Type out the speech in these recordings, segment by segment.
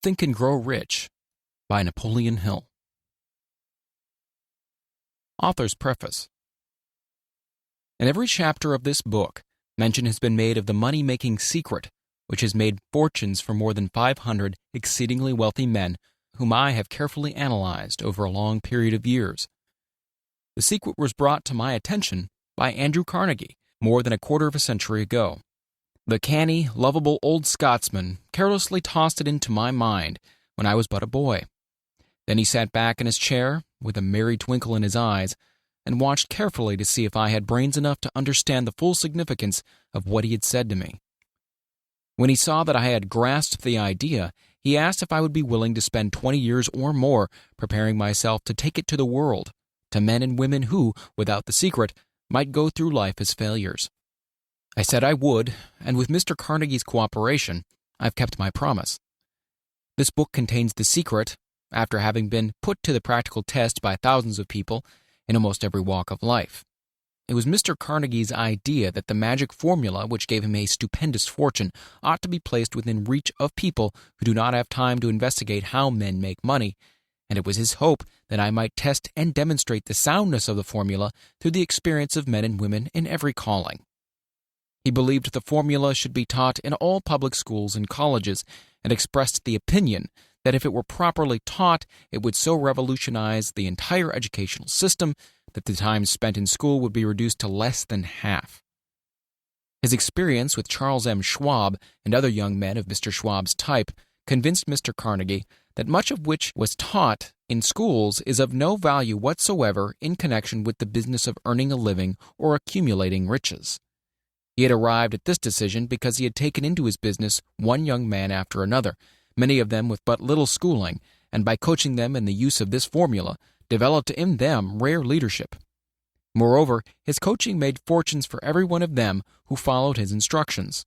Think and Grow Rich by Napoleon Hill. Author's Preface. In every chapter of this book, mention has been made of the money-making secret, which has made fortunes for more than 500 exceedingly wealthy men whom I have carefully analyzed over a long period of years. The secret was brought to my attention by Andrew Carnegie more than a quarter of a century ago. The canny, lovable old Scotsman carelessly tossed it into my mind when I was but a boy. Then he sat back in his chair, with a merry twinkle in his eyes, and watched carefully to see if I had brains enough to understand the full significance of what he had said to me. When he saw that I had grasped the idea, he asked if I would be willing to spend 20 years or more preparing myself to take it to the world, to men and women who, without the secret, might go through life as failures. I said I would, and with Mr. Carnegie's cooperation, I've kept my promise. This book contains the secret, after having been put to the practical test by thousands of people in almost every walk of life. It was Mr. Carnegie's idea that the magic formula which gave him a stupendous fortune ought to be placed within reach of people who do not have time to investigate how men make money, and it was his hope that I might test and demonstrate the soundness of the formula through the experience of men and women in every calling. He believed the formula should be taught in all public schools and colleges, and expressed the opinion that if it were properly taught, it would so revolutionize the entire educational system that the time spent in school would be reduced to less than half. His experience with Charles M. Schwab and other young men of Mr. Schwab's type convinced Mr. Carnegie that much of which was taught in schools is of no value whatsoever in connection with the business of earning a living or accumulating riches. He had arrived at this decision because he had taken into his business one young man after another, many of them with but little schooling, and by coaching them in the use of this formula, developed in them rare leadership. Moreover, his coaching made fortunes for every one of them who followed his instructions.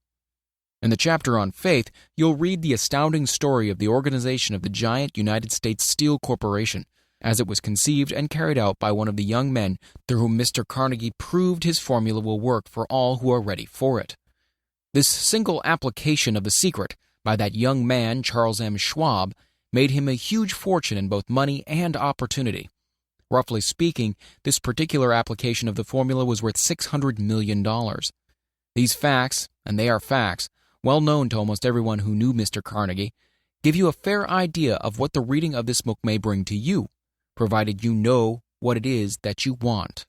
In the chapter on faith, you'll read the astounding story of the organization of the giant United States Steel Corporation, as it was conceived and carried out by one of the young men through whom Mr. Carnegie proved his formula will work for all who are ready for it. This single application of the secret by that young man, Charles M. Schwab, made him a huge fortune in both money and opportunity. Roughly speaking, this particular application of the formula was worth $600 million. These facts, and they are facts, well known to almost everyone who knew Mr. Carnegie, give you a fair idea of what the reading of this book may bring to you, provided you know what it is that you want.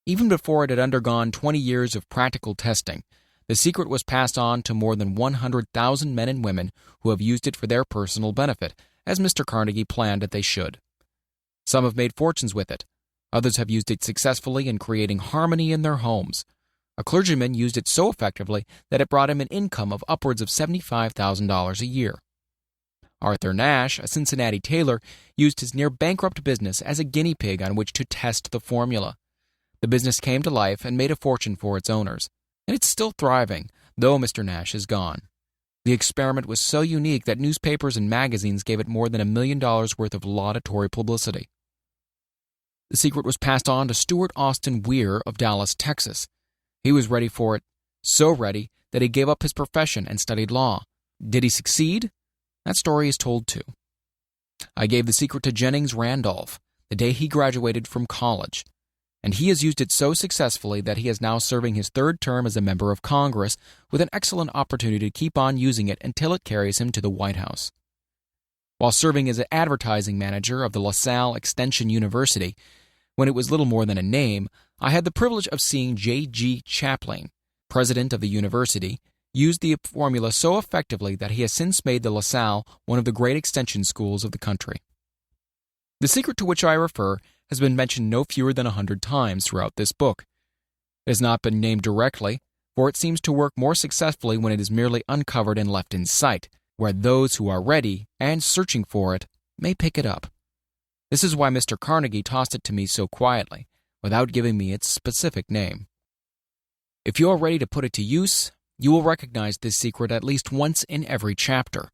Even before it had undergone 20 years of practical testing, the secret was passed on to more than 100,000 men and women who have used it for their personal benefit, as Mr. Carnegie planned that they should. Some have made fortunes with it. Others have used it successfully in creating harmony in their homes. A clergyman used it so effectively that it brought him an income of upwards of $75,000 a year. Arthur Nash, a Cincinnati tailor, used his near-bankrupt business as a guinea pig on which to test the formula. The business came to life and made a fortune for its owners, and it's still thriving, though Mr. Nash is gone. The experiment was so unique that newspapers and magazines gave it more than $1 million worth of laudatory publicity. The secret was passed on to Stuart Austin Weir of Dallas, Texas. He was ready for it, so ready that he gave up his profession and studied law. Did he succeed? That story is told too. I gave the secret to Jennings Randolph the day he graduated from college, and he has used it so successfully that he is now serving his third term as a member of Congress with an excellent opportunity to keep on using it until it carries him to the White House. While serving as an advertising manager of the LaSalle Extension University, when it was little more than a name, I had the privilege of seeing J.G. Chaplin, president of the university, use the formula so effectively that he has since made the LaSalle one of the great extension schools of the country. The secret to which I refer has been mentioned no fewer than 100 times throughout this book. It has not been named directly, for it seems to work more successfully when it is merely uncovered and left in sight, where those who are ready and searching for it may pick it up. This is why Mr. Carnegie tossed it to me so quietly, without giving me its specific name. If you are ready to put it to use, you will recognize this secret at least once in every chapter.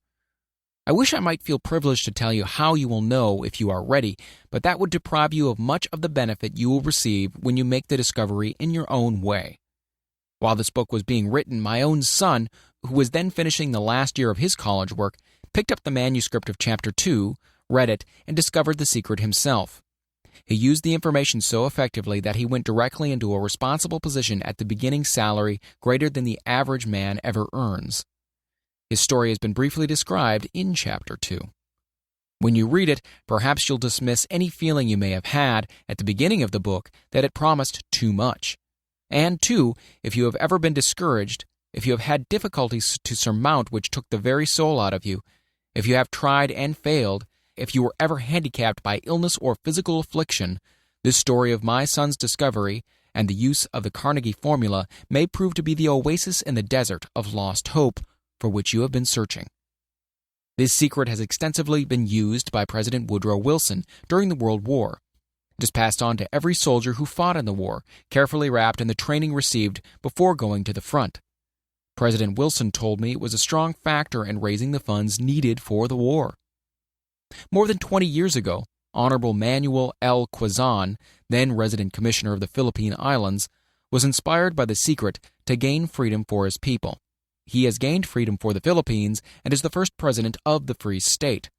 I wish I might feel privileged to tell you how you will know if you are ready, but that would deprive you of much of the benefit you will receive when you make the discovery in your own way. While this book was being written, my own son, who was then finishing the last year of his college work, picked up the manuscript of Chapter 2, read it, and discovered the secret himself. He used the information so effectively that he went directly into a responsible position at the beginning salary greater than the average man ever earns. His story has been briefly described in Chapter 2. When you read it, perhaps you'll dismiss any feeling you may have had at the beginning of the book that it promised too much. And, too, if you have ever been discouraged, if you have had difficulties to surmount which took the very soul out of you, if you have tried and failed, if you were ever handicapped by illness or physical affliction, this story of my son's discovery and the use of the Carnegie formula may prove to be the oasis in the desert of lost hope for which you have been searching. This secret has extensively been used by President Woodrow Wilson during the World War. It is passed on to every soldier who fought in the war, carefully wrapped in the training received before going to the front. President Wilson told me it was a strong factor in raising the funds needed for the war. More than 20 years ago, Honorable Manuel L. Quezon, then resident commissioner of the Philippine Islands, was inspired by the secret to gain freedom for his people. He has gained freedom for the Philippines and is the first president of the Free State.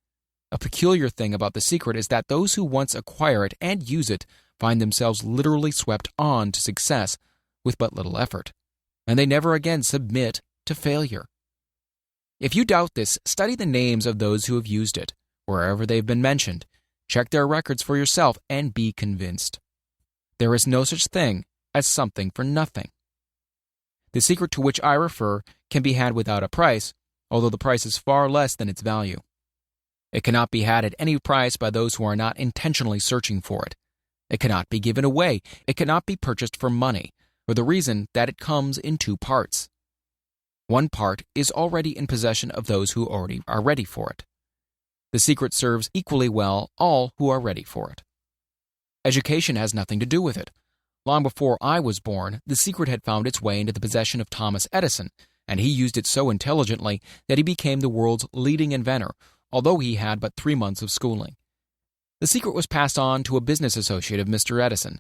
A peculiar thing about the secret is that those who once acquire it and use it find themselves literally swept on to success with but little effort, and they never again submit to failure. If you doubt this, study the names of those who have used it, wherever they've been mentioned. Check their records for yourself and be convinced. There is no such thing as something for nothing. The secret to which I refer can be had without a price, although the price is far less than its value. It cannot be had at any price by those who are not intentionally searching for it. It cannot be given away. It cannot be purchased for money, for the reason that it comes in two parts. One part is already in possession of those who already are ready for it. The secret serves equally well all who are ready for it. Education has nothing to do with it. Long before I was born, the secret had found its way into the possession of Thomas Edison, and he used it so intelligently that he became the world's leading inventor, although he had but 3 months of schooling. The secret was passed on to a business associate of Mr. Edison.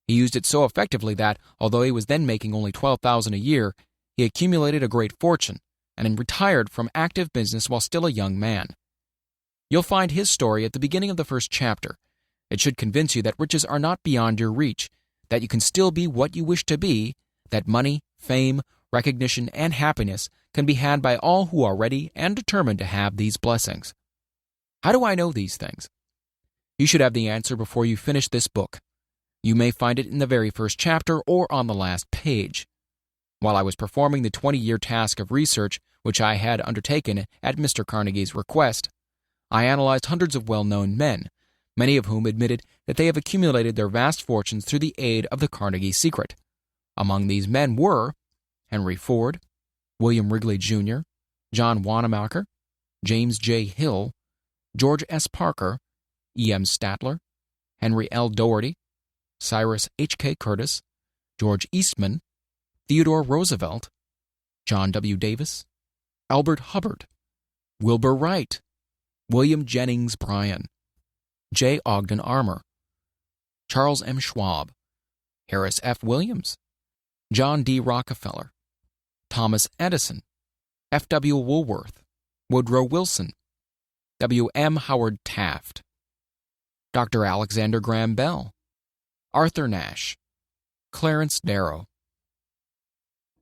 He used it so effectively that, although he was then making only $12,000 a year, he accumulated a great fortune, and retired from active business while still a young man. You'll find his story at the beginning of the first chapter. It should convince you that riches are not beyond your reach, that you can still be what you wish to be, that money, fame, recognition, and happiness can be had by all who are ready and determined to have these blessings. How do I know these things? You should have the answer before you finish this book. You may find it in the very first chapter or on the last page. While I was performing the 20-year task of research which I had undertaken at Mr. Carnegie's request, I analyzed hundreds of well-known men, many of whom admitted that they have accumulated their vast fortunes through the aid of the Carnegie secret. Among these men were Henry Ford, William Wrigley, Jr., John Wanamaker, James J. Hill, George S. Parker, E. M. Statler, Henry L. Doherty, Cyrus H. K. Curtis, George Eastman, Theodore Roosevelt, John W. Davis, Albert Hubbard, Wilbur Wright, William Jennings Bryan, J. Ogden Armour, Charles M. Schwab, Harris F. Williams, John D. Rockefeller, Thomas Edison, F. W. Woolworth, Woodrow Wilson, W. M. Howard Taft, Dr. Alexander Graham Bell, Arthur Nash, Clarence Darrow.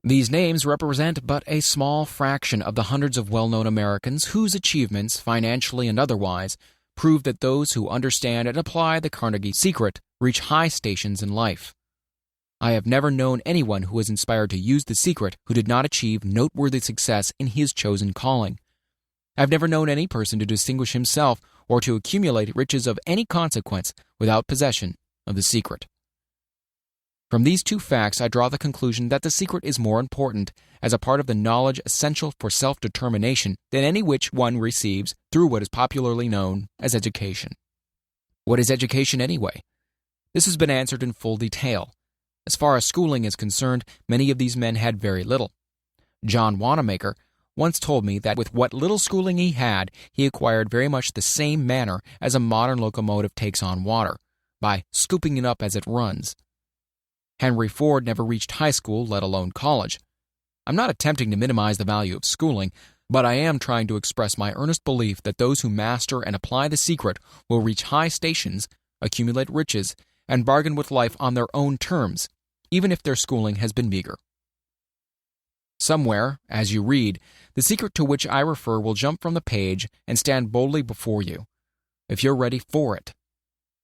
These names represent but a small fraction of the hundreds of well-known Americans whose achievements, financially and otherwise, prove that those who understand and apply the Carnegie secret reach high stations in life. I have never known anyone who was inspired to use the secret who did not achieve noteworthy success in his chosen calling. I have never known any person to distinguish himself or to accumulate riches of any consequence without possession of the secret. From these two facts, I draw the conclusion that the secret is more important as a part of the knowledge essential for self-determination than any which one receives through what is popularly known as education. What is education anyway? This has been answered in full detail. As far as schooling is concerned, many of these men had very little. John Wanamaker once told me that with what little schooling he had, he acquired very much the same manner as a modern locomotive takes on water, by scooping it up as it runs. Henry Ford never reached high school, let alone college. I'm not attempting to minimize the value of schooling, but I am trying to express my earnest belief that those who master and apply the secret will reach high stations, accumulate riches, and bargain with life on their own terms, even if their schooling has been meager. Somewhere, as you read, the secret to which I refer will jump from the page and stand boldly before you, if you're ready for it.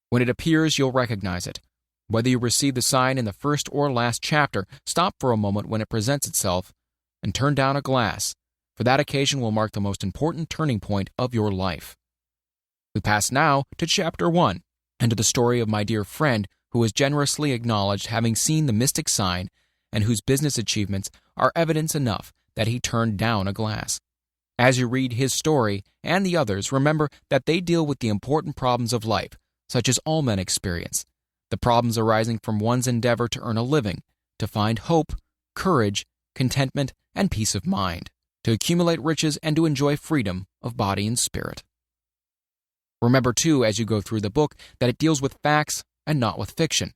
When it appears, you'll recognize it. Whether you receive the sign in the first or last chapter, stop for a moment when it presents itself and turn down a glass, for that occasion will mark the most important turning point of your life. We pass now to Chapter 1, and to the story of my dear friend who has generously acknowledged having seen the mystic sign and whose business achievements are evidence enough that he turned down a glass. As you read his story and the others, remember that they deal with the important problems of life, such as all men experience, the problems arising from one's endeavor to earn a living, to find hope, courage, contentment, and peace of mind, to accumulate riches and to enjoy freedom of body and spirit. Remember, too, as you go through the book, that it deals with facts and not with fiction,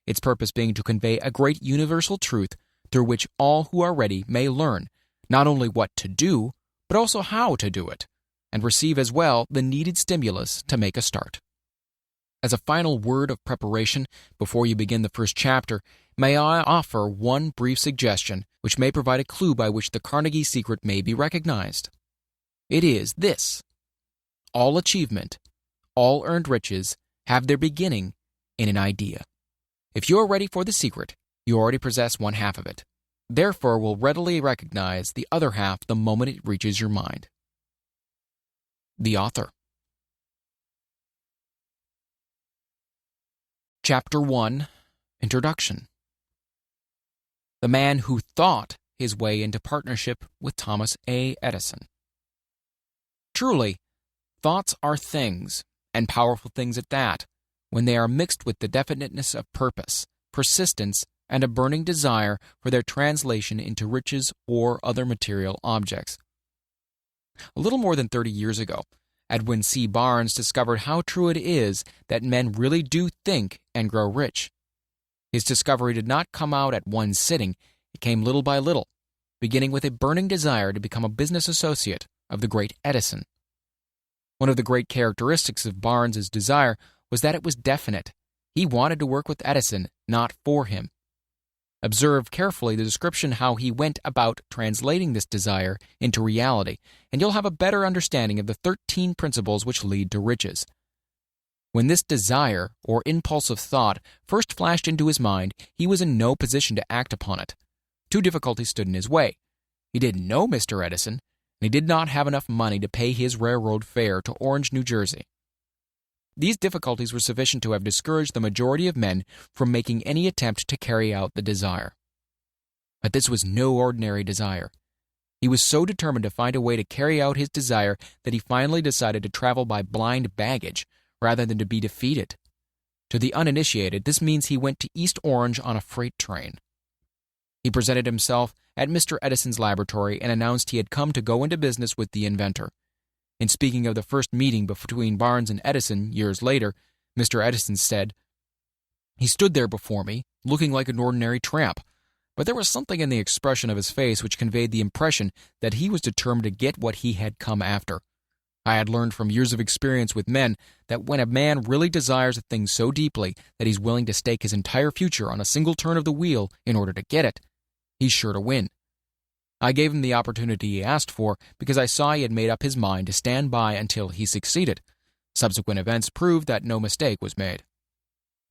its purpose being to convey a great universal truth through which all who are ready may learn not only what to do, but also how to do it, and receive as well the needed stimulus to make a start. As a final word of preparation before you begin the first chapter, may I offer one brief suggestion which may provide a clue by which the Carnegie secret may be recognized. It is this: all achievement, all earned riches have their beginning in an idea. If you are ready for the secret, you already possess one half of it. Therefore, will readily recognize the other half the moment it reaches your mind. The author. Chapter 1, Introduction. The man who thought his way into partnership with Thomas A. Edison. Truly, thoughts are things, and powerful things at that, when they are mixed with the definiteness of purpose, persistence, and a burning desire for their translation into riches or other material objects. A little more than 30 years ago, Edwin C. Barnes discovered how true it is that men really do think and grow rich. His discovery did not come out at one sitting. It came little by little, beginning with a burning desire to become a business associate of the great Edison. One of the great characteristics of Barnes's desire was that it was definite. He wanted to work with Edison, not for him. Observe carefully the description how he went about translating this desire into reality, and you'll have a better understanding of the 13 principles which lead to riches. When this desire, or impulse of thought, first flashed into his mind, he was in no position to act upon it. Two difficulties stood in his way. He didn't know Mr. Edison, and he did not have enough money to pay his railroad fare to Orange, New Jersey. These difficulties were sufficient to have discouraged the majority of men from making any attempt to carry out the desire. But this was no ordinary desire. He was so determined to find a way to carry out his desire that he finally decided to travel by blind baggage rather than to be defeated. To the uninitiated, this means he went to East Orange on a freight train. He presented himself at Mr. Edison's laboratory and announced he had come to go into business with the inventor. In speaking of the first meeting between Barnes and Edison years later, Mr. Edison said, "He stood there before me, looking like an ordinary tramp, but there was something in the expression of his face which conveyed the impression that he was determined to get what he had come after. I had learned from years of experience with men that when a man really desires a thing so deeply that he's willing to stake his entire future on a single turn of the wheel in order to get it, he's sure to win. I gave him the opportunity he asked for because I saw he had made up his mind to stand by until he succeeded. Subsequent events proved that no mistake was made."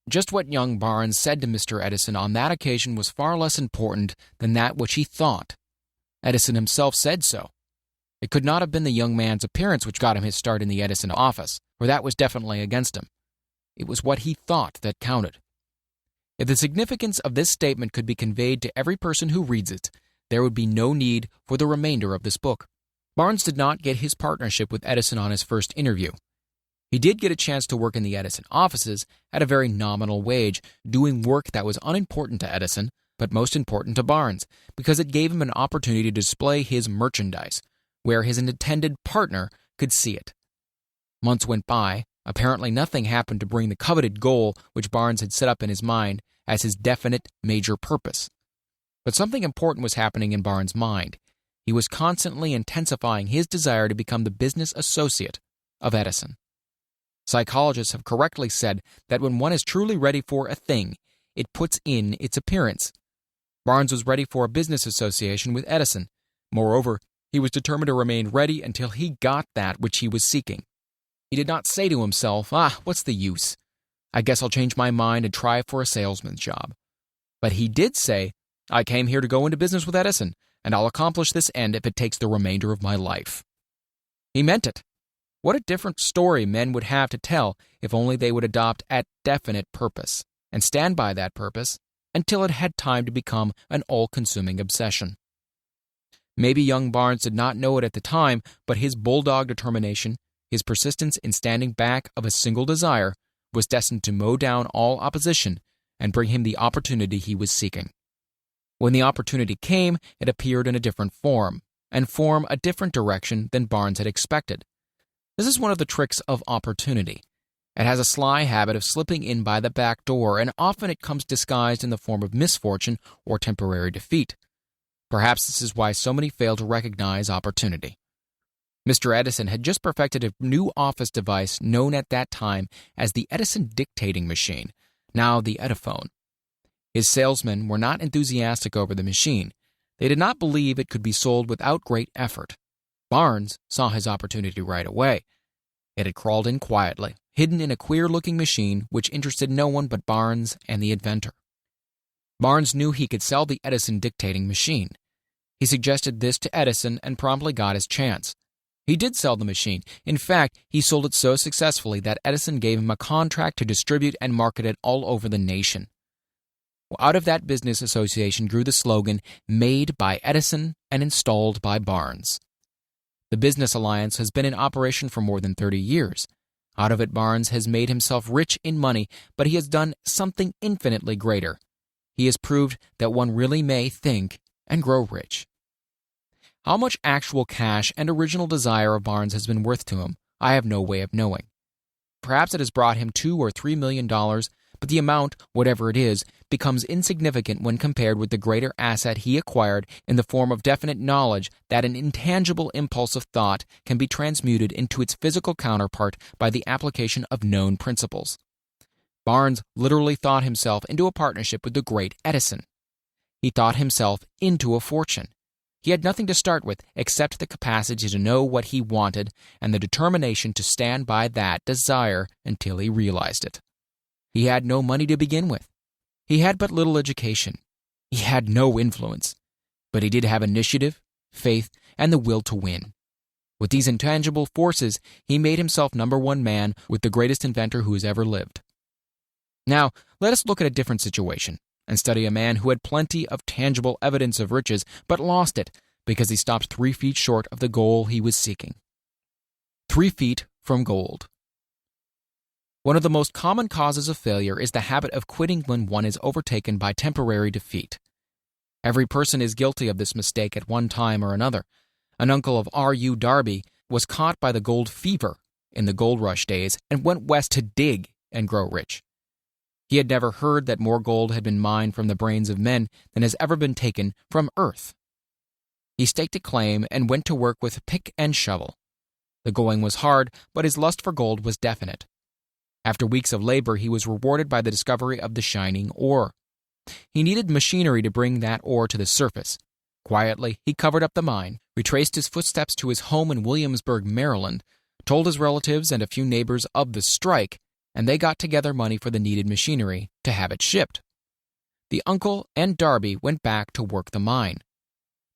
Just what young Barnes said to Mr. Edison on that occasion was far less important than that which he thought. Edison himself said so. It could not have been the young man's appearance which got him his start in the Edison office, for that was definitely against him. It was what he thought that counted. If the significance of this statement could be conveyed to every person who reads it, there would be no need for the remainder of this book. Barnes did not get his partnership with Edison on his first interview. He did get a chance to work in the Edison offices at a very nominal wage, doing work that was unimportant to Edison, but most important to Barnes, because it gave him an opportunity to display his merchandise, where his intended partner could see it. Months went by. Apparently nothing happened to bring the coveted goal which Barnes had set up in his mind as his definite major purpose. But something important was happening in Barnes' mind. He was constantly intensifying his desire to become the business associate of Edison. Psychologists have correctly said that when one is truly ready for a thing, it puts in its appearance. Barnes was ready for a business association with Edison. Moreover, he was determined to remain ready until he got that which he was seeking. He did not say to himself, what's the use? I guess I'll change my mind and try for a salesman's job. But he did say, I came here to go into business with Edison, and I'll accomplish this end if it takes the remainder of my life. He meant it. What a different story men would have to tell if only they would adopt a definite purpose and stand by that purpose until it had time to become an all-consuming obsession. Maybe young Barnes did not know it at the time, but his bulldog determination, his persistence in standing back of a single desire, was destined to mow down all opposition and bring him the opportunity he was seeking. When the opportunity came, it appeared in a different form, and form a different direction than Barnes had expected. This is one of the tricks of opportunity. It has a sly habit of slipping in by the back door, and often it comes disguised in the form of misfortune or temporary defeat. Perhaps this is why so many fail to recognize opportunity. Mr. Edison had just perfected a new office device known at that time as the Edison dictating machine, now the Ediphone. His salesmen were not enthusiastic over the machine. They did not believe it could be sold without great effort. Barnes saw his opportunity right away. It had crawled in quietly, hidden in a queer-looking machine which interested no one but Barnes and the inventor. Barnes knew he could sell the Edison dictating machine. He suggested this to Edison and promptly got his chance. He did sell the machine. In fact, he sold it so successfully that Edison gave him a contract to distribute and market it all over the nation. Out of that business association grew the slogan, "Made by Edison and installed by Barnes." The business alliance has been in operation for more than 30 years. Out of it, Barnes has made himself rich in money, but he has done something infinitely greater. He has proved that one really may think and grow rich. How much actual cash and original desire of Barnes has been worth to him, I have no way of knowing. Perhaps it has brought him $2 or $3 million, but the amount, whatever it is, becomes insignificant when compared with the greater asset he acquired in the form of definite knowledge that an intangible impulse of thought can be transmuted into its physical counterpart by the application of known principles. Barnes literally thought himself into a partnership with the great Edison. He thought himself into a fortune. He had nothing to start with except the capacity to know what he wanted and the determination to stand by that desire until he realized it. He had no money to begin with. He had but little education. He had no influence. But he did have initiative, faith, and the will to win. With these intangible forces, he made himself number one man with the greatest inventor who has ever lived. Now, let us look at a different situation and study a man who had plenty of tangible evidence of riches, but lost it because he stopped 3 feet short of the goal he was seeking. 3 feet from gold. One of the most common causes of failure is the habit of quitting when one is overtaken by temporary defeat. Every person is guilty of this mistake at one time or another. An uncle of R.U. Darby was caught by the gold fever in the gold rush days and went west to dig and grow rich. He had never heard that more gold had been mined from the brains of men than has ever been taken from earth. He staked a claim and went to work with pick and shovel. The going was hard, but his lust for gold was definite. After weeks of labor, he was rewarded by the discovery of the shining ore. He needed machinery to bring that ore to the surface. Quietly, he covered up the mine, retraced his footsteps to his home in Williamsburg, Maryland, told his relatives and a few neighbors of the strike, and they got together money for the needed machinery to have it shipped. The uncle and Darby went back to work the mine.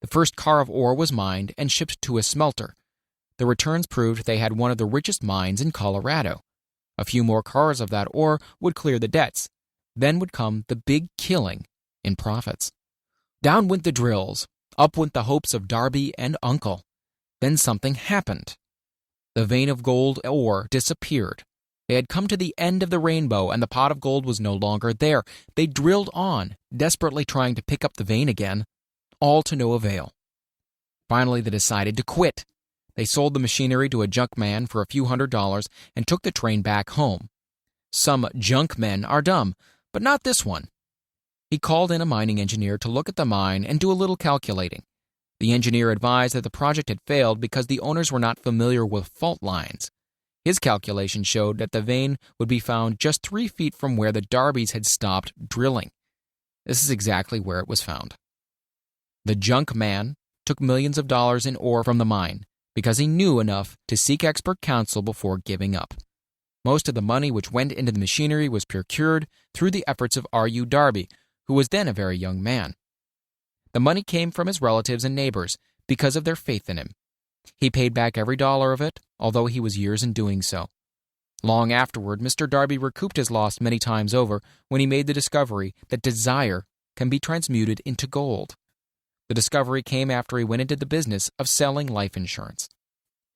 The first car of ore was mined and shipped to a smelter. The returns proved they had one of the richest mines in Colorado. A few more cars of that ore would clear the debts. Then would come the big killing in profits. Down went the drills. Up went the hopes of Darby and uncle. Then something happened. The vein of gold ore disappeared. They had come to the end of the rainbow, and the pot of gold was no longer there. They drilled on, desperately trying to pick up the vein again, all to no avail. Finally, they decided to quit. They sold the machinery to a junk man for a few $100s and took the train back home. Some junk men are dumb, but not this one. He called in a mining engineer to look at the mine and do a little calculating. The engineer advised that the project had failed because the owners were not familiar with fault lines. His calculation showed that the vein would be found just 3 feet from where the Darbys had stopped drilling. This is exactly where it was found. The junk man took millions of dollars in ore from the mine because he knew enough to seek expert counsel before giving up. Most of the money which went into the machinery was procured through the efforts of R.U. Darby, who was then a very young man. The money came from his relatives and neighbors because of their faith in him. He paid back every dollar of it, although he was years in doing so. Long afterward, Mr. Darby recouped his loss many times over when he made the discovery that desire can be transmuted into gold. The discovery came after he went into the business of selling life insurance.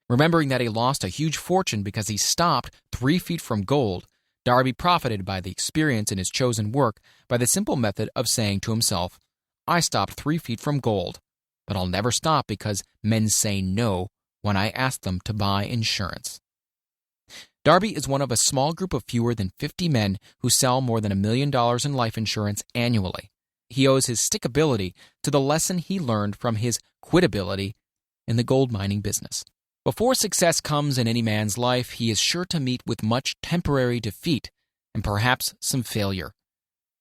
Remembering that he lost a huge fortune because he stopped 3 feet from gold, Darby profited by the experience in his chosen work by the simple method of saying to himself, "I stopped 3 feet from gold, but I'll never stop because men say no when I ask them to buy insurance." Darby is one of a small group of fewer than 50 men who sell more than $1 million in life insurance annually. He owes his stickability to the lesson he learned from his quitability in the gold mining business. Before success comes in any man's life, he is sure to meet with much temporary defeat and perhaps some failure.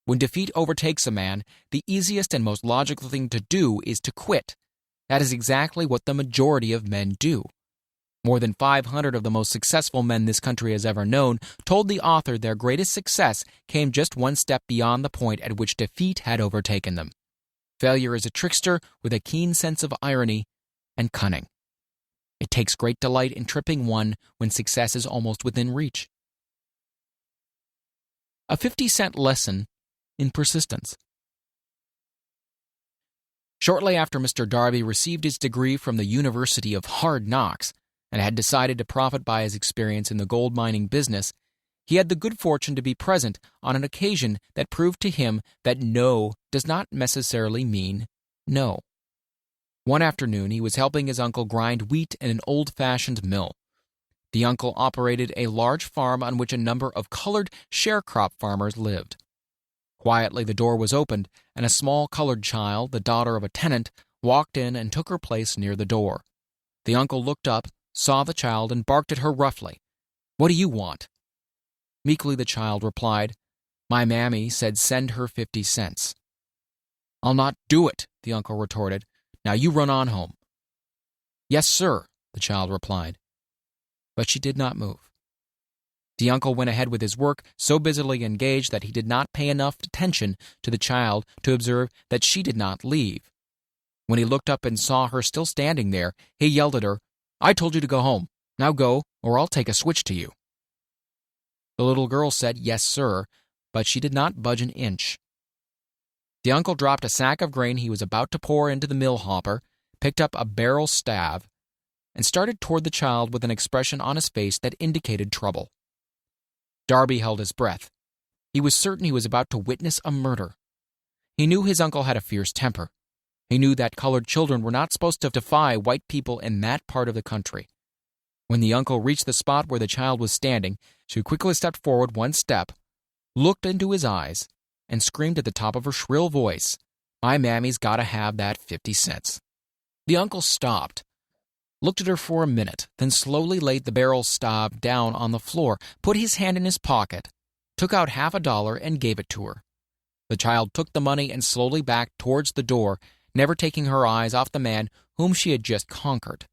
When defeat overtakes a man, the easiest and most logical thing to do is to quit. That is exactly what the majority of men do. More than 500 of the most successful men this country has ever known told the author their greatest success came just one step beyond the point at which defeat had overtaken them. Failure is a trickster with a keen sense of irony and cunning. It takes great delight in tripping one when success is almost within reach. A 50-cent lesson in persistence. Shortly after Mr. Darby received his degree from the University of Hard Knocks and had decided to profit by his experience in the gold mining business, he had the good fortune to be present on an occasion that proved to him that no does not necessarily mean no. One afternoon, he was helping his uncle grind wheat in an old-fashioned mill. The uncle operated a large farm on which a number of colored sharecrop farmers lived. Quietly, the door was opened, and a small colored child, the daughter of a tenant, walked in and took her place near the door. The uncle looked up, saw the child, and barked at her roughly. "What do you want?" Meekly the child replied, "My mammy said send her 50 cents. "I'll not do it," the uncle retorted. "Now you run on home." "Yes, sir," the child replied. But she did not move. The uncle went ahead with his work, so busily engaged that he did not pay enough attention to the child to observe that she did not leave. When he looked up and saw her still standing there, he yelled at her, "I told you to go home. Now go, or I'll take a switch to you." The little girl said, "Yes, sir," but she did not budge an inch. The uncle dropped a sack of grain he was about to pour into the mill hopper, picked up a barrel staff, and started toward the child with an expression on his face that indicated trouble. Darby held his breath. He was certain he was about to witness a murder. He knew his uncle had a fierce temper. He knew that colored children were not supposed to defy white people in that part of the country. When the uncle reached the spot where the child was standing, she quickly stepped forward one step, looked into his eyes, and screamed at the top of her shrill voice, "My mammy's got to have that 50 cents. The uncle stopped, looked at her for a minute, then slowly laid the barrel staff down on the floor, put his hand in his pocket, took out $50 and gave it to her. The child took the money and slowly backed towards the door, never taking her eyes off the man whom she had just conquered.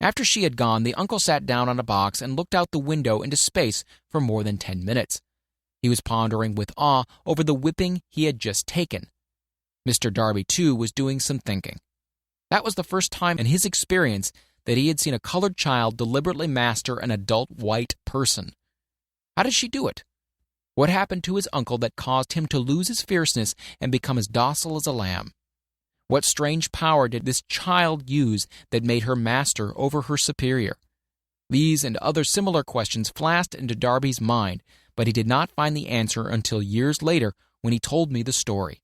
After she had gone, the uncle sat down on a box and looked out the window into space for more than 10 minutes. He was pondering with awe over the whipping he had just taken. Mr. Darby, too, was doing some thinking. That was the first time in his experience that he had seen a colored child deliberately master an adult white person. How did she do it? What happened to his uncle that caused him to lose his fierceness and become as docile as a lamb? What strange power did this child use that made her master over her superior? These and other similar questions flashed into Darby's mind, but he did not find the answer until years later when he told me the story.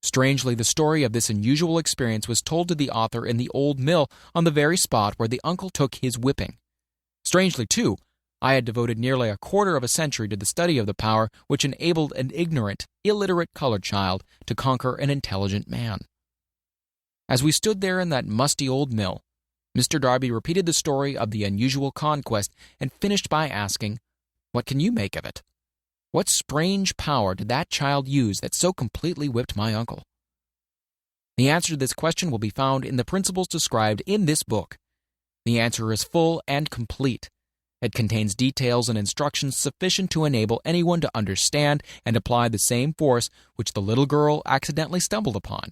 Strangely, the story of this unusual experience was told to the author in the old mill on the very spot where the uncle took his whipping. Strangely, too, I had devoted nearly a quarter of a century to the study of the power which enabled an ignorant, illiterate colored child to conquer an intelligent man. As we stood there in that musty old mill, Mr. Darby repeated the story of the unusual conquest and finished by asking, "What can you make of it? What strange power did that child use that so completely whipped my uncle?" The answer to this question will be found in the principles described in this book. The answer is full and complete. It contains details and instructions sufficient to enable anyone to understand and apply the same force which the little girl accidentally stumbled upon.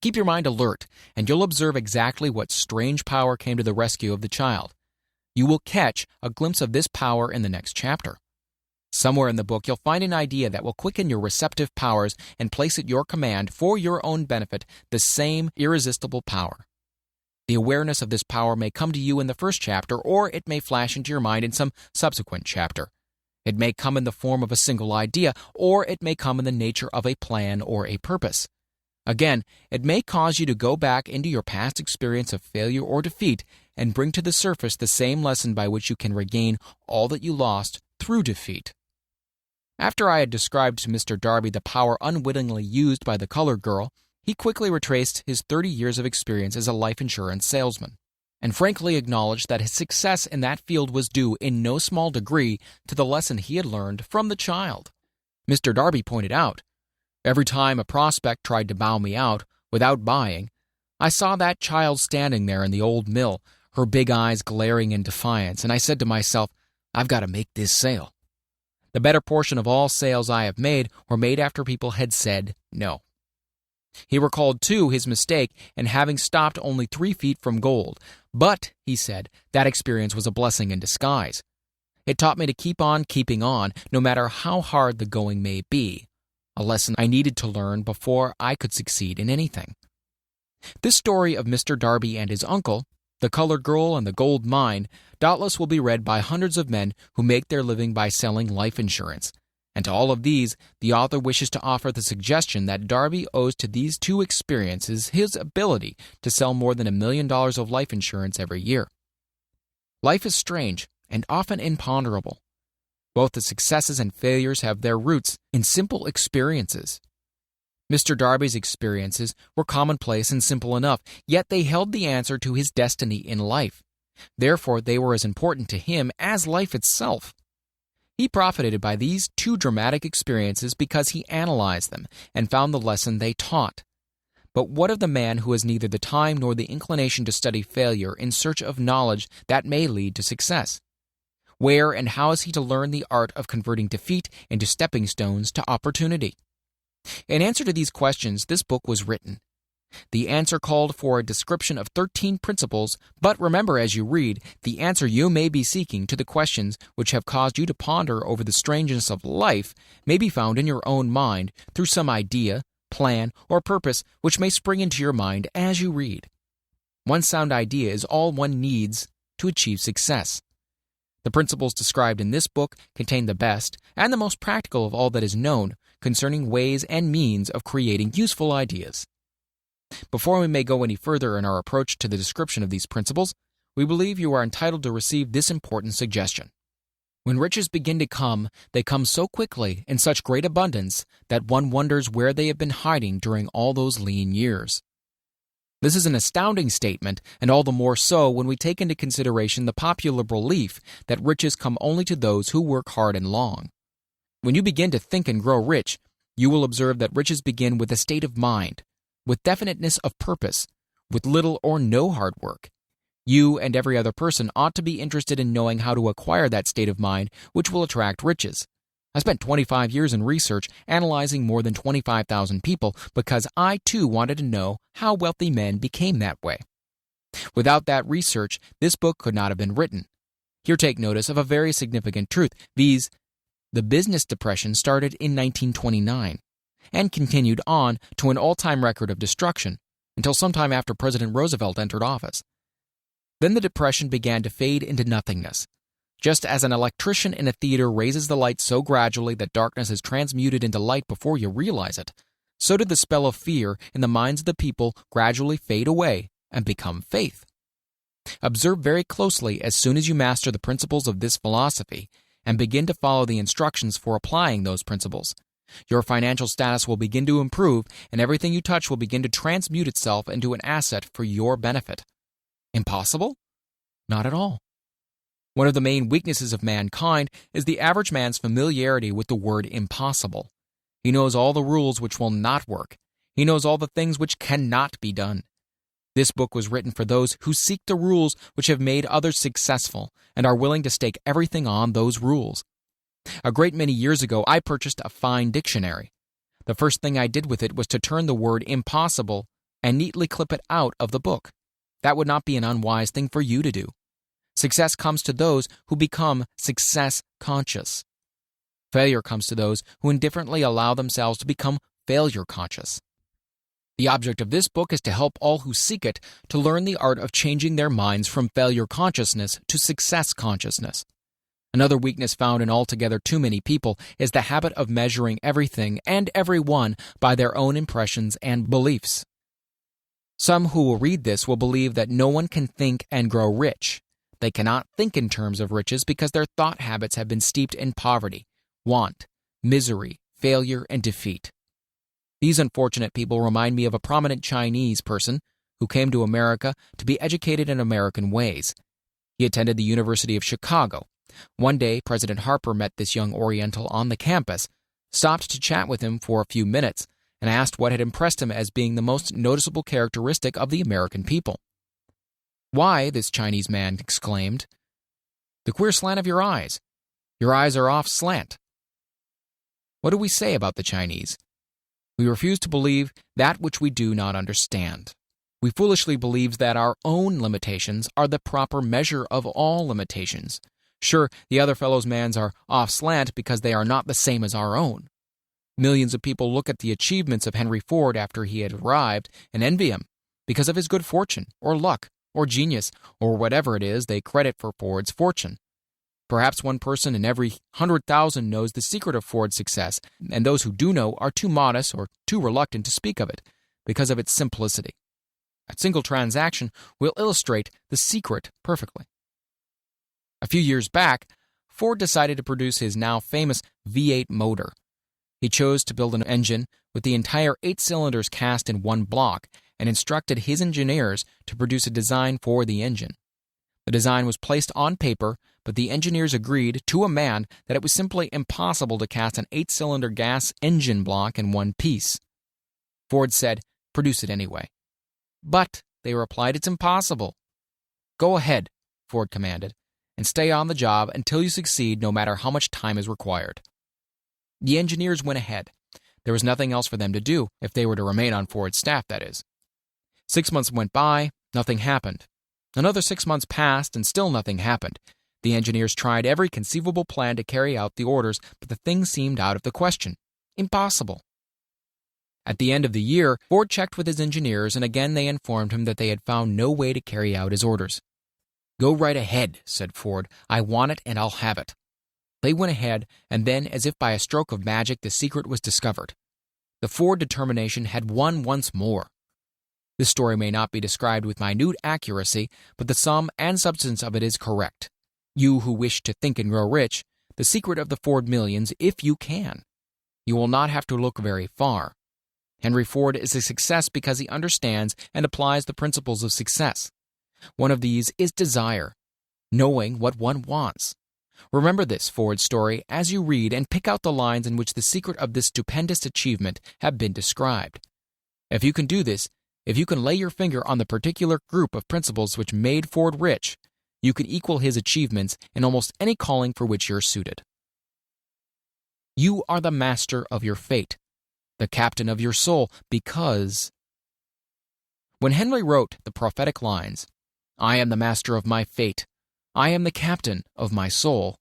Keep your mind alert, and you'll observe exactly what strange power came to the rescue of the child. You will catch a glimpse of this power in the next chapter. Somewhere in the book, you'll find an idea that will quicken your receptive powers and place at your command, for your own benefit, the same irresistible power. The awareness of this power may come to you in the first chapter, or it may flash into your mind in some subsequent chapter. It may come in the form of a single idea, or it may come in the nature of a plan or a purpose. Again, it may cause you to go back into your past experience of failure or defeat and bring to the surface the same lesson by which you can regain all that you lost through defeat. After I had described to Mr. Darby the power unwittingly used by the colored girl, he quickly retraced his 30 years of experience as a life insurance salesman, and frankly acknowledged that his success in that field was due in no small degree to the lesson he had learned from the child. Mr. Darby pointed out, "Every time a prospect tried to bow me out without buying, I saw that child standing there in the old mill, her big eyes glaring in defiance, and I said to myself, I've got to make this sale. The better portion of all sales I have made were made after people had said no." He recalled, too, his mistake in having stopped only 3 feet from gold. But, he said, that experience was a blessing in disguise. It taught me to keep on keeping on, no matter how hard the going may be, a lesson I needed to learn before I could succeed in anything. This story of Mr. Darby and his uncle, the colored girl and the gold mine, doubtless will be read by hundreds of men who make their living by selling life insurance. And to all of these, the author wishes to offer the suggestion that Darby owes to these two experiences his ability to sell more than $1 million of life insurance every year. Life is strange and often imponderable. Both the successes and failures have their roots in simple experiences. Mr. Darby's experiences were commonplace and simple enough, yet they held the answer to his destiny in life. Therefore, they were as important to him as life itself. He profited by these two dramatic experiences because he analyzed them and found the lesson they taught. But what of the man who has neither the time nor the inclination to study failure in search of knowledge that may lead to success? Where and how is he to learn the art of converting defeat into stepping stones to opportunity? In answer to these questions, this book was written. The answer called for a description of 13 principles, but remember as you read, the answer you may be seeking to the questions which have caused you to ponder over the strangeness of life may be found in your own mind through some idea, plan, or purpose which may spring into your mind as you read. One sound idea is all one needs to achieve success. The principles described in this book contain the best and the most practical of all that is known concerning ways and means of creating useful ideas. Before we may go any further in our approach to the description of these principles, we believe you are entitled to receive this important suggestion. When riches begin to come, they come so quickly in such great abundance that one wonders where they have been hiding during all those lean years. This is an astounding statement, and all the more so when we take into consideration the popular belief that riches come only to those who work hard and long. When you begin to think and grow rich, you will observe that riches begin with a state of mind, with definiteness of purpose, with little or no hard work. You and every other person ought to be interested in knowing how to acquire that state of mind which will attract riches. I spent 25 years in research analyzing more than 25,000 people because I too wanted to know how wealthy men became that way. Without that research, this book could not have been written. Here take notice of a very significant truth, viz., the business depression started in 1929 and continued on to an all-time record of destruction until sometime after President Roosevelt entered office. Then the depression began to fade into nothingness. Just as an electrician in a theater raises the light so gradually that darkness is transmuted into light before you realize it, so did the spell of fear in the minds of the people gradually fade away and become faith. Observe very closely as soon as you master the principles of this philosophy and begin to follow the instructions for applying those principles. Your financial status will begin to improve, and everything you touch will begin to transmute itself into an asset for your benefit. Impossible? Not at all. One of the main weaknesses of mankind is the average man's familiarity with the word impossible. He knows all the rules which will not work. He knows all the things which cannot be done. This book was written for those who seek the rules which have made others successful and are willing to stake everything on those rules. A great many years ago, I purchased a fine dictionary. The first thing I did with it was to turn the word impossible and neatly clip it out of the book. That would not be an unwise thing for you to do. Success comes to those who become success conscious. Failure comes to those who indifferently allow themselves to become failure conscious. The object of this book is to help all who seek it to learn the art of changing their minds from failure consciousness to success consciousness. Another weakness found in altogether too many people is the habit of measuring everything and everyone by their own impressions and beliefs. Some who will read this will believe that no one can think and grow rich. They cannot think in terms of riches because their thought habits have been steeped in poverty, want, misery, failure, and defeat. These unfortunate people remind me of a prominent Chinese person who came to America to be educated in American ways. He attended the University of Chicago. One day, President Harper met this young Oriental on the campus, stopped to chat with him for a few minutes, and asked what had impressed him as being the most noticeable characteristic of the American people. "Why," this Chinese man exclaimed, "the queer slant of your eyes. Your eyes are off slant." What do we say about the Chinese? We refuse to believe that which we do not understand. We foolishly believe that our own limitations are the proper measure of all limitations. Sure, the other fellow's mans are off slant because they are not the same as our own. Millions of people look at the achievements of Henry Ford after he had arrived and envy him because of his good fortune, or luck, or genius, or whatever it is they credit for Ford's fortune. Perhaps one person in every 100,000 knows the secret of Ford's success, and those who do know are too modest or too reluctant to speak of it because of its simplicity. A single transaction will illustrate the secret perfectly. A few years back, Ford decided to produce his now famous V8 motor. He chose to build an engine with the entire 8 cylinders cast in one block and instructed his engineers to produce a design for the engine. The design was placed on paper, but the engineers agreed to a man that it was simply impossible to cast an 8-cylinder gas engine block in one piece. Ford said, "Produce it anyway." "But," they replied, "it's impossible." "Go ahead," Ford commanded, "and stay on the job until you succeed, no matter how much time is required." The engineers went ahead. There was nothing else for them to do, if they were to remain on Ford's staff, that is. 6 months went by, nothing happened. Another 6 months passed, and still nothing happened. The engineers tried every conceivable plan to carry out the orders, but the thing seemed out of the question. Impossible. At the end of the year, Ford checked with his engineers, and again they informed him that they had found no way to carry out his orders. "Go right ahead," said Ford. "I want it, and I'll have it." They went ahead, and then, as if by a stroke of magic, the secret was discovered. The Ford determination had won once more. This story may not be described with minute accuracy, but the sum and substance of it is correct. You who wish to think and grow rich, the secret of the Ford millions, if you can. You will not have to look very far. Henry Ford is a success because he understands and applies the principles of success. One of these is desire, knowing what one wants. Remember this Ford story as you read and pick out the lines in which the secret of this stupendous achievement have been described. If you can do this, if you can lay your finger on the particular group of principles which made Ford rich, you can equal his achievements in almost any calling for which you're suited. You are the master of your fate, the captain of your soul, because... When Henry wrote the prophetic lines, "I am the master of my fate, I am the captain of my soul,"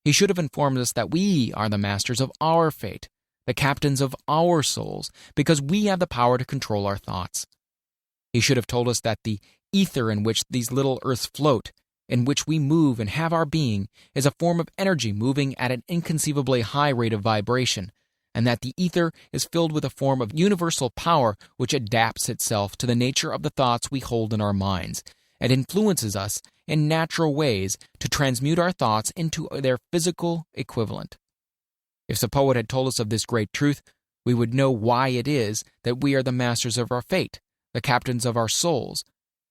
he should have informed us that we are the masters of our fate, the captains of our souls, because we have the power to control our thoughts. He should have told us that the ether in which these little earths float, in which we move and have our being, is a form of energy moving at an inconceivably high rate of vibration, and that the ether is filled with a form of universal power which adapts itself to the nature of the thoughts we hold in our minds, and influences us in natural ways to transmute our thoughts into their physical equivalent. If the poet had told us of this great truth, we would know why it is that we are the masters of our fate, the captains of our souls.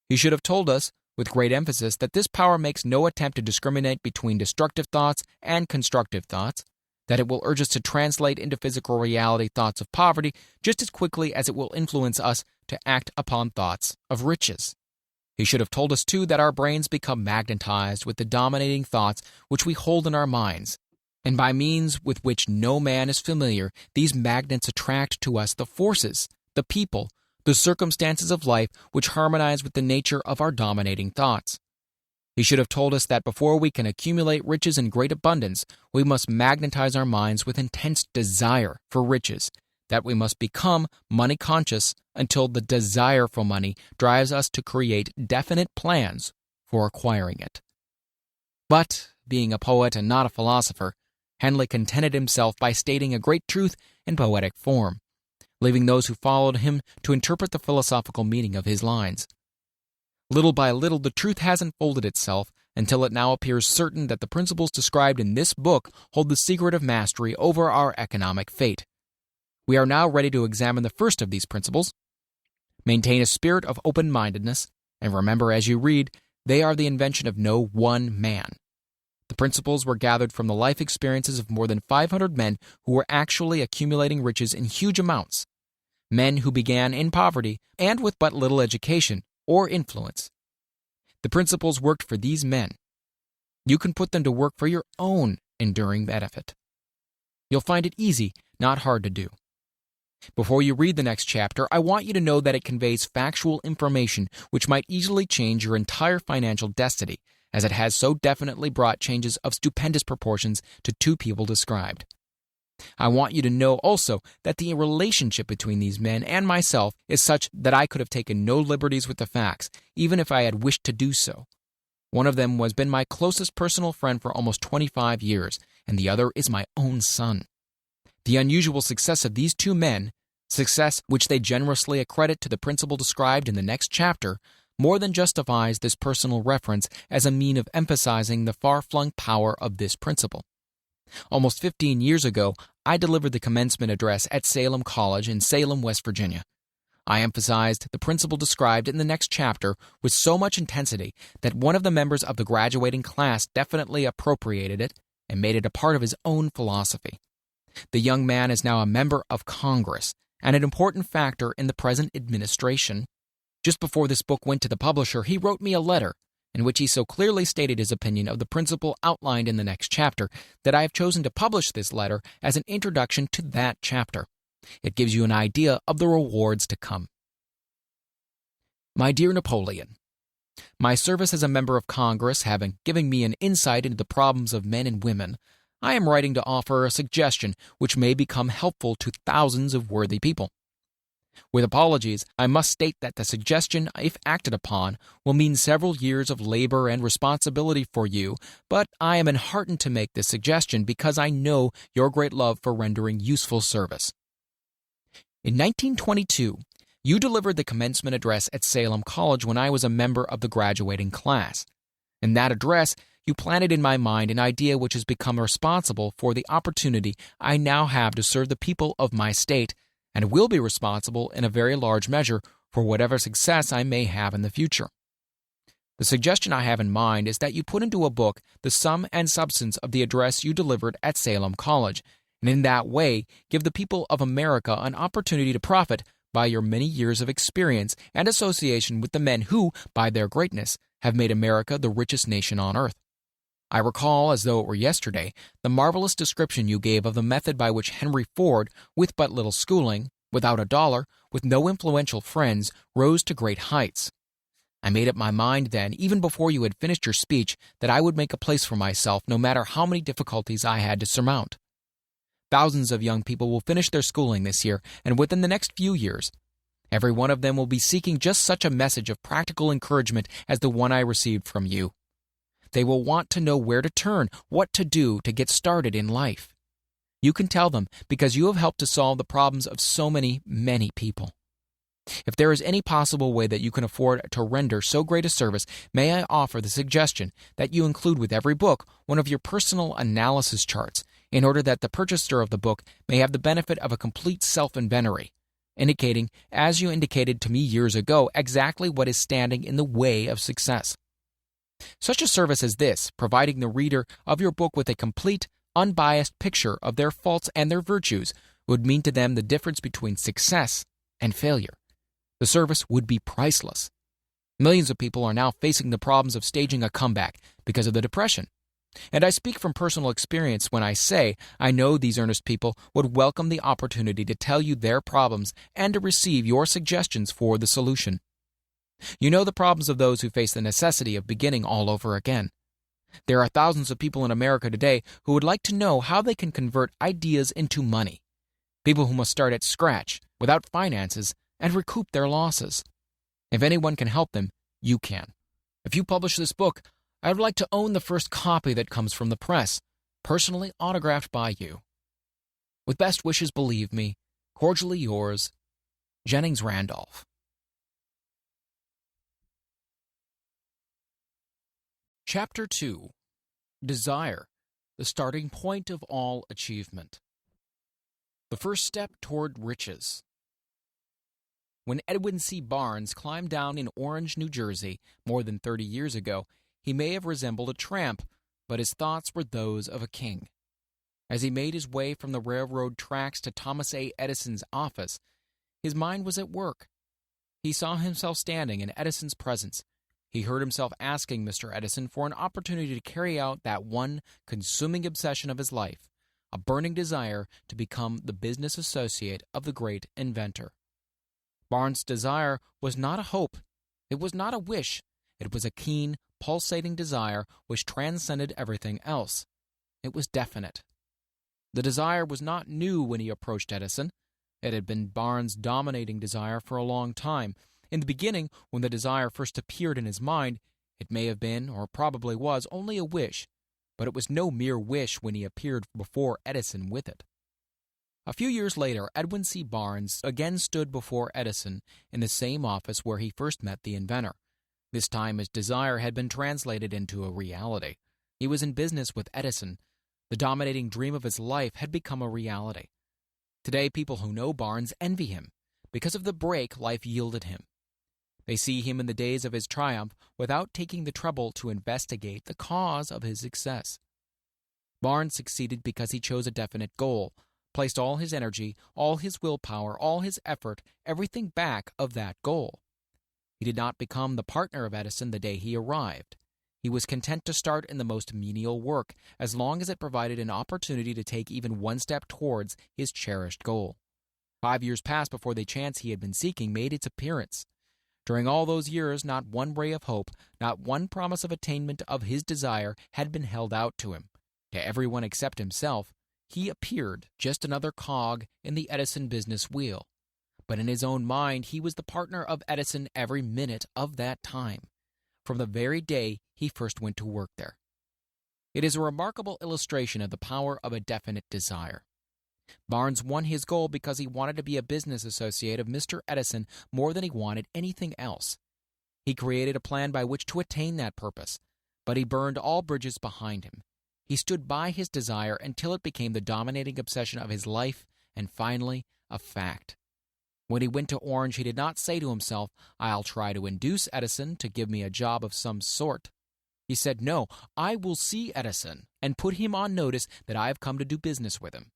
He should have told us, with great emphasis, that this power makes no attempt to discriminate between destructive thoughts and constructive thoughts, that it will urge us to translate into physical reality thoughts of poverty just as quickly as it will influence us to act upon thoughts of riches. He should have told us, too, that our brains become magnetized with the dominating thoughts which we hold in our minds, and by means with which no man is familiar, these magnets attract to us the forces, the people, the circumstances of life which harmonize with the nature of our dominating thoughts. He should have told us that before we can accumulate riches in great abundance, we must magnetize our minds with intense desire for riches, that we must become money conscious until the desire for money drives us to create definite plans for acquiring it. But, being a poet and not a philosopher, Henley contented himself by stating a great truth in poetic form, leaving those who followed him to interpret the philosophical meaning of his lines. Little by little, the truth has unfolded itself until it now appears certain that the principles described in this book hold the secret of mastery over our economic fate. We are now ready to examine the first of these principles. Maintain a spirit of open-mindedness, and remember as you read, they are the invention of no one man. The principles were gathered from the life experiences of more than 500 men who were actually accumulating riches in huge amounts, men who began in poverty and with but little education or influence. The principles worked for these men. You can put them to work for your own enduring benefit. You'll find it easy, not hard to do. Before you read the next chapter, I want you to know that it conveys factual information which might easily change your entire financial destiny, as it has so definitely brought changes of stupendous proportions to two people described. I want you to know also that the relationship between these men and myself is such that I could have taken no liberties with the facts, even if I had wished to do so. One of them has been my closest personal friend for almost 25 years, and the other is my own son. The unusual success of these two men, success which they generously accredit to the principle described in the next chapter, more than justifies this personal reference as a mean of emphasizing the far-flung power of this principle. Almost 15 years ago, I delivered the commencement address at Salem College in Salem, West Virginia. I emphasized the principle described in the next chapter with so much intensity that one of the members of the graduating class definitely appropriated it and made it a part of his own philosophy. The young man is now a member of Congress and an important factor in the present administration. Just before this book went to the publisher, he wrote me a letter in which he so clearly stated his opinion of the principle outlined in the next chapter that I have chosen to publish this letter as an introduction to that chapter. It gives you an idea of the rewards to come. My dear Napoleon, my service as a member of Congress having given me an insight into the problems of men and women, I am writing to offer a suggestion which may become helpful to thousands of worthy people. With apologies, I must state that the suggestion, if acted upon, will mean several years of labor and responsibility for you, but I am enheartened to make this suggestion because I know your great love for rendering useful service. In 1922, you delivered the commencement address at Salem College when I was a member of the graduating class. In that address, you planted in my mind an idea which has become responsible for the opportunity I now have to serve the people of my state, and will be responsible in a very large measure for whatever success I may have in the future. The suggestion I have in mind is that you put into a book the sum and substance of the address you delivered at Salem College, and in that way give the people of America an opportunity to profit by your many years of experience and association with the men who, by their greatness, have made America the richest nation on earth. I recall, as though it were yesterday, the marvelous description you gave of the method by which Henry Ford, with but little schooling, without a dollar, with no influential friends, rose to great heights. I made up my mind then, even before you had finished your speech, that I would make a place for myself no matter how many difficulties I had to surmount. Thousands of young people will finish their schooling this year and within the next few years. Every one of them will be seeking just such a message of practical encouragement as the one I received from you. They will want to know where to turn, what to do to get started in life. You can tell them because you have helped to solve the problems of so many people. If there is any possible way that you can afford to render so great a service, may I offer the suggestion that you include with every book one of your personal analysis charts, in order that the purchaser of the book may have the benefit of a complete self-inventory, indicating, as you indicated to me years ago, exactly what is standing in the way of success. Such a service as this, providing the reader of your book with a complete, unbiased picture of their faults and their virtues, would mean to them the difference between success and failure. The service would be priceless. Millions of people are now facing the problems of staging a comeback because of the Depression. And I speak from personal experience when I say I know these earnest people would welcome the opportunity to tell you their problems and to receive your suggestions for the solution. You know the problems of those who face the necessity of beginning all over again. There are thousands of people in America today who would like to know how they can convert ideas into money. People who must start at scratch, without finances, and recoup their losses. If anyone can help them, you can. If you publish this book, I would like to own the first copy that comes from the press, personally autographed by you. With best wishes, believe me, cordially yours, Jennings Randolph. Chapter 2. Desire, the starting point of all achievement. The first step toward riches. When Edwin C. Barnes climbed down in Orange, New Jersey, more than 30 years ago, he may have resembled a tramp, but his thoughts were those of a king. As he made his way from the railroad tracks to Thomas A. Edison's office, his mind was at work. He saw himself standing in Edison's presence. He heard himself asking Mr. Edison for an opportunity to carry out that one consuming obsession of his life, a burning desire to become the business associate of the great inventor. Barnes' desire was not a hope. It was not a wish. It was a keen, pulsating desire which transcended everything else. It was definite. The desire was not new when he approached Edison. It had been Barnes' dominating desire for a long time. In the beginning, when the desire first appeared in his mind, it may have been, or probably was, only a wish, but it was no mere wish when he appeared before Edison with it. A few years later, Edwin C. Barnes again stood before Edison in the same office where he first met the inventor. This time his desire had been translated into a reality. He was in business with Edison. The dominating dream of his life had become a reality. Today, people who know Barnes envy him because of the break life yielded him. They see him in the days of his triumph without taking the trouble to investigate the cause of his success. Barnes succeeded because he chose a definite goal, placed all his energy, all his willpower, all his effort, everything back of that goal. He did not become the partner of Edison the day he arrived. He was content to start in the most menial work, as long as it provided an opportunity to take even one step towards his cherished goal. 5 years passed before the chance he had been seeking made its appearance. During all those years, not one ray of hope, not one promise of attainment of his desire had been held out to him. To everyone except himself, he appeared just another cog in the Edison business wheel. But in his own mind, he was the partner of Edison every minute of that time, from the very day he first went to work there. It is a remarkable illustration of the power of a definite desire. Barnes won his goal because he wanted to be a business associate of Mr. Edison more than he wanted anything else. He created a plan by which to attain that purpose, but he burned all bridges behind him. He stood by his desire until it became the dominating obsession of his life and finally a fact. When he went to Orange, he did not say to himself, "I'll try to induce Edison to give me a job of some sort." He said, "No, I will see Edison and put him on notice that I have come to do business with him."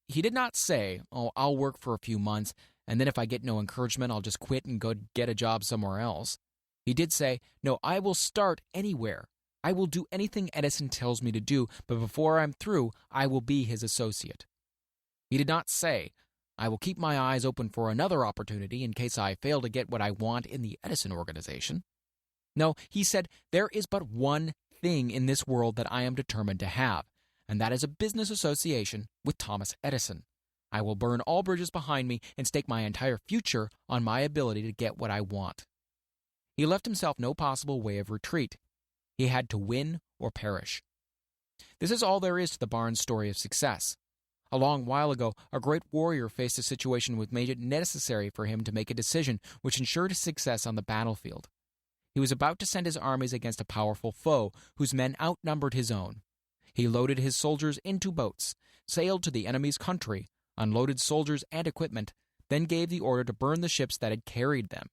He did not say, "Oh, I'll work for a few months, and then if I get no encouragement, I'll just quit and go get a job somewhere else." He did say, "No, I will start anywhere. I will do anything Edison tells me to do, but before I'm through, I will be his associate." He did not say, "I will keep my eyes open for another opportunity in case I fail to get what I want in the Edison organization." No, he said, "There is but one thing in this world that I am determined to have, and that is a business association with Thomas Edison. I will burn all bridges behind me and stake my entire future on my ability to get what I want." He left himself no possible way of retreat. He had to win or perish. This is all there is to the Barnes story of success. A long while ago, a great warrior faced a situation which made it necessary for him to make a decision which ensured his success on the battlefield. He was about to send his armies against a powerful foe whose men outnumbered his own. He loaded his soldiers into boats, sailed to the enemy's country, unloaded soldiers and equipment, then gave the order to burn the ships that had carried them.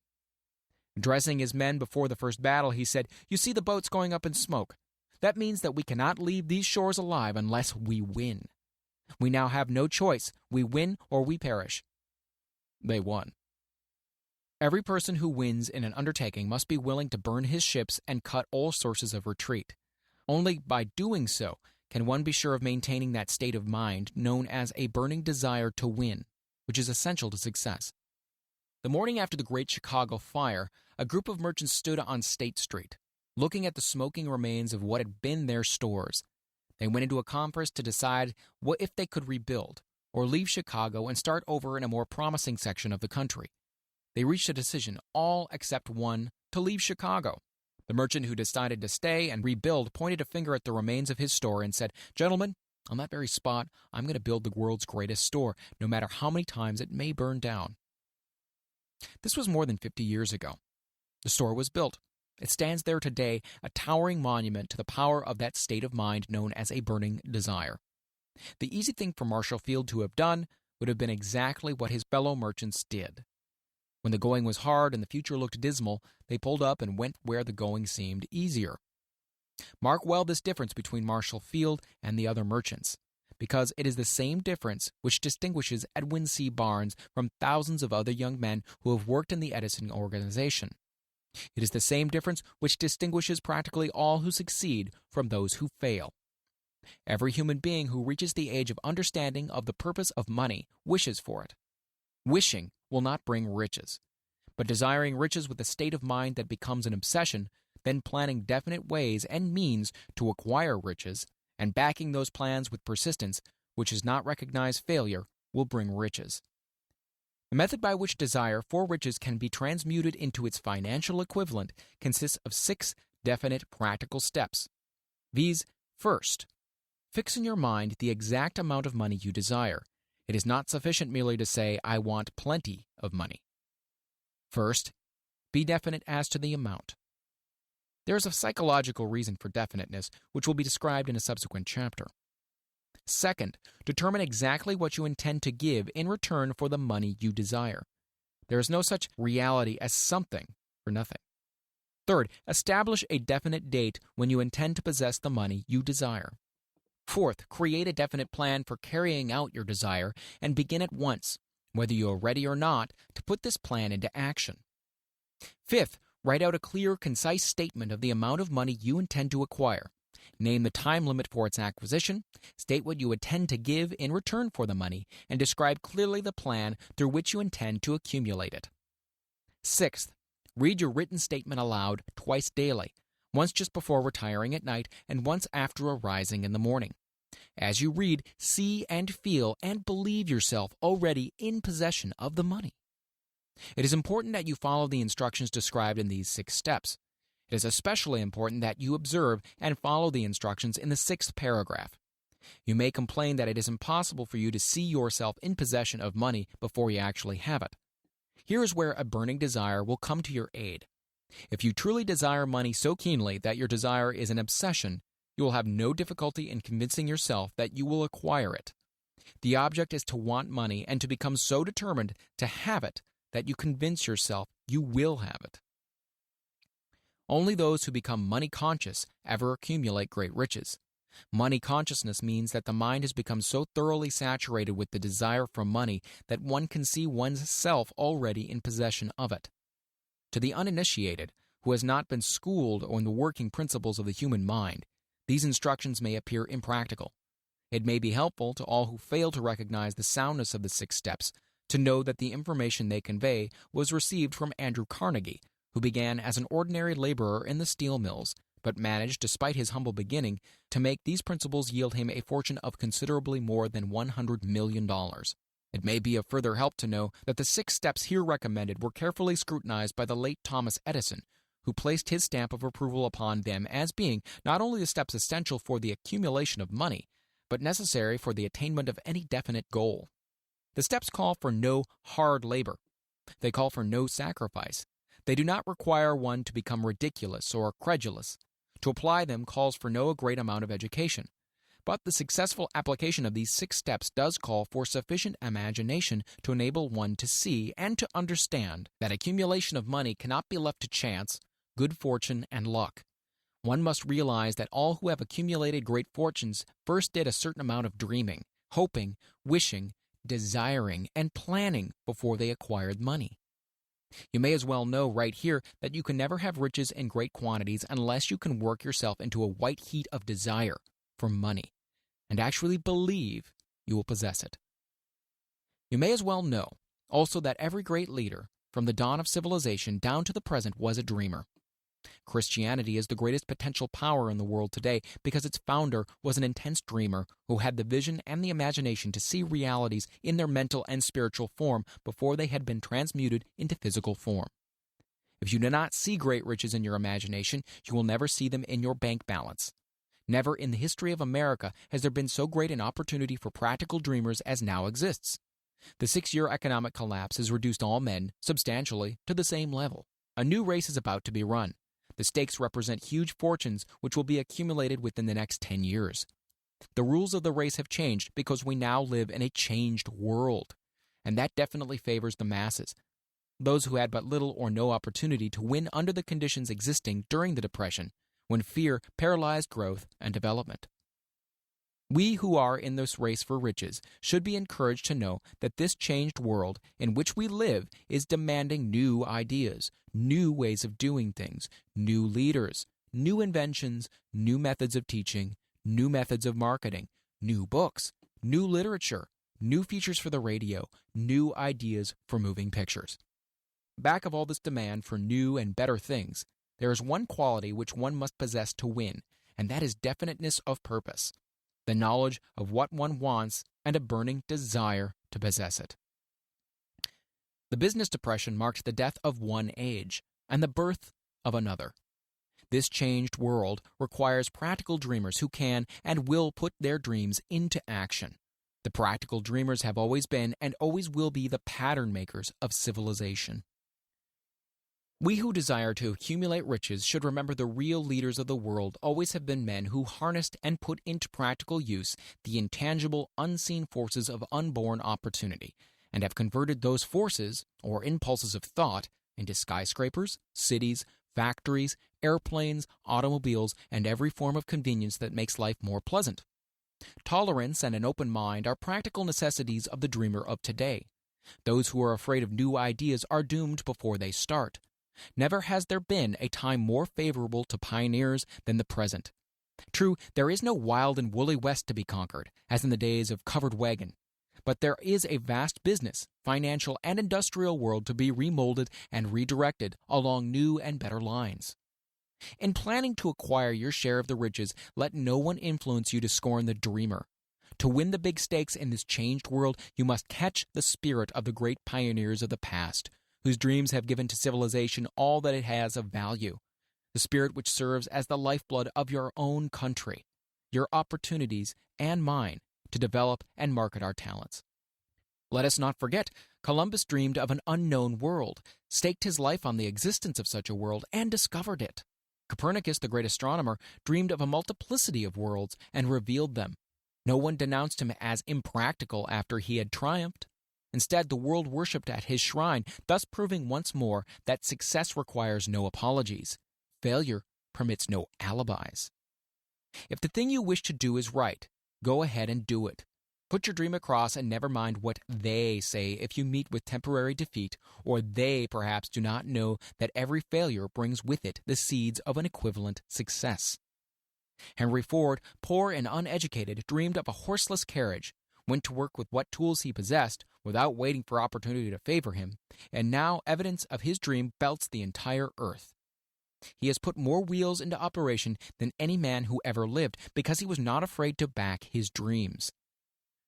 Addressing his men before the first battle, he said, "You see the boats going up in smoke. That means that we cannot leave these shores alive unless we win. We now have no choice. We win or we perish." They won. Every person who wins in an undertaking must be willing to burn his ships and cut all sources of retreat. Only by doing so can one be sure of maintaining that state of mind known as a burning desire to win, which is essential to success. The morning after the Great Chicago Fire, a group of merchants stood on State Street, looking at the smoking remains of what had been their stores. They went into a conference to decide what if they could rebuild, or leave Chicago and start over in a more promising section of the country. They reached a decision, all except one, to leave Chicago. The merchant who decided to stay and rebuild pointed a finger at the remains of his store and said, "Gentlemen, on that very spot, I'm going to build the world's greatest store, no matter how many times it may burn down." This was more than 50 years ago. The store was built. It stands there today, a towering monument to the power of that state of mind known as a burning desire. The easy thing for Marshall Field to have done would have been exactly what his fellow merchants did. When the going was hard and the future looked dismal, they pulled up and went where the going seemed easier. Mark well this difference between Marshall Field and the other merchants, because it is the same difference which distinguishes Edwin C. Barnes from thousands of other young men who have worked in the Edison organization. It is the same difference which distinguishes practically all who succeed from those who fail. Every human being who reaches the age of understanding of the purpose of money wishes for it. Wishing will not bring riches, but desiring riches with a state of mind that becomes an obsession, then planning definite ways and means to acquire riches, and backing those plans with persistence, which does not recognize failure, will bring riches. The method by which desire for riches can be transmuted into its financial equivalent consists of 6 definite practical steps. These: first, fix in your mind the exact amount of money you desire. It is not sufficient merely to say, "I want plenty of money." First, be definite as to the amount. There is a psychological reason for definiteness, which will be described in a subsequent chapter. Second, determine exactly what you intend to give in return for the money you desire. There is no such reality as something for nothing. Third, establish a definite date when you intend to possess the money you desire. Fourth, create a definite plan for carrying out your desire and begin at once, whether you are ready or not, to put this plan into action. Fifth, write out a clear, concise statement of the amount of money you intend to acquire. Name the time limit for its acquisition, state what you intend to give in return for the money, and describe clearly the plan through which you intend to accumulate it. Sixth, read your written statement aloud twice daily, once just before retiring at night and once after arising in the morning. As you read, see and feel and believe yourself already in possession of the money. It is important that you follow the instructions described in these 6 steps. It is especially important that you observe and follow the instructions in the 6th paragraph. You may complain that it is impossible for you to see yourself in possession of money before you actually have it. Here is where a burning desire will come to your aid. If you truly desire money so keenly that your desire is an obsession, you will have no difficulty in convincing yourself that you will acquire it. The object is to want money and to become so determined to have it that you convince yourself you will have it. Only those who become money conscious ever accumulate great riches. Money consciousness means that the mind has become so thoroughly saturated with the desire for money that one can see one's self already in possession of it. To the uninitiated, who has not been schooled on the working principles of the human mind, these instructions may appear impractical. It may be helpful to all who fail to recognize the soundness of the 6 steps to know that the information they convey was received from Andrew Carnegie, who began as an ordinary laborer in the steel mills, but managed, despite his humble beginning, to make these principles yield him a fortune of considerably more than $100 million. It may be of further help to know that the 6 steps here recommended were carefully scrutinized by the late Thomas Edison, who placed his stamp of approval upon them as being not only the steps essential for the accumulation of money, but necessary for the attainment of any definite goal. The steps call for no hard labor. They call for no sacrifice. They do not require one to become ridiculous or credulous. To apply them calls for no great amount of education. But the successful application of these 6 steps does call for sufficient imagination to enable one to see and to understand that accumulation of money cannot be left to chance, good fortune, and luck. One must realize that all who have accumulated great fortunes first did a certain amount of dreaming, hoping, wishing, desiring, and planning before they acquired money. You may as well know right here that you can never have riches in great quantities unless you can work yourself into a white heat of desire for money and actually believe you will possess it. You may as well know also that every great leader, from the dawn of civilization down to the present, was a dreamer. Christianity is the greatest potential power in the world today because its founder was an intense dreamer who had the vision and the imagination to see realities in their mental and spiritual form before they had been transmuted into physical form. If you do not see great riches in your imagination, you will never see them in your bank balance. Never in the history of America has there been so great an opportunity for practical dreamers as now exists. The 6-year economic collapse has reduced all men, substantially, to the same level. A new race is about to be run. The stakes represent huge fortunes which will be accumulated within the next 10 years. The rules of the race have changed because we now live in a changed world, and that definitely favors the masses, those who had but little or no opportunity to win under the conditions existing during the Depression, when fear paralyzed growth and development. We who are in this race for riches should be encouraged to know that this changed world in which we live is demanding new ideas, new ways of doing things, new leaders, new inventions, new methods of teaching, new methods of marketing, new books, new literature, new features for the radio, new ideas for moving pictures. Back of all this demand for new and better things, there is one quality which one must possess to win, and that is definiteness of purpose. The knowledge of what one wants, and a burning desire to possess it. The business depression marked the death of one age and the birth of another. This changed world requires practical dreamers who can and will put their dreams into action. The practical dreamers have always been and always will be the pattern makers of civilization. We who desire to accumulate riches should remember the real leaders of the world always have been men who harnessed and put into practical use the intangible, unseen forces of unborn opportunity, and have converted those forces, or impulses of thought, into skyscrapers, cities, factories, airplanes, automobiles, and every form of convenience that makes life more pleasant. Tolerance and an open mind are practical necessities of the dreamer of today. Those who are afraid of new ideas are doomed before they start. Never has there been a time more favorable to pioneers than the present. True, there is no wild and woolly West to be conquered, as in the days of covered wagon, but there is a vast business, financial, and industrial world to be remolded and redirected along new and better lines. In planning to acquire your share of the riches, let no one influence you to scorn the dreamer. To win the big stakes in this changed world, you must catch the spirit of the great pioneers of the past, whose dreams have given to civilization all that it has of value, the spirit which serves as the lifeblood of your own country, your opportunities, and mine, to develop and market our talents. Let us not forget, Columbus dreamed of an unknown world, staked his life on the existence of such a world, and discovered it. Copernicus, the great astronomer, dreamed of a multiplicity of worlds and revealed them. No one denounced him as impractical after he had triumphed. Instead, the world worshipped at his shrine, thus proving once more that success requires no apologies. Failure permits no alibis. If the thing you wish to do is right, go ahead and do it. Put your dream across and never mind what they say if you meet with temporary defeat, or they perhaps do not know that every failure brings with it the seeds of an equivalent success. Henry Ford, poor and uneducated, dreamed of a horseless carriage, went to work with what tools he possessed without waiting for opportunity to favor him, and now evidence of his dream belts the entire earth. He has put more wheels into operation than any man who ever lived because he was not afraid to back his dreams.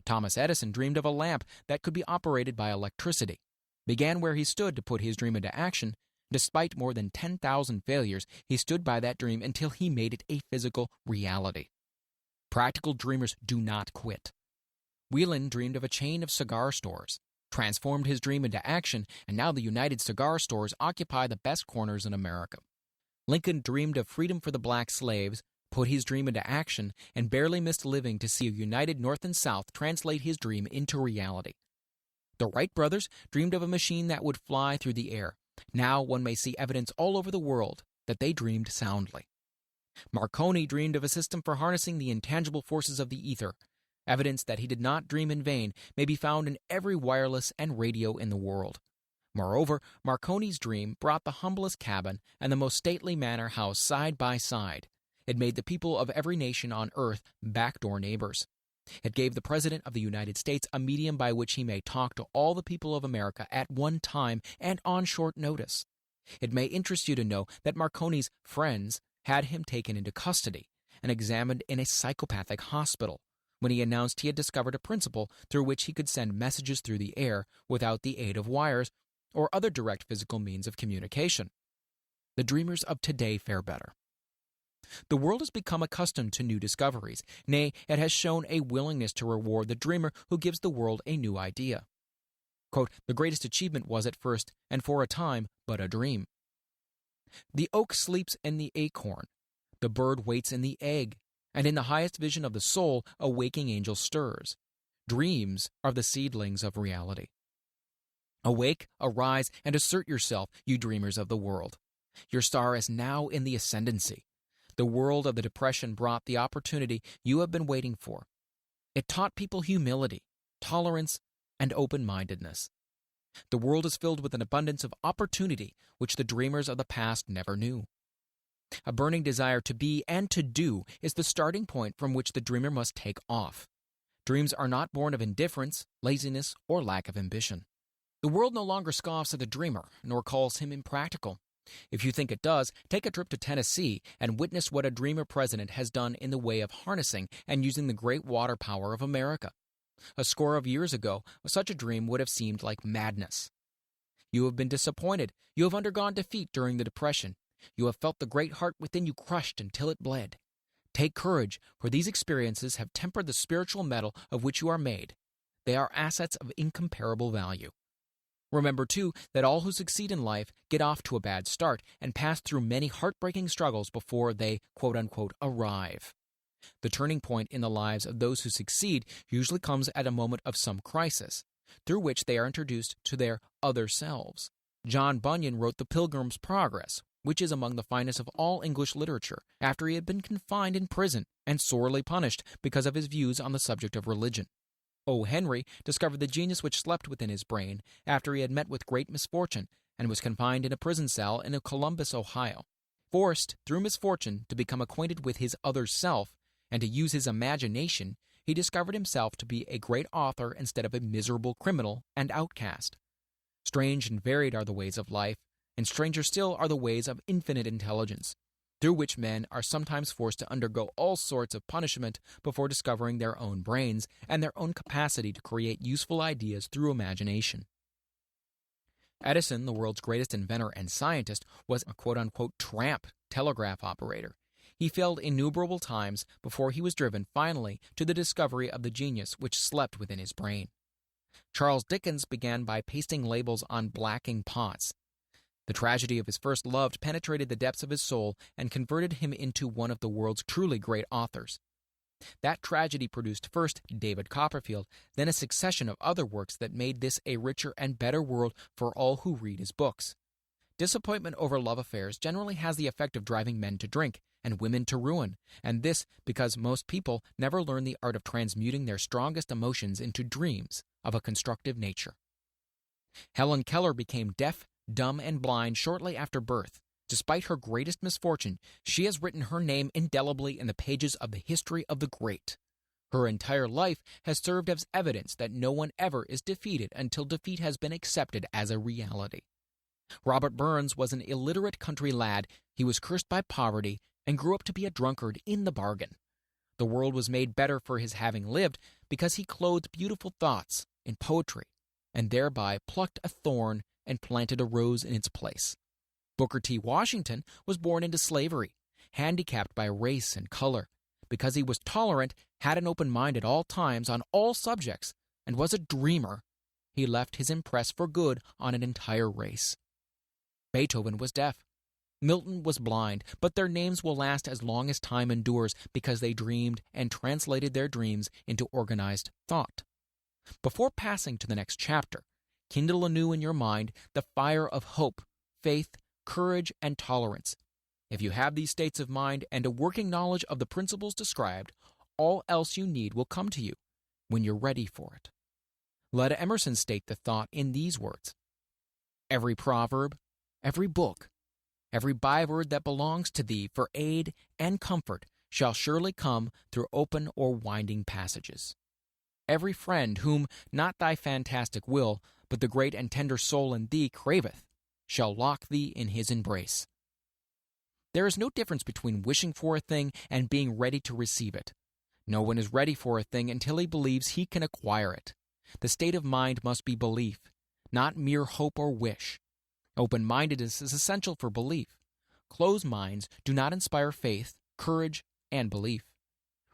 Thomas Edison dreamed of a lamp that could be operated by electricity, began where he stood to put his dream into action. Despite more than 10,000 failures, he stood by that dream until he made it a physical reality. Practical dreamers do not quit. Whelan dreamed of a chain of cigar stores, transformed his dream into action, and now the United Cigar Stores occupy the best corners in America. Lincoln dreamed of freedom for the black slaves, put his dream into action, and barely missed living to see a united North and South translate his dream into reality. The Wright brothers dreamed of a machine that would fly through the air. Now one may see evidence all over the world that they dreamed soundly. Marconi dreamed of a system for harnessing the intangible forces of the ether. Evidence that he did not dream in vain may be found in every wireless and radio in the world. Moreover, Marconi's dream brought the humblest cabin and the most stately manor house side by side. It made the people of every nation on earth backdoor neighbors. It gave the President of the United States a medium by which he may talk to all the people of America at one time and on short notice. It may interest you to know that Marconi's friends had him taken into custody and examined in a psychopathic hospital when he announced he had discovered a principle through which he could send messages through the air without the aid of wires or other direct physical means of communication. The dreamers of today fare better. The world has become accustomed to new discoveries. Nay, it has shown a willingness to reward the dreamer who gives the world a new idea. Quote, the greatest achievement was at first, and for a time, but a dream. The oak sleeps in the acorn. The bird waits in the egg. And in the highest vision of the soul, a waking angel stirs. Dreams are the seedlings of reality. Awake, arise, and assert yourself, you dreamers of the world. Your star is now in the ascendancy. The world of the Depression brought the opportunity you have been waiting for. It taught people humility, tolerance, and open-mindedness. The world is filled with an abundance of opportunity which the dreamers of the past never knew. A burning desire to be and to do is the starting point from which the dreamer must take off. Dreams are not born of indifference, laziness, or lack of ambition. The world no longer scoffs at the dreamer, nor calls him impractical. If you think it does, take a trip to Tennessee and witness what a dreamer president has done in the way of harnessing and using the great water power of America. A score of years ago, such a dream would have seemed like madness. You have been disappointed. You have undergone defeat during the Depression. You have felt the great heart within you crushed until it bled. Take courage, for these experiences have tempered the spiritual metal of which you are made. They are assets of incomparable value. Remember, too, that all who succeed in life get off to a bad start and pass through many heartbreaking struggles before they, quote-unquote, arrive. The turning point in the lives of those who succeed usually comes at a moment of some crisis, through which they are introduced to their other selves. John Bunyan wrote The Pilgrim's Progress, which is among the finest of all English literature, after he had been confined in prison and sorely punished because of his views on the subject of religion. O. Henry discovered the genius which slept within his brain after he had met with great misfortune and was confined in a prison cell in Columbus, Ohio. Forced, through misfortune, to become acquainted with his other self and to use his imagination, he discovered himself to be a great author instead of a miserable criminal and outcast. Strange and varied are the ways of life, and stranger still are the ways of infinite intelligence, through which men are sometimes forced to undergo all sorts of punishment before discovering their own brains and their own capacity to create useful ideas through imagination. Edison, the world's greatest inventor and scientist, was a quote-unquote tramp telegraph operator. He failed innumerable times before he was driven finally to the discovery of the genius which slept within his brain. Charles Dickens began by pasting labels on blacking pots. The tragedy of his first love penetrated the depths of his soul and converted him into one of the world's truly great authors. That tragedy produced first David Copperfield, then a succession of other works that made this a richer and better world for all who read his books. Disappointment over love affairs generally has the effect of driving men to drink and women to ruin, and this because most people never learn the art of transmuting their strongest emotions into dreams of a constructive nature. Helen Keller became deaf, dumb, and blind shortly after birth. Despite her greatest misfortune, she has written her name indelibly in the pages of the history of the great. Her entire life has served as evidence that no one ever is defeated until defeat has been accepted as a reality. Robert Burns was an illiterate country lad. He was cursed by poverty and grew up to be a drunkard in the bargain. The world was made better for his having lived because he clothed beautiful thoughts in poetry and thereby plucked a thorn and planted a rose in its place. Booker T. Washington was born into slavery, handicapped by race and color. Because he was tolerant, had an open mind at all times on all subjects, and was a dreamer, he left his impress for good on an entire race. Beethoven was deaf. Milton was blind, but their names will last as long as time endures because they dreamed and translated their dreams into organized thought. Before passing to the next chapter, kindle anew in your mind the fire of hope, faith, courage, and tolerance. If you have these states of mind and a working knowledge of the principles described, all else you need will come to you when you're ready for it. Let Emerson state the thought in these words: every proverb, every book, every byword that belongs to thee for aid and comfort shall surely come through open or winding passages. Every friend whom not thy fantastic will, but the great and tender soul in thee craveth, shall lock thee in his embrace. There is no difference between wishing for a thing and being ready to receive it. No one is ready for a thing until he believes he can acquire it. The state of mind must be belief, not mere hope or wish. Open-mindedness is essential for belief. Closed minds do not inspire faith, courage, and belief.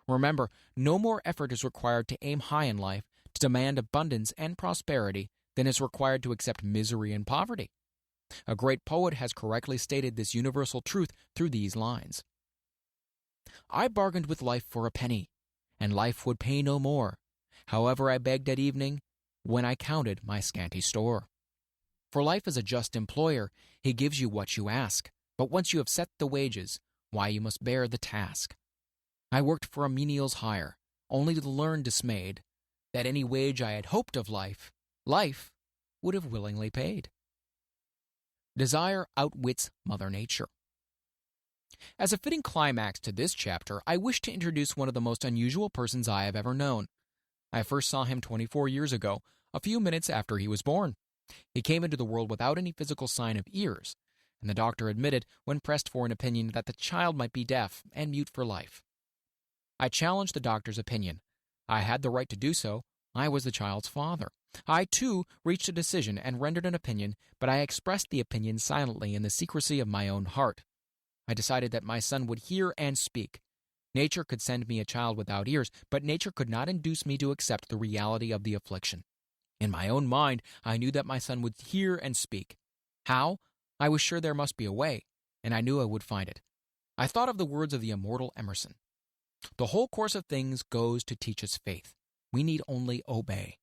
Remember, no more effort is required to aim high in life, to demand abundance and prosperity, than is required to accept misery and poverty. A great poet has correctly stated this universal truth through these lines: I bargained with life for a penny, and life would pay no more. However, I begged at evening, when I counted my scanty store. For life is a just employer, he gives you what you ask, but once you have set the wages, why you must bear the task. I worked for a menial's hire, only to learn dismayed, that any wage I had hoped of life, life would have willingly paid. Desire outwits Mother Nature. As a fitting climax to this chapter, I wish to introduce one of the most unusual persons I have ever known. I first saw him 24 years ago, a few minutes after he was born. He came into the world without any physical sign of ears, and the doctor admitted, when pressed for an opinion, that the child might be deaf and mute for life. I challenged the doctor's opinion. I had the right to do so. I was the child's father. I, too, reached a decision and rendered an opinion, but I expressed the opinion silently in the secrecy of my own heart. I decided that my son would hear and speak. Nature could send me a child without ears, but nature could not induce me to accept the reality of the affliction. In my own mind, I knew that my son would hear and speak. How? I was sure there must be a way, and I knew I would find it. I thought of the words of the immortal Emerson. The whole course of things goes to teach us faith. We need only obey.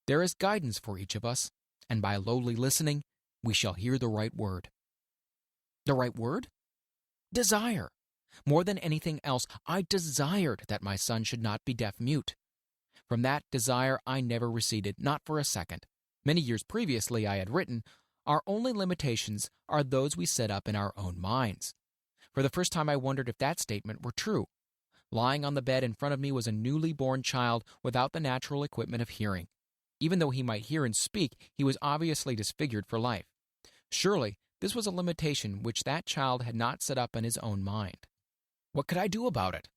There is guidance for each of us, and by lowly listening, we shall hear the right word. The right word? Desire. More than anything else, I desired that my son should not be deaf-mute. From that desire I never receded, not for a second. Many years previously I had written, our only limitations are those we set up in our own minds. For the first time I wondered if that statement were true. Lying on the bed in front of me was a newly born child without the natural equipment of hearing. Even though he might hear and speak, he was obviously disfigured for life. Surely, this was a limitation which that child had not set up in his own mind. What could I do about it?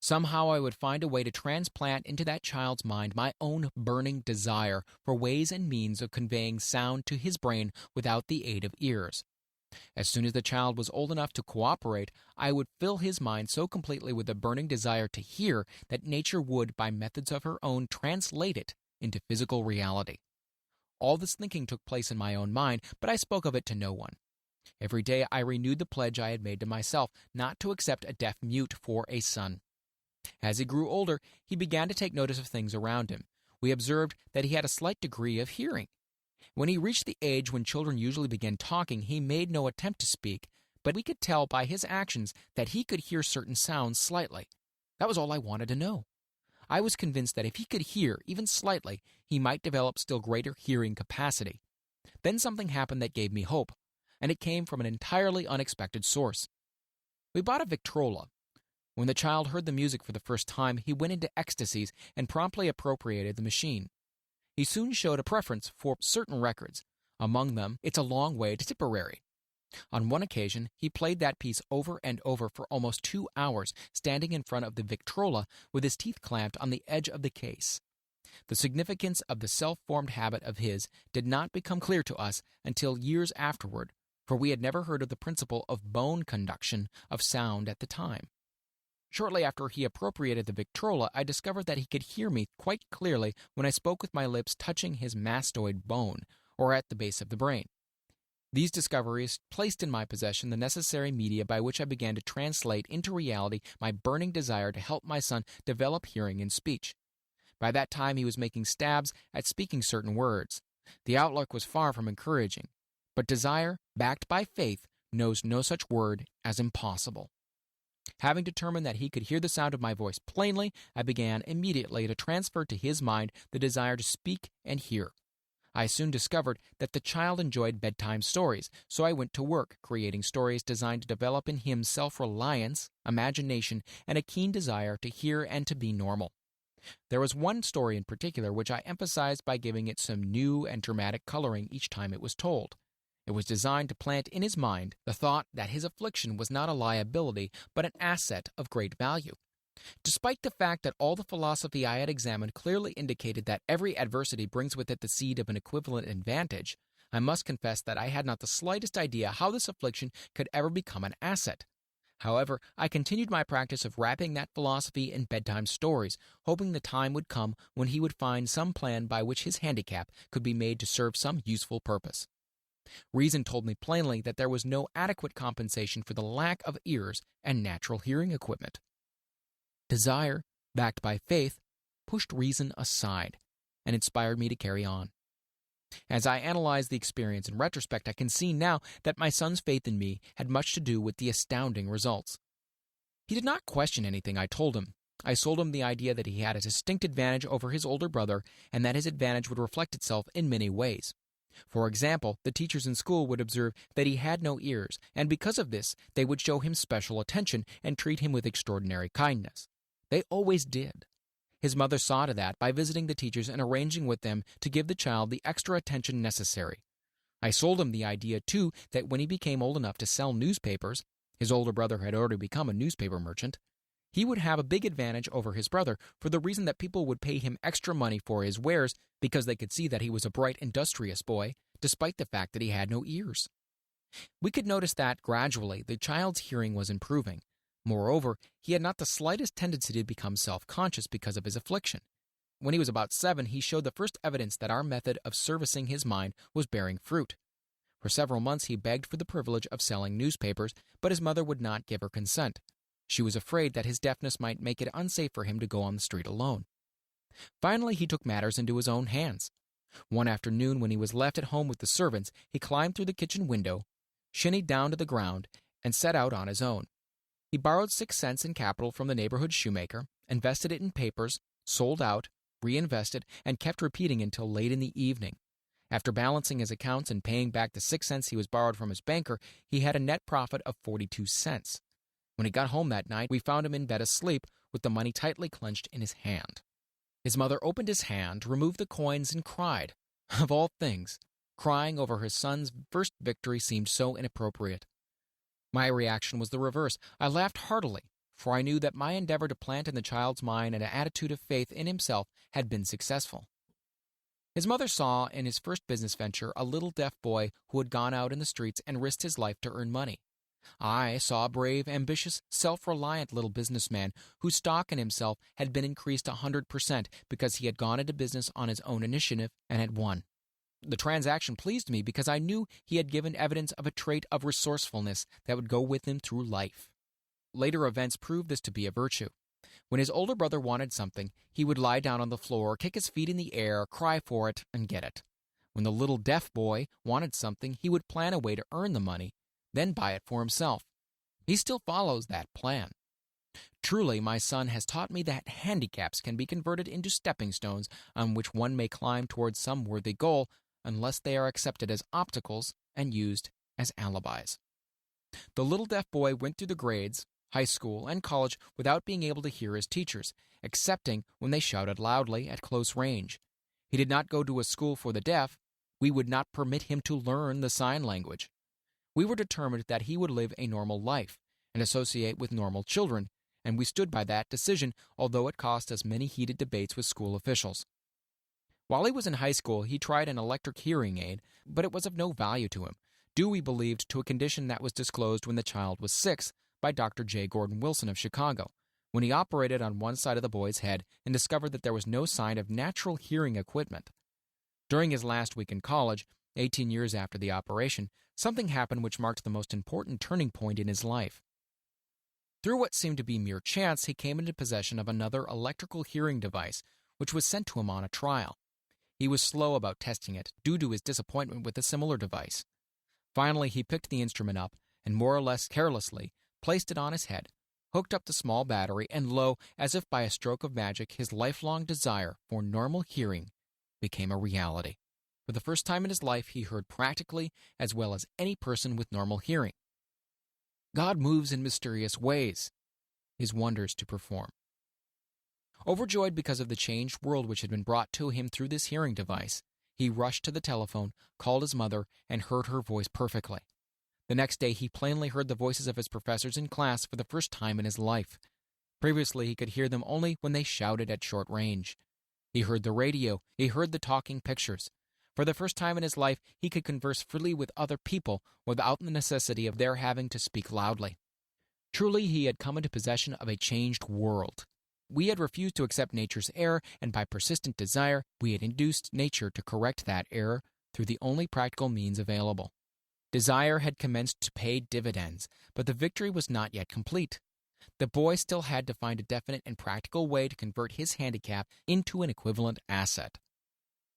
Somehow I would find a way to transplant into that child's mind my own burning desire for ways and means of conveying sound to his brain without the aid of ears. As soon as the child was old enough to cooperate, I would fill his mind so completely with the burning desire to hear that nature would, by methods of her own, translate it into physical reality. All this thinking took place in my own mind, but I spoke of it to no one. Every day I renewed the pledge I had made to myself not to accept a deaf-mute for a son. As he grew older, he began to take notice of things around him. We observed that he had a slight degree of hearing. When he reached the age when children usually begin talking, he made no attempt to speak, but we could tell by his actions that he could hear certain sounds slightly. That was all I wanted to know. I was convinced that if he could hear, even slightly, he might develop still greater hearing capacity. Then something happened that gave me hope, and it came from an entirely unexpected source. We bought a Victrola. When the child heard the music for the first time, he went into ecstasies and promptly appropriated the machine. He soon showed a preference for certain records, among them It's a Long Way to Tipperary. On one occasion, he played that piece over and over for almost 2 hours, standing in front of the Victrola with his teeth clamped on the edge of the case. The significance of the self-formed habit of his did not become clear to us until years afterward, for we had never heard of the principle of bone conduction of sound at the time. Shortly after he appropriated the Victrola, I discovered that he could hear me quite clearly when I spoke with my lips touching his mastoid bone, or at the base of the brain. These discoveries placed in my possession the necessary media by which I began to translate into reality my burning desire to help my son develop hearing and speech. By that time, he was making stabs at speaking certain words. The outlook was far from encouraging, but desire, backed by faith, knows no such word as impossible. Having determined that he could hear the sound of my voice plainly, I began immediately to transfer to his mind the desire to speak and hear. I soon discovered that the child enjoyed bedtime stories, so I went to work creating stories designed to develop in him self-reliance, imagination, and a keen desire to hear and to be normal. There was one story in particular which I emphasized by giving it some new and dramatic coloring each time it was told. It was designed to plant in his mind the thought that his affliction was not a liability but an asset of great value. Despite the fact that all the philosophy I had examined clearly indicated that every adversity brings with it the seed of an equivalent advantage, I must confess that I had not the slightest idea how this affliction could ever become an asset. However, I continued my practice of wrapping that philosophy in bedtime stories, hoping the time would come when he would find some plan by which his handicap could be made to serve some useful purpose. Reason told me plainly that there was no adequate compensation for the lack of ears and natural hearing equipment. Desire, backed by faith, pushed reason aside and inspired me to carry on. As I analyze the experience in retrospect, I can see now that my son's faith in me had much to do with the astounding results. He did not question anything I told him. I sold him the idea that he had a distinct advantage over his older brother and that his advantage would reflect itself in many ways. For example, the teachers in school would observe that he had no ears, and because of this, they would show him special attention and treat him with extraordinary kindness. They always did. His mother saw to that by visiting the teachers and arranging with them to give the child the extra attention necessary. I sold him the idea, too, that when he became old enough to sell newspapers, his older brother had already become a newspaper merchant, he would have a big advantage over his brother for the reason that people would pay him extra money for his wares because they could see that he was a bright, industrious boy, despite the fact that he had no ears. We could notice that, gradually, the child's hearing was improving. Moreover, he had not the slightest tendency to become self-conscious because of his affliction. When he was about 7, he showed the first evidence that our method of servicing his mind was bearing fruit. For several months he begged for the privilege of selling newspapers, but his mother would not give her consent. She was afraid that his deafness might make it unsafe for him to go on the street alone. Finally, he took matters into his own hands. One afternoon, when he was left at home with the servants, he climbed through the kitchen window, shinnied down to the ground, and set out on his own. He borrowed 6 cents in capital from the neighborhood shoemaker, invested it in papers, sold out, reinvested, and kept repeating until late in the evening. After balancing his accounts and paying back the 6 cents he was borrowed from his banker, he had a net profit of 42 cents. When he got home that night, we found him in bed asleep with the money tightly clenched in his hand. His mother opened his hand, removed the coins, and cried. Of all things, crying over her son's first victory seemed so inappropriate. My reaction was the reverse. I laughed heartily, for I knew that my endeavor to plant in the child's mind an attitude of faith in himself had been successful. His mother saw in his first business venture a little deaf boy who had gone out in the streets and risked his life to earn money. I saw a brave, ambitious, self-reliant little businessman whose stock in himself had been increased 100% because he had gone into business on his own initiative and had won. The transaction pleased me because I knew he had given evidence of a trait of resourcefulness that would go with him through life. Later events proved this to be a virtue. When his older brother wanted something, he would lie down on the floor, kick his feet in the air, cry for it, and get it. When the little deaf boy wanted something, he would plan a way to earn the money, then buy it for himself. He still follows that plan. Truly, my son has taught me that handicaps can be converted into stepping stones on which one may climb towards some worthy goal, unless they are accepted as obstacles and used as alibis. The little deaf boy went through the grades, high school, and college without being able to hear his teachers, excepting when they shouted loudly at close range. He did not go to a school for the deaf. We would not permit him to learn the sign language. We were determined that he would live a normal life and associate with normal children, and we stood by that decision, although it cost us many heated debates with school officials. While he was in high school, he tried an electric hearing aid, but it was of no value to him, due, we believed, to a condition that was disclosed when the child was 6 by Dr. J. Gordon Wilson of Chicago, when he operated on one side of the boy's head and discovered that there was no sign of natural hearing equipment. During his last week in college, 18 years after the operation, something happened which marked the most important turning point in his life. Through what seemed to be mere chance, he came into possession of another electrical hearing device, which was sent to him on a trial. He was slow about testing it due to his disappointment with a similar device. Finally, he picked the instrument up and, more or less carelessly, placed it on his head, hooked up the small battery, and lo, as if by a stroke of magic, his lifelong desire for normal hearing became a reality. For the first time in his life, he heard practically as well as any person with normal hearing. God moves in mysterious ways, his wonders to perform. Overjoyed because of the changed world which had been brought to him through this hearing device, he rushed to the telephone, called his mother, and heard her voice perfectly. The next day, he plainly heard the voices of his professors in class for the first time in his life. Previously, he could hear them only when they shouted at short range. He heard the radio, he heard the talking pictures. For the first time in his life, he could converse freely with other people without the necessity of their having to speak loudly. Truly, he had come into possession of a changed world. We had refused to accept nature's error, and by persistent desire, we had induced nature to correct that error through the only practical means available. Desire had commenced to pay dividends, but the victory was not yet complete. The boy still had to find a definite and practical way to convert his handicap into an equivalent asset.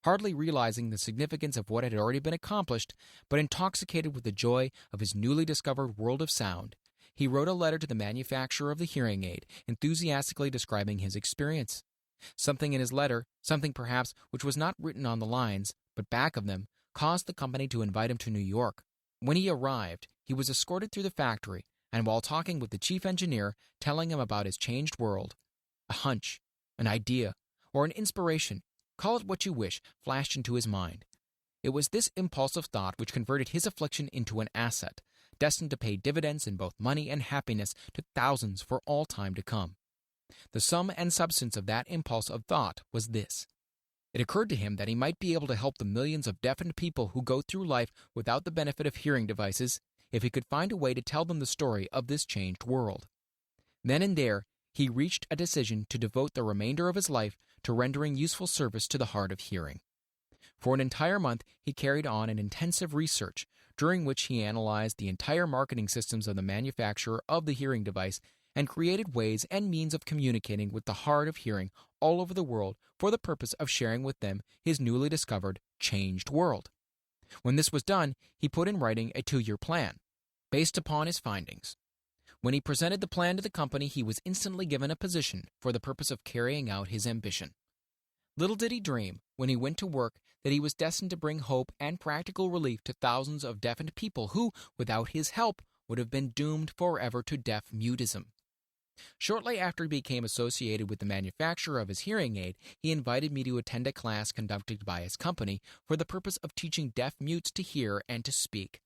Hardly realizing the significance of what had already been accomplished, but intoxicated with the joy of his newly discovered world of sound, he wrote a letter to the manufacturer of the hearing aid, enthusiastically describing his experience. Something in his letter, something perhaps which was not written on the lines, but back of them, caused the company to invite him to New York. When he arrived, he was escorted through the factory, and while talking with the chief engineer, telling him about his changed world, a hunch, an idea, or an inspiration, call it what you wish, flashed into his mind. It was this impulsive thought which converted his affliction into an asset, destined to pay dividends in both money and happiness to thousands for all time to come. The sum and substance of that impulse of thought was this. It occurred to him that he might be able to help the millions of deafened people who go through life without the benefit of hearing devices if he could find a way to tell them the story of this changed world. Then and there, he reached a decision to devote the remainder of his life to rendering useful service to the hard of hearing. For an entire month, he carried on an intensive research, during which he analyzed the entire marketing systems of the manufacturer of the hearing device and created ways and means of communicating with the hard of hearing all over the world for the purpose of sharing with them his newly discovered, changed world. When this was done, he put in writing a 2-year plan, based upon his findings. When he presented the plan to the company, he was instantly given a position for the purpose of carrying out his ambition. Little did he dream, when he went to work, that he was destined to bring hope and practical relief to thousands of deafened people who, without his help, would have been doomed forever to deaf-mutism. Shortly after he became associated with the manufacturer of his hearing aid, he invited me to attend a class conducted by his company for the purpose of teaching deaf-mutes to hear and to speak.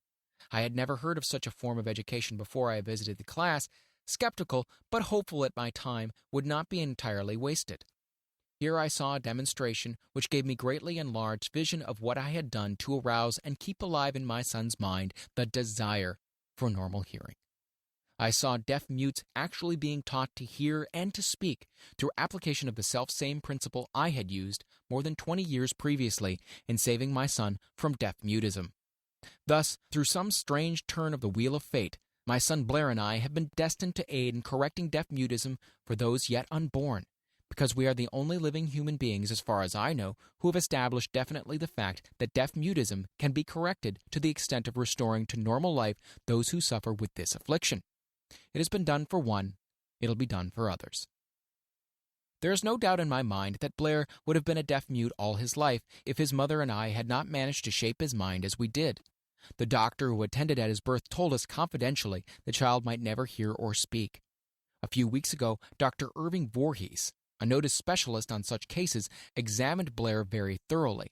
I had never heard of such a form of education before I visited the class, skeptical but hopeful that my time would not be entirely wasted. Here I saw a demonstration which gave me greatly enlarged vision of what I had done to arouse and keep alive in my son's mind the desire for normal hearing. I saw deaf-mutes actually being taught to hear and to speak through application of the self-same principle I had used more than 20 years previously in saving my son from deaf-mutism. Thus, through some strange turn of the wheel of fate, my son Blair and I have been destined to aid in correcting deaf-mutism for those yet unborn, because we are the only living human beings, as far as I know, who have established definitely the fact that deaf-mutism can be corrected to the extent of restoring to normal life those who suffer with this affliction. It has been done for one, it'll be done for others. There is no doubt in my mind that Blair would have been a deaf-mute all his life if his mother and I had not managed to shape his mind as we did. The doctor who attended at his birth told us confidentially the child might never hear or speak. A few weeks ago, Dr. Irving Voorhees, a noted specialist on such cases, examined Blair very thoroughly.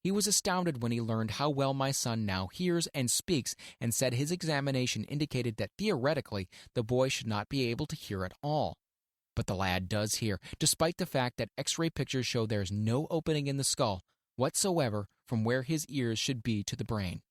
He was astounded when he learned how well my son now hears and speaks, and said his examination indicated that theoretically the boy should not be able to hear at all. But the lad does hear, despite the fact that X-ray pictures show there is no opening in the skull whatsoever from where his ears should be to the brain.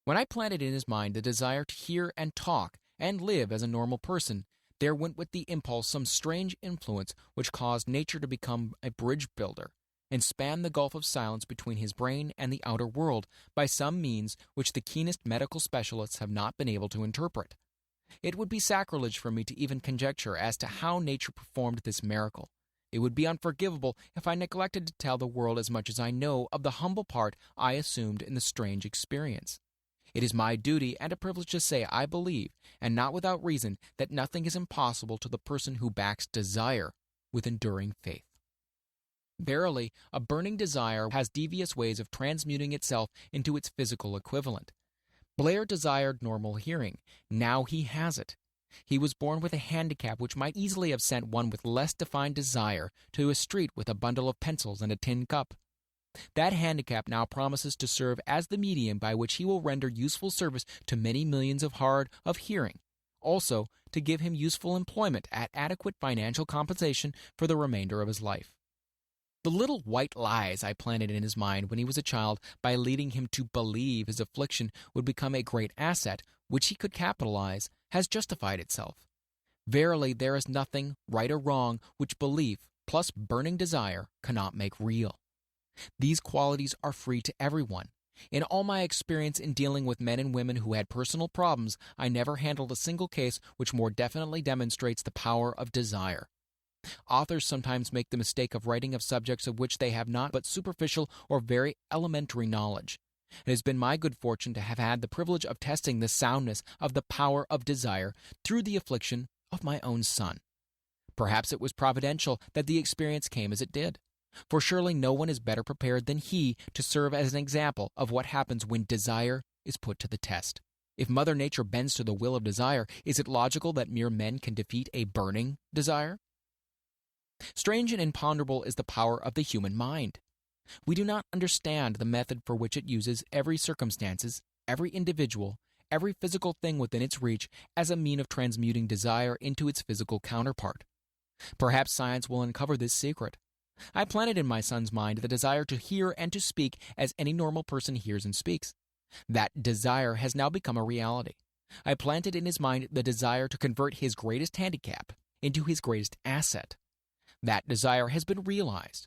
When I planted in his mind the desire to hear and talk and live as a normal person, there went with the impulse some strange influence which caused nature to become a bridge builder, and span the gulf of silence between his brain and the outer world by some means which the keenest medical specialists have not been able to interpret. It would be sacrilege for me to even conjecture as to how nature performed this miracle. It would be unforgivable if I neglected to tell the world as much as I know of the humble part I assumed in the strange experience. It is my duty and a privilege to say I believe, and not without reason, that nothing is impossible to the person who backs desire with enduring faith. Verily, a burning desire has devious ways of transmuting itself into its physical equivalent. Blair desired normal hearing. Now he has it. He was born with a handicap which might easily have sent one with less defined desire to a street with a bundle of pencils and a tin cup. That handicap now promises to serve as the medium by which he will render useful service to many millions of hard of hearing, also to give him useful employment at adequate financial compensation for the remainder of his life. The little white lies I planted in his mind when he was a child by leading him to believe his affliction would become a great asset which he could capitalize has justified itself. Verily, there is nothing, right or wrong, which belief plus burning desire cannot make real. These qualities are free to everyone. In all my experience in dealing with men and women who had personal problems, I never handled a single case which more definitely demonstrates the power of desire. Authors sometimes make the mistake of writing of subjects of which they have not but superficial or very elementary knowledge. It has been my good fortune to have had the privilege of testing the soundness of the power of desire through the affliction of my own son. Perhaps it was providential that the experience came as it did, for surely no one is better prepared than he to serve as an example of what happens when desire is put to the test. If Mother Nature bends to the will of desire, is it logical that mere men can defeat a burning desire? Strange and imponderable is the power of the human mind. We do not understand the method for which it uses every circumstances, every individual, every physical thing within its reach as a mean of transmuting desire into its physical counterpart. Perhaps science will uncover this secret. I planted in my son's mind the desire to hear and to speak as any normal person hears and speaks. That desire has now become a reality. I planted in his mind the desire to convert his greatest handicap into his greatest asset. That desire has been realized.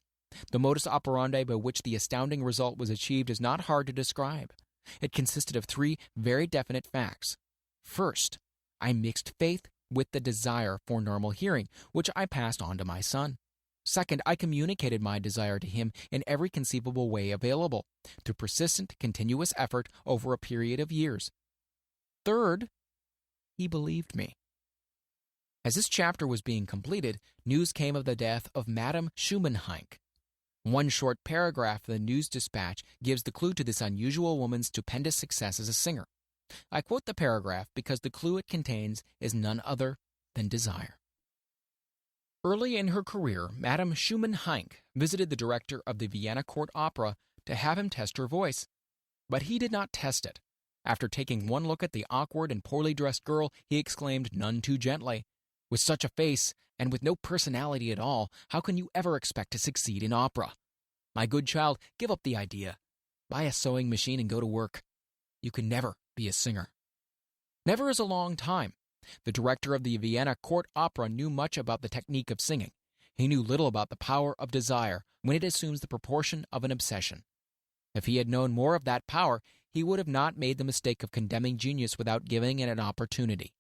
The modus operandi by which the astounding result was achieved is not hard to describe. It consisted of three very definite facts. First, I mixed faith with the desire for normal hearing, which I passed on to my son. Second, I communicated my desire to him in every conceivable way available, through persistent, continuous effort over a period of years. Third, he believed me. As this chapter was being completed, news came of the death of Madame Schumannheink. One short paragraph of the news dispatch gives the clue to this unusual woman's stupendous success as a singer. I quote the paragraph because the clue it contains is none other than desire. Early in her career, Madame Schumannheink visited the director of the Vienna Court Opera to have him test her voice. But he did not test it. After taking one look at the awkward and poorly dressed girl, he exclaimed none too gently, "With such a face, and with no personality at all, how can you ever expect to succeed in opera? My good child, give up the idea. Buy a sewing machine and go to work. You can never be a singer." Never is a long time. The director of the Vienna Court Opera knew much about the technique of singing. He knew little about the power of desire when it assumes the proportion of an obsession. If he had known more of that power, he would have not made the mistake of condemning genius without giving it an opportunity.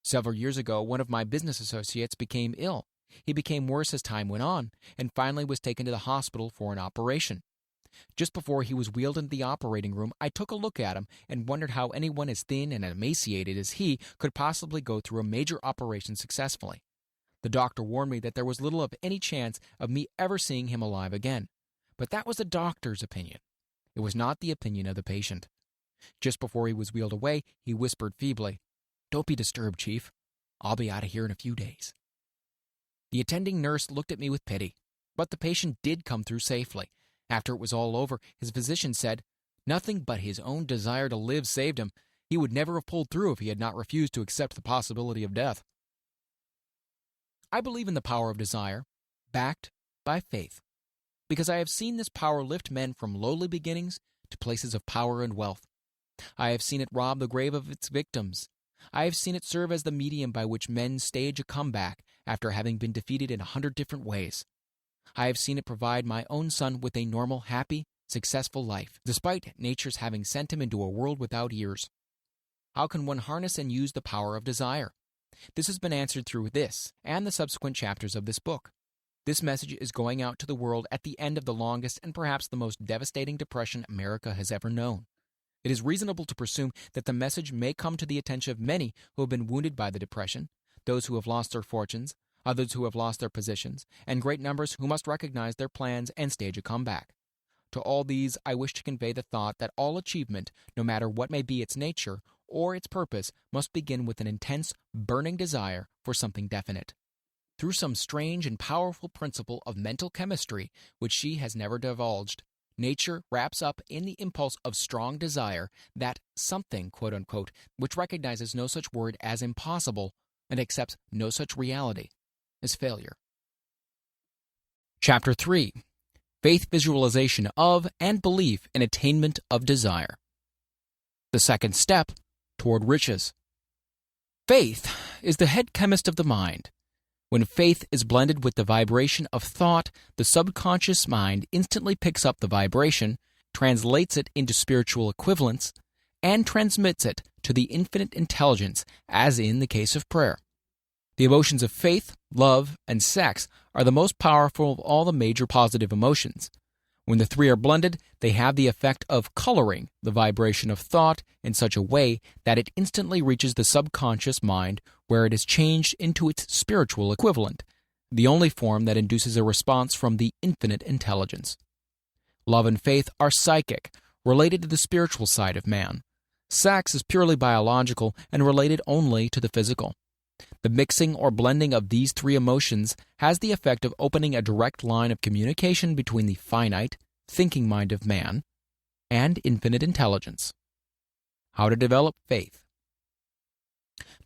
Several years ago, one of my business associates became ill. He became worse as time went on, and finally was taken to the hospital for an operation. Just before he was wheeled into the operating room, I took a look at him and wondered how anyone as thin and emaciated as he could possibly go through a major operation successfully. The doctor warned me that there was little of any chance of me ever seeing him alive again. But that was the doctor's opinion. It was not the opinion of the patient. Just before he was wheeled away, he whispered feebly, "Don't be disturbed, Chief. I'll be out of here in a few days." The attending nurse looked at me with pity, but the patient did come through safely. After it was all over, his physician said, "Nothing but his own desire to live saved him. He would never have pulled through if he had not refused to accept the possibility of death." I believe in the power of desire, backed by faith, because I have seen this power lift men from lowly beginnings to places of power and wealth. I have seen it rob the grave of its victims. I have seen it serve as the medium by which men stage a comeback after having been defeated in 100 different ways. I have seen it provide my own son with a normal, happy, successful life, despite nature's having sent him into a world without ears. How can one harness and use the power of desire? This has been answered through this and the subsequent chapters of this book. This message is going out to the world at the end of the longest and perhaps the most devastating depression America has ever known. It is reasonable to presume that the message may come to the attention of many who have been wounded by the depression, those who have lost their fortunes, others who have lost their positions, and great numbers who must recognize their plans and stage a comeback. To all these, I wish to convey the thought that all achievement, no matter what may be its nature or its purpose, must begin with an intense, burning desire for something definite. Through some strange and powerful principle of mental chemistry, which she has never divulged, nature wraps up in the impulse of strong desire that something, quote-unquote, which recognizes no such word as impossible and accepts no such reality as failure. Chapter 3. Faith visualization of and belief in attainment of desire. The second step toward riches. Faith is the head chemist of the mind. When faith is blended with the vibration of thought, the subconscious mind instantly picks up the vibration, translates it into spiritual equivalents, and transmits it to the infinite intelligence, as in the case of prayer. The emotions of faith, love, and sex are the most powerful of all the major positive emotions. When the three are blended, they have the effect of coloring the vibration of thought in such a way that it instantly reaches the subconscious mind, where it is changed into its spiritual equivalent, the only form that induces a response from the infinite intelligence. Love and faith are psychic, related to the spiritual side of man. Sex is purely biological and related only to the physical. The mixing or blending of these three emotions has the effect of opening a direct line of communication between the finite, thinking mind of man and infinite intelligence. How to develop faith.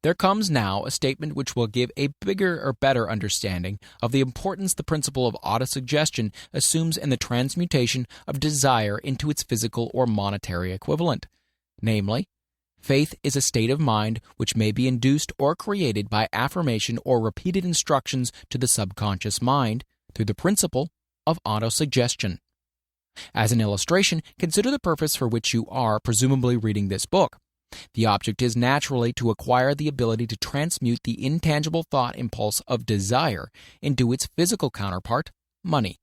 There comes now a statement which will give a bigger or better understanding of the importance the principle of autosuggestion assumes in the transmutation of desire into its physical or monetary equivalent. Namely, faith is a state of mind which may be induced or created by affirmation or repeated instructions to the subconscious mind through the principle of autosuggestion. As an illustration, consider the purpose for which you are presumably reading this book. The object is naturally to acquire the ability to transmute the intangible thought impulse of desire into its physical counterpart, money.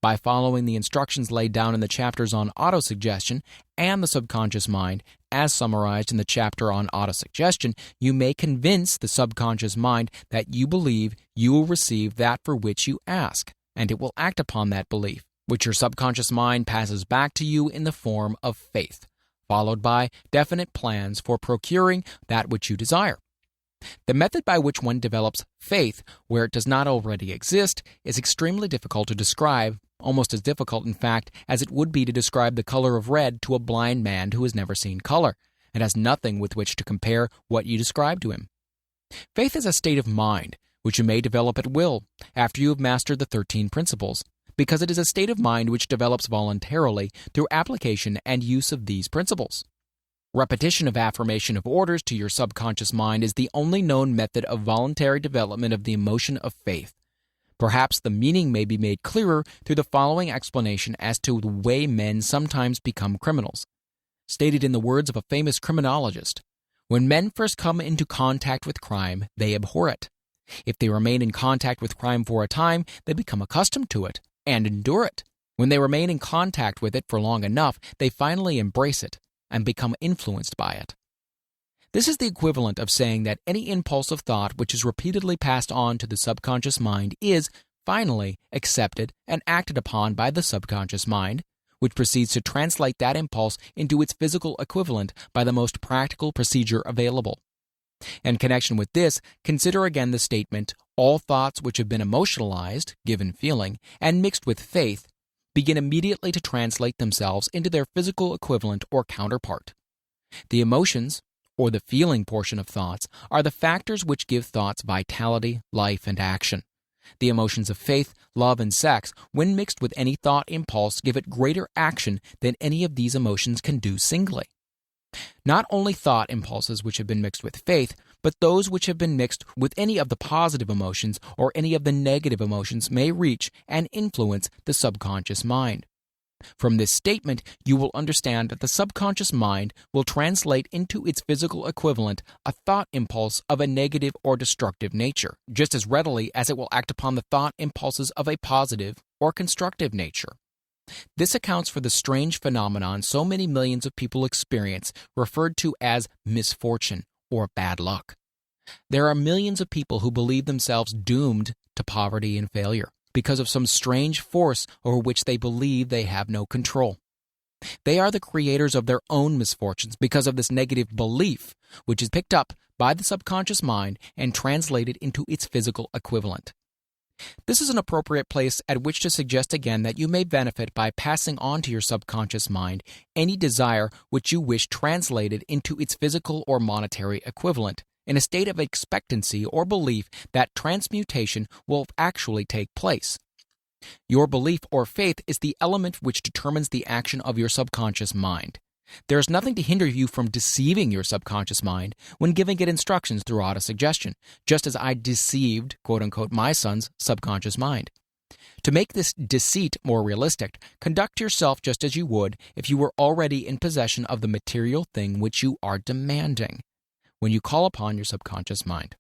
By following the instructions laid down in the chapters on autosuggestion and the subconscious mind, as summarized in the chapter on autosuggestion, you may convince the subconscious mind that you believe you will receive that for which you ask, and it will act upon that belief, which your subconscious mind passes back to you in the form of faith, followed by definite plans for procuring that which you desire. The method by which one develops faith where it does not already exist is extremely difficult to describe, almost as difficult, in fact, as it would be to describe the color of red to a blind man who has never seen color and has nothing with which to compare what you describe to him. Faith is a state of mind which you may develop at will after you have mastered the 13 principles, because it is a state of mind which develops voluntarily through application and use of these principles. Repetition of affirmation of orders to your subconscious mind is the only known method of voluntary development of the emotion of faith. Perhaps the meaning may be made clearer through the following explanation as to the way men sometimes become criminals. Stated in the words of a famous criminologist, when men first come into contact with crime, they abhor it. If they remain in contact with crime for a time, they become accustomed to it and endure it. When they remain in contact with it for long enough, they finally embrace it and become influenced by it. This is the equivalent of saying that any impulse of thought which is repeatedly passed on to the subconscious mind is, finally, accepted and acted upon by the subconscious mind, which proceeds to translate that impulse into its physical equivalent by the most practical procedure available. In connection with this, consider again the statement, all thoughts which have been emotionalized, given feeling, and mixed with faith, begin immediately to translate themselves into their physical equivalent or counterpart. The emotions, or the feeling portion of thoughts, are the factors which give thoughts vitality, life, and action. The emotions of faith, love, and sex, when mixed with any thought impulse, give it greater action than any of these emotions can do singly. Not only thought impulses which have been mixed with faith, but those which have been mixed with any of the positive emotions or any of the negative emotions may reach and influence the subconscious mind. From this statement, you will understand that the subconscious mind will translate into its physical equivalent a thought impulse of a negative or destructive nature, just as readily as it will act upon the thought impulses of a positive or constructive nature. This accounts for the strange phenomenon so many millions of people experience, referred to as misfortune or bad luck. There are millions of people who believe themselves doomed to poverty and failure because of some strange force over which they believe they have no control. They are the creators of their own misfortunes because of this negative belief, which is picked up by the subconscious mind and translated into its physical equivalent. This is an appropriate place at which to suggest again that you may benefit by passing on to your subconscious mind any desire which you wish translated into its physical or monetary equivalent, in a state of expectancy or belief that transmutation will actually take place. Your belief or faith is the element which determines the action of your subconscious mind. There is nothing to hinder you from deceiving your subconscious mind when giving it instructions through autosuggestion, just as I deceived, quote-unquote, my son's subconscious mind. To make this deceit more realistic, conduct yourself just as you would if you were already in possession of the material thing which you are demanding when you call upon your subconscious mind.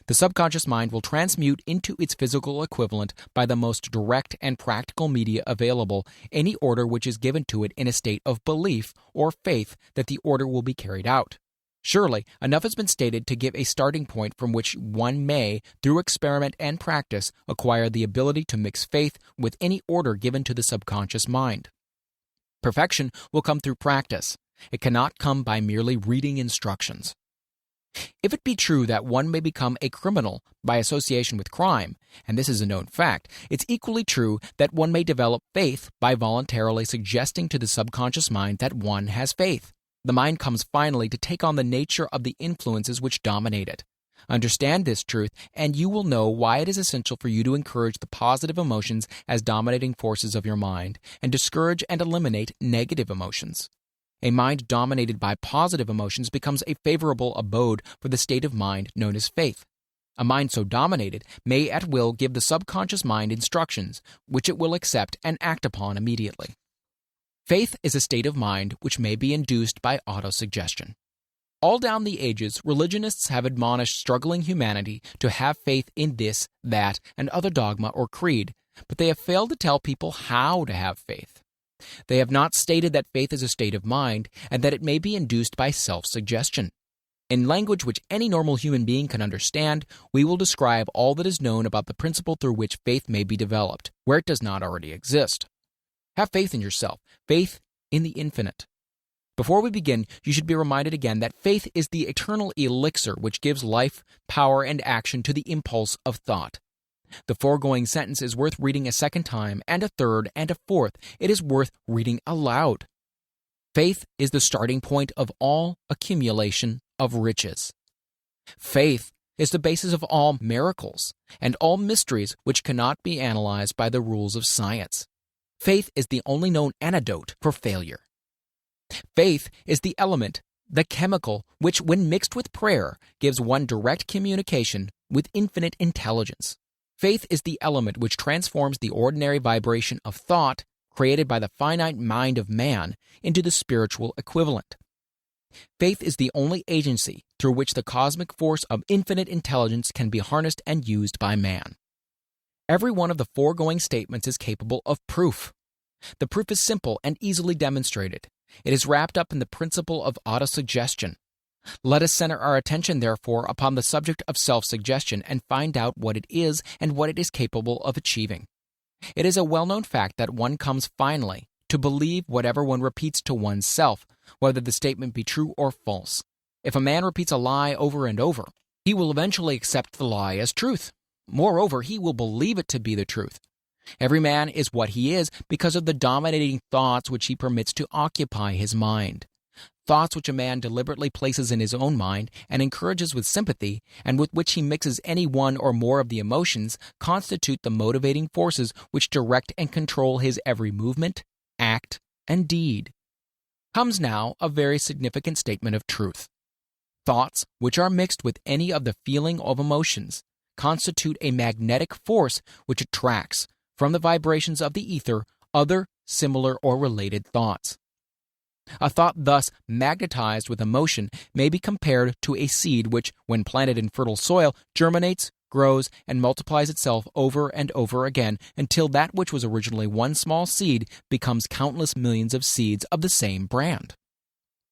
The subconscious mind will transmute into its physical equivalent by the most direct and practical media available any order which is given to it in a state of belief or faith that the order will be carried out. Surely, enough has been stated to give a starting point from which one may, through experiment and practice, acquire the ability to mix faith with any order given to the subconscious mind. Perfection will come through practice. It cannot come by merely reading instructions. If it be true that one may become a criminal by association with crime, and this is a known fact, it's equally true that one may develop faith by voluntarily suggesting to the subconscious mind that one has faith. The mind comes finally to take on the nature of the influences which dominate it. Understand this truth, and you will know why it is essential for you to encourage the positive emotions as dominating forces of your mind, and discourage and eliminate negative emotions. A mind dominated by positive emotions becomes a favorable abode for the state of mind known as faith. A mind so dominated may at will give the subconscious mind instructions, which it will accept and act upon immediately. Faith is a state of mind which may be induced by autosuggestion. All down the ages, religionists have admonished struggling humanity to have faith in this, that, and other dogma or creed, but they have failed to tell people how to have faith. They have not stated that faith is a state of mind and that it may be induced by self-suggestion. In language which any normal human being can understand, we will describe all that is known about the principle through which faith may be developed, where it does not already exist. Have faith in yourself, faith in the infinite. Before we begin, you should be reminded again that faith is the eternal elixir which gives life, power, and action to the impulse of thought. The foregoing sentence is worth reading a second time, and a third, and a fourth. It is worth reading aloud. Faith is the starting point of all accumulation of riches. Faith is the basis of all miracles and all mysteries which cannot be analyzed by the rules of science. Faith is the only known antidote for failure. Faith is the element, the chemical, which, when mixed with prayer, gives one direct communication with infinite intelligence. Faith is the element which transforms the ordinary vibration of thought created by the finite mind of man into the spiritual equivalent. Faith is the only agency through which the cosmic force of infinite intelligence can be harnessed and used by man. Every one of the foregoing statements is capable of proof. The proof is simple and easily demonstrated. It is wrapped up in the principle of autosuggestion. Let us center our attention, therefore, upon the subject of self-suggestion and find out what it is and what it is capable of achieving. It is a well-known fact that one comes finally to believe whatever one repeats to oneself, whether the statement be true or false. If a man repeats a lie over and over, he will eventually accept the lie as truth. Moreover, he will believe it to be the truth. Every man is what he is because of the dominating thoughts which he permits to occupy his mind. Thoughts which a man deliberately places in his own mind and encourages with sympathy, and with which he mixes any one or more of the emotions, constitute the motivating forces which direct and control his every movement, act, and deed. Comes now a very significant statement of truth. Thoughts, which are mixed with any of the feeling of emotions, constitute a magnetic force which attracts, from the vibrations of the ether, other similar or related thoughts. A thought thus magnetized with emotion may be compared to a seed which, when planted in fertile soil, germinates, grows, and multiplies itself over and over again until that which was originally one small seed becomes countless millions of seeds of the same brand.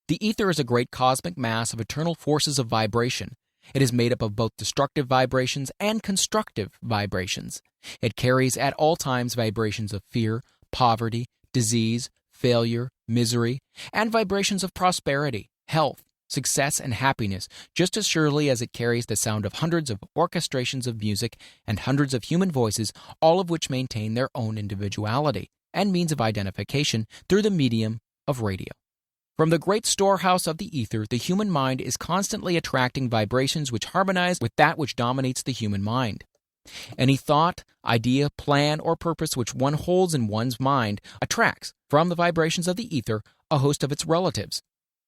The ether is a great cosmic mass of eternal forces of vibration. It is made up of both destructive vibrations and constructive vibrations. It carries at all times vibrations of fear, poverty, disease, failure, misery, and vibrations of prosperity, health, success, and happiness, just as surely as it carries the sound of hundreds of orchestrations of music and hundreds of human voices, all of which maintain their own individuality and means of identification through the medium of radio. From the great storehouse of the ether, the human mind is constantly attracting vibrations which harmonize with that which dominates the human mind. Any thought, idea, plan, or purpose which one holds in one's mind attracts, from the vibrations of the ether, a host of its relatives,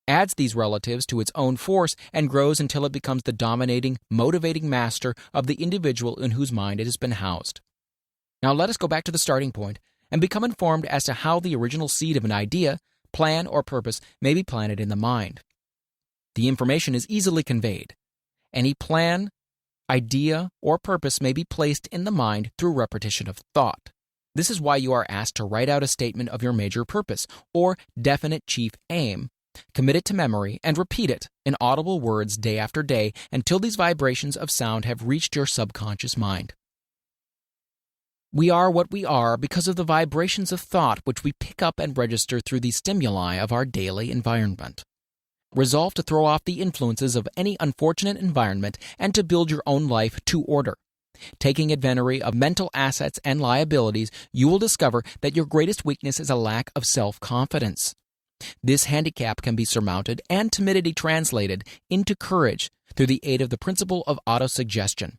adds these relatives to its own force, and grows until it becomes the dominating, motivating master of the individual in whose mind it has been housed. Now let us go back to the starting point and become informed as to how the original seed of an idea, plan, or purpose may be planted in the mind. The information is easily conveyed. Any plan, idea, or purpose may be placed in the mind through repetition of thought. This is why you are asked to write out a statement of your major purpose, or definite chief aim, commit it to memory, and repeat it in audible words day after day until these vibrations of sound have reached your subconscious mind. We are what we are because of the vibrations of thought which we pick up and register through the stimuli of our daily environment. Resolve to throw off the influences of any unfortunate environment and to build your own life to order. Taking inventory of mental assets and liabilities, you will discover that your greatest weakness is a lack of self-confidence. This handicap can be surmounted and timidity translated into courage through the aid of the principle of autosuggestion.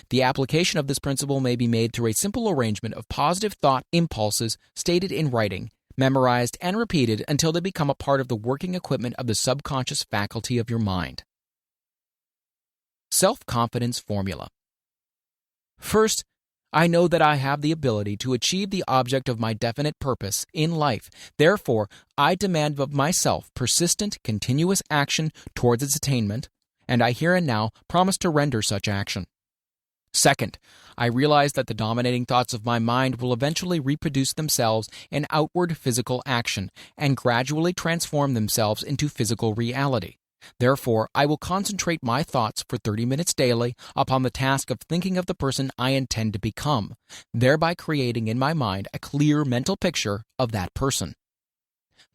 The application of this principle may be made through a simple arrangement of positive thought impulses stated in writing, memorized and repeated until they become a part of the working equipment of the subconscious faculty of your mind. Self-confidence formula. First, I know that I have the ability to achieve the object of my definite purpose in life. Therefore, I demand of myself persistent, continuous action towards its attainment, and I here and now promise to render such action. Second, I realize that the dominating thoughts of my mind will eventually reproduce themselves in outward physical action and gradually transform themselves into physical reality. Therefore, I will concentrate my thoughts for 30 minutes daily upon the task of thinking of the person I intend to become, thereby creating in my mind a clear mental picture of that person.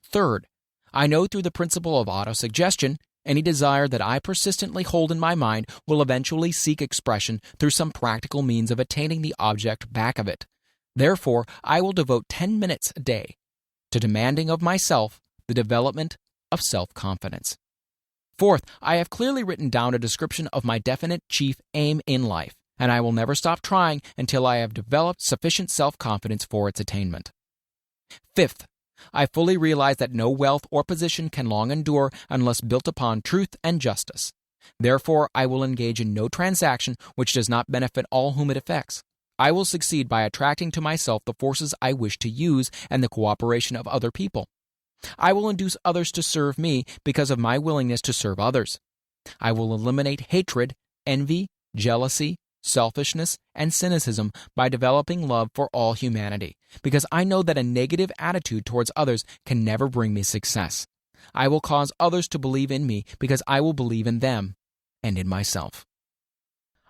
Third, I know through the principle of autosuggestion, any desire that I persistently hold in my mind will eventually seek expression through some practical means of attaining the object back of it. Therefore, I will devote 10 minutes a day to demanding of myself the development of self-confidence. Fourth, I have clearly written down a description of my definite chief aim in life, and I will never stop trying until I have developed sufficient self-confidence for its attainment. Fifth, I fully realize that no wealth or position can long endure unless built upon truth and justice. Therefore, I will engage in no transaction which does not benefit all whom it affects. I will succeed by attracting to myself the forces I wish to use and the cooperation of other people. I will induce others to serve me because of my willingness to serve others. I will eliminate hatred, envy, jealousy, selfishness, and cynicism by developing love for all humanity, because I know that a negative attitude towards others can never bring me success. I will cause others to believe in me because I will believe in them and in myself.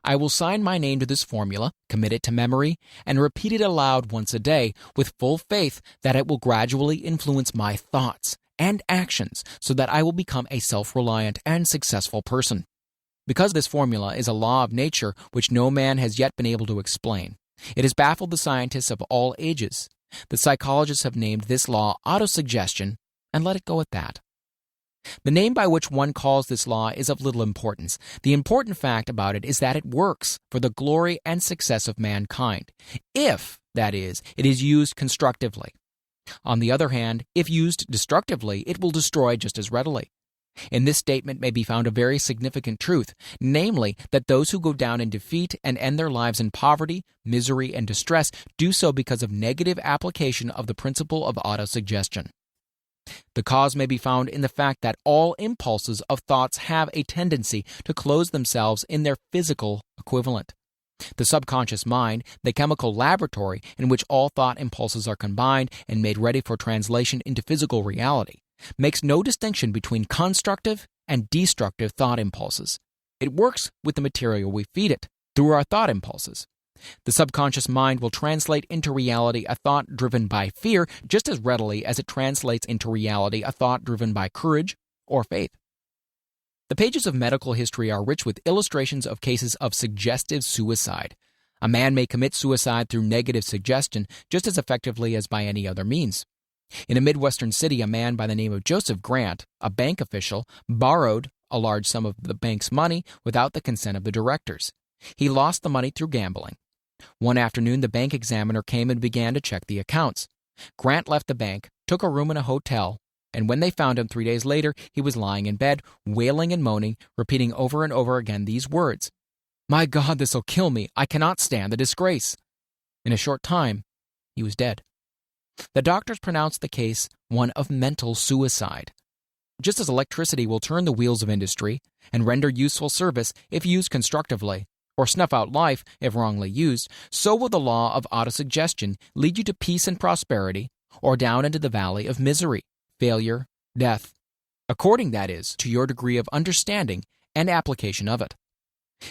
I will sign my name to this formula, commit it to memory, and repeat it aloud once a day with full faith that it will gradually influence my thoughts and actions so that I will become a self-reliant and successful person. Because this formula is a law of nature which no man has yet been able to explain, it has baffled the scientists of all ages. The psychologists have named this law autosuggestion and let it go at that. The name by which one calls this law is of little importance. The important fact about it is that it works for the glory and success of mankind, if, that is, it is used constructively. On the other hand, if used destructively, it will destroy just as readily. In this statement may be found a very significant truth, namely that those who go down in defeat and end their lives in poverty, misery, and distress do so because of negative application of the principle of autosuggestion. The cause may be found in the fact that all impulses of thoughts have a tendency to close themselves in their physical equivalent. The subconscious mind, the chemical laboratory in which all thought impulses are combined and made ready for translation into physical reality, makes no distinction between constructive and destructive thought impulses. It works with the material we feed it, through our thought impulses. The subconscious mind will translate into reality a thought driven by fear just as readily as it translates into reality a thought driven by courage or faith. The pages of medical history are rich with illustrations of cases of suggestive suicide. A man may commit suicide through negative suggestion just as effectively as by any other means. In a Midwestern city, a man by the name of Joseph Grant, a bank official, borrowed a large sum of the bank's money without the consent of the directors. He lost the money through gambling. One afternoon, the bank examiner came and began to check the accounts. Grant left the bank, took a room in a hotel, and when they found him 3 days later, he was lying in bed, wailing and moaning, repeating over and over again these words, "My God, this'll kill me. I cannot stand the disgrace." In a short time, he was dead. The doctors pronounced the case one of mental suicide. Just as electricity will turn the wheels of industry and render useful service if used constructively, or snuff out life if wrongly used, so will the law of autosuggestion lead you to peace and prosperity, or down into the valley of misery, failure, death, according, that is, to your degree of understanding and application of it.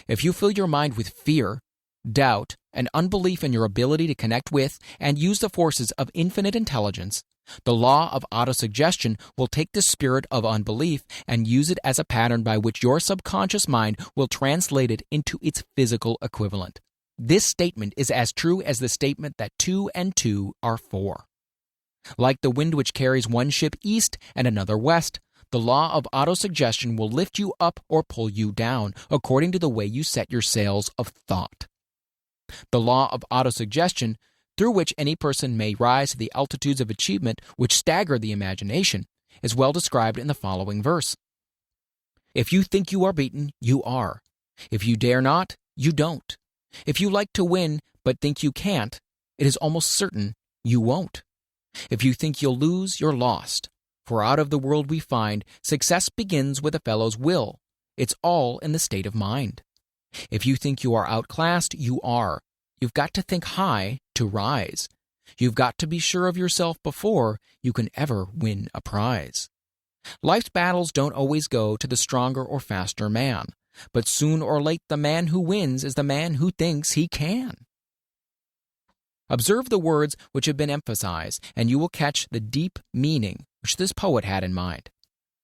If you fill your mind with fear, doubt, and unbelief in your ability to connect with and use the forces of infinite intelligence, the law of autosuggestion will take the spirit of unbelief and use it as a pattern by which your subconscious mind will translate it into its physical equivalent. This statement is as true as the statement that 2 and 2 are 4. Like the wind which carries one ship east and another west, the law of autosuggestion will lift you up or pull you down according to the way you set your sails of thought. The law of autosuggestion, through which any person may rise to the altitudes of achievement which stagger the imagination, is well described in the following verse. If you think you are beaten, you are. If you dare not, you don't. If you like to win but think you can't, it is almost certain you won't. If you think you'll lose, you're lost. For out of the world we find, success begins with a fellow's will. It's all in the state of mind. If you think you are outclassed, you are. You've got to think high to rise. You've got to be sure of yourself before you can ever win a prize. Life's battles don't always go to the stronger or faster man, but soon or late the man who wins is the man who thinks he can. Observe the words which have been emphasized, and you will catch the deep meaning which this poet had in mind.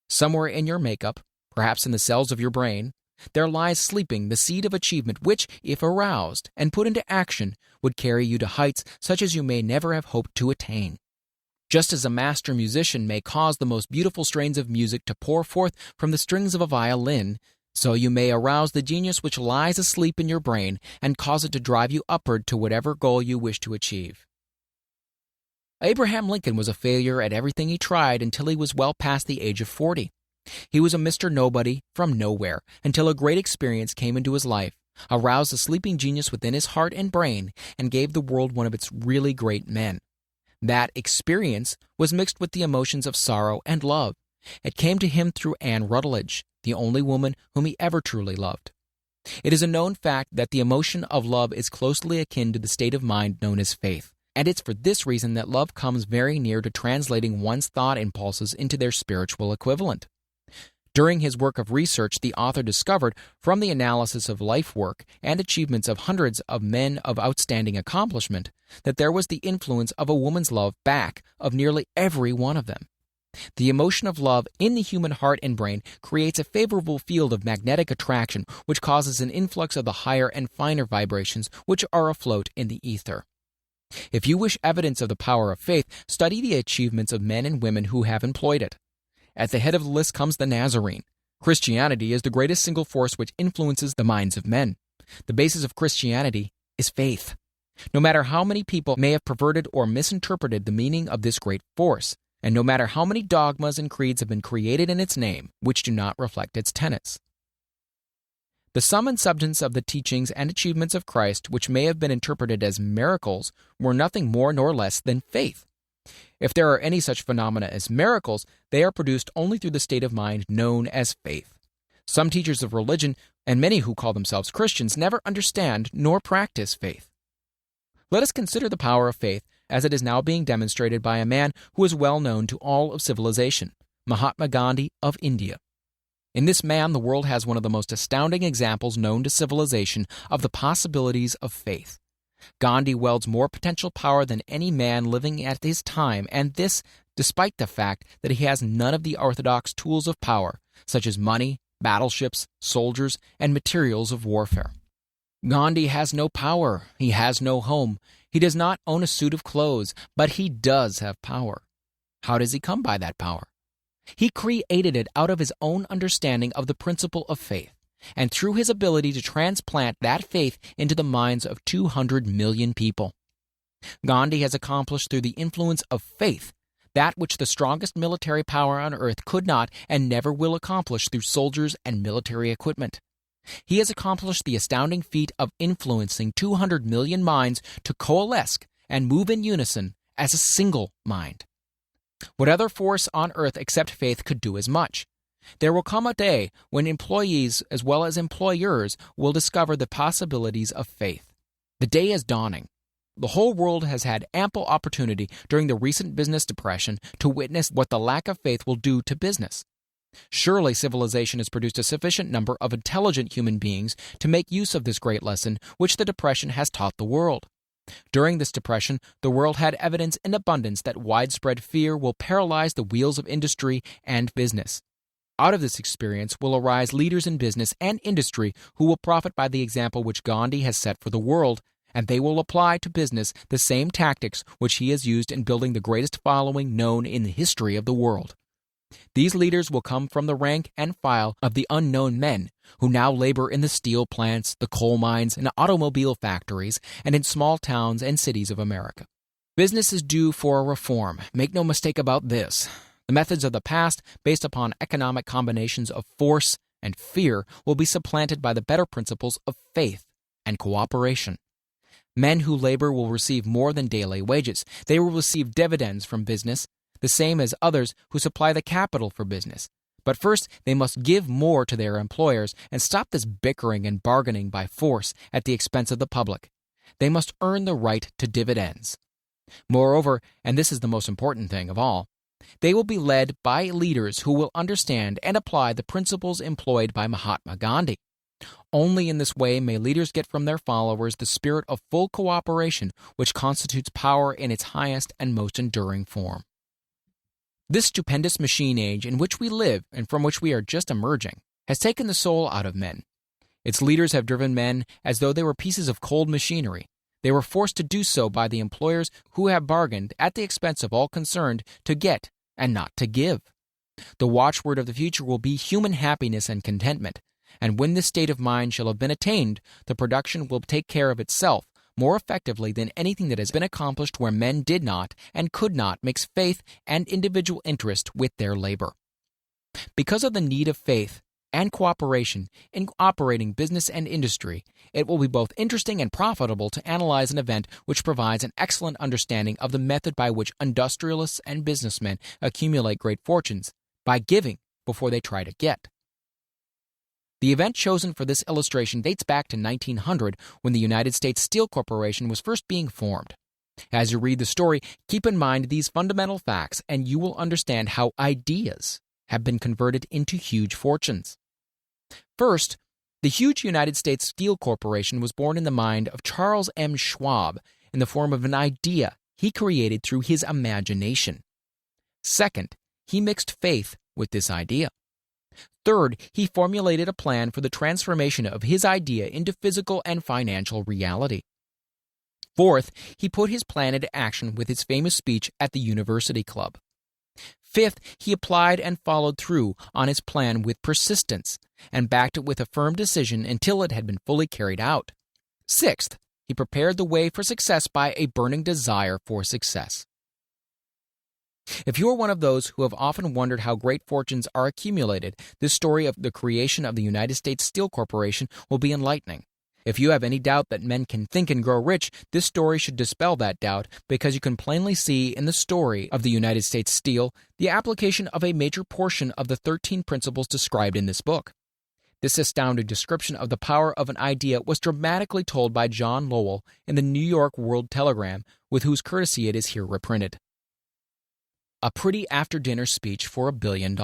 Somewhere in your makeup, perhaps in the cells of your brain, there lies sleeping the seed of achievement which, if aroused and put into action, would carry you to heights such as you may never have hoped to attain. Just as a master musician may cause the most beautiful strains of music to pour forth from the strings of a violin, so you may arouse the genius which lies asleep in your brain and cause it to drive you upward to whatever goal you wish to achieve. Abraham Lincoln was a failure at everything he tried until he was well past the age of 40. He was a Mr. Nobody from nowhere until a great experience came into his life, aroused the sleeping genius within his heart and brain, and gave the world one of its really great men. That experience was mixed with the emotions of sorrow and love. It came to him through Anne Rutledge, the only woman whom he ever truly loved. It is a known fact that the emotion of love is closely akin to the state of mind known as faith, and it's for this reason that love comes very near to translating one's thought impulses into their spiritual equivalent. During his work of research, the author discovered, from the analysis of life work and achievements of hundreds of men of outstanding accomplishment, that there was the influence of a woman's love back of nearly every one of them. The emotion of love in the human heart and brain creates a favorable field of magnetic attraction which causes an influx of the higher and finer vibrations which are afloat in the ether. If you wish evidence of the power of faith, study the achievements of men and women who have employed it. At the head of the list comes the Nazarene. Christianity is the greatest single force which influences the minds of men. The basis of Christianity is faith. No matter how many people may have perverted or misinterpreted the meaning of this great force, and no matter how many dogmas and creeds have been created in its name, which do not reflect its tenets. The sum and substance of the teachings and achievements of Christ, which may have been interpreted as miracles, were nothing more nor less than faith. If there are any such phenomena as miracles, they are produced only through the state of mind known as faith. Some teachers of religion, and many who call themselves Christians, never understand nor practice faith. Let us consider the power of faith as it is now being demonstrated by a man who is well known to all of civilization, Mahatma Gandhi of India. In this man, the world has one of the most astounding examples known to civilization of the possibilities of faith. Gandhi wields more potential power than any man living at his time, and this despite the fact that he has none of the orthodox tools of power, such as money, battleships, soldiers, and materials of warfare. Gandhi has no power, he has no home, he does not own a suit of clothes, but he does have power. How does he come by that power? He created it out of his own understanding of the principle of faith, and through his ability to transplant that faith into the minds of 200 million people. Gandhi has accomplished through the influence of faith that which the strongest military power on earth could not and never will accomplish through soldiers and military equipment. He has accomplished the astounding feat of influencing 200 million minds to coalesce and move in unison as a single mind. What other force on earth except faith could do as much? There will come a day when employees as well as employers will discover the possibilities of faith. The day is dawning. The whole world has had ample opportunity during the recent business depression to witness what the lack of faith will do to business. Surely civilization has produced a sufficient number of intelligent human beings to make use of this great lesson which the depression has taught the world. During this depression, the world had evidence in abundance that widespread fear will paralyze the wheels of industry and business. Out of this experience will arise leaders in business and industry who will profit by the example which Gandhi has set for the world, and they will apply to business the same tactics which he has used in building the greatest following known in the history of the world. These leaders will come from the rank and file of the unknown men who now labor in the steel plants, the coal mines, and automobile factories, and in small towns and cities of America. Business is due for a reform. Make no mistake about this. The methods of the past, based upon economic combinations of force and fear, will be supplanted by the better principles of faith and cooperation. Men who labor will receive more than daily wages. They will receive dividends from business, the same as others who supply the capital for business. But first, they must give more to their employers and stop this bickering and bargaining by force at the expense of the public. They must earn the right to dividends. Moreover, and this is the most important thing of all, they will be led by leaders who will understand and apply the principles employed by Mahatma Gandhi. Only in this way may leaders get from their followers the spirit of full cooperation which constitutes power in its highest and most enduring form. This stupendous machine age in which we live and from which we are just emerging has taken the soul out of men. Its leaders have driven men as though they were pieces of cold machinery. They were forced to do so by the employers who have bargained at the expense of all concerned to get and not to give. The watchword of the future will be human happiness and contentment, and when this state of mind shall have been attained, the production will take care of itself more effectively than anything that has been accomplished where men did not and could not mix faith and individual interest with their labor. Because of the need of faith and cooperation in operating business and industry, it will be both interesting and profitable to analyze an event which provides an excellent understanding of the method by which industrialists and businessmen accumulate great fortunes, by giving before they try to get. The event chosen for this illustration dates back to 1900, when the United States Steel Corporation was first being formed. As you read the story, keep in mind these fundamental facts, and you will understand how ideas have been converted into huge fortunes. First, the huge United States Steel Corporation was born in the mind of Charles M. Schwab in the form of an idea he created through his imagination. Second, he mixed faith with this idea. Third, he formulated a plan for the transformation of his idea into physical and financial reality. Fourth, he put his plan into action with his famous speech at the University Club. Fifth, he applied and followed through on his plan with persistence and backed it with a firm decision until it had been fully carried out. Sixth, he prepared the way for success by a burning desire for success. If you are one of those who have often wondered how great fortunes are accumulated, this story of the creation of the United States Steel Corporation will be enlightening. If you have any doubt that men can think and grow rich, this story should dispel that doubt, because you can plainly see in the story of the United States Steel the application of a major portion of the 13 principles described in this book. This astounding description of the power of an idea was dramatically told by John Lowell in the New York World Telegram, with whose courtesy it is here reprinted. A pretty after-dinner speech for $1 billion.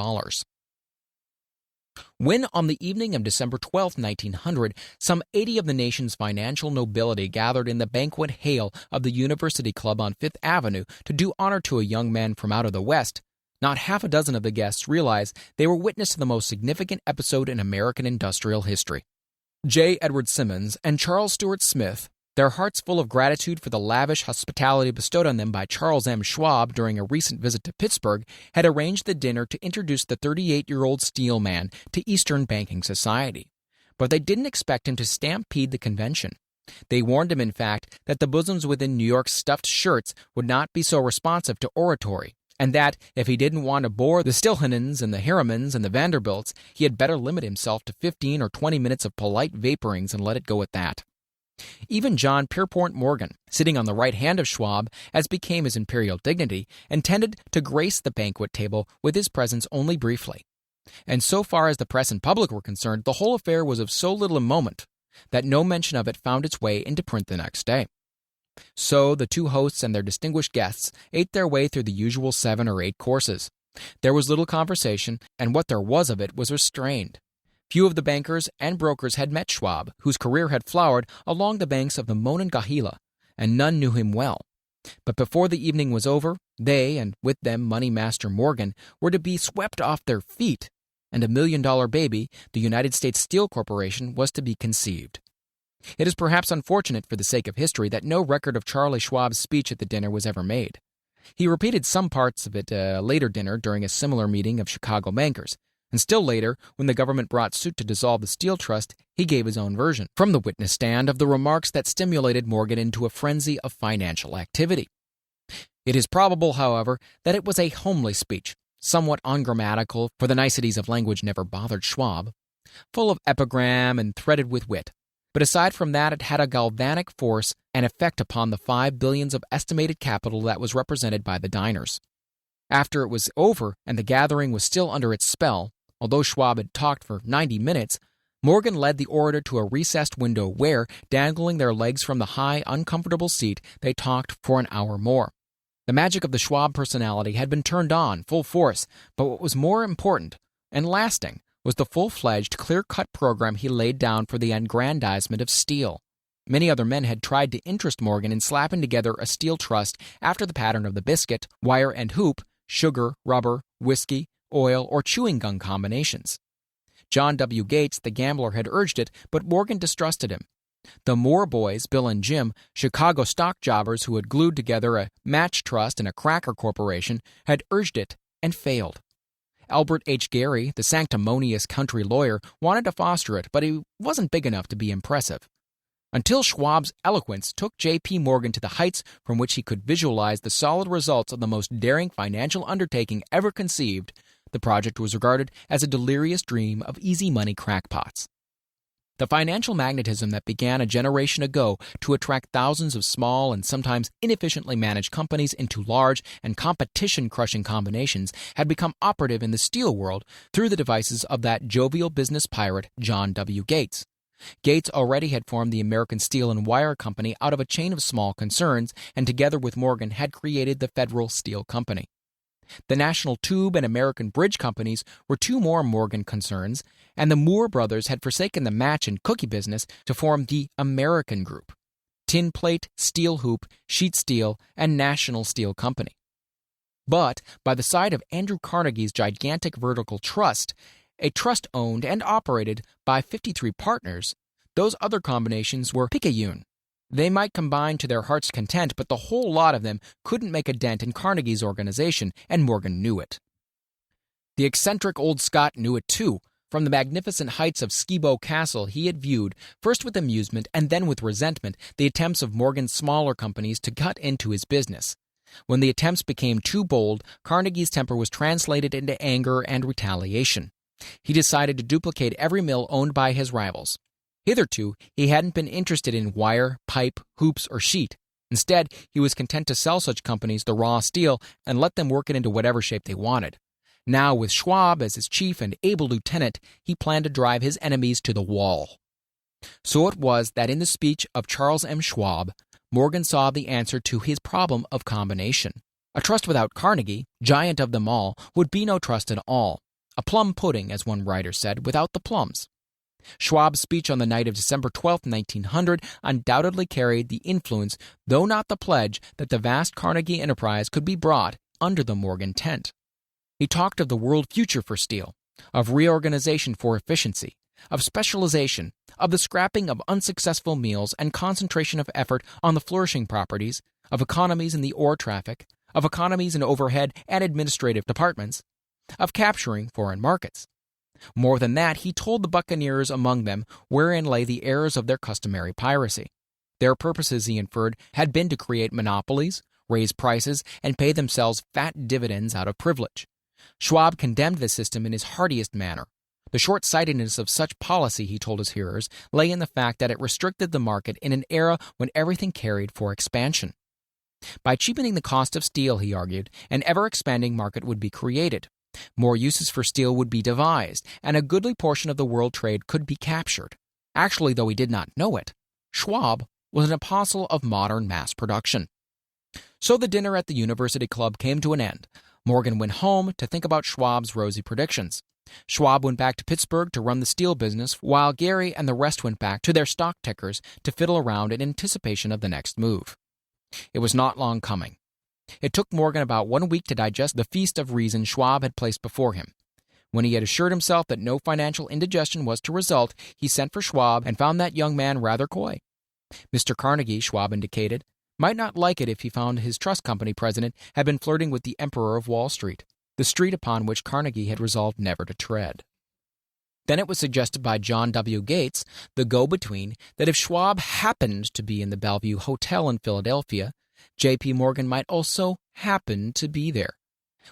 When, on the evening of December 12, 1900, some 80 of the nation's financial nobility gathered in the banquet hall of the University Club on Fifth Avenue to do honor to a young man from out of the West, not half a dozen of the guests realized they were witness to the most significant episode in American industrial history. J. Edward Simmons and Charles Stewart Smith, their hearts full of gratitude for the lavish hospitality bestowed on them by Charles M. Schwab during a recent visit to Pittsburgh, had arranged the dinner to introduce the 38-year-old steel man to Eastern banking society. But they didn't expect him to stampede the convention. They warned him, in fact, that the bosoms within New York's stuffed shirts would not be so responsive to oratory, and that, if he didn't want to bore the Stilhanens and the Harrimans and the Vanderbilts, he had better limit himself to 15 or 20 minutes of polite vaporings and let it go at that. Even John Pierpont Morgan, sitting on the right hand of Schwab, as became his imperial dignity, intended to grace the banquet table with his presence only briefly. And so far as the press and public were concerned, the whole affair was of so little moment that no mention of it found its way into print the next day. So the two hosts and their distinguished guests ate their way through the usual 7 or 8 courses. There was little conversation, and what there was of it was restrained. Few of the bankers and brokers had met Schwab, whose career had flowered along the banks of the Monongahela, and none knew him well. But before the evening was over, they, and with them Money Master Morgan, were to be swept off their feet, and $1 million baby, the United States Steel Corporation, was to be conceived. It is perhaps unfortunate for the sake of history that no record of Charlie Schwab's speech at the dinner was ever made. He repeated some parts of it at a later dinner during a similar meeting of Chicago bankers, and still later, when the government brought suit to dissolve the Steel Trust, he gave his own version, from the witness stand, of the remarks that stimulated Morgan into a frenzy of financial activity. It is probable, however, that it was a homely speech, somewhat ungrammatical, for the niceties of language never bothered Schwab, full of epigram and threaded with wit. But aside from that, it had a galvanic force and effect upon the $5 billion of estimated capital that was represented by the diners. After it was over and the gathering was still under its spell, although Schwab had talked for 90 minutes, Morgan led the orator to a recessed window where, dangling their legs from the high, uncomfortable seat, they talked for an hour more. The magic of the Schwab personality had been turned on full force, but what was more important and lasting was the full-fledged, clear-cut program he laid down for the aggrandizement of steel. Many other men had tried to interest Morgan in slapping together a steel trust after the pattern of the biscuit, wire and hoop, sugar, rubber, whiskey, oil, or chewing gum combinations. John W. Gates, the gambler, had urged it, but Morgan distrusted him. The Moore boys, Bill and Jim, Chicago stock jobbers who had glued together a match trust and a cracker corporation, had urged it and failed. Albert H. Gary, the sanctimonious country lawyer, wanted to foster it, but he wasn't big enough to be impressive. Until Schwab's eloquence took J.P. Morgan to the heights from which he could visualize the solid results of the most daring financial undertaking ever conceived, the project was regarded as a delirious dream of easy money crackpots. The financial magnetism that began a generation ago to attract thousands of small and sometimes inefficiently managed companies into large and competition-crushing combinations had become operative in the steel world through the devices of that jovial business pirate, John W. Gates. Gates already had formed the American Steel and Wire Company out of a chain of small concerns, and together with Morgan had created the Federal Steel Company. The National Tube and American Bridge Companies were two more Morgan concerns, and the Moore brothers had forsaken the match and cookie business to form the American Group: Tin Plate, Steel Hoop, Sheet Steel, and National Steel Company. But by the side of Andrew Carnegie's gigantic vertical trust, a trust owned and operated by 53 partners, those other combinations were picayune. They might combine to their heart's content, but the whole lot of them couldn't make a dent in Carnegie's organization, and Morgan knew it. The eccentric old Scot knew it too. From the magnificent heights of Skibo Castle, he had viewed, first with amusement and then with resentment, the attempts of Morgan's smaller companies to cut into his business. When the attempts became too bold, Carnegie's temper was translated into anger and retaliation. He decided to duplicate every mill owned by his rivals. Hitherto, he hadn't been interested in wire, pipe, hoops, or sheet. Instead, he was content to sell such companies the raw steel and let them work it into whatever shape they wanted. Now, with Schwab as his chief and able lieutenant, he planned to drive his enemies to the wall. So it was that in the speech of Charles M. Schwab, Morgan saw the answer to his problem of combination. A trust without Carnegie, giant of them all, would be no trust at all. A plum pudding, as one writer said, without the plums. Schwab's speech on the night of December 12, 1900, undoubtedly carried the influence, though not the pledge, that the vast Carnegie enterprise could be brought under the Morgan tent. He talked of the world future for steel, of reorganization for efficiency, of specialization, of the scrapping of unsuccessful mills and concentration of effort on the flourishing properties, of economies in the ore traffic, of economies in overhead and administrative departments, of capturing foreign markets. More than that, he told the buccaneers among them wherein lay the errors of their customary piracy. Their purposes, he inferred, had been to create monopolies, raise prices, and pay themselves fat dividends out of privilege. Schwab condemned the system in his heartiest manner. The short-sightedness of such policy, he told his hearers, lay in the fact that it restricted the market in an era when everything carried for expansion. By cheapening the cost of steel, he argued, an ever-expanding market would be created. More uses for steel would be devised, and a goodly portion of the world trade could be captured. Actually, though he did not know it, Schwab was an apostle of modern mass production. So the dinner at the University Club came to an end. Morgan went home to think about Schwab's rosy predictions. Schwab went back to Pittsburgh to run the steel business, while Gary and the rest went back to their stock tickers to fiddle around in anticipation of the next move. It was not long coming. It took Morgan about 1 week to digest the feast of reason Schwab had placed before him. When he had assured himself that no financial indigestion was to result, he sent for Schwab and found that young man rather coy. Mr. Carnegie, Schwab indicated, might not like it if he found his trust company president had been flirting with the Emperor of Wall Street, the street upon which Carnegie had resolved never to tread. Then it was suggested by John W. Gates, the go-between, that if Schwab happened to be in the Bellevue Hotel in Philadelphia, J.P. Morgan might also happen to be there.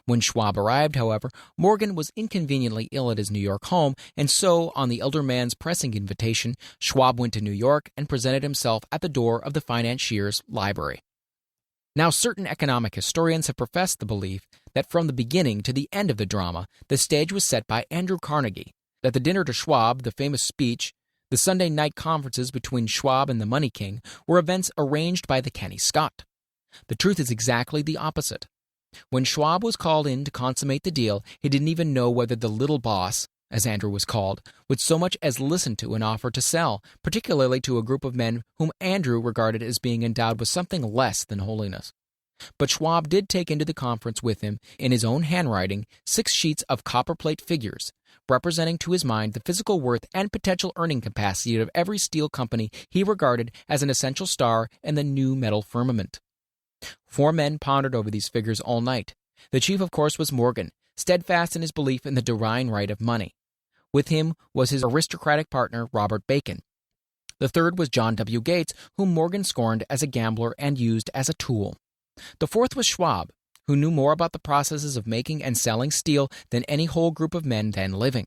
When Schwab arrived, however, Morgan was inconveniently ill at his New York home, and so, on the elder man's pressing invitation, Schwab went to New York and presented himself at the door of the financier's library. Now, certain economic historians have professed the belief that from the beginning to the end of the drama, the stage was set by Andrew Carnegie, that the dinner to Schwab, the famous speech, the Sunday night conferences between Schwab and the Money King were events arranged by the canny Scot. The truth is exactly the opposite. When Schwab was called in to consummate the deal, he didn't even know whether the little boss, as Andrew was called, would so much as listen to an offer to sell, particularly to a group of men whom Andrew regarded as being endowed with something less than holiness. But Schwab did take into the conference with him, in his own handwriting, 6 sheets of copperplate figures, representing to his mind the physical worth and potential earning capacity of every steel company he regarded as an essential star in the new metal firmament. 4 men pondered over these figures all night. The chief, of course, was Morgan, steadfast in his belief in the divine right of money. With him was his aristocratic partner, Robert Bacon. The third was John W. Gates, whom Morgan scorned as a gambler and used as a tool. The fourth was Schwab, who knew more about the processes of making and selling steel than any whole group of men then living.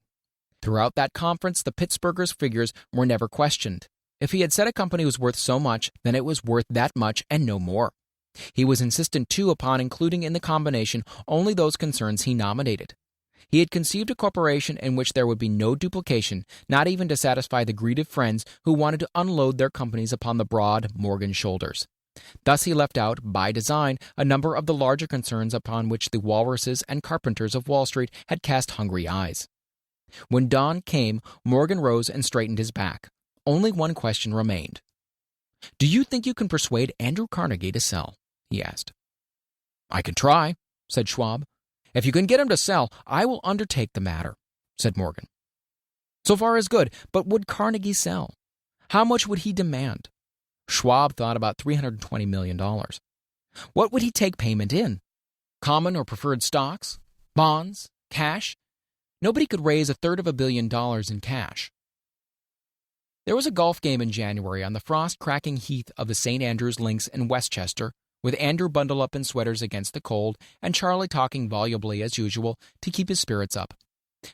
Throughout that conference, the Pittsburghers' figures were never questioned. If he had said a company was worth so much, then it was worth that much and no more. He was insistent, too, upon including in the combination only those concerns he nominated. He had conceived a corporation in which there would be no duplication, not even to satisfy the greed of friends who wanted to unload their companies upon the broad Morgan shoulders. Thus he left out, by design, a number of the larger concerns upon which the walruses and carpenters of Wall Street had cast hungry eyes. When dawn came, Morgan rose and straightened his back. Only one question remained. "Do you think you can persuade Andrew Carnegie to sell?" he asked. "I can try," said Schwab. "If you can get him to sell, I will undertake the matter," said Morgan. So far is good, but would Carnegie sell? How much would he demand? Schwab thought about $320 million. What would he take payment in? Common or preferred stocks? Bonds? Cash? Nobody could raise $350 million in cash. There was a golf game in January on the frost-cracking heath of the St. Andrews Links in Westchester, with Andrew bundled up in sweaters against the cold and Charlie talking volubly as usual to keep his spirits up.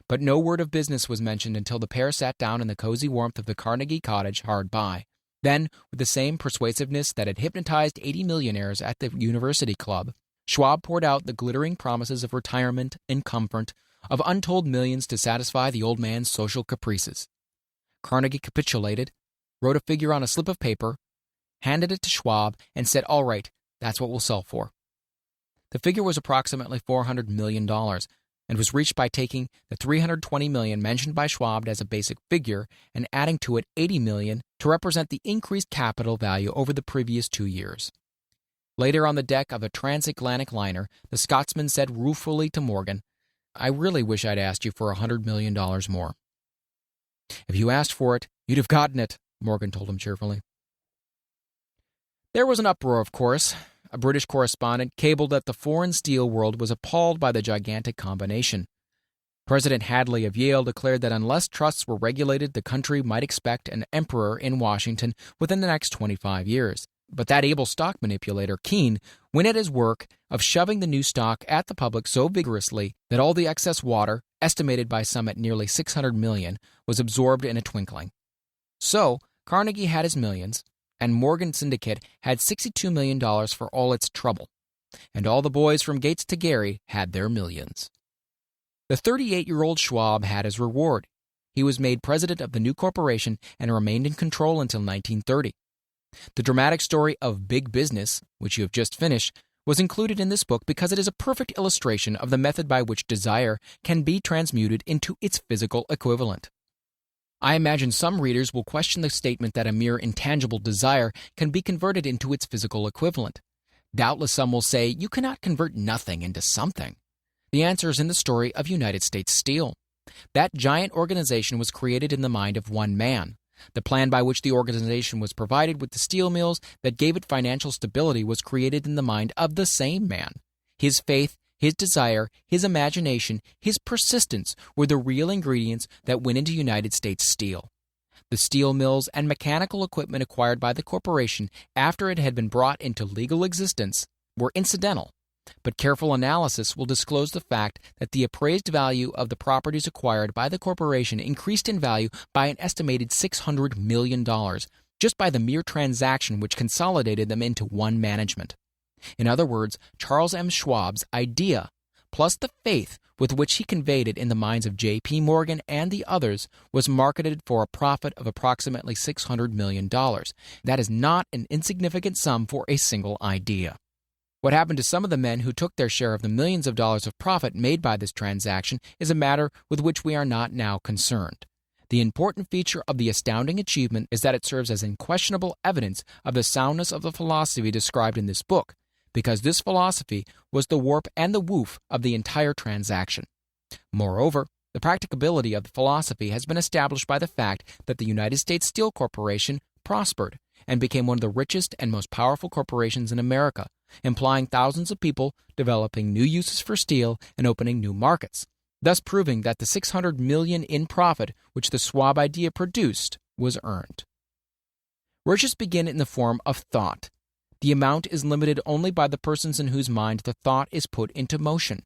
But no word of business was mentioned until the pair sat down in the cozy warmth of the Carnegie cottage hard by. Then, with the same persuasiveness that had hypnotized 80 millionaires at the University Club, Schwab poured out the glittering promises of retirement and comfort, of untold millions to satisfy the old man's social caprices. Carnegie capitulated, wrote a figure on a slip of paper, handed it to Schwab, and said, "All right, that's what we'll sell for." The figure was approximately $400 million, and was reached by taking the $320 million mentioned by Schwab as a basic figure and adding to it $80 million to represent the increased capital value over the previous 2 years. Later on the deck of a transatlantic liner, the Scotsman said ruefully to Morgan, "I really wish I'd asked you for $100 million more." "If you asked for it, you'd have gotten it," Morgan told him cheerfully. There was an uproar, of course. A British correspondent cabled that the foreign steel world was appalled by the gigantic combination. President Hadley of Yale declared that unless trusts were regulated, the country might expect an emperor in Washington within the next 25 years. But that able stock manipulator, Keene, went at his work of shoving the new stock at the public so vigorously that all the excess water, estimated by some at nearly $600 million, was absorbed in a twinkling. So, Carnegie had his millions, and Morgan Syndicate had $62 million for all its trouble. And all the boys from Gates to Gary had their millions. The 38-year-old Schwab had his reward. He was made president of the new corporation and remained in control until 1930. The dramatic story of Big Business, which you have just finished, was included in this book because it is a perfect illustration of the method by which desire can be transmuted into its physical equivalent. I imagine some readers will question the statement that a mere intangible desire can be converted into its physical equivalent. Doubtless some will say, you cannot convert nothing into something. The answer is in the story of United States Steel. That giant organization was created in the mind of one man. The plan by which the organization was provided with the steel mills that gave it financial stability was created in the mind of the same man. His faith, his desire, his imagination, his persistence were the real ingredients that went into United States Steel. The steel mills and mechanical equipment acquired by the corporation after it had been brought into legal existence were incidental, but careful analysis will disclose the fact that the appraised value of the properties acquired by the corporation increased in value by an estimated $600 million just by the mere transaction which consolidated them into one management. In other words, Charles M. Schwab's idea, plus the faith with which he conveyed it in the minds of J.P. Morgan and the others, was marketed for a profit of approximately $600 million. That is not an insignificant sum for a single idea. What happened to some of the men who took their share of the millions of dollars of profit made by this transaction is a matter with which we are not now concerned. The important feature of the astounding achievement is that it serves as unquestionable evidence of the soundness of the philosophy described in this book, because this philosophy was the warp and the woof of the entire transaction. Moreover, the practicability of the philosophy has been established by the fact that the United States Steel Corporation prospered and became one of the richest and most powerful corporations in America, employing thousands of people, developing new uses for steel, and opening new markets, thus proving that the $600 million in profit which the Schwab idea produced was earned. Riches begin in the form of thought. The amount is limited only by the persons in whose mind the thought is put into motion.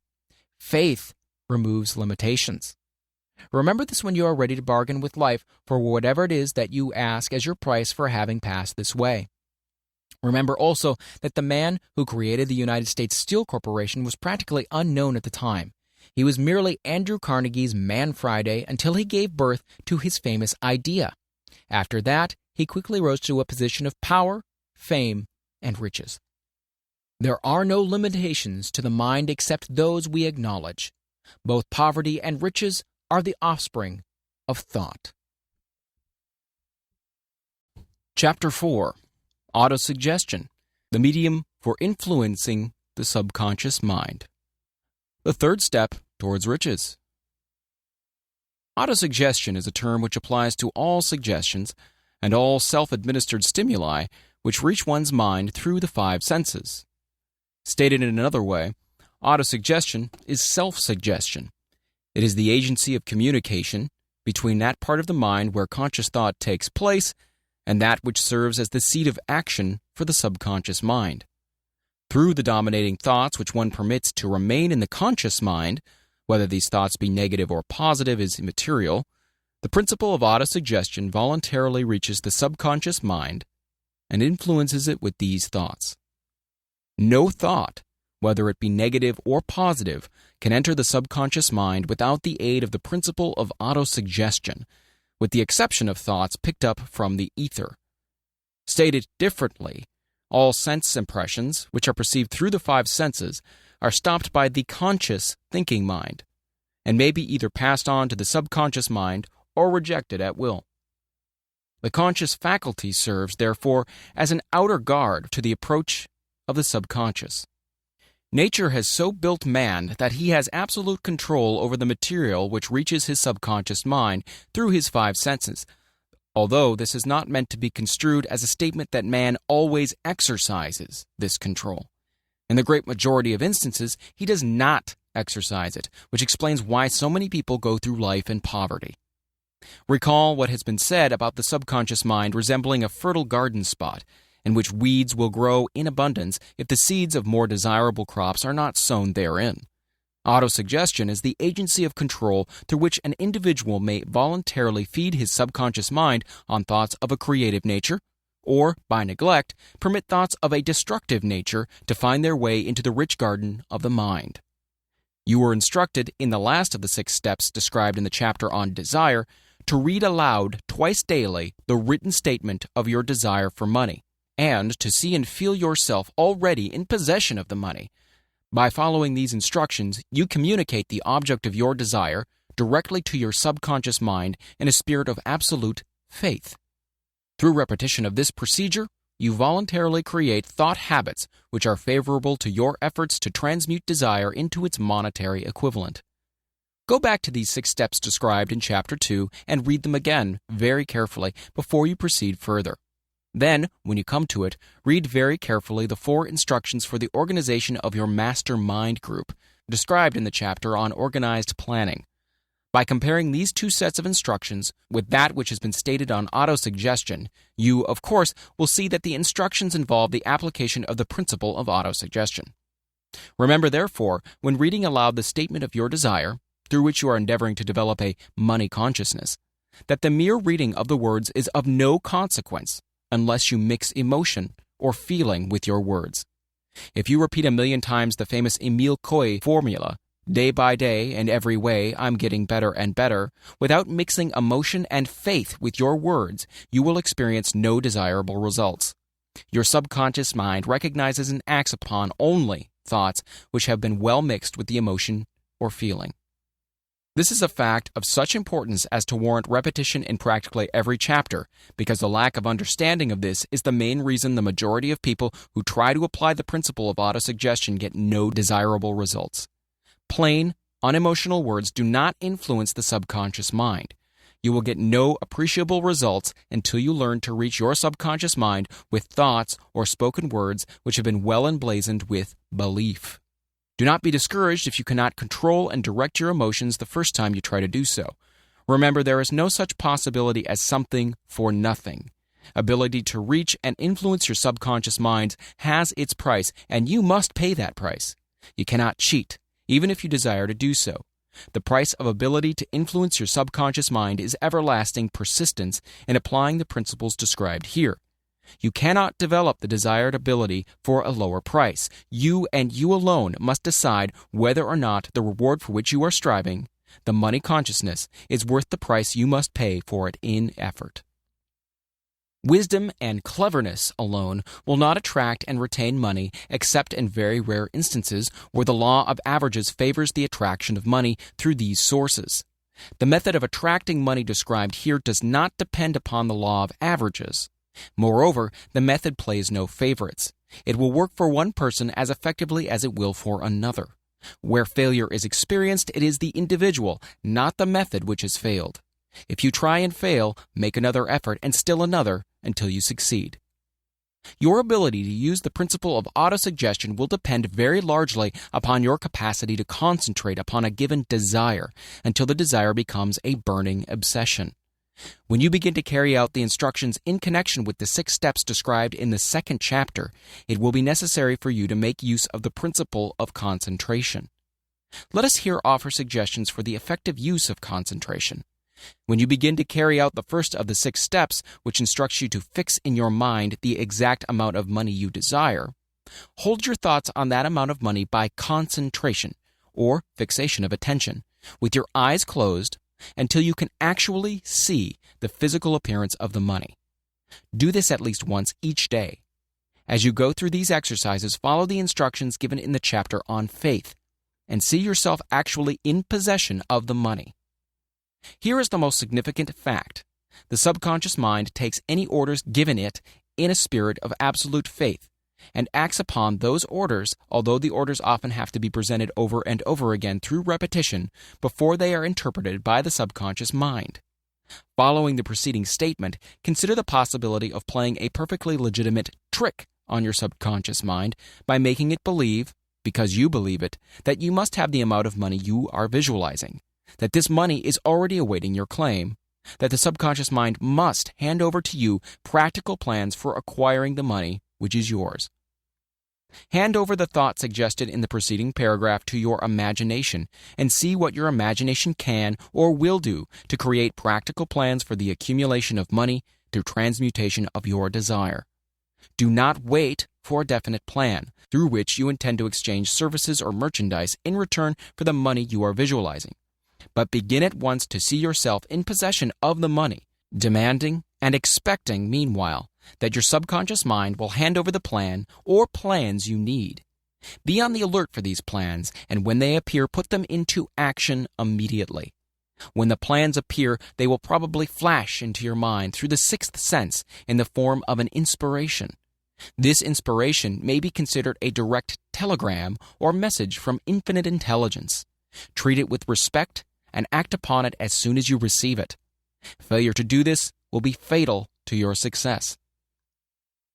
Faith removes limitations. Remember this when you are ready to bargain with life for whatever it is that you ask as your price for having passed this way. Remember also that the man who created the United States Steel Corporation was practically unknown at the time. He was merely Andrew Carnegie's Man Friday until he gave birth to his famous idea. After that, he quickly rose to a position of power, fame, and riches. There are no limitations to the mind except those we acknowledge. Both poverty and riches are the offspring of thought. Chapter 4. Autosuggestion, the medium for influencing the subconscious mind. The third step towards riches. Autosuggestion is a term which applies to all suggestions and all self-administered stimuli which reach one's mind through the five senses. Stated in another way, autosuggestion is self-suggestion. It is the agency of communication between that part of the mind where conscious thought takes place and that which serves as the seat of action for the subconscious mind. Through the dominating thoughts which one permits to remain in the conscious mind, whether these thoughts be negative or positive is immaterial, the principle of autosuggestion voluntarily reaches the subconscious mind and influences it with these thoughts. No thought, whether it be negative or positive, can enter the subconscious mind without the aid of the principle of autosuggestion, with the exception of thoughts picked up from the ether. Stated differently, all sense impressions, which are perceived through the five senses, are stopped by the conscious thinking mind, and may be either passed on to the subconscious mind or rejected at will. The conscious faculty serves, therefore, as an outer guard to the approach of the subconscious. Nature has so built man that he has absolute control over the material which reaches his subconscious mind through his five senses, although this is not meant to be construed as a statement that man always exercises this control. In the great majority of instances, he does not exercise it, which explains why so many people go through life in poverty. Recall what has been said about the subconscious mind resembling a fertile garden spot, in which weeds will grow in abundance if the seeds of more desirable crops are not sown therein. Autosuggestion is the agency of control through which an individual may voluntarily feed his subconscious mind on thoughts of a creative nature, or, by neglect, permit thoughts of a destructive nature to find their way into the rich garden of the mind. You were instructed in the last of the 6 steps described in the chapter on desire to read aloud twice daily the written statement of your desire for money, and to see and feel yourself already in possession of the money. By following these instructions, you communicate the object of your desire directly to your subconscious mind in a spirit of absolute faith. Through repetition of this procedure, you voluntarily create thought habits which are favorable to your efforts to transmute desire into its monetary equivalent. Go back to these 6 steps described in Chapter 2 and read them again very carefully before you proceed further. Then, when you come to it, read very carefully the 4 instructions for the organization of your master mind group, described in the chapter on organized planning. By comparing these 2 sets of instructions with that which has been stated on autosuggestion, you, of course, will see that the instructions involve the application of the principle of autosuggestion. Remember, therefore, when reading aloud the statement of your desire, through which you are endeavoring to develop a money consciousness, that the mere reading of the words is of no consequence unless you mix emotion or feeling with your words. If you repeat 1,000,000 times the famous Emile Coué formula, day by day and every way I'm getting better and better, without mixing emotion and faith with your words, you will experience no desirable results. Your subconscious mind recognizes and acts upon only thoughts which have been well mixed with the emotion or feeling. This is a fact of such importance as to warrant repetition in practically every chapter, because the lack of understanding of this is the main reason the majority of people who try to apply the principle of autosuggestion get no desirable results. Plain, unemotional words do not influence the subconscious mind. You will get no appreciable results until you learn to reach your subconscious mind with thoughts or spoken words which have been well emblazoned with belief. Do not be discouraged if you cannot control and direct your emotions the first time you try to do so. Remember, there is no such possibility as something for nothing. Ability to reach and influence your subconscious mind has its price, and you must pay that price. You cannot cheat, even if you desire to do so. The price of ability to influence your subconscious mind is everlasting persistence in applying the principles described here. You cannot develop the desired ability for a lower price. You and you alone must decide whether or not the reward for which you are striving, the money consciousness, is worth the price you must pay for it in effort. Wisdom and cleverness alone will not attract and retain money except in very rare instances where the law of averages favors the attraction of money through these sources. The method of attracting money described here does not depend upon the law of averages. Moreover, the method plays no favorites. It will work for one person as effectively as it will for another. Where failure is experienced, it is the individual, not the method, which has failed. If you try and fail, make another effort and still another until you succeed. Your ability to use the principle of autosuggestion will depend very largely upon your capacity to concentrate upon a given desire until the desire becomes a burning obsession. When you begin to carry out the instructions in connection with the 6 steps described in the 2nd chapter, it will be necessary for you to make use of the principle of concentration. Let us here offer suggestions for the effective use of concentration. When you begin to carry out the first of the 6 steps, which instructs you to fix in your mind the exact amount of money you desire, hold your thoughts on that amount of money by concentration, or fixation of attention, with your eyes closed, until you can actually see the physical appearance of the money. Do this at least once each day. As you go through these exercises, follow the instructions given in the chapter on faith, and see yourself actually in possession of the money. Here is the most significant fact. The subconscious mind takes any orders given it in a spirit of absolute faith, and acts upon those orders, although the orders often have to be presented over and over again through repetition before they are interpreted by the subconscious mind. Following the preceding statement, consider the possibility of playing a perfectly legitimate trick on your subconscious mind by making it believe, because you believe it, that you must have the amount of money you are visualizing, that this money is already awaiting your claim, that the subconscious mind must hand over to you practical plans for acquiring the money which is yours. Hand over the thought suggested in the preceding paragraph to your imagination and see what your imagination can or will do to create practical plans for the accumulation of money through transmutation of your desire. Do not wait for a definite plan through which you intend to exchange services or merchandise in return for the money you are visualizing, but begin at once to see yourself in possession of the money, demanding and expecting, meanwhile, that your subconscious mind will hand over the plan or plans you need. Be on the alert for these plans, and when they appear, put them into action immediately. When the plans appear, they will probably flash into your mind through the 6th sense in the form of an inspiration. This inspiration may be considered a direct telegram or message from infinite intelligence. Treat it with respect and act upon it as soon as you receive it. Failure to do this will be fatal to your success.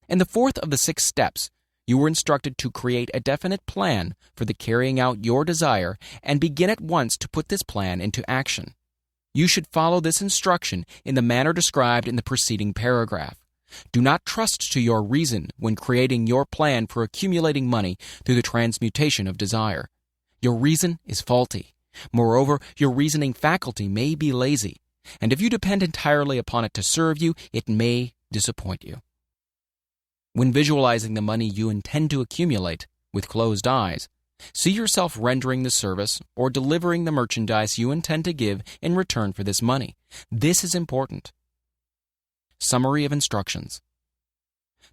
In the 4th of the 6 steps, you were instructed to create a definite plan for the carrying out your desire and begin at once to put this plan into action. You should follow this instruction in the manner described in the preceding paragraph. Do not trust to your reason when creating your plan for accumulating money through the transmutation of desire. Your reason is faulty. Moreover, your reasoning faculty may be lazy, and if you depend entirely upon it to serve you, it may disappoint you. When visualizing the money you intend to accumulate with closed eyes, see yourself rendering the service or delivering the merchandise you intend to give in return for this money. This is important. Summary of instructions.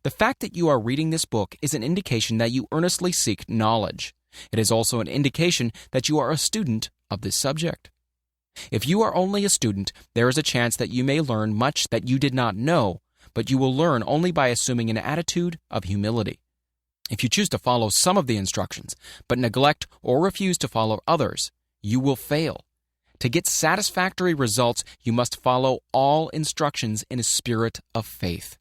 The fact that you are reading this book is an indication that you earnestly seek knowledge. It is also an indication that you are a student of this subject. If you are only a student, there is a chance that you may learn much that you did not know, but you will learn only by assuming an attitude of humility. If you choose to follow some of the instructions, but neglect or refuse to follow others, you will fail. To get satisfactory results, you must follow all instructions in a spirit of faith.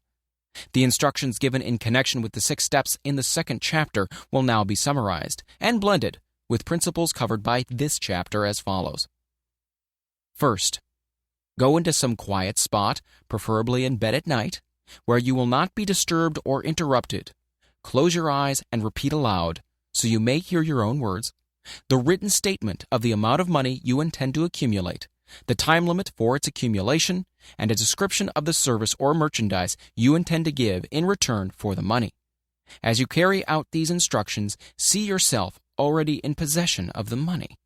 The instructions given in connection with the 6 steps in the 2nd chapter will now be summarized and blended with principles covered by this chapter as follows. First, go into some quiet spot, preferably in bed at night, where you will not be disturbed or interrupted. Close your eyes and repeat aloud, so you may hear your own words, the written statement of the amount of money you intend to accumulate, the time limit for its accumulation, and a description of the service or merchandise you intend to give in return for the money. As you carry out these instructions, see yourself already in possession of the money.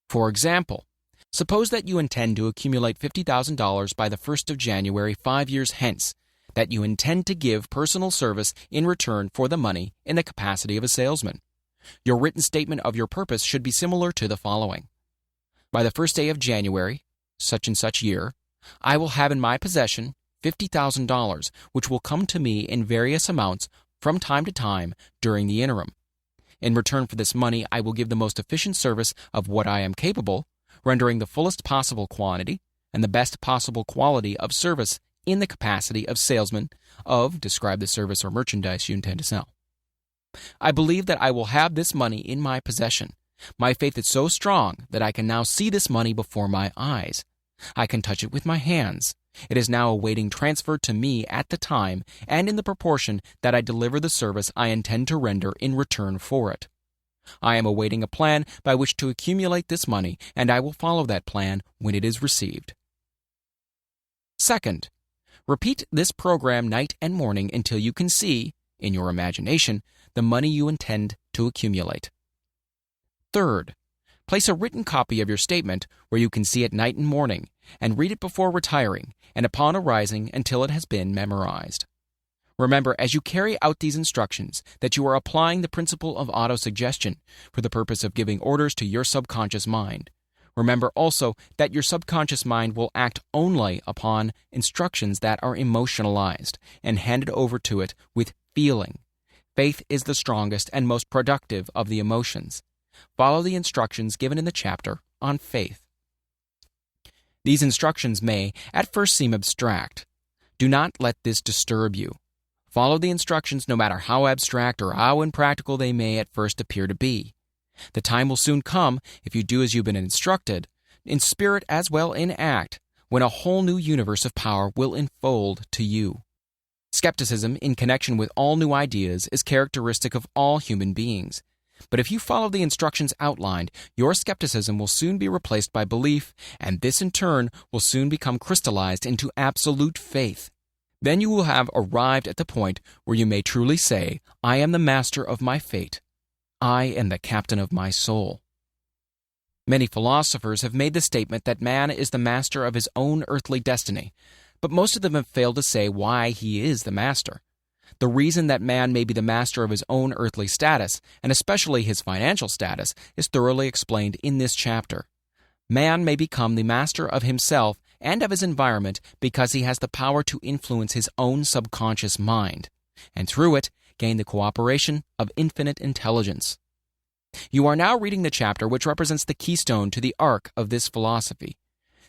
For example, suppose that you intend to accumulate $50,000 by the 1st of January 5 years hence, that you intend to give personal service in return for the money in the capacity of a salesman. Your written statement of your purpose should be similar to the following. By the 1st day of January, such and such year, I will have in my possession $50,000, which will come to me in various amounts from time to time during the interim. In return for this money, I will give the most efficient service of what I am capable, rendering the fullest possible quantity and the best possible quality of service in the capacity of salesman of describe the service or merchandise you intend to sell. I believe that I will have this money in my possession. My faith is so strong that I can now see this money before my eyes. I can touch it with my hands. It is now awaiting transfer to me at the time and in the proportion that I deliver the service I intend to render in return for it. I am awaiting a plan by which to accumulate this money, and I will follow that plan when it is received. Second, repeat this program night and morning until you can see, in your imagination, the money you intend to accumulate. Third, place a written copy of your statement where you can see it night and morning, and read it before retiring and upon arising until it has been memorized. Remember, as you carry out these instructions, that you are applying the principle of autosuggestion for the purpose of giving orders to your subconscious mind. Remember also that your subconscious mind will act only upon instructions that are emotionalized and handed over to it with feeling. Faith is the strongest and most productive of the emotions. Follow the instructions given in the chapter on faith. These instructions may at first seem abstract. Do not let this disturb you. Follow the instructions no matter how abstract or how impractical they may at first appear to be. The time will soon come, if you do as you've been instructed, in spirit as well in act, when a whole new universe of power will unfold to you. Skepticism in connection with all new ideas is characteristic of all human beings. But if you follow the instructions outlined, your skepticism will soon be replaced by belief, and this in turn will soon become crystallized into absolute faith. Then you will have arrived at the point where you may truly say, I am the master of my fate. I am the captain of my soul. Many philosophers have made the statement that man is the master of his own earthly destiny, but most of them have failed to say why he is the master. The reason that man may be the master of his own earthly status, and especially his financial status, is thoroughly explained in this chapter. Man may become the master of himself and of his environment because he has the power to influence his own subconscious mind, and through it, gain the cooperation of infinite intelligence. You are now reading the chapter which represents the keystone to the arc of this philosophy.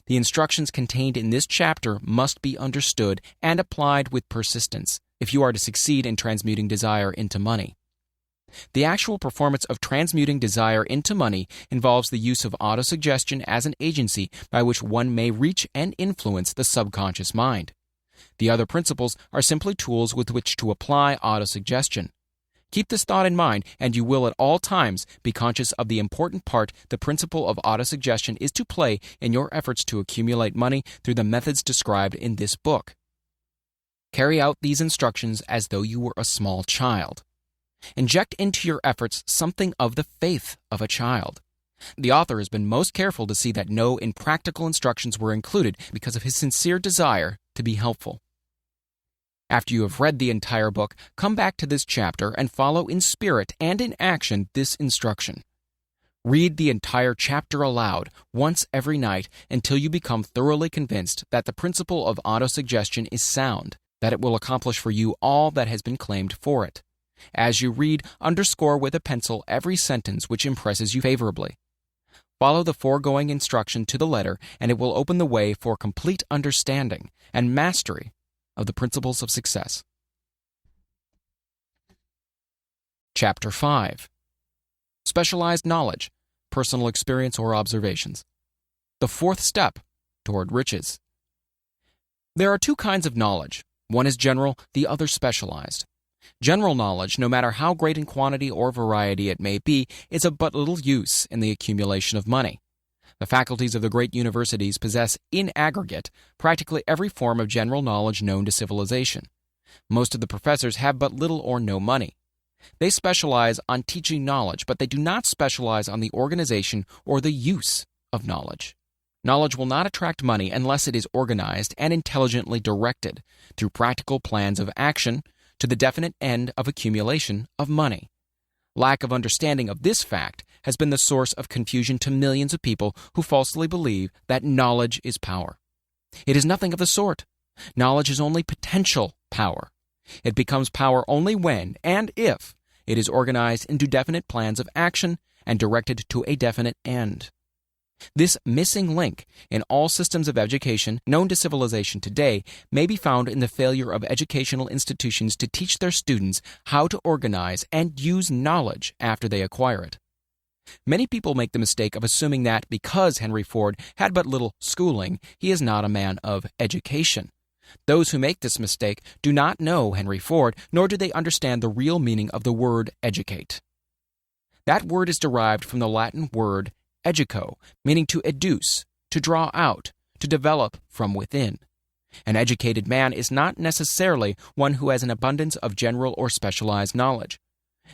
The instructions contained in this chapter must be understood and applied with persistence if you are to succeed in transmuting desire into money. The actual performance of transmuting desire into money involves the use of autosuggestion as an agency by which one may reach and influence the subconscious mind. The other principles are simply tools with which to apply autosuggestion. Keep this thought in mind, and you will at all times be conscious of the important part the principle of autosuggestion is to play in your efforts to accumulate money through the methods described in this book. Carry out these instructions as though you were a small child. Inject into your efforts something of the faith of a child. The author has been most careful to see that no impractical instructions were included because of his sincere desire to be helpful. After you have read the entire book, come back to this chapter and follow in spirit and in action this instruction. Read the entire chapter aloud once every night until you become thoroughly convinced that the principle of autosuggestion is sound, that it will accomplish for you all that has been claimed for it. As you read, underscore with a pencil every sentence which impresses you favorably. Follow the foregoing instruction to the letter, and it will open the way for complete understanding and mastery of the principles of success. Chapter 5. Specialized knowledge, personal experience or observations. The fourth step toward riches. There are two kinds of knowledge. One is general, the other specialized. General knowledge, no matter how great in quantity or variety it may be, is of but little use in the accumulation of money. The faculties of the great universities possess, in aggregate, practically every form of general knowledge known to civilization. Most of the professors have but little or no money. They specialize on teaching knowledge, but they do not specialize on the organization or the use of knowledge. Knowledge will not attract money unless it is organized and intelligently directed through practical plans of action to the definite end of accumulation of money. Lack of understanding of this fact has been the source of confusion to millions of people who falsely believe that knowledge is power. It is nothing of the sort. Knowledge is only potential power. It becomes power only when and if it is organized into definite plans of action and directed to a definite end. This missing link in all systems of education known to civilization today may be found in the failure of educational institutions to teach their students how to organize and use knowledge after they acquire it. Many people make the mistake of assuming that because Henry Ford had but little schooling, he is not a man of education. Those who make this mistake do not know Henry Ford, nor do they understand the real meaning of the word educate. That word is derived from the Latin word educo, meaning to educe, to draw out, to develop from within. An educated man is not necessarily one who has an abundance of general or specialized knowledge.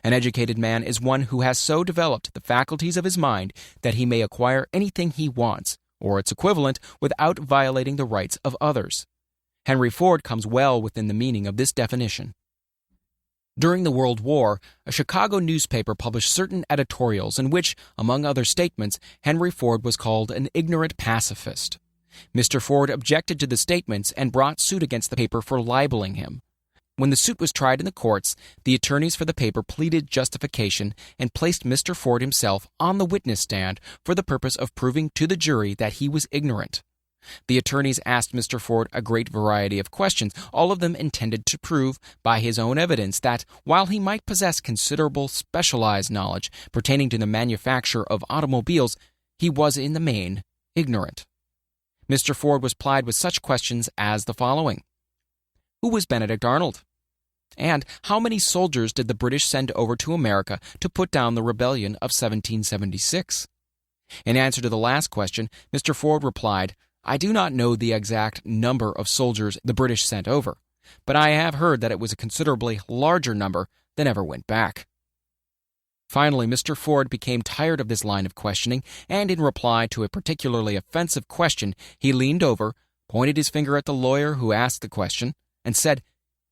An educated man is one who has so developed the faculties of his mind that he may acquire anything he wants, or its equivalent, without violating the rights of others. Henry Ford comes well within the meaning of this definition. During the World War, a Chicago newspaper published certain editorials in which, among other statements, Henry Ford was called an ignorant pacifist. Mr. Ford objected to the statements and brought suit against the paper for libeling him. When the suit was tried in the courts, the attorneys for the paper pleaded justification and placed Mr. Ford himself on the witness stand for the purpose of proving to the jury that he was ignorant. The attorneys asked Mr. Ford a great variety of questions, all of them intended to prove, by his own evidence, that while he might possess considerable specialized knowledge pertaining to the manufacture of automobiles, he was in the main ignorant. Mr. Ford was plied with such questions as the following. Who was Benedict Arnold? And how many soldiers did the British send over to America to put down the rebellion of 1776? In answer to the last question, Mr. Ford replied, I do not know the exact number of soldiers the British sent over, but I have heard that it was a considerably larger number than ever went back. Finally, Mr. Ford became tired of this line of questioning, and in reply to a particularly offensive question, he leaned over, pointed his finger at the lawyer who asked the question, and said,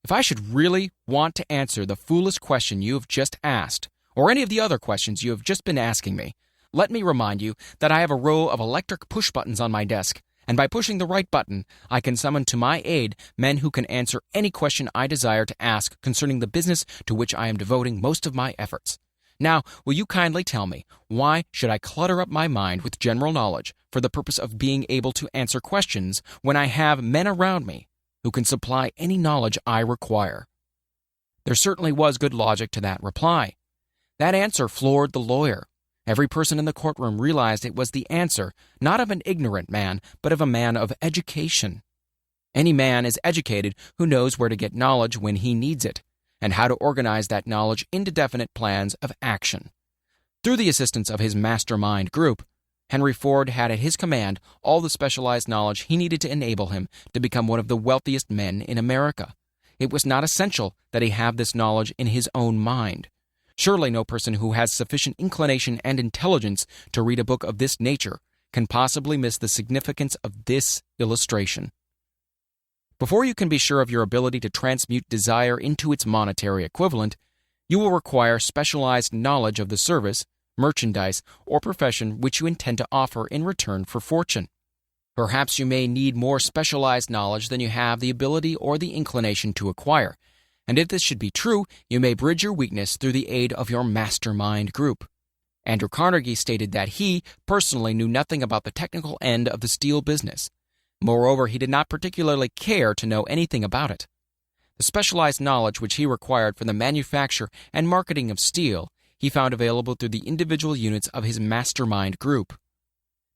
If I should really want to answer the foolish question you have just asked, or any of the other questions you have just been asking me, let me remind you that I have a row of electric push buttons on my desk, and by pushing the right button, I can summon to my aid men who can answer any question I desire to ask concerning the business to which I am devoting most of my efforts. Now, will you kindly tell me, why should I clutter up my mind with general knowledge for the purpose of being able to answer questions when I have men around me who can supply any knowledge I require? There certainly was good logic to that reply. That answer floored the lawyer. Every person in the courtroom realized it was the answer, not of an ignorant man, but of a man of education. Any man is educated who knows where to get knowledge when he needs it, and how to organize that knowledge into definite plans of action. Through the assistance of his mastermind group, Henry Ford had at his command all the specialized knowledge he needed to enable him to become one of the wealthiest men in America. It was not essential that he have this knowledge in his own mind. Surely no person who has sufficient inclination and intelligence to read a book of this nature can possibly miss the significance of this illustration. Before you can be sure of your ability to transmute desire into its monetary equivalent, you will require specialized knowledge of the service, merchandise, or profession which you intend to offer in return for fortune. Perhaps you may need more specialized knowledge than you have the ability or the inclination to acquire, and if this should be true, you may bridge your weakness through the aid of your mastermind group. Andrew Carnegie stated that he personally knew nothing about the technical end of the steel business. Moreover, he did not particularly care to know anything about it. The specialized knowledge which he required for the manufacture and marketing of steel, he found available through the individual units of his mastermind group.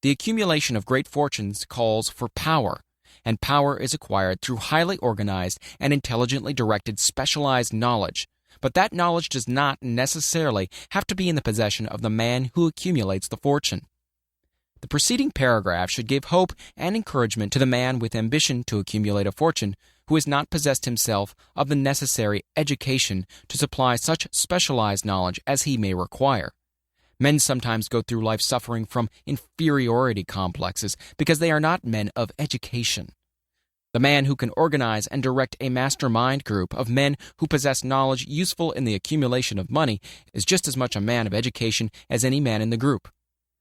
The accumulation of great fortunes calls for power, and power is acquired through highly organized and intelligently directed specialized knowledge, but that knowledge does not necessarily have to be in the possession of the man who accumulates the fortune. The preceding paragraph should give hope and encouragement to the man with ambition to accumulate a fortune who has not possessed himself of the necessary education to supply such specialized knowledge as he may require. Men sometimes go through life suffering from inferiority complexes because they are not men of education. The man who can organize and direct a mastermind group of men who possess knowledge useful in the accumulation of money is just as much a man of education as any man in the group.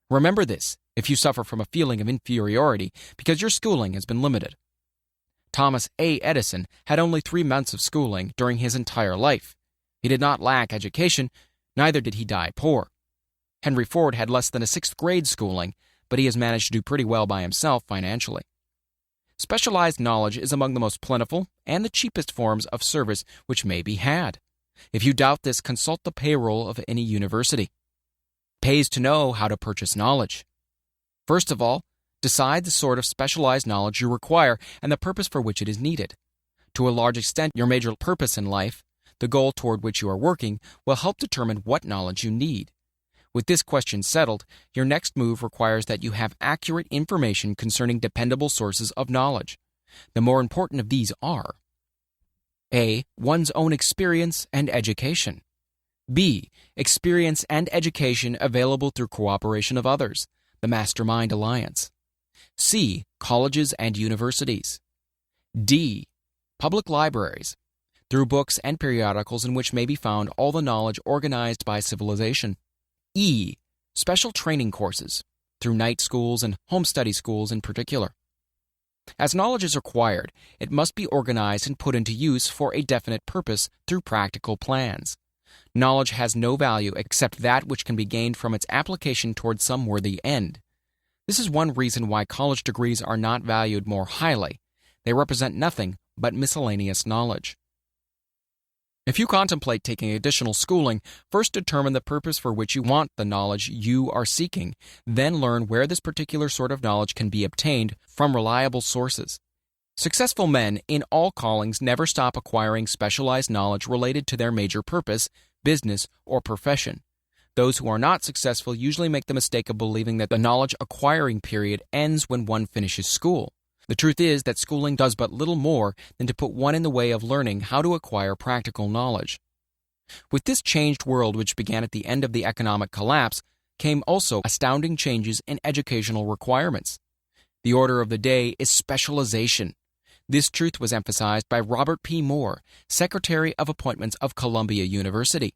Remember this if you suffer from a feeling of inferiority because your schooling has been limited. Thomas A. Edison had only 3 months of schooling during his entire life. He did not lack education, neither did he die poor. Henry Ford had less than a 6th grade schooling, but he has managed to do pretty well by himself financially. Specialized knowledge is among the most plentiful and the cheapest forms of service which may be had. If you doubt this, consult the payroll of any university. pays to know how to purchase knowledge. First of all, decide the sort of specialized knowledge you require and the purpose for which it is needed. To a large extent, your major purpose in life, the goal toward which you are working, will help determine what knowledge you need. With this question settled, your next move requires that you have accurate information concerning dependable sources of knowledge. The more important of these are: A. One's own experience and education. B. Experience and education available through cooperation of others, the Mastermind Alliance. C. Colleges and universities. D. Public libraries, through books and periodicals in which may be found all the knowledge organized by civilization. E. Special training courses, through night schools and home study schools in particular. As knowledge is acquired, it must be organized and put into use for a definite purpose through practical plans. Knowledge has no value except that which can be gained from its application toward some worthy end. This is one reason why college degrees are not valued more highly. They represent nothing but miscellaneous knowledge. If you contemplate taking additional schooling, first determine the purpose for which you want the knowledge you are seeking, then learn where this particular sort of knowledge can be obtained from reliable sources. Successful men in all callings never stop acquiring specialized knowledge related to their major purpose, business, or profession. Those who are not successful usually make the mistake of believing that the knowledge acquiring period ends when one finishes school. The truth is that schooling does but little more than to put one in the way of learning how to acquire practical knowledge. With this changed world which began at the end of the economic collapse came also astounding changes in educational requirements. The order of the day is specialization. This truth was emphasized by Robert P. Moore, Secretary of Appointments of Columbia University.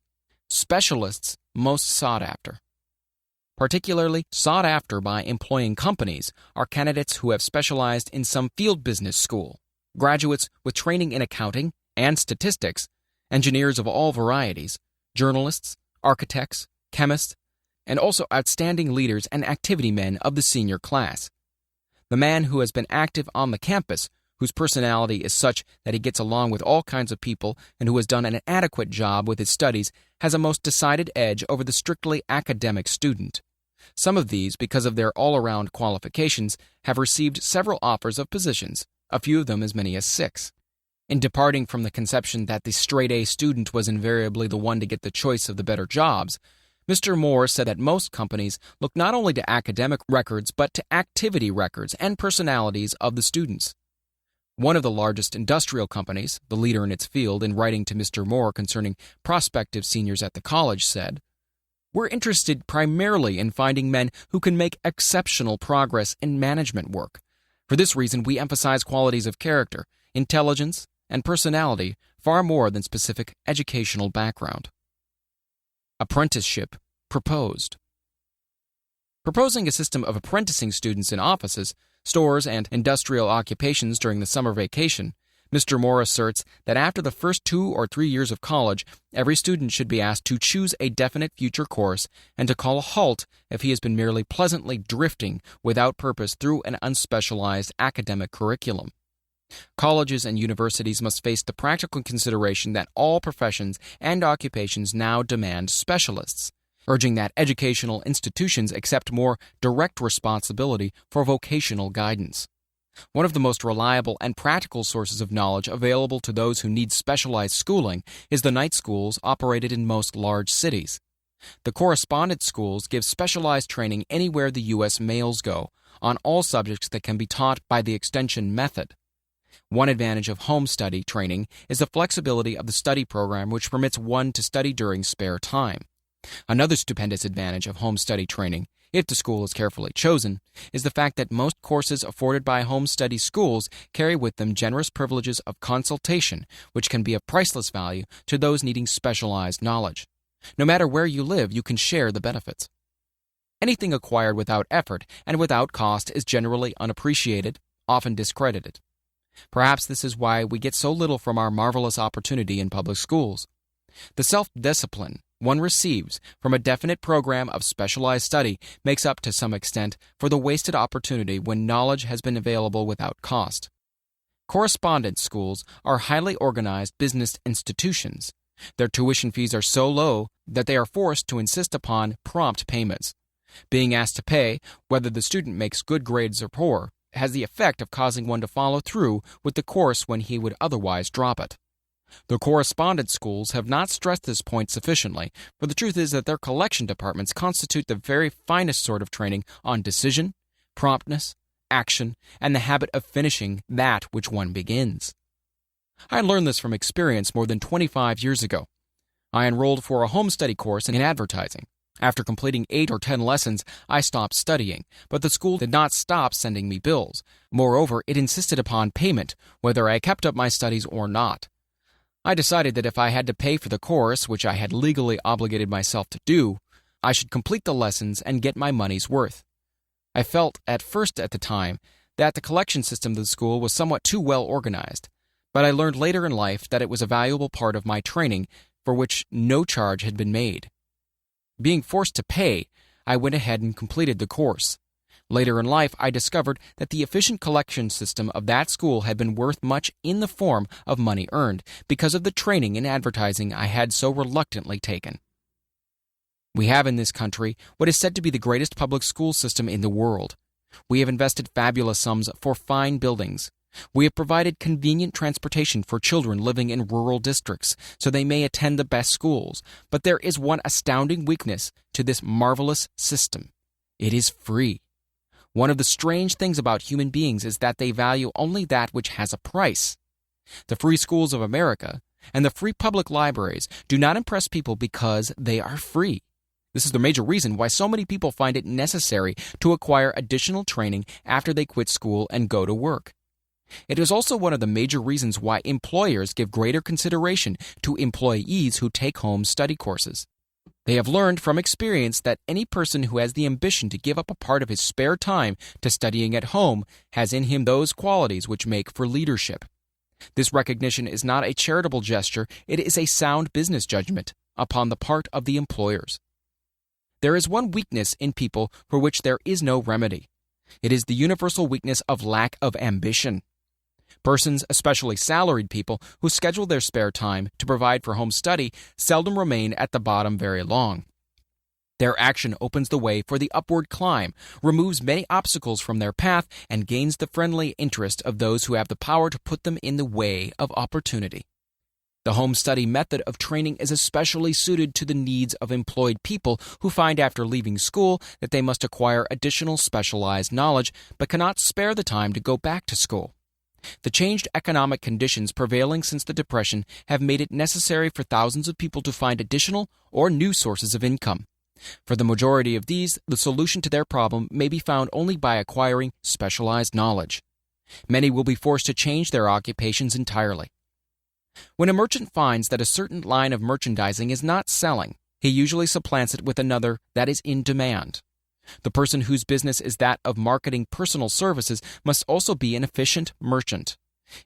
Specialists most sought after. Particularly sought after by employing companies are candidates who have specialized in some field business school, graduates with training in accounting and statistics, engineers of all varieties, journalists, architects, chemists, and also outstanding leaders and activity men of the senior class. The man who has been active on the campus, whose personality is such that he gets along with all kinds of people and who has done an adequate job with his studies, has a most decided edge over the strictly academic student. Some of these, because of their all-around qualifications, have received several offers of positions, a few of them as many as 6. In departing from the conception that the straight-A student was invariably the one to get the choice of the better jobs, Mr. Moore said that most companies look not only to academic records but to activity records and personalities of the students. One of the largest industrial companies, the leader in its field, in writing to Mr. Moore concerning prospective seniors at the college, said, "We're interested primarily in finding men who can make exceptional progress in management work. For this reason, we emphasize qualities of character, intelligence, and personality far more than specific educational background." Apprenticeship proposed. Proposing a system of apprenticing students in offices, stores, and industrial occupations during the summer vacation, Mr. Moore asserts that after the first 2 or 3 years of college, every student should be asked to choose a definite future course and to call a halt if he has been merely pleasantly drifting without purpose through an unspecialized academic curriculum. Colleges and universities must face the practical consideration that all professions and occupations now demand specialists, urging that educational institutions accept more direct responsibility for vocational guidance. One of the most reliable and practical sources of knowledge available to those who need specialized schooling is the night schools operated in most large cities. The correspondence schools give specialized training anywhere the U.S. mails go, on all subjects that can be taught by the extension method. One advantage of home study training is the flexibility of the study program, which permits one to study during spare time. Another stupendous advantage of home study training, if the school is carefully chosen, is the fact that most courses afforded by home study schools carry with them generous privileges of consultation, which can be of priceless value to those needing specialized knowledge. No matter where you live, you can share the benefits. Anything acquired without effort and without cost is generally unappreciated, often discredited. Perhaps this is why we get so little from our marvelous opportunity in public schools. The self-discipline one receives from a definite program of specialized study makes up to some extent for the wasted opportunity when knowledge has been available without cost. Correspondence schools are highly organized business institutions. Their tuition fees are so low that they are forced to insist upon prompt payments. Being asked to pay, whether the student makes good grades or poor, has the effect of causing one to follow through with the course when he would otherwise drop it. The correspondence schools have not stressed this point sufficiently, for the truth is that their collection departments constitute the very finest sort of training on decision, promptness, action, and the habit of finishing that which one begins. I learned this from experience more than 25 years ago. I enrolled for a home study course in advertising. After completing 8 or 10 lessons, I stopped studying, but the school did not stop sending me bills. Moreover, it insisted upon payment, whether I kept up my studies or not. I decided that if I had to pay for the course, which I had legally obligated myself to do, I should complete the lessons and get my money's worth. I felt at first at the time that the collection system of the school was somewhat too well organized, but I learned later in life that it was a valuable part of my training for which no charge had been made. Being forced to pay, I went ahead and completed the course. Later in life, I discovered that the efficient collection system of that school had been worth much in the form of money earned because of the training in advertising I had so reluctantly taken. We have in this country what is said to be the greatest public school system in the world. We have invested fabulous sums for fine buildings. We have provided convenient transportation for children living in rural districts so they may attend the best schools. But there is one astounding weakness to this marvelous system. It is free. One of the strange things about human beings is that they value only that which has a price. The free schools of America and the free public libraries do not impress people because they are free. This is the major reason why so many people find it necessary to acquire additional training after they quit school and go to work. It is also one of the major reasons why employers give greater consideration to employees who take home study courses. They have learned from experience that any person who has the ambition to give up a part of his spare time to studying at home has in him those qualities which make for leadership. This recognition is not a charitable gesture, it is a sound business judgment upon the part of the employers. There is one weakness in people for which there is no remedy. It is the universal weakness of lack of ambition. Persons, especially salaried people, who schedule their spare time to provide for home study seldom remain at the bottom very long. Their action opens the way for the upward climb, removes many obstacles from their path, and gains the friendly interest of those who have the power to put them in the way of opportunity. The home study method of training is especially suited to the needs of employed people who find after leaving school that they must acquire additional specialized knowledge but cannot spare the time to go back to school. The changed economic conditions prevailing since the Depression have made it necessary for thousands of people to find additional or new sources of income. For the majority of these, the solution to their problem may be found only by acquiring specialized knowledge. Many will be forced to change their occupations entirely. When a merchant finds that a certain line of merchandising is not selling, he usually supplants it with another that is in demand. The person whose business is that of marketing personal services must also be an efficient merchant.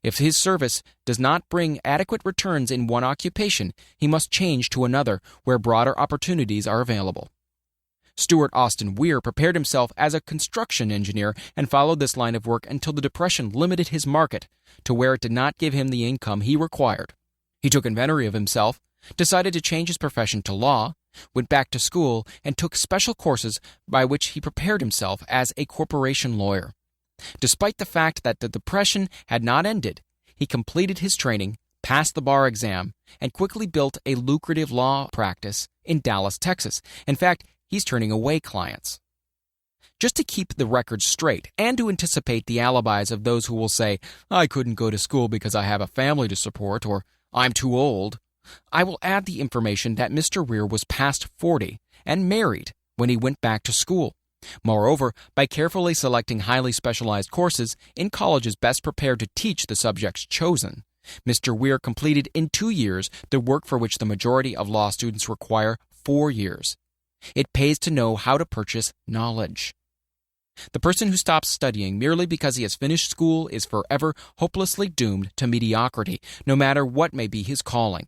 If his service does not bring adequate returns in one occupation, he must change to another where broader opportunities are available. Stuart Austin Weir prepared himself as a construction engineer and followed this line of work until the Depression limited his market to where it did not give him the income he required. He took inventory of himself, decided to change his profession to law, went back to school, and took special courses by which he prepared himself as a corporation lawyer. Despite the fact that the Depression had not ended, he completed his training, passed the bar exam, and quickly built a lucrative law practice in Dallas, Texas. In fact, he's turning away clients. Just to keep the record straight and to anticipate the alibis of those who will say, "I couldn't go to school because I have a family to support," or "I'm too old," I will add the information that Mr. Weir was past 40 and married when he went back to school. Moreover, by carefully selecting highly specialized courses in colleges best prepared to teach the subjects chosen, Mr. Weir completed in 2 years the work for which the majority of law students require 4 years. It pays to know how to purchase knowledge. The person who stops studying merely because he has finished school is forever hopelessly doomed to mediocrity, no matter what may be his calling.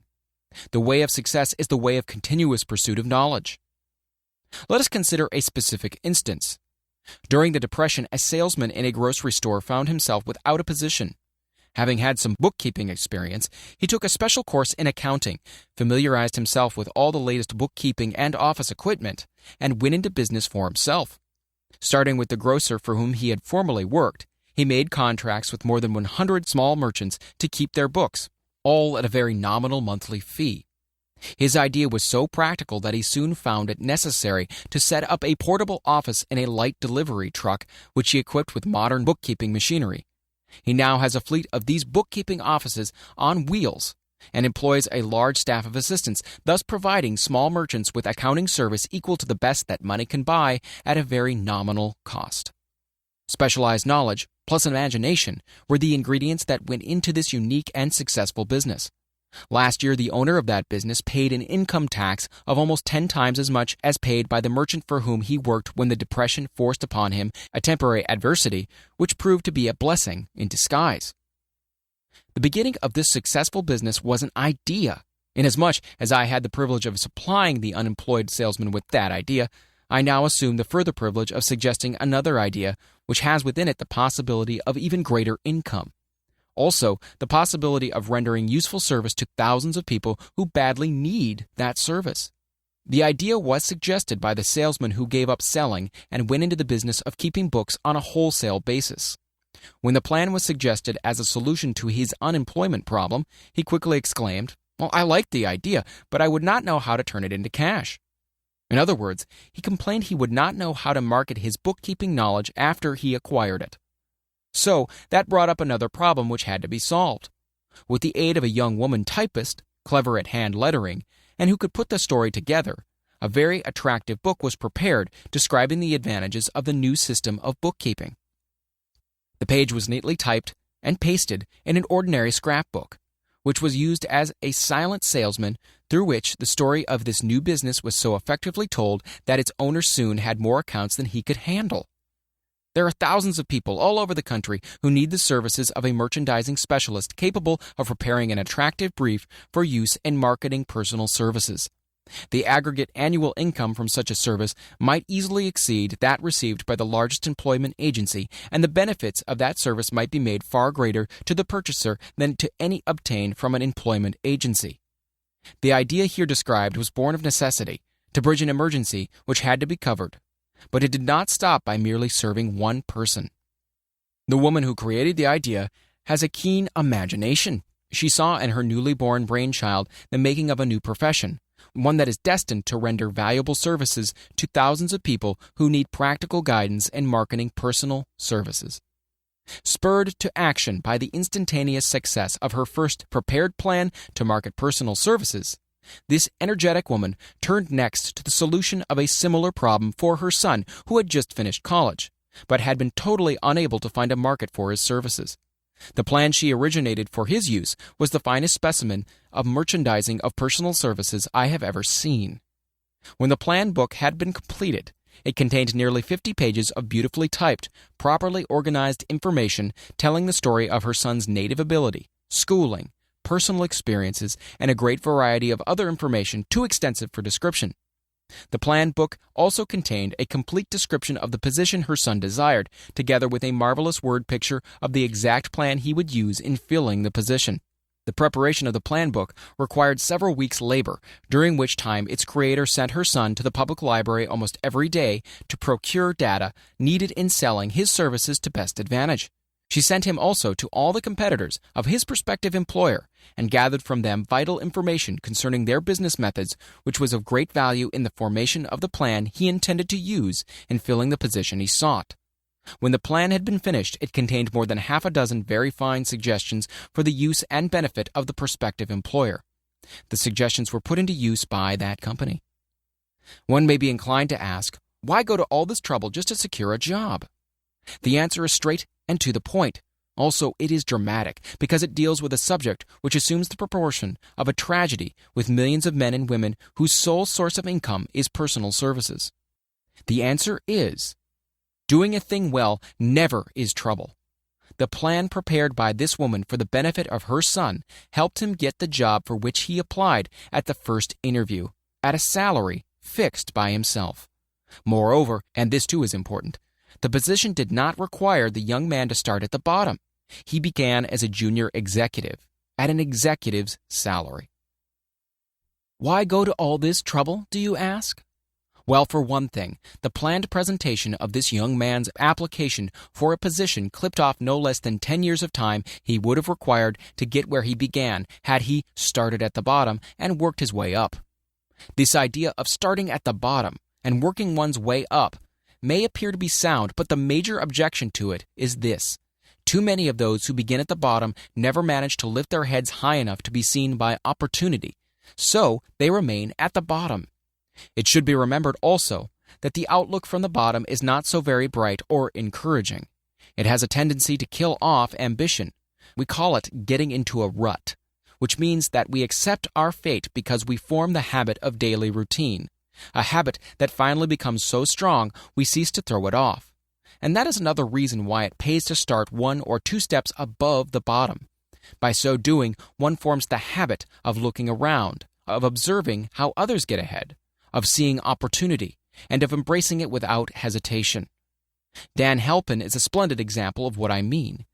The way of success is the way of continuous pursuit of knowledge. Let us consider a specific instance. During the Depression, a salesman in a grocery store found himself without a position. Having had some bookkeeping experience, he took a special course in accounting, familiarized himself with all the latest bookkeeping and office equipment, and went into business for himself. Starting with the grocer for whom he had formerly worked, he made contracts with more than 100 small merchants to keep their books, all at a very nominal monthly fee. His idea was so practical that he soon found it necessary to set up a portable office in a light delivery truck, which he equipped with modern bookkeeping machinery. He now has a fleet of these bookkeeping offices on wheels and employs a large staff of assistants, thus providing small merchants with accounting service equal to the best that money can buy at a very nominal cost. Specialized knowledge plus imagination were the ingredients that went into this unique and successful business. Last year, the owner of that business paid an income tax of almost 10 times as much as paid by the merchant for whom he worked when the Depression forced upon him a temporary adversity, which proved to be a blessing in disguise. The beginning of this successful business was an idea. Inasmuch as I had the privilege of supplying the unemployed salesman with that idea, I now assume the further privilege of suggesting another idea which has within it the possibility of even greater income. Also, the possibility of rendering useful service to thousands of people who badly need that service. The idea was suggested by the salesman who gave up selling and went into the business of keeping books on a wholesale basis. When the plan was suggested as a solution to his unemployment problem, he quickly exclaimed, "Well, I like the idea, but I would not know how to turn it into cash." In other words, he complained he would not know how to market his bookkeeping knowledge after he acquired it. So, that brought up another problem which had to be solved. With the aid of a young woman typist, clever at hand lettering, and who could put the story together, a very attractive book was prepared describing the advantages of the new system of bookkeeping. The page was neatly typed and pasted in an ordinary scrapbook, which was used as a silent salesman through which the story of this new business was so effectively told that its owner soon had more accounts than he could handle. There are thousands of people all over the country who need the services of a merchandising specialist capable of preparing an attractive brief for use in marketing personal services. The aggregate annual income from such a service might easily exceed that received by the largest employment agency, and the benefits of that service might be made far greater to the purchaser than to any obtained from an employment agency. The idea here described was born of necessity, to bridge an emergency which had to be covered. But it did not stop by merely serving one person. The woman who created the idea has a keen imagination. She saw in her newly born brainchild the making of a new profession, one that is destined to render valuable services to thousands of people who need practical guidance in marketing personal services. Spurred to action by the instantaneous success of her first prepared plan to market personal services, this energetic woman turned next to the solution of a similar problem for her son who had just finished college, but had been totally unable to find a market for his services. The plan she originated for his use was the finest specimen of merchandising of personal services I have ever seen. When the plan book had been completed, it contained nearly 50 pages of beautifully typed, properly organized information telling the story of her son's native ability, schooling, personal experiences, and a great variety of other information too extensive for description. The plan book also contained a complete description of the position her son desired, together with a marvelous word picture of the exact plan he would use in filling the position. The preparation of the plan book required several weeks' labor, during which time its creator sent her son to the public library almost every day to procure data needed in selling his services to best advantage. She sent him also to all the competitors of his prospective employer and gathered from them vital information concerning their business methods, which was of great value in the formation of the plan he intended to use in filling the position he sought. When the plan had been finished, it contained more than half a dozen very fine suggestions for the use and benefit of the prospective employer. The suggestions were put into use by that company. One may be inclined to ask, why go to all this trouble just to secure a job? The answer is straight and to the point. Also, it is dramatic because it deals with a subject which assumes the proportion of a tragedy with millions of men and women whose sole source of income is personal services. The answer is, doing a thing well never is trouble. The plan prepared by this woman for the benefit of her son helped him get the job for which he applied at the first interview, at a salary fixed by himself. Moreover, and this too is important, the position did not require the young man to start at the bottom. He began as a junior executive at an executive's salary. Why go to all this trouble, do you ask? Well, for one thing, the planned presentation of this young man's application for a position clipped off no less than 10 years of time he would have required to get where he began had he started at the bottom and worked his way up. This idea of starting at the bottom and working one's way up may appear to be sound, but the major objection to it is this. Too many of those who begin at the bottom never manage to lift their heads high enough to be seen by opportunity, so they remain at the bottom. It should be remembered also that the outlook from the bottom is not so very bright or encouraging. It has a tendency to kill off ambition. We call it getting into a rut, which means that we accept our fate because we form the habit of daily routine, a habit that finally becomes so strong we cease to throw it off. And that is another reason why it pays to start 1 or 2 steps above the bottom. By so doing, one forms the habit of looking around, of observing how others get ahead, of seeing opportunity, and of embracing it without hesitation. Dan Halpin is a splendid example of what I mean.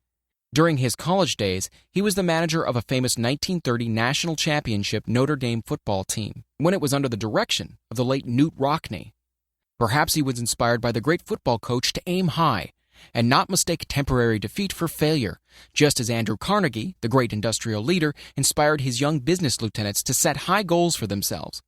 During his college days, he was the manager of a famous 1930 national championship Notre Dame football team, when it was under the direction of the late Knute Rockne. Perhaps he was inspired by the great football coach to aim high, and not mistake temporary defeat for failure, just as Andrew Carnegie, the great industrial leader, inspired his young business lieutenants to set high goals for themselves.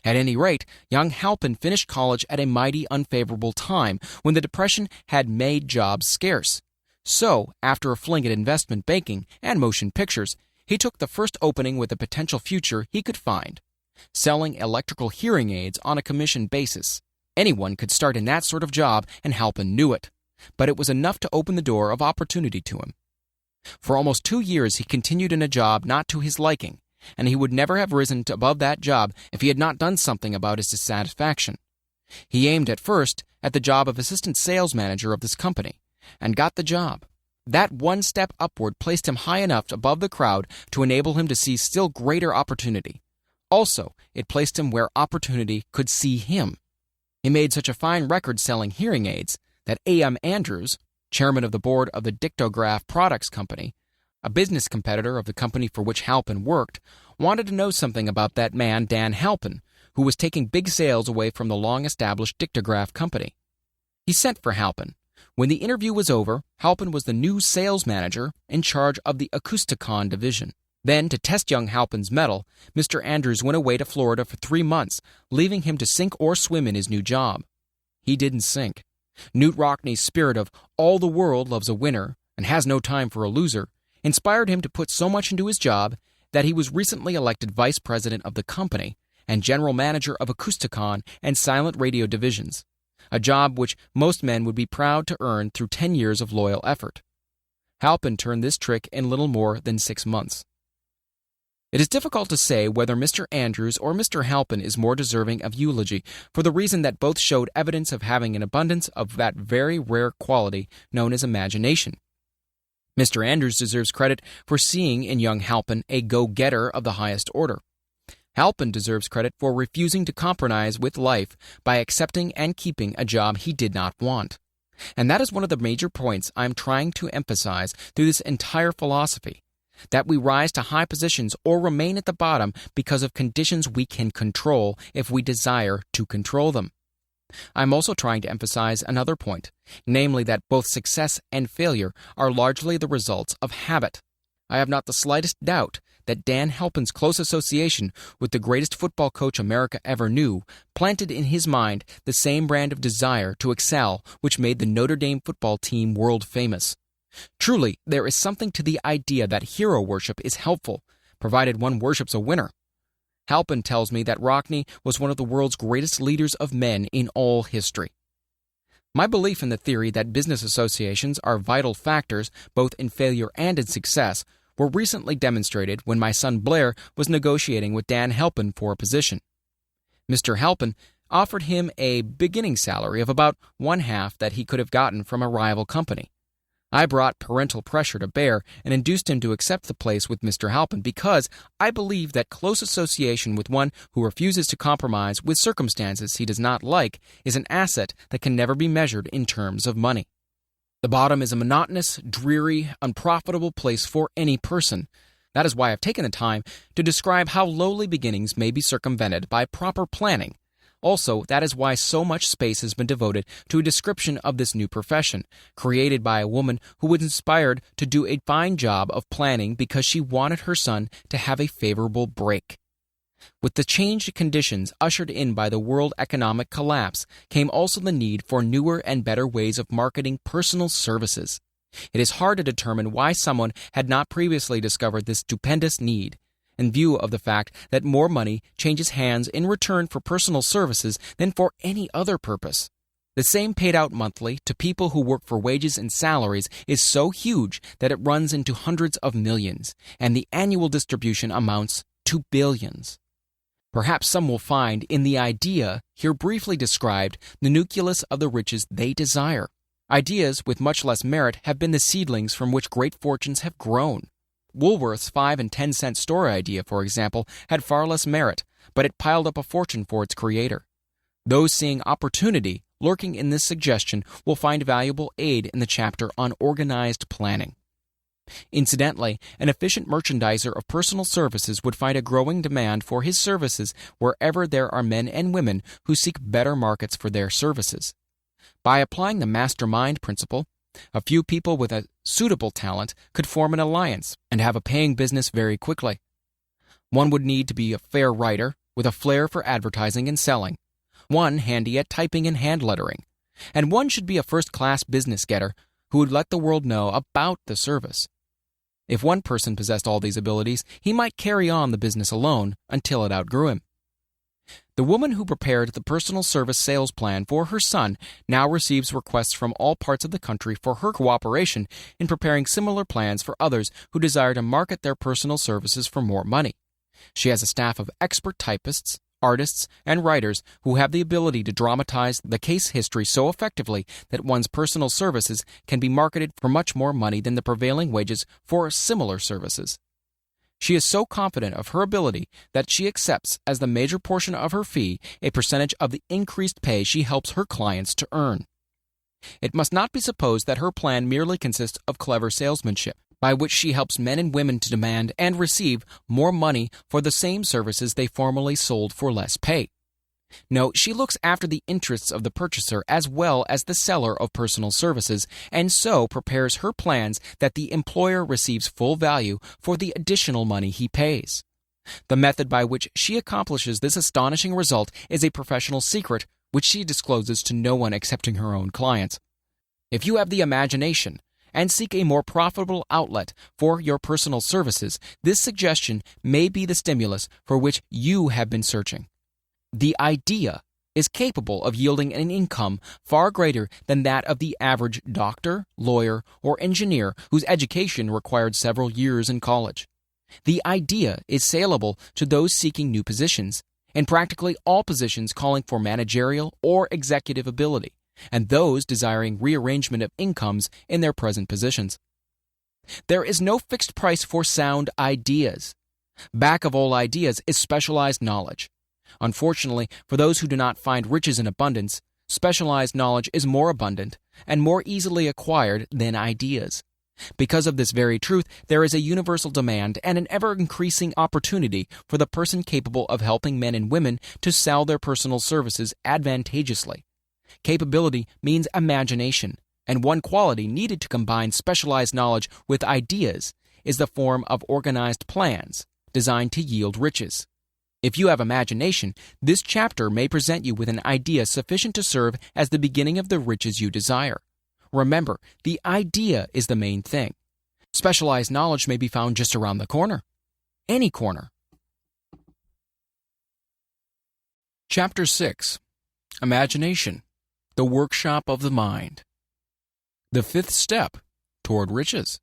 At any rate, young Halpin finished college at a mighty unfavorable time when the Depression had made jobs scarce. So, after a fling at investment banking and motion pictures, he took the first opening with a potential future he could find, selling electrical hearing aids on a commission basis. Anyone could start in that sort of job, and Halpin knew it, but it was enough to open the door of opportunity to him. For almost 2 years he continued in a job not to his liking, and he would never have risen above that job if he had not done something about his dissatisfaction. He aimed at first at the job of assistant sales manager of this company, and got the job. That one step upward placed him high enough above the crowd to enable him to see still greater opportunity. Also, it placed him where opportunity could see him. He made such a fine record selling hearing aids that A.M. Andrews, chairman of the board of the Dictograph Products Company, a business competitor of the company for which Halpin worked, wanted to know something about that man Dan Halpin, who was taking big sales away from the long-established Dictograph Company. He sent for Halpin. When the interview was over, Halpin was the new sales manager in charge of the Acousticon division. Then, to test young Halpin's mettle, Mr. Andrews went away to Florida for 3 months, leaving him to sink or swim in his new job. He didn't sink. Knute Rockne's spirit of all the world loves a winner and has no time for a loser inspired him to put so much into his job that he was recently elected vice president of the company and general manager of Acousticon and silent radio divisions, a job which most men would be proud to earn through 10 years of loyal effort. Halpin turned this trick in little more than 6 months. It is difficult to say whether Mr. Andrews or Mr. Halpin is more deserving of eulogy, for the reason that both showed evidence of having an abundance of that very rare quality known as imagination. Mr. Andrews deserves credit for seeing in young Halpin a go-getter of the highest order. Halpin deserves credit for refusing to compromise with life by accepting and keeping a job he did not want. And that is one of the major points I am trying to emphasize through this entire philosophy, that we rise to high positions or remain at the bottom because of conditions we can control if we desire to control them. I'm also trying to emphasize another point, namely that both success and failure are largely the results of habit. I have not the slightest doubt that Dan Halpin's close association with the greatest football coach America ever knew planted in his mind the same brand of desire to excel which made the Notre Dame football team world famous. Truly, there is something to the idea that hero worship is helpful, provided one worships a winner. Halpin tells me that Rockne was one of the world's greatest leaders of men in all history. My belief in the theory that business associations are vital factors both in failure and in success were recently demonstrated when my son Blair was negotiating with Dan Halpin for a position. Mr. Halpin offered him a beginning salary of about 1/2 that he could have gotten from a rival company. I brought parental pressure to bear and induced him to accept the place with Mr. Halpin because I believe that close association with one who refuses to compromise with circumstances he does not like is an asset that can never be measured in terms of money. The bottom is a monotonous, dreary, unprofitable place for any person. That is why I've taken the time to describe how lowly beginnings may be circumvented by proper planning. Also, that is why so much space has been devoted to a description of this new profession, created by a woman who was inspired to do a fine job of planning because she wanted her son to have a favorable break. With the changed conditions ushered in by the world economic collapse came also the need for newer and better ways of marketing personal services. It is hard to determine why someone had not previously discovered this stupendous need, in view of the fact that more money changes hands in return for personal services than for any other purpose. The same paid out monthly to people who work for wages and salaries is so huge that it runs into hundreds of millions, and the annual distribution amounts to billions. Perhaps some will find in the idea here briefly described the nucleus of the riches they desire. Ideas with much less merit have been the seedlings from which great fortunes have grown. Woolworth's 5 and 10 cent store idea, for example, had far less merit, but it piled up a fortune for its creator. Those seeing opportunity lurking in this suggestion will find valuable aid in the chapter on organized planning. Incidentally, an efficient merchandiser of personal services would find a growing demand for his services wherever there are men and women who seek better markets for their services. By applying the mastermind principle, a few people with a suitable talent could form an alliance and have a paying business very quickly. One would need to be a fair writer with a flair for advertising and selling, one handy at typing and hand lettering, and one should be a first-class business getter who would let the world know about the service. If one person possessed all these abilities, he might carry on the business alone until it outgrew him. The woman who prepared the personal service sales plan for her son now receives requests from all parts of the country for her cooperation in preparing similar plans for others who desire to market their personal services for more money. She has a staff of expert typists, artists, and writers who have the ability to dramatize the case history so effectively that one's personal services can be marketed for much more money than the prevailing wages for similar services. She is so confident of her ability that she accepts as the major portion of her fee a percentage of the increased pay she helps her clients to earn. It must not be supposed that her plan merely consists of clever salesmanship, by which she helps men and women to demand and receive more money for the same services they formerly sold for less pay. No, she looks after the interests of the purchaser as well as the seller of personal services, and so prepares her plans that the employer receives full value for the additional money he pays. The method by which she accomplishes this astonishing result is a professional secret which she discloses to no one excepting her own clients. If you have the imagination and seek a more profitable outlet for your personal services, this suggestion may be the stimulus for which you have been searching. The idea is capable of yielding an income far greater than that of the average doctor, lawyer, or engineer whose education required several years in college. The idea is saleable to those seeking new positions, in practically all positions calling for managerial or executive ability, and those desiring rearrangement of incomes in their present positions. There is no fixed price for sound ideas. Back of all ideas is specialized knowledge. Unfortunately, for those who do not find riches in abundance, specialized knowledge is more abundant and more easily acquired than ideas. Because of this very truth, there is a universal demand and an ever-increasing opportunity for the person capable of helping men and women to sell their personal services advantageously. Capability means imagination, and one quality needed to combine specialized knowledge with ideas is the form of organized plans designed to yield riches. If you have imagination, this chapter may present you with an idea sufficient to serve as the beginning of the riches you desire. Remember, the idea is the main thing. Specialized knowledge may be found just around the corner. Any corner. Chapter 6. Imagination, the workshop of the mind. The fifth step toward riches.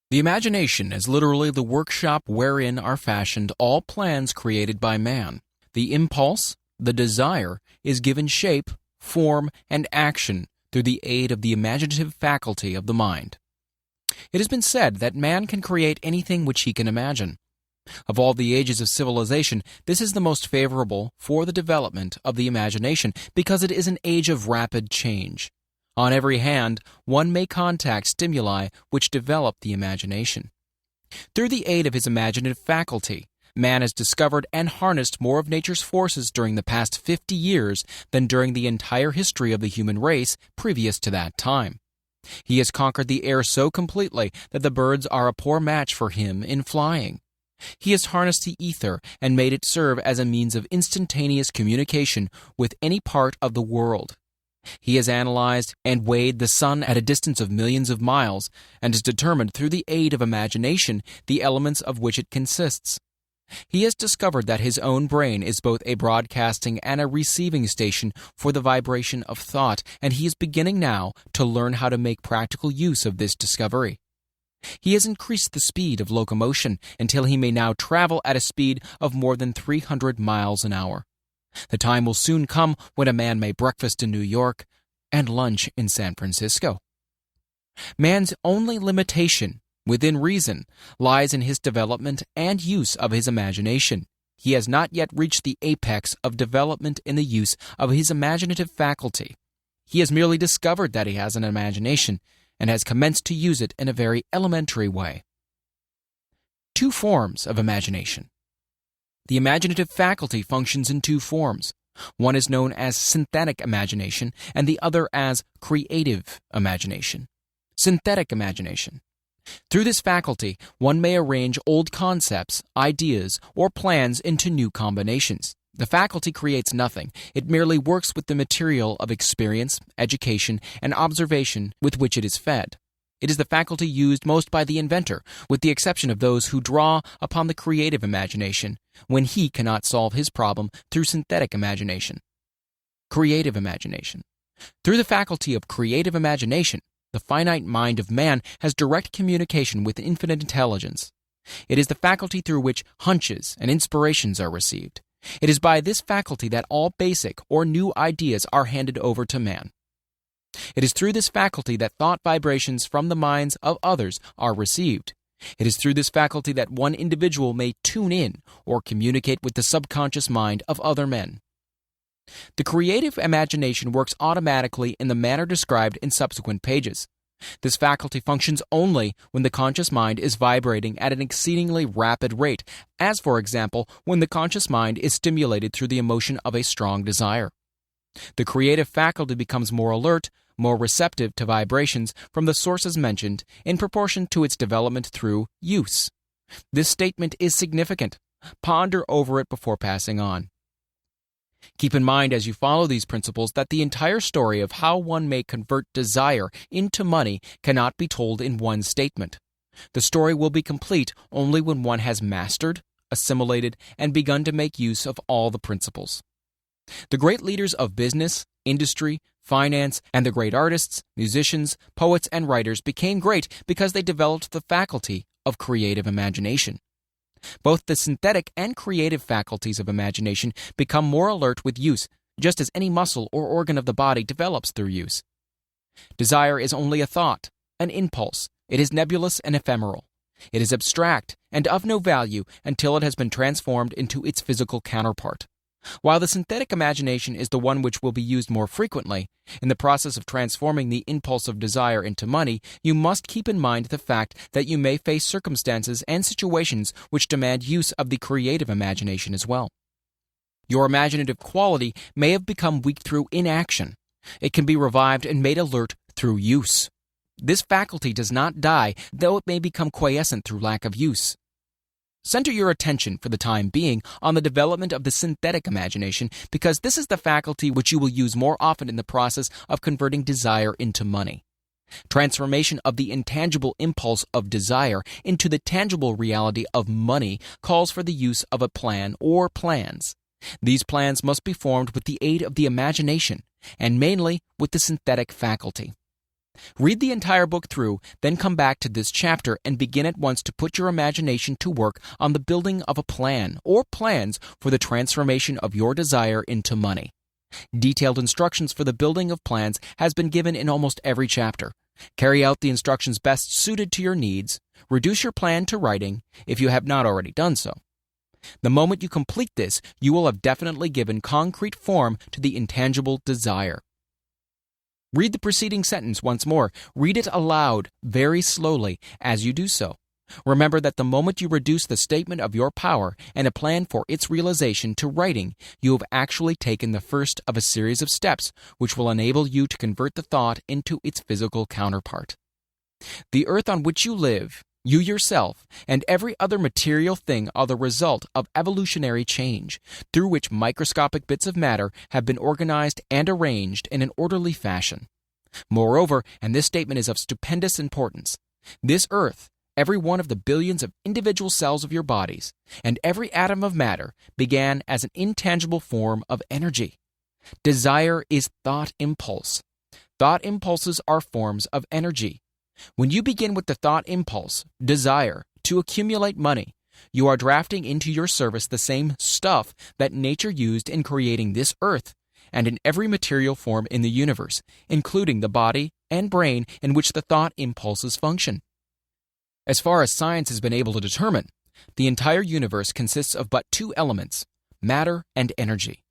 The imagination is literally the workshop wherein are fashioned all plans created by man. The impulse, the desire, is given shape, form, and action through the aid of the imaginative faculty of the mind. It has been said that man can create anything which he can imagine. Of all the ages of civilization, this is the most favorable for the development of the imagination because it is an age of rapid change. On every hand, one may contact stimuli which develop the imagination. Through the aid of his imaginative faculty, man has discovered and harnessed more of nature's forces during the past 50 years than during the entire history of the human race previous to that time. He has conquered the air so completely that the birds are a poor match for him in flying. He has harnessed the ether and made it serve as a means of instantaneous communication with any part of the world. He has analyzed and weighed the sun at a distance of millions of miles and has determined through the aid of imagination the elements of which it consists. He has discovered that his own brain is both a broadcasting and a receiving station for the vibration of thought, and he is beginning now to learn how to make practical use of this discovery. He has increased the speed of locomotion until he may now travel at a speed of more than 300 miles an hour. The time will soon come when a man may breakfast in New York and lunch in San Francisco. Man's only limitation, within reason, lies in his development and use of his imagination. He has not yet reached the apex of development in the use of his imaginative faculty. He has merely discovered that he has an imagination and has commenced to use it in a very elementary way. Two forms of imagination. The imaginative faculty functions in two forms. One is known as synthetic imagination and the other as creative imagination. Synthetic imagination. Through this faculty, one may arrange old concepts, ideas, or plans into new combinations. The faculty creates nothing. It merely works with the material of experience, education, and observation with which it is fed. It is the faculty used most by the inventor, with the exception of those who draw upon the creative imagination when he cannot solve his problem through synthetic imagination. Creative imagination. Through the faculty of creative imagination, the finite mind of man has direct communication with infinite intelligence. It is the faculty through which hunches and inspirations are received. It is by this faculty that all basic or new ideas are handed over to man. It is through this faculty that thought vibrations from the minds of others are received. It is through this faculty that one individual may tune in or communicate with the subconscious mind of other men. The creative imagination works automatically in the manner described in subsequent pages. This faculty functions only when the conscious mind is vibrating at an exceedingly rapid rate, as for example, when the conscious mind is stimulated through the emotion of a strong desire. The creative faculty becomes more alert, more receptive to vibrations from the sources mentioned in proportion to its development through use. This statement is significant. Ponder over it before passing on. Keep in mind as you follow these principles that the entire story of how one may convert desire into money cannot be told in one statement. The story will be complete only when one has mastered, assimilated, and begun to make use of all the principles. The great leaders of business, industry, finance, and the great artists, musicians, poets, and writers became great because they developed the faculty of creative imagination. Both the synthetic and creative faculties of imagination become more alert with use, just as any muscle or organ of the body develops through use. Desire is only a thought, an impulse. It is nebulous and ephemeral. It is abstract and of no value until it has been transformed into its physical counterpart. While the synthetic imagination is the one which will be used more frequently, in the process of transforming the impulse of desire into money, you must keep in mind the fact that you may face circumstances and situations which demand use of the creative imagination as well. Your imaginative quality may have become weak through inaction. It can be revived and made alert through use. This faculty does not die, though it may become quiescent through lack of use. Center your attention for the time being on the development of the synthetic imagination because this is the faculty which you will use more often in the process of converting desire into money. Transformation of the intangible impulse of desire into the tangible reality of money calls for the use of a plan or plans. These plans must be formed with the aid of the imagination, and mainly with the synthetic faculty. Read the entire book through, then come back to this chapter and begin at once to put your imagination to work on the building of a plan or plans for the transformation of your desire into money. Detailed instructions for the building of plans has been given in almost every chapter. Carry out the instructions best suited to your needs. Reduce your plan to writing if you have not already done so. The moment you complete this, you will have definitely given concrete form to the intangible desire. Read the preceding sentence once more. Read it aloud, very slowly, as you do so. Remember that the moment you reduce the statement of your power and a plan for its realization to writing, you have actually taken the first of a series of steps which will enable you to convert the thought into its physical counterpart. The earth on which you live, you yourself, and every other material thing are the result of evolutionary change, through which microscopic bits of matter have been organized and arranged in an orderly fashion. Moreover, and this statement is of stupendous importance, this earth, every one of the billions of individual cells of your bodies, and every atom of matter began as an intangible form of energy. Desire is thought impulse. Thought impulses are forms of energy. When you begin with the thought impulse, desire, to accumulate money, you are drafting into your service the same stuff that nature used in creating this earth and in every material form in the universe, including the body and brain in which the thought impulses function. As far as science has been able to determine, the entire universe consists of but two elements, matter and energy.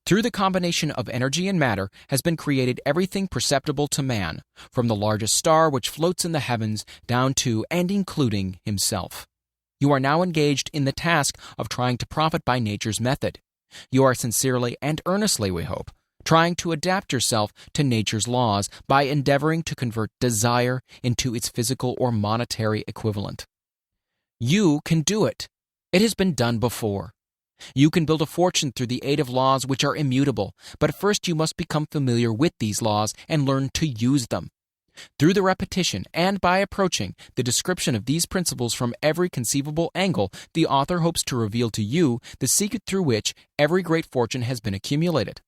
Through the combination of energy and matter has been created everything perceptible to man, from the largest star which floats in the heavens down to and including himself. You are now engaged in the task of trying to profit by nature's method. You are sincerely and earnestly, we hope, trying to adapt yourself to nature's laws by endeavoring to convert desire into its physical or monetary equivalent. You can do it. It has been done before. You can build a fortune through the aid of laws which are immutable, but first you must become familiar with these laws and learn to use them. Through the repetition and by approaching the description of these principles from every conceivable angle, the author hopes to reveal to you the secret through which every great fortune has been accumulated.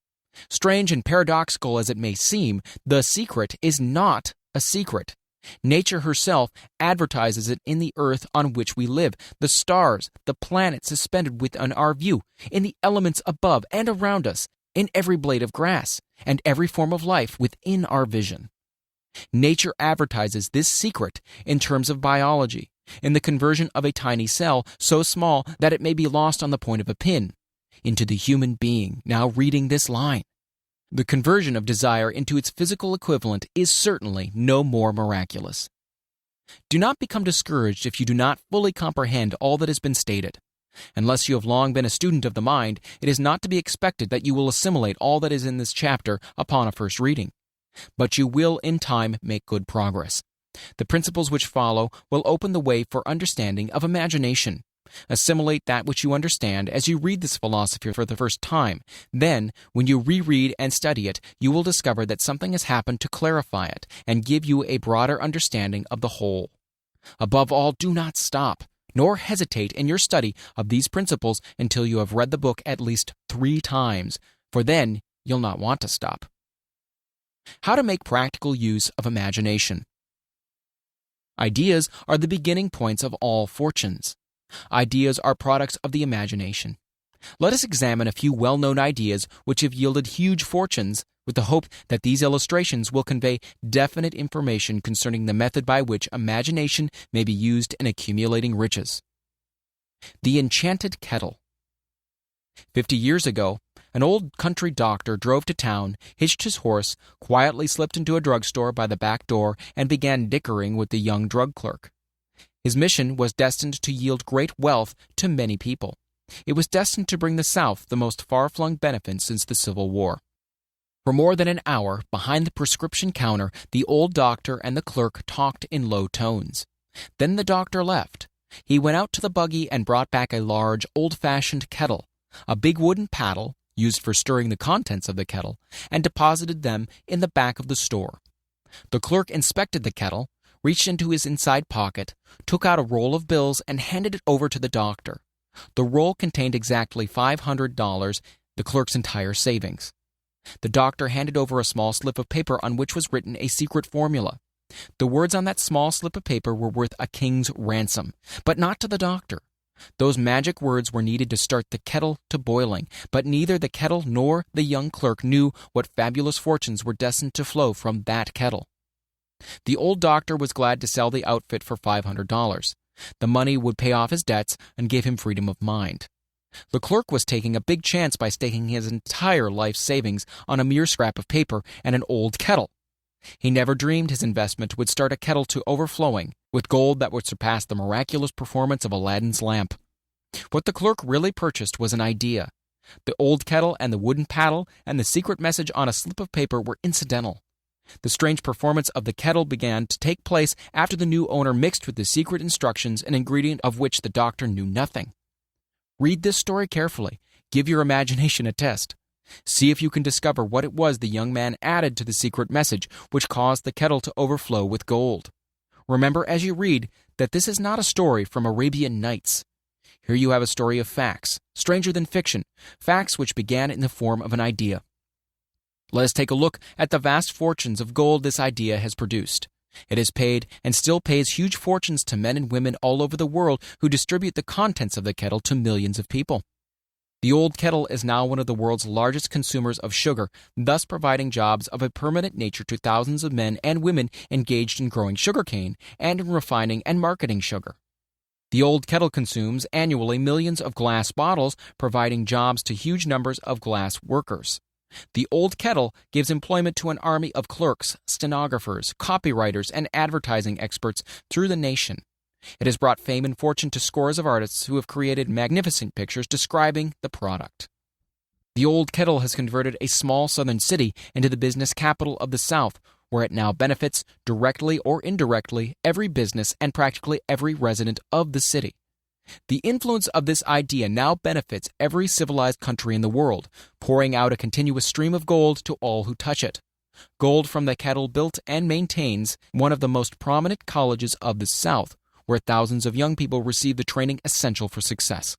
Strange and paradoxical as it may seem, the secret is not a secret. Nature herself advertises it in the earth on which we live, the stars, the planets suspended within our view, in the elements above and around us, in every blade of grass, and every form of life within our vision. Nature advertises this secret in terms of biology, in the conversion of a tiny cell so small that it may be lost on the point of a pin, into the human being now reading this line. The conversion of desire into its physical equivalent is certainly no more miraculous. Do not become discouraged if you do not fully comprehend all that has been stated. Unless you have long been a student of the mind, it is not to be expected that you will assimilate all that is in this chapter upon a first reading. But you will in time make good progress. The principles which follow will open the way for understanding of imagination. Assimilate that which you understand as you read this philosophy for the first time. Then, when you reread and study it, you will discover that something has happened to clarify it and give you a broader understanding of the whole. Above all, do not stop, nor hesitate in your study of these principles until you have read the book at least 3 times, for then you'll not want to stop. How to make practical use of imagination. Ideas are the beginning points of all fortunes. Ideas are products of the imagination. Let us examine a few well-known ideas which have yielded huge fortunes with the hope that these illustrations will convey definite information concerning the method by which imagination may be used in accumulating riches. The enchanted kettle. 50 years ago, an old country doctor drove to town, hitched his horse, quietly slipped into a drugstore by the back door, and began dickering with the young drug clerk. His mission was destined to yield great wealth to many people. It was destined to bring the South the most far-flung benefits since the Civil War. For more than an hour, behind the prescription counter, the old doctor and the clerk talked in low tones. Then the doctor left. He went out to the buggy and brought back a large, old-fashioned kettle, a big wooden paddle, used for stirring the contents of the kettle, and deposited them in the back of the store. The clerk inspected the kettle, reached into his inside pocket, took out a roll of bills, and handed it over to the doctor. The roll contained exactly $500, the clerk's entire savings. The doctor handed over a small slip of paper on which was written a secret formula. The words on that small slip of paper were worth a king's ransom, but not to the doctor. Those magic words were needed to start the kettle to boiling, but neither the kettle nor the young clerk knew what fabulous fortunes were destined to flow from that kettle. The old doctor was glad to sell the outfit for $500. The money would pay off his debts and give him freedom of mind. The clerk was taking a big chance by staking his entire life savings on a mere scrap of paper and an old kettle. He never dreamed his investment would start a kettle to overflowing with gold that would surpass the miraculous performance of Aladdin's lamp. What the clerk really purchased was an idea. The old kettle and the wooden paddle and the secret message on a slip of paper were incidental. The strange performance of the kettle began to take place after the new owner mixed with the secret instructions an ingredient of which the doctor knew nothing. Read this story carefully. Give your imagination a test. See if you can discover what it was the young man added to the secret message which caused the kettle to overflow with gold. Remember as you read that this is not a story from Arabian Nights. Here you have a story of facts, stranger than fiction, facts which began in the form of an idea. Let us take a look at the vast fortunes of gold this idea has produced. It has paid and still pays huge fortunes to men and women all over the world who distribute the contents of the kettle to millions of people. The old kettle is now one of the world's largest consumers of sugar, thus providing jobs of a permanent nature to thousands of men and women engaged in growing sugarcane and in refining and marketing sugar. The old kettle consumes annually millions of glass bottles, providing jobs to huge numbers of glass workers. The old kettle gives employment to an army of clerks, stenographers, copywriters, and advertising experts through the nation. It has brought fame and fortune to scores of artists who have created magnificent pictures describing the product. The old kettle has converted a small southern city into the business capital of the South, where it now benefits, directly or indirectly, every business and practically every resident of the city. The influence of this idea now benefits every civilized country in the world, pouring out a continuous stream of gold to all who touch it. Gold from the kettle built and maintains one of the most prominent colleges of the South, where thousands of young people receive the training essential for success.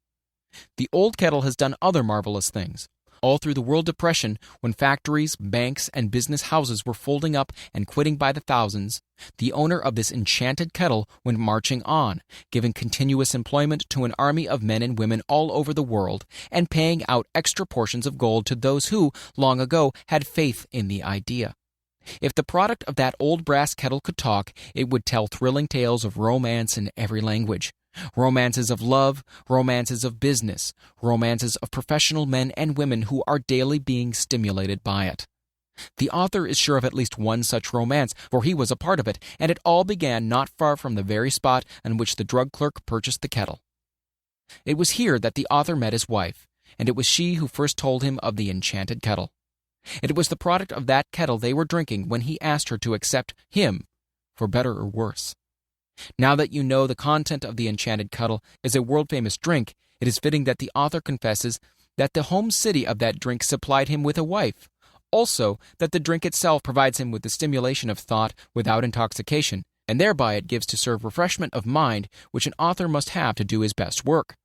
The old kettle has done other marvelous things. All through the World Depression, when factories, banks, and business houses were folding up and quitting by the thousands, the owner of this enchanted kettle went marching on, giving continuous employment to an army of men and women all over the world, and paying out extra portions of gold to those who, long ago, had faith in the idea. If the product of that old brass kettle could talk, it would tell thrilling tales of romance in every language. Romances of love, romances of business, romances of professional men and women who are daily being stimulated by it. The author is sure of at least one such romance, for he was a part of it, and it all began not far from the very spot on which the drug clerk purchased the kettle. It was here that the author met his wife, and it was she who first told him of the enchanted kettle. It was the product of that kettle they were drinking when he asked her to accept him, for better or worse. Now that you know the content of the enchanted kettle is a world-famous drink, it is fitting that the author confesses that the home city of that drink supplied him with a wife. Also, that the drink itself provides him with the stimulation of thought without intoxication, and thereby it gives to serve refreshment of mind, which an author must have to do his best work.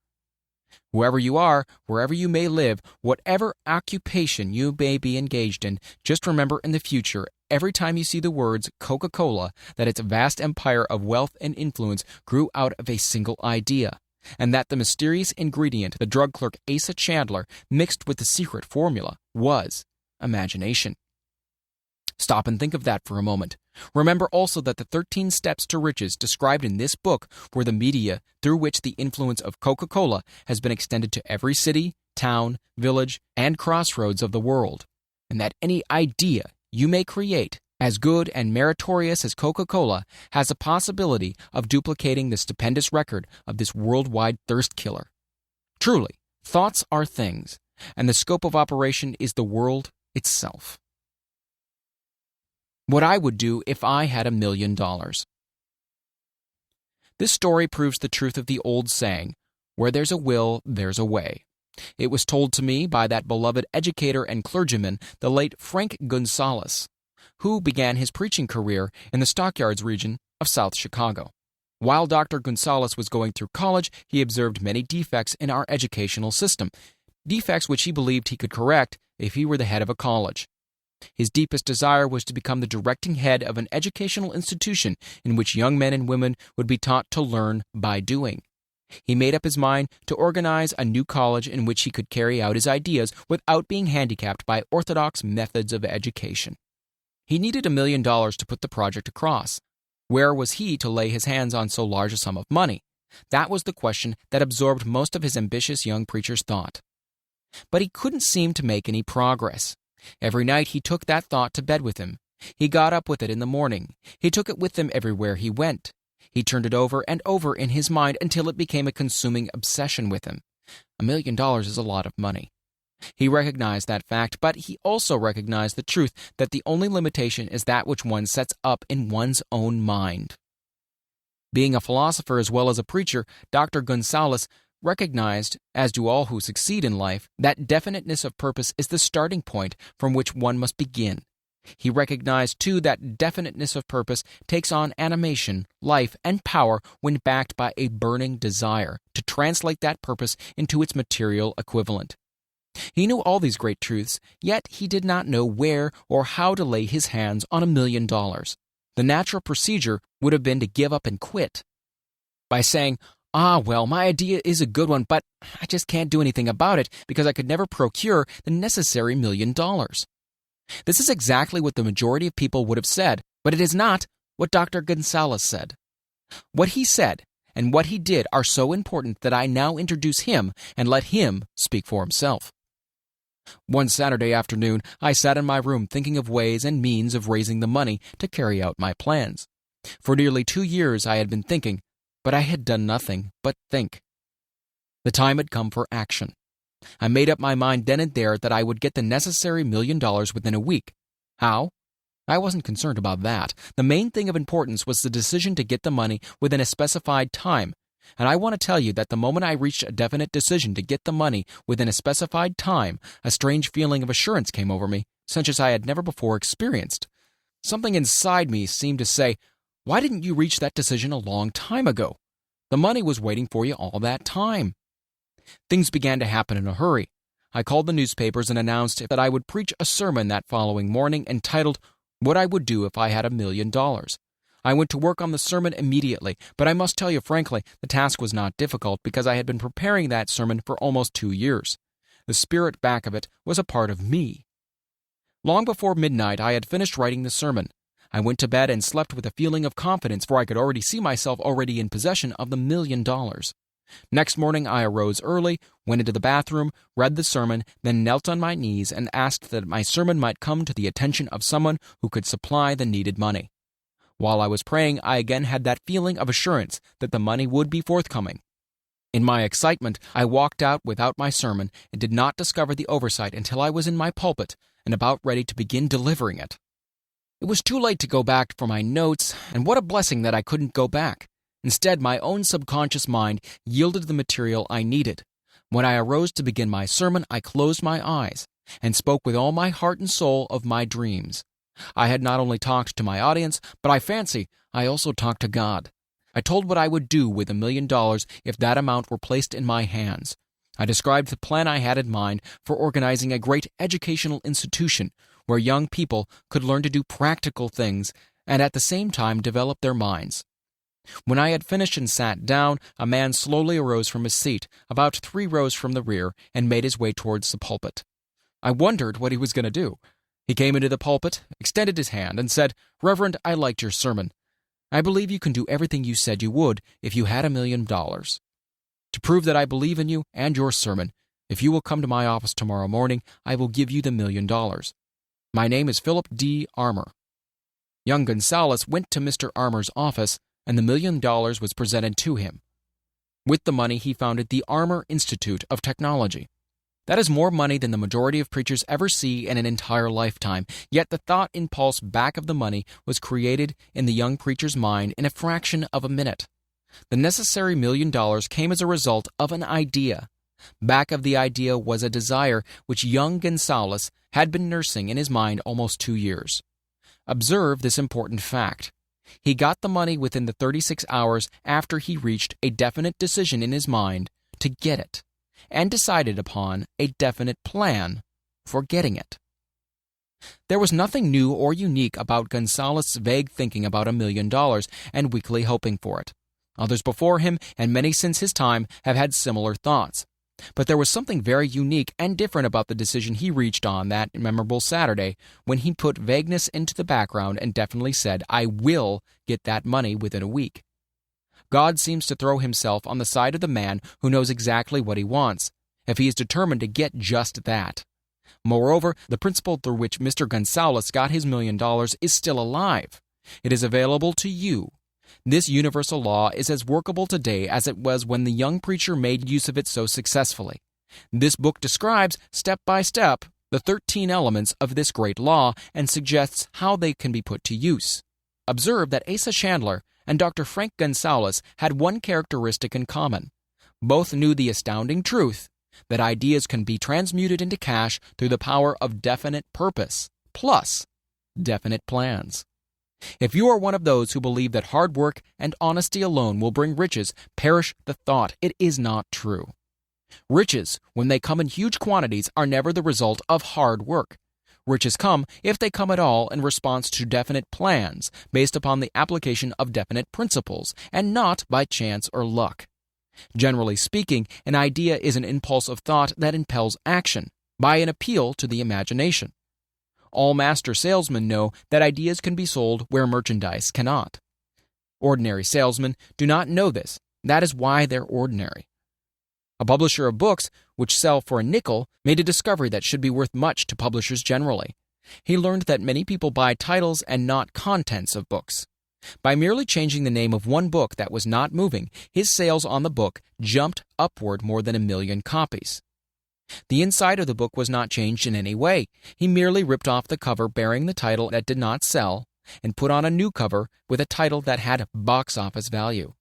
Whoever you are, wherever you may live, whatever occupation you may be engaged in, just remember in the future, every time you see the words Coca-Cola, that its vast empire of wealth and influence grew out of a single idea, and that the mysterious ingredient the drug clerk Asa Chandler mixed with the secret formula was imagination. Stop and think of that for a moment. Remember also that the 13 steps to riches described in this book were the media through which the influence of Coca-Cola has been extended to every city, town, village, and crossroads of the world, and that any idea you may create, as good and meritorious as Coca-Cola, has a possibility of duplicating the stupendous record of this worldwide thirst killer. Truly, thoughts are things, and the scope of operation is the world itself. What I would do if I had $1 million. This story proves the truth of the old saying, where there's a will, there's a way. It was told to me by that beloved educator and clergyman, the late Frank Gonzalez, who began his preaching career in the Stockyards region of South Chicago. While Dr. Gonzalez was going through college, he observed many defects in our educational system, defects which he believed he could correct if he were the head of a college. His deepest desire was to become the directing head of an educational institution in which young men and women would be taught to learn by doing. He made up his mind to organize a new college in which he could carry out his ideas without being handicapped by orthodox methods of education. He needed $1 million to put the project across. Where was he to lay his hands on so large a sum of money? That was the question that absorbed most of his ambitious young preacher's thought. But he couldn't seem to make any progress. Every night he took that thought to bed with him, He got up with it in the morning. He took it with him everywhere he went. He turned it over and over in his mind until it became a consuming obsession with him. $1 million is a lot of money. He recognized that fact, but he also recognized the truth that the only limitation is that which one sets up in one's own mind. Being a philosopher as well as a preacher, Dr. Gonzalez recognized, as do all who succeed in life, that definiteness of purpose is the starting point from which one must begin. He recognized, too, that definiteness of purpose takes on animation, life, and power when backed by a burning desire to translate that purpose into its material equivalent. He knew all these great truths, yet he did not know where or how to lay his hands on $1 million. The natural procedure would have been to give up and quit. By saying, well, my idea is a good one, but I just can't do anything about it because I could never procure the necessary $1 million. This is exactly what the majority of people would have said, but it is not what Dr. Gonzalez said. What he said and what he did are so important that I now introduce him and let him speak for himself. One Saturday afternoon, I sat in my room thinking of ways and means of raising the money to carry out my plans. For nearly 2 years I had been thinking, but I had done nothing but think. The time had come for action. I made up my mind then and there that I would get the necessary $1 million within a week. How? I wasn't concerned about that. The main thing of importance was the decision to get the money within a specified time. And I want to tell you that the moment I reached a definite decision to get the money within a specified time, a strange feeling of assurance came over me, such as I had never before experienced. Something inside me seemed to say, "Why didn't you reach that decision a long time ago? The money was waiting for you all that time." Things began to happen in a hurry. I called the newspapers and announced that I would preach a sermon that following morning entitled, "What I Would Do If I Had $1 Million." I went to work on the sermon immediately, but I must tell you frankly, the task was not difficult because I had been preparing that sermon for almost 2 years. The spirit back of it was a part of me. Long before midnight, I had finished writing the sermon. I went to bed and slept with a feeling of confidence, for I could already see myself already in possession of the $1 million. Next morning, I arose early, went into the bathroom, read the sermon, then knelt on my knees and asked that my sermon might come to the attention of someone who could supply the needed money. While I was praying, I again had that feeling of assurance that the money would be forthcoming. In my excitement, I walked out without my sermon and did not discover the oversight until I was in my pulpit and about ready to begin delivering it. It was too late to go back for my notes, and what a blessing that I couldn't go back. Instead, my own subconscious mind yielded the material I needed. When I arose to begin my sermon, I closed my eyes and spoke with all my heart and soul of my dreams. I had not only talked to my audience, but I fancy I also talked to God. I told what I would do with $1 million if that amount were placed in my hands. I described the plan I had in mind for organizing a great educational institution where young people could learn to do practical things and at the same time develop their minds. When I had finished and sat down, a man slowly arose from his seat, about 3 rows from the rear, and made his way towards the pulpit. I wondered what he was going to do. He came into the pulpit, extended his hand, and said, "Reverend, I liked your sermon. I believe you can do everything you said you would if you had $1 million. To prove that I believe in you and your sermon, if you will come to my office tomorrow morning, I will give you the $1 million. My name is Philip D. Armour." Young Gonzalez went to Mr. Armour's office, and the $1 million was presented to him. With the money, he founded the Armour Institute of Technology. That is more money than the majority of preachers ever see in an entire lifetime, yet the thought impulse back of the money was created in the young preacher's mind in a fraction of a minute. The necessary $1 million came as a result of an idea. Back of the idea was a desire which young Gonzalez had been nursing in his mind almost 2 years. Observe this important fact. He got the money within the 36 hours after he reached a definite decision in his mind to get it, and decided upon a definite plan for getting it. There was nothing new or unique about Gonzalez's vague thinking about $1 million and weakly hoping for it. Others before him, and many since his time, have had similar thoughts. But there was something very unique and different about the decision he reached on that memorable Saturday when he put vagueness into the background and definitely said, "I will get that money within a week." God seems to throw himself on the side of the man who knows exactly what he wants, if he is determined to get just that. Moreover, the principle through which Mr. Gonzalez got his $1 million is still alive. It is available to you. This universal law is as workable today as it was when the young preacher made use of it so successfully. This book describes, step by step, the 13 elements of this great law and suggests how they can be put to use. Observe that Asa Chandler and Dr. Frank Gonzalez had one characteristic in common. Both knew the astounding truth that ideas can be transmuted into cash through the power of definite purpose, plus definite plans. If you are one of those who believe that hard work and honesty alone will bring riches, perish the thought. It is not true. Riches, when they come in huge quantities, are never the result of hard work. Riches come, if they come at all, in response to definite plans, based upon the application of definite principles, and not by chance or luck. Generally speaking, an idea is an impulse of thought that impels action, by an appeal to the imagination. All master salesmen know that ideas can be sold where merchandise cannot. Ordinary salesmen do not know this. That is why they're ordinary. A publisher of books, which sell for a nickel, made a discovery that should be worth much to publishers generally. He learned that many people buy titles and not contents of books. By merely changing the name of one book that was not moving, his sales on the book jumped upward more than 1 million copies. The inside of the book was not changed in any way. He merely ripped off the cover bearing the title that did not sell and put on a new cover with a title that had box office value.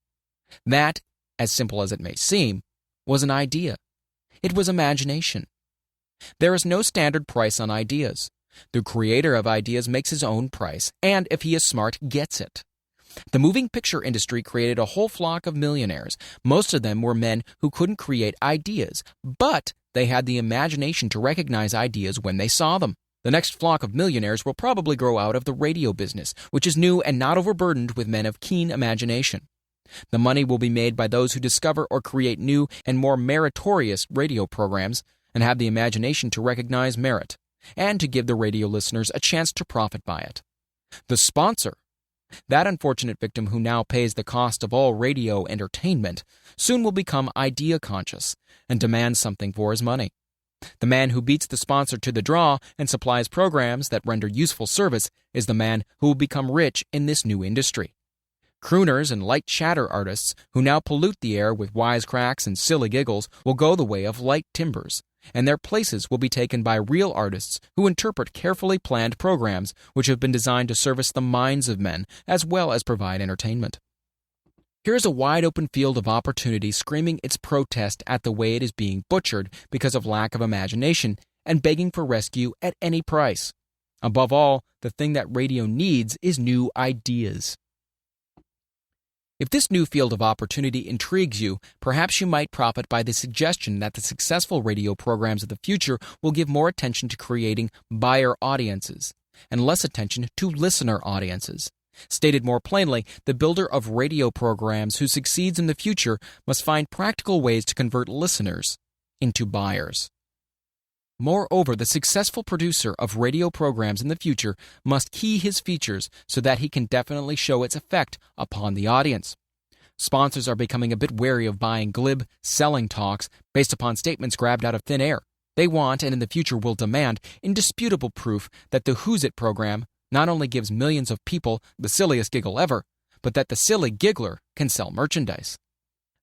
That, as simple as it may seem, was an idea. It was imagination. There is no standard price on ideas. The creator of ideas makes his own price, and if he is smart, gets it. The moving picture industry created a whole flock of millionaires. Most of them were men who couldn't create ideas, but they had the imagination to recognize ideas when they saw them. The next flock of millionaires will probably grow out of the radio business, which is new and not overburdened with men of keen imagination. The money will be made by those who discover or create new and more meritorious radio programs and have the imagination to recognize merit, and to give the radio listeners a chance to profit by it. The sponsor, that unfortunate victim who now pays the cost of all radio entertainment, soon will become idea-conscious and demand something for his money. The man who beats the sponsor to the draw and supplies programs that render useful service is the man who will become rich in this new industry. Crooners and light chatter artists who now pollute the air with wisecracks and silly giggles will go the way of light timbers, and their places will be taken by real artists who interpret carefully planned programs which have been designed to service the minds of men as well as provide entertainment. Here is a wide-open field of opportunity screaming its protest at the way it is being butchered because of lack of imagination and begging for rescue at any price. Above all, the thing that radio needs is new ideas. If this new field of opportunity intrigues you, perhaps you might profit by the suggestion that the successful radio programs of the future will give more attention to creating buyer audiences and less attention to listener audiences. Stated more plainly, the builder of radio programs who succeeds in the future must find practical ways to convert listeners into buyers. Moreover, the successful producer of radio programs in the future must key his features so that he can definitely show its effect upon the audience. Sponsors are becoming a bit wary of buying glib, selling talks based upon statements grabbed out of thin air. They want, and in the future will demand, indisputable proof that the Who's It program not only gives millions of people the silliest giggle ever, but that the silly giggler can sell merchandise.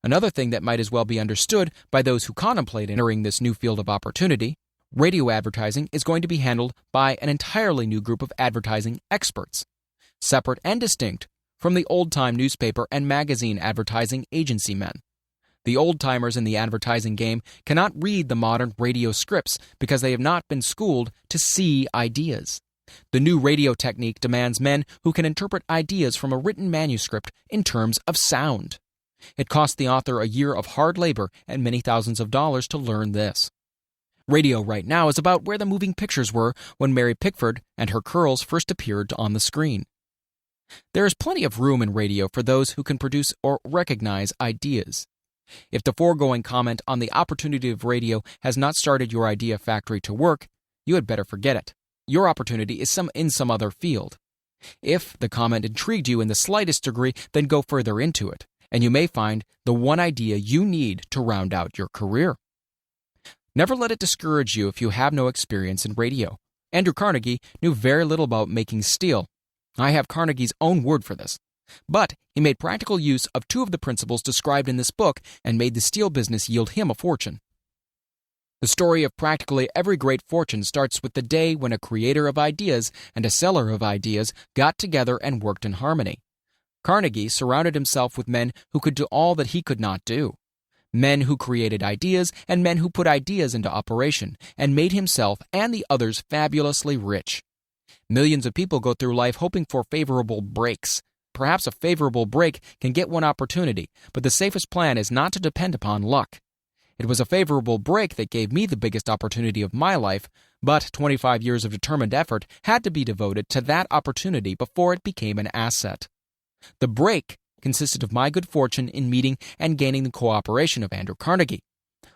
Another thing that might as well be understood by those who contemplate entering this new field of opportunity: radio advertising is going to be handled by an entirely new group of advertising experts, separate and distinct from the old-time newspaper and magazine advertising agency men. The old-timers in the advertising game cannot read the modern radio scripts because they have not been schooled to see ideas. The new radio technique demands men who can interpret ideas from a written manuscript in terms of sound. It cost the author a year of hard labor and many thousands of dollars to learn this. Radio right now is about where the moving pictures were when Mary Pickford and her curls first appeared on the screen. There is plenty of room in radio for those who can produce or recognize ideas. If the foregoing comment on the opportunity of radio has not started your idea factory to work, you had better forget it. Your opportunity is in some other field. If the comment intrigued you in the slightest degree, then go further into it, and you may find the one idea you need to round out your career. Never let it discourage you if you have no experience in radio. Andrew Carnegie knew very little about making steel. I have Carnegie's own word for this. But he made practical use of two of the principles described in this book and made the steel business yield him a fortune. The story of practically every great fortune starts with the day when a creator of ideas and a seller of ideas got together and worked in harmony. Carnegie surrounded himself with men who could do all that he could not do. Men who created ideas and men who put ideas into operation and made himself and the others fabulously rich. Millions of people go through life hoping for favorable breaks. Perhaps a favorable break can get one opportunity, but the safest plan is not to depend upon luck. It was a favorable break that gave me the biggest opportunity of my life, but 25 years of determined effort had to be devoted to that opportunity before it became an asset. The break consisted of my good fortune in meeting and gaining the cooperation of Andrew Carnegie.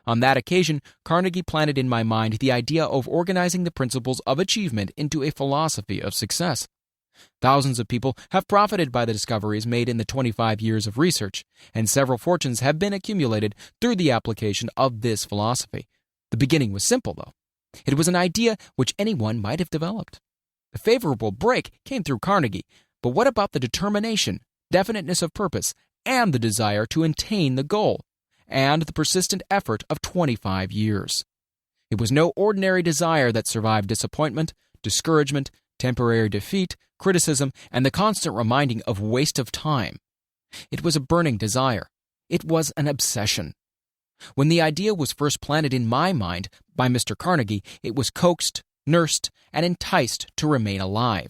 On that occasion, Carnegie planted in my mind the idea of organizing the principles of achievement into a philosophy of success. Thousands of people have profited by the discoveries made in the 25 years of research, and several fortunes have been accumulated through the application of this philosophy. The beginning was simple, though. It was an idea which anyone might have developed. The favorable break came through Carnegie, but what about the determination, definiteness of purpose, and the desire to attain the goal, and the persistent effort of 25 years? It was no ordinary desire that survived disappointment, discouragement, temporary defeat, criticism, and the constant reminding of waste of time. It was a burning desire. It was an obsession. When the idea was first planted in my mind by Mr. Carnegie, it was coaxed, nursed, and enticed to remain alive.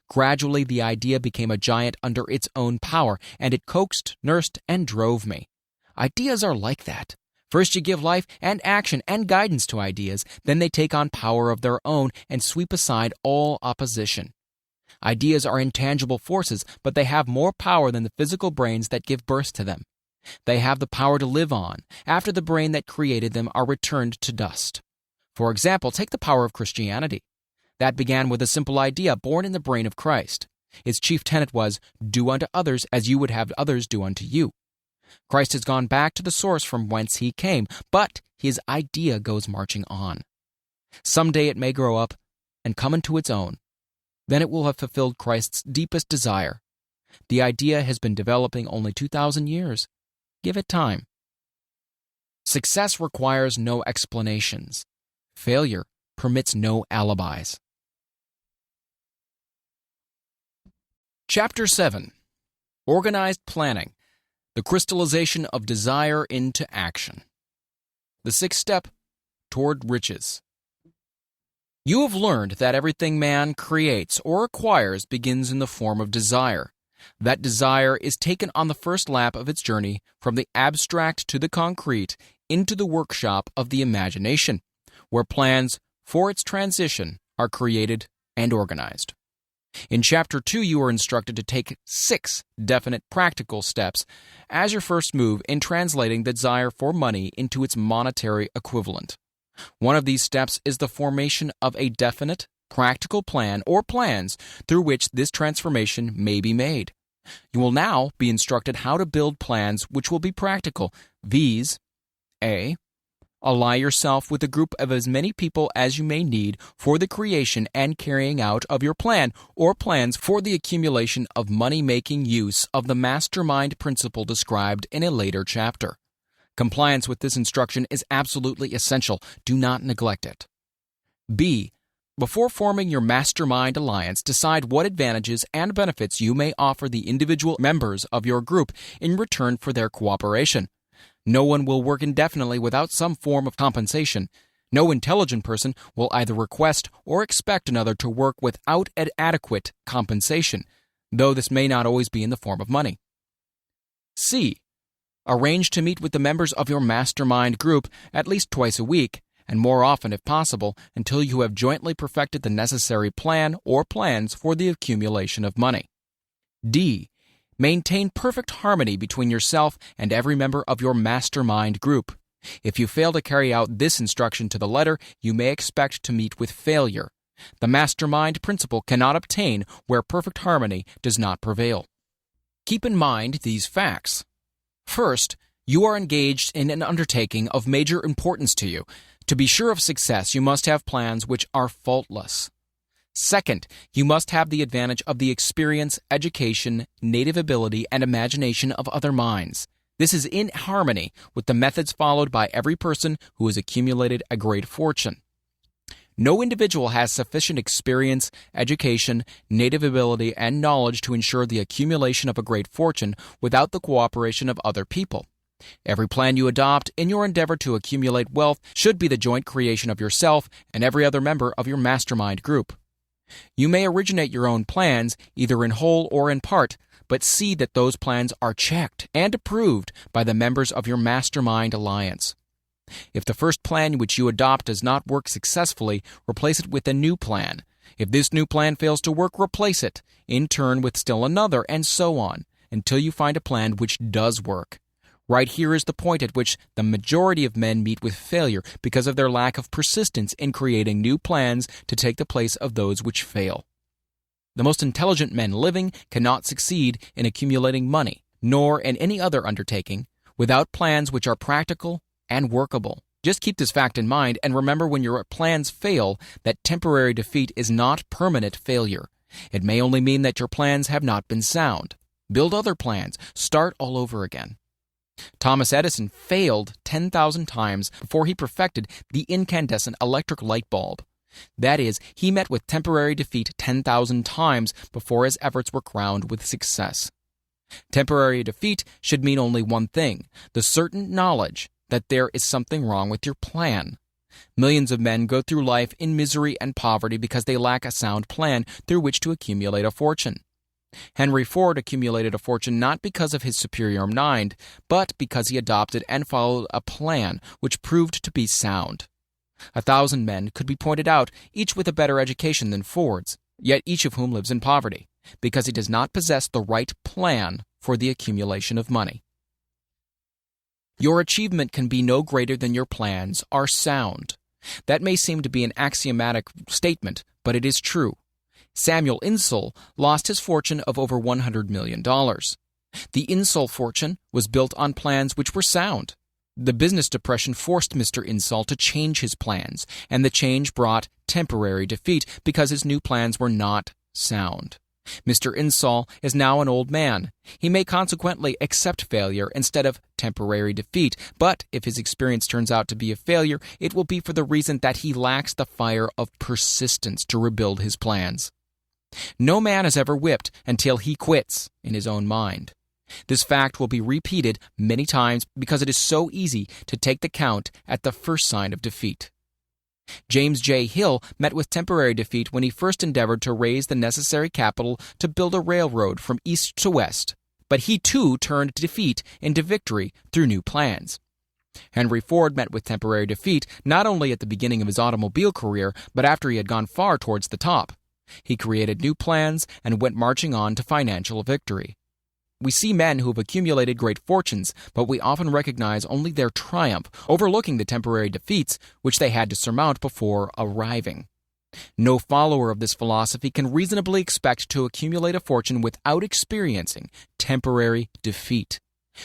Gradually, the idea became a giant under its own power, and it coaxed, nursed, and drove me. Ideas are like that. First you give life and action and guidance to ideas, then they take on power of their own and sweep aside all opposition. Ideas are intangible forces, but they have more power than the physical brains that give birth to them. They have the power to live on, after the brain that created them are returned to dust. For example, take the power of Christianity. That began with a simple idea born in the brain of Christ. Its chief tenet was, do unto others as you would have others do unto you. Christ has gone back to the source from whence he came, but his idea goes marching on. Someday it may grow up and come into its own. Then it will have fulfilled Christ's deepest desire. The idea has been developing only 2,000 years. Give it time. Success requires no explanations. Failure permits no alibis. Chapter 7. Organized Planning. The crystallization of desire into action. The sixth step toward riches. You have learned that everything man creates or acquires begins in the form of desire. That desire is taken on the first lap of its journey from the abstract to the concrete into the workshop of the imagination, where plans for its transition are created and organized. In Chapter 2, you are instructed to take 6 definite practical steps as your first move in translating the desire for money into its monetary equivalent. One of these steps is the formation of a definite, practical plan or plans through which this transformation may be made. You will now be instructed how to build plans which will be practical. These: A. Ally yourself with a group of as many people as you may need for the creation and carrying out of your plan or plans for the accumulation of money-making use of the mastermind principle described in a later chapter. Compliance with this instruction is absolutely essential. Do not neglect it. B. Before forming your mastermind alliance, decide what advantages and benefits you may offer the individual members of your group in return for their cooperation. No one will work indefinitely without some form of compensation. No intelligent person will either request or expect another to work without adequate compensation, though this may not always be in the form of money. C. Arrange to meet with the members of your mastermind group at least twice a week, and more often if possible, until you have jointly perfected the necessary plan or plans for the accumulation of money. D. Maintain perfect harmony between yourself and every member of your mastermind group. If you fail to carry out this instruction to the letter, you may expect to meet with failure. The mastermind principle cannot obtain where perfect harmony does not prevail. Keep in mind these facts. First, you are engaged in an undertaking of major importance to you. To be sure of success, you must have plans which are faultless. Second, you must have the advantage of the experience, education, native ability, and imagination of other minds. This is in harmony with the methods followed by every person who has accumulated a great fortune. No individual has sufficient experience, education, native ability, and knowledge to ensure the accumulation of a great fortune without the cooperation of other people. Every plan you adopt in your endeavor to accumulate wealth should be the joint creation of yourself and every other member of your mastermind group. You may originate your own plans, either in whole or in part, but see that those plans are checked and approved by the members of your mastermind alliance. If the first plan which you adopt does not work successfully, replace it with a new plan. If this new plan fails to work, replace it, in turn with still another, and so on, until you find a plan which does work. Right here is the point at which the majority of men meet with failure because of their lack of persistence in creating new plans to take the place of those which fail. The most intelligent men living cannot succeed in accumulating money, nor in any other undertaking, without plans which are practical and workable. Just keep this fact in mind and remember when your plans fail that temporary defeat is not permanent failure. It may only mean that your plans have not been sound. Build other plans. Start all over again. Thomas Edison failed 10,000 times before he perfected the incandescent electric light bulb. That is, he met with temporary defeat 10,000 times before his efforts were crowned with success. Temporary defeat should mean only one thing, the certain knowledge that there is something wrong with your plan. Millions of men go through life in misery and poverty because they lack a sound plan through which to accumulate a fortune. Henry Ford accumulated a fortune not because of his superior mind, but because he adopted and followed a plan which proved to be sound. 1,000 men could be pointed out, each with a better education than Ford's, yet each of whom lives in poverty, because he does not possess the right plan for the accumulation of money. Your achievement can be no greater than your plans are sound. That may seem to be an axiomatic statement, but it is true. Samuel Insull lost his fortune of over $100 million. The Insull fortune was built on plans which were sound. The business depression forced Mr. Insull to change his plans, and the change brought temporary defeat because his new plans were not sound. Mr. Insull is now an old man. He may consequently accept failure instead of temporary defeat, but if his experience turns out to be a failure, it will be for the reason that he lacks the fire of persistence to rebuild his plans. No man is ever whipped until he quits in his own mind. This fact will be repeated many times because it is so easy to take the count at the first sign of defeat. James J. Hill met with temporary defeat when he first endeavored to raise the necessary capital to build a railroad from east to west, but he too turned defeat into victory through new plans. Henry Ford met with temporary defeat not only at the beginning of his automobile career, but after he had gone far towards the top. He created new plans and went marching on to financial victory. We see men who have accumulated great fortunes, but we often recognize only their triumph, overlooking the temporary defeats which they had to surmount before arriving. No follower of this philosophy can reasonably expect to accumulate a fortune without experiencing temporary defeat.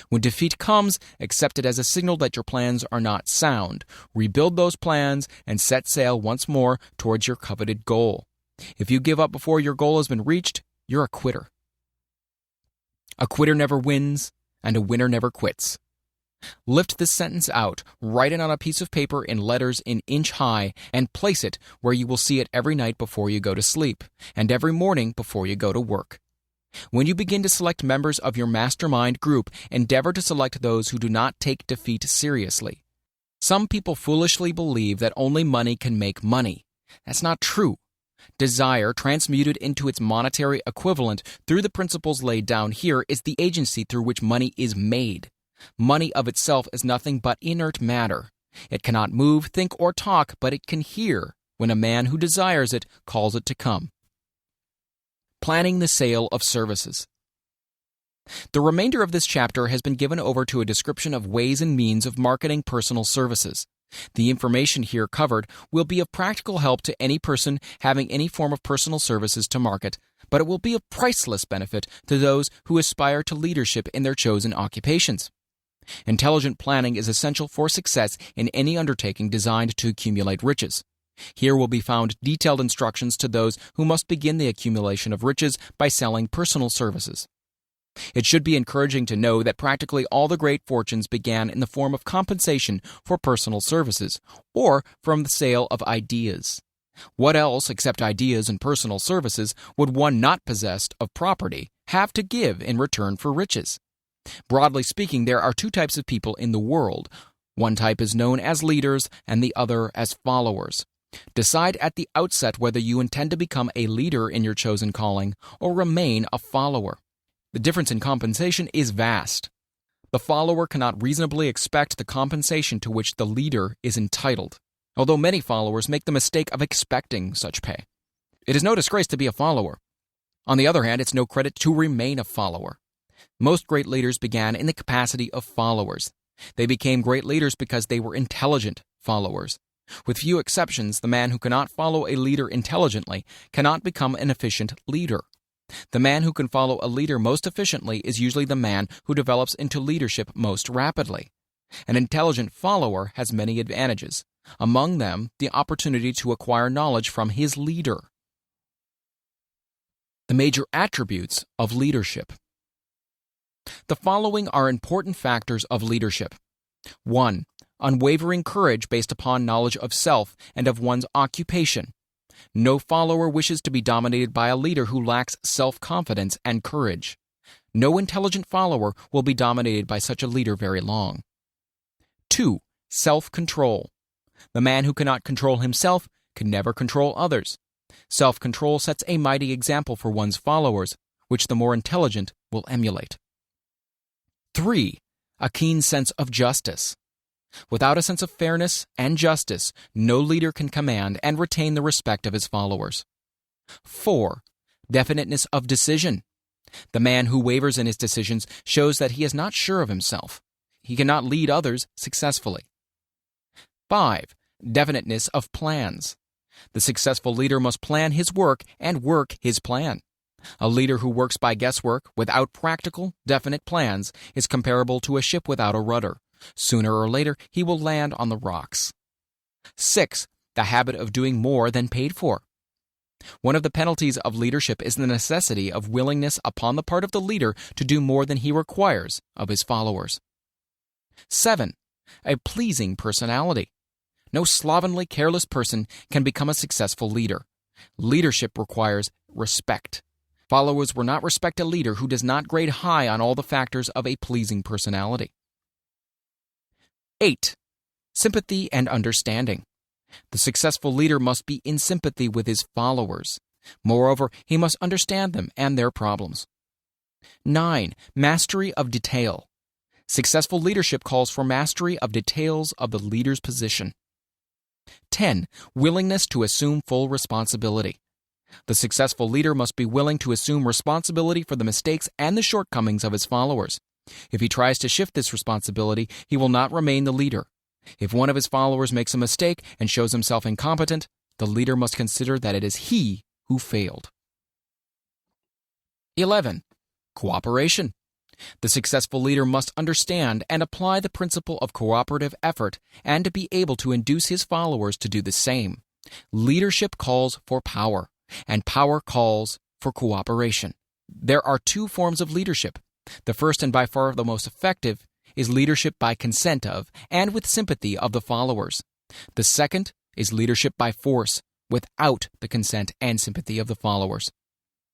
When defeat comes, accept it as a signal that your plans are not sound. Rebuild those plans and set sail once more towards your coveted goal. If you give up before your goal has been reached, you're a quitter. A quitter never wins, and a winner never quits. Lift this sentence out, write it on a piece of paper in letters an inch high, and place it where you will see it every night before you go to sleep, and every morning before you go to work. When you begin to select members of your mastermind group, endeavor to select those who do not take defeat seriously. Some people foolishly believe that only money can make money. That's not true. Desire, transmuted into its monetary equivalent through the principles laid down here, is the agency through which money is made. Money of itself is nothing but inert matter. It cannot move, think, or talk, but it can hear when a man who desires it calls it to come. Planning the sale of services. The remainder of this chapter has been given over to a description of ways and means of marketing personal services. The information here covered will be of practical help to any person having any form of personal services to market, but it will be of priceless benefit to those who aspire to leadership in their chosen occupations. Intelligent planning is essential for success in any undertaking designed to accumulate riches. Here will be found detailed instructions to those who must begin the accumulation of riches by selling personal services. It should be encouraging to know that practically all the great fortunes began in the form of compensation for personal services, or from the sale of ideas. What else, except ideas and personal services, would one not possessed of property have to give in return for riches? Broadly speaking, there are two types of people in the world. One type is known as leaders and the other as followers. Decide at the outset whether you intend to become a leader in your chosen calling or remain a follower. The difference in compensation is vast. The follower cannot reasonably expect the compensation to which the leader is entitled, although many followers make the mistake of expecting such pay. It is no disgrace to be a follower. On the other hand, it's no credit to remain a follower. Most great leaders began in the capacity of followers. They became great leaders because they were intelligent followers. With few exceptions, the man who cannot follow a leader intelligently cannot become an efficient leader. The man who can follow a leader most efficiently is usually the man who develops into leadership most rapidly. An intelligent follower has many advantages, among them the opportunity to acquire knowledge from his leader. The major attributes of leadership. The following are important factors of leadership. 1. Unwavering courage based upon knowledge of self and of one's occupation. No follower wishes to be dominated by a leader who lacks self-confidence and courage. No intelligent follower will be dominated by such a leader very long. 2. Self-control. The man who cannot control himself can never control others. Self-control sets a mighty example for one's followers, which the more intelligent will emulate. 3. A keen sense of justice. Without a sense of fairness and justice, no leader can command and retain the respect of his followers. 4. Definiteness of decision. The man who wavers in his decisions shows that he is not sure of himself. He cannot lead others successfully. 5. Definiteness of plans. The successful leader must plan his work and work his plan. A leader who works by guesswork, without practical, definite plans, is comparable to a ship without a rudder. Sooner or later, he will land on the rocks. 6. The habit of doing more than paid for. One of the penalties of leadership is the necessity of willingness upon the part of the leader to do more than he requires of his followers. 7. A pleasing personality. No slovenly, careless person can become a successful leader. Leadership requires respect. Followers will not respect a leader who does not grade high on all the factors of a pleasing personality. 8. Sympathy and understanding. The successful leader must be in sympathy with his followers. Moreover, he must understand them and their problems. 9. Mastery of detail. Successful leadership calls for mastery of details of the leader's position. 10. Willingness to assume full responsibility. The successful leader must be willing to assume responsibility for the mistakes and the shortcomings of his followers. If he tries to shift this responsibility, he will not remain the leader. If one of his followers makes a mistake and shows himself incompetent, the leader must consider that it is he who failed. 11. Cooperation. The successful leader must understand and apply the principle of cooperative effort and to be able to induce his followers to do the same. Leadership calls for power, and power calls for cooperation. There are two forms of leadership. The first and by far the most effective is leadership by consent of and with sympathy of the followers. The second is leadership by force, without the consent and sympathy of the followers.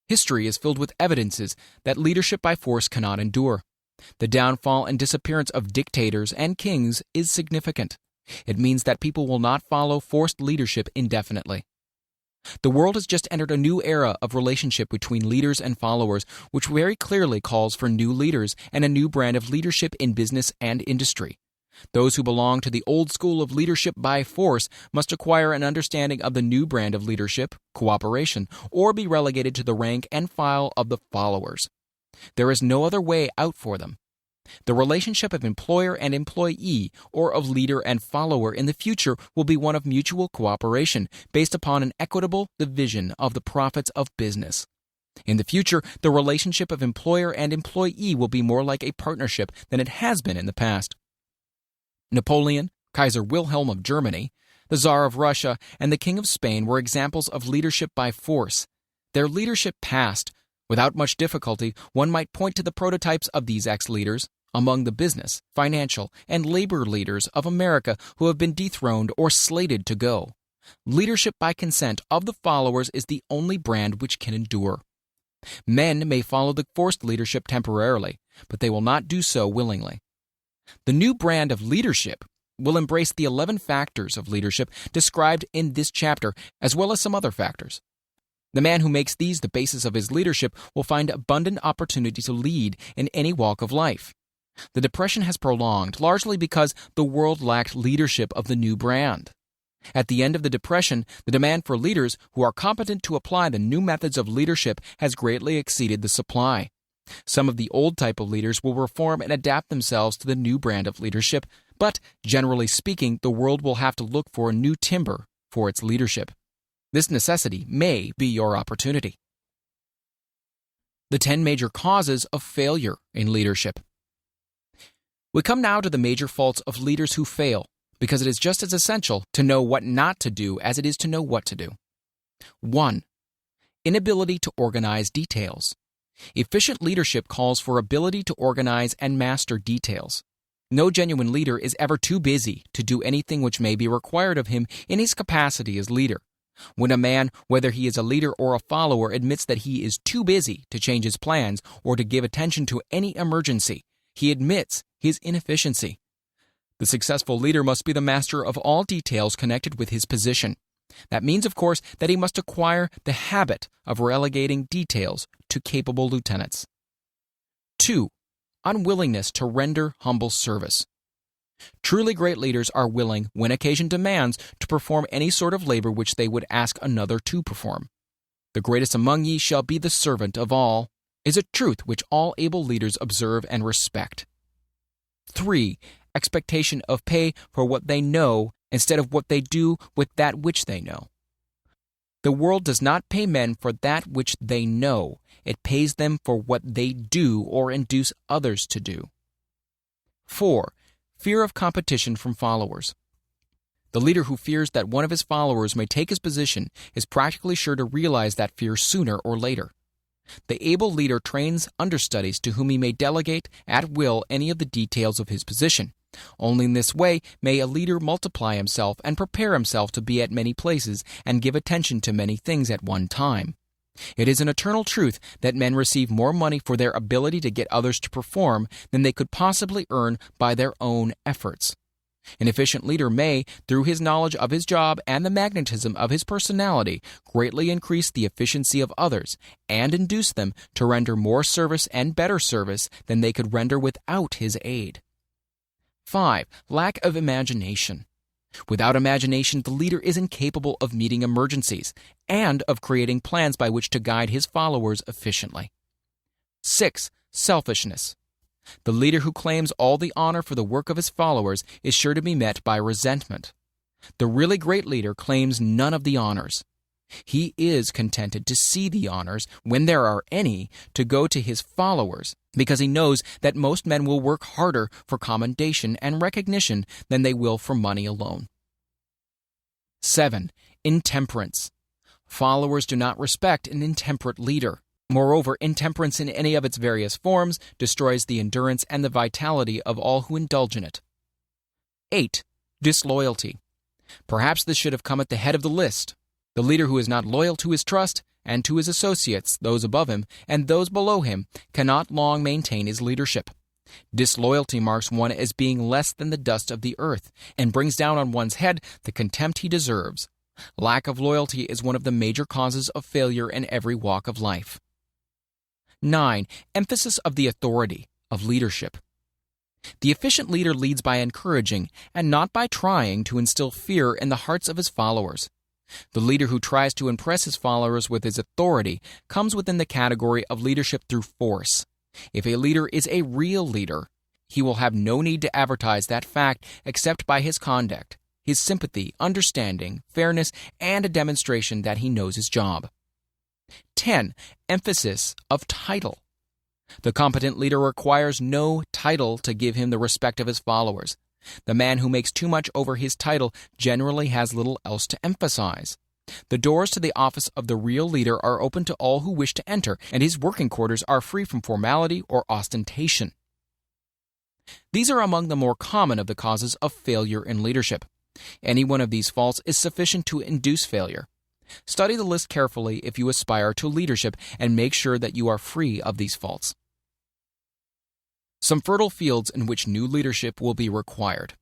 History is filled with evidences that leadership by force cannot endure. The downfall and disappearance of dictators and kings is significant. It means that people will not follow forced leadership indefinitely. The world has just entered a new era of relationship between leaders and followers, which very clearly calls for new leaders and a new brand of leadership in business and industry. Those who belong to the old school of leadership by force must acquire an understanding of the new brand of leadership, cooperation, or be relegated to the rank and file of the followers. There is no other way out for them. The relationship of employer and employee, or of leader and follower in the future, will be one of mutual cooperation, based upon an equitable division of the profits of business. In the future, the relationship of employer and employee will be more like a partnership than it has been in the past. Napoleon, Kaiser Wilhelm of Germany, the Tsar of Russia, and the King of Spain were examples of leadership by force. Their leadership passed. Without much difficulty, one might point to the prototypes of these ex-leaders among the business, financial, and labor leaders of America who have been dethroned or slated to go. Leadership by consent of the followers is the only brand which can endure. Men may follow the forced leadership temporarily, but they will not do so willingly. The new brand of leadership will embrace the 11 factors of leadership described in this chapter, as well as some other factors. The man who makes these the basis of his leadership will find abundant opportunity to lead in any walk of life. The Depression has prolonged, largely because the world lacked leadership of the new brand. At the end of the Depression, the demand for leaders who are competent to apply the new methods of leadership has greatly exceeded the supply. Some of the old type of leaders will reform and adapt themselves to the new brand of leadership, but, generally speaking, the world will have to look for a new timber for its leadership. This necessity may be your opportunity. The 10 major causes of failure in leadership. We come now to the major faults of leaders who fail, because it is just as essential to know what not to do as it is to know what to do. 1. Inability to organize details. Efficient leadership calls for ability to organize and master details. No genuine leader is ever too busy to do anything which may be required of him in his capacity as leader. When a man, whether he is a leader or a follower, admits that he is too busy to change his plans or to give attention to any emergency, he admits his inefficiency. The successful leader must be the master of all details connected with his position. That means, of course, that he must acquire the habit of relegating details to capable lieutenants. 2. Unwillingness to render humble service. Truly great leaders are willing, when occasion demands, to perform any sort of labor which they would ask another to perform. The greatest among ye shall be the servant of all, is a truth which all able leaders observe and respect. 3. Expectation of pay for what they know instead of what they do with that which they know. The world does not pay men for that which they know. It pays them for what they do or induce others to do. 4. Fear of competition from followers. The leader who fears that one of his followers may take his position is practically sure to realize that fear sooner or later. The able leader trains understudies to whom he may delegate at will any of the details of his position. Only in this way may a leader multiply himself and prepare himself to be at many places and give attention to many things at one time. It is an eternal truth that men receive more money for their ability to get others to perform than they could possibly earn by their own efforts. An efficient leader may, through his knowledge of his job and the magnetism of his personality, greatly increase the efficiency of others and induce them to render more service and better service than they could render without his aid. 5. Lack of imagination. Without imagination, the leader is incapable of meeting emergencies and of creating plans by which to guide his followers efficiently. 6. Selfishness. The leader who claims all the honor for the work of his followers is sure to be met by resentment. The really great leader claims none of the honors. He is contented to see the honors, when there are any, to go to his followers, because he knows that most men will work harder for commendation and recognition than they will for money alone. 7. Intemperance. Followers do not respect an intemperate leader. Moreover, intemperance in any of its various forms destroys the endurance and the vitality of all who indulge in it. 8. Disloyalty. Perhaps this should have come at the head of the list. The leader who is not loyal to his trust and to his associates, those above him, and those below him, cannot long maintain his leadership. Disloyalty marks one as being less than the dust of the earth, and brings down on one's head the contempt he deserves. Lack of loyalty is one of the major causes of failure in every walk of life. 9. Emphasis of the authority of leadership. The efficient leader leads by encouraging and not by trying to instill fear in the hearts of his followers. The leader who tries to impress his followers with his authority comes within the category of leadership through force. If a leader is a real leader, he will have no need to advertise that fact except by his conduct, his sympathy, understanding, fairness, and a demonstration that he knows his job. 10. Emphasis of title. The competent leader requires no title to give him the respect of his followers. The man who makes too much over his title generally has little else to emphasize. The doors to the office of the real leader are open to all who wish to enter, and his working quarters are free from formality or ostentation. These are among the more common of the causes of failure in leadership. Any one of these faults is sufficient to induce failure. Study the list carefully if you aspire to leadership and make sure that you are free of these faults. Some fertile fields in which new leadership will be required.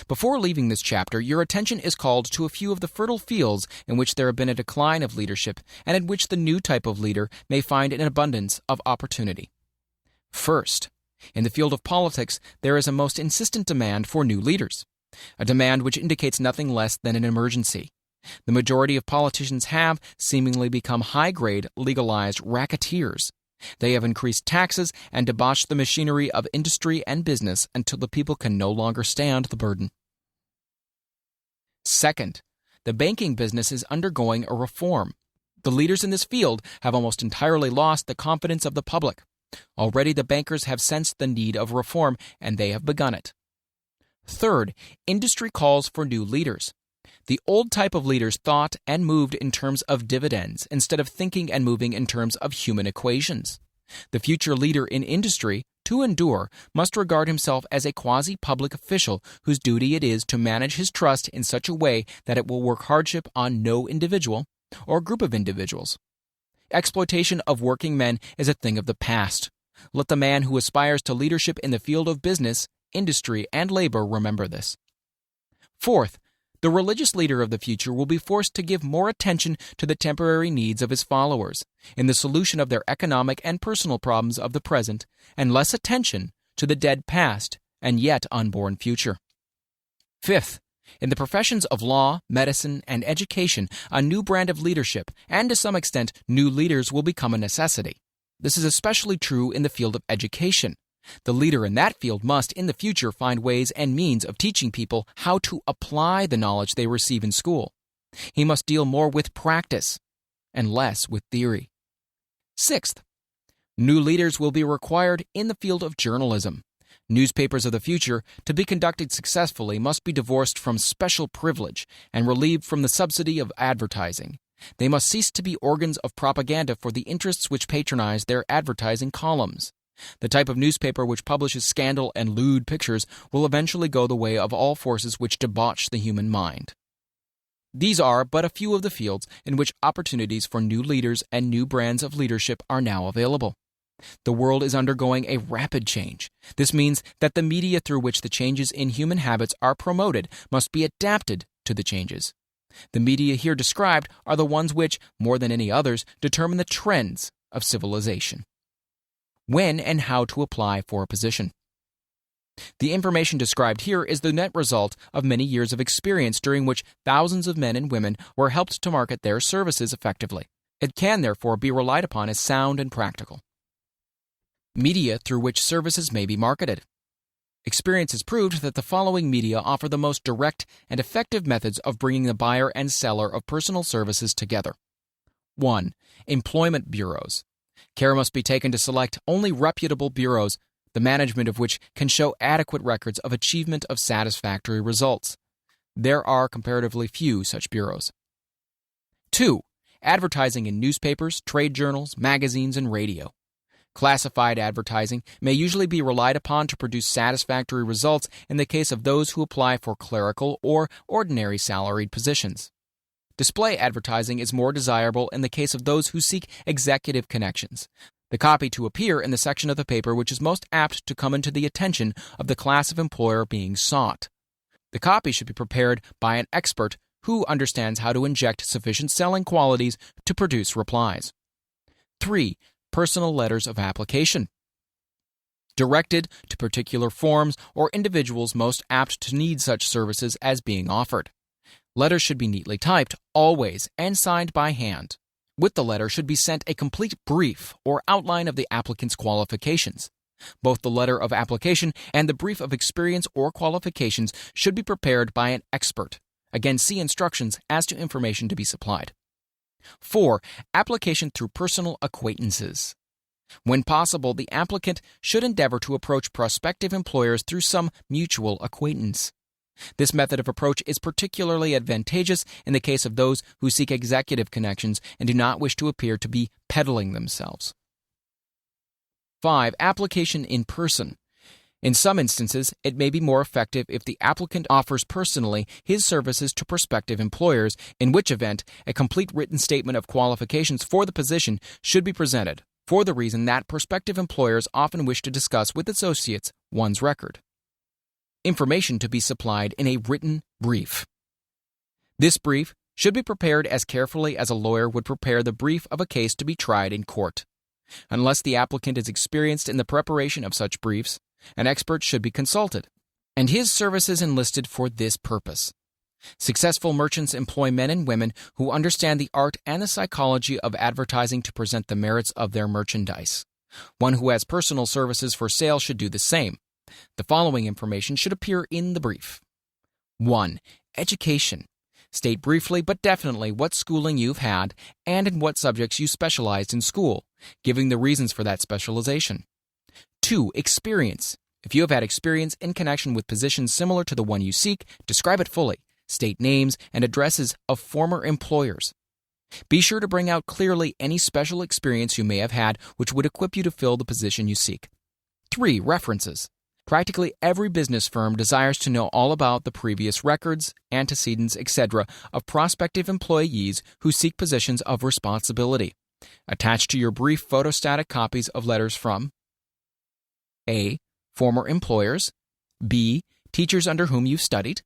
Before leaving this chapter, your attention is called to a few of the fertile fields in which there have been a decline of leadership and in which the new type of leader may find an abundance of opportunity. First, in the field of politics, there is a most insistent demand for new leaders, a demand which indicates nothing less than an emergency. The majority of politicians have seemingly become high-grade, legalized racketeers. They have increased taxes and debauched the machinery of industry and business until the people can no longer stand the burden. Second, the banking business is undergoing a reform. The leaders in this field have almost entirely lost the confidence of the public. Already the bankers have sensed the need of reform, and they have begun it. Third, industry calls for new leaders. The old type of leaders thought and moved in terms of dividends instead of thinking and moving in terms of human equations. The future leader in industry, to endure, must regard himself as a quasi-public official whose duty it is to manage his trust in such a way that it will work hardship on no individual or group of individuals. Exploitation of working men is a thing of the past. Let the man who aspires to leadership in the field of business, industry, and labor remember this. Fourth, the religious leader of the future will be forced to give more attention to the temporary needs of his followers in the solution of their economic and personal problems of the present, and less attention to the dead past and yet unborn future. Fifth, in the professions of law, medicine, and education, a new brand of leadership, and to some extent, new leaders will become a necessity. This is especially true in the field of education. The leader in that field must, in the future, find ways and means of teaching people how to apply the knowledge they receive in school. He must deal more with practice and less with theory. Sixth, new leaders will be required in the field of journalism. Newspapers of the future, to be conducted successfully, must be divorced from special privilege and relieved from the subsidy of advertising. They must cease to be organs of propaganda for the interests which patronize their advertising columns. The type of newspaper which publishes scandal and lewd pictures will eventually go the way of all forces which debauch the human mind. These are but a few of the fields in which opportunities for new leaders and new brands of leadership are now available. The world is undergoing a rapid change. This means that the media through which the changes in human habits are promoted must be adapted to the changes. The media here described are the ones which, more than any others, determine the trends of civilization. When and how to apply for a position. The information described here is the net result of many years of experience during which thousands of men and women were helped to market their services effectively. It can therefore be relied upon as sound and practical. Media through which services may be marketed. Experience has proved that the following media offer the most direct and effective methods of bringing the buyer and seller of personal services together. 1. Employment bureaus. Care must be taken to select only reputable bureaus, the management of which can show adequate records of achievement of satisfactory results. There are comparatively few such bureaus. 2. Advertising in newspapers, trade journals, magazines, and radio. Classified advertising may usually be relied upon to produce satisfactory results in the case of those who apply for clerical or ordinary salaried positions. Display advertising is more desirable in the case of those who seek executive connections. The copy to appear in the section of the paper which is most apt to come into the attention of the class of employer being sought. The copy should be prepared by an expert who understands how to inject sufficient selling qualities to produce replies. 3. Personal letters of application. Directed to particular forms or individuals most apt to need such services as being offered. Letters should be neatly typed, always, and signed by hand. With the letter should be sent a complete brief or outline of the applicant's qualifications. Both the letter of application and the brief of experience or qualifications should be prepared by an expert. Again, see instructions as to information to be supplied. 4. Application through personal acquaintances. When possible, the applicant should endeavor to approach prospective employers through some mutual acquaintance. This method of approach is particularly advantageous in the case of those who seek executive connections and do not wish to appear to be peddling themselves. 5. Application in person. In some instances, it may be more effective if the applicant offers personally his services to prospective employers, in which event a complete written statement of qualifications for the position should be presented, for the reason that prospective employers often wish to discuss with associates one's record. Information to be supplied in a written brief. This brief should be prepared as carefully as a lawyer would prepare the brief of a case to be tried in court. Unless the applicant is experienced in the preparation of such briefs, an expert should be consulted, and his services enlisted for this purpose. Successful merchants employ men and women who understand the art and the psychology of advertising to present the merits of their merchandise. One who has personal services for sale should do the same. The following information should appear in the brief. 1. Education. State briefly but definitely what schooling you've had and in what subjects you specialized in school, giving the reasons for that specialization. 2. Experience. If you have had experience in connection with positions similar to the one you seek, describe it fully. State names and addresses of former employers. Be sure to bring out clearly any special experience you may have had which would equip you to fill the position you seek. 3. References. Practically every business firm desires to know all about the previous records, antecedents, etc. of prospective employees who seek positions of responsibility. Attach to your brief photostatic copies of letters from A. Former employers. B. Teachers under whom you've studied.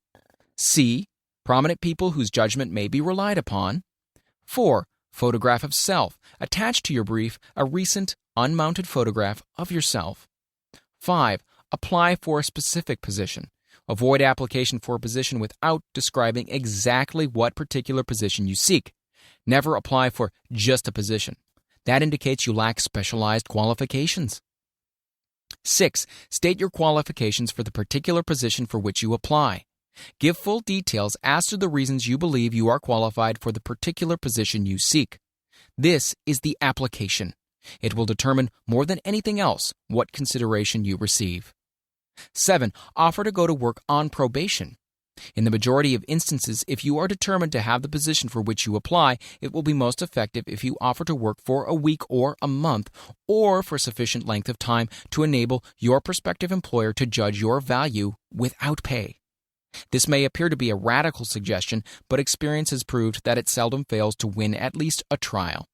C. Prominent people whose judgment may be relied upon. 4. Photograph of self. Attach to your brief a recent, unmounted photograph of yourself. 5. Apply for a specific position. Avoid application for a position without describing exactly what particular position you seek. Never apply for just a position. That indicates you lack specialized qualifications. 6. State your qualifications for the particular position for which you apply. Give full details as to the reasons you believe you are qualified for the particular position you seek. This is the application. It will determine more than anything else what consideration you receive. 7. Offer to go to work on probation. In the majority of instances, if you are determined to have the position for which you apply, it will be most effective if you offer to work for a week or a month, or for sufficient length of time to enable your prospective employer to judge your value without pay. This may appear to be a radical suggestion, but experience has proved that it seldom fails to win at least a trial.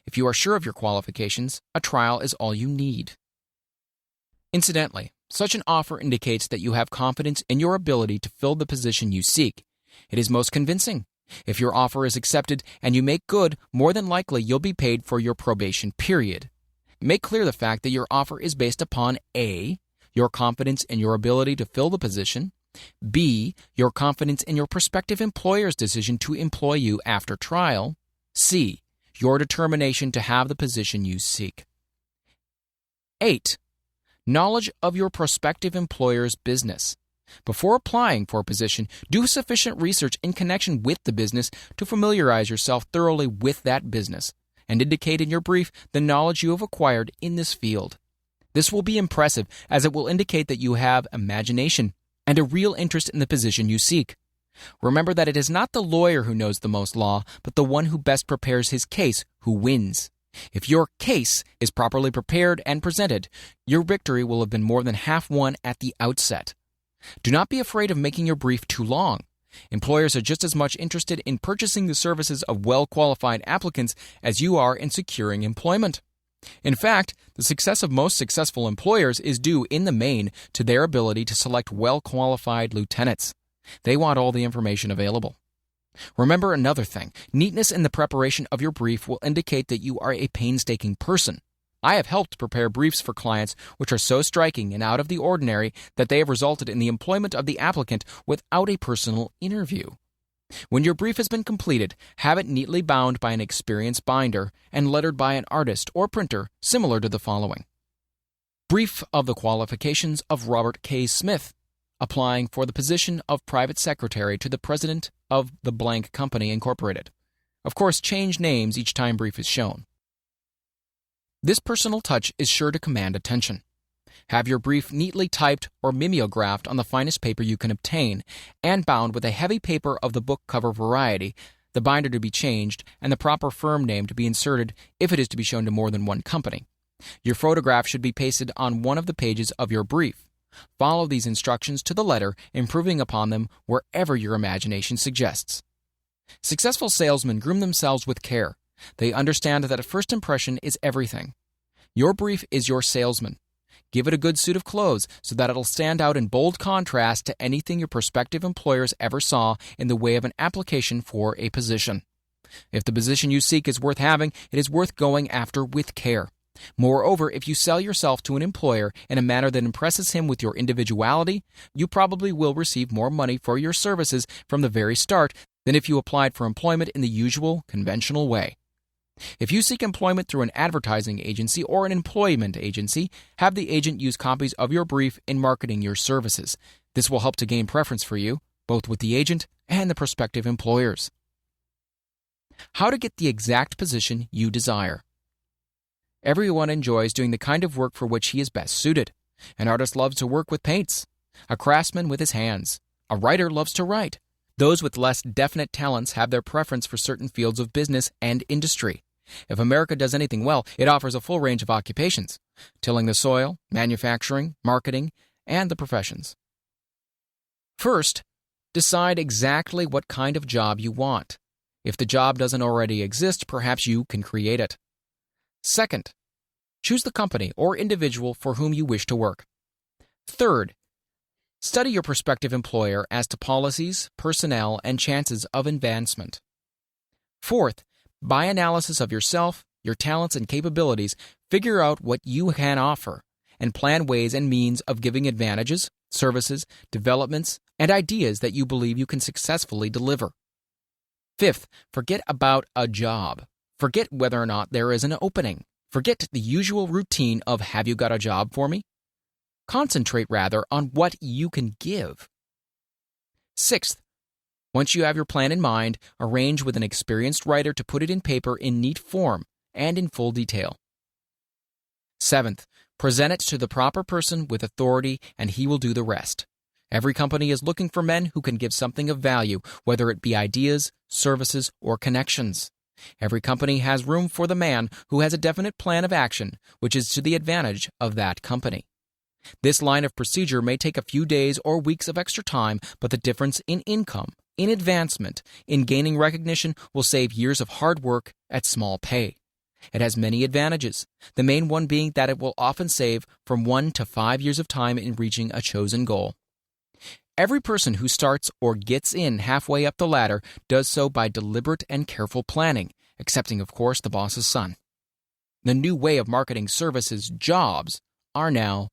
If you are sure of your qualifications, a trial is all you need. Incidentally, such an offer indicates that you have confidence in your ability to fill the position you seek. It is most convincing. If your offer is accepted and you make good, more than likely you'll be paid for your probation period. Make clear the fact that your offer is based upon A. Your confidence in your ability to fill the position, B. Your confidence in your prospective employer's decision to employ you after trial, C. Your determination to have the position you seek. 8. Knowledge of your prospective employer's business. Before applying for a position, do sufficient research in connection with the business to familiarize yourself thoroughly with that business, and indicate in your brief the knowledge you have acquired in this field. This will be impressive, as it will indicate that you have imagination and a real interest in the position you seek. Remember that it is not the lawyer who knows the most law, but the one who best prepares his case who wins. If your case is properly prepared and presented, your victory will have been more than half won at the outset. Do not be afraid of making your brief too long. Employers are just as much interested in purchasing the services of well-qualified applicants as you are in securing employment. In fact, the success of most successful employers is due in the main to their ability to select well-qualified lieutenants. They want all the information available. Remember another thing. Neatness in the preparation of your brief will indicate that you are a painstaking person. I have helped prepare briefs for clients which are so striking and out of the ordinary that they have resulted in the employment of the applicant without a personal interview. When your brief has been completed, have it neatly bound by an experienced binder and lettered by an artist or printer similar to the following. Brief of the qualifications of Robert K. Smith, applying for the position of private secretary to the president of the blank company incorporated. Of course, change names each time brief is shown. This personal touch is sure to command attention. Have your brief neatly typed or mimeographed on the finest paper you can obtain, and bound with a heavy paper of the book cover variety, the binder to be changed, and the proper firm name to be inserted if it is to be shown to more than one company. Your photograph should be pasted on one of the pages of your brief. Follow these instructions to the letter, improving upon them wherever your imagination suggests. Successful salesmen groom themselves with care. They understand that a first impression is everything. Your brief is your salesman. Give it a good suit of clothes so that it'll stand out in bold contrast to anything your prospective employers ever saw in the way of an application for a position. If the position you seek is worth having, it is worth going after with care. Moreover, if you sell yourself to an employer in a manner that impresses him with your individuality, you probably will receive more money for your services from the very start than if you applied for employment in the usual, conventional way. If you seek employment through an advertising agency or an employment agency, have the agent use copies of your brief in marketing your services. This will help to gain preference for you, both with the agent and the prospective employers. How to get the exact position you desire. Everyone enjoys doing the kind of work for which he is best suited. An artist loves to work with paints, a craftsman with his hands, a writer loves to write. Those with less definite talents have their preference for certain fields of business and industry. If America does anything well, it offers a full range of occupations: tilling the soil, manufacturing, marketing, and the professions. First, decide exactly what kind of job you want. If the job doesn't already exist, perhaps you can create it. Second, choose the company or individual for whom you wish to work. Third, study your prospective employer as to policies, personnel, and chances of advancement. Fourth, by analysis of yourself, your talents and capabilities, figure out what you can offer and plan ways and means of giving advantages, services, developments, and ideas that you believe you can successfully deliver. Fifth, forget about a job. Forget whether or not there is an opening. Forget the usual routine of "have you got a job for me?" Concentrate rather on what you can give. Sixth, once you have your plan in mind, arrange with an experienced writer to put it in paper in neat form and in full detail. Seventh, present it to the proper person with authority, and he will do the rest. Every company is looking for men who can give something of value, whether it be ideas, services, or connections. Every company has room for the man who has a definite plan of action, which is to the advantage of that company. This line of procedure may take a few days or weeks of extra time, but the difference in income, in advancement, in gaining recognition will save years of hard work at small pay. It has many advantages, the main one being that it will often save from 1 to 5 years of time in reaching a chosen goal. Every person who starts or gets in halfway up the ladder does so by deliberate and careful planning, excepting, of course, the boss's son. The new way of marketing services, jobs, are now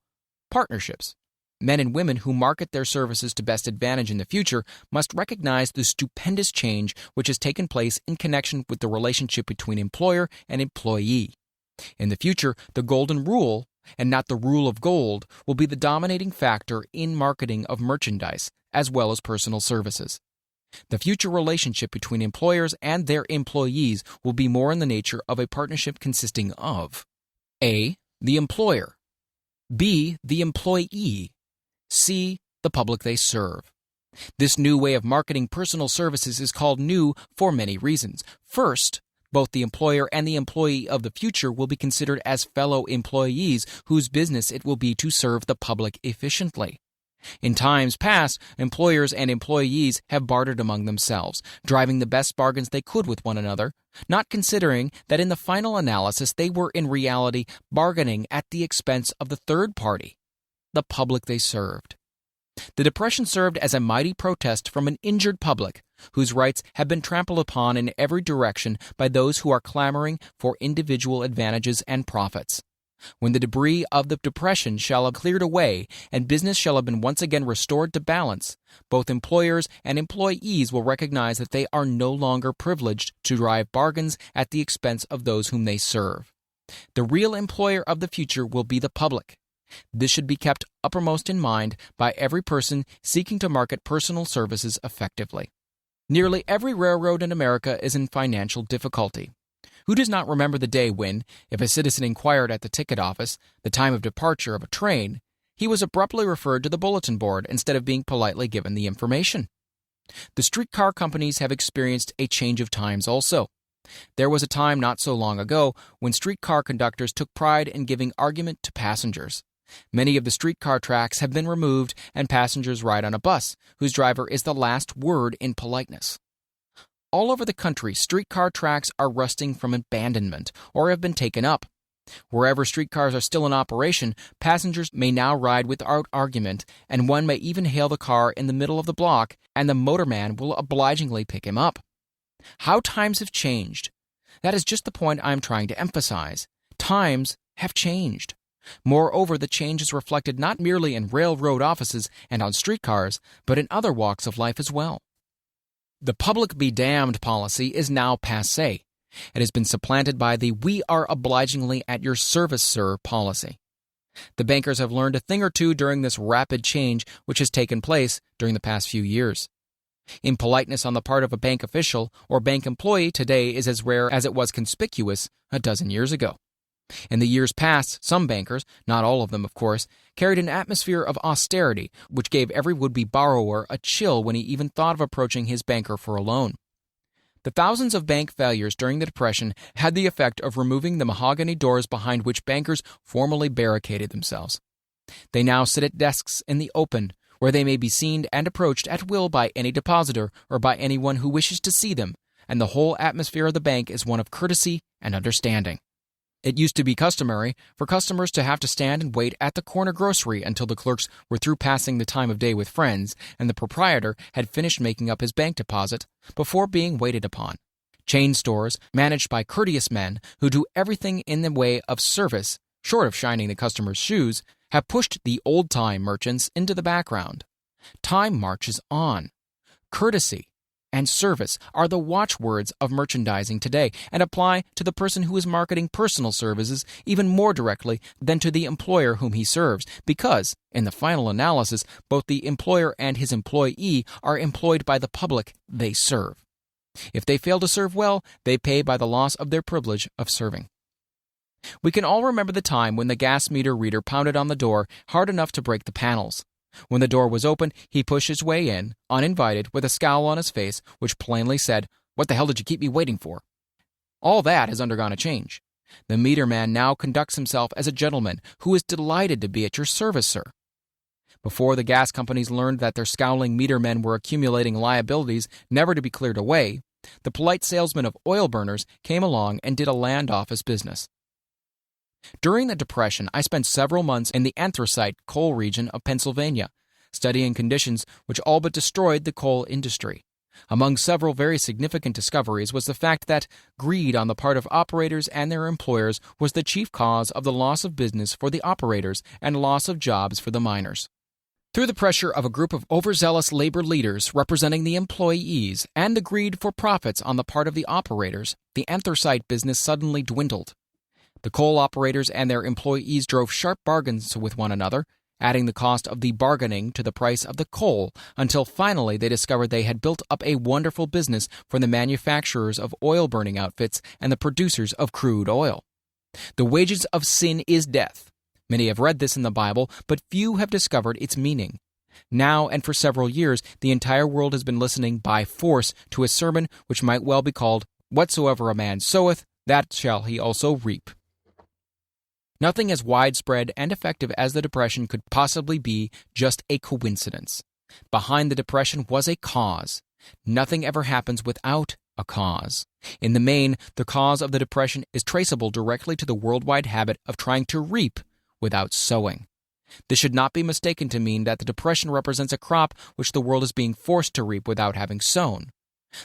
partnerships. Men and women who market their services to best advantage in the future must recognize the stupendous change which has taken place in connection with the relationship between employer and employee. In the future, the golden rule, and not the rule of gold, will be the dominating factor in marketing of merchandise as well as personal services. The future relationship between employers and their employees will be more in the nature of a partnership consisting of A. The employer, B. The employee, C. The public they serve. This new way of marketing personal services is called new for many reasons. First, both the employer and the employee of the future will be considered as fellow employees whose business it will be to serve the public efficiently. In times past, employers and employees have bartered among themselves, driving the best bargains they could with one another, not considering that in the final analysis they were in reality bargaining at the expense of the third party, the public they served. The Depression served as a mighty protest from an injured public, whose rights have been trampled upon in every direction by those who are clamoring for individual advantages and profits. When the debris of the Depression shall have cleared away and business shall have been once again restored to balance, both employers and employees will recognize that they are no longer privileged to drive bargains at the expense of those whom they serve. The real employer of the future will be the public. This should be kept uppermost in mind by every person seeking to market personal services effectively. Nearly every railroad in America is in financial difficulty. Who does not remember the day when, if a citizen inquired at the ticket office the time of departure of a train, he was abruptly referred to the bulletin board instead of being politely given the information? The streetcar companies have experienced a change of times also. There was a time not so long ago when streetcar conductors took pride in giving argument to passengers. Many of the streetcar tracks have been removed and passengers ride on a bus, whose driver is the last word in politeness. All over the country, streetcar tracks are rusting from abandonment or have been taken up. Wherever streetcars are still in operation, passengers may now ride without argument, and one may even hail the car in the middle of the block, and the motorman will obligingly pick him up. How times have changed. That is just the point I am trying to emphasize. Times have changed. Moreover, the change is reflected not merely in railroad offices and on streetcars, but in other walks of life as well. The public be damned policy is now passé. It has been supplanted by the "we are obligingly at your service, sir" policy. The bankers have learned a thing or two during this rapid change which has taken place during the past few years. Impoliteness on the part of a bank official or bank employee today is as rare as it was conspicuous a dozen years ago. In the years past, some bankers, not all of them of course, carried an atmosphere of austerity which gave every would-be borrower a chill when he even thought of approaching his banker for a loan. The thousands of bank failures during the Depression had the effect of removing the mahogany doors behind which bankers formerly barricaded themselves. They now sit at desks in the open, where they may be seen and approached at will by any depositor or by anyone who wishes to see them, and the whole atmosphere of the bank is one of courtesy and understanding. It used to be customary for customers to have to stand and wait at the corner grocery until the clerks were through passing the time of day with friends and the proprietor had finished making up his bank deposit before being waited upon. Chain stores, managed by courteous men who do everything in the way of service, short of shining the customer's shoes, have pushed the old-time merchants into the background. Time marches on. Courtesy and service are the watchwords of merchandising today and apply to the person who is marketing personal services even more directly than to the employer whom he serves, because, in the final analysis, both the employer and his employee are employed by the public they serve. If they fail to serve well, they pay by the loss of their privilege of serving. We can all remember the time when the gas meter reader pounded on the door hard enough to break the panels. When the door was open, he pushed his way in, uninvited, with a scowl on his face, which plainly said, "What the hell did you keep me waiting for?" All that has undergone a change. The meter man now conducts himself as a gentleman who is delighted to be at your service, sir. Before the gas companies learned that their scowling meter men were accumulating liabilities never to be cleared away, the polite salesman of oil burners came along and did a land office business. During the Depression, I spent several months in the anthracite coal region of Pennsylvania, studying conditions which all but destroyed the coal industry. Among several very significant discoveries was the fact that greed on the part of operators and their employers was the chief cause of the loss of business for the operators and loss of jobs for the miners. Through the pressure of a group of overzealous labor leaders representing the employees and the greed for profits on the part of the operators, the anthracite business suddenly dwindled. The coal operators and their employees drove sharp bargains with one another, adding the cost of the bargaining to the price of the coal, until finally they discovered they had built up a wonderful business for the manufacturers of oil-burning outfits and the producers of crude oil. The wages of sin is death. Many have read this in the Bible, but few have discovered its meaning. Now and for several years, the entire world has been listening by force to a sermon which might well be called, "Whatsoever a man soweth, that shall he also reap." Nothing as widespread and effective as the Depression could possibly be just a coincidence. Behind the Depression was a cause. Nothing ever happens without a cause. In the main, the cause of the Depression is traceable directly to the worldwide habit of trying to reap without sowing. This should not be mistaken to mean that the Depression represents a crop which the world is being forced to reap without having sown.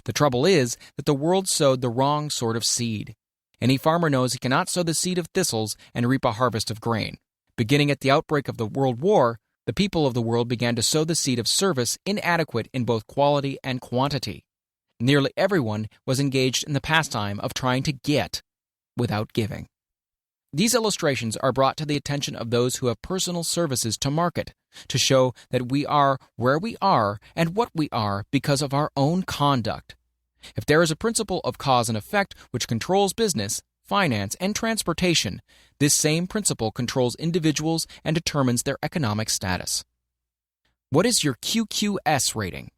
The trouble is that the world sowed the wrong sort of seed. Any farmer knows he cannot sow the seed of thistles and reap a harvest of grain. Beginning at the outbreak of the World War, the people of the world began to sow the seed of service inadequate in both quality and quantity. Nearly everyone was engaged in the pastime of trying to get without giving. These illustrations are brought to the attention of those who have personal services to market, to show that we are where we are and what we are because of our own conduct. If there is a principle of cause and effect which controls business, finance, and transportation, this same principle controls individuals and determines their economic status. What is your QQS rating?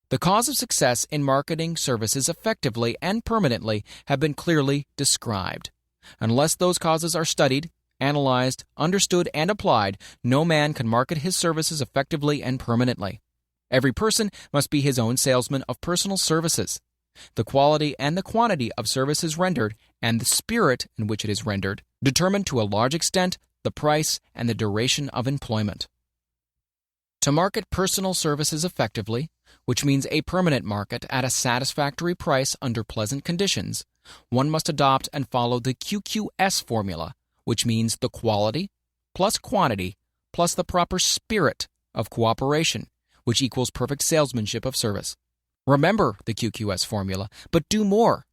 The cause of success in marketing services effectively and permanently have been clearly described. Unless those causes are studied, analyzed, understood, and applied, no man can market his services effectively and permanently. Every person must be his own salesman of personal services. The quality and the quantity of services rendered and the spirit in which it is rendered determine to a large extent the price and the duration of employment. To market personal services effectively, which means a permanent market at a satisfactory price under pleasant conditions, one must adopt and follow the QQS formula, which means the quality plus quantity plus the proper spirit of cooperation, which equals perfect salesmanship of service. Remember the QQS formula, but do more.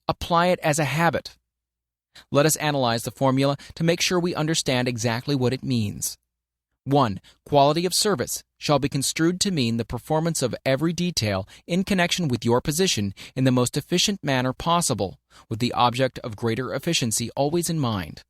Apply it as a habit. Let us analyze the formula to make sure we understand exactly what it means. 1. Quality of service shall be construed to mean the performance of every detail in connection with your position in the most efficient manner possible, with the object of greater efficiency always in mind.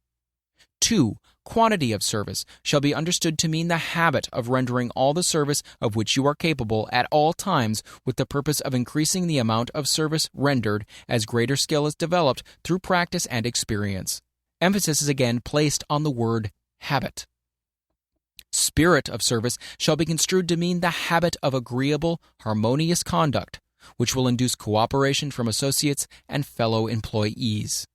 2. Quantity of service shall be understood to mean the habit of rendering all the service of which you are capable at all times with the purpose of increasing the amount of service rendered as greater skill is developed through practice and experience. Emphasis is again placed on the word habit. Spirit of service shall be construed to mean the habit of agreeable, harmonious conduct, which will induce cooperation from associates and fellow employees.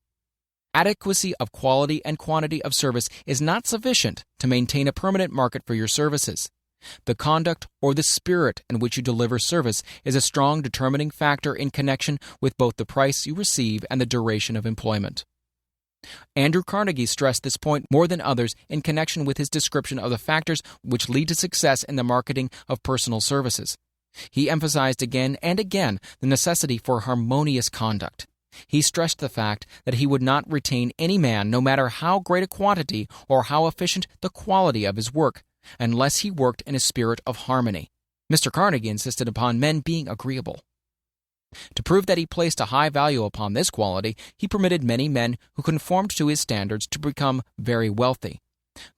Adequacy of quality and quantity of service is not sufficient to maintain a permanent market for your services. The conduct or the spirit in which you deliver service is a strong determining factor in connection with both the price you receive and the duration of employment. Andrew Carnegie stressed this point more than others in connection with his description of the factors which lead to success in the marketing of personal services. He emphasized again and again the necessity for harmonious conduct. He stressed the fact that he would not retain any man, no matter how great a quantity or how efficient the quality of his work, unless he worked in a spirit of harmony. Mr. Carnegie insisted upon men being agreeable. To prove that he placed a high value upon this quality, he permitted many men who conformed to his standards to become very wealthy.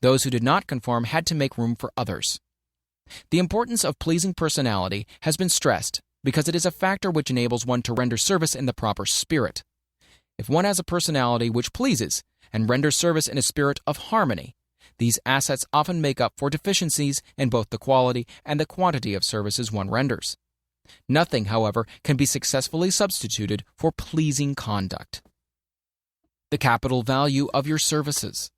Those who did not conform had to make room for others. The importance of pleasing personality has been stressed because it is a factor which enables one to render service in the proper spirit. If one has a personality which pleases and renders service in a spirit of harmony, these assets often make up for deficiencies in both the quality and the quantity of services one renders. Nothing, however, can be successfully substituted for pleasing conduct. The capital value of your services.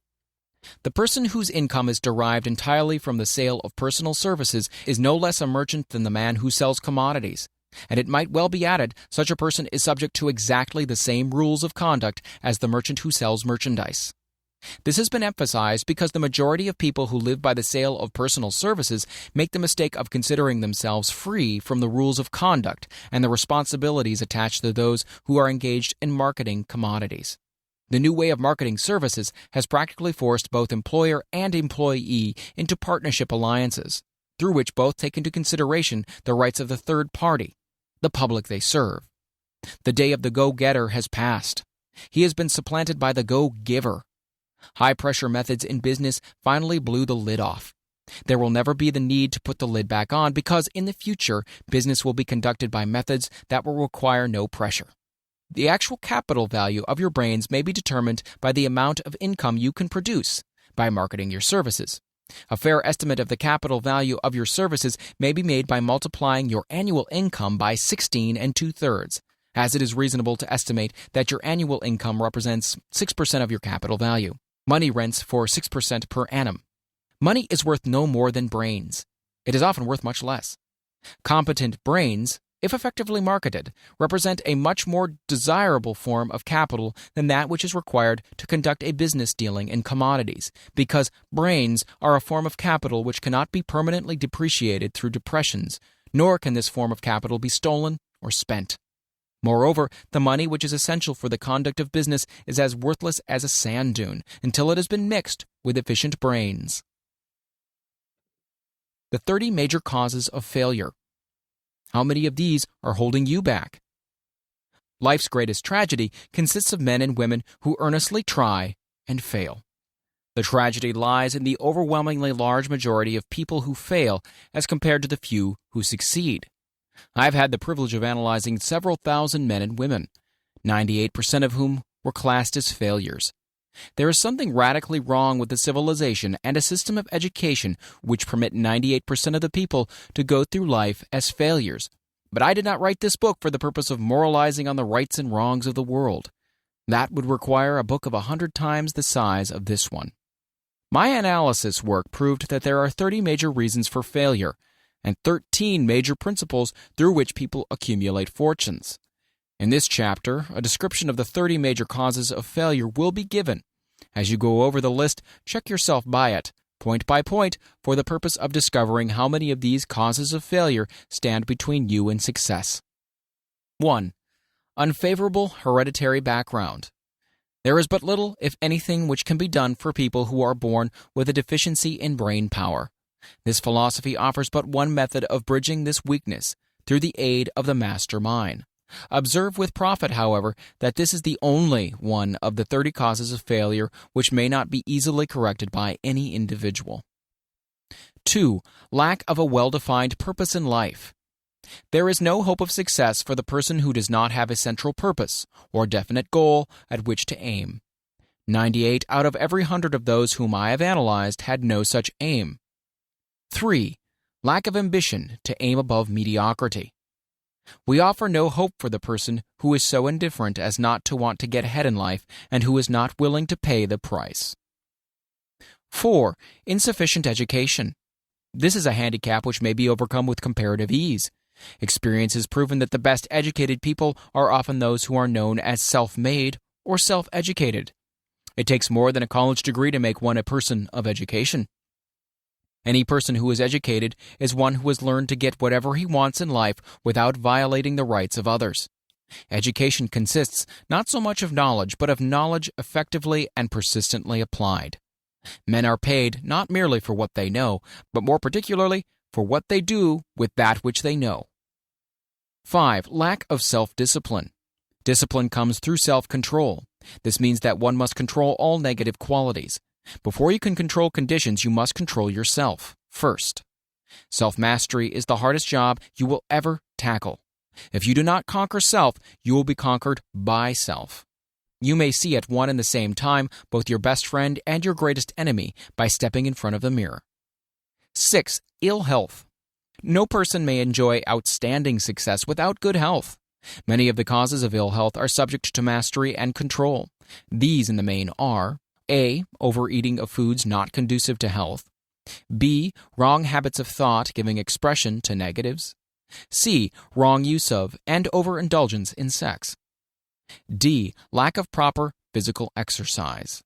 The person whose income is derived entirely from the sale of personal services is no less a merchant than the man who sells commodities. And it might well be added, such a person is subject to exactly the same rules of conduct as the merchant who sells merchandise. This has been emphasized because the majority of people who live by the sale of personal services make the mistake of considering themselves free from the rules of conduct and the responsibilities attached to those who are engaged in marketing commodities. The new way of marketing services has practically forced both employer and employee into partnership alliances, through which both take into consideration the rights of the third party, the public they serve. The day of the go-getter has passed. He has been supplanted by the go-giver. High-pressure methods in business finally blew the lid off. There will never be the need to put the lid back on because in the future, business will be conducted by methods that will require no pressure. The actual capital value of your brains may be determined by the amount of income you can produce by marketing your services. A fair estimate of the capital value of your services may be made by multiplying your annual income by 16 2/3, as it is reasonable to estimate that your annual income represents 6% of your capital value. Money rents for 6% per annum. Money is worth no more than brains. It is often worth much less. Competent brains, if effectively marketed, represent a much more desirable form of capital than that which is required to conduct a business dealing in commodities, because brains are a form of capital which cannot be permanently depreciated through depressions, nor can this form of capital be stolen or spent. Moreover, the money which is essential for the conduct of business is as worthless as a sand dune until it has been mixed with efficient brains. The 30 major causes of failure. How many of these are holding you back? Life's greatest tragedy consists of men and women who earnestly try and fail. The tragedy lies in the overwhelmingly large majority of people who fail as compared to the few who succeed. I've had the privilege of analyzing several thousand men and women, 98% of whom were classed as failures. There is something radically wrong with a civilization and a system of education which permit 98% of the people to go through life as failures. But I did not write this book for the purpose of moralizing on the rights and wrongs of the world. That would require a book of 100 times the size of this one. My analysis work proved that there are 30 major reasons for failure and 13 major principles through which people accumulate fortunes. In this chapter, a description of the 30 major causes of failure will be given. As you go over the list, check yourself by it, point by point, for the purpose of discovering how many of these causes of failure stand between you and success. 1. Unfavorable hereditary background. There is but little, if anything, which can be done for people who are born with a deficiency in brain power. This philosophy offers but one method of bridging this weakness, through the aid of the master mind. Observe with profit, however, that this is the only one of the 30 causes of failure which may not be easily corrected by any individual. 2. Lack of a well-defined purpose in life. There is no hope of success for the person who does not have a central purpose or definite goal at which to aim. 98 out of every 100 of those whom I have analyzed had no such aim. 3. Lack of ambition to aim above mediocrity. We offer no hope for the person who is so indifferent as not to want to get ahead in life and who is not willing to pay the price. 4. Insufficient education. This is a handicap which may be overcome with comparative ease. Experience has proven that the best educated people are often those who are known as self-made or self-educated. It takes more than a college degree to make one a person of education. Any person who is educated is one who has learned to get whatever he wants in life without violating the rights of others. Education consists not so much of knowledge, but of knowledge effectively and persistently applied. Men are paid not merely for what they know, but more particularly for what they do with that which they know. 5. Lack of self-discipline. Discipline comes through self-control. This means that one must control all negative qualities. Before you can control conditions, you must control yourself first. Self-mastery is the hardest job you will ever tackle. If you do not conquer self, you will be conquered by self. You may see at one and the same time both your best friend and your greatest enemy by stepping in front of the mirror. 6. Ill health. No person may enjoy outstanding success without good health. Many of the causes of ill health are subject to mastery and control. These, in the main, are A. Overeating of foods not conducive to health. B. Wrong habits of thought giving expression to negatives. C. Wrong use of and overindulgence in sex. D. Lack of proper physical exercise.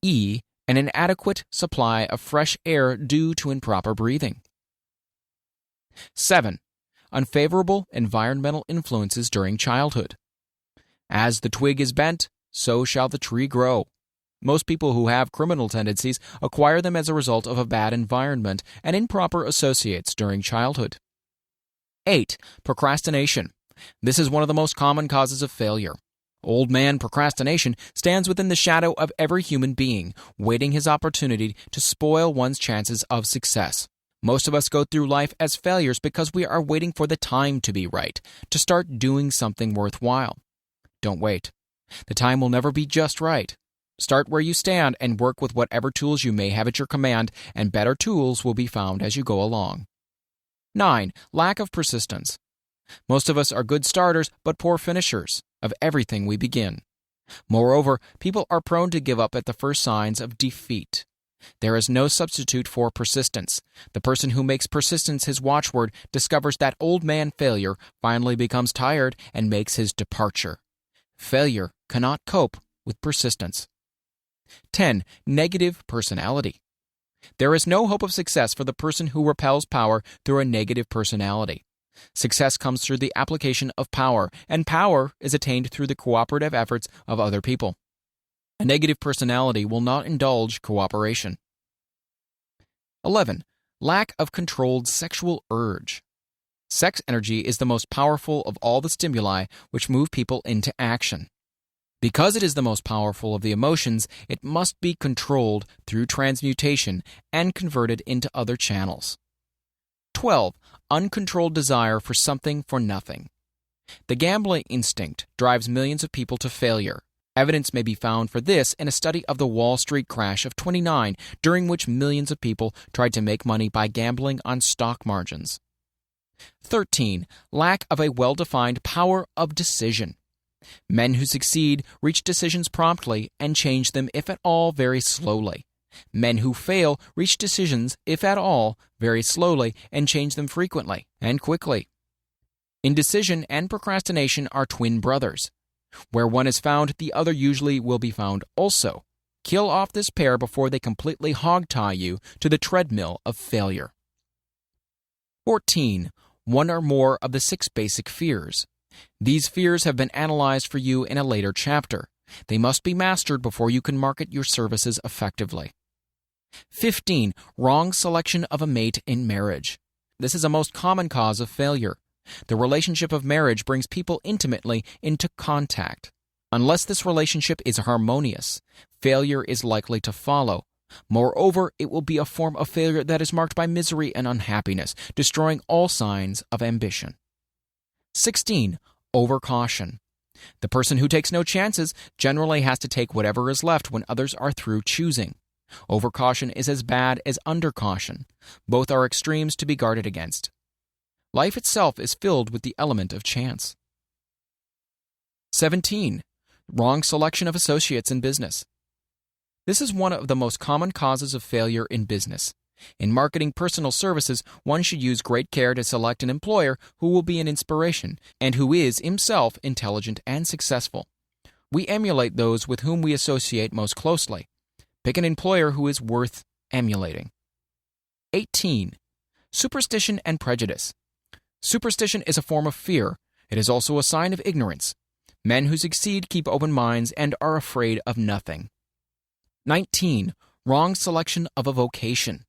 E. An inadequate supply of fresh air due to improper breathing. 7. Unfavorable environmental influences during childhood. As the twig is bent, so shall the tree grow. Most people who have criminal tendencies acquire them as a result of a bad environment and improper associates during childhood. 8. Procrastination. This is one of the most common causes of failure. Old man procrastination stands within the shadow of every human being, waiting his opportunity to spoil one's chances of success. Most of us go through life as failures because we are waiting for the time to be right, to start doing something worthwhile. Don't wait. The time will never be just right. Start where you stand and work with whatever tools you may have at your command, and better tools will be found as you go along. 9. Lack of persistence. Most of us are good starters but poor finishers of everything we begin. Moreover, people are prone to give up at the first signs of defeat. There is no substitute for persistence. The person who makes persistence his watchword discovers that old man failure finally becomes tired and makes his departure. Failure cannot cope with persistence. 10. Negative personality. There is no hope of success for the person who repels power through a negative personality. Success comes through the application of power, and power is attained through the cooperative efforts of other people. A negative personality will not indulge cooperation. 11. Lack of controlled sexual urge. Sex energy is the most powerful of all the stimuli which move people into action. Because it is the most powerful of the emotions, it must be controlled through transmutation and converted into other channels. 12. Uncontrolled desire for something for nothing. The gambling instinct drives millions of people to failure. Evidence may be found for this in a study of the Wall Street crash of '29, during which millions of people tried to make money by gambling on stock margins. 13. Lack of a well-defined power of decision. Men who succeed reach decisions promptly and change them, if at all, very slowly. Men who fail reach decisions, if at all, very slowly and change them frequently and quickly. Indecision and procrastination are twin brothers. Where one is found, the other usually will be found also. Kill off this pair before they completely hog-tie you to the treadmill of failure. 14. One or more of the 6 basic fears. These fears have been analyzed for you in a later chapter. They must be mastered before you can market your services effectively. 15. Wrong selection of a mate in marriage. This is a most common cause of failure. The relationship of marriage brings people intimately into contact. Unless this relationship is harmonious, failure is likely to follow. Moreover, it will be a form of failure that is marked by misery and unhappiness, destroying all signs of ambition. 16. Overcaution. The person who takes no chances generally has to take whatever is left when others are through choosing. Overcaution is as bad as undercaution. Both are extremes to be guarded against. Life itself is filled with the element of chance. 17. Wrong selection of associates in business. This is one of the most common causes of failure in business. In marketing personal services, one should use great care to select an employer who will be an inspiration and who is himself intelligent and successful. We emulate those with whom we associate most closely. Pick an employer who is worth emulating. 18. Superstition and prejudice. Superstition is a form of fear. It is also a sign of ignorance. Men who succeed keep open minds and are afraid of nothing. 19. Wrong selection of a vocation.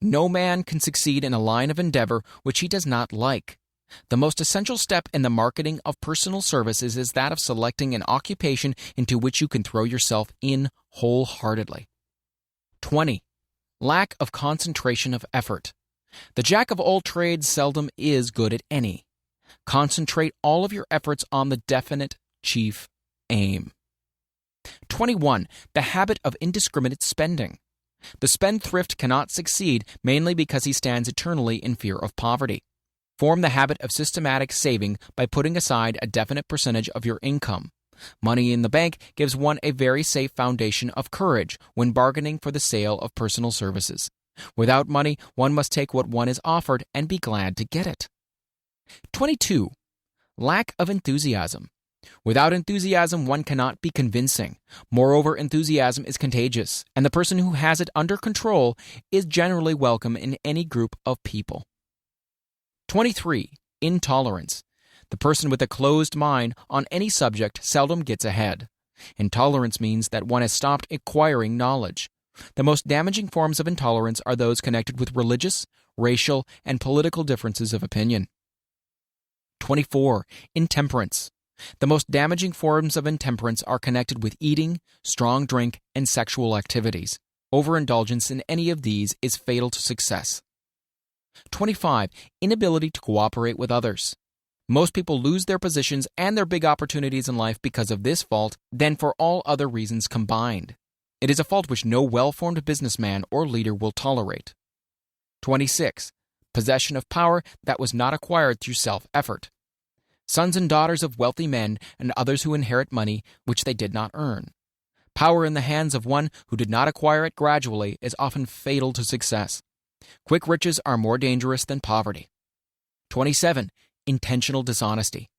No man can succeed in a line of endeavor which he does not like. The most essential step in the marketing of personal services is that of selecting an occupation into which you can throw yourself in wholeheartedly. 20. Lack of concentration of effort. The jack of all trades seldom is good at any. Concentrate all of your efforts on the definite chief aim. 21. The habit of indiscriminate spending. The spendthrift cannot succeed mainly because he stands eternally in fear of poverty. Form the habit of systematic saving by putting aside a definite percentage of your income. Money in the bank gives one a very safe foundation of courage when bargaining for the sale of personal services. Without money, one must take what one is offered and be glad to get it. 22. Lack of enthusiasm. Without enthusiasm, one cannot be convincing. Moreover, enthusiasm is contagious, and the person who has it under control is generally welcome in any group of people. 23. Intolerance. The person with a closed mind on any subject seldom gets ahead. Intolerance means that one has stopped acquiring knowledge. The most damaging forms of intolerance are those connected with religious, racial, and political differences of opinion. 24. Intemperance. The most damaging forms of intemperance are connected with eating, strong drink, and sexual activities. Overindulgence in any of these is fatal to success. 25. Inability to cooperate with others. Most people lose their positions and their big opportunities in life because of this fault than for all other reasons combined. It is a fault which no well-formed businessman or leader will tolerate. 26. Possession of power that was not acquired through self-effort. Sons and daughters of wealthy men and others who inherit money which they did not earn. Power in the hands of one who did not acquire it gradually is often fatal to success. Quick riches are more dangerous than poverty. 27. Intentional dishonesty.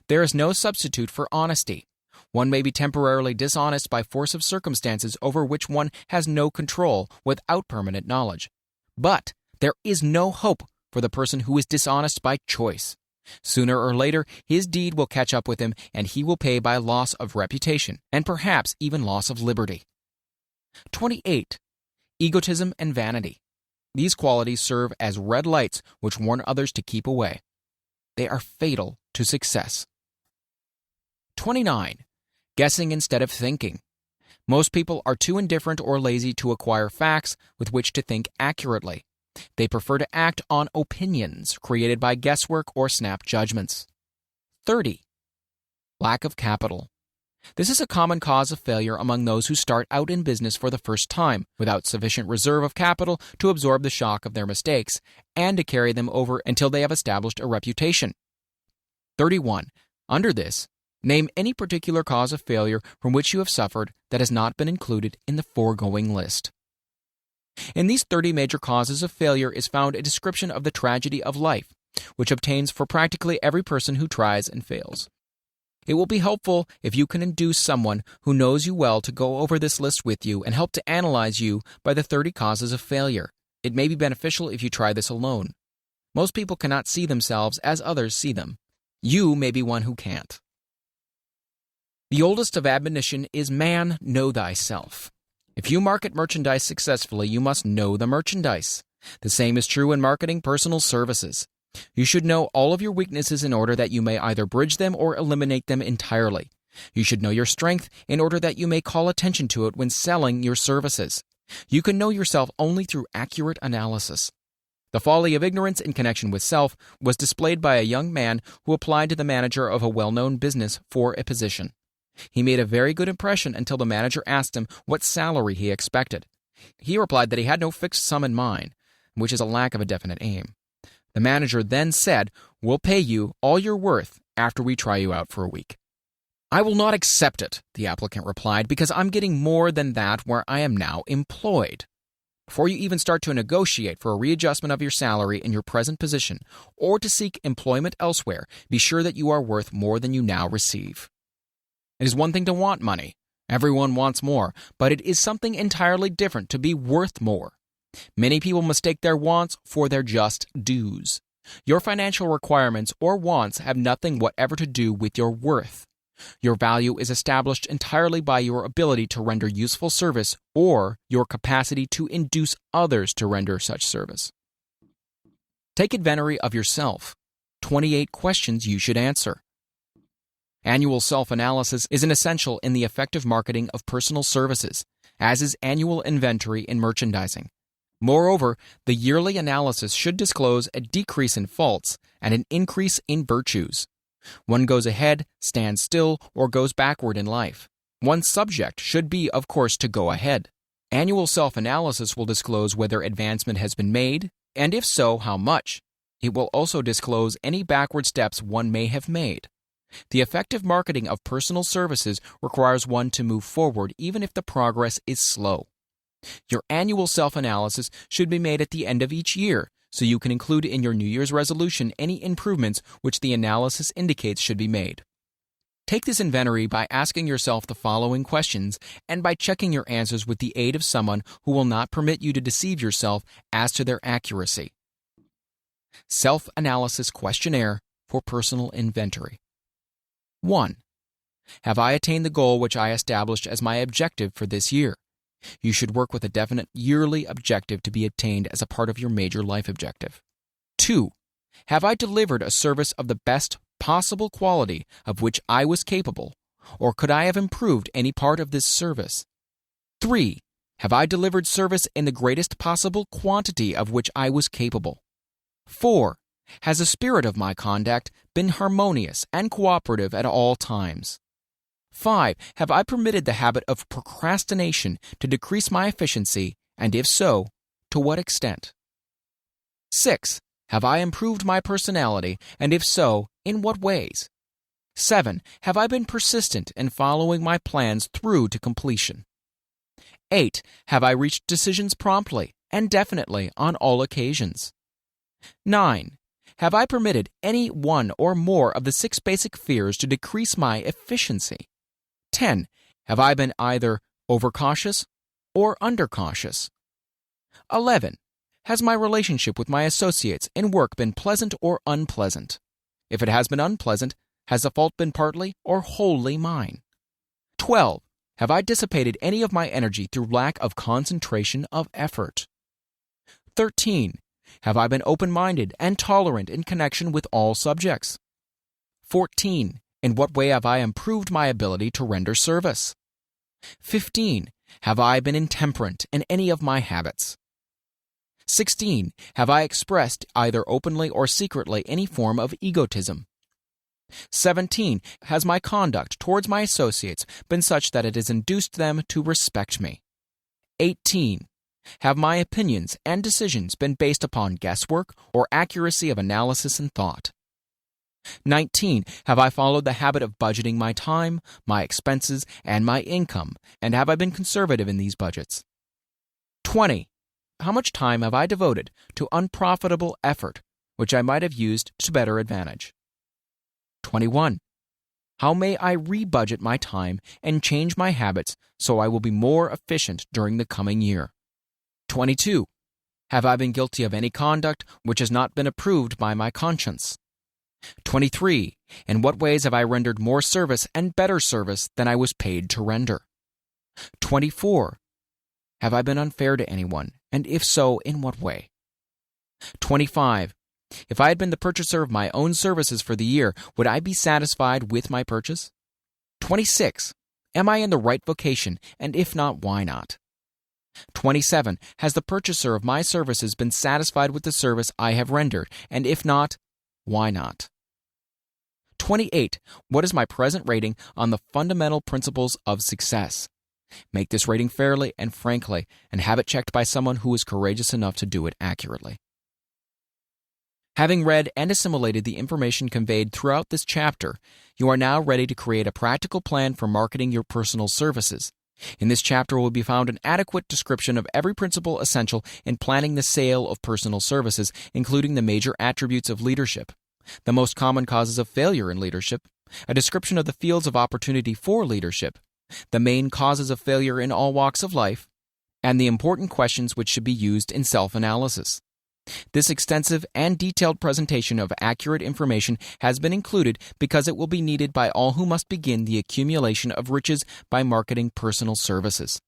There is no substitute for honesty. One may be temporarily dishonest by force of circumstances over which one has no control without permanent knowledge. But there is no hope for the person who is dishonest by choice. Sooner or later, his deed will catch up with him, and he will pay by loss of reputation, and perhaps even loss of liberty. 28. Egotism and vanity. These qualities serve as red lights which warn others to keep away. They are fatal to success. 29. Guessing instead of thinking. Most people are too indifferent or lazy to acquire facts with which to think accurately. They prefer to act on opinions created by guesswork or snap judgments. 30. Lack of capital. This is a common cause of failure among those who start out in business for the first time, without sufficient reserve of capital to absorb the shock of their mistakes and to carry them over until they have established a reputation. 31. Under this, name any particular cause of failure from which you have suffered that has not been included in the foregoing list. In these 30 major causes of failure is found a description of the tragedy of life, which obtains for practically every person who tries and fails. It will be helpful if you can induce someone who knows you well to go over this list with you and help to analyze you by the 30 causes of failure. It may be beneficial if you try this alone. Most people cannot see themselves as others see them. You may be one who can't. The oldest of admonition is man, know thyself. If you market merchandise successfully, you must know the merchandise. The same is true in marketing personal services. You should know all of your weaknesses in order that you may either bridge them or eliminate them entirely. You should know your strength in order that you may call attention to it when selling your services. You can know yourself only through accurate analysis. The folly of ignorance in connection with self was displayed by a young man who applied to the manager of a well-known business for a position. He made a very good impression until the manager asked him what salary he expected. He replied that he had no fixed sum in mind, which is a lack of a definite aim. The manager then said, "We'll pay you all you're worth after we try you out for a week." "I will not accept it," the applicant replied, "because I'm getting more than that where I am now employed." Before you even start to negotiate for a readjustment of your salary in your present position or to seek employment elsewhere, be sure that you are worth more than you now receive. It is one thing to want money. Everyone wants more, but it is something entirely different to be worth more. Many people mistake their wants for their just dues. Your financial requirements or wants have nothing whatever to do with your worth. Your value is established entirely by your ability to render useful service or your capacity to induce others to render such service. Take inventory of yourself. 28 questions you should answer. Annual self-analysis is an essential in the effective marketing of personal services, as is annual inventory in merchandising. Moreover, the yearly analysis should disclose a decrease in faults and an increase in virtues. One goes ahead, stands still, or goes backward in life. One's subject should be, of course, to go ahead. Annual self-analysis will disclose whether advancement has been made, and if so, how much. It will also disclose any backward steps one may have made. The effective marketing of personal services requires one to move forward even if the progress is slow. Your annual self-analysis should be made at the end of each year, so you can include in your New Year's resolution any improvements which the analysis indicates should be made. Take this inventory by asking yourself the following questions and by checking your answers with the aid of someone who will not permit you to deceive yourself as to their accuracy. Self-analysis questionnaire for personal inventory. 1. Have I attained the goal which I established as my objective for this year? You should work with a definite yearly objective to be attained as a part of your major life objective. 2. Have I delivered a service of the best possible quality of which I was capable, or could I have improved any part of this service? 3. Have I delivered service in the greatest possible quantity of which I was capable? 4. Has the spirit of my conduct been harmonious and cooperative at all times? 5. Have I permitted the habit of procrastination to decrease my efficiency, and if so, to what extent? 6. Have I improved my personality, and if so, in what ways? 7. Have I been persistent in following my plans through to completion? 8. Have I reached decisions promptly and definitely on all occasions? 9. Have I permitted any one or more of the 6 basic fears to decrease my efficiency? 10. Have I been either overcautious or undercautious? 11. Has my relationship with my associates in work been pleasant or unpleasant? If it has been unpleasant, has the fault been partly or wholly mine? 12. Have I dissipated any of my energy through lack of concentration of effort? 13. Have I been open-minded and tolerant in connection with all subjects? 14. In what way have I improved my ability to render service? 15. Have I been intemperate in any of my habits? 16. Have I expressed, either openly or secretly, any form of egotism? 17. Has my conduct towards my associates been such that it has induced them to respect me? 18. Have my opinions and decisions been based upon guesswork or accuracy of analysis and thought? 19. Have I followed the habit of budgeting my time, my expenses, and my income, and have I been conservative in these budgets? 20. How much time have I devoted to unprofitable effort, which I might have used to better advantage? 21. How may I rebudget my time and change my habits so I will be more efficient during the coming year? 22. Have I been guilty of any conduct which has not been approved by my conscience? 23. In what ways have I rendered more service and better service than I was paid to render? 24. Have I been unfair to anyone, and if so, in what way? 25. If I had been the purchaser of my own services for the year, would I be satisfied with my purchase? 26. Am I in the right vocation, and if not, why not? 27. Has the purchaser of my services been satisfied with the service I have rendered, and if not, why not? 28. What is my present rating on the fundamental principles of success? Make this rating fairly and frankly, and have it checked by someone who is courageous enough to do it accurately. Having read and assimilated the information conveyed throughout this chapter, you are now ready to create a practical plan for marketing your personal services. In this chapter will be found an adequate description of every principle essential in planning the sale of personal services, including the major attributes of leadership, the most common causes of failure in leadership, a description of the fields of opportunity for leadership, the main causes of failure in all walks of life, and the important questions which should be used in self-analysis. This extensive and detailed presentation of accurate information has been included because it will be needed by all who must begin the accumulation of riches by marketing personal services.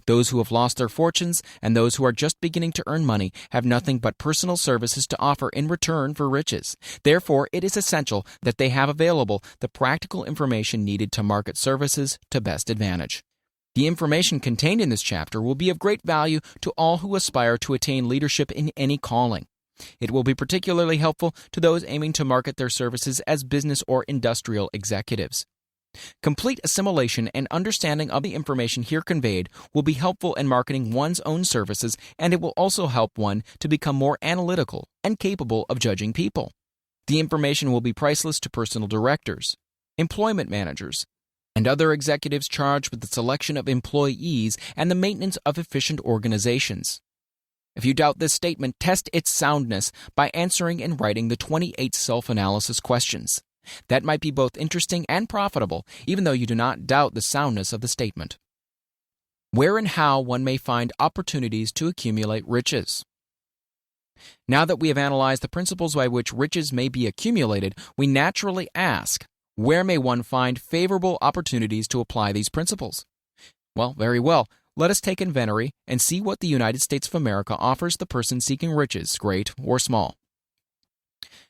Those who have lost their fortunes and those who are just beginning to earn money have nothing but personal services to offer in return for riches. Therefore, it is essential that they have available the practical information needed to market services to best advantage. The information contained in this chapter will be of great value to all who aspire to attain leadership in any calling. It will be particularly helpful to those aiming to market their services as business or industrial executives. Complete assimilation and understanding of the information here conveyed will be helpful in marketing one's own services, and it will also help one to become more analytical and capable of judging people. The information will be priceless to personal directors, employment managers, and other executives charged with the selection of employees and the maintenance of efficient organizations. If you doubt this statement, test its soundness by answering and writing the 28 self-analysis questions. That might be both interesting and profitable, even though you do not doubt the soundness of the statement. Where and how one may find opportunities to accumulate riches. Now that we have analyzed the principles by which riches may be accumulated, we naturally ask, where may one find favorable opportunities to apply these principles? Well, very well. Let us take inventory and see what the United States of America offers the person seeking riches, great or small.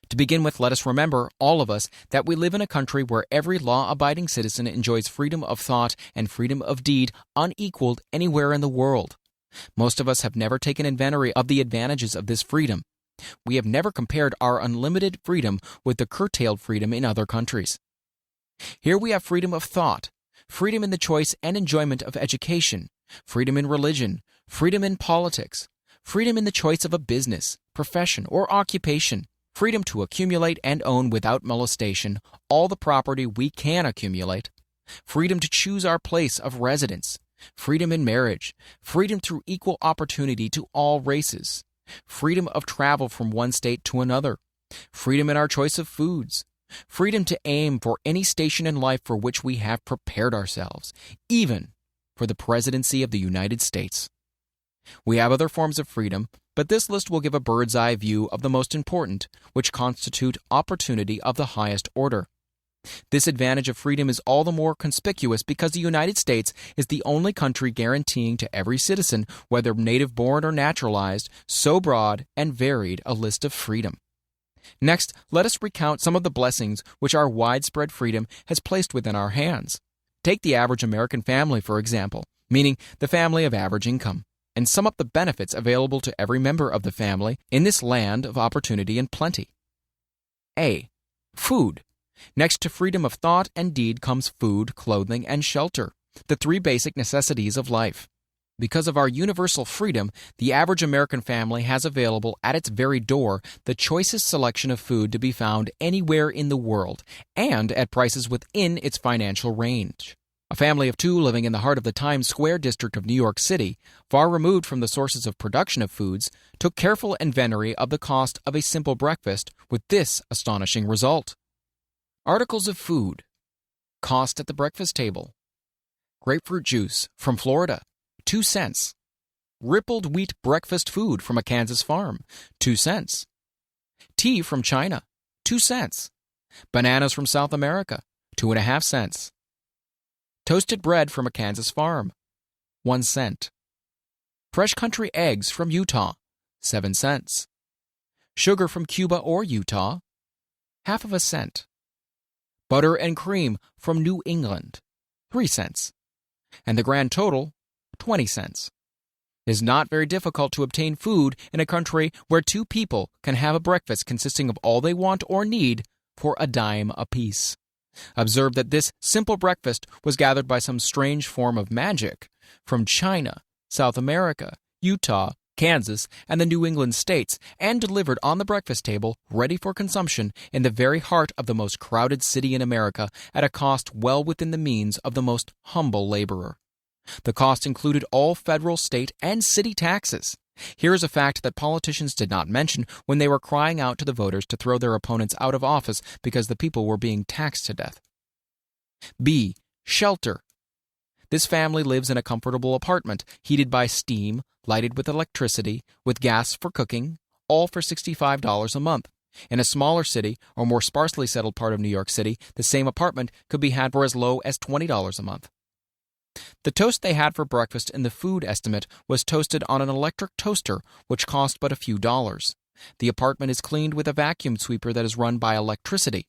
To begin with, let us remember, all of us, that we live in a country where every law-abiding citizen enjoys freedom of thought and freedom of deed unequaled anywhere in the world. Most of us have never taken inventory of the advantages of this freedom. We have never compared our unlimited freedom with the curtailed freedom in other countries. Here we have freedom of thought, freedom in the choice and enjoyment of education, freedom in religion, freedom in politics, freedom in the choice of a business, profession, or occupation, freedom to accumulate and own without molestation all the property we can accumulate, freedom to choose our place of residence, freedom in marriage, freedom through equal opportunity to all races, freedom of travel from one state to another, freedom in our choice of foods, freedom to aim for any station in life for which we have prepared ourselves, even for the presidency of the United States. We have other forms of freedom, but this list will give a bird's-eye view of the most important, which constitute opportunity of the highest order. This advantage of freedom is all the more conspicuous because the United States is the only country guaranteeing to every citizen, whether native-born or naturalized, so broad and varied a list of freedom. Next, let us recount some of the blessings which our widespread freedom has placed within our hands. Take the average American family, for example, meaning the family of average income, and sum up the benefits available to every member of the family in this land of opportunity and plenty. A. Food. Next to freedom of thought and deed comes food, clothing, and shelter, the three basic necessities of life. Because of our universal freedom, the average American family has available at its very door the choicest selection of food to be found anywhere in the world, and at prices within its financial range. A family of two living in the heart of the Times Square district of New York City, far removed from the sources of production of foods, took careful inventory of the cost of a simple breakfast with this astonishing result. Articles of food. Cost at the breakfast table. Grapefruit juice from Florida, 2 cents. Rippled wheat breakfast food from a Kansas farm, 2 cents. Tea from China, 2 cents. Bananas from South America, 2.5 cents. Toasted bread from a Kansas farm, 1 cent. Fresh country eggs from Utah, 7 cents. Sugar from Cuba or Utah, half of a cent. Butter and cream from New England, 3 cents. And the grand total, 20 cents. It is not very difficult to obtain food in a country where two people can have a breakfast consisting of all they want or need for a dime apiece. Observe that this simple breakfast was gathered by some strange form of magic from China, South America, Utah, Kansas, and the New England states, and delivered on the breakfast table, ready for consumption, in the very heart of the most crowded city in America, at a cost well within the means of the most humble laborer. The cost included all federal, state, and city taxes. Here is a fact that politicians did not mention when they were crying out to the voters to throw their opponents out of office because the people were being taxed to death. B. Shelter. This family lives in a comfortable apartment, heated by steam, lighted with electricity, with gas for cooking, all for $65 a month. In a smaller city or more sparsely settled part of New York City, the same apartment could be had for as low as $20 a month. The toast they had for breakfast in the food estimate was toasted on an electric toaster, which cost but a few dollars. The apartment is cleaned with a vacuum sweeper that is run by electricity.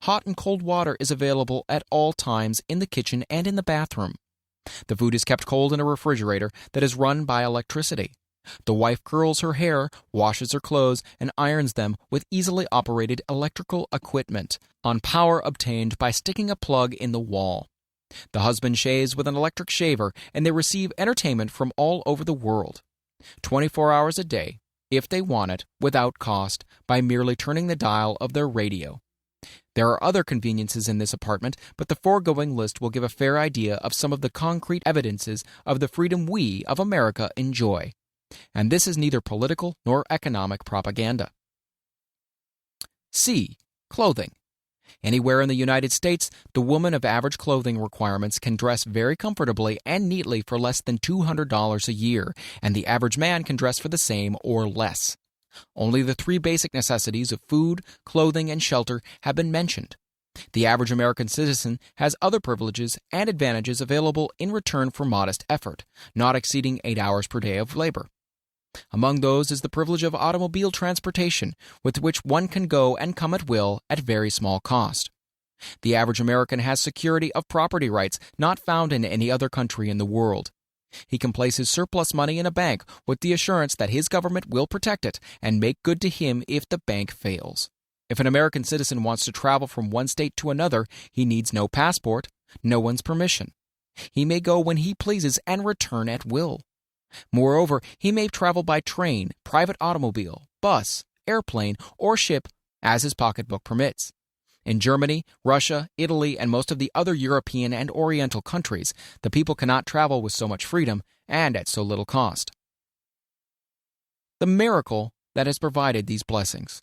Hot and cold water is available at all times in the kitchen and in the bathroom. The food is kept cold in a refrigerator that is run by electricity. The wife curls her hair, washes her clothes, and irons them with easily operated electrical equipment on power obtained by sticking a plug in the wall. The husband shaves with an electric shaver, and they receive entertainment from all over the world, 24 hours a day, if they want it, without cost, by merely turning the dial of their radio. There are other conveniences in this apartment, but the foregoing list will give a fair idea of some of the concrete evidences of the freedom we of America enjoy. And this is neither political nor economic propaganda. C. Clothing. Anywhere in the United States, the woman of average clothing requirements can dress very comfortably and neatly for less than $200 a year, and the average man can dress for the same or less. Only the three basic necessities of food, clothing, and shelter have been mentioned. The average American citizen has other privileges and advantages available in return for modest effort, not exceeding 8 hours per day of labor. Among those is the privilege of automobile transportation, with which one can go and come at will at very small cost. The average American has security of property rights not found in any other country in the world. He can place his surplus money in a bank with the assurance that his government will protect it and make good to him if the bank fails. If an American citizen wants to travel from one state to another, he needs no passport, no one's permission. He may go when he pleases and return at will. Moreover, he may travel by train, private automobile, bus, airplane, or ship as his pocketbook permits. In Germany, Russia, Italy, and most of the other European and Oriental countries, the people cannot travel with so much freedom and at so little cost. The miracle that has provided these blessings.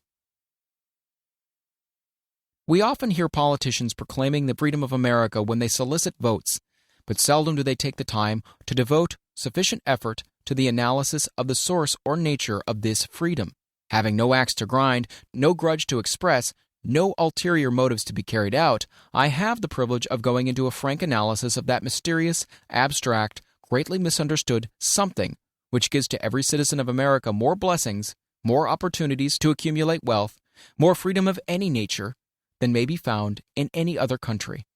We often hear politicians proclaiming the freedom of America when they solicit votes, but seldom do they take the time to devote sufficient effort to the analysis of the source or nature of this freedom. Having no axe to grind, no grudge to express, no ulterior motives to be carried out, I have the privilege of going into a frank analysis of that mysterious, abstract, greatly misunderstood something which gives to every citizen of America more blessings, more opportunities to accumulate wealth, more freedom of any nature than may be found in any other country.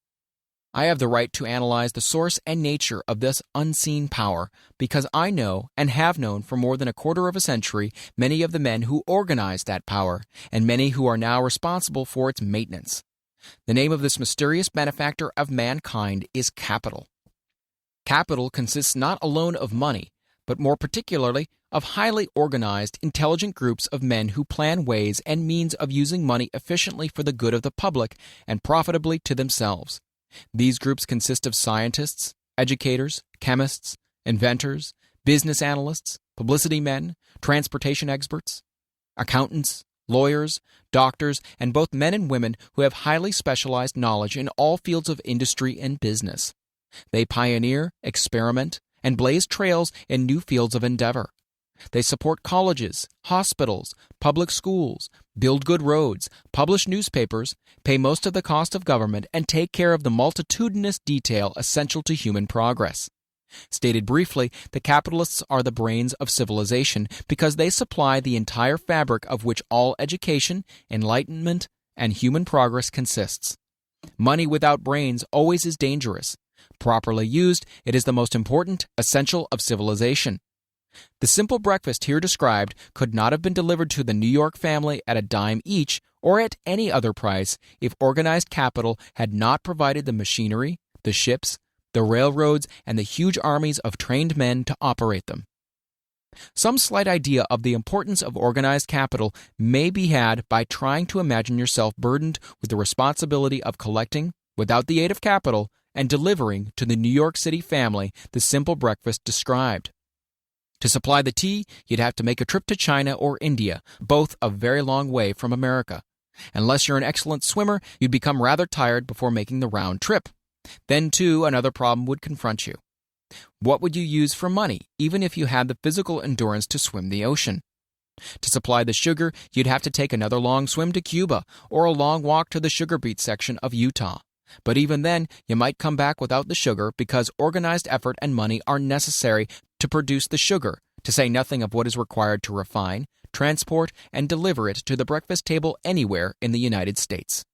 I have the right to analyze the source and nature of this unseen power because I know and have known for more than a quarter of a century many of the men who organized that power and many who are now responsible for its maintenance. The name of this mysterious benefactor of mankind is capital. Capital consists not alone of money, but more particularly of highly organized, intelligent groups of men who plan ways and means of using money efficiently for the good of the public and profitably to themselves. These groups consist of scientists, educators, chemists, inventors, business analysts, publicity men, transportation experts, accountants, lawyers, doctors, and both men and women who have highly specialized knowledge in all fields of industry and business. They pioneer, experiment, and blaze trails in new fields of endeavor. They support colleges, hospitals, public schools, build good roads, publish newspapers, pay most of the cost of government, and take care of the multitudinous detail essential to human progress. Stated briefly, the capitalists are the brains of civilization because they supply the entire fabric of which all education, enlightenment, and human progress consists. Money without brains always is dangerous. Properly used, it is the most important essential of civilization. The simple breakfast here described could not have been delivered to the New York family at a dime each or at any other price if organized capital had not provided the machinery, the ships, the railroads, and the huge armies of trained men to operate them. Some slight idea of the importance of organized capital may be had by trying to imagine yourself burdened with the responsibility of collecting, without the aid of capital, and delivering to the New York City family the simple breakfast described. To supply the tea, you'd have to make a trip to China or India, both a very long way from America. Unless you're an excellent swimmer, you'd become rather tired before making the round trip. Then, too, another problem would confront you. What would you use for money, even if you had the physical endurance to swim the ocean? To supply the sugar, you'd have to take another long swim to Cuba or a long walk to the sugar beet section of Utah. But even then, you might come back without the sugar because organized effort and money are necessary to produce the sugar, to say nothing of what is required to refine, transport, and deliver it to the breakfast table anywhere in the United States.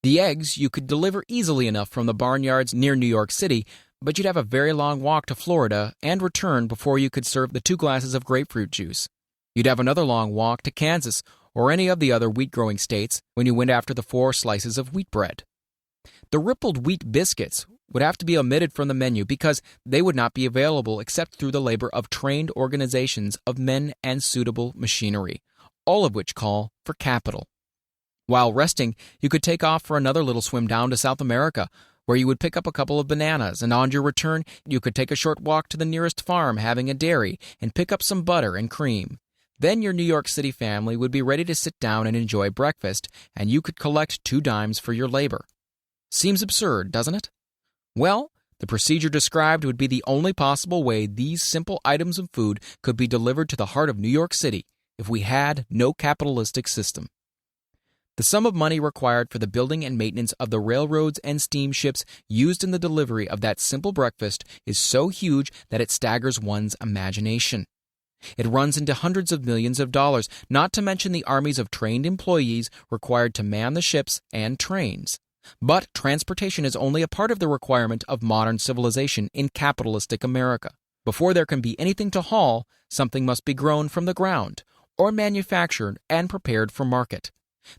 The eggs you could deliver easily enough from the barnyards near New York City, but you'd have a very long walk to Florida and return before you could serve the 2 glasses of grapefruit juice. You'd have another long walk to Kansas or any of the other wheat-growing states when you went after the 4 slices of wheat bread. The rippled wheat biscuits would have to be omitted from the menu because they would not be available except through the labor of trained organizations of men and suitable machinery, all of which call for capital. While resting, you could take off for another little swim down to South America, where you would pick up a couple of bananas, and on your return, you could take a short walk to the nearest farm having a dairy and pick up some butter and cream. Then your New York City family would be ready to sit down and enjoy breakfast, and you could collect 2 dimes for your labor. Seems absurd, doesn't it? Well, the procedure described would be the only possible way these simple items of food could be delivered to the heart of New York City if we had no capitalistic system. The sum of money required for the building and maintenance of the railroads and steamships used in the delivery of that simple breakfast is so huge that it staggers one's imagination. It runs into hundreds of millions of dollars, not to mention the armies of trained employees required to man the ships and trains. But transportation is only a part of the requirement of modern civilization in capitalistic America. Before there can be anything to haul, something must be grown from the ground, or manufactured and prepared for market.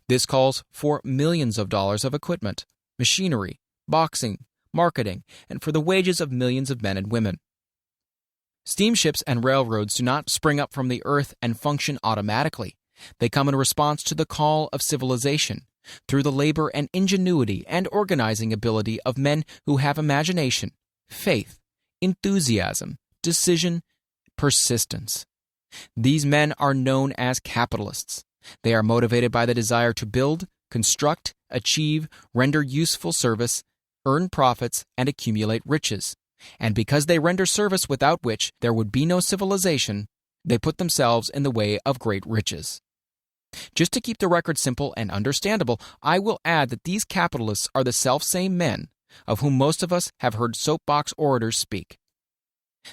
This calls for millions of dollars of equipment, machinery, boxing, marketing, and for the wages of millions of men and women. Steamships and railroads do not spring up from the earth and function automatically. They come in response to the call of civilization, through the labor and ingenuity and organizing ability of men who have imagination, faith, enthusiasm, decision, persistence. These men are known as capitalists. They are motivated by the desire to build, construct, achieve, render useful service, earn profits, and accumulate riches. And because they render service without which there would be no civilization, they put themselves in the way of great riches. Just to keep the record simple and understandable, I will add that these capitalists are the self-same men of whom most of us have heard soapbox orators speak.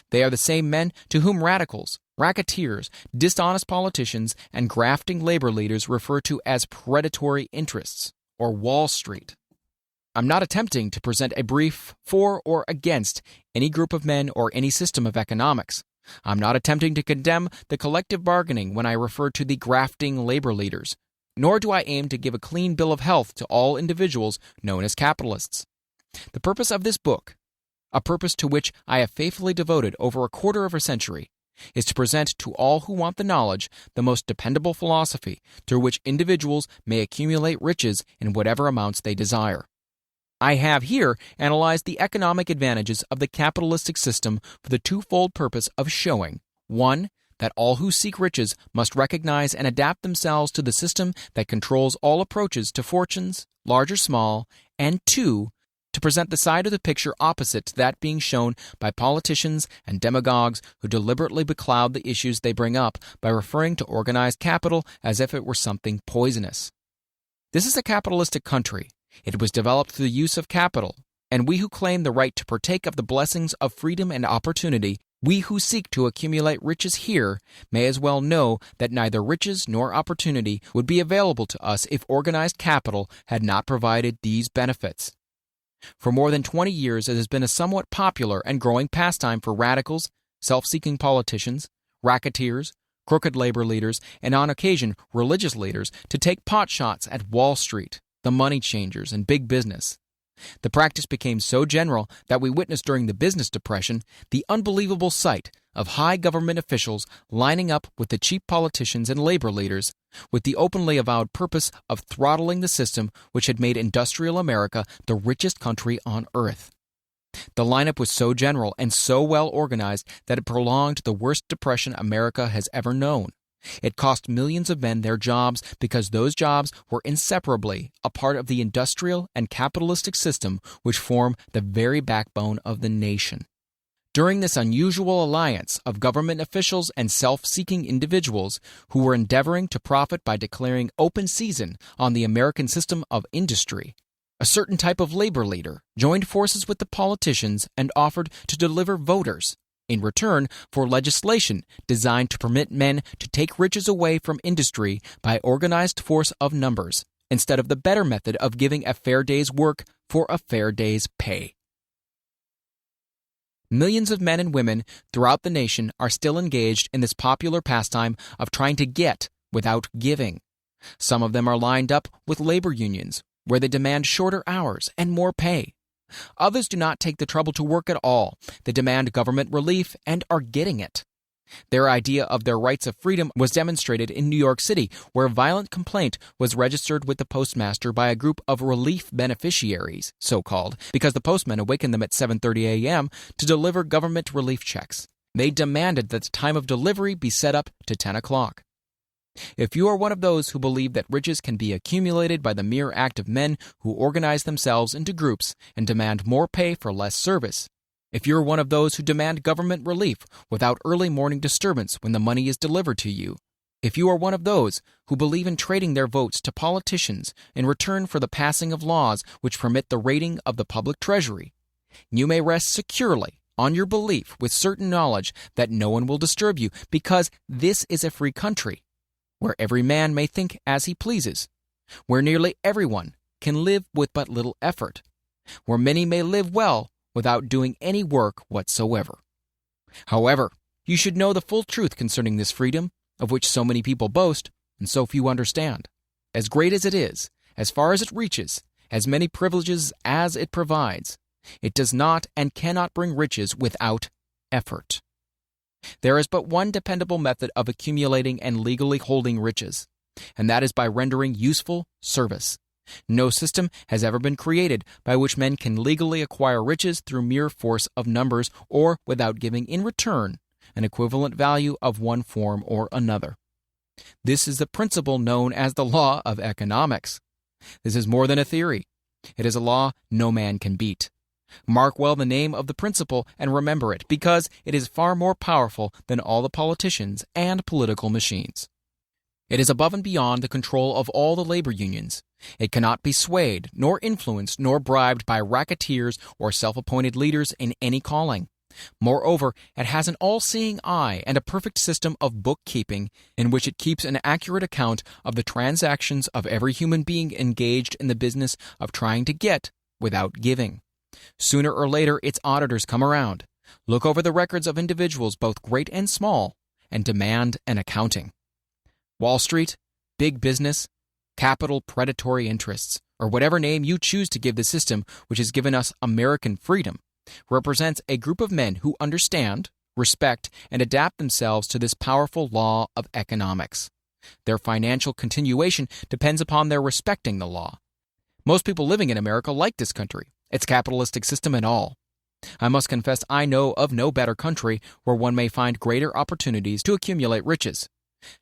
They are the same men to whom radicals, racketeers, dishonest politicians, and grafting labor leaders refer to as predatory interests, or Wall Street. I'm not attempting to present a brief for or against any group of men or any system of economics. I'm not attempting to condemn the collective bargaining when I refer to the grafting labor leaders, nor do I aim to give a clean bill of health to all individuals known as capitalists. The purpose of this book, a purpose to which I have faithfully devoted over a quarter of a century, is to present to all who want the knowledge the most dependable philosophy through which individuals may accumulate riches in whatever amounts they desire. I have here analyzed the economic advantages of the capitalistic system for the twofold purpose of showing, 1, that all who seek riches must recognize and adapt themselves to the system that controls all approaches to fortunes, large or small, and 2, to present the side of the picture opposite to that being shown by politicians and demagogues who deliberately becloud the issues they bring up by referring to organized capital as if it were something poisonous. This is a capitalistic country. It was developed through the use of capital, and we who claim the right to partake of the blessings of freedom and opportunity, we who seek to accumulate riches here, may as well know that neither riches nor opportunity would be available to us if organized capital had not provided these benefits. For more than 20 years, it has been a somewhat popular and growing pastime for radicals, self-seeking politicians, racketeers, crooked labor leaders, and on occasion religious leaders to take potshots at Wall Street, the money changers, and big business. The practice became so general that we witnessed during the business depression the unbelievable sight of high government officials lining up with the cheap politicians and labor leaders with the openly avowed purpose of throttling the system which had made industrial America the richest country on earth. The lineup was so general and so well organized that it prolonged the worst depression America has ever known. It cost millions of men their jobs because those jobs were inseparably a part of the industrial and capitalistic system which form the very backbone of the nation. During this unusual alliance of government officials and self-seeking individuals who were endeavoring to profit by declaring open season on the American system of industry, a certain type of labor leader joined forces with the politicians and offered to deliver voters in return for legislation designed to permit men to take riches away from industry by organized force of numbers, instead of the better method of giving a fair day's work for a fair day's pay. Millions of men and women throughout the nation are still engaged in this popular pastime of trying to get without giving. Some of them are lined up with labor unions, where they demand shorter hours and more pay. Others do not take the trouble to work at all. They demand government relief and are getting it. Their idea of their rights of freedom was demonstrated in New York City, where a violent complaint was registered with the postmaster by a group of relief beneficiaries, so-called, because the postman awakened them at 7:30 a.m. to deliver government relief checks. They demanded that the time of delivery be set up to 10 o'clock. If you are one of those who believe that riches can be accumulated by the mere act of men who organize themselves into groups and demand more pay for less service, if you're one of those who demand government relief without early morning disturbance when the money is delivered to you, if you are one of those who believe in trading their votes to politicians in return for the passing of laws which permit the raiding of the public treasury, you may rest securely on your belief with certain knowledge that no one will disturb you, because this is a free country, where every man may think as he pleases, where nearly everyone can live with but little effort, where many may live well without doing any work whatsoever. However, you should know the full truth concerning this freedom, of which so many people boast and so few understand. As great as it is, as far as it reaches, as many privileges as it provides, it does not and cannot bring riches without effort. There is but one dependable method of accumulating and legally holding riches, and that is by rendering useful service. No system has ever been created by which men can legally acquire riches through mere force of numbers or without giving in return an equivalent value of one form or another. This is the principle known as the law of economics. This is more than a theory. It is a law no man can beat. Mark well the name of the principle and remember it, because it is far more powerful than all the politicians and political machines. It is above and beyond the control of all the labor unions. It cannot be swayed, nor influenced, nor bribed by racketeers or self-appointed leaders in any calling. Moreover, it has an all-seeing eye and a perfect system of bookkeeping in which it keeps an accurate account of the transactions of every human being engaged in the business of trying to get without giving. Sooner or later, its auditors come around, look over the records of individuals both great and small, and demand an accounting. Wall Street, big business, capital predatory interests, or whatever name you choose to give the system which has given us American freedom, represents a group of men who understand, respect, and adapt themselves to this powerful law of economics. Their financial continuation depends upon their respecting the law. Most people living in America like this country, its capitalistic system and all. I must confess I know of no better country where one may find greater opportunities to accumulate riches.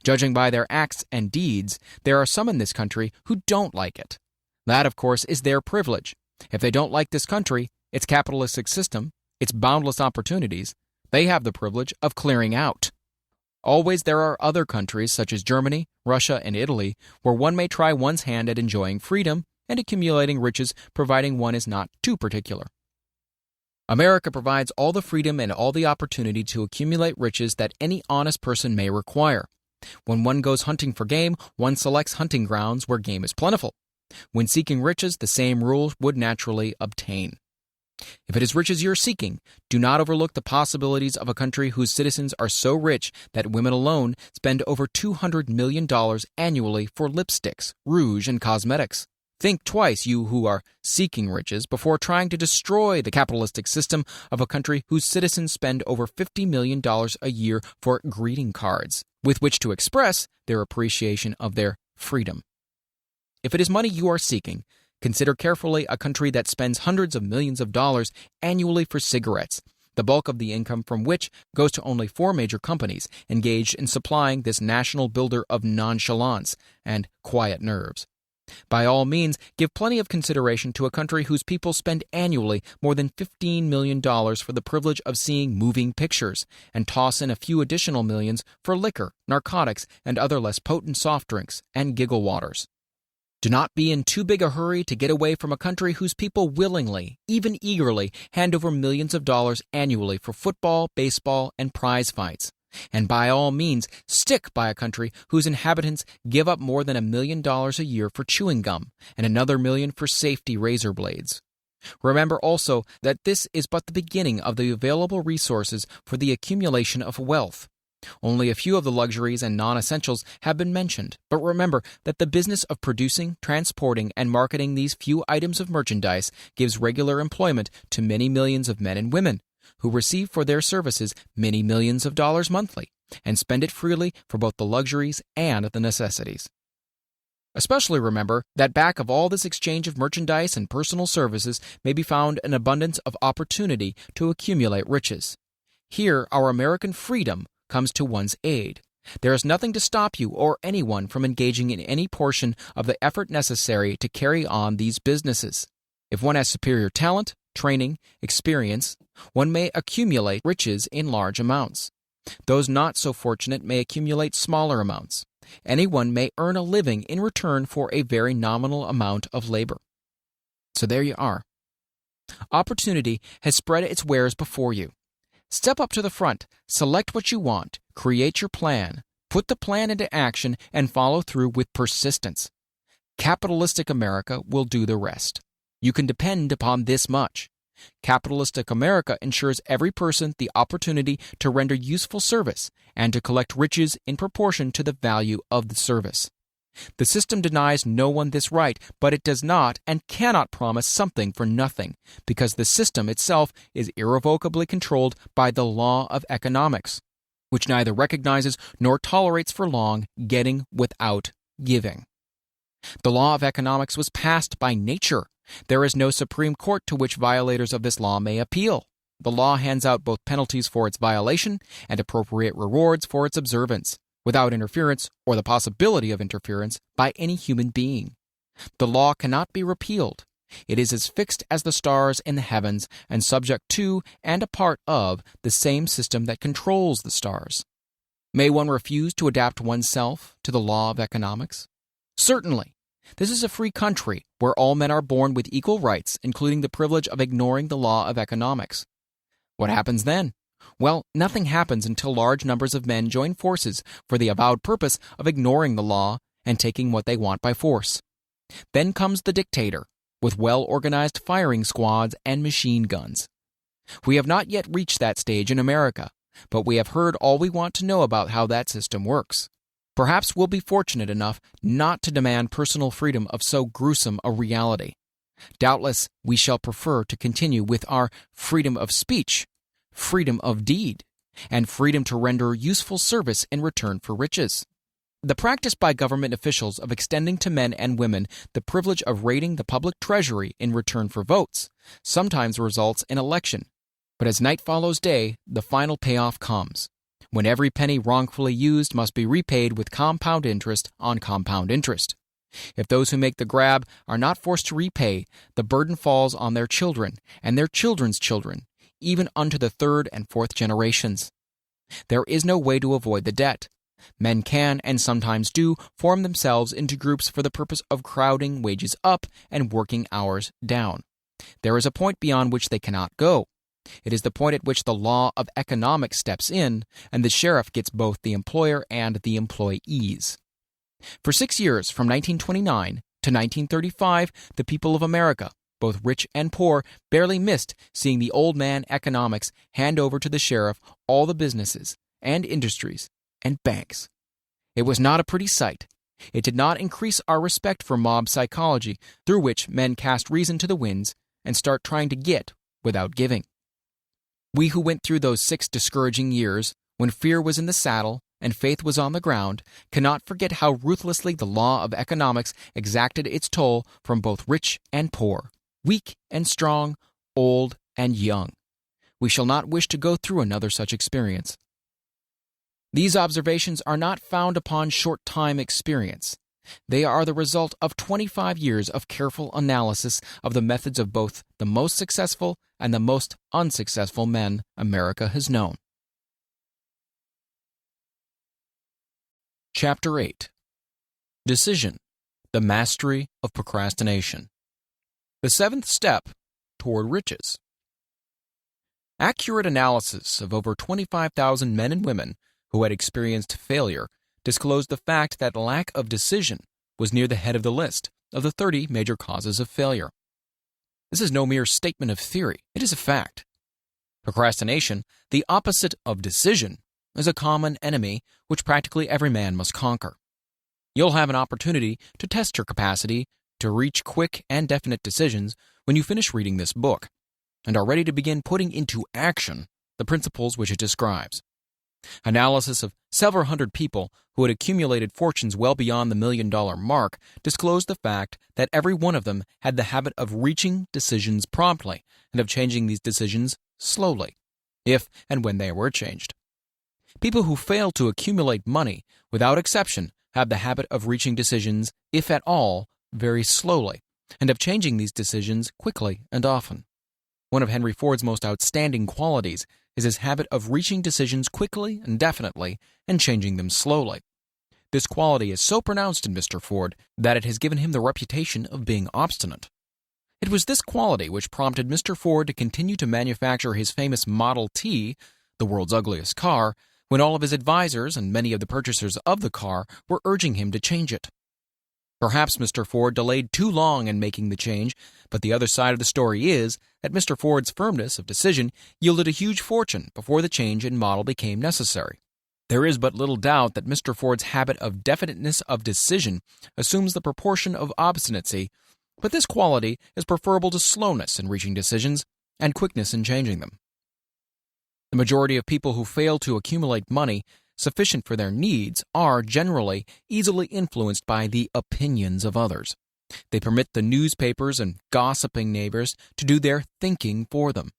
Judging by their acts and deeds, there are some in this country who don't like it. That, of course, is their privilege. If they don't like this country, its capitalistic system, its boundless opportunities, they have the privilege of clearing out. Always there are other countries, such as Germany, Russia, and Italy, where one may try one's hand at enjoying freedom and accumulating riches, providing one is not too particular. America provides all the freedom and all the opportunity to accumulate riches that any honest person may require. When one goes hunting for game, one selects hunting grounds where game is plentiful. When seeking riches, the same rules would naturally obtain. If it is riches you're seeking, do not overlook the possibilities of a country whose citizens are so rich that women alone spend over $200 million annually for lipsticks, rouge, and cosmetics. Think twice, you who are seeking riches, before trying to destroy the capitalistic system of a country whose citizens spend over $50 million a year for greeting cards, with which to express their appreciation of their freedom. If it is money you are seeking, consider carefully a country that spends hundreds of millions of dollars annually for cigarettes, the bulk of the income from which goes to only 4 major companies engaged in supplying this national builder of nonchalance and quiet nerves. By all means, give plenty of consideration to a country whose people spend annually more than $15 million for the privilege of seeing moving pictures, and toss in a few additional millions for liquor, narcotics, and other less potent soft drinks and giggle waters. Do not be in too big a hurry to get away from a country whose people willingly, even eagerly, hand over millions of dollars annually for football, baseball, and prize fights. And by all means, stick by a country whose inhabitants give up more than $1 million a year for chewing gum and another $1 million for safety razor blades. Remember also that this is but the beginning of the available resources for the accumulation of wealth. Only a few of the luxuries and non-essentials have been mentioned, but remember that the business of producing, transporting, and marketing these few items of merchandise gives regular employment to many millions of men and women, who receive for their services many millions of dollars monthly, and spend it freely for both the luxuries and the necessities. Especially remember that back of all this exchange of merchandise and personal services may be found an abundance of opportunity to accumulate riches. Here our American freedom comes to one's aid. There is nothing to stop you or anyone from engaging in any portion of the effort necessary to carry on these businesses. If one has superior talent, training, experience, one may accumulate riches in large amounts. Those not so fortunate may accumulate smaller amounts. Anyone may earn a living in return for a very nominal amount of labor. So there you are. Opportunity has spread its wares before you. Step up to the front, select what you want, create your plan, put the plan into action, and follow through with persistence. Capitalistic America will do the rest. You can depend upon this much. Capitalistic America ensures every person the opportunity to render useful service and to collect riches in proportion to the value of the service. The system denies no one this right, but it does not and cannot promise something for nothing, because the system itself is irrevocably controlled by the law of economics, which neither recognizes nor tolerates for long getting without giving. The law of economics was passed by nature. There is no Supreme Court to which violators of this law may appeal. The law hands out both penalties for its violation and appropriate rewards for its observance, without interference or the possibility of interference by any human being. The law cannot be repealed. It is as fixed as the stars in the heavens and subject to and a part of the same system that controls the stars. May one refuse to adapt oneself to the law of economics? Certainly. This is a free country where all men are born with equal rights, including the privilege of ignoring the law of economics. What happens then? Well, nothing happens until large numbers of men join forces for the avowed purpose of ignoring the law and taking what they want by force. Then comes the dictator, with well-organized firing squads and machine guns. We have not yet reached that stage in America, but we have heard all we want to know about how that system works. Perhaps we'll be fortunate enough not to demand personal freedom of so gruesome a reality. Doubtless, we shall prefer to continue with our freedom of speech, freedom of deed, and freedom to render useful service in return for riches. The practice by government officials of extending to men and women the privilege of raiding the public treasury in return for votes sometimes results in election. But as night follows day, the final payoff comes, when every penny wrongfully used must be repaid with compound interest on compound interest. If those who make the grab are not forced to repay, the burden falls on their children and their children's children, even unto the third and fourth generations. There is no way to avoid the debt. Men can, and sometimes do, form themselves into groups for the purpose of crowding wages up and working hours down. There is a point beyond which they cannot go. It is the point at which the law of economics steps in, and the sheriff gets both the employer and the employees. For 6 years, from 1929 to 1935, the people of America, both rich and poor, barely missed seeing the old man economics hand over to the sheriff all the businesses and industries and banks. It was not a pretty sight. It did not increase our respect for mob psychology, through which men cast reason to the winds and start trying to get without giving. We who went through those 6 discouraging years, when fear was in the saddle and faith was on the ground, cannot forget how ruthlessly the law of economics exacted its toll from both rich and poor, weak and strong, old and young. We shall not wish to go through another such experience. These observations are not found upon short-time experience. They are the result of 25 years of careful analysis of the methods of both the most successful and the most unsuccessful men America has known. Chapter 8. Decision: The Mastery of Procrastination. The 7th step toward riches. Accurate analysis of over 25,000 men and women who had experienced failure disclosed the fact that lack of decision was near the head of the list of the 30 major causes of failure. This is no mere statement of theory, it is a fact. Procrastination, the opposite of decision, is a common enemy which practically every man must conquer. You'll have an opportunity to test your capacity to reach quick and definite decisions when you finish reading this book and are ready to begin putting into action the principles which it describes. Analysis of several hundred people who had accumulated fortunes well beyond the $1 million mark disclosed the fact that every one of them had the habit of reaching decisions promptly and of changing these decisions slowly, if and when they were changed. People who fail to accumulate money, without exception, have the habit of reaching decisions, if at all, very slowly, and of changing these decisions quickly and often. One of Henry Ford's most outstanding qualities is his habit of reaching decisions quickly and definitely and changing them slowly. This quality is so pronounced in Mr. Ford that it has given him the reputation of being obstinate. It was this quality which prompted Mr. Ford to continue to manufacture his famous Model T, the world's ugliest car, when all of his advisors and many of the purchasers of the car were urging him to change it. Perhaps Mr. Ford delayed too long in making the change, but the other side of the story is that Mr. Ford's firmness of decision yielded a huge fortune before the change in model became necessary. There is but little doubt that Mr. Ford's habit of definiteness of decision assumes the proportion of obstinacy, but this quality is preferable to slowness in reaching decisions and quickness in changing them. The majority of people who fail to accumulate money sufficient for their needs are generally easily influenced by the opinions of others. They permit the newspapers and gossiping neighbors to do their thinking for them.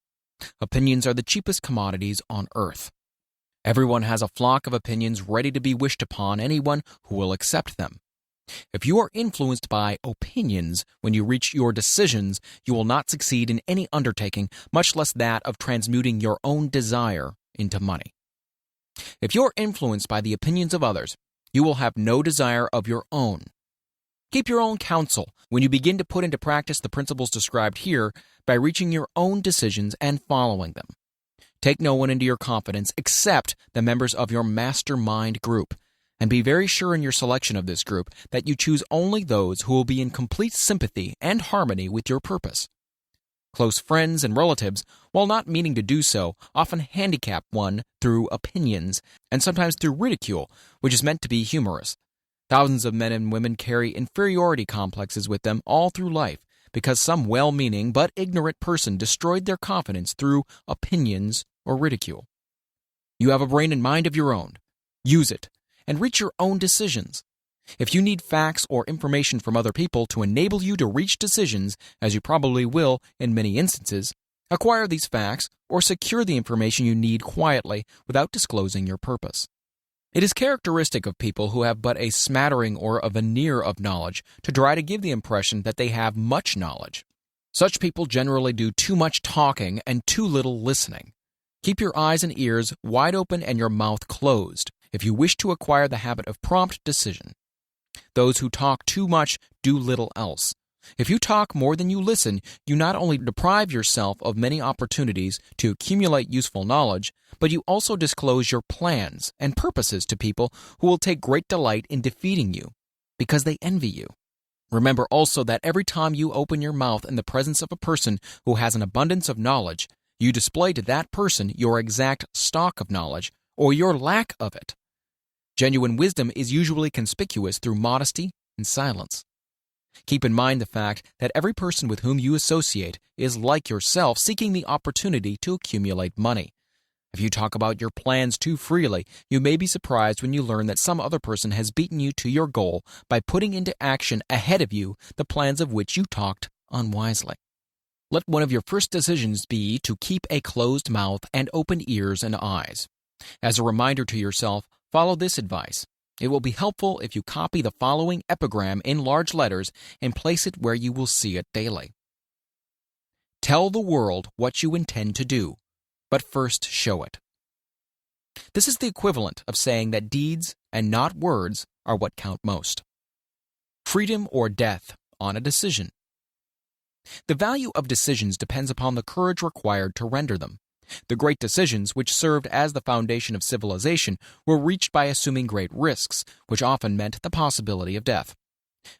Opinions are the cheapest commodities on earth. Everyone has a flock of opinions ready to be wished upon anyone who will accept them. If you are influenced by opinions when you reach your decisions, you will not succeed in any undertaking, much less that of transmuting your own desire into money. If you're influenced by the opinions of others, you will have no desire of your own. Keep your own counsel when you begin to put into practice the principles described here by reaching your own decisions and following them. Take no one into your confidence except the members of your mastermind group, and be very sure in your selection of this group that you choose only those who will be in complete sympathy and harmony with your purpose. Close friends and relatives, while not meaning to do so, often handicap one through opinions and sometimes through ridicule, which is meant to be humorous. Thousands of men and women carry inferiority complexes with them all through life because some well-meaning but ignorant person destroyed their confidence through opinions or ridicule. You have a brain and mind of your own. Use it and reach your own decisions. If you need facts or information from other people to enable you to reach decisions, as you probably will in many instances, acquire these facts or secure the information you need quietly without disclosing your purpose. It is characteristic of people who have but a smattering or a veneer of knowledge to try to give the impression that they have much knowledge. Such people generally do too much talking and too little listening. Keep your eyes and ears wide open and your mouth closed if you wish to acquire the habit of prompt decision. Those who talk too much do little else. If you talk more than you listen, you not only deprive yourself of many opportunities to accumulate useful knowledge, but you also disclose your plans and purposes to people who will take great delight in defeating you, because they envy you. Remember also that every time you open your mouth in the presence of a person who has an abundance of knowledge, you display to that person your exact stock of knowledge, or your lack of it. Genuine wisdom is usually conspicuous through modesty and silence. Keep in mind the fact that every person with whom you associate is like yourself, seeking the opportunity to accumulate money. If you talk about your plans too freely, you may be surprised when you learn that some other person has beaten you to your goal by putting into action ahead of you the plans of which you talked unwisely. Let one of your first decisions be to keep a closed mouth and open ears and eyes. As a reminder to yourself, follow this advice. It will be helpful if you copy the following epigram in large letters and place it where you will see it daily. Tell the world what you intend to do, but first show it. This is the equivalent of saying that deeds and not words are what count most. Freedom or death on a decision. The value of decisions depends upon the courage required to render them. The great decisions, which served as the foundation of civilization, were reached by assuming great risks, which often meant the possibility of death.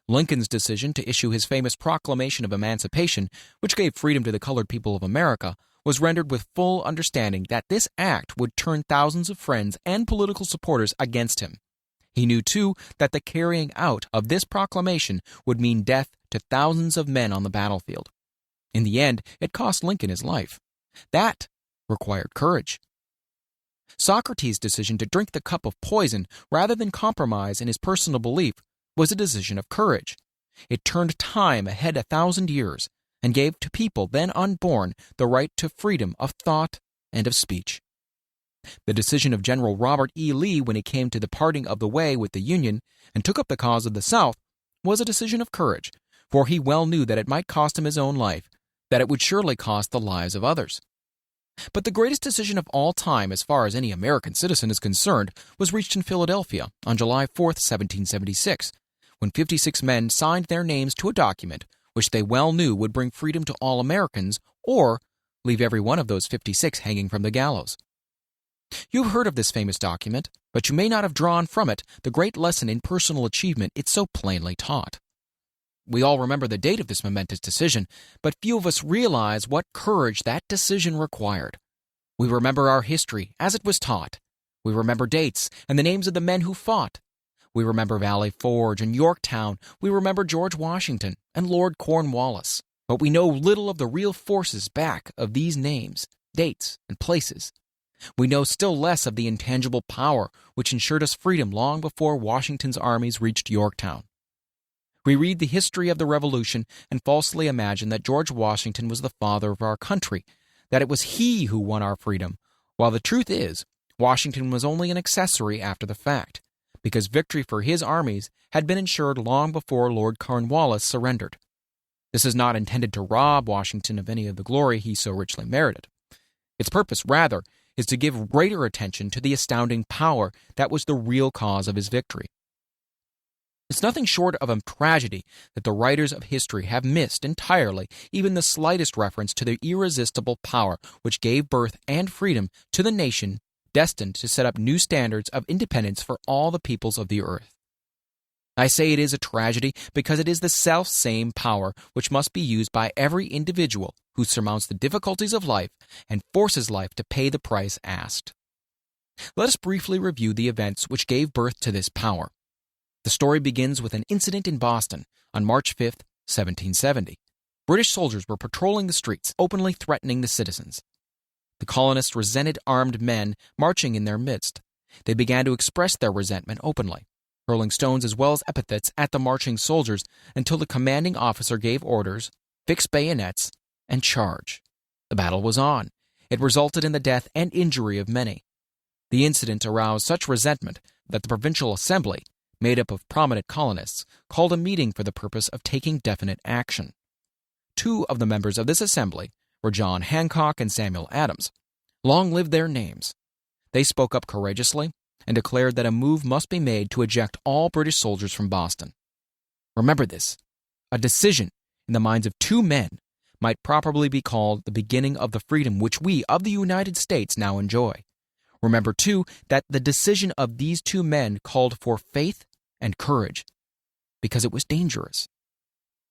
Lincoln's decision to issue his famous Proclamation of Emancipation, which gave freedom to the colored people of America, was rendered with full understanding that this act would turn thousands of friends and political supporters against him. He knew, too, that the carrying out of this proclamation would mean death to thousands of men on the battlefield. In the end, it cost Lincoln his life. That required courage. Socrates' decision to drink the cup of poison rather than compromise in his personal belief was a decision of courage. It turned time ahead 1,000 years and gave to people then unborn the right to freedom of thought and of speech. The decision of General Robert E. Lee when he came to the parting of the way with the Union and took up the cause of the South was a decision of courage, for he well knew that it might cost him his own life, that it would surely cost the lives of others. But the greatest decision of all time, as far as any American citizen is concerned, was reached in Philadelphia on July 4, 1776, when 56 men signed their names to a document which they well knew would bring freedom to all Americans or leave every one of those 56 hanging from the gallows. You've heard of this famous document, but you may not have drawn from it the great lesson in personal achievement it so plainly taught. We all remember the date of this momentous decision, but few of us realize what courage that decision required. We remember our history as it was taught. We remember dates and the names of the men who fought. We remember Valley Forge and Yorktown. We remember George Washington and Lord Cornwallis. But we know little of the real forces back of these names, dates, and places. We know still less of the intangible power which ensured us freedom long before Washington's armies reached Yorktown. We read the history of the Revolution and falsely imagine that George Washington was the father of our country, that it was he who won our freedom, while the truth is, Washington was only an accessory after the fact, because victory for his armies had been ensured long before Lord Cornwallis surrendered. This is not intended to rob Washington of any of the glory he so richly merited. Its purpose, rather, is to give greater attention to the astounding power that was the real cause of his victory. It's nothing short of a tragedy that the writers of history have missed entirely even the slightest reference to the irresistible power which gave birth and freedom to the nation destined to set up new standards of independence for all the peoples of the earth. I say it is a tragedy because it is the self-same power which must be used by every individual who surmounts the difficulties of life and forces life to pay the price asked. Let us briefly review the events which gave birth to this power. The story begins with an incident in Boston on March 5, 1770. British soldiers were patrolling the streets, openly threatening the citizens. The colonists resented armed men marching in their midst. They began to express their resentment openly, hurling stones as well as epithets at the marching soldiers until the commanding officer gave orders, fix bayonets, and charge. The battle was on. It resulted in the death and injury of many. The incident aroused such resentment that the Provincial Assembly, made up of prominent colonists, called a meeting for the purpose of taking definite action. Two of the members of this assembly were John Hancock and Samuel Adams. Long live their names. They spoke up courageously and declared that a move must be made to eject all British soldiers from Boston. Remember this. A decision in the minds of two men might properly be called the beginning of the freedom which we of the United States now enjoy. Remember, too, that the decision of these two men called for faith and courage, because it was dangerous.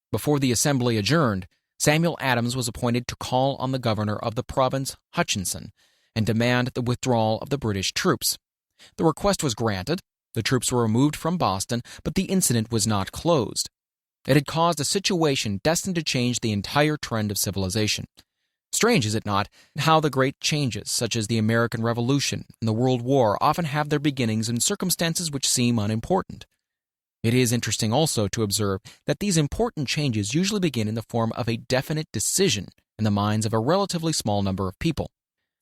Before the assembly adjourned, Samuel Adams was appointed to call on the governor of the province, Hutchinson, and demand the withdrawal of the British troops. The request was granted, the troops were removed from Boston, but the incident was not closed. It had caused a situation destined to change the entire trend of civilization. Strange, is it not, how the great changes, such as the American Revolution and the World War, often have their beginnings in circumstances which seem unimportant. It is interesting also to observe that these important changes usually begin in the form of a definite decision in the minds of a relatively small number of people.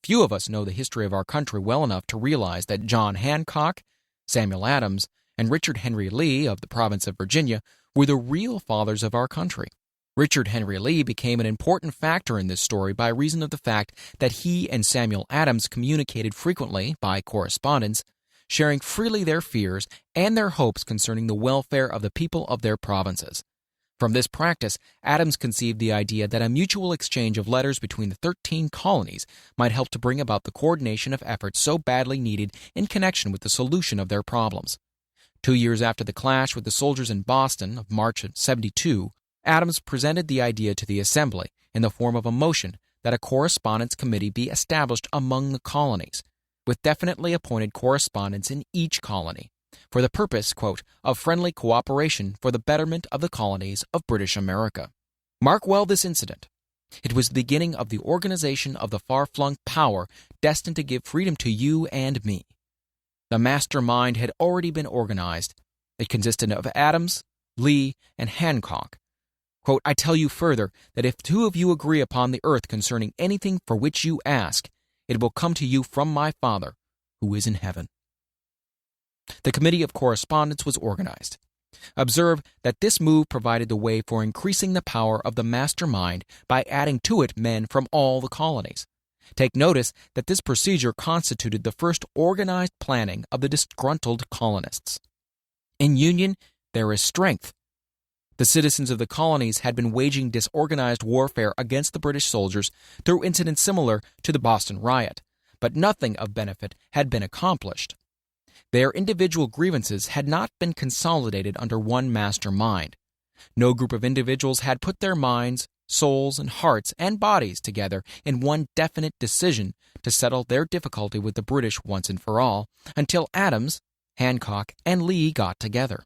Few of us know the history of our country well enough to realize that John Hancock, Samuel Adams, and Richard Henry Lee of the province of Virginia were the real fathers of our country. Richard Henry Lee became an important factor in this story by reason of the fact that he and Samuel Adams communicated frequently by correspondence, sharing freely their fears and their hopes concerning the welfare of the people of their provinces. From this practice, Adams conceived the idea that a mutual exchange of letters between the 13 colonies might help to bring about the coordination of efforts so badly needed in connection with the solution of their problems. 2 years after the clash with the soldiers in Boston of March of 72, Adams presented the idea to the Assembly in the form of a motion that a correspondence committee be established among the colonies, with definitely appointed correspondents in each colony, for the purpose, quote, of friendly cooperation for the betterment of the colonies of British America. Mark well this incident. It was the beginning of the organization of the far-flung power destined to give freedom to you and me. The mastermind had already been organized. It consisted of Adams, Lee, and Hancock. Quote, I tell you further that if two of you agree upon the earth concerning anything for which you ask, it will come to you from my Father, who is in heaven. The Committee of Correspondence was organized. Observe that this move provided the way for increasing the power of the mastermind by adding to it men from all the colonies. Take notice that this procedure constituted the first organized planning of the disgruntled colonists. In union, there is strength. The citizens of the colonies had been waging disorganized warfare against the British soldiers through incidents similar to the Boston riot, but nothing of benefit had been accomplished. Their individual grievances had not been consolidated under one master mind. No group of individuals had put their minds, souls, and hearts and bodies together in one definite decision to settle their difficulty with the British once and for all, until Adams, Hancock, and Lee got together.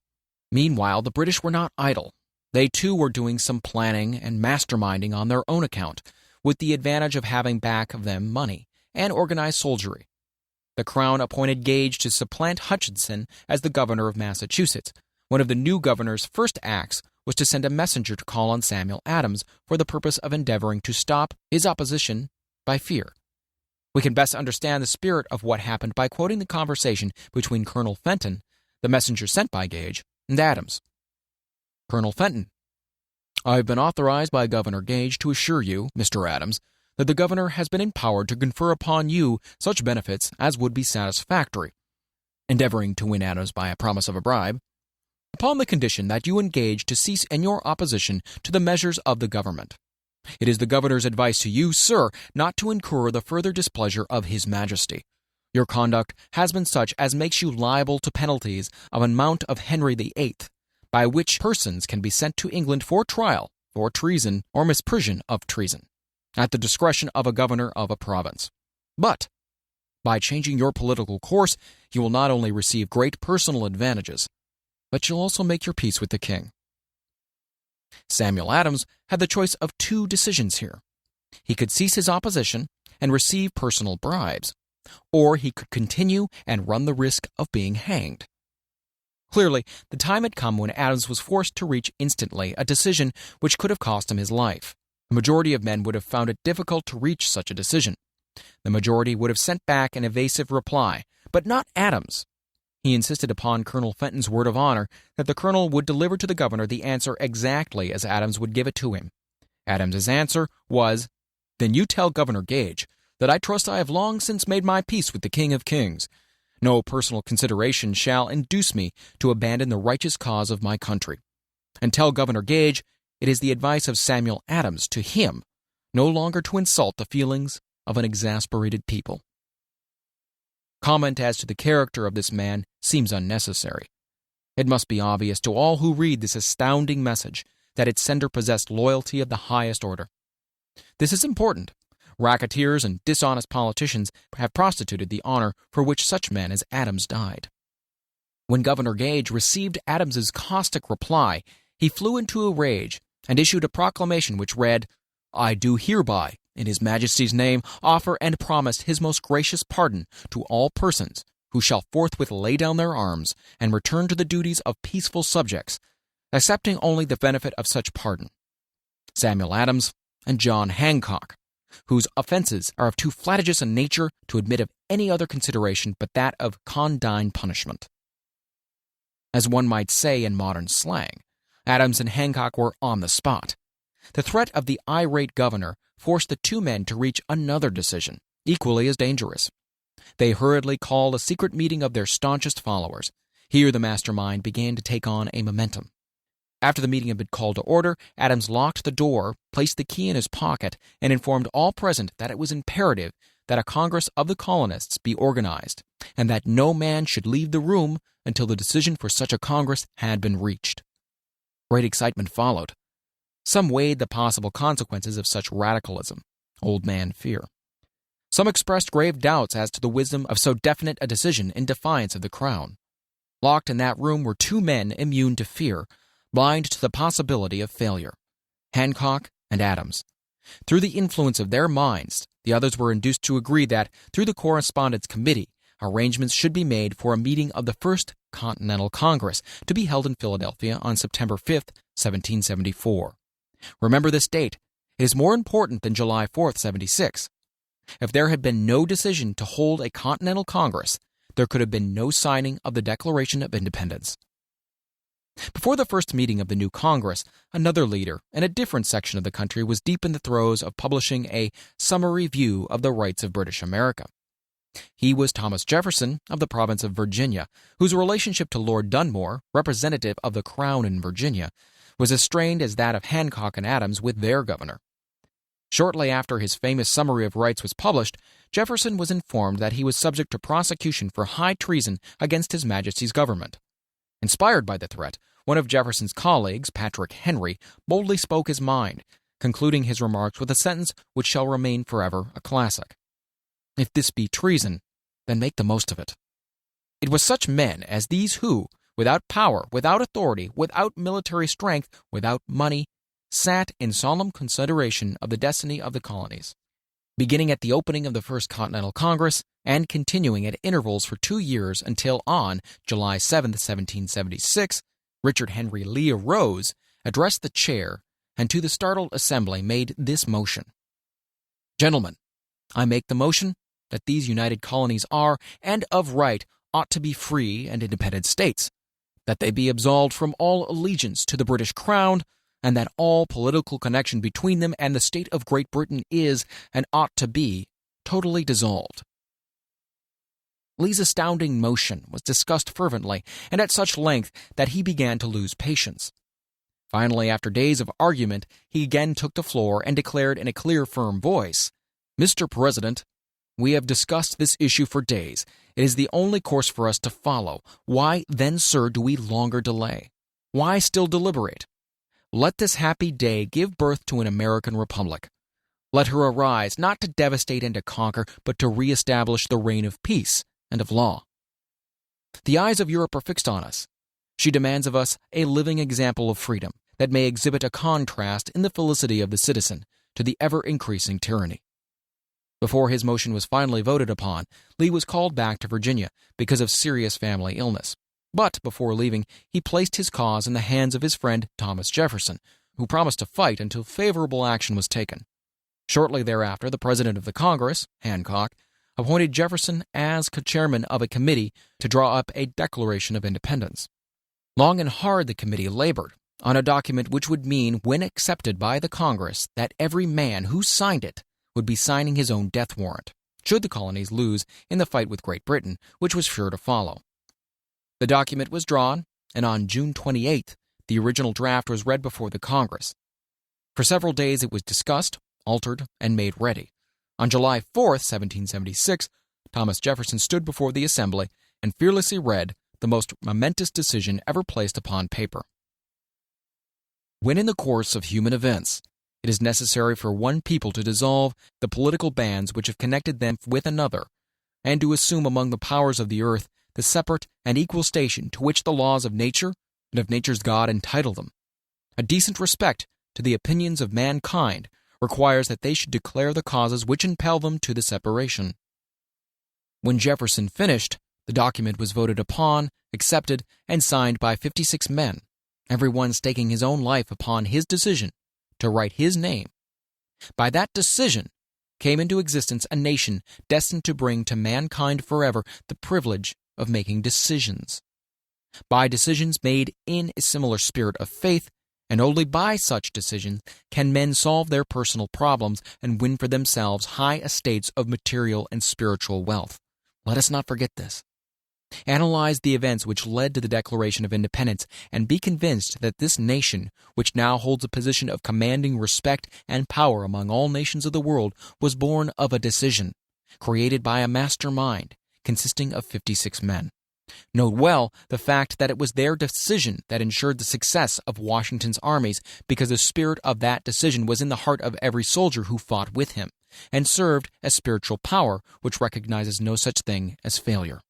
Meanwhile, the British were not idle. They too were doing some planning and masterminding on their own account, with the advantage of having back of them money and organized soldiery. The Crown appointed Gage to supplant Hutchinson as the governor of Massachusetts. One of the new governor's first acts was to send a messenger to call on Samuel Adams for the purpose of endeavoring to stop his opposition by fear. We can best understand the spirit of what happened by quoting the conversation between Colonel Fenton, the messenger sent by Gage, and Adams. Colonel Fenton, I have been authorized by Governor Gage to assure you, Mr. Adams, that the governor has been empowered to confer upon you such benefits as would be satisfactory, endeavoring to win Adams by a promise of a bribe, upon the condition that you engage to cease in your opposition to the measures of the government. It is the governor's advice to you, sir, not to incur the further displeasure of his majesty. Your conduct has been such as makes you liable to penalties of an amount of Henry VIII, by which persons can be sent to England for trial for treason or misprision of treason, at the discretion of a governor of a province. But, by changing your political course, you will not only receive great personal advantages, but you'll also make your peace with the king. Samuel Adams had the choice of two decisions here. He could cease his opposition and receive personal bribes, or he could continue and run the risk of being hanged. Clearly, the time had come when Adams was forced to reach instantly a decision which could have cost him his life. The majority of men would have found it difficult to reach such a decision. The majority would have sent back an evasive reply, but not Adams. He insisted upon Colonel Fenton's word of honor that the colonel would deliver to the governor the answer exactly as Adams would give it to him. Adams's answer was, "Then you tell Governor Gage that I trust I have long since made my peace with the King of Kings. No personal consideration shall induce me to abandon the righteous cause of my country. And tell Governor Gage it is the advice of Samuel Adams to him no longer to insult the feelings of an exasperated people." Comment as to the character of this man seems unnecessary. It must be obvious to all who read this astounding message that its sender possessed loyalty of the highest order. This is important. Racketeers and dishonest politicians have prostituted the honor for which such men as Adams died. When Governor Gage received Adams's caustic reply, he flew into a rage and issued a proclamation which read, "I do hereby, in His Majesty's name, offer and promise His most gracious pardon to all persons who shall forthwith lay down their arms and return to the duties of peaceful subjects, accepting only the benefit of such pardon. Samuel Adams and John Hancock, whose offenses are of too flagitious a nature to admit of any other consideration but that of condign punishment." As one might say in modern slang, Adams and Hancock were on the spot. The threat of the irate governor forced the two men to reach another decision, equally as dangerous. They hurriedly called a secret meeting of their staunchest followers. Here the mastermind began to take on a momentum. After the meeting had been called to order, Adams locked the door, placed the key in his pocket, and informed all present that it was imperative that a Congress of the colonists be organized, and that no man should leave the room until the decision for such a Congress had been reached. Great excitement followed. Some weighed the possible consequences of such radicalism, old man fear. Some expressed grave doubts as to the wisdom of so definite a decision in defiance of the Crown. Locked in that room were two men immune to fear, blind to the possibility of failure, Hancock and Adams. Through the influence of their minds, the others were induced to agree that, through the Correspondence Committee, arrangements should be made for a meeting of the First Continental Congress to be held in Philadelphia on September 5, 1774. Remember this date. It is more important than July 4, 76. If there had been no decision to hold a Continental Congress, there could have been no signing of the Declaration of Independence. Before the first meeting of the new Congress, another leader in a different section of the country was deep in the throes of publishing a summary view of the rights of British America. He was Thomas Jefferson of the province of Virginia, whose relationship to Lord Dunmore, representative of the Crown in Virginia, was as strained as that of Hancock and Adams with their governor. Shortly after his famous Summary of Rights was published, Jefferson was informed that he was subject to prosecution for high treason against His Majesty's government. Inspired by the threat, one of Jefferson's colleagues, Patrick Henry, boldly spoke his mind, concluding his remarks with a sentence which shall remain forever a classic. "If this be treason, then make the most of it." It was such men as these who, without power, without authority, without military strength, without money, sat in solemn consideration of the destiny of the colonies. Beginning at the opening of the First Continental Congress, and continuing at intervals for 2 years until on July 7, 1776, Richard Henry Lee arose, addressed the chair, and to the startled assembly made this motion: "Gentlemen, I make the motion that these united colonies are, and of right, ought to be free and independent states, that they be absolved from all allegiance to the British Crown, and that all political connection between them and the state of Great Britain is, and ought to be, totally dissolved. Lee's astounding motion was discussed fervently and at such length that he began to lose patience. Finally, after days of argument, he again took the floor and declared in a clear, firm voice, "Mr. President, we have discussed this issue for days. It is the only course for us to follow. Why, then, sir, do we longer delay? Why still deliberate? Let this happy day give birth to an American republic. Let her arise, not to devastate and to conquer, but to reestablish the reign of peace and of law. The eyes of Europe are fixed on us. She demands of us a living example of freedom that may exhibit a contrast in the felicity of the citizen to the ever-increasing tyranny." Before his motion was finally voted upon, Lee was called back to Virginia because of serious family illness. But before leaving, he placed his cause in the hands of his friend Thomas Jefferson, who promised to fight until favorable action was taken. Shortly thereafter, the President of the Congress, Hancock, appointed Jefferson as chairman of a committee to draw up a Declaration of Independence. Long and hard the committee labored on a document which would mean, when accepted by the Congress, that every man who signed it would be signing his own death warrant, should the colonies lose in the fight with Great Britain, which was sure to follow. The document was drawn, and on June 28th, the original draft was read before the Congress. For several days it was discussed, altered, and made ready. On July 4th, 1776, Thomas Jefferson stood before the Assembly and fearlessly read the most momentous decision ever placed upon paper. When in the course of human events it is necessary for one people to dissolve the political bands which have connected them with another, and to assume among the powers of the earth the separate and equal station to which the laws of nature and of nature's God entitle them, a decent respect to the opinions of mankind requires that they should declare the causes which impel them to the separation. When Jefferson finished, the document was voted upon, accepted, and signed by 56 men, every one staking his own life upon his decision to write his name. By that decision came into existence a nation destined to bring to mankind forever the privilege of making decisions. By decisions made in a similar spirit of faith, and only by such decisions can men solve their personal problems and win for themselves high estates of material and spiritual wealth. Let us not forget this. Analyze the events which led to the Declaration of Independence and be convinced that this nation, which now holds a position of commanding respect and power among all nations of the world, was born of a decision, created by a master mind, consisting of 56 men. Note well the fact that it was their decision that ensured the success of Washington's armies, because the spirit of that decision was in the heart of every soldier who fought with him, and served as spiritual power which recognizes no such thing as failure.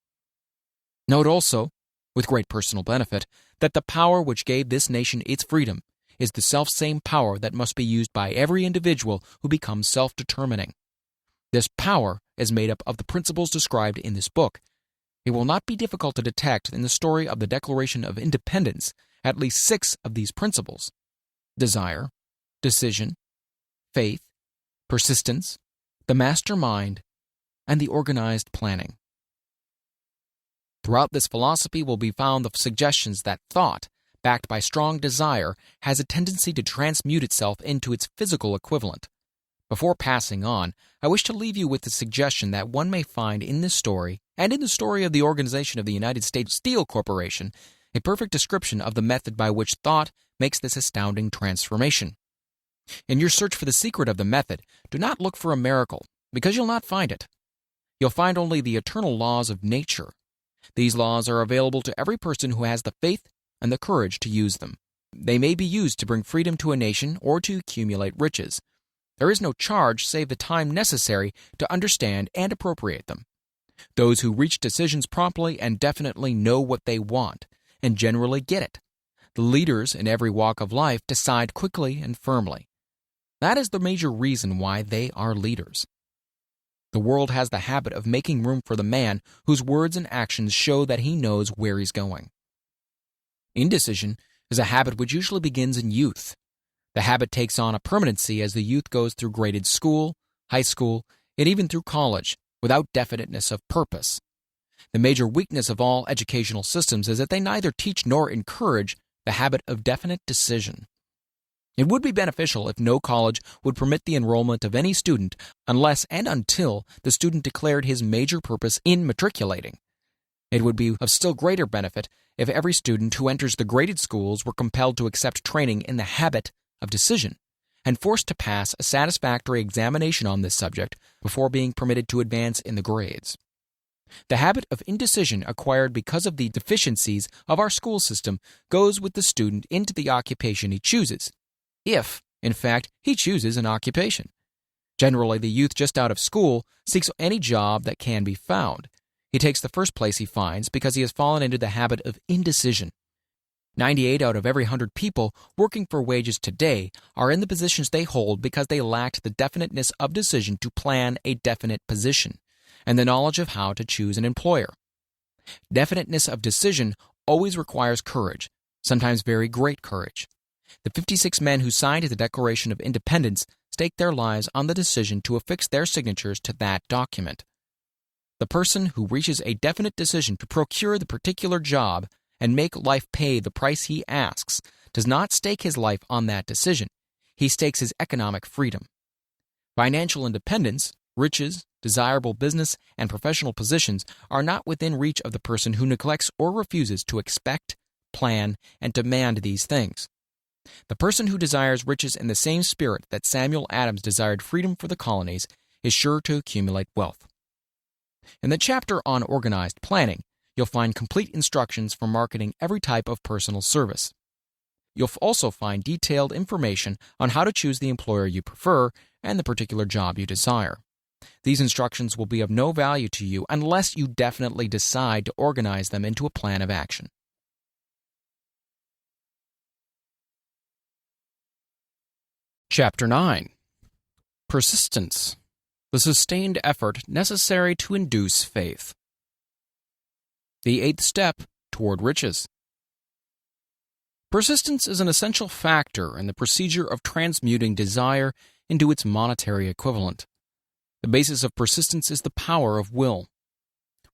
Note also, with great personal benefit, that the power which gave this nation its freedom is the self-same power that must be used by every individual who becomes self-determining. This power is made up of the principles described in this book. It will not be difficult to detect in the story of the Declaration of Independence at least 6 of these principles: desire, decision, faith, persistence, the master mind, and the organized planning. Throughout this philosophy will be found the suggestions that thought, backed by strong desire, has a tendency to transmute itself into its physical equivalent. Before passing on, I wish to leave you with the suggestion that one may find in this story, and in the story of the organization of the United States Steel Corporation, a perfect description of the method by which thought makes this astounding transformation. In your search for the secret of the method, do not look for a miracle, because you'll not find it. You'll find only the eternal laws of nature. These laws are available to every person who has the faith and the courage to use them. They may be used to bring freedom to a nation or to accumulate riches. There is no charge save the time necessary to understand and appropriate them. Those who reach decisions promptly and definitely know what they want, and generally get it. The leaders in every walk of life decide quickly and firmly. That is the major reason why they are leaders. The world has the habit of making room for the man whose words and actions show that he knows where he's going. Indecision is a habit which usually begins in youth. The habit takes on a permanency as the youth goes through graded school, high school, and even through college, without definiteness of purpose. The major weakness of all educational systems is that they neither teach nor encourage the habit of definite decision. It would be beneficial if no college would permit the enrollment of any student unless and until the student declared his major purpose in matriculating. It would be of still greater benefit if every student who enters the graded schools were compelled to accept training in the habit of decision and forced to pass a satisfactory examination on this subject before being permitted to advance in the grades. The habit of indecision acquired because of the deficiencies of our school system goes with the student into the occupation he chooses, if, in fact, he chooses an occupation. Generally, the youth just out of school seeks any job that can be found. He takes the first place he finds because he has fallen into the habit of indecision. 98 out of every 100 people working for wages today are in the positions they hold because they lacked the definiteness of decision to plan a definite position and the knowledge of how to choose an employer. Definiteness of decision always requires courage, sometimes very great courage. The 56 men who signed the Declaration of Independence staked their lives on the decision to affix their signatures to that document. The person who reaches a definite decision to procure the particular job and make life pay the price he asks does not stake his life on that decision. He stakes his economic freedom. Financial independence, riches, desirable business, and professional positions are not within reach of the person who neglects or refuses to expect, plan, and demand these things. The person who desires riches in the same spirit that Samuel Adams desired freedom for the colonies is sure to accumulate wealth. In the chapter on organized planning, you'll find complete instructions for marketing every type of personal service. You'll also find detailed information on how to choose the employer you prefer and the particular job you desire. These instructions will be of no value to you unless you definitely decide to organize them into a plan of action. Chapter 9. Persistence. The sustained effort necessary to induce faith. The 8th step toward riches. Persistence is an essential factor in the procedure of transmuting desire into its monetary equivalent. The basis of persistence is the power of will.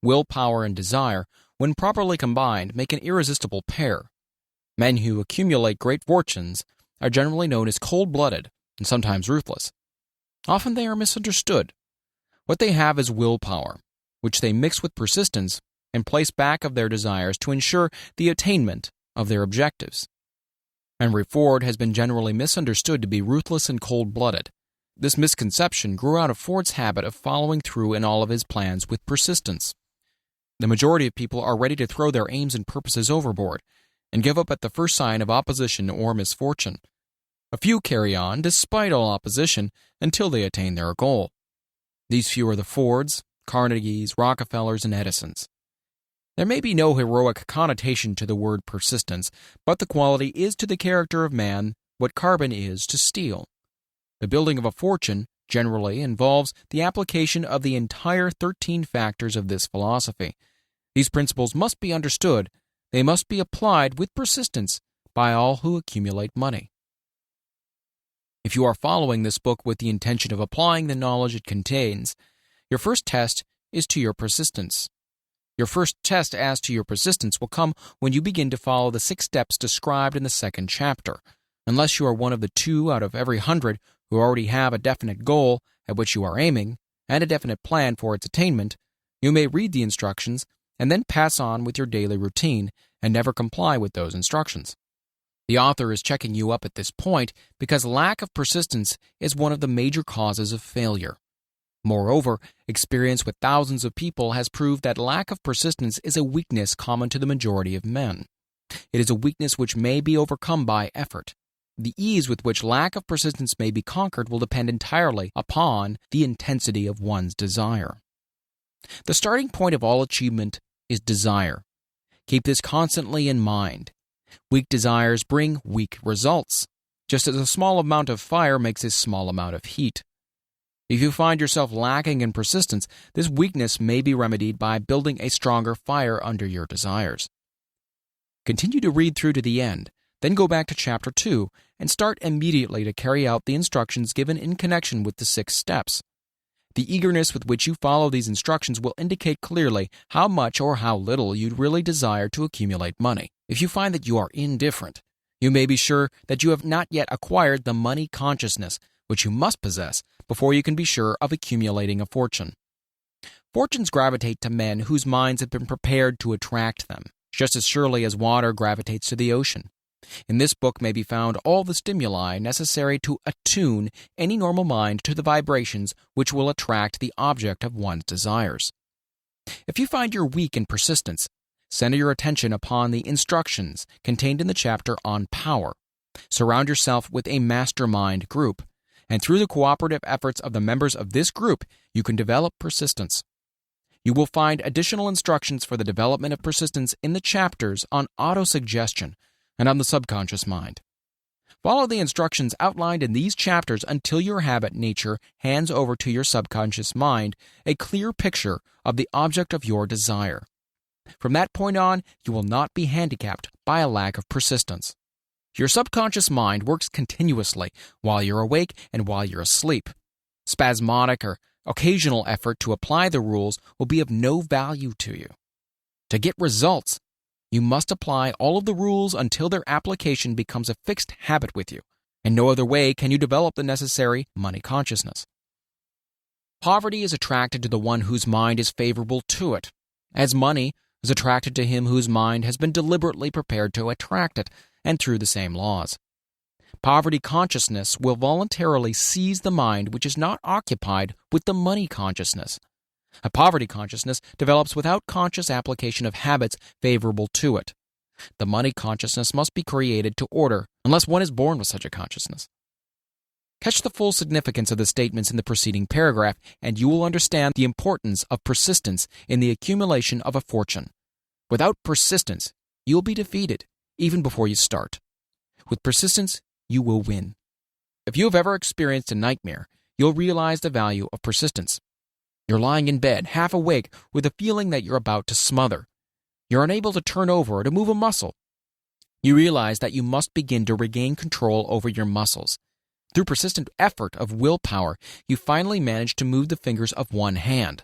Willpower and desire, when properly combined, make an irresistible pair. Men who accumulate great fortunes are generally known as cold-blooded and sometimes ruthless. Often they are misunderstood. What they have is willpower, which they mix with persistence and place back of their desires to ensure the attainment of their objectives. Henry Ford has been generally misunderstood to be ruthless and cold-blooded. This misconception grew out of Ford's habit of following through in all of his plans with persistence. The majority of people are ready to throw their aims and purposes overboard and give up at the first sign of opposition or misfortune. A few carry on, despite all opposition, until they attain their goal. These few are the Fords, Carnegies, Rockefellers, and Edisons. There may be no heroic connotation to the word persistence, but the quality is to the character of man what carbon is to steel. The building of a fortune generally involves the application of the entire 13 factors of this philosophy. These principles must be understood. They must be applied with persistence by all who accumulate money. If you are following this book with the intention of applying the knowledge it contains, your first test is to your persistence. Your first test as to your persistence will come when you begin to follow the 6 steps described in the 2nd chapter. Unless you are one of the 2 out of every 100 who already have a definite goal at which you are aiming and a definite plan for its attainment, you may read the instructions and then pass on with your daily routine and never comply with those instructions. The author is checking you up at this point because lack of persistence is one of the major causes of failure. Moreover, experience with thousands of people has proved that lack of persistence is a weakness common to the majority of men. It is a weakness which may be overcome by effort. The ease with which lack of persistence may be conquered will depend entirely upon the intensity of one's desire. The starting point of all achievement is desire. Keep this constantly in mind. Weak desires bring weak results, just as a small amount of fire makes a small amount of heat. If you find yourself lacking in persistence, this weakness may be remedied by building a stronger fire under your desires. Continue to read through to the end, then go back to Chapter 2 and start immediately to carry out the instructions given in connection with the 6 steps. The eagerness with which you follow these instructions will indicate clearly how much or how little you really desire to accumulate money. If you find that you are indifferent, You may be sure that you have not yet acquired the money consciousness, which you must possess before you can be sure of accumulating a fortune. Fortunes gravitate to men whose minds have been prepared to attract them, just as surely as water gravitates to the ocean. In this book may be found all the stimuli necessary to attune any normal mind to the vibrations which will attract the object of one's desires. If you find you're weak in persistence, center your attention upon the instructions contained in the chapter on power. Surround yourself with a mastermind group, and through the cooperative efforts of the members of this group, you can develop persistence. You will find additional instructions for the development of persistence in the chapters on autosuggestion and on the subconscious mind. Follow the instructions outlined in these chapters until your habit nature hands over to your subconscious mind a clear picture of the object of your desire. From that point on, you will not be handicapped by a lack of persistence. Your subconscious mind works continuously while you're awake and while you're asleep. Spasmodic or occasional effort to apply the rules will be of no value to you. To get results, you must apply all of the rules until their application becomes a fixed habit with you. In no other way can you develop the necessary money consciousness. Poverty is attracted to the one whose mind is favorable to it, as money is attracted to him whose mind has been deliberately prepared to attract it, and through the same laws. Poverty consciousness will voluntarily seize the mind which is not occupied with the money consciousness. A poverty consciousness develops without conscious application of habits favorable to it. The money consciousness must be created to order, unless one is born with such a consciousness. Catch the full significance of the statements in the preceding paragraph, and you will understand the importance of persistence in the accumulation of a fortune. Without persistence, you will be defeated, even before you start. With persistence, you will win. If you have ever experienced a nightmare, you'll realize the value of persistence. You're lying in bed, half awake, with a feeling that you're about to smother. You're unable to turn over or to move a muscle. You realize that you must begin to regain control over your muscles. Through persistent effort of willpower, you finally manage to move the fingers of one hand.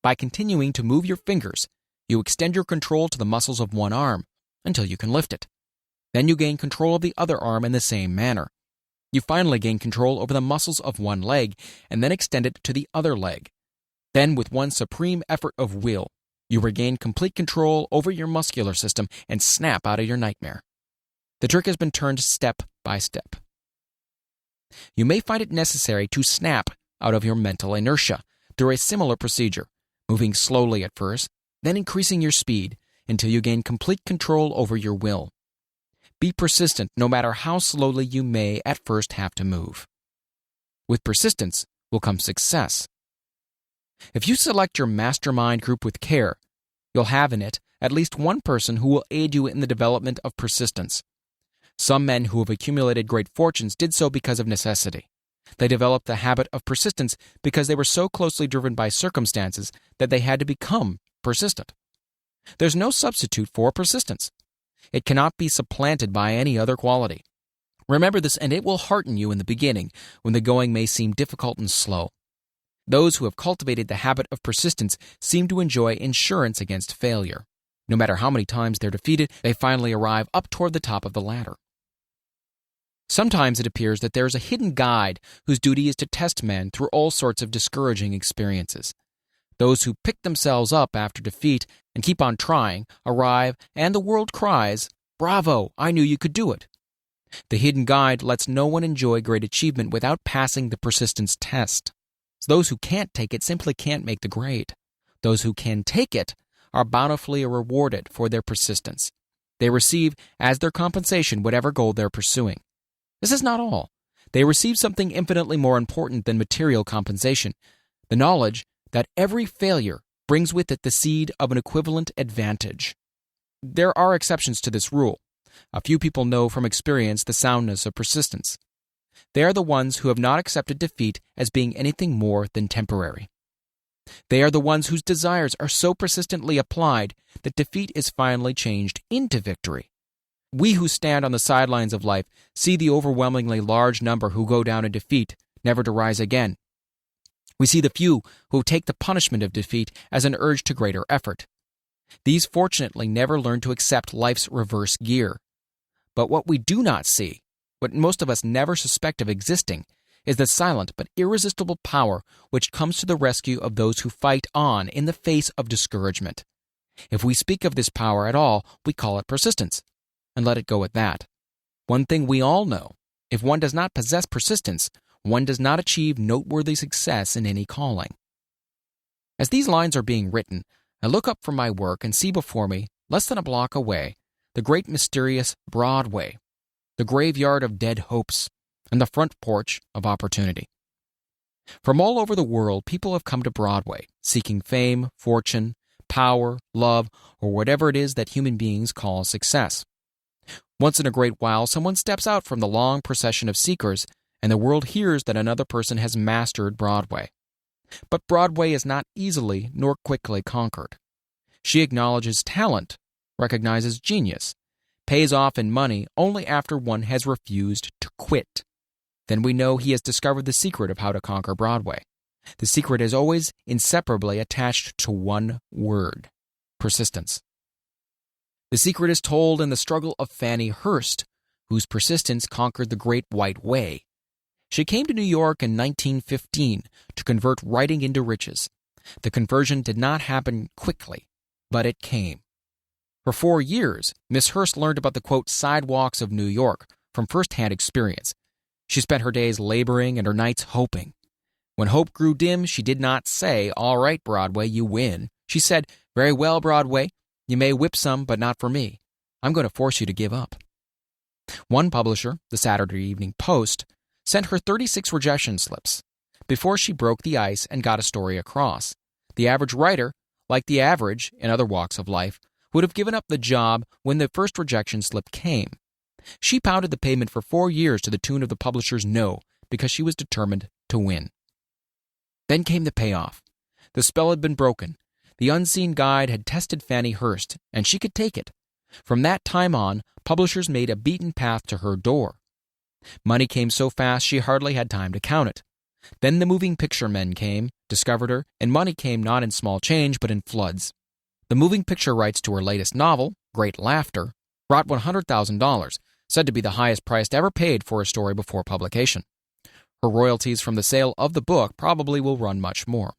By continuing to move your fingers, you extend your control to the muscles of one arm until you can lift it. Then you gain control of the other arm in the same manner. You finally gain control over the muscles of one leg and then extend it to the other leg. Then, with one supreme effort of will, you regain complete control over your muscular system and snap out of your nightmare. The trick has been turned step by step. You may find it necessary to snap out of your mental inertia through a similar procedure, moving slowly at first, then increasing your speed until you gain complete control over your will. Be persistent no matter how slowly you may at first have to move. With persistence will come success. If you select your mastermind group with care, you'll have in it at least one person who will aid you in the development of persistence. Some men who have accumulated great fortunes did so because of necessity. They developed the habit of persistence because they were so closely driven by circumstances that they had to become persistent. There's no substitute for persistence. It cannot be supplanted by any other quality. Remember this, and it will hearten you in the beginning when the going may seem difficult and slow. Those who have cultivated the habit of persistence seem to enjoy insurance against failure. No matter how many times they're defeated, they finally arrive up toward the top of the ladder. Sometimes it appears that there is a hidden guide whose duty is to test men through all sorts of discouraging experiences. Those who pick themselves up after defeat and keep on trying arrive, and the world cries, "Bravo, I knew you could do it." The hidden guide lets no one enjoy great achievement without passing the persistence test. Those who can't take it simply can't make the grade. Those who can take it are bountifully rewarded for their persistence. They receive as their compensation whatever goal they're pursuing. This is not all. They receive something infinitely more important than material compensation, the knowledge that every failure brings with it the seed of an equivalent advantage. There are exceptions to this rule. A few people know from experience the soundness of persistence. They are the ones who have not accepted defeat as being anything more than temporary. They are the ones whose desires are so persistently applied that defeat is finally changed into victory. We who stand on the sidelines of life see the overwhelmingly large number who go down in defeat, never to rise again. We see the few who take the punishment of defeat as an urge to greater effort. These fortunately never learn to accept life's reverse gear. But what we do not see, what most of us never suspect of existing, is the silent but irresistible power which comes to the rescue of those who fight on in the face of discouragement. If we speak of this power at all, we call it persistence, and let it go at that. One thing we all know, if one does not possess persistence, one does not achieve noteworthy success in any calling. As these lines are being written, I look up from my work and see before me, less than a block away, the great mysterious Broadway, the graveyard of dead hopes, and the front porch of opportunity. From all over the world, people have come to Broadway, seeking fame, fortune, power, love, or whatever it is that human beings call success. Once in a great while, someone steps out from the long procession of seekers, and the world hears that another person has mastered Broadway. But Broadway is not easily nor quickly conquered. She acknowledges talent, recognizes genius, pays off in money only after one has refused to quit. Then we know he has discovered the secret of how to conquer Broadway. The secret is always inseparably attached to one word: persistence. The secret is told in the struggle of Fannie Hurst, whose persistence conquered the Great White Way. She came to New York in 1915 to convert writing into riches. The conversion did not happen quickly, but it came. For 4 years, Miss Hurst learned about the, quote, sidewalks of New York from first-hand experience. She spent her days laboring and her nights hoping. When hope grew dim, she did not say, "All right, Broadway, you win." She said, "Very well, Broadway, you may whip some, but not for me. I'm going to force you to give up." One publisher, the Saturday Evening Post, sent her 36 rejection slips before she broke the ice and got a story across. The average writer, like the average in other walks of life, would have given up the job when the first rejection slip came. She pounded the pavement for 4 years to the tune of the publisher's no, because she was determined to win. Then came the payoff. The spell had been broken. The unseen guide had tested Fannie Hurst, and she could take it. From that time on, publishers made a beaten path to her door. Money came so fast she hardly had time to count it. Then the moving picture men came, discovered her, and money came not in small change but in floods. The moving picture rights to her latest novel, Great Laughter, brought $100,000, said to be the highest price ever paid for a story before publication. Her royalties from the sale of the book probably will run much more.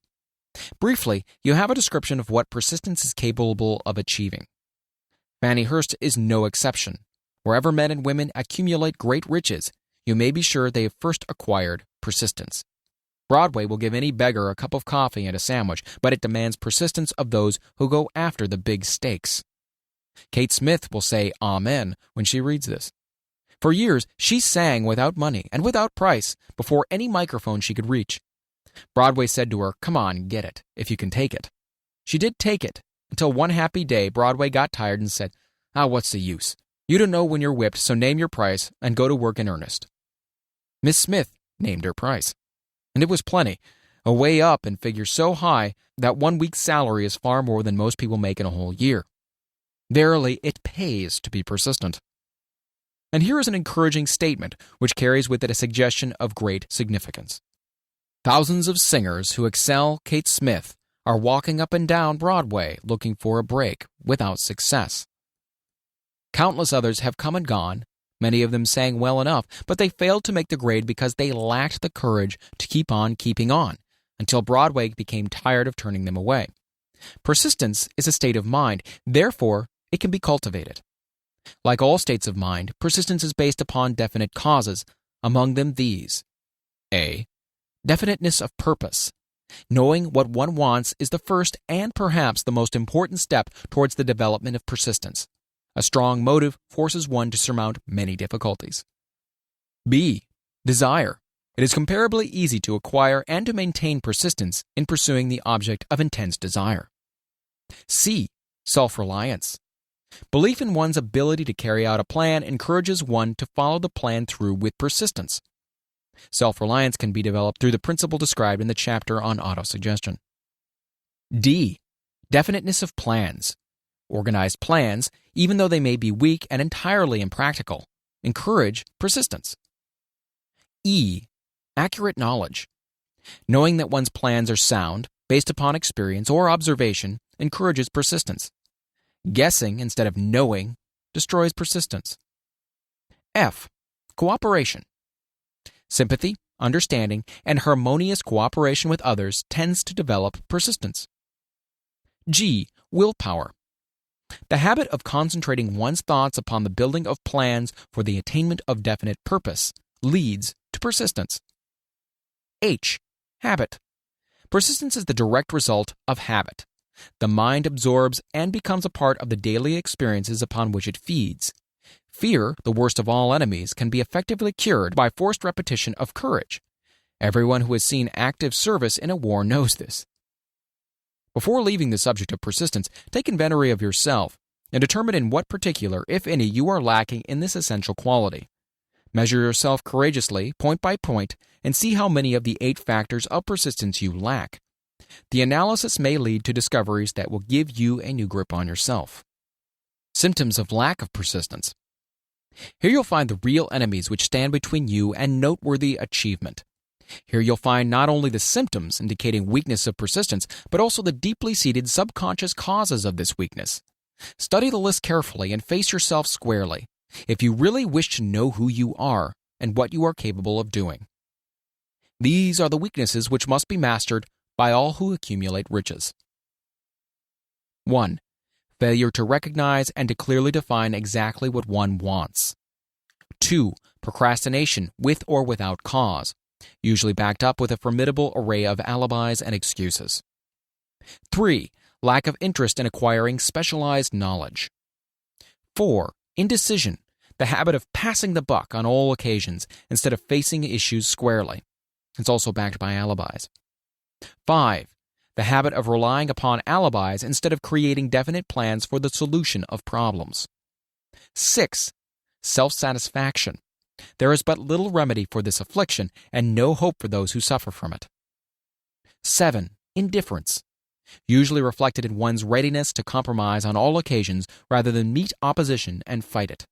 Briefly, you have a description of what persistence is capable of achieving. Fannie Hurst is no exception. Wherever men and women accumulate great riches, you may be sure they have first acquired persistence. Broadway will give any beggar a cup of coffee and a sandwich, but it demands persistence of those who go after the big stakes. Kate Smith will say amen when she reads this. For years, she sang without money and without price before any microphone she could reach. Broadway said to her, "Come on, get it, if you can take it." She did take it, until one happy day Broadway got tired and said, "What's the use? You don't know when you're whipped, so name your price and go to work in earnest." Miss Smith named her price. And it was plenty, a way up in figures so high that 1 week's salary is far more than most people make in a whole year. Verily, it pays to be persistent. And here is an encouraging statement which carries with it a suggestion of great significance. Thousands of singers who excel Kate Smith are walking up and down Broadway looking for a break without success. Countless others have come and gone. Many of them sang well enough, but they failed to make the grade because they lacked the courage to keep on keeping on, until Broadway became tired of turning them away. Persistence is a state of mind, therefore it can be cultivated. Like all states of mind, persistence is based upon definite causes, among them these. A. Definiteness of purpose. Knowing what one wants is the first and perhaps the most important step towards the development of persistence. A strong motive forces one to surmount many difficulties. B. Desire. It is comparably easy to acquire and to maintain persistence in pursuing the object of intense desire. C. Self-reliance. Belief in one's ability to carry out a plan encourages one to follow the plan through with persistence. Self-reliance can be developed through the principle described in the chapter on autosuggestion. D. Definiteness of plans. Organized plans, even though they may be weak and entirely impractical, encourage persistence. E. Accurate knowledge. Knowing that one's plans are sound, based upon experience or observation, encourages persistence. Guessing instead of knowing destroys persistence. F. Cooperation. Sympathy, understanding, and harmonious cooperation with others tends to develop persistence. G. Willpower. The habit of concentrating one's thoughts upon the building of plans for the attainment of definite purpose leads to persistence. H. Habit. Persistence is the direct result of habit. The mind absorbs and becomes a part of the daily experiences upon which it feeds. Fear, the worst of all enemies, can be effectively cured by forced repetition of courage. Everyone who has seen active service in a war knows this. Before leaving the subject of persistence, take inventory of yourself and determine in what particular, if any, you are lacking in this essential quality. Measure yourself courageously, point by point, and see how many of the 8 factors of persistence you lack. The analysis may lead to discoveries that will give you a new grip on yourself. Symptoms of lack of persistence. Here you'll find the real enemies which stand between you and noteworthy achievement. Here you'll find not only the symptoms indicating weakness of persistence, but also the deeply seated subconscious causes of this weakness. Study the list carefully and face yourself squarely, if you really wish to know who you are and what you are capable of doing. These are the weaknesses which must be mastered by all who accumulate riches. 1. Failure to recognize and to clearly define exactly what one wants. 2. Procrastination with or without cause, usually backed up with a formidable array of alibis and excuses. 3. Lack of interest in acquiring specialized knowledge. 4. Indecision, the habit of passing the buck on all occasions instead of facing issues squarely. It's also backed by alibis. 5. The habit of relying upon alibis instead of creating definite plans for the solution of problems. 6. Self-satisfaction. There is but little remedy for this affliction and no hope for those who suffer from it. 7. Indifference, usually reflected in one's readiness to compromise on all occasions rather than meet opposition and fight it.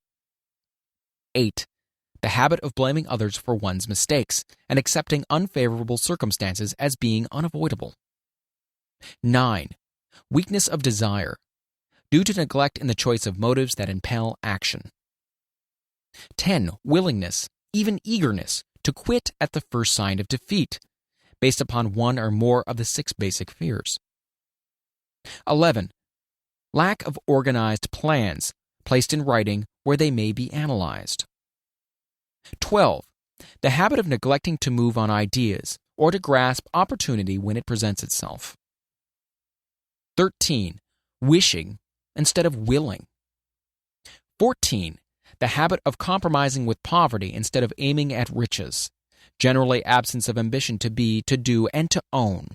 8. The habit of blaming others for one's mistakes and accepting unfavorable circumstances as being unavoidable. 9. Weakness of desire, due to neglect in the choice of motives that impel action. 10. Willingness, even eagerness, to quit at the first sign of defeat, based upon one or more of the 6 basic fears. 11. Lack of organized plans, placed in writing where they may be analyzed. 12. The habit of neglecting to move on ideas or to grasp opportunity when it presents itself. 13. Wishing instead of willing. 14. The habit of compromising with poverty instead of aiming at riches, generally absence of ambition to be, to do, and to own.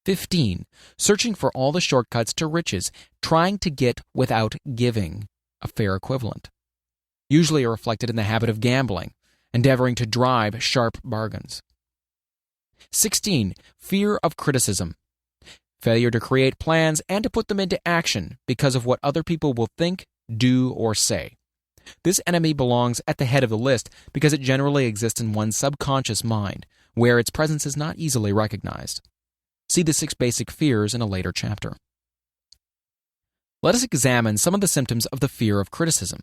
15. Searching for all the shortcuts to riches, trying to get without giving, a fair equivalent. Usually reflected in the habit of gambling, endeavoring to drive sharp bargains. 16. Fear of criticism. Failure to create plans and to put them into action because of what other people will think, do, or say. This enemy belongs at the head of the list because it generally exists in one's subconscious mind, where its presence is not easily recognized. See the 6 basic fears in a later chapter. Let us examine some of the symptoms of the fear of criticism.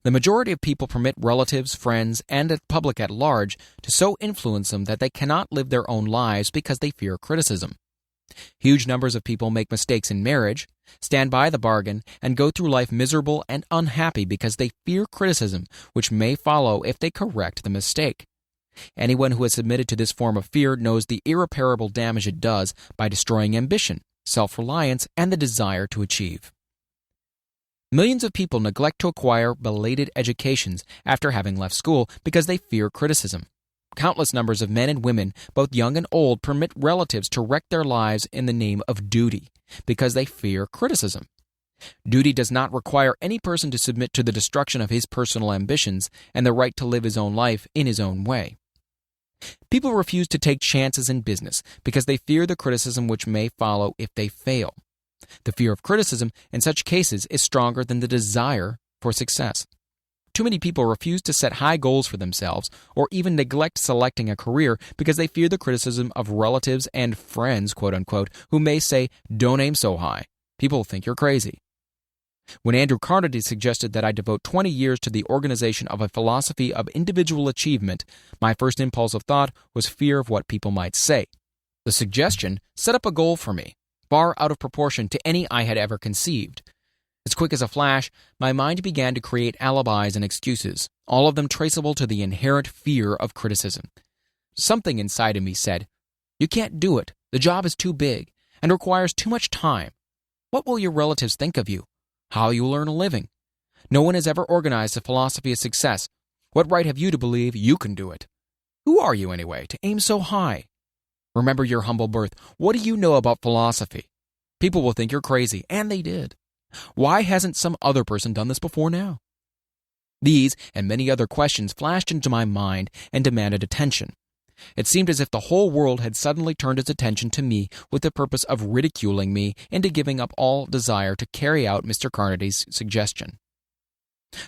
The majority of people permit relatives, friends, and the public at large to so influence them that they cannot live their own lives because they fear criticism. Huge numbers of people make mistakes in marriage, stand by the bargain, and go through life miserable and unhappy because they fear criticism, which may follow if they correct the mistake. Anyone who has submitted to this form of fear knows the irreparable damage it does by destroying ambition, self-reliance, and the desire to achieve. Millions of people neglect to acquire belated educations after having left school because they fear criticism. Countless numbers of men and women, both young and old, permit relatives to wreck their lives in the name of duty because they fear criticism. Duty does not require any person to submit to the destruction of his personal ambitions and the right to live his own life in his own way. People refuse to take chances in business because they fear the criticism which may follow if they fail. The fear of criticism in such cases is stronger than the desire for success. Too many people refuse to set high goals for themselves or even neglect selecting a career because they fear the criticism of relatives and friends, quote-unquote, who may say, "Don't aim so high. People think you're crazy." When Andrew Carnegie suggested that I devote 20 years to the organization of a philosophy of individual achievement, my first impulse of thought was fear of what people might say. The suggestion set up a goal for me, far out of proportion to any I had ever conceived. As quick as a flash, my mind began to create alibis and excuses, all of them traceable to the inherent fear of criticism. Something inside of me said, "You can't do it. The job is too big and requires too much time. What will your relatives think of you? How you will earn a living? No one has ever organized a philosophy of success. What right have you to believe you can do it? Who are you, anyway, to aim so high? Remember your humble birth. What do you know about philosophy? People will think you're crazy," and they did. "Why hasn't some other person done this before now?" These and many other questions flashed into my mind and demanded attention. It seemed as if the whole world had suddenly turned its attention to me with the purpose of ridiculing me into giving up all desire to carry out Mr. Carnegie's suggestion.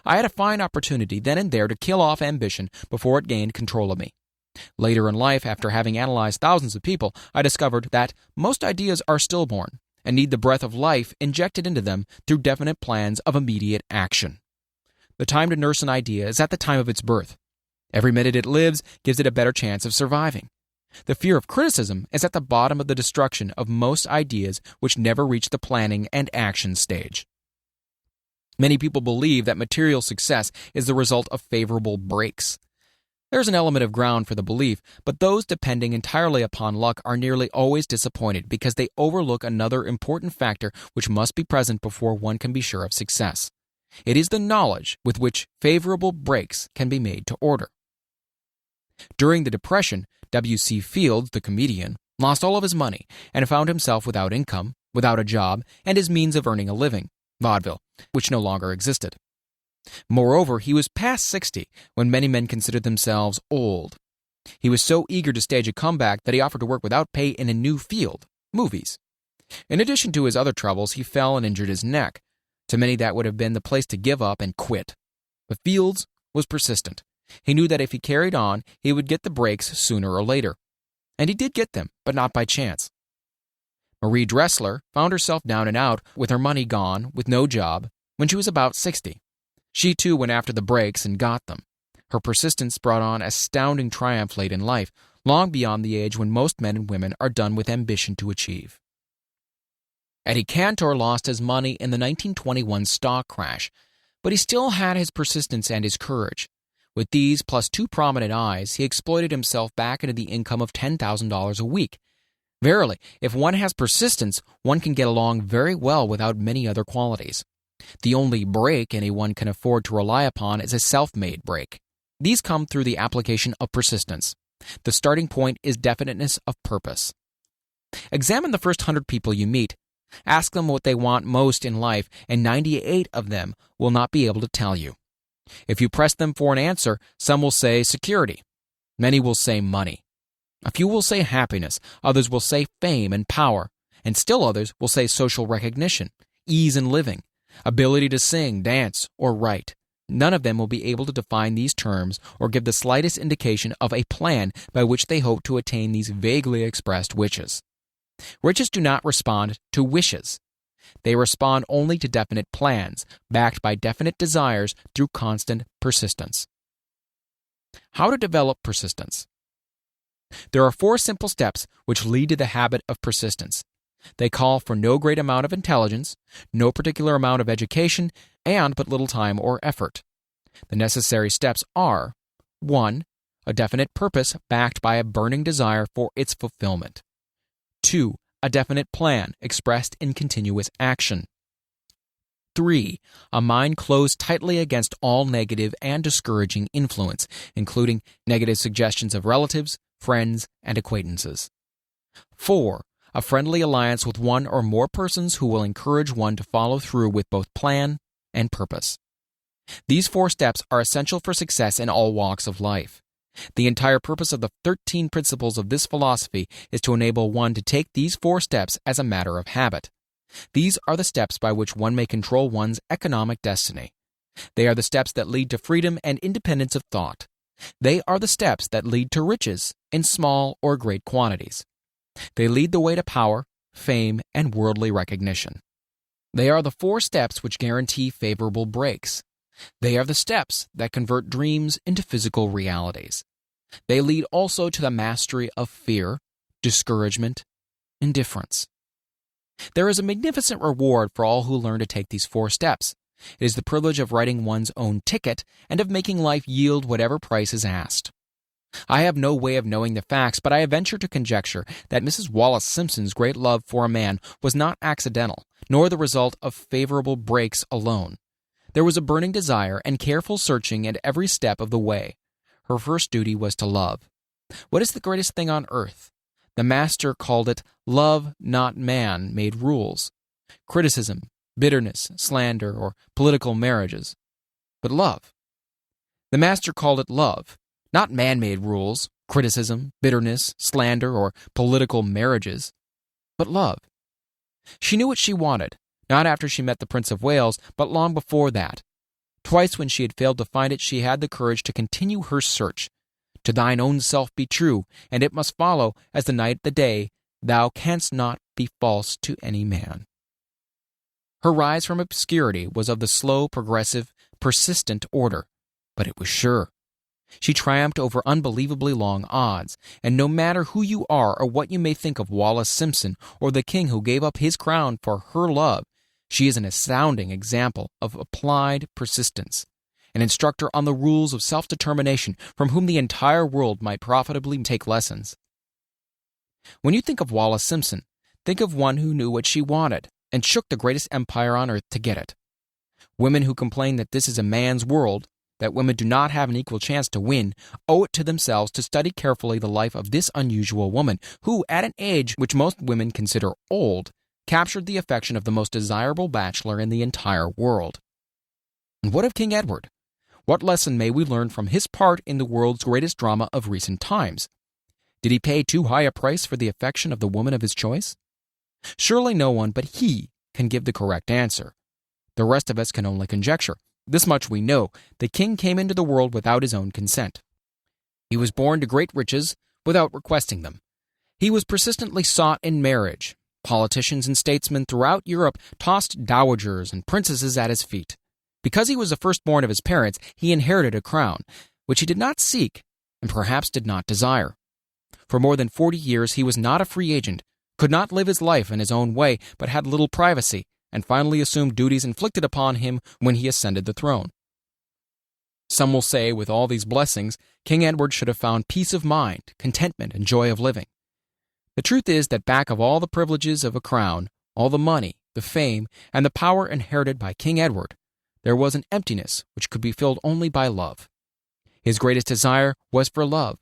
I had a fine opportunity then and there to kill off ambition before it gained control of me. Later in life, after having analyzed thousands of people, I discovered that most ideas are stillborn and need the breath of life injected into them through definite plans of immediate action. The time to nurse an idea is at the time of its birth. Every minute it lives gives it a better chance of surviving. The fear of criticism is at the bottom of the destruction of most ideas which never reach the planning and action stage. Many people believe that material success is the result of favorable breaks. There's an element of ground for the belief, but those depending entirely upon luck are nearly always disappointed because they overlook another important factor which must be present before one can be sure of success. It is the knowledge with which favorable breaks can be made to order. During the Depression, W.C. Fields, the comedian, lost all of his money and found himself without income, without a job, and his means of earning a living, vaudeville, which no longer existed. Moreover, he was past 60 when many men considered themselves old. He was so eager to stage a comeback that he offered to work without pay in a new field, movies. In addition to his other troubles, he fell and injured his neck. To many that would have been the place to give up and quit. But Fields was persistent. He knew that if he carried on, he would get the breaks sooner or later. And he did get them, but not by chance. Marie Dressler found herself down and out, with her money gone, with no job, when she was about 60. She too went after the breaks and got them. Her persistence brought on astounding triumph late in life, long beyond the age when most men and women are done with ambition to achieve. Eddie Cantor lost his money in the 1921 stock crash, but he still had his persistence and his courage. With these plus 2 prominent eyes, he exploited himself back into the income of $10,000 a week. Verily, if one has persistence, one can get along very well without many other qualities. The only break anyone can afford to rely upon is a self-made break. These come through the application of persistence. The starting point is definiteness of purpose. Examine the first 100 people you meet. Ask them what they want most in life, and 98 of them will not be able to tell you. If you press them for an answer, some will say security. Many will say money. A few will say happiness. Others will say fame and power. And still others will say social recognition, ease in living, ability to sing, dance, or write. None of them will be able to define these terms or give the slightest indication of a plan by which they hope to attain these vaguely expressed wishes. Riches do not respond to wishes. They respond only to definite plans, backed by definite desires through constant persistence. How to develop persistence? There are 4 simple steps which lead to the habit of persistence. They call for no great amount of intelligence, no particular amount of education, and but little time or effort. The necessary steps are: 1. A definite purpose backed by a burning desire for its fulfillment. 2. A definite plan expressed in continuous action. 3. A mind closed tightly against all negative and discouraging influence, including negative suggestions of relatives, friends, and acquaintances. 4. A friendly alliance with one or more persons who will encourage one to follow through with both plan and purpose. These 4 steps are essential for success in all walks of life. The entire purpose of the 13 principles of this philosophy is to enable one to take these 4 steps as a matter of habit. These are the steps by which one may control one's economic destiny. They are the steps that lead to freedom and independence of thought. They are the steps that lead to riches in small or great quantities. They lead the way to power, fame, and worldly recognition. They are the 4 steps which guarantee favorable breaks. They are the steps that convert dreams into physical realities. They lead also to the mastery of fear, discouragement, indifference. There is a magnificent reward for all who learn to take these 4 steps. It is the privilege of writing one's own ticket and of making life yield whatever price is asked. I have no way of knowing the facts, but I venture to conjecture that Mrs. Wallace Simpson's great love for a man was not accidental, nor the result of favorable breaks alone. There was a burning desire and careful searching at every step of the way. Her first duty was to love. What is the greatest thing on earth? The master called it love, not man, made rules. Criticism, bitterness, slander, or political marriages. But love. The master called it love, not man-made rules, criticism, bitterness, slander, or political marriages, but love. She knew what she wanted, not after she met the Prince of Wales, but long before that. Twice when she had failed to find it, she had the courage to continue her search. To thine own self be true, and it must follow, as the night the day, thou canst not be false to any man. Her rise from obscurity was of the slow, progressive, persistent order, but it was sure. She triumphed over unbelievably long odds, and no matter who you are or what you may think of Wallace Simpson or the king who gave up his crown for her love, she is an astounding example of applied persistence, an instructor on the rules of self-determination from whom the entire world might profitably take lessons. When you think of Wallace Simpson, think of one who knew what she wanted and shook the greatest empire on earth to get it. Women who complain that this is a man's world, that women do not have an equal chance to win, owe it to themselves to study carefully the life of this unusual woman, who, at an age which most women consider old, captured the affection of the most desirable bachelor in the entire world. And what of King Edward? What lesson may we learn from his part in the world's greatest drama of recent times? Did he pay too high a price for the affection of the woman of his choice? Surely no one but he can give the correct answer. The rest of us can only conjecture. This much we know: the king came into the world without his own consent. He was born to great riches without requesting them. He was persistently sought in marriage. Politicians and statesmen throughout Europe tossed dowagers and princesses at his feet. Because he was the firstborn of his parents, he inherited a crown, which he did not seek and perhaps did not desire. For more than 40 years he was not a free agent, could not live his life in his own way, but had little privacy, and finally assumed duties inflicted upon him when he ascended the throne. Some will say, with all these blessings, King Edward should have found peace of mind, contentment, and joy of living. The truth is that back of all the privileges of a crown, all the money, the fame, and the power inherited by King Edward, there was an emptiness which could be filled only by love. His greatest desire was for love.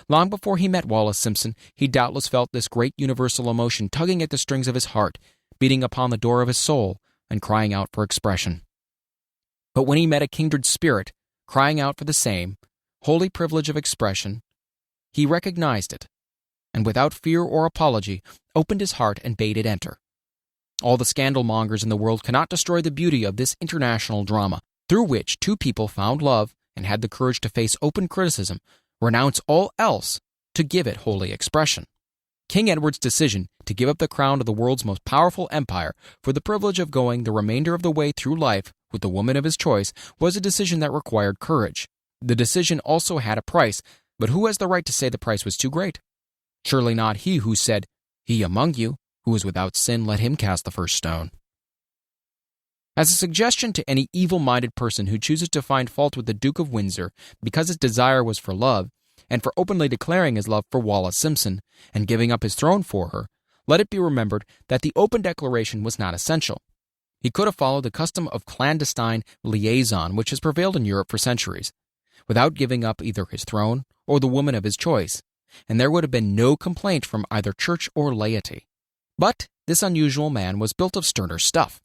Long before he met Wallace Simpson, he doubtless felt this great universal emotion tugging at the strings of his heart, beating upon the door of his soul, and crying out for expression. But when he met a kindred spirit, crying out for the same holy privilege of expression, he recognized it, and without fear or apology, opened his heart and bade it enter. All the scandal-mongers in the world cannot destroy the beauty of this international drama, through which 2 people found love and had the courage to face open criticism, renounce all else, to give it holy expression. King Edward's decision to give up the crown of the world's most powerful empire for the privilege of going the remainder of the way through life with the woman of his choice was a decision that required courage. The decision also had a price, but who has the right to say the price was too great? Surely not he who said, "He among you who is without sin, let him cast the first stone." As a suggestion to any evil-minded person who chooses to find fault with the Duke of Windsor because his desire was for love, and for openly declaring his love for Wallace Simpson, and giving up his throne for her, let it be remembered that the open declaration was not essential. He could have followed the custom of clandestine liaison which has prevailed in Europe for centuries, without giving up either his throne or the woman of his choice, and there would have been no complaint from either church or laity. But this unusual man was built of sterner stuff.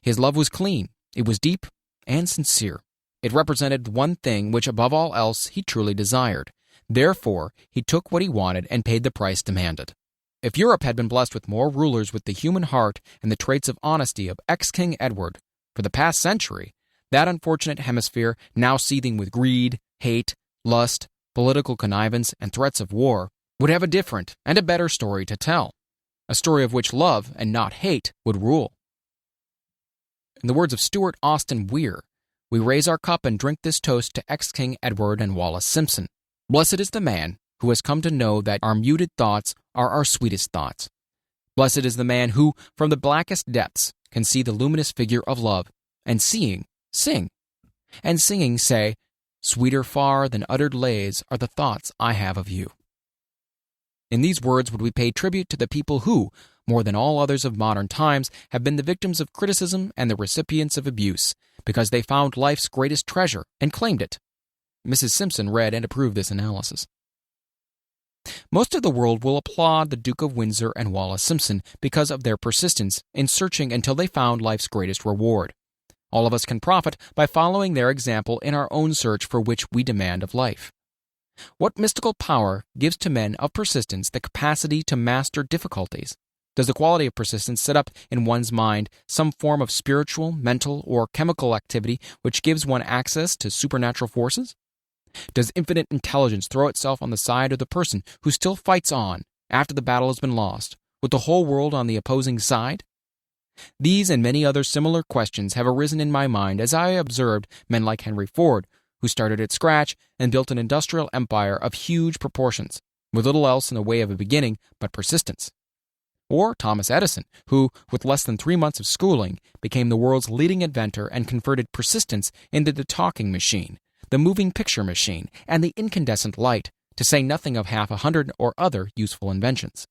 His love was clean, it was deep and sincere. It represented one thing which above all else he truly desired. Therefore, he took what he wanted and paid the price demanded. If Europe had been blessed with more rulers with the human heart and the traits of honesty of ex-King Edward for the past century, that unfortunate hemisphere, now seething with greed, hate, lust, political connivance, and threats of war, would have a different and a better story to tell, a story of which love and not hate would rule. In the words of Stuart Austin Weir, we raise our cup and drink this toast to ex-King Edward and Wallace Simpson. Blessed is the man who has come to know that our muted thoughts are our sweetest thoughts. Blessed is the man who, from the blackest depths, can see the luminous figure of love, and seeing, sing, and singing say, sweeter far than uttered lays are the thoughts I have of you. In these words would we pay tribute to the people who, more than all others of modern times, have been the victims of criticism and the recipients of abuse, because they found life's greatest treasure and claimed it. Mrs. Simpson read and approved this analysis. Most of the world will applaud the Duke of Windsor and Wallace Simpson because of their persistence in searching until they found life's greatest reward. All of us can profit by following their example in our own search for which we demand of life. What mystical power gives to men of persistence the capacity to master difficulties? Does the quality of persistence set up in one's mind some form of spiritual, mental, or chemical activity which gives one access to supernatural forces? Does infinite intelligence throw itself on the side of the person who still fights on after the battle has been lost, with the whole world on the opposing side? These and many other similar questions have arisen in my mind as I observed men like Henry Ford, who started at scratch and built an industrial empire of huge proportions, with little else in the way of a beginning but persistence. Or Thomas Edison, who, with less than 3 months of schooling, became the world's leading inventor and converted persistence into the talking machine, the moving picture machine, and the incandescent light, to say nothing of 100 or other useful inventions.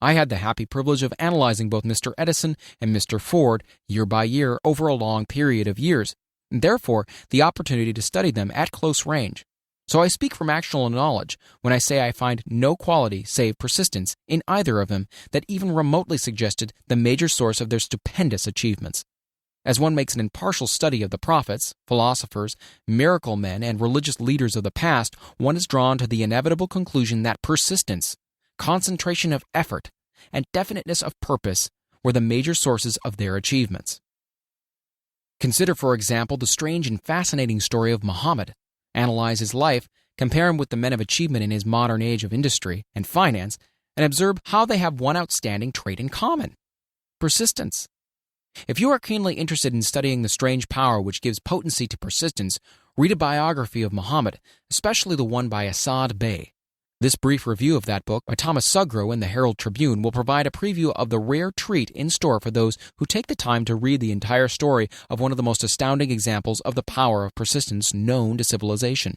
I had the happy privilege of analyzing both Mr. Edison and Mr. Ford year by year over a long period of years, and therefore the opportunity to study them at close range. So I speak from actual knowledge when I say I find no quality save persistence in either of them that even remotely suggested the major source of their stupendous achievements. As one makes an impartial study of the prophets, philosophers, miracle men, and religious leaders of the past, one is drawn to the inevitable conclusion that persistence, concentration of effort, and definiteness of purpose were the major sources of their achievements. Consider, for example, the strange and fascinating story of Muhammad. Analyze his life, compare him with the men of achievement in his modern age of industry and finance, and observe how they have one outstanding trait in common: persistence. If you are keenly interested in studying the strange power which gives potency to persistence, read a biography of Muhammad, especially the one by Asad Bey. This brief review of that book by Thomas Sugro in the Herald Tribune will provide a preview of the rare treat in store for those who take the time to read the entire story of one of the most astounding examples of the power of persistence known to civilization.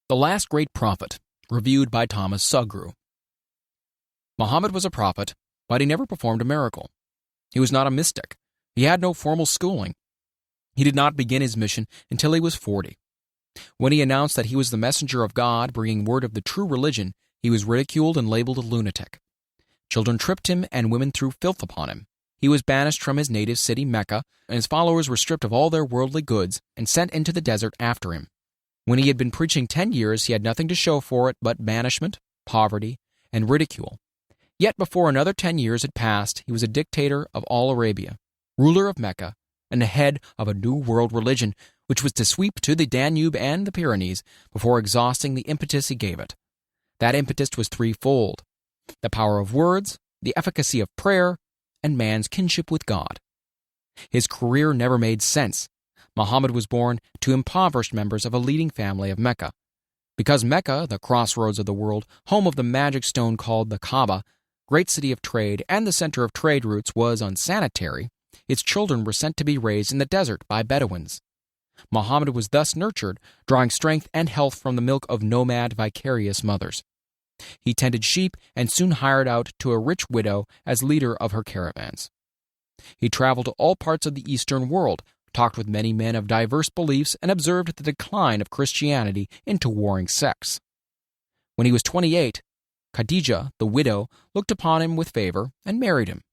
The Last Great Prophet, reviewed by Thomas Sugro. Muhammad was a prophet, but he never performed a miracle. He was not a mystic. He had no formal schooling. He did not begin his mission until he was 40. When he announced that he was the messenger of God bringing word of the true religion, he was ridiculed and labeled a lunatic. Children tripped him and women threw filth upon him. He was banished from his native city, Mecca, and his followers were stripped of all their worldly goods and sent into the desert after him. When he had been preaching 10 years, he had nothing to show for it but banishment, poverty, and ridicule. Yet before another 10 years had passed, he was a dictator of all Arabia, ruler of Mecca, and the head of a new world religion which was to sweep to the Danube and the Pyrenees before exhausting the impetus he gave it. That impetus was threefold: the power of words, the efficacy of prayer, and man's kinship with God. His career never made sense. Muhammad was born to impoverished members of a leading family of Mecca. Because Mecca, the crossroads of the world, home of the magic stone called the Kaaba, great city of trade and the center of trade routes, was unsanitary, its children were sent to be raised in the desert by Bedouins. Muhammad was thus nurtured, drawing strength and health from the milk of nomad, vicarious mothers. He tended sheep and soon hired out to a rich widow as leader of her caravans. He traveled to all parts of the Eastern world, talked with many men of diverse beliefs, and observed the decline of Christianity into warring sects. When he was 28, Khadijah, the widow, looked upon him with favor and married him.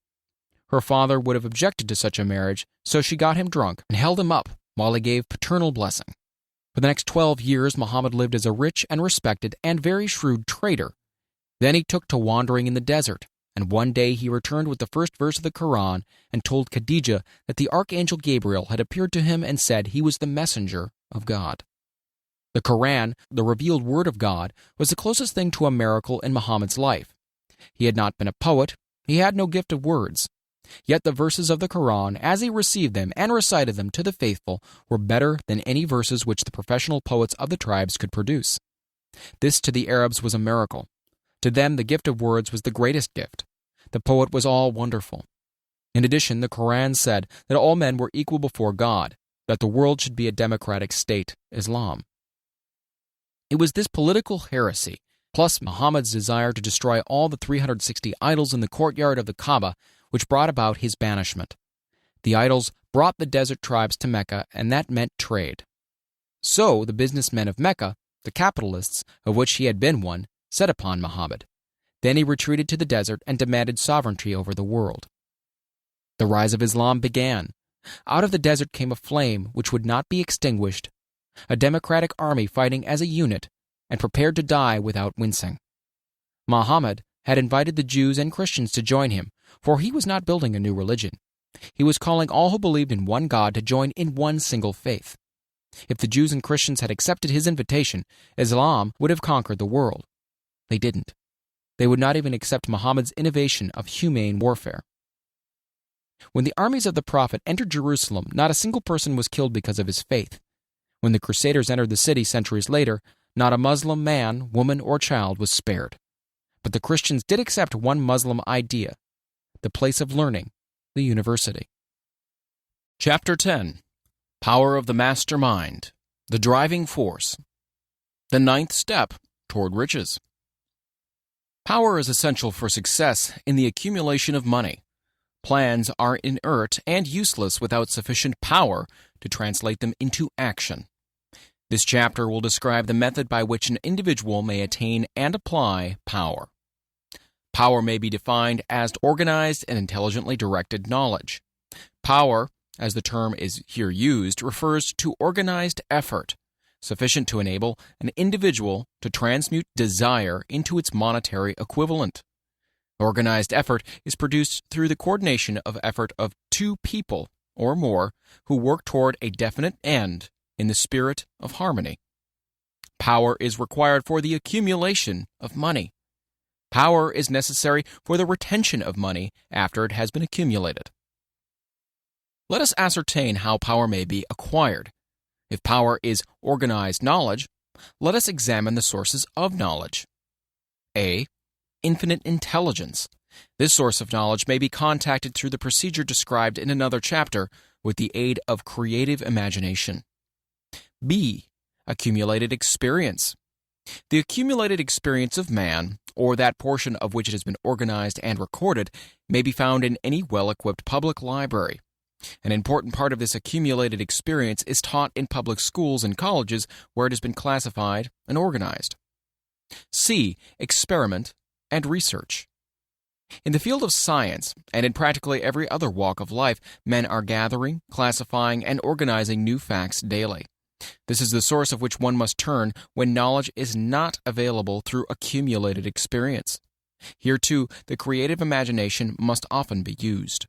Her father would have objected to such a marriage, so she got him drunk and held him up while he gave paternal blessing. For the next 12 years, Muhammad lived as a rich and respected and very shrewd trader. Then he took to wandering in the desert, and one day he returned with the first verse of the Quran and told Khadijah that the archangel Gabriel had appeared to him and said he was the messenger of God. The Quran, the revealed word of God, was the closest thing to a miracle in Muhammad's life. He had not been a poet. He had no gift of words. Yet the verses of the Quran, as he received them and recited them to the faithful, were better than any verses which the professional poets of the tribes could produce. This to the Arabs was a miracle. To them the gift of words was the greatest gift. The poet was all wonderful. In addition, the Quran said that all men were equal before God, that the world should be a democratic state, Islam. It was this political heresy, plus Muhammad's desire to destroy all the 360 idols in the courtyard of the Kaaba, which brought about his banishment. The idols brought the desert tribes to Mecca, and that meant trade. So the businessmen of Mecca, the capitalists, of which he had been one, set upon Muhammad. Then he retreated to the desert and demanded sovereignty over the world. The rise of Islam began. Out of the desert came a flame which would not be extinguished, a democratic army fighting as a unit and prepared to die without wincing. Muhammad had invited the Jews and Christians to join him, for he was not building a new religion. He was calling all who believed in one God to join in one single faith. If the Jews and Christians had accepted his invitation, Islam would have conquered the world. They didn't. They would not even accept Muhammad's innovation of humane warfare. When the armies of the Prophet entered Jerusalem, not a single person was killed because of his faith. When the Crusaders entered the city centuries later, not a Muslim man, woman, or child was spared. But the Christians did accept one Muslim idea, the place of learning, the university. Chapter 10. Power of the Mastermind, the Driving Force. The ninth step toward riches. Power is essential for success in the accumulation of money. Plans are inert and useless without sufficient power to translate them into action. This chapter will describe the method by which an individual may attain and apply power. Power may be defined as organized and intelligently directed knowledge. Power, as the term is here used, refers to organized effort, sufficient to enable an individual to transmute desire into its monetary equivalent. Organized effort is produced through the coordination of effort of two people or more who work toward a definite end in the spirit of harmony. Power is required for the accumulation of money. Power is necessary for the retention of money after it has been accumulated. Let us ascertain how power may be acquired. If power is organized knowledge, let us examine the sources of knowledge. A. Infinite intelligence. This source of knowledge may be contacted through the procedure described in another chapter with the aid of creative imagination. B. Accumulated experience. The accumulated experience of man, or that portion of which it has been organized and recorded, may be found in any well-equipped public library. An important part of this accumulated experience is taught in public schools and colleges where it has been classified and organized. C. Experiment and research. In the field of science, and in practically every other walk of life, men are gathering, classifying, and organizing new facts daily. This is the source of which one must turn when knowledge is not available through accumulated experience. Here, too, the creative imagination must often be used.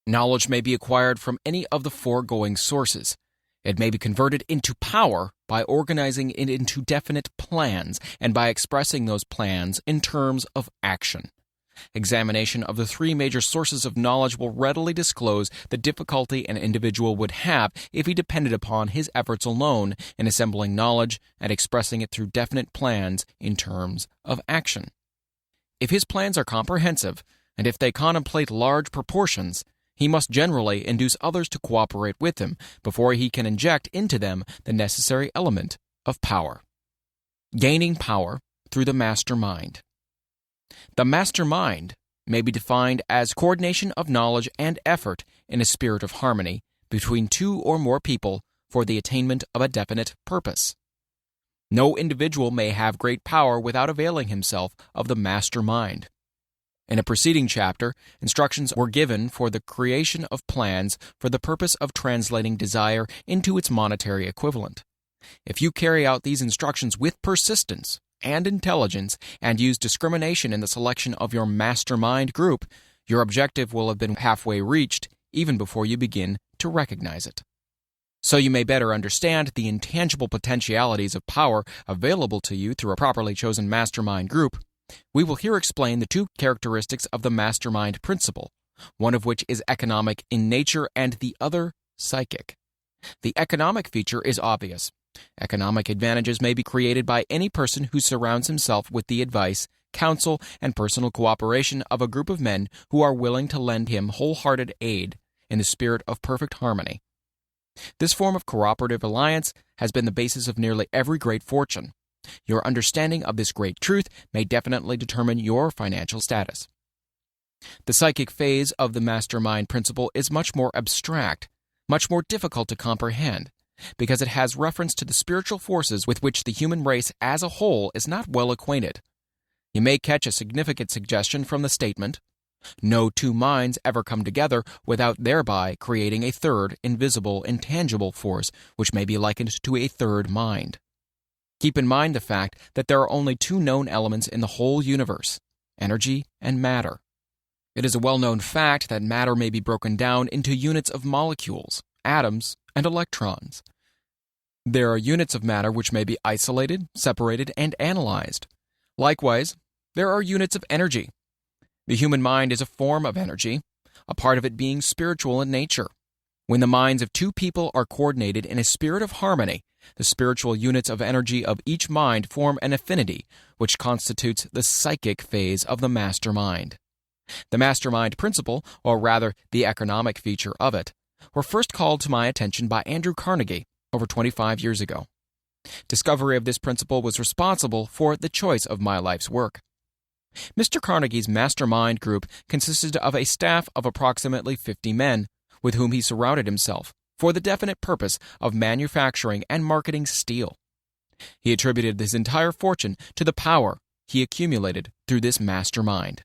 Knowledge may be acquired from any of the foregoing sources. It may be converted into power by organizing it into definite plans and by expressing those plans in terms of action. Examination of the three major sources of knowledge will readily disclose the difficulty an individual would have if he depended upon his efforts alone in assembling knowledge and expressing it through definite plans in terms of action. If his plans are comprehensive, and if they contemplate large proportions, he must generally induce others to cooperate with him before he can inject into them the necessary element of power. Gaining power through the mastermind. The mastermind may be defined as coordination of knowledge and effort in a spirit of harmony between two or more people for the attainment of a definite purpose. No individual may have great power without availing himself of the mastermind. In a preceding chapter, instructions were given for the creation of plans for the purpose of translating desire into its monetary equivalent. If you carry out these instructions with persistence and intelligence and use discrimination in the selection of your mastermind group, your objective will have been halfway reached even before you begin to recognize it. So you may better understand the intangible potentialities of power available to you through a properly chosen mastermind group, we will here explain the two characteristics of the mastermind principle, one of which is economic in nature and the other psychic. The economic feature is obvious. Economic advantages may be created by any person who surrounds himself with the advice, counsel, and personal cooperation of a group of men who are willing to lend him wholehearted aid in the spirit of perfect harmony. This form of cooperative alliance has been the basis of nearly every great fortune. Your understanding of this great truth may definitely determine your financial status. The psychic phase of the mastermind principle is much more abstract, much more difficult to comprehend, because it has reference to the spiritual forces with which the human race as a whole is not well acquainted. You may catch a significant suggestion from the statement, "No two minds ever come together without thereby creating a third, invisible, intangible force which may be likened to a third mind." Keep in mind the fact that there are only two known elements in the whole universe, energy and matter. It is a well-known fact that matter may be broken down into units of molecules, atoms, and electrons. There are units of matter which may be isolated, separated, and analyzed. Likewise, there are units of energy. The human mind is a form of energy, a part of it being spiritual in nature. When the minds of two people are coordinated in a spirit of harmony, the spiritual units of energy of each mind form an affinity, which constitutes the psychic phase of the mastermind. The mastermind principle, or rather the economic feature of it, were first called to my attention by Andrew Carnegie over 25 years ago. Discovery of this principle was responsible for the choice of my life's work. Mr. Carnegie's mastermind group consisted of a staff of approximately 50 men, with whom he surrounded himself, for the definite purpose of manufacturing and marketing steel. He attributed his entire fortune to the power he accumulated through this mastermind.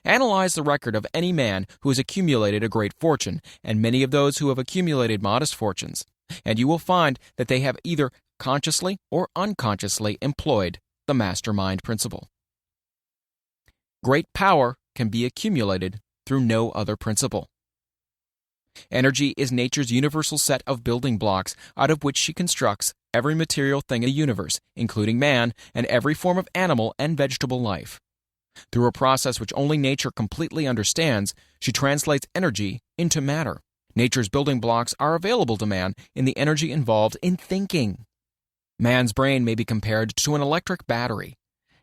Analyze the record of any man who has accumulated a great fortune, and many of those who have accumulated modest fortunes, and you will find that they have either consciously or unconsciously employed the mastermind principle. Great power can be accumulated through no other principle. Energy is nature's universal set of building blocks out of which she constructs every material thing in the universe, including man and every form of animal and vegetable life. Through a process which only nature completely understands, she translates energy into matter. Nature's building blocks are available to man in the energy involved in thinking. Man's brain may be compared to an electric battery.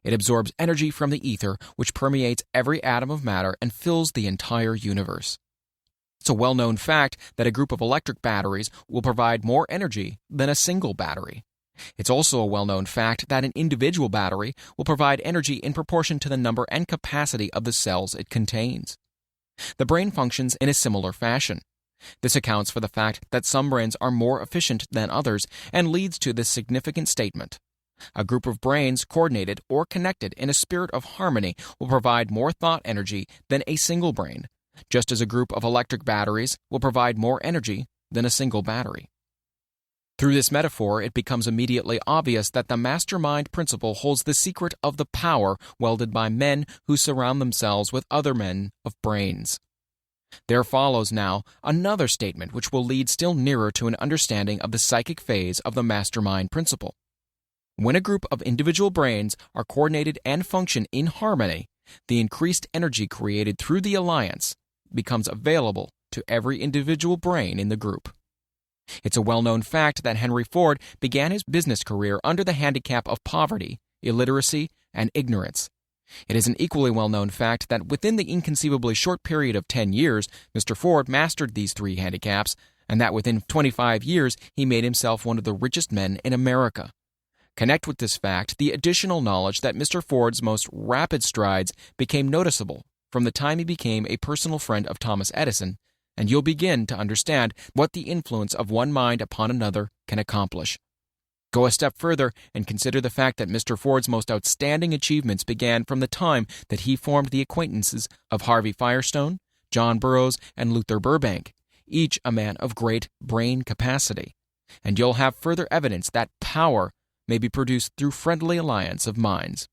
It absorbs energy from the ether, which permeates every atom of matter and fills the entire universe. It's a well-known fact that a group of electric batteries will provide more energy than a single battery. It's also a well-known fact that an individual battery will provide energy in proportion to the number and capacity of the cells it contains. The brain functions in a similar fashion. This accounts for the fact that some brains are more efficient than others and leads to this significant statement. A group of brains coordinated or connected in a spirit of harmony will provide more thought energy than a single brain, just as a group of electric batteries will provide more energy than a single battery. Through this metaphor, it becomes immediately obvious that the mastermind principle holds the secret of the power welded by men who surround themselves with other men of brains. There follows now another statement which will lead still nearer to an understanding of the psychic phase of the mastermind principle. When a group of individual brains are coordinated and function in harmony, the increased energy created through the alliance becomes available to every individual brain in the group. It's a well-known fact that Henry Ford began his business career under the handicap of poverty, illiteracy, and ignorance. It is an equally well-known fact that within the inconceivably short period of 10 years, Mr. Ford mastered these three handicaps, and that within 25 years he made himself one of the richest men in America. Connect with this fact the additional knowledge that Mr. Ford's most rapid strides became noticeable from the time he became a personal friend of Thomas Edison, and you'll begin to understand what the influence of one mind upon another can accomplish. Go a step further and consider the fact that Mr. Ford's most outstanding achievements began from the time that he formed the acquaintances of Harvey Firestone, John Burroughs, and Luther Burbank, each a man of great brain capacity. And you'll have further evidence that power may be produced through friendly alliance of minds.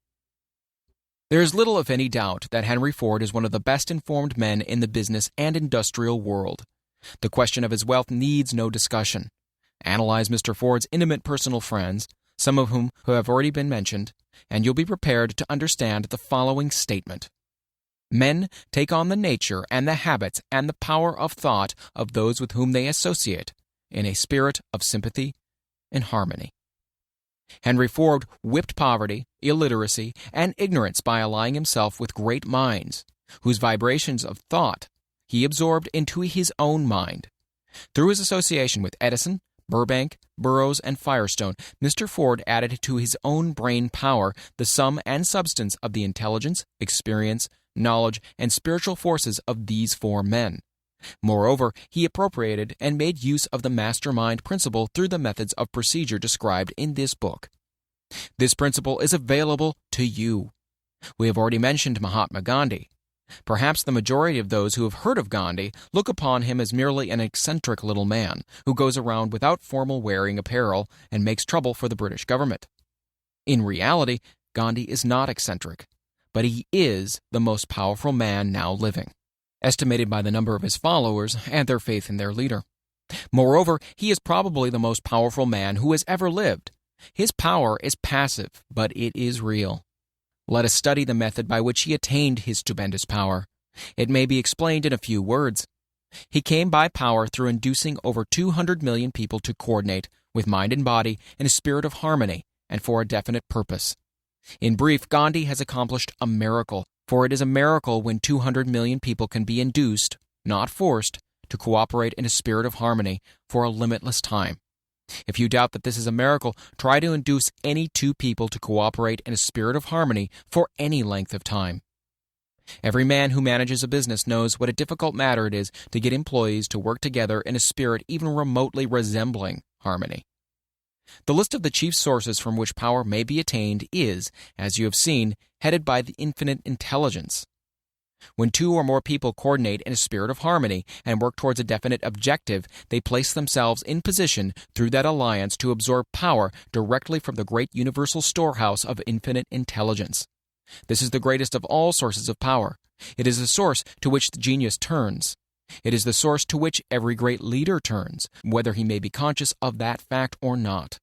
There is little, if any, doubt that Henry Ford is one of the best-informed men in the business and industrial world. The question of his wealth needs no discussion. Analyze Mr. Ford's intimate personal friends, some of whom have already been mentioned, and you'll be prepared to understand the following statement. Men take on the nature and the habits and the power of thought of those with whom they associate, in a spirit of sympathy and harmony. Henry Ford whipped poverty, illiteracy, and ignorance by allying himself with great minds, whose vibrations of thought he absorbed into his own mind. Through his association with Edison, Burbank, Burroughs, and Firestone, Mr. Ford added to his own brain power the sum and substance of the intelligence, experience, knowledge, and spiritual forces of these four men. Moreover, he appropriated and made use of the mastermind principle through the methods of procedure described in this book. This principle is available to you. We have already mentioned Mahatma Gandhi. Perhaps the majority of those who have heard of Gandhi look upon him as merely an eccentric little man who goes around without formal wearing apparel and makes trouble for the British government. In reality, Gandhi is not eccentric, but he is the most powerful man now living, estimated by the number of his followers and their faith in their leader. Moreover, he is probably the most powerful man who has ever lived. His power is passive, but it is real. Let us study the method by which he attained his stupendous power. It may be explained in a few words. He came by power through inducing over 200 million people to coordinate, with mind and body, in a spirit of harmony and for a definite purpose. In brief, Gandhi has accomplished a miracle, for it is a miracle when 200 million people can be induced, not forced, to cooperate in a spirit of harmony for a limitless time. If you doubt that this is a miracle, try to induce any two people to cooperate in a spirit of harmony for any length of time. Every man who manages a business knows what a difficult matter it is to get employees to work together in a spirit even remotely resembling harmony. The list of the chief sources from which power may be attained is, as you have seen, headed by the infinite intelligence. When two or more people coordinate in a spirit of harmony and work towards a definite objective, they place themselves in position through that alliance to absorb power directly from the great universal storehouse of infinite intelligence. This is the greatest of all sources of power. It is the source to which the genius turns. It is the source to which every great leader turns, whether he may be conscious of that fact or not.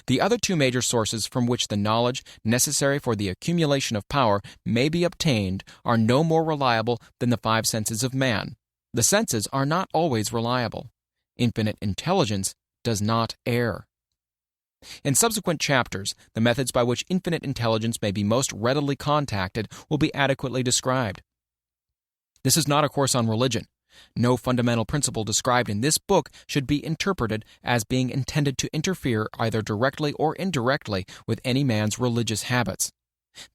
The other two major sources from which the knowledge necessary for the accumulation of power may be obtained are no more reliable than the five senses of man. The senses are not always reliable. Infinite intelligence does not err. In subsequent chapters, the methods by which infinite intelligence may be most readily contacted will be adequately described. This is not a course on religion. No fundamental principle described in this book should be interpreted as being intended to interfere either directly or indirectly with any man's religious habits.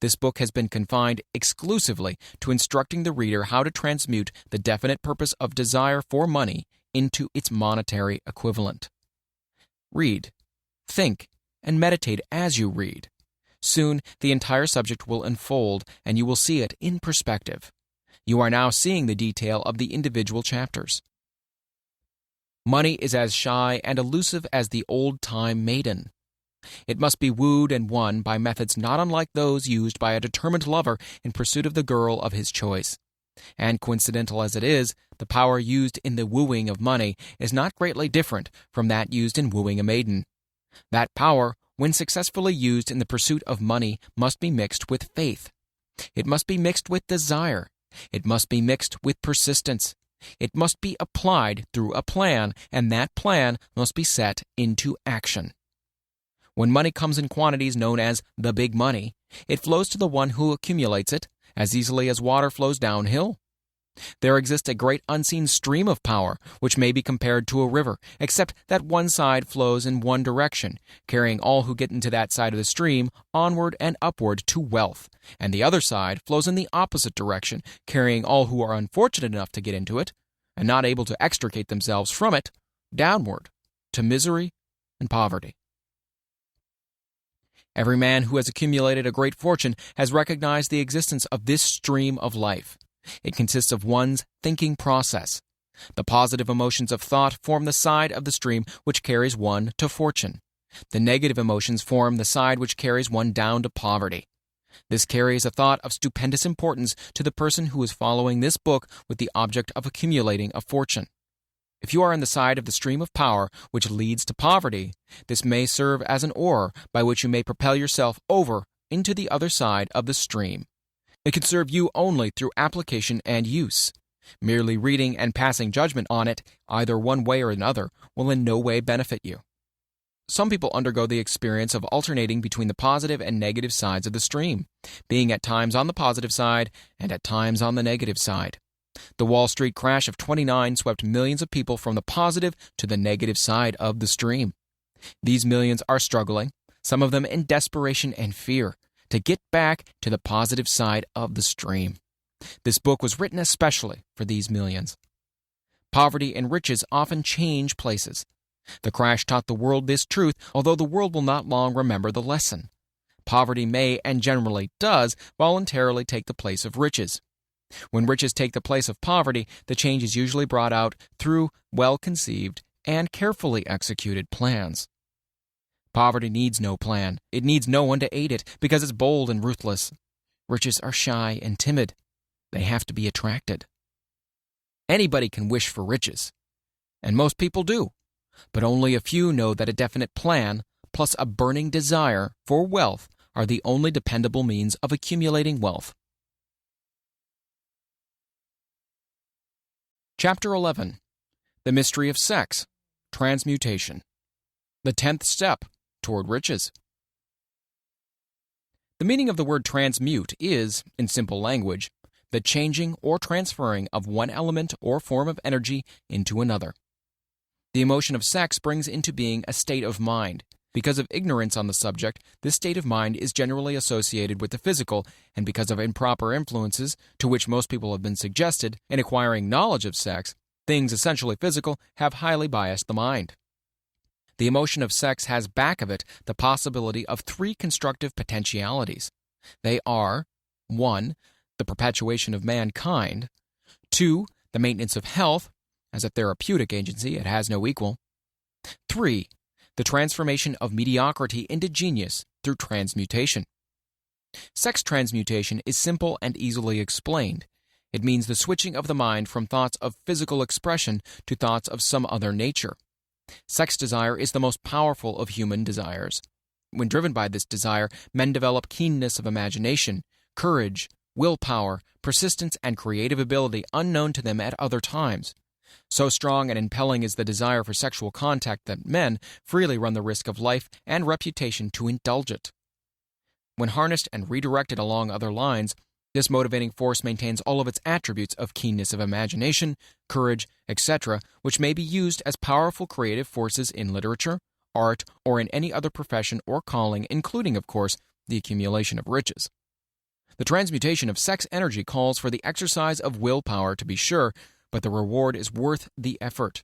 This book has been confined exclusively to instructing the reader how to transmute the definite purpose of desire for money into its monetary equivalent. Read, think, and meditate as you read. Soon, the entire subject will unfold, and you will see it in perspective. You are now seeing the detail of the individual chapters. Money is as shy and elusive as the old-time maiden. It must be wooed and won by methods not unlike those used by a determined lover in pursuit of the girl of his choice. And coincidental as it is, the power used in the wooing of money is not greatly different from that used in wooing a maiden. That power, when successfully used in the pursuit of money, must be mixed with faith. It must be mixed with desire. It must be mixed with persistence. It must be applied through a plan, and that plan must be set into action. When money comes in quantities known as the big money, it flows to the one who accumulates it as easily as water flows downhill. There exists a great unseen stream of power, which may be compared to a river, except that one side flows in one direction, carrying all who get into that side of the stream onward and upward to wealth, and the other side flows in the opposite direction, carrying all who are unfortunate enough to get into it, and not able to extricate themselves from it, downward, to misery and poverty. Every man who has accumulated a great fortune has recognized the existence of this stream of life. It consists of one's thinking process. The positive emotions of thought form the side of the stream which carries one to fortune. The negative emotions form the side which carries one down to poverty. This carries a thought of stupendous importance to the person who is following this book with the object of accumulating a fortune. If you are on the side of the stream of power which leads to poverty, this may serve as an oar by which you may propel yourself over into the other side of the stream. It can serve you only through application and use. Merely reading and passing judgment on it, either one way or another, will in no way benefit you. Some people undergo the experience of alternating between the positive and negative sides of the stream, being at times on the positive side and at times on the negative side. The Wall Street crash of '29 swept millions of people from the positive to the negative side of the stream. These millions are struggling, some of them in desperation and fear, to get back to the positive side of the stream. This book was written especially for these millions. Poverty and riches often change places. The crash taught the world this truth, although the world will not long remember the lesson. Poverty may, and generally does, voluntarily take the place of riches. When riches take the place of poverty, the change is usually brought out through well-conceived and carefully executed plans. Poverty needs no plan. It needs no one to aid it, because it's bold and ruthless. Riches are shy and timid. They have to be attracted. Anybody can wish for riches, and most people do, but only a few know that a definite plan, plus a burning desire for wealth, are the only dependable means of accumulating wealth. Chapter 11. The Mystery of Sex, Transmutation. The 10th step toward riches. The meaning of the word transmute is, in simple language, the changing or transferring of one element or form of energy into another. The emotion of sex brings into being a state of mind. Because of ignorance on the subject, this state of mind is generally associated with the physical, and because of improper influences, to which most people have been suggested, in acquiring knowledge of sex, things essentially physical have highly biased the mind. The emotion of sex has back of it the possibility of three constructive potentialities. They are 1. The perpetuation of mankind, 2. The maintenance of health. As a therapeutic agency, it has no equal. 3. The transformation of mediocrity into genius through transmutation. Sex transmutation is simple and easily explained. It means the switching of the mind from thoughts of physical expression to thoughts of some other nature. Sex desire is the most powerful of human desires. When driven by this desire, men develop keenness of imagination, courage, willpower, persistence, and creative ability unknown to them at other times. So strong and impelling is the desire for sexual contact that men freely run the risk of life and reputation to indulge it. When harnessed and redirected along other lines, this motivating force maintains all of its attributes of keenness of imagination, courage, etc., which may be used as powerful creative forces in literature, art, or in any other profession or calling, including, of course, the accumulation of riches. The transmutation of sex energy calls for the exercise of willpower, to be sure, but the reward is worth the effort.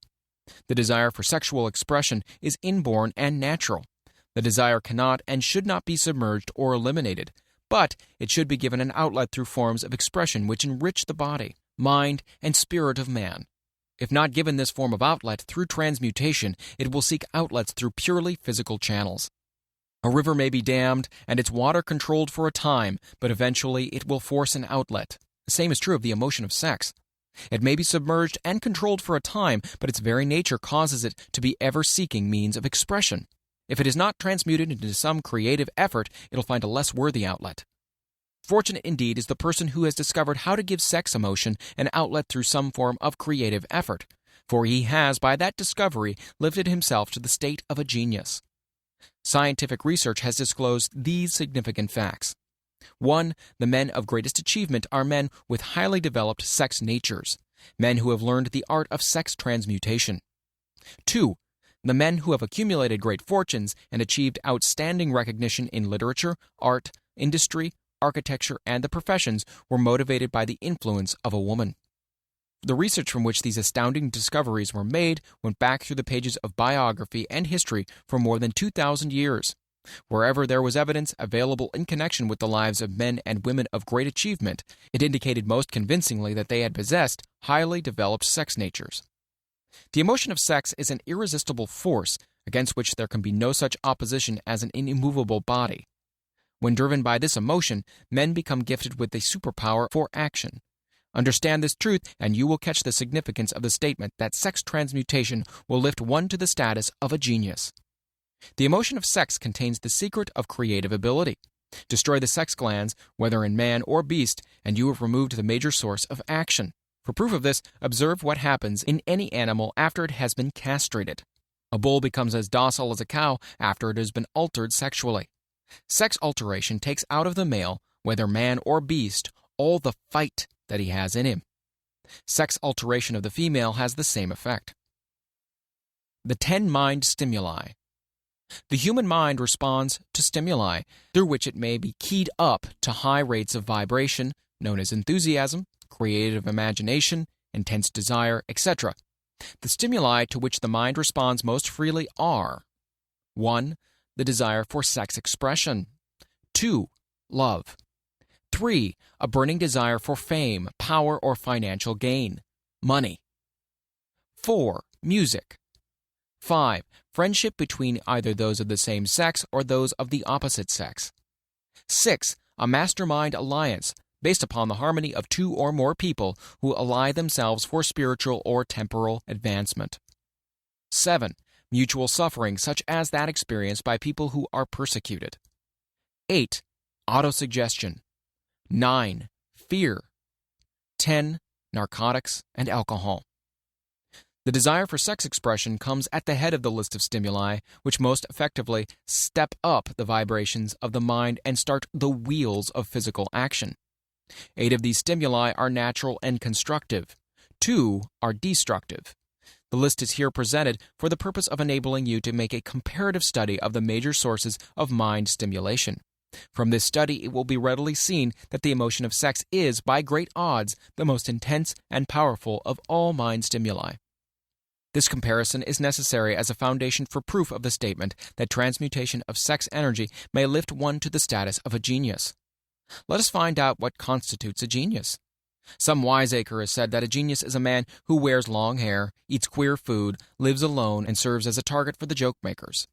The desire for sexual expression is inborn and natural. The desire cannot and should not be submerged or eliminated, but it should be given an outlet through forms of expression which enrich the body, mind, and spirit of man. If not given this form of outlet through transmutation, it will seek outlets through purely physical channels. A river may be dammed and its water controlled for a time, but eventually it will force an outlet. The same is true of the emotion of sex. It may be submerged and controlled for a time, but its very nature causes it to be ever seeking means of expression. If it is not transmuted into some creative effort, it'll find a less worthy outlet. Fortunate indeed is the person who has discovered how to give sex emotion an outlet through some form of creative effort, for he has, by that discovery, lifted himself to the state of a genius. Scientific research has disclosed these significant facts. 1. The men of greatest achievement are men with highly developed sex natures, men who have learned the art of sex transmutation. 2. The men who have accumulated great fortunes and achieved outstanding recognition in literature, art, industry, architecture, and the professions were motivated by the influence of a woman. The research from which these astounding discoveries were made went back through the pages of biography and history for more than 2,000 years. Wherever there was evidence available in connection with the lives of men and women of great achievement, it indicated most convincingly that they had possessed highly developed sex natures. The emotion of sex is an irresistible force against which there can be no such opposition as an immovable body. When driven by this emotion, men become gifted with a superpower for action. Understand this truth, and you will catch the significance of the statement that sex transmutation will lift one to the status of a genius. The emotion of sex contains the secret of creative ability. Destroy the sex glands, whether in man or beast, and you have removed the major source of action. For proof of this, observe what happens in any animal after it has been castrated. A bull becomes as docile as a cow after it has been altered sexually. Sex alteration takes out of the male, whether man or beast, all the fight that he has in him. Sex alteration of the female has the same effect. The 10 mind stimuli. The human mind responds to stimuli through which it may be keyed up to high rates of vibration, known as enthusiasm, creative imagination, intense desire, etc. The stimuli to which the mind responds most freely are 1. The desire for sex expression. 2. Love. 3. A burning desire for fame, power, or financial gain. Money. 4. Music. 5. Friendship between either those of the same sex or those of the opposite sex. 6. A mastermind alliance based upon the harmony of 2 or more people who ally themselves for spiritual or temporal advancement. 7. Mutual suffering such as that experienced by people who are persecuted. 8. Autosuggestion. 9. Fear. 10. Narcotics and alcohol. The desire for sex expression comes at the head of the list of stimuli, which most effectively step up the vibrations of the mind and start the wheels of physical action. 8 of these stimuli are natural and constructive. 2 are destructive. The list is here presented for the purpose of enabling you to make a comparative study of the major sources of mind stimulation. From this study, it will be readily seen that the emotion of sex is, by great odds, the most intense and powerful of all mind stimuli. This comparison is necessary as a foundation for proof of the statement that transmutation of sex energy may lift one to the status of a genius. Let us find out what constitutes a genius. Some wiseacre has said that a genius is a man who wears long hair, eats queer food, lives alone, and serves as a target for the joke-makers.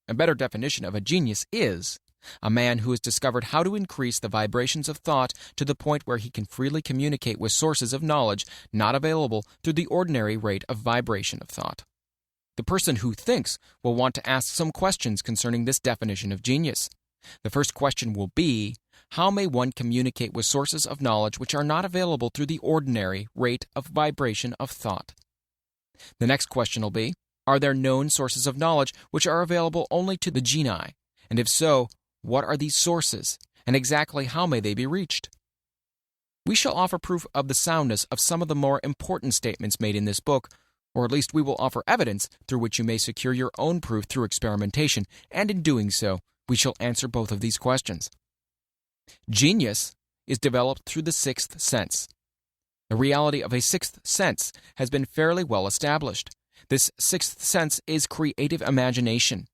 A better definition of a genius is a man who has discovered how to increase the vibrations of thought to the point where he can freely communicate with sources of knowledge not available through the ordinary rate of vibration of thought. The person who thinks will want to ask some questions concerning this definition of genius. The first question will be, how may one communicate with sources of knowledge which are not available through the ordinary rate of vibration of thought? The next question will be, are there known sources of knowledge which are available only to the genii? And if so, what are these sources, and exactly how may they be reached? We shall offer proof of the soundness of some of the more important statements made in this book, or at least we will offer evidence through which you may secure your own proof through experimentation, and in doing so, we shall answer both of these questions. Genius is developed through the sixth sense. The reality of a sixth sense has been fairly well established. This sixth sense is creative imagination.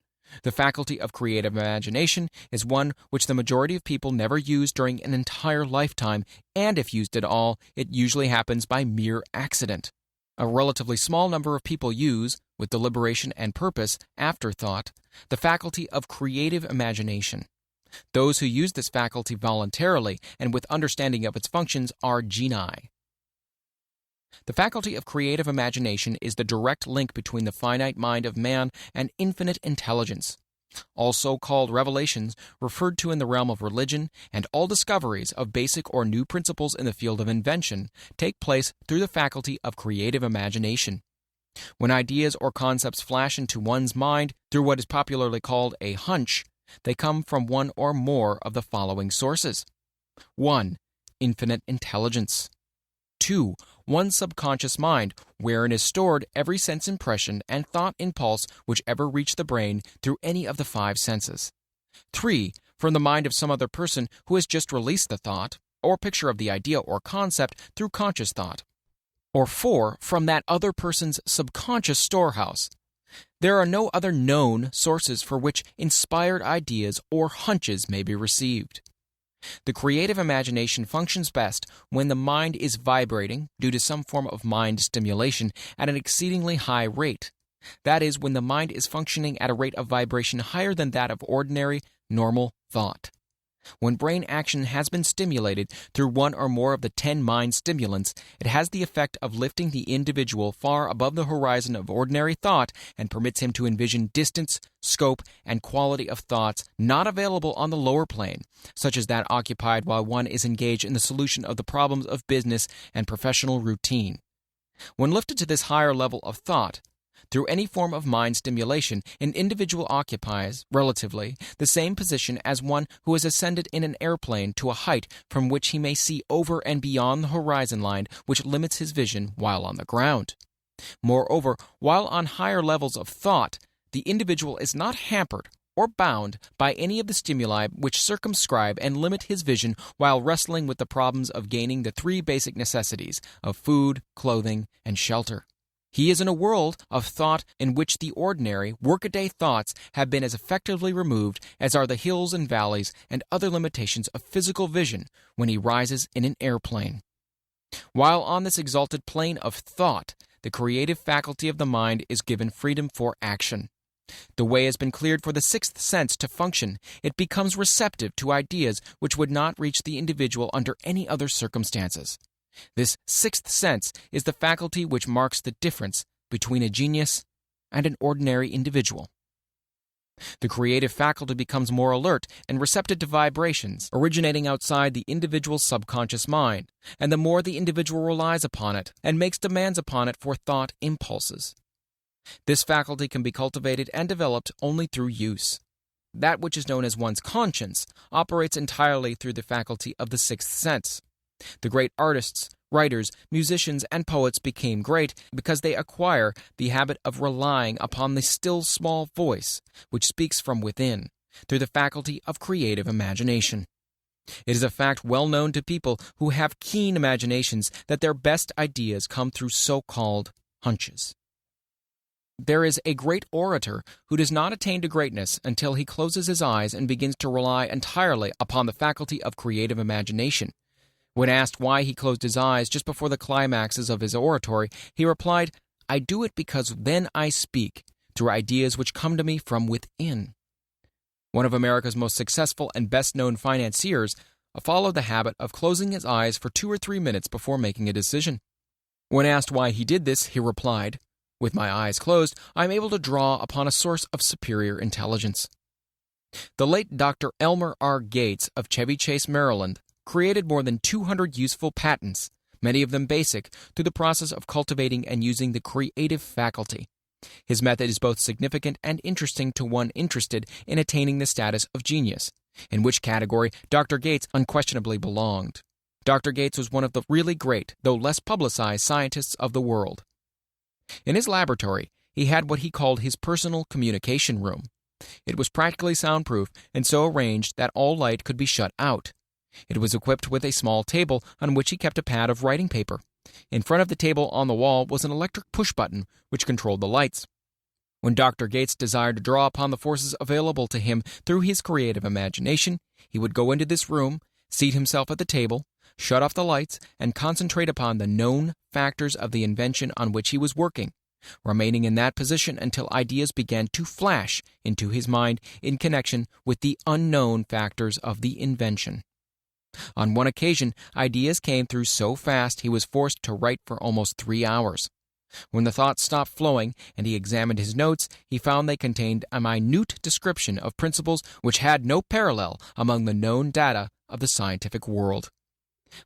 The faculty of creative imagination is one which the majority of people never use during an entire lifetime, and if used at all, it usually happens by mere accident. A relatively small number of people use, with deliberation and purpose, afterthought, the faculty of creative imagination. Those who use this faculty voluntarily and with understanding of its functions are genii. The faculty of creative imagination is the direct link between the finite mind of man and infinite intelligence. All so-called revelations referred to in the realm of religion and all discoveries of basic or new principles in the field of invention take place through the faculty of creative imagination. When ideas or concepts flash into one's mind through what is popularly called a hunch, they come from one or more of the following sources. 1. Infinite intelligence. 2. One's subconscious mind, wherein is stored every sense impression and thought impulse which ever reach the brain through any of the 5 senses. 3. From the mind of some other person who has just released the thought, or picture of the idea or concept through conscious thought. Or 4. From that other person's subconscious storehouse. There are no other known sources for which inspired ideas or hunches may be received. The creative imagination functions best when the mind is vibrating due to some form of mind stimulation at an exceedingly high rate. That is, when the mind is functioning at a rate of vibration higher than that of ordinary, normal thought. When brain action has been stimulated through one or more of the 10 mind stimulants, it has the effect of lifting the individual far above the horizon of ordinary thought and permits him to envision distance, scope, and quality of thoughts not available on the lower plane, such as that occupied while one is engaged in the solution of the problems of business and professional routine. When lifted to this higher level of thought, through any form of mind stimulation, an individual occupies, relatively, the same position as one who has ascended in an airplane to a height from which he may see over and beyond the horizon line which limits his vision while on the ground. Moreover, while on higher levels of thought, the individual is not hampered or bound by any of the stimuli which circumscribe and limit his vision while wrestling with the problems of gaining the 3 basic necessities of food, clothing, and shelter. He is in a world of thought in which the ordinary, workaday thoughts have been as effectively removed as are the hills and valleys and other limitations of physical vision when he rises in an airplane. While on this exalted plane of thought, the creative faculty of the mind is given freedom for action. The way has been cleared for the 6th sense to function. It becomes receptive to ideas which would not reach the individual under any other circumstances. This 6th sense is the faculty which marks the difference between a genius and an ordinary individual. The creative faculty becomes more alert and receptive to vibrations originating outside the individual's subconscious mind, and the more the individual relies upon it and makes demands upon it for thought impulses. This faculty can be cultivated and developed only through use. That which is known as one's conscience operates entirely through the faculty of the 6th sense. The great artists, writers, musicians, and poets became great because they acquire the habit of relying upon the still small voice which speaks from within, through the faculty of creative imagination. It is a fact well known to people who have keen imaginations that their best ideas come through so-called hunches. There is a great orator who does not attain to greatness until he closes his eyes and begins to rely entirely upon the faculty of creative imagination. When asked why he closed his eyes just before the climaxes of his oratory, he replied, "I do it because then I speak through ideas which come to me from within." One of America's most successful and best-known financiers followed the habit of closing his eyes for 2 or 3 minutes before making a decision. When asked why he did this, he replied, "With my eyes closed, I am able to draw upon a source of superior intelligence." The late Dr. Elmer R. Gates of Chevy Chase, Maryland, created more than 200 useful patents, many of them basic, through the process of cultivating and using the creative faculty. His method is both significant and interesting to one interested in attaining the status of genius, in which category Dr. Gates unquestionably belonged. Dr. Gates was one of the really great, though less publicized, scientists of the world. In his laboratory, he had what he called his personal communication room. It was practically soundproof and so arranged that all light could be shut out. It was equipped with a small table on which he kept a pad of writing paper. In front of the table on the wall was an electric push-button which controlled the lights. When Dr. Gates desired to draw upon the forces available to him through his creative imagination, he would go into this room, seat himself at the table, shut off the lights, and concentrate upon the known factors of the invention on which he was working, remaining in that position until ideas began to flash into his mind in connection with the unknown factors of the invention. On one occasion, ideas came through so fast he was forced to write for almost 3 hours. When the thoughts stopped flowing and he examined his notes, he found they contained a minute description of principles which had no parallel among the known data of the scientific world.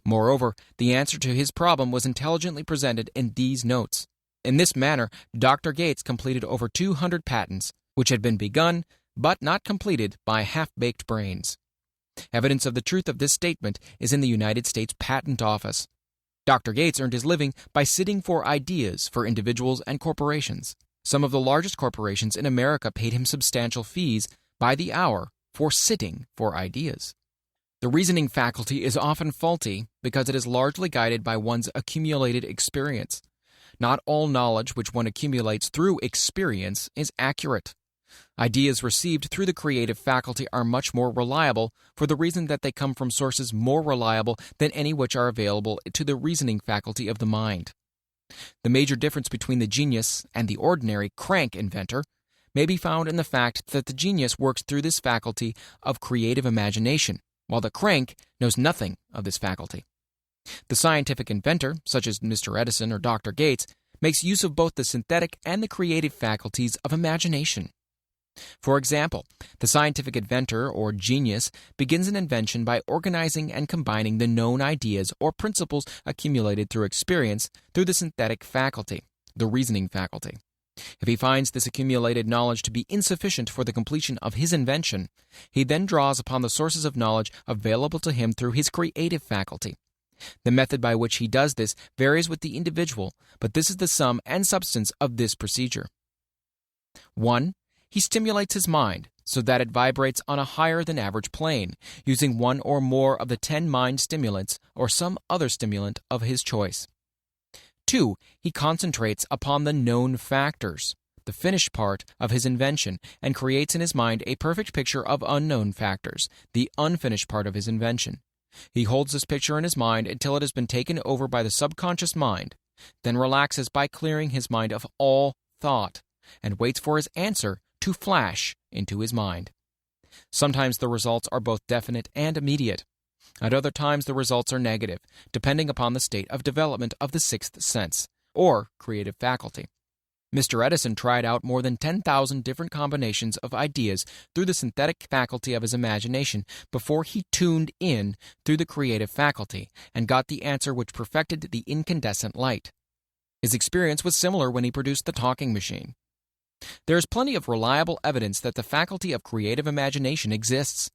Moreover, the answer to his problem was intelligently presented in these notes. In this manner, Dr. Gates completed over 200 patents, which had been begun but not completed by half-baked brains. Evidence of the truth of this statement is in the United States Patent Office. Dr. Gates earned his living by sitting for ideas for individuals and corporations. Some of the largest corporations in America paid him substantial fees by the hour for sitting for ideas. The reasoning faculty is often faulty because it is largely guided by one's accumulated experience. Not all knowledge which one accumulates through experience is accurate. Ideas received through the creative faculty are much more reliable for the reason that they come from sources more reliable than any which are available to the reasoning faculty of the mind. The major difference between the genius and the ordinary crank inventor may be found in the fact that the genius works through this faculty of creative imagination, while the crank knows nothing of this faculty. The scientific inventor, such as Mr. Edison or Dr. Gates, makes use of both the synthetic and the creative faculties of imagination. For example, the scientific inventor or genius begins an invention by organizing and combining the known ideas or principles accumulated through experience through the synthetic faculty, the reasoning faculty. If he finds this accumulated knowledge to be insufficient for the completion of his invention, he then draws upon the sources of knowledge available to him through his creative faculty. The method by which he does this varies with the individual, but this is the sum and substance of this procedure. 1. He stimulates his mind so that it vibrates on a higher than average plane, using one or more of the 10 mind stimulants or some other stimulant of his choice. 2. He concentrates upon the known factors, the finished part of his invention, and creates in his mind a perfect picture of unknown factors, the unfinished part of his invention. He holds this picture in his mind until it has been taken over by the subconscious mind, then relaxes by clearing his mind of all thought, and waits for his answer to flash into his mind. Sometimes the results are both definite and immediate. At other times the results are negative, depending upon the state of development of the sixth sense, or creative faculty. Mr. Edison tried out more than 10,000 different combinations of ideas through the synthetic faculty of his imagination before he tuned in through the creative faculty and got the answer which perfected the incandescent light. His experience was similar when he produced the talking machine. There is plenty of reliable evidence that the faculty of creative imagination exists.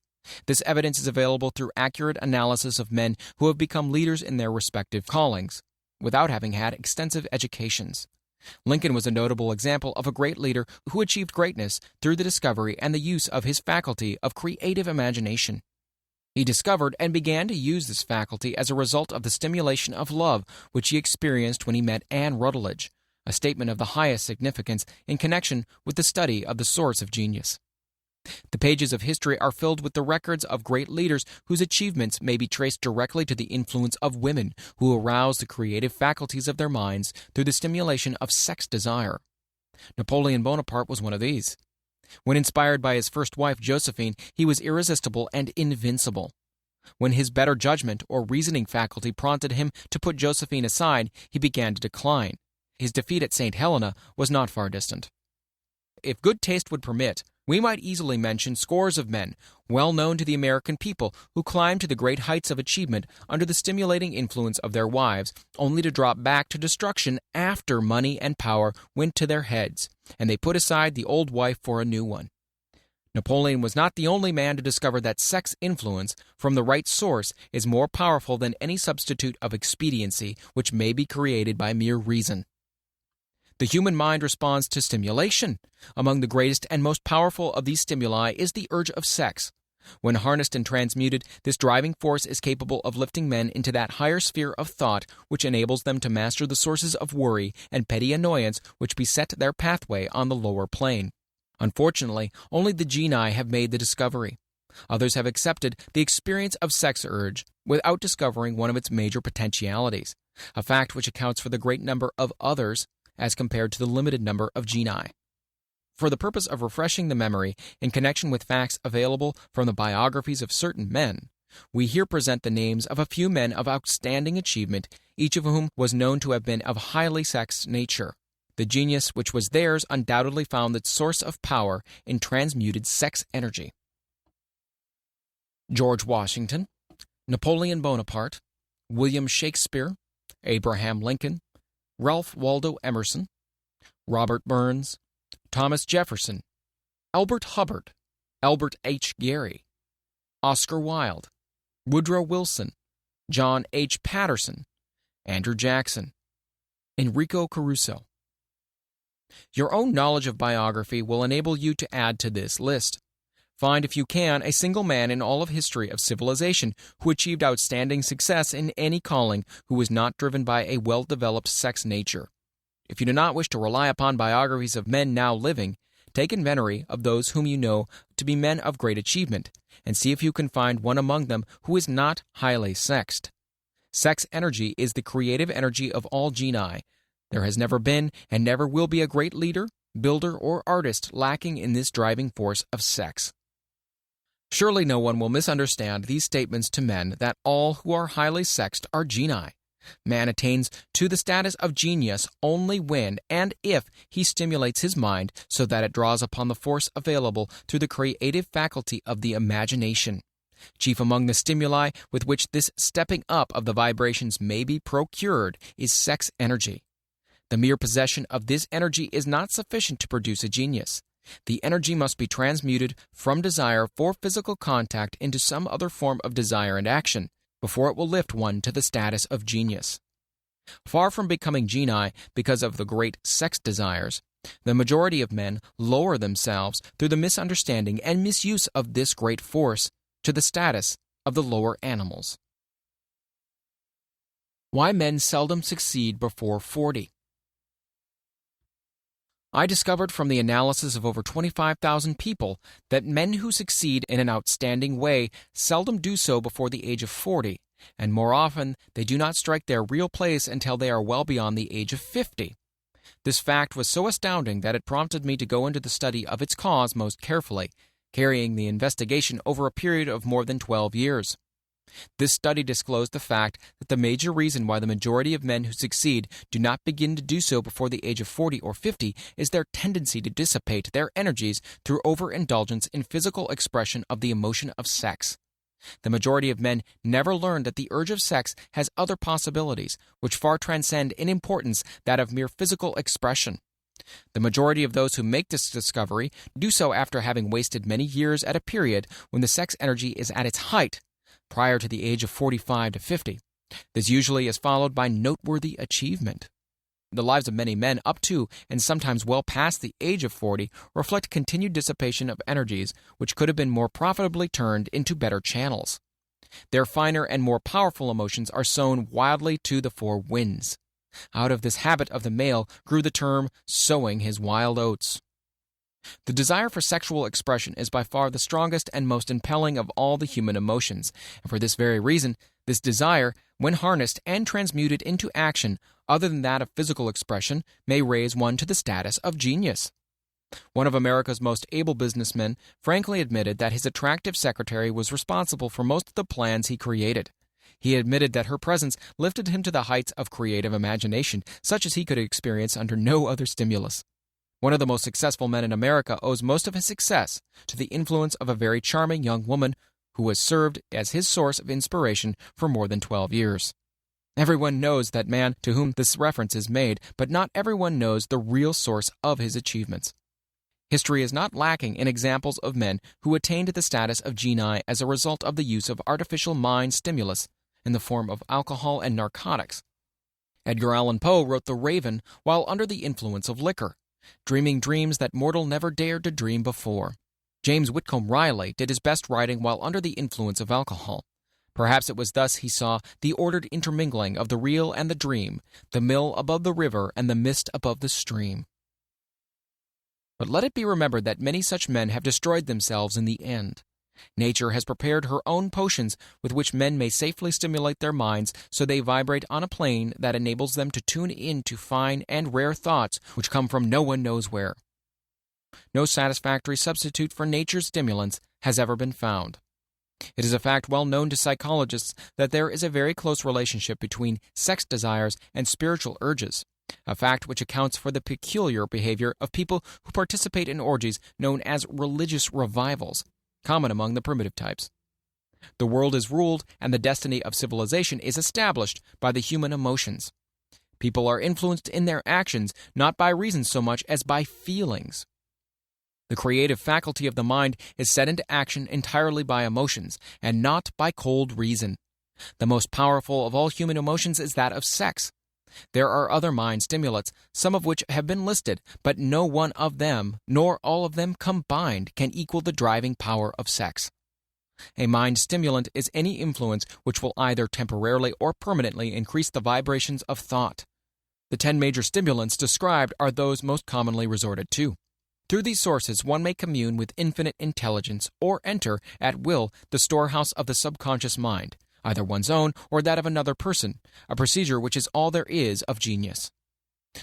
This evidence is available through accurate analysis of men who have become leaders in their respective callings, without having had extensive educations. Lincoln was a notable example of a great leader who achieved greatness through the discovery and the use of his faculty of creative imagination. He discovered and began to use this faculty as a result of the stimulation of love which he experienced when he met Anne Rutledge, a statement of the highest significance in connection with the study of the source of genius. The pages of history are filled with the records of great leaders whose achievements may be traced directly to the influence of women who aroused the creative faculties of their minds through the stimulation of sex desire. Napoleon Bonaparte was one of these. When inspired by his first wife, Josephine, he was irresistible and invincible. When his better judgment or reasoning faculty prompted him to put Josephine aside, he began to decline. His defeat at St. Helena was not far distant. If good taste would permit, we might easily mention scores of men, well known to the American people, who climbed to the great heights of achievement under the stimulating influence of their wives, only to drop back to destruction after money and power went to their heads, and they put aside the old wife for a new one. Napoleon was not the only man to discover that sex influence from the right source is more powerful than any substitute of expediency which may be created by mere reason. The human mind responds to stimulation. Among the greatest and most powerful of these stimuli is the urge of sex. When harnessed and transmuted, this driving force is capable of lifting men into that higher sphere of thought which enables them to master the sources of worry and petty annoyance which beset their pathway on the lower plane. Unfortunately, only the genii have made the discovery. Others have accepted the experience of sex urge without discovering one of its major potentialities, a fact which accounts for the great number of others as compared to the limited number of genii. For the purpose of refreshing the memory in connection with facts available from the biographies of certain men, we here present the names of a few men of outstanding achievement, each of whom was known to have been of highly sexed nature. The genius which was theirs undoubtedly found its source of power in transmuted sex energy. George Washington, Napoleon Bonaparte, William Shakespeare, Abraham Lincoln, Ralph Waldo Emerson, Robert Burns, Thomas Jefferson, Albert Hubbard, Albert H. Gary, Oscar Wilde, Woodrow Wilson, John H. Patterson, Andrew Jackson, Enrico Caruso. Your own knowledge of biography will enable you to add to this list. Find, if you can, a single man in all of history of civilization who achieved outstanding success in any calling who was not driven by a well-developed sex nature. If you do not wish to rely upon biographies of men now living, take inventory of those whom you know to be men of great achievement, and see if you can find one among them who is not highly sexed. Sex energy is the creative energy of all genii. There has never been and never will be a great leader, builder, or artist lacking in this driving force of sex. Surely no one will misunderstand these statements to men that all who are highly sexed are genii. Man attains to the status of genius only when and if he stimulates his mind so that it draws upon the force available through the creative faculty of the imagination. Chief among the stimuli with which this stepping up of the vibrations may be procured is sex energy. The mere possession of this energy is not sufficient to produce a genius. The energy must be transmuted from desire for physical contact into some other form of desire and action before it will lift one to the status of genius. Far from becoming genii because of the great sex desires, the majority of men lower themselves through the misunderstanding and misuse of this great force to the status of the lower animals. Why men seldom succeed before 40. I discovered from the analysis of over 25,000 people that men who succeed in an outstanding way seldom do so before the age of 40, and more often they do not strike their real place until they are well beyond the age of 50. This fact was so astounding that it prompted me to go into the study of its cause most carefully, carrying the investigation over a period of more than 12 years. This study disclosed the fact that the major reason why the majority of men who succeed do not begin to do so before the age of 40 or 50 is their tendency to dissipate their energies through overindulgence in physical expression of the emotion of sex. The majority of men never learn that the urge of sex has other possibilities, which far transcend in importance that of mere physical expression. The majority of those who make this discovery do so after having wasted many years at a period when the sex energy is at its height, prior to the age of 45 to 50. This usually is followed by noteworthy achievement. The lives of many men up to and sometimes well past the age of 40 reflect continued dissipation of energies which could have been more profitably turned into better channels. Their finer and more powerful emotions are sown wildly to the four winds. Out of this habit of the male grew the term sowing his wild oats. The desire for sexual expression is by far the strongest and most impelling of all the human emotions, and for this very reason, this desire, when harnessed and transmuted into action other than that of physical expression, may raise one to the status of genius. One of America's most able businessmen frankly admitted that his attractive secretary was responsible for most of the plans he created. He admitted that her presence lifted him to the heights of creative imagination, such as he could experience under no other stimulus. One of the most successful men in America owes most of his success to the influence of a very charming young woman who has served as his source of inspiration for more than 12 years. Everyone knows that man to whom this reference is made, but not everyone knows the real source of his achievements. History is not lacking in examples of men who attained the status of genii as a result of the use of artificial mind stimulus in the form of alcohol and narcotics. Edgar Allan Poe wrote The Raven while under the influence of liquor, dreaming dreams that mortal never dared to dream before. James Whitcomb Riley did his best writing while under the influence of alcohol. Perhaps it was thus he saw the ordered intermingling of the real and the dream, the mill above the river and the mist above the stream. But let it be remembered that many such men have destroyed themselves in the end. Nature has prepared her own potions with which men may safely stimulate their minds so they vibrate on a plane that enables them to tune in to fine and rare thoughts which come from no one knows where. No satisfactory substitute for nature's stimulants has ever been found. It is a fact well known to psychologists that there is a very close relationship between sex desires and spiritual urges, a fact which accounts for the peculiar behavior of people who participate in orgies known as religious revivals, common among the primitive types. The world is ruled and the destiny of civilization is established by the human emotions. People are influenced in their actions not by reason so much as by feelings. The creative faculty of the mind is set into action entirely by emotions and not by cold reason. The most powerful of all human emotions is that of sex. There are other mind stimulants, some of which have been listed, but no one of them, nor all of them combined, can equal the driving power of sex. A mind stimulant is any influence which will either temporarily or permanently increase the vibrations of thought. The 10 major stimulants described are those most commonly resorted to. Through these sources, one may commune with infinite intelligence or enter, at will, the storehouse of the subconscious mind, either one's own or that of another person, a procedure which is all there is of genius.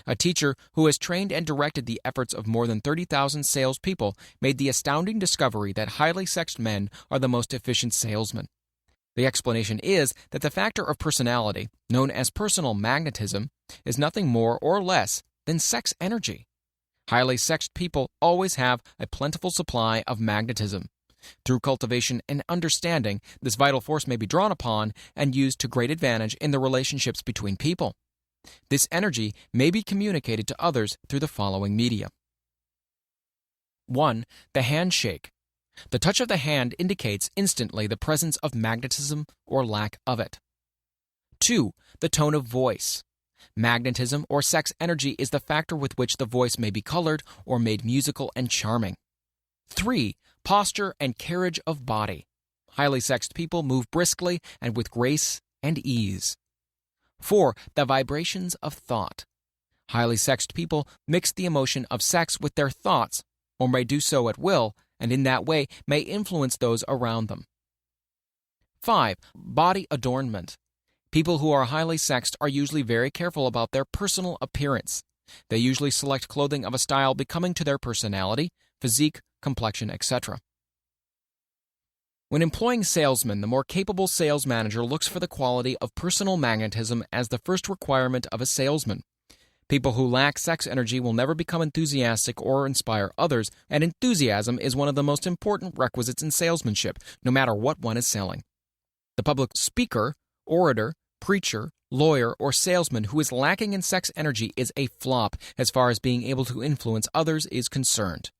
A teacher who has trained and directed the efforts of more than 30,000 salespeople made the astounding discovery that highly sexed men are the most efficient salesmen. The explanation is that the factor of personality, known as personal magnetism, is nothing more or less than sex energy. Highly sexed people always have a plentiful supply of magnetism. Through cultivation and understanding, this vital force may be drawn upon and used to great advantage in the relationships between people. This energy may be communicated to others through the following media. 1. The handshake. The touch of the hand indicates instantly the presence of magnetism or lack of it. 2. The tone of voice. Magnetism or sex energy is the factor with which the voice may be colored or made musical and charming. 3. Posture and carriage of body. Highly sexed people move briskly and with grace and ease. 4. The vibrations of thought. Highly sexed people mix the emotion of sex with their thoughts, or may do so at will, and in that way may influence those around them. 5. Body adornment. People who are highly sexed are usually very careful about their personal appearance. They usually select clothing of a style becoming to their personality, physique, complexion, etc. When employing salesmen, the more capable sales manager looks for the quality of personal magnetism as the first requirement of a salesman. People who lack sex energy will never become enthusiastic or inspire others, and enthusiasm is one of the most important requisites in salesmanship, no matter what one is selling. The public speaker, orator, preacher, lawyer, or salesman who is lacking in sex energy is a flop as far as being able to influence others is concerned.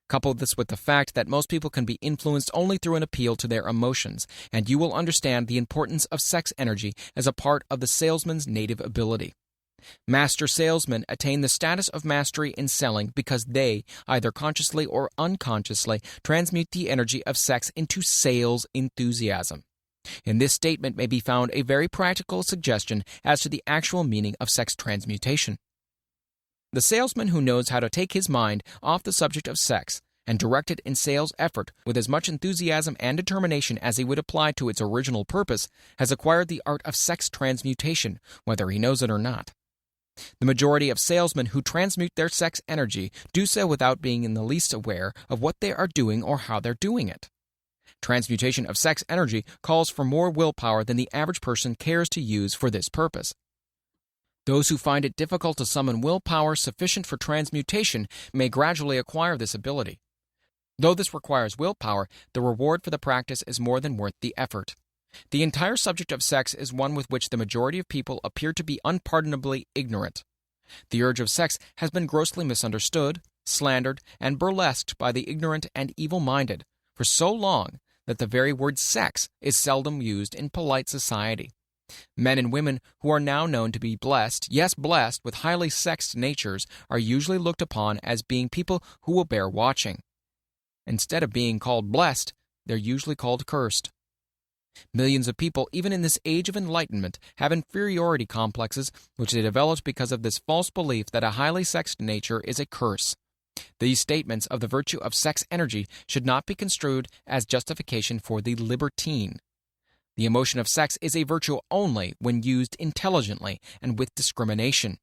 Couple this with the fact that most people can be influenced only through an appeal to their emotions, and you will understand the importance of sex energy as a part of the salesman's native ability. Master salesmen attain the status of mastery in selling because they, either consciously or unconsciously, transmute the energy of sex into sales enthusiasm. In this statement may be found a very practical suggestion as to the actual meaning of sex transmutation. The salesman who knows how to take his mind off the subject of sex and direct it in sales effort with as much enthusiasm and determination as he would apply to its original purpose has acquired the art of sex transmutation, whether he knows it or not. The majority of salesmen who transmute their sex energy do so without being in the least aware of what they are doing or how they're doing it. Transmutation of sex energy calls for more willpower than the average person cares to use for this purpose. Those who find it difficult to summon willpower sufficient for transmutation may gradually acquire this ability. Though this requires willpower, the reward for the practice is more than worth the effort. The entire subject of sex is one with which the majority of people appear to be unpardonably ignorant. The urge of sex has been grossly misunderstood, slandered, and burlesqued by the ignorant and evil-minded for so long that the very word sex is seldom used in polite society. Men and women who are now known to be blessed, yes blessed, with highly sexed natures are usually looked upon as being people who will bear watching. Instead of being called blessed, they're usually called cursed. Millions of people, even in this age of enlightenment, have inferiority complexes which they developed because of this false belief that a highly sexed nature is a curse. These statements of the virtue of sex energy should not be construed as justification for the libertine. The emotion of sex is a virtue only when used intelligently and with discrimination.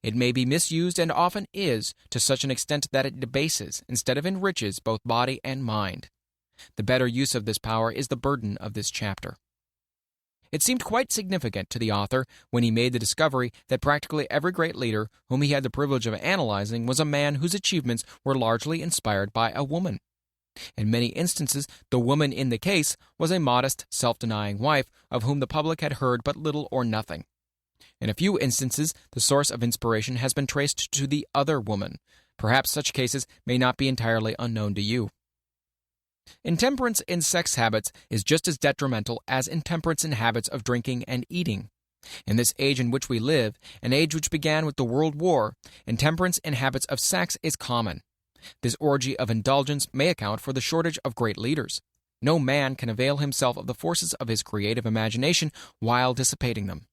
It may be misused and often is to such an extent that it debases instead of enriches both body and mind. The better use of this power is the burden of this chapter. It seemed quite significant to the author when he made the discovery that practically every great leader whom he had the privilege of analyzing was a man whose achievements were largely inspired by a woman. In many instances, the woman in the case was a modest, self-denying wife of whom the public had heard but little or nothing. In a few instances, the source of inspiration has been traced to the other woman. Perhaps such cases may not be entirely unknown to you. Intemperance in sex habits is just as detrimental as intemperance in habits of drinking and eating. In this age in which we live, an age which began with the World War, intemperance in habits of sex is common. This orgy of indulgence may account for the shortage of great leaders. No man can avail himself of the forces of his creative imagination while dissipating them.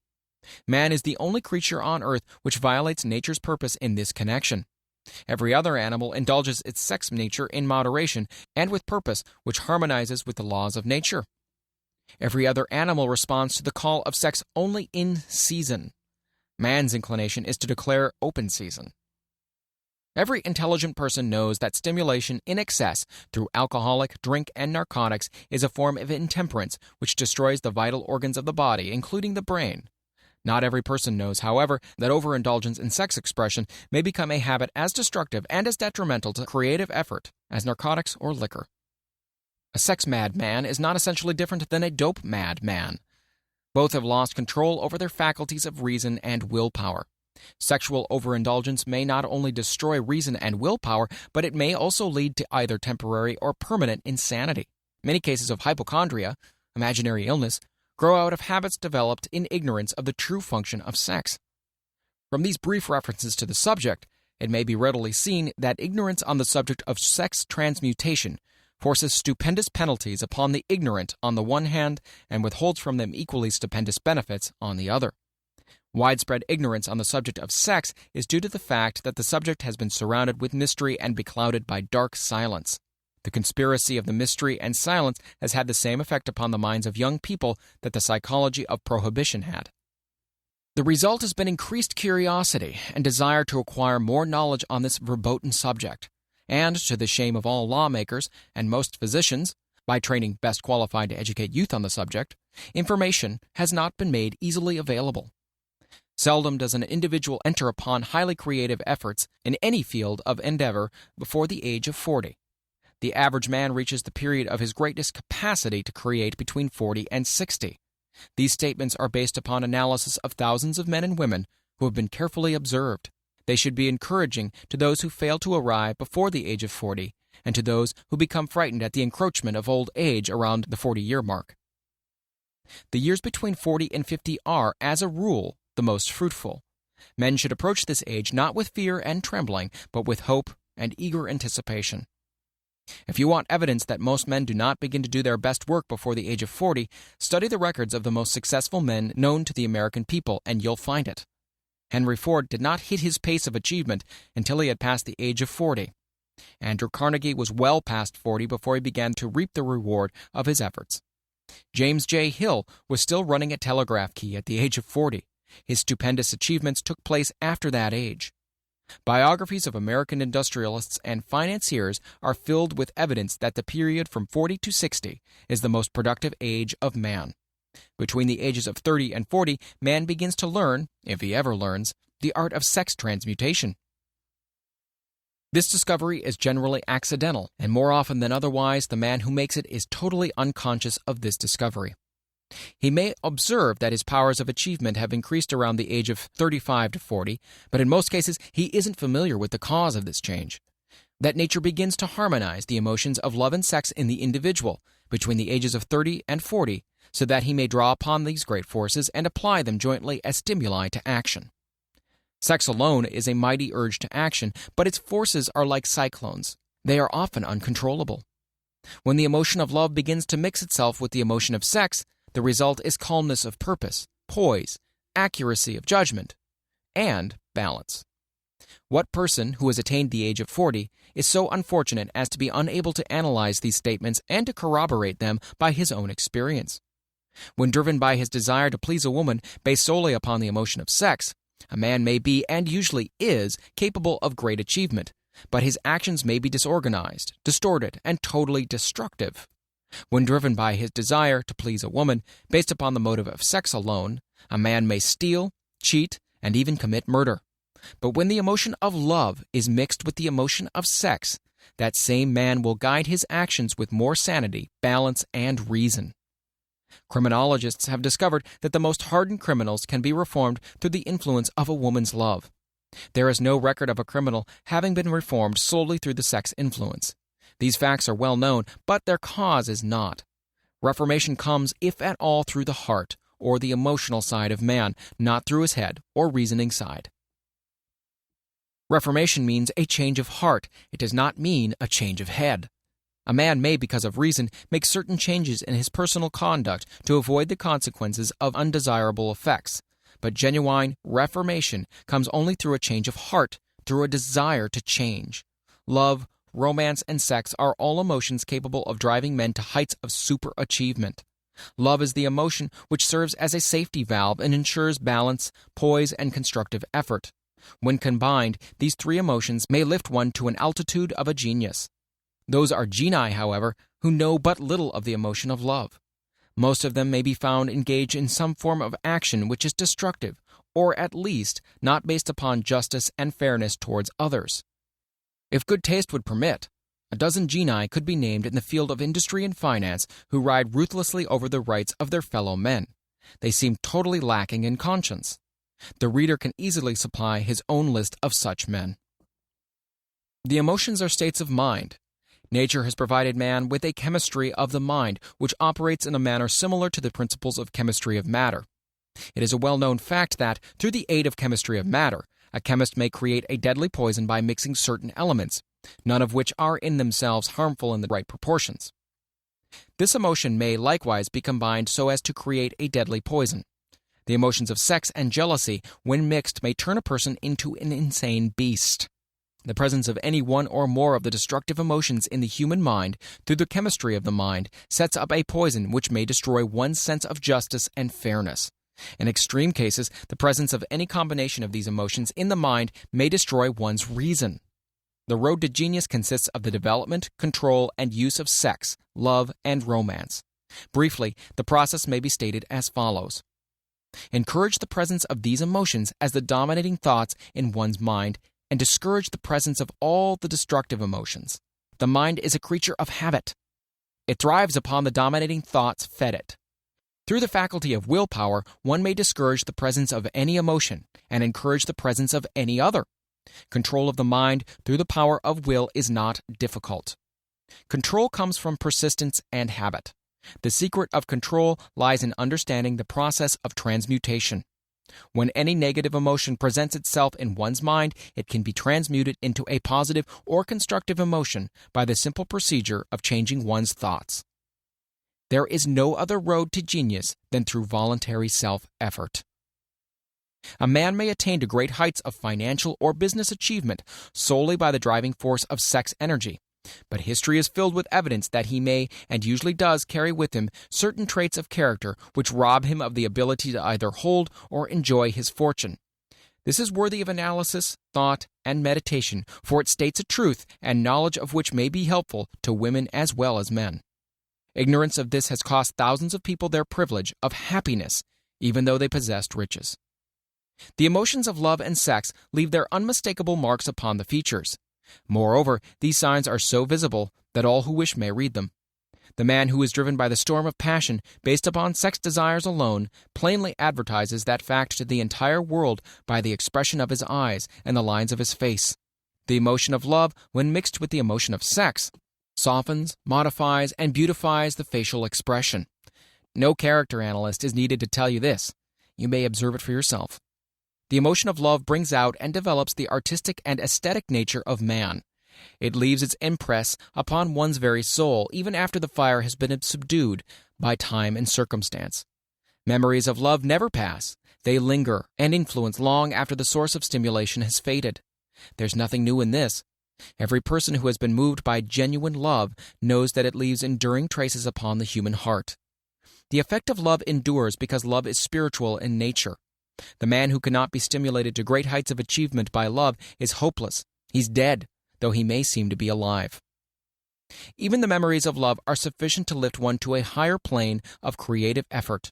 Man is the only creature on earth which violates nature's purpose in this connection. Every other animal indulges its sex nature in moderation and with purpose which harmonizes with the laws of nature. Every other animal responds to the call of sex only in season. Man's inclination is to declare open season. Every intelligent person knows that stimulation in excess through alcoholic, drink, and narcotics is a form of intemperance which destroys the vital organs of the body, including the brain. Not every person knows, however, that overindulgence in sex expression may become a habit as destructive and as detrimental to creative effort as narcotics or liquor. A sex-mad man is not essentially different than a dope-mad man. Both have lost control over their faculties of reason and willpower. Sexual overindulgence may not only destroy reason and willpower, but it may also lead to either temporary or permanent insanity. Many cases of hypochondria, imaginary illness, grow out of habits developed in ignorance of the true function of sex. From these brief references to the subject, it may be readily seen that ignorance on the subject of sex transmutation forces stupendous penalties upon the ignorant on the one hand and withholds from them equally stupendous benefits on the other. Widespread ignorance on the subject of sex is due to the fact that the subject has been surrounded with mystery and beclouded by dark silence. The conspiracy of the mystery and silence has had the same effect upon the minds of young people that the psychology of prohibition had. The result has been increased curiosity and desire to acquire more knowledge on this verboten subject, and, to the shame of all lawmakers and most physicians, by training best qualified to educate youth on the subject, information has not been made easily available. Seldom does an individual enter upon highly creative efforts in any field of endeavor before the age of 40. The average man reaches the period of his greatest capacity to create between 40 and 60. These statements are based upon analysis of thousands of men and women who have been carefully observed. They should be encouraging to those who fail to arrive before the age of 40 and to those who become frightened at the encroachment of old age around the 40-year mark. The years between 40 and 50 are, as a rule, the most fruitful. Men should approach this age not with fear and trembling, but with hope and eager anticipation. If you want evidence that most men do not begin to do their best work before the age of 40, study the records of the most successful men known to the American people, and you'll find it. Henry Ford did not hit his pace of achievement until he had passed the age of 40. Andrew Carnegie was well past 40 before he began to reap the reward of his efforts. James J. Hill was still running a telegraph key at the age of 40. His stupendous achievements took place after that age. Biographies of American industrialists and financiers are filled with evidence that the period from 40 to 60 is the most productive age of man. Between the ages of 30 and 40, man begins to learn, if he ever learns, the art of sex transmutation. This discovery is generally accidental, and more often than otherwise, the man who makes it is totally unconscious of this discovery. He may observe that his powers of achievement have increased around the age of 35 to 40, but in most cases he isn't familiar with the cause of this change. That nature begins to harmonize the emotions of love and sex in the individual between the ages of 30 and 40, so that he may draw upon these great forces and apply them jointly as stimuli to action. Sex alone is a mighty urge to action, but its forces are like cyclones. They are often uncontrollable. When the emotion of love begins to mix itself with the emotion of sex, the result is calmness of purpose, poise, accuracy of judgment, and balance. What person who has attained the age of 40 is so unfortunate as to be unable to analyze these statements and to corroborate them by his own experience? When driven by his desire to please a woman based solely upon the emotion of sex, a man may be, and usually is, capable of great achievement, but his actions may be disorganized, distorted, and totally destructive. When driven by his desire to please a woman based upon the motive of sex alone, a man may steal, cheat, and even commit murder. But when the emotion of love is mixed with the emotion of sex, that same man will guide his actions with more sanity, balance, and reason. Criminologists have discovered that the most hardened criminals can be reformed through the influence of a woman's love. There is no record of a criminal having been reformed solely through the sex influence. These facts are well known, but their cause is not. Reformation comes, if at all, through the heart, or the emotional side of man, not through his head or reasoning side. Reformation means a change of heart. It does not mean a change of head. A man may, because of reason, make certain changes in his personal conduct to avoid the consequences of undesirable effects. But genuine reformation comes only through a change of heart, through a desire to change. Love, romance, and sex are all emotions capable of driving men to heights of superachievement. Love is the emotion which serves as a safety valve and ensures balance, poise, and constructive effort. When combined, these three emotions may lift one to an altitude of a genius. Those are genii, however, who know but little of the emotion of love. Most of them may be found engaged in some form of action which is destructive, or at least not based upon justice and fairness towards others. If good taste would permit, a dozen genii could be named in the field of industry and finance who ride ruthlessly over the rights of their fellow men. They seem totally lacking in conscience. The reader can easily supply his own list of such men. The emotions are states of mind. Nature has provided man with a chemistry of the mind, which operates in a manner similar to the principles of chemistry of matter. It is a well-known fact that, through the aid of chemistry of matter, a chemist may create a deadly poison by mixing certain elements, none of which are in themselves harmful in the right proportions. This emotion may likewise be combined so as to create a deadly poison. The emotions of sex and jealousy, when mixed, may turn a person into an insane beast. The presence of any one or more of the destructive emotions in the human mind, through the chemistry of the mind, sets up a poison which may destroy one's sense of justice and fairness. In extreme cases, the presence of any combination of these emotions in the mind may destroy one's reason. The road to genius consists of the development, control, and use of sex, love, and romance. Briefly, the process may be stated as follows. Encourage the presence of these emotions as the dominating thoughts in one's mind, and discourage the presence of all the destructive emotions. The mind is a creature of habit. It thrives upon the dominating thoughts fed it. Through the faculty of willpower, one may discourage the presence of any emotion and encourage the presence of any other. Control of the mind through the power of will is not difficult. Control comes from persistence and habit. The secret of control lies in understanding the process of transmutation. When any negative emotion presents itself in one's mind, it can be transmuted into a positive or constructive emotion by the simple procedure of changing one's thoughts. There is no other road to genius than through voluntary self-effort. A man may attain to great heights of financial or business achievement solely by the driving force of sex energy, but history is filled with evidence that he may, and usually does, carry with him certain traits of character which rob him of the ability to either hold or enjoy his fortune. This is worthy of analysis, thought, and meditation, for it states a truth and knowledge of which may be helpful to women as well as men. Ignorance of this has cost thousands of people their privilege of happiness, even though they possessed riches. The emotions of love and sex leave their unmistakable marks upon the features. Moreover, these signs are so visible that all who wish may read them. The man who is driven by the storm of passion based upon sex desires alone plainly advertises that fact to the entire world by the expression of his eyes and the lines of his face. The emotion of love, when mixed with the emotion of sex, softens, modifies, and beautifies the facial expression. No character analyst is needed to tell you this. You may observe it for yourself. The emotion of love brings out and develops the artistic and aesthetic nature of man. It leaves its impress upon one's very soul, even after the fire has been subdued by time and circumstance. Memories of love never pass. They linger and influence long after the source of stimulation has faded. There's nothing new in this. Every person who has been moved by genuine love knows that it leaves enduring traces upon the human heart. The effect of love endures because love is spiritual in nature. The man who cannot be stimulated to great heights of achievement by love is hopeless. He's dead, though he may seem to be alive. Even the memories of love are sufficient to lift one to a higher plane of creative effort.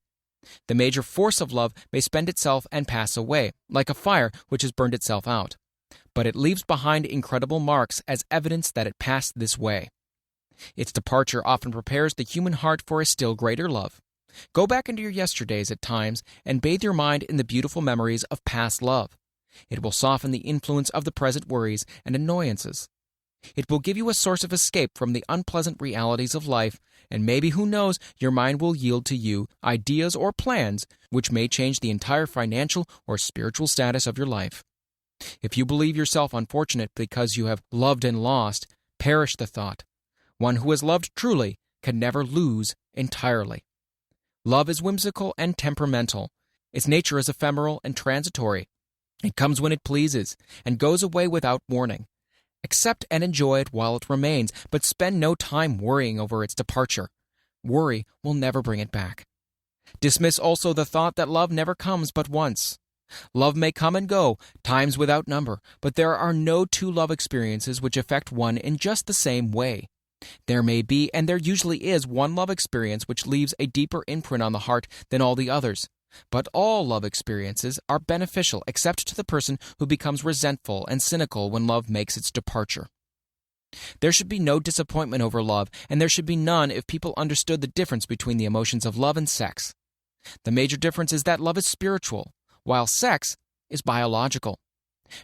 The major force of love may spend itself and pass away, like a fire which has burned itself out. But it leaves behind incredible marks as evidence that it passed this way. Its departure often prepares the human heart for a still greater love. Go back into your yesterdays at times and bathe your mind in the beautiful memories of past love. It will soften the influence of the present worries and annoyances. It will give you a source of escape from the unpleasant realities of life, and maybe, who knows, your mind will yield to you ideas or plans which may change the entire financial or spiritual status of your life. If you believe yourself unfortunate because you have loved and lost, perish the thought. One who has loved truly can never lose entirely. Love is whimsical and temperamental. Its nature is ephemeral and transitory. It comes when it pleases and goes away without warning. Accept and enjoy it while it remains, but spend no time worrying over its departure. Worry will never bring it back. Dismiss also the thought that love never comes but once. Love may come and go, times without number, but there are no two love experiences which affect one in just the same way. There may be, and there usually is, one love experience which leaves a deeper imprint on the heart than all the others. But all love experiences are beneficial except to the person who becomes resentful and cynical when love makes its departure. There should be no disappointment over love, and there should be none if people understood the difference between the emotions of love and sex. The major difference is that love is spiritual, while sex is biological.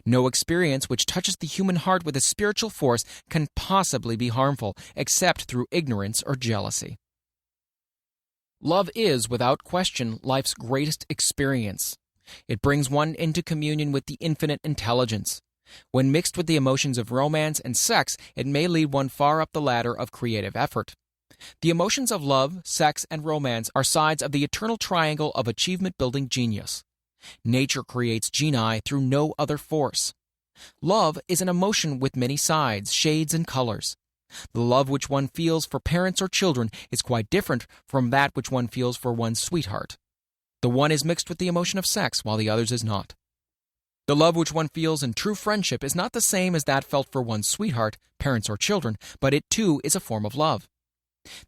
No experience which touches the human heart with a spiritual force can possibly be harmful, except through ignorance or jealousy. Love is, without question, life's greatest experience. It brings one into communion with the infinite intelligence. When mixed with the emotions of romance and sex, it may lead one far up the ladder of creative effort. The emotions of love, sex, and romance are sides of the eternal triangle of achievement-building genius. Nature creates genii through no other force. Love is an emotion with many sides, shades, and colors. The love which one feels for parents or children is quite different from that which one feels for one's sweetheart. The one is mixed with the emotion of sex, while the other's is not. The love which one feels in true friendship is not the same as that felt for one's sweetheart, parents, or children, but it too is a form of love.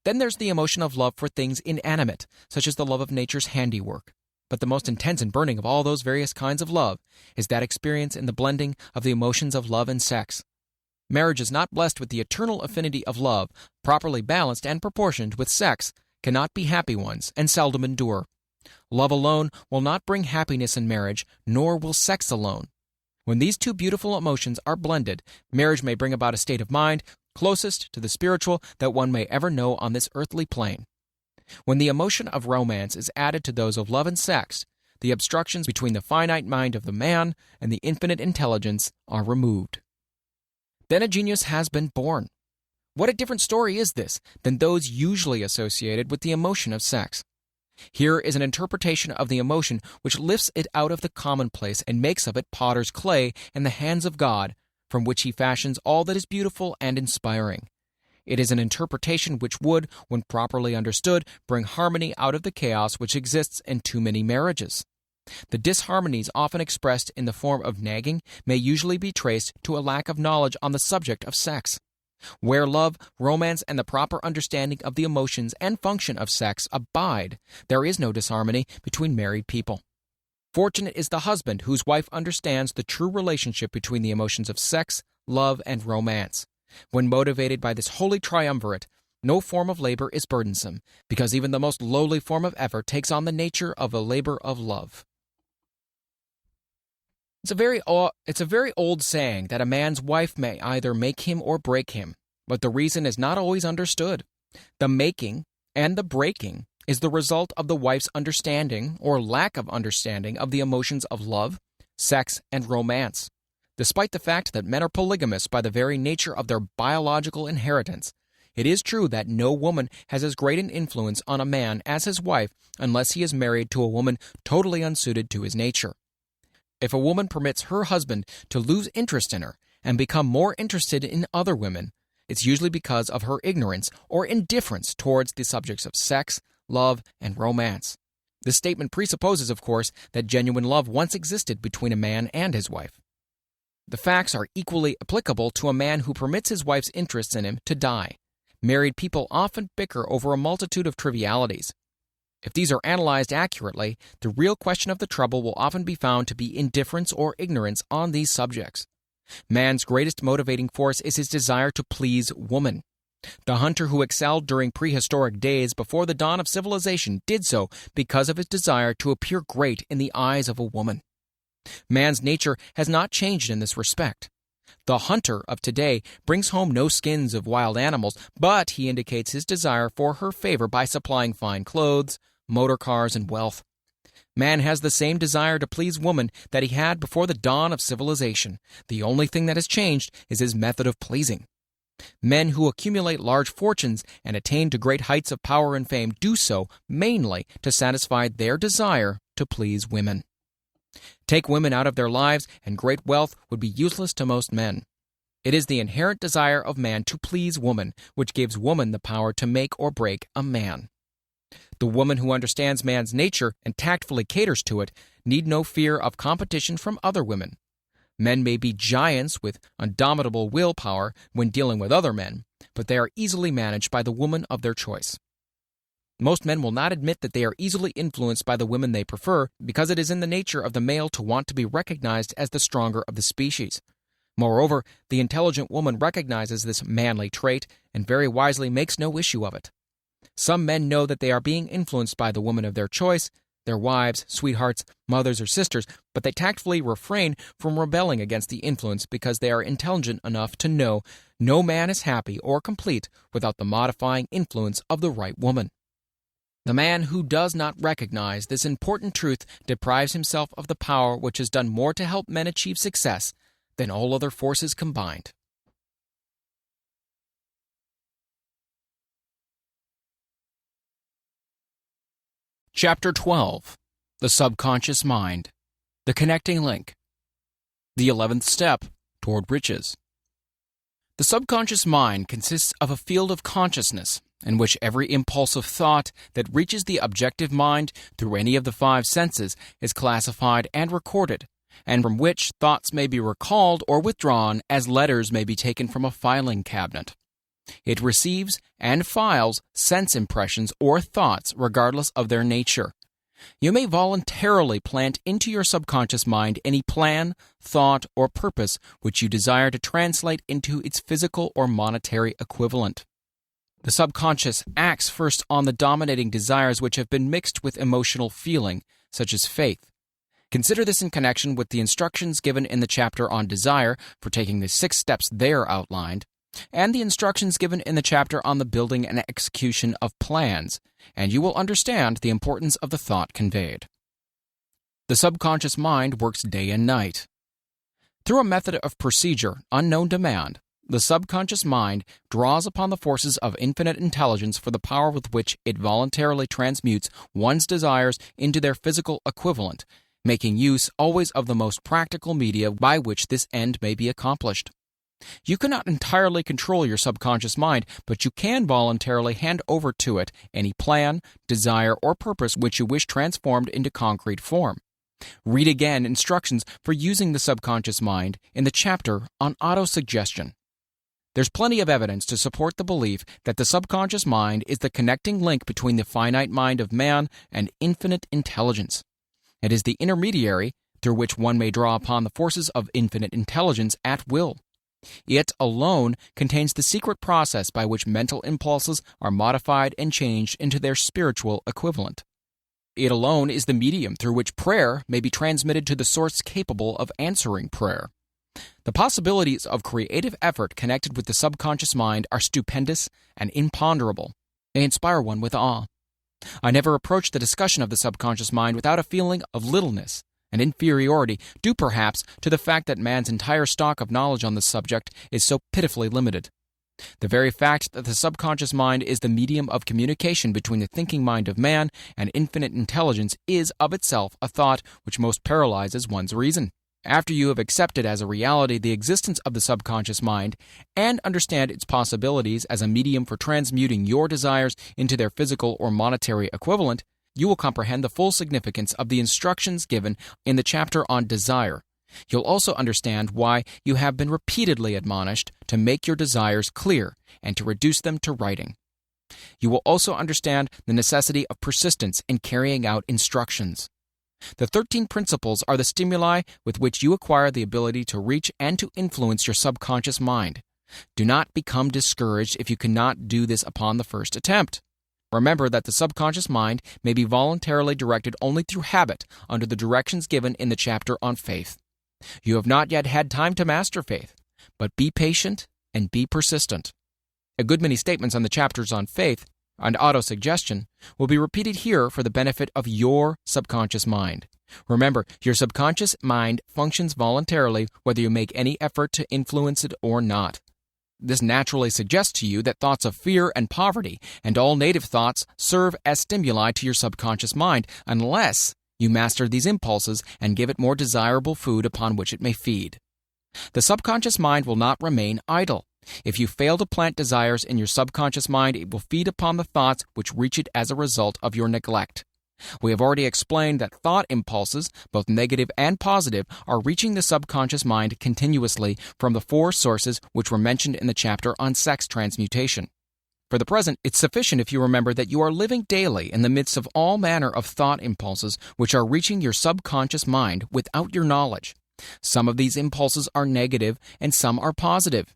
Then there's the emotion of love for things inanimate, such as the love of nature's handiwork. But the most intense and burning of all those various kinds of love is that experience in the blending of the emotions of love and sex. Marriage is not blessed with the eternal affinity of love, properly balanced and proportioned with sex, cannot be happy ones, and seldom endure. Love alone will not bring happiness in marriage, nor will sex alone. When these two beautiful emotions are blended, marriage may bring about a state of mind closest to the spiritual that one may ever know on this earthly plane. When the emotion of romance is added to those of love and sex, the obstructions between the finite mind of the man and the infinite intelligence are removed. Then a genius has been born. What a different story is this than those usually associated with the emotion of sex. Here is an interpretation of the emotion which lifts it out of the commonplace and makes of it potter's clay in the hands of God, from which he fashions all that is beautiful and inspiring. It is an interpretation which would, when properly understood, bring harmony out of the chaos which exists in too many marriages. The disharmonies often expressed in the form of nagging may usually be traced to a lack of knowledge on the subject of sex. Where love, romance, and the proper understanding of the emotions and function of sex abide, there is no disharmony between married people. Fortunate is the husband whose wife understands the true relationship between the emotions of sex, love, and romance. When motivated by this holy triumvirate, no form of labor is burdensome, because even the most lowly form of effort takes on the nature of a labor of love. It's a very old saying that a man's wife may either make him or break him, but the reason is not always understood. The making and the breaking is the result of the wife's understanding or lack of understanding of the emotions of love, sex, and romance. Despite the fact that men are polygamous by the very nature of their biological inheritance, it is true that no woman has as great an influence on a man as his wife unless he is married to a woman totally unsuited to his nature. If a woman permits her husband to lose interest in her and become more interested in other women, it's usually because of her ignorance or indifference towards the subjects of sex, love, and romance. This statement presupposes, of course, that genuine love once existed between a man and his wife. The facts are equally applicable to a man who permits his wife's interests in him to die. Married people often bicker over a multitude of trivialities. If these are analyzed accurately, the real question of the trouble will often be found to be indifference or ignorance on these subjects. Man's greatest motivating force is his desire to please woman. The hunter who excelled during prehistoric days before the dawn of civilization did so because of his desire to appear great in the eyes of a woman. Man's nature has not changed in this respect. The hunter of today brings home no skins of wild animals, but he indicates his desire for her favor by supplying fine clothes, motor cars, and wealth. Man has the same desire to please woman that he had before the dawn of civilization. The only thing that has changed is his method of pleasing. Men who accumulate large fortunes and attain to great heights of power and fame do so mainly to satisfy their desire to please women. Take women out of their lives, and great wealth would be useless to most men. It is the inherent desire of man to please woman, which gives woman the power to make or break a man. The woman who understands man's nature and tactfully caters to it need no fear of competition from other women. Men may be giants with indomitable willpower when dealing with other men, but they are easily managed by the woman of their choice. Most men will not admit that they are easily influenced by the women they prefer because it is in the nature of the male to want to be recognized as the stronger of the species. Moreover, the intelligent woman recognizes this manly trait and very wisely makes no issue of it. Some men know that they are being influenced by the woman of their choice, their wives, sweethearts, mothers, or sisters, but they tactfully refrain from rebelling against the influence because they are intelligent enough to know no man is happy or complete without the modifying influence of the right woman. The man who does not recognize this important truth deprives himself of the power which has done more to help men achieve success than all other forces combined. Chapter 12. The Subconscious Mind. The Connecting Link. The 11th Step Toward Riches. The subconscious mind consists of a field of consciousness in which every impulsive thought that reaches the objective mind through any of the 5 senses is classified and recorded, and from which thoughts may be recalled or withdrawn as letters may be taken from a filing cabinet. It receives and files sense impressions or thoughts regardless of their nature. You may voluntarily plant into your subconscious mind any plan, thought, or purpose which you desire to translate into its physical or monetary equivalent. The subconscious acts first on the dominating desires which have been mixed with emotional feeling, such as faith. Consider this in connection with the instructions given in the chapter on desire for taking the 6 steps there outlined, and the instructions given in the chapter on the building and execution of plans, and you will understand the importance of the thought conveyed. The subconscious mind works day and night. Through a method of procedure unknown to man, the subconscious mind draws upon the forces of infinite intelligence for the power with which it voluntarily transmutes one's desires into their physical equivalent, making use always of the most practical media by which this end may be accomplished. You cannot entirely control your subconscious mind, but you can voluntarily hand over to it any plan, desire, or purpose which you wish transformed into concrete form. Read again instructions for using the subconscious mind in the chapter on autosuggestion. There's plenty of evidence to support the belief that the subconscious mind is the connecting link between the finite mind of man and infinite intelligence. It is the intermediary through which one may draw upon the forces of infinite intelligence at will. It alone contains the secret process by which mental impulses are modified and changed into their spiritual equivalent. It alone is the medium through which prayer may be transmitted to the source capable of answering prayer. The possibilities of creative effort connected with the subconscious mind are stupendous and imponderable. They inspire one with awe. I never approach the discussion of the subconscious mind without a feeling of littleness and inferiority, due perhaps to the fact that man's entire stock of knowledge on this subject is so pitifully limited. The very fact that the subconscious mind is the medium of communication between the thinking mind of man and infinite intelligence is of itself a thought which most paralyzes one's reason. After you have accepted as a reality the existence of the subconscious mind and understand its possibilities as a medium for transmuting your desires into their physical or monetary equivalent, you will comprehend the full significance of the instructions given in the chapter on desire. You'll also understand why you have been repeatedly admonished to make your desires clear and to reduce them to writing. You will also understand the necessity of persistence in carrying out instructions. The 13 principles are the stimuli with which you acquire the ability to reach and to influence your subconscious mind. Do not become discouraged if you cannot do this upon the first attempt. Remember that the subconscious mind may be voluntarily directed only through habit under the directions given in the chapter on faith. You have not yet had time to master faith, but be patient and be persistent. A good many statements on the chapters on faith and autosuggestion will be repeated here for the benefit of your subconscious mind. Remember, your subconscious mind functions voluntarily whether you make any effort to influence it or not. This naturally suggests to you that thoughts of fear and poverty and all native thoughts serve as stimuli to your subconscious mind unless you master these impulses and give it more desirable food upon which it may feed. The subconscious mind will not remain idle. If you fail to plant desires in your subconscious mind, it will feed upon the thoughts which reach it as a result of your neglect. We have already explained that thought impulses, both negative and positive, are reaching the subconscious mind continuously from the 4 sources which were mentioned in the chapter on sex transmutation. For the present, it's sufficient if you remember that you are living daily in the midst of all manner of thought impulses which are reaching your subconscious mind without your knowledge. Some of these impulses are negative and some are positive.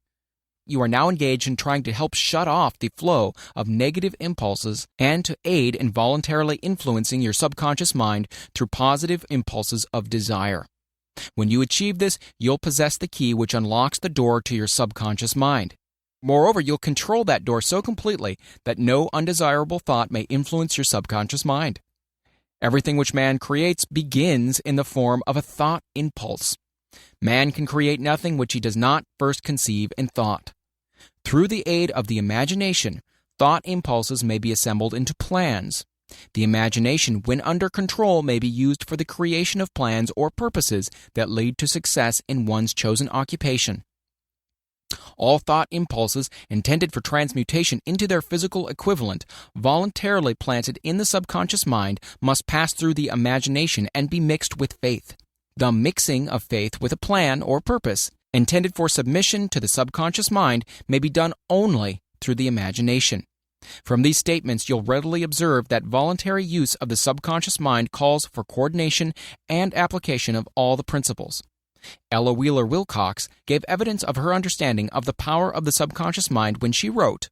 You are now engaged in trying to help shut off the flow of negative impulses and to aid in voluntarily influencing your subconscious mind through positive impulses of desire. When you achieve this, you'll possess the key which unlocks the door to your subconscious mind. Moreover, you'll control that door so completely that no undesirable thought may influence your subconscious mind. Everything which man creates begins in the form of a thought impulse. Man can create nothing which he does not first conceive in thought. Through the aid of the imagination, thought impulses may be assembled into plans. The imagination, when under control, may be used for the creation of plans or purposes that lead to success in one's chosen occupation. All thought impulses intended for transmutation into their physical equivalent, voluntarily planted in the subconscious mind, must pass through the imagination and be mixed with faith. The mixing of faith with a plan or purpose intended for submission to the subconscious mind may be done only through the imagination. From these statements, you'll readily observe that voluntary use of the subconscious mind calls for coordination and application of all the principles. Ella Wheeler Wilcox gave evidence of her understanding of the power of the subconscious mind when she wrote,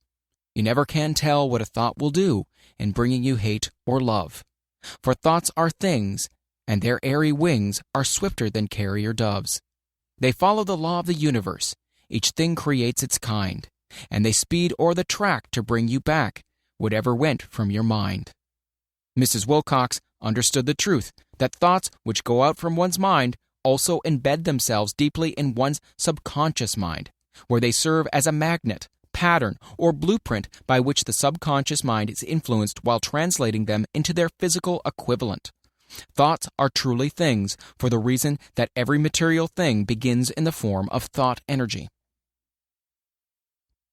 "You never can tell what a thought will do in bringing you hate or love. For thoughts are things, and their airy wings are swifter than carrier doves. They follow the law of the universe. Each thing creates its kind, and they speed o'er the track to bring you back whatever went from your mind." Mrs. Wilcox understood the truth that thoughts which go out from one's mind also embed themselves deeply in one's subconscious mind, where they serve as a magnet, pattern, or blueprint by which the subconscious mind is influenced while translating them into their physical equivalent. Thoughts are truly things for the reason that every material thing begins in the form of thought energy.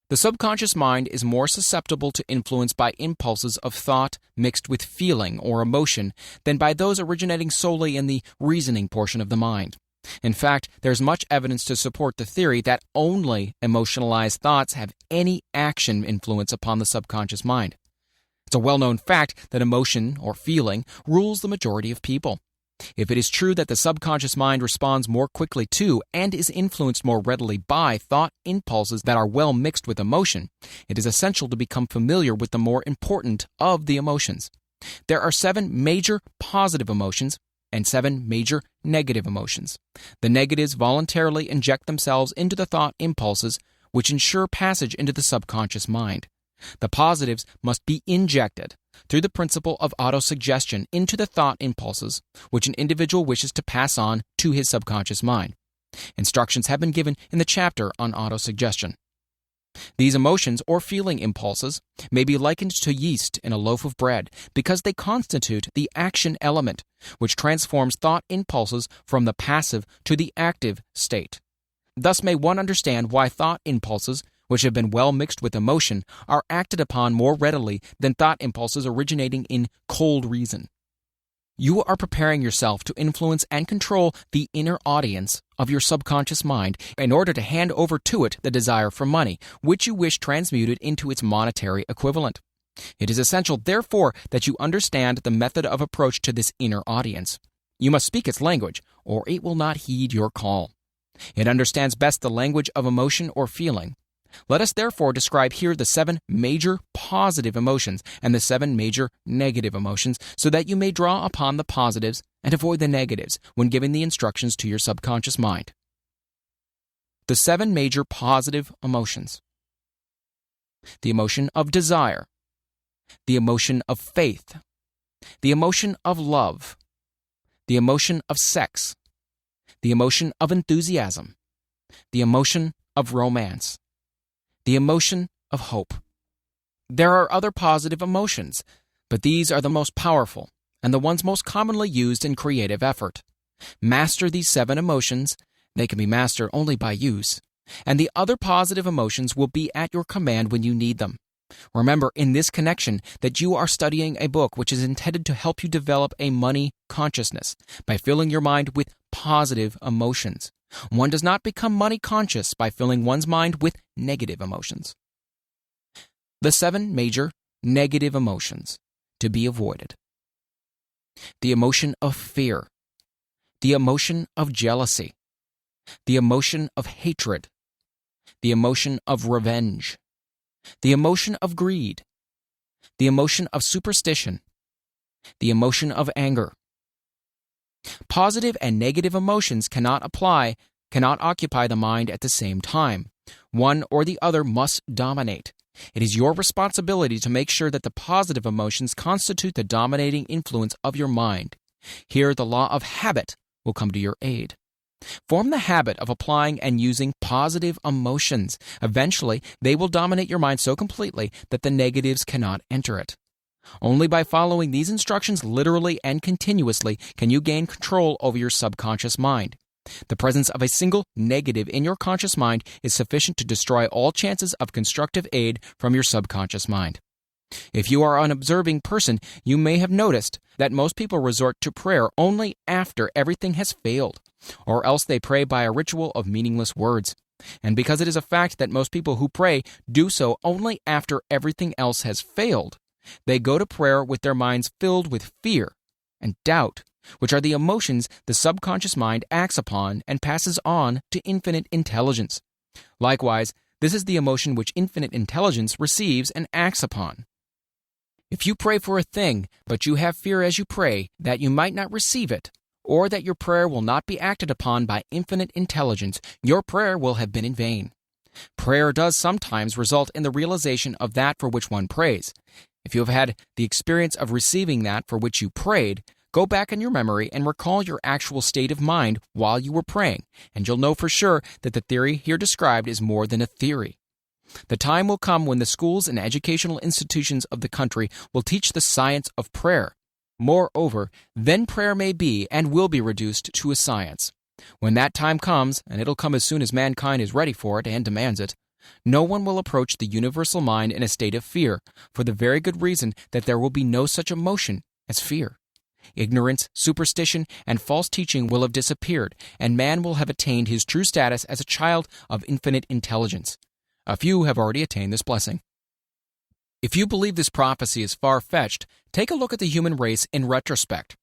The subconscious mind is more susceptible to influence by impulses of thought mixed with feeling or emotion than by those originating solely in the reasoning portion of the mind. In fact, there's much evidence to support the theory that only emotionalized thoughts have any action influence upon the subconscious mind. It's a well-known fact that emotion or feeling rules the majority of people. If it is true that the subconscious mind responds more quickly to and is influenced more readily by thought impulses that are well mixed with emotion, it is essential to become familiar with the more important of the emotions. There are 7 major positive emotions and 7 major negative emotions. The negatives voluntarily inject themselves into the thought impulses, which ensure passage into the subconscious mind. The positives must be injected through the principle of autosuggestion into the thought impulses, which an individual wishes to pass on to his subconscious mind. Instructions have been given in the chapter on autosuggestion. These emotions or feeling impulses may be likened to yeast in a loaf of bread because they constitute the action element, which transforms thought impulses from the passive to the active state. Thus may one understand why thought impulses, which have been well mixed with emotion, are acted upon more readily than thought impulses originating in cold reason. You are preparing yourself to influence and control the inner audience of your subconscious mind in order to hand over to it the desire for money, which you wish transmuted into its monetary equivalent. It is essential, therefore, that you understand the method of approach to this inner audience. You must speak its language, or it will not heed your call. It understands best the language of emotion or feeling. Let us therefore describe here the 7 major positive emotions and the 7 major negative emotions so that you may draw upon the positives and avoid the negatives when giving the instructions to your subconscious mind. The 7 major positive emotions. The emotion of desire, the emotion of faith, the emotion of love, the emotion of sex, the emotion of enthusiasm, the emotion of romance, the emotion of hope. There are other positive emotions, but these are the most powerful and the ones most commonly used in creative effort. Master these 7 emotions, They can be mastered only by use. And the other positive emotions will be at your command when you need them. Remember in this connection that you are studying a book which is intended to help you develop a money consciousness by filling your mind with positive emotions. One does not become money conscious by filling one's mind with negative emotions. The 7 major negative emotions to be avoided. The emotion of fear, the emotion of jealousy, the emotion of hatred, the emotion of revenge, the emotion of greed, the emotion of superstition, the emotion of anger. Positive and negative emotions cannot occupy the mind at the same time. One or the other must dominate. It is your responsibility to make sure that the positive emotions constitute the dominating influence of your mind. Here, the law of habit will come to your aid. Form the habit of applying and using positive emotions. Eventually, they will dominate your mind so completely that the negatives cannot enter it. Only by following these instructions literally and continuously can you gain control over your subconscious mind. The presence of a single negative in your conscious mind is sufficient to destroy all chances of constructive aid from your subconscious mind. If you are an observing person, you may have noticed that most people resort to prayer only after everything has failed, or else they pray by a ritual of meaningless words. And because it is a fact that most people who pray do so only after everything else has failed, they go to prayer with their minds filled with fear and doubt, which are the emotions the subconscious mind acts upon and passes on to infinite intelligence. Likewise, this is the emotion which infinite intelligence receives and acts upon. If you pray for a thing, but you have fear as you pray that you might not receive it, or that your prayer will not be acted upon by infinite intelligence, your prayer will have been in vain. Prayer does sometimes result in the realization of that for which one prays. If you have had the experience of receiving that for which you prayed, go back in your memory and recall your actual state of mind while you were praying, and you'll know for sure that the theory here described is more than a theory. The time will come when the schools and educational institutions of the country will teach the science of prayer. Moreover, then prayer may be and will be reduced to a science. When that time comes, and it'll come as soon as mankind is ready for it and demands it, no one will approach the universal mind in a state of fear, for the very good reason that there will be no such emotion as fear. Ignorance, superstition, and false teaching will have disappeared, and man will have attained his true status as a child of infinite intelligence. A few have already attained this blessing. If you believe this prophecy is far-fetched, take a look at the human race in retrospect.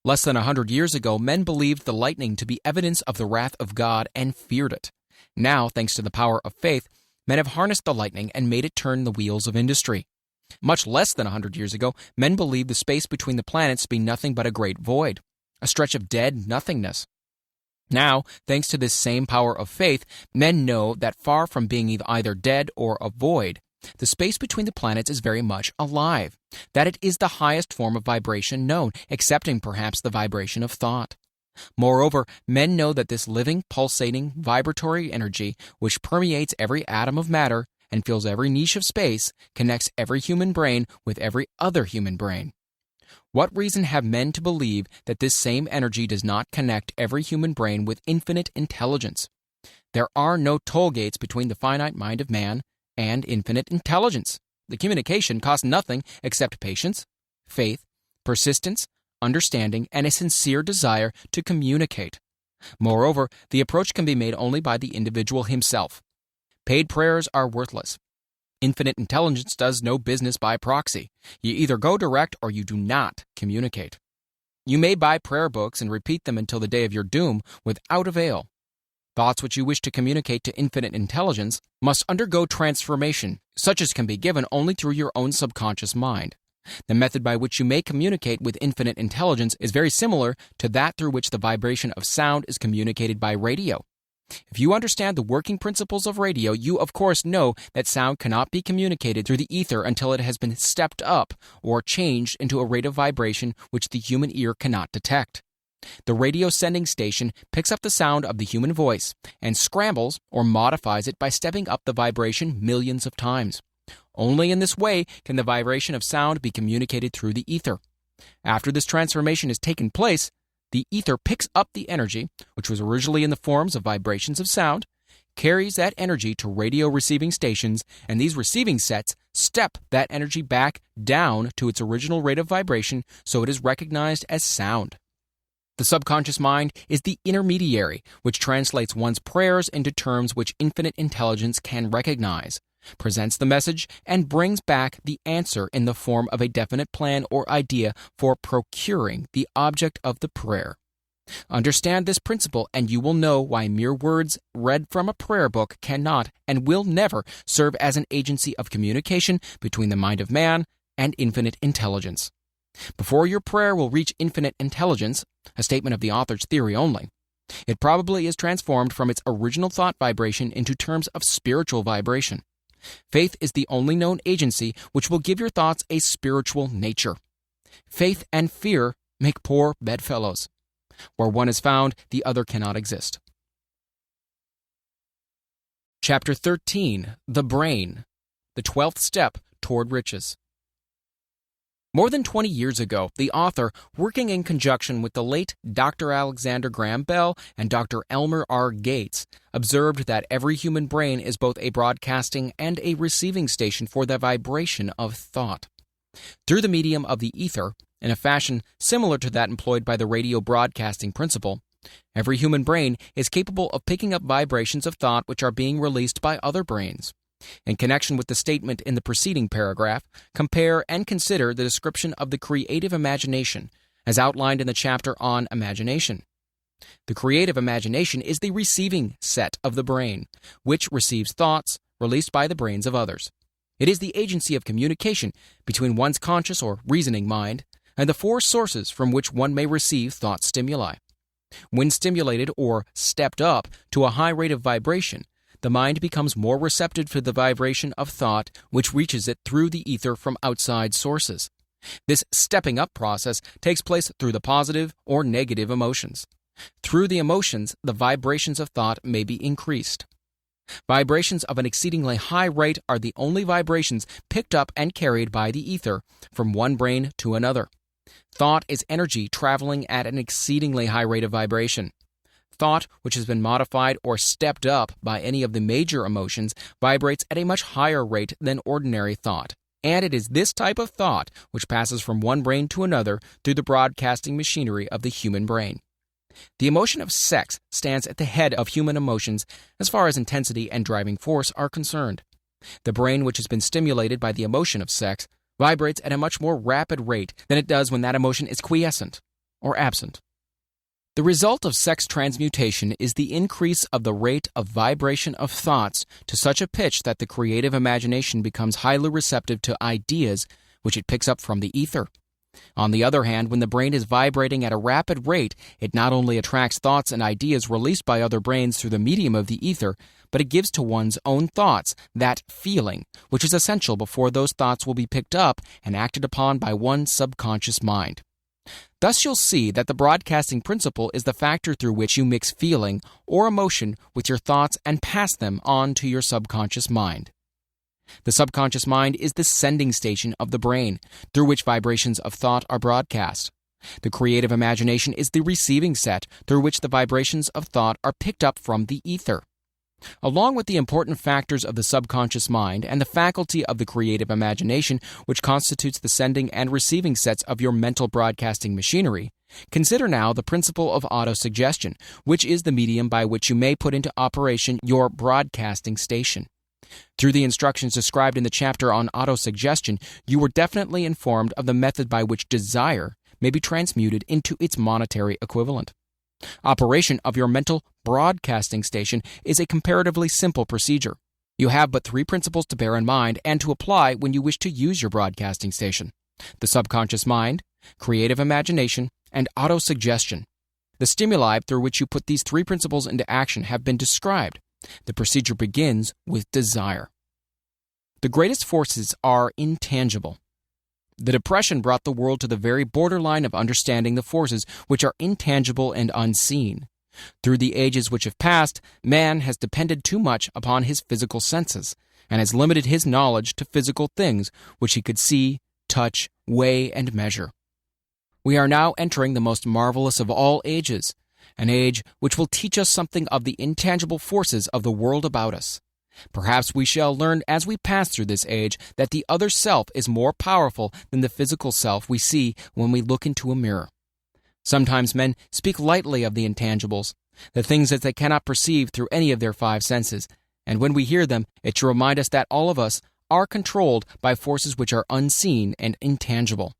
Less than 100 years ago, men believed the lightning to be evidence of the wrath of God and feared it. Now, thanks to the power of faith, men have harnessed the lightning and made it turn the wheels of industry. Much less than 100 years ago, men believed the space between the planets to be nothing but a great void, a stretch of dead nothingness. Now, thanks to this same power of faith, men know that far from being either dead or a void, the space between the planets is very much alive, that it is the highest form of vibration known, excepting perhaps the vibration of thought. Moreover, men know that this living, pulsating, vibratory energy, which permeates every atom of matter and fills every niche of space, connects every human brain with every other human brain. What reason have men to believe that this same energy does not connect every human brain with infinite intelligence? There are no toll gates between the finite mind of man and infinite intelligence. The communication costs nothing except patience, faith, persistence, understanding, and a sincere desire to communicate. Moreover, the approach can be made only by the individual himself. Paid prayers are worthless. Infinite intelligence does no business by proxy. You either go direct or you do not communicate. You may buy prayer books and repeat them until the day of your doom without avail. Thoughts which you wish to communicate to infinite intelligence must undergo transformation, such as can be given only through your own subconscious mind. The method by which you may communicate with infinite intelligence is very similar to that through which the vibration of sound is communicated by radio. If you understand the working principles of radio, you of course know that sound cannot be communicated through the ether until it has been stepped up or changed into a rate of vibration which the human ear cannot detect. The radio sending station picks up the sound of the human voice and scrambles or modifies it by stepping up the vibration millions of times. Only in this way can the vibration of sound be communicated through the ether. After this transformation has taken place, The ether picks up the energy, which was originally in the forms of vibrations of sound, carries that energy to radio receiving stations, and these receiving sets step that energy back down to its original rate of vibration so it is recognized as sound. The subconscious mind is the intermediary, which translates one's prayers into terms which infinite intelligence can recognize, presents the message, and brings back the answer in the form of a definite plan or idea for procuring the object of the prayer. Understand this principle, and you will know why mere words read from a prayer book cannot and will never serve as an agency of communication between the mind of man and infinite intelligence. Before your prayer will reach infinite intelligence, a statement of the author's theory only, it probably is transformed from its original thought vibration into terms of spiritual vibration. Faith is the only known agency which will give your thoughts a spiritual nature. Faith and fear make poor bedfellows. Where one is found, the other cannot exist. Chapter 13, The Brain, the 12th Step Toward Riches. More than 20 years ago, the author, working in conjunction with the late Dr. Alexander Graham Bell and Dr. Elmer R. Gates, observed that every human brain is both a broadcasting and a receiving station for the vibration of thought. Through the medium of the ether, in a fashion similar to that employed by the radio broadcasting principle, every human brain is capable of picking up vibrations of thought which are being released by other brains. In connection with the statement in the preceding paragraph, compare and consider the description of the creative imagination, as outlined in the chapter on imagination. The creative imagination is the receiving set of the brain, which receives thoughts released by the brains of others. It is the agency of communication between one's conscious or reasoning mind and the four sources from which one may receive thought stimuli. When stimulated or stepped up to a high rate of vibration, the mind becomes more receptive to the vibration of thought which reaches it through the ether from outside sources. This stepping up process takes place through the positive or negative emotions. Through the emotions, the vibrations of thought may be increased. Vibrations of an exceedingly high rate are the only vibrations picked up and carried by the ether from one brain to another. Thought is energy traveling at an exceedingly high rate of vibration. Thought, which has been modified or stepped up by any of the major emotions, vibrates at a much higher rate than ordinary thought. And it is this type of thought which passes from one brain to another through the broadcasting machinery of the human brain. The emotion of sex stands at the head of human emotions as far as intensity and driving force are concerned. The brain which has been stimulated by the emotion of sex vibrates at a much more rapid rate than it does when that emotion is quiescent or absent. The result of sex transmutation is the increase of the rate of vibration of thoughts to such a pitch that the creative imagination becomes highly receptive to ideas which it picks up from the ether. On the other hand, when the brain is vibrating at a rapid rate, it not only attracts thoughts and ideas released by other brains through the medium of the ether, but it gives to one's own thoughts that feeling, which is essential before those thoughts will be picked up and acted upon by one's subconscious mind. Thus you'll see that the broadcasting principle is the factor through which you mix feeling or emotion with your thoughts and pass them on to your subconscious mind. The subconscious mind is the sending station of the brain, through which vibrations of thought are broadcast. The creative imagination is the receiving set, through which the vibrations of thought are picked up from the ether. Along with the important factors of the subconscious mind and the faculty of the creative imagination, which constitutes the sending and receiving sets of your mental broadcasting machinery, consider now the principle of autosuggestion, which is the medium by which you may put into operation your broadcasting station. Through the instructions described in the chapter on autosuggestion, you were definitely informed of the method by which desire may be transmuted into its monetary equivalent. Operation of your mental broadcasting station is a comparatively simple procedure. You have but three principles to bear in mind and to apply when you wish to use your broadcasting station: the subconscious mind, creative imagination, and autosuggestion. The stimuli through which you put these three principles into action have been described. The procedure begins with desire. The greatest forces are intangible. The Depression brought the world to the very borderline of understanding the forces which are intangible and unseen. Through the ages which have passed, man has depended too much upon his physical senses, and has limited his knowledge to physical things which he could see, touch, weigh, and measure. We are now entering the most marvelous of all ages, an age which will teach us something of the intangible forces of the world about us. Perhaps we shall learn as we pass through this age that the other self is more powerful than the physical self we see when we look into a mirror. Sometimes men speak lightly of the intangibles, the things that they cannot perceive through any of their five senses, and when we hear them, it should remind us that all of us are controlled by forces which are unseen and intangible.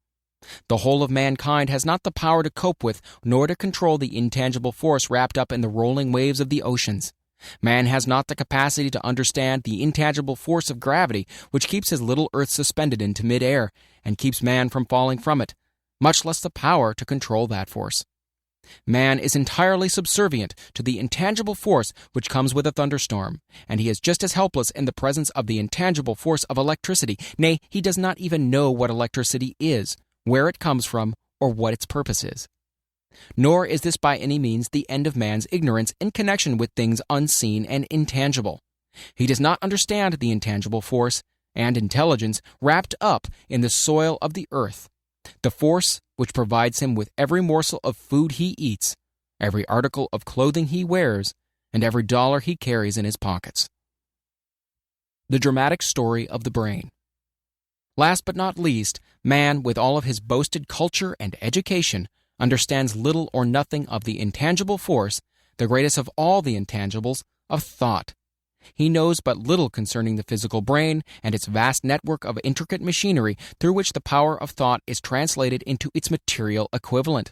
The whole of mankind has not the power to cope with nor to control the intangible force wrapped up in the rolling waves of the oceans. Man has not the capacity to understand the intangible force of gravity which keeps his little earth suspended into mid-air and keeps man from falling from it, much less the power to control that force. Man is entirely subservient to the intangible force which comes with a thunderstorm, and he is just as helpless in the presence of the intangible force of electricity. Nay, he does not even know what electricity is, where it comes from, or what its purpose is. Nor is this by any means the end of man's ignorance in connection with things unseen and intangible. He does not understand the intangible force and intelligence wrapped up in the soil of the earth, the force which provides him with every morsel of food he eats, every article of clothing he wears, and every dollar he carries in his pockets. The dramatic story of the brain. Last but not least, man, with all of his boasted culture and education, understands little or nothing of the intangible force, the greatest of all the intangibles, of thought. He knows but little concerning the physical brain and its vast network of intricate machinery through which the power of thought is translated into its material equivalent.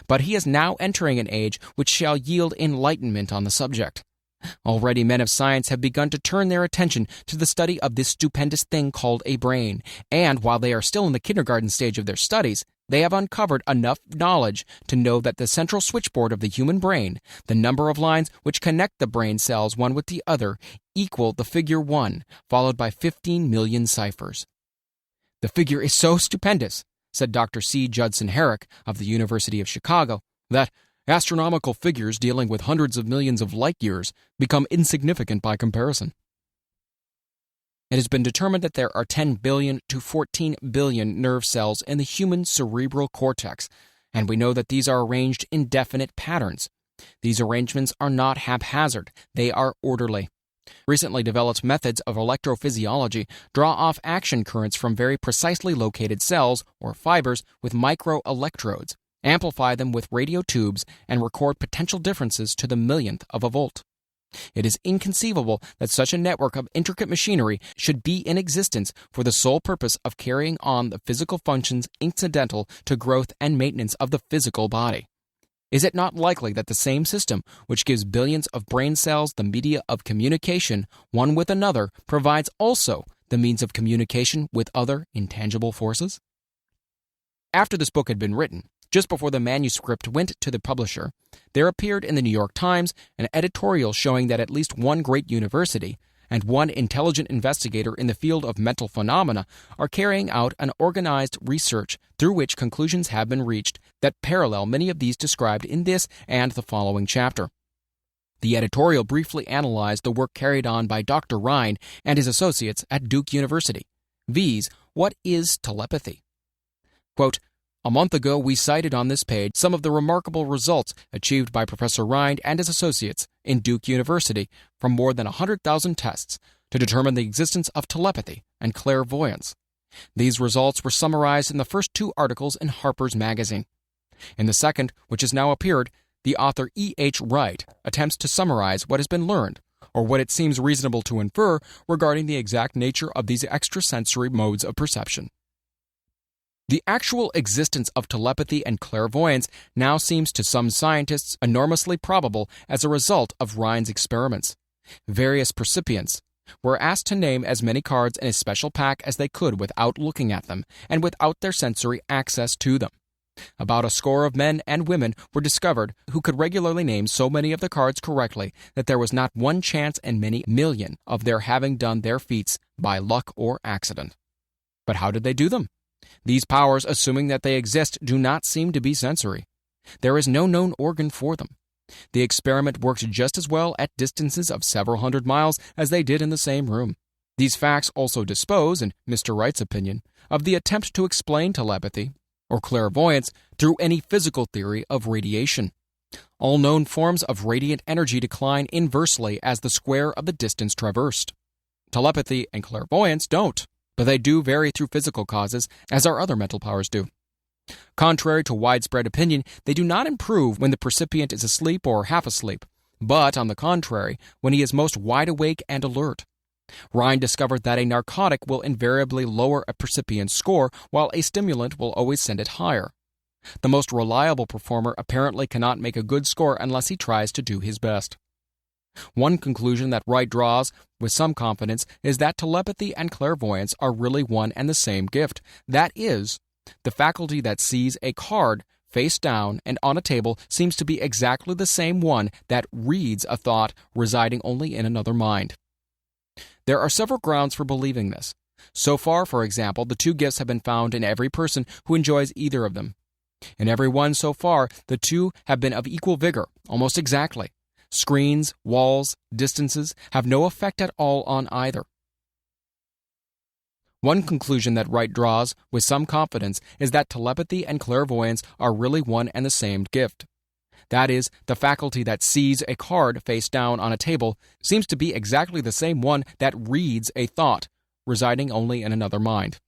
But he is now entering an age which shall yield enlightenment on the subject. Already men of science have begun to turn their attention to the study of this stupendous thing called a brain, and while they are still in the kindergarten stage of their studies, they have uncovered enough knowledge to know that the central switchboard of the human brain, the number of lines which connect the brain cells one with the other, equal the figure 1, followed by 15 million ciphers. The figure is so stupendous, said Dr. C. Judson Herrick of the University of Chicago, that astronomical figures dealing with hundreds of millions of light years become insignificant by comparison. It has been determined that there are 10 billion to 14 billion nerve cells in the human cerebral cortex, and we know that these are arranged in definite patterns. These arrangements are not haphazard, they are orderly. Recently developed methods of electrophysiology draw off action currents from very precisely located cells or fibers with microelectrodes, amplify them with radio tubes, and record potential differences to the millionth of a volt. It is inconceivable that such a network of intricate machinery should be in existence for the sole purpose of carrying on the physical functions incidental to growth and maintenance of the physical body. Is it not likely that the same system, which gives billions of brain cells the media of communication one with another, provides also the means of communication with other intangible forces? After this book had been written, just before the manuscript went to the publisher, there appeared in the New York Times an editorial showing that at least one great university and one intelligent investigator in the field of mental phenomena are carrying out an organized research through which conclusions have been reached that parallel many of these described in this and the following chapter. The editorial briefly analyzed the work carried on by Dr. Rhine and his associates at Duke University, viz., what is telepathy? Quote, "A month ago, we cited on this page some of the remarkable results achieved by Professor Rhine and his associates in Duke University from more than 100,000 tests to determine the existence of telepathy and clairvoyance. These results were summarized in the first 2 articles in Harper's Magazine. In the second, which has now appeared, the author E.H. Wright attempts to summarize what has been learned, or what it seems reasonable to infer regarding the exact nature of these extrasensory modes of perception. The actual existence of telepathy and clairvoyance now seems to some scientists enormously probable as a result of Rhine's experiments. Various percipients were asked to name as many cards in a special pack as they could without looking at them and without their sensory access to them. About a score of men and women were discovered who could regularly name so many of the cards correctly that there was not one chance in many million of their having done their feats by luck or accident. But how did they do them? These powers, assuming that they exist, do not seem to be sensory. There is no known organ for them. The experiment worked just as well at distances of several hundred miles as they did in the same room. These facts also dispose, in Mr. Wright's opinion, of the attempt to explain telepathy, or clairvoyance through any physical theory of radiation. All known forms of radiant energy decline inversely as the square of the distance traversed. Telepathy and clairvoyance don't, but they do vary through physical causes, as our other mental powers do. Contrary to widespread opinion, they do not improve when the percipient is asleep or half asleep, but, on the contrary, when he is most wide awake and alert. Rhine discovered that a narcotic will invariably lower a percipient's score, while a stimulant will always send it higher. The most reliable performer apparently cannot make a good score unless he tries to do his best. One conclusion that Wright draws with some confidence is that telepathy and clairvoyance are really one and the same gift. That is, the faculty that sees a card face down and on a table seems to be exactly the same one that reads a thought residing only in another mind. There are several grounds for believing this. So far, for example, the two gifts have been found in every person who enjoys either of them. In every one so far, the two have been of equal vigor, almost exactly. Screens, walls, distances have no effect at all on either. One conclusion that Wright draws with some confidence is that telepathy and clairvoyance are really one and the same gift. That is, the faculty that sees a card face down on a table seems to be exactly the same one that reads a thought, residing only in another mind.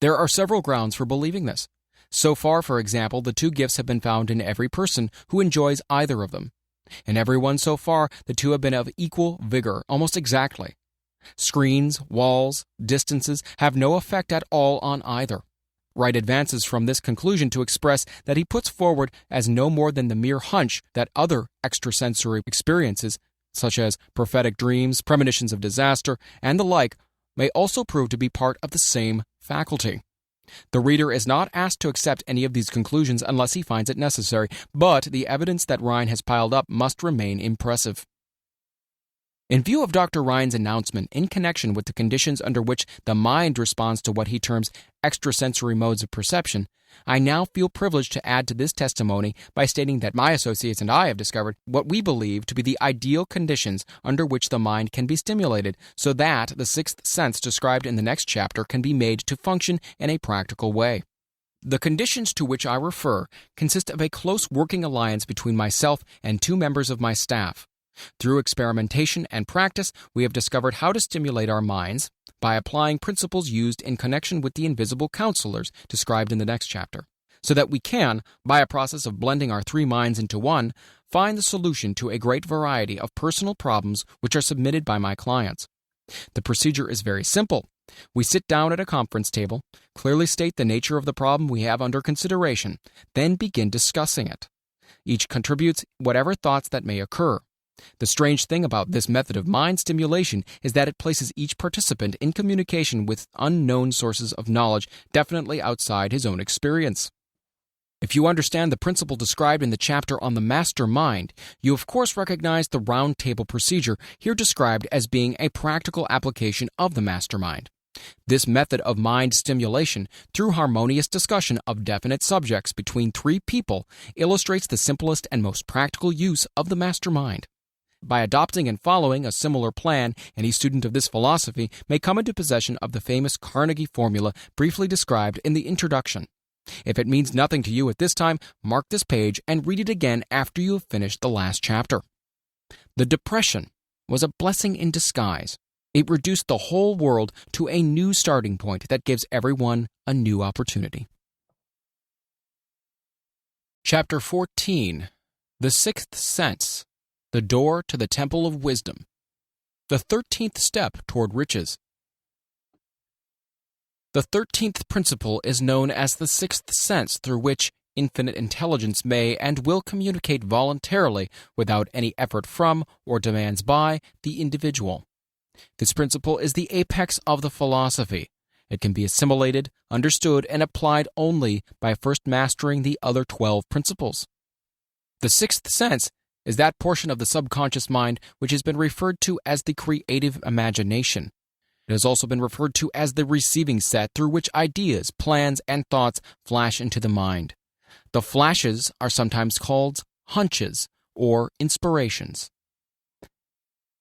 There are several grounds for believing this. So far, for example, the two gifts have been found in every person who enjoys either of them. In every one so far, the two have been of equal vigor, almost exactly. Screens, walls, distances have no effect at all on either. Wright advances from this conclusion to express that he puts forward as no more than the mere hunch that other extrasensory experiences, such as prophetic dreams, premonitions of disaster, and the like, may also prove to be part of the same faculty. The reader is not asked to accept any of these conclusions unless he finds it necessary, but the evidence that Rhine has piled up must remain impressive. In view of Dr. Rhine's announcement in connection with the conditions under which the mind responds to what he terms extrasensory modes of perception, I now feel privileged to add to this testimony by stating that my associates and I have discovered what we believe to be the ideal conditions under which the mind can be stimulated, so that the sixth sense described in the next chapter can be made to function in a practical way. The conditions to which I refer consist of a close working alliance between myself and two members of my staff. Through experimentation and practice, we have discovered how to stimulate our minds by applying principles used in connection with the invisible counselors described in the next chapter, so that we can, by a process of blending our three minds into one, find the solution to a great variety of personal problems which are submitted by my clients. The procedure is very simple. We sit down at a conference table, clearly state the nature of the problem we have under consideration, then begin discussing it. Each contributes whatever thoughts that may occur. The strange thing about this method of mind stimulation is that it places each participant in communication with unknown sources of knowledge definitely outside his own experience. If you understand the principle described in the chapter on the master mind, you of course recognize the round table procedure here described as being a practical application of the master mind. This method of mind stimulation, through harmonious discussion of definite subjects between three people, illustrates the simplest and most practical use of the master mind. By adopting and following a similar plan, any student of this philosophy may come into possession of the famous Carnegie formula briefly described in the introduction. If it means nothing to you at this time, mark this page and read it again after you have finished the last chapter. The Depression was a blessing in disguise. It reduced the whole world to a new starting point that gives everyone a new opportunity. Chapter 14. The Sixth Sense. The Door to the Temple of Wisdom. The 13th Step Toward Riches. The 13th principle is known as the sixth sense, through which infinite intelligence may and will communicate voluntarily without any effort from or demands by the individual. This principle is the apex of the philosophy. It can be assimilated, understood, and applied only by first mastering the other 12 principles. The sixth sense is that portion of the subconscious mind which has been referred to as the creative imagination. It has also been referred to as the receiving set through which ideas, plans, and thoughts flash into the mind. The flashes are sometimes called hunches or inspirations.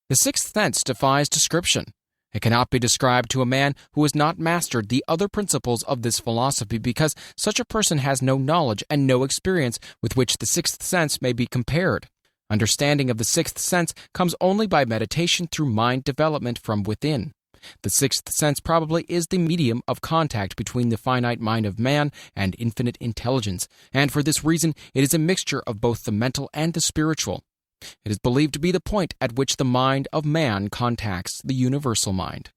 The sixth sense defies description. It cannot be described to a man who has not mastered the other principles of this philosophy, because such a person has no knowledge and no experience with which the sixth sense may be compared. Understanding of the sixth sense comes only by meditation through mind development from within. The sixth sense probably is the medium of contact between the finite mind of man and infinite intelligence, and for this reason it is a mixture of both the mental and the spiritual. It is believed to be the point at which the mind of man contacts the universal mind.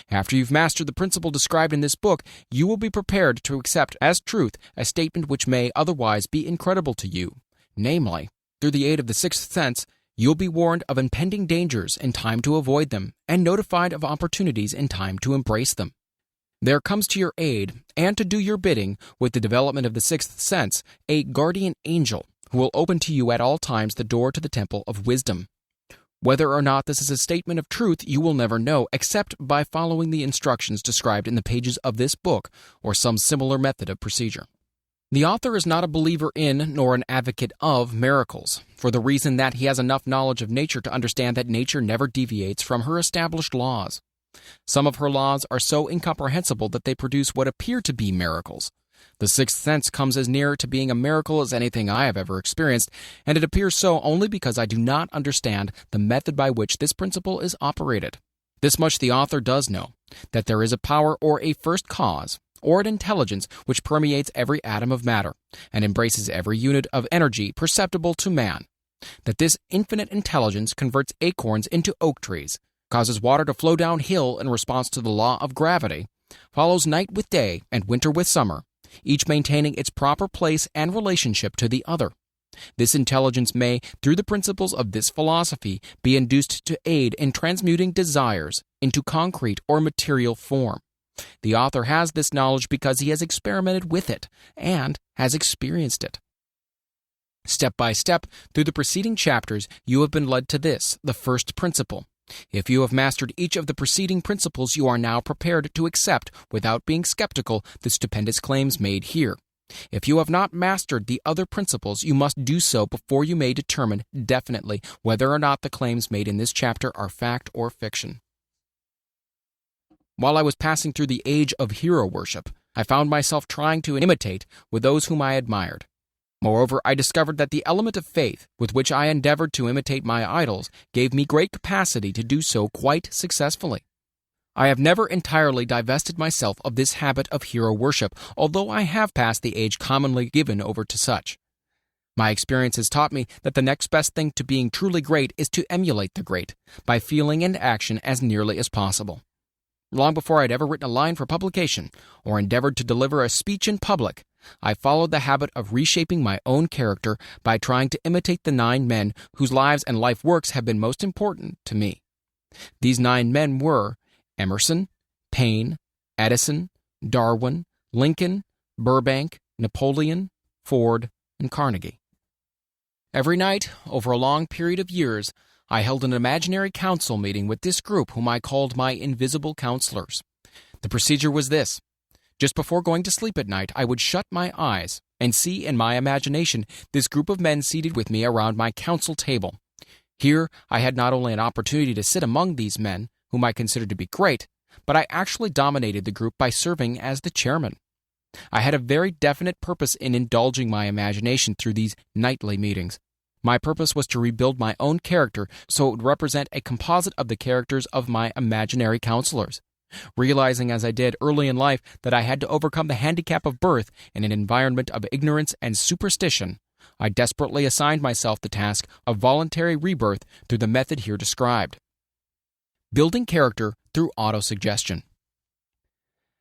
After you've mastered the principle described in this book, you will be prepared to accept as truth a statement which may otherwise be incredible to you. Namely, through the aid of the sixth sense, you'll be warned of impending dangers in time to avoid them, and notified of opportunities in time to embrace them. There comes to your aid, and to do your bidding, with the development of the sixth sense, a guardian angel, who will open to you at all times the door to the temple of wisdom. Whether or not this is a statement of truth you will never know, except by following the instructions described in the pages of this book, or some similar method of procedure. The author is not a believer in, nor an advocate of, miracles, for the reason that he has enough knowledge of nature to understand that nature never deviates from her established laws. Some of her laws are so incomprehensible that they produce what appear to be miracles. The sixth sense comes as near to being a miracle as anything I have ever experienced, and it appears so only because I do not understand the method by which this principle is operated. This much the author does know, that there is a power or a first cause, or an intelligence which permeates every atom of matter, and embraces every unit of energy perceptible to man. That this infinite intelligence converts acorns into oak trees, causes water to flow downhill in response to the law of gravity, follows night with day and winter with summer, each maintaining its proper place and relationship to the other. This intelligence may, through the principles of this philosophy, be induced to aid in transmuting desires into concrete or material form. The author has this knowledge because he has experimented with it and has experienced it. Step by step, through the preceding chapters, you have been led to this, the first principle. If you have mastered each of the preceding principles, you are now prepared to accept, without being skeptical, the stupendous claims made here. If you have not mastered the other principles, you must do so before you may determine definitely whether or not the claims made in this chapter are fact or fiction. While I was passing through the age of hero worship, I found myself trying to imitate with those whom I admired. Moreover, I discovered that the element of faith with which I endeavored to imitate my idols gave me great capacity to do so quite successfully. I have never entirely divested myself of this habit of hero worship, although I have passed the age commonly given over to such. My experience has taught me that the next best thing to being truly great is to emulate the great, by feeling and action as nearly as possible. Long before I had ever written a line for publication, or endeavored to deliver a speech in public, I followed the habit of reshaping my own character by trying to imitate the 9 men whose lives and life works have been most important to me. These 9 men were Emerson, Paine, Edison, Darwin, Lincoln, Burbank, Napoleon, Ford, and Carnegie. Every night, over a long period of years, I held an imaginary council meeting with this group whom I called my invisible counselors. The procedure was this. Just before going to sleep at night, I would shut my eyes and see in my imagination this group of men seated with me around my council table. Here, I had not only an opportunity to sit among these men, whom I considered to be great, but I actually dominated the group by serving as the chairman. I had a very definite purpose in indulging my imagination through these nightly meetings. My purpose was to rebuild my own character so it would represent a composite of the characters of my imaginary counselors. Realizing as I did early in life that I had to overcome the handicap of birth in an environment of ignorance and superstition, I desperately assigned myself the task of voluntary rebirth through the method here described. Building character through autosuggestion.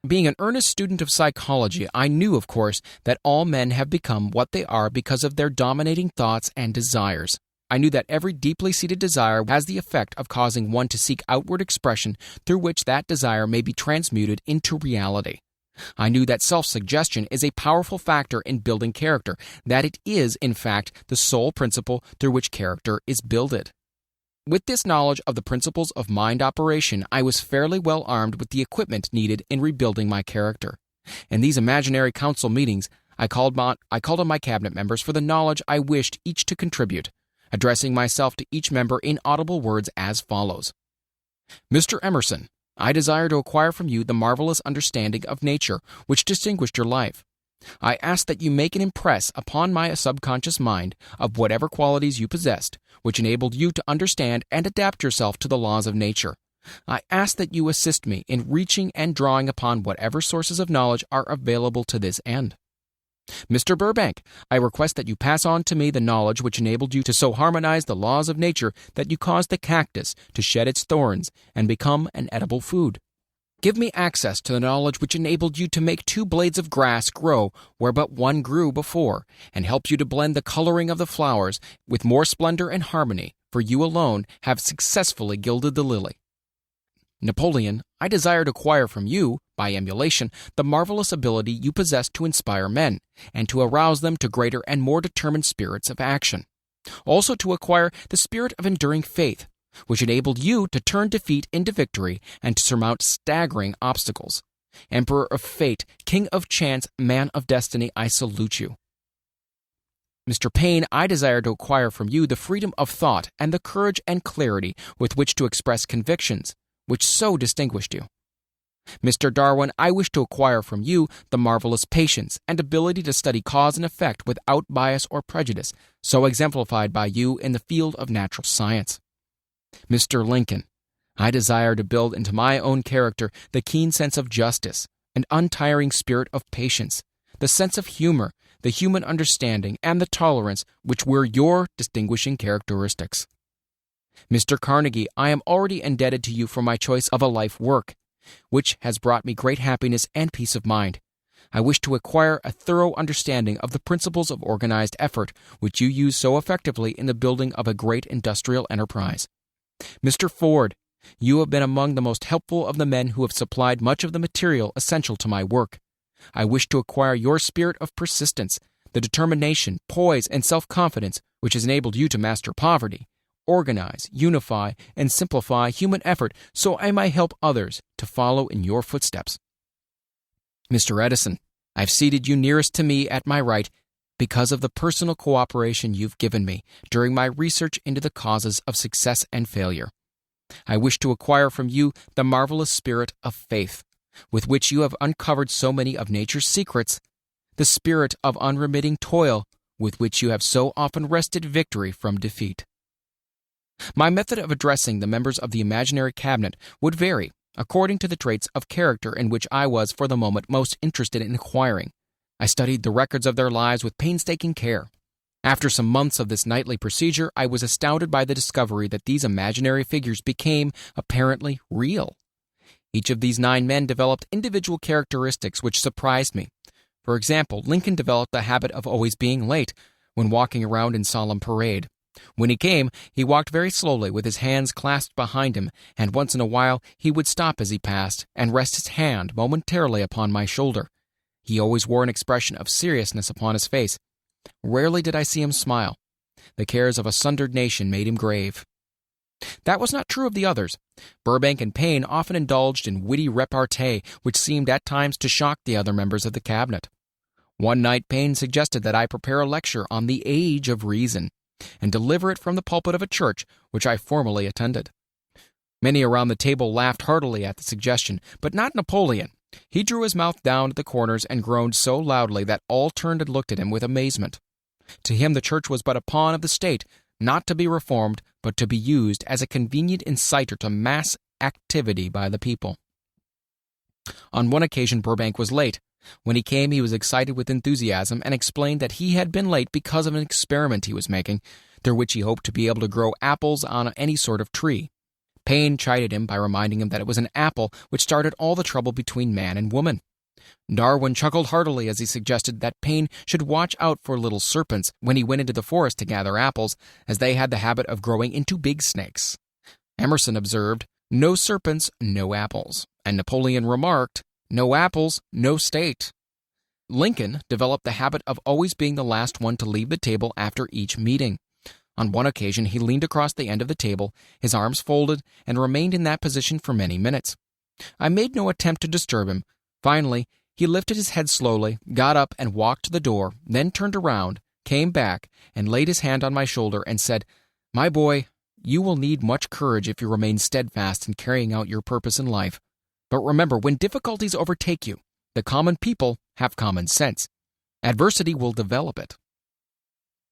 Being an earnest student of psychology, I knew, of course, that all men have become what they are because of their dominating thoughts and desires. I knew that every deeply seated desire has the effect of causing one to seek outward expression through which that desire may be transmuted into reality. I knew that self-suggestion is a powerful factor in building character, that it is, in fact, the sole principle through which character is builded. With this knowledge of the principles of mind operation, I was fairly well armed with the equipment needed in rebuilding my character. In these imaginary council meetings, I called on my cabinet members for the knowledge I wished each to contribute, addressing myself to each member in audible words as follows. Mr. Emerson, I desire to acquire from you the marvelous understanding of nature which distinguished your life. I ask that you make an impress upon my subconscious mind of whatever qualities you possessed, which enabled you to understand and adapt yourself to the laws of nature. I ask that you assist me in reaching and drawing upon whatever sources of knowledge are available to this end. Mr. Burbank, I request that you pass on to me the knowledge which enabled you to so harmonize the laws of nature that you caused the cactus to shed its thorns and become an edible food. Give me access to the knowledge which enabled you to make 2 blades of grass grow where but one grew before, and helped you to blend the coloring of the flowers with more splendor and harmony, for you alone have successfully gilded the lily. Napoleon, I desire to acquire from you, by emulation, the marvelous ability you possess to inspire men, and to arouse them to greater and more determined spirits of action. Also to acquire the spirit of enduring faith, which enabled you to turn defeat into victory and to surmount staggering obstacles. Emperor of fate, king of chance, man of destiny, I salute you. Mr. Payne, I desire to acquire from you the freedom of thought and the courage and clarity with which to express convictions, which so distinguished you. Mr. Darwin, I wish to acquire from you the marvelous patience and ability to study cause and effect without bias or prejudice, so exemplified by you in the field of natural science. Mr. Lincoln, I desire to build into my own character the keen sense of justice, an untiring spirit of patience, the sense of humor, the human understanding, and the tolerance which were your distinguishing characteristics. Mr. Carnegie, I am already indebted to you for my choice of a life work, which has brought me great happiness and peace of mind. I wish to acquire a thorough understanding of the principles of organized effort, which you use so effectively in the building of a great industrial enterprise. Mr. Ford, you have been among the most helpful of the men who have supplied much of the material essential to my work. I wish to acquire your spirit of persistence, the determination, poise, and self-confidence which has enabled you to master poverty, organize, unify, and simplify human effort so I may help others to follow in your footsteps. Mr. Edison, I've seated you nearest to me at my right because of the personal cooperation you've given me during my research into the causes of success and failure. I wish to acquire from you the marvelous spirit of faith, with which you have uncovered so many of nature's secrets, the spirit of unremitting toil, with which you have so often wrested victory from defeat. My method of addressing the members of the imaginary cabinet would vary according to the traits of character in which I was for the moment most interested in acquiring. I studied the records of their lives with painstaking care. After some months of this nightly procedure, I was astounded by the discovery that these imaginary figures became apparently real. Each of these 9 men developed individual characteristics which surprised me. For example, Lincoln developed the habit of always being late when walking around in solemn parade. When he came, he walked very slowly with his hands clasped behind him, and once in a while he would stop as he passed and rest his hand momentarily upon my shoulder. He always wore an expression of seriousness upon his face. Rarely did I see him smile. The cares of a sundered nation made him grave. That was not true of the others. Burbank and Payne often indulged in witty repartee which seemed at times to shock the other members of the cabinet. One night Payne suggested that I prepare a lecture on the age of reason, and deliver it from the pulpit of a church which I formerly attended. Many around the table laughed heartily at the suggestion, but not Napoleon. He drew his mouth down at the corners and groaned so loudly that all turned and looked at him with amazement. To him the church was but a pawn of the state, not to be reformed, but to be used as a convenient inciter to mass activity by the people. On one occasion Burbank was late. When he came, he was excited with enthusiasm and explained that he had been late because of an experiment he was making, through which he hoped to be able to grow apples on any sort of tree. Payne chided him by reminding him that it was an apple which started all the trouble between man and woman. Darwin chuckled heartily as he suggested that Payne should watch out for little serpents when he went into the forest to gather apples, as they had the habit of growing into big snakes. Emerson observed, "No serpents, no apples," and Napoleon remarked, "No apples, no state." Lincoln developed the habit of always being the last one to leave the table after each meeting. On one occasion he leaned across the end of the table, his arms folded, and remained in that position for many minutes. I made no attempt to disturb him. Finally, he lifted his head slowly, got up and walked to the door, then turned around, came back, and laid his hand on my shoulder and said, "My boy, you will need much courage if you remain steadfast in carrying out your purpose in life. But remember, when difficulties overtake you, the common people have common sense. Adversity will develop it.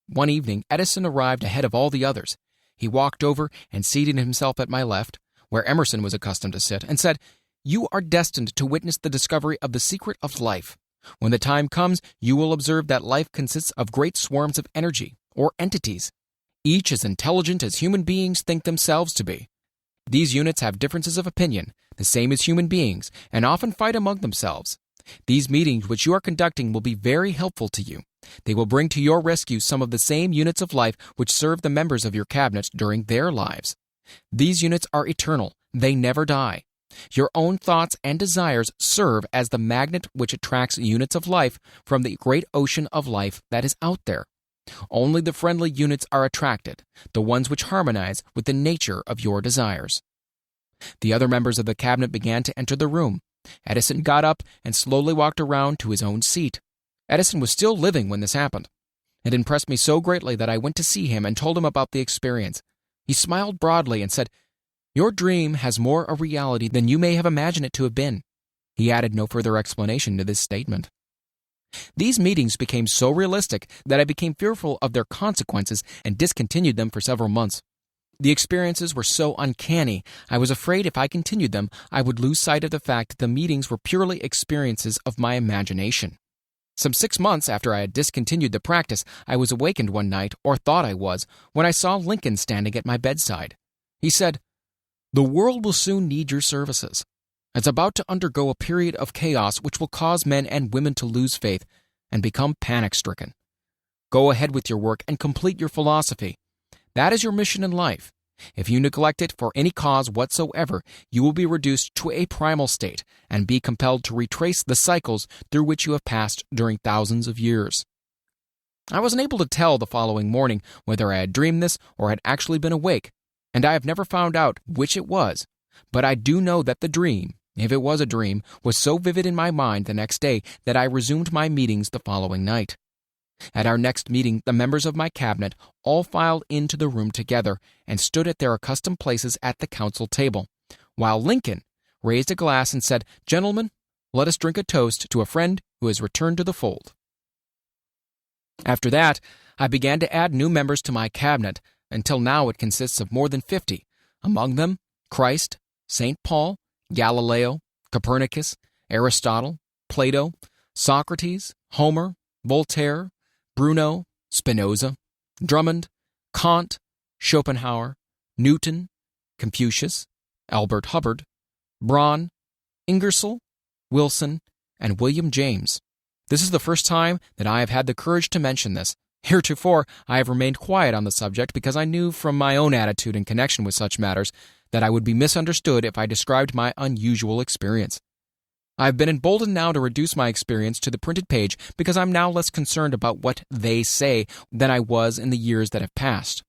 One evening, Edison arrived ahead of all the others. He walked over and seated himself at my left, where Emerson was accustomed to sit, and said, "You are destined to witness the discovery of the secret of life. When the time comes, you will observe that life consists of great swarms of energy, or entities, each as intelligent as human beings think themselves to be. These units have differences of opinion, the same as human beings, and often fight among themselves. These meetings which you are conducting will be very helpful to you. They will bring to your rescue some of the same units of life which serve the members of your cabinet during their lives. These units are eternal. They never die. Your own thoughts and desires serve as the magnet which attracts units of life from the great ocean of life that is out there. Only the friendly units are attracted, the ones which harmonize with the nature of your desires." The other members of the cabinet began to enter the room. Edison got up and slowly walked around to his own seat. Edison was still living when this happened. It impressed me so greatly that I went to see him and told him about the experience. He smiled broadly and said, "Your dream has more of reality than you may have imagined it to have been." He added no further explanation to this statement. These meetings became so realistic that I became fearful of their consequences and discontinued them for several months. The experiences were so uncanny, I was afraid if I continued them, I would lose sight of the fact that the meetings were purely experiences of my imagination. Some 6 months after I had discontinued the practice, I was awakened one night, or thought I was, when I saw Lincoln standing at my bedside. He said, "The world will soon need your services. It's about to undergo a period of chaos which will cause men and women to lose faith and become panic-stricken. Go ahead with your work and complete your philosophy. That is your mission in life. If you neglect it for any cause whatsoever, you will be reduced to a primal state and be compelled to retrace the cycles through which you have passed during thousands of years." I was unable to tell the following morning whether I had dreamed this or had actually been awake, and I have never found out which it was, but I do know that the dream, if it was a dream, was so vivid in my mind the next day that I resumed my meetings the following night. At our next meeting, the members of my cabinet all filed into the room together and stood at their accustomed places at the council table, while Lincoln raised a glass and said, "Gentlemen, let us drink a toast to a friend who has returned to the fold." After that, I began to add new members to my cabinet, until now it consists of more than 50, among them Christ, St. Paul, Galileo, Copernicus, Aristotle, Plato, Socrates, Homer, Voltaire, Bruno, Spinoza, Drummond, Kant, Schopenhauer, Newton, Confucius, Albert Hubbard, Braun, Ingersoll, Wilson, and William James. This is the first time that I have had the courage to mention this. Heretofore, I have remained quiet on the subject because I knew from my own attitude in connection with such matters that I would be misunderstood if I described my unusual experience. I have been emboldened now to reduce my experience to the printed page because I'm now less concerned about what they say than I was in the years that have passed.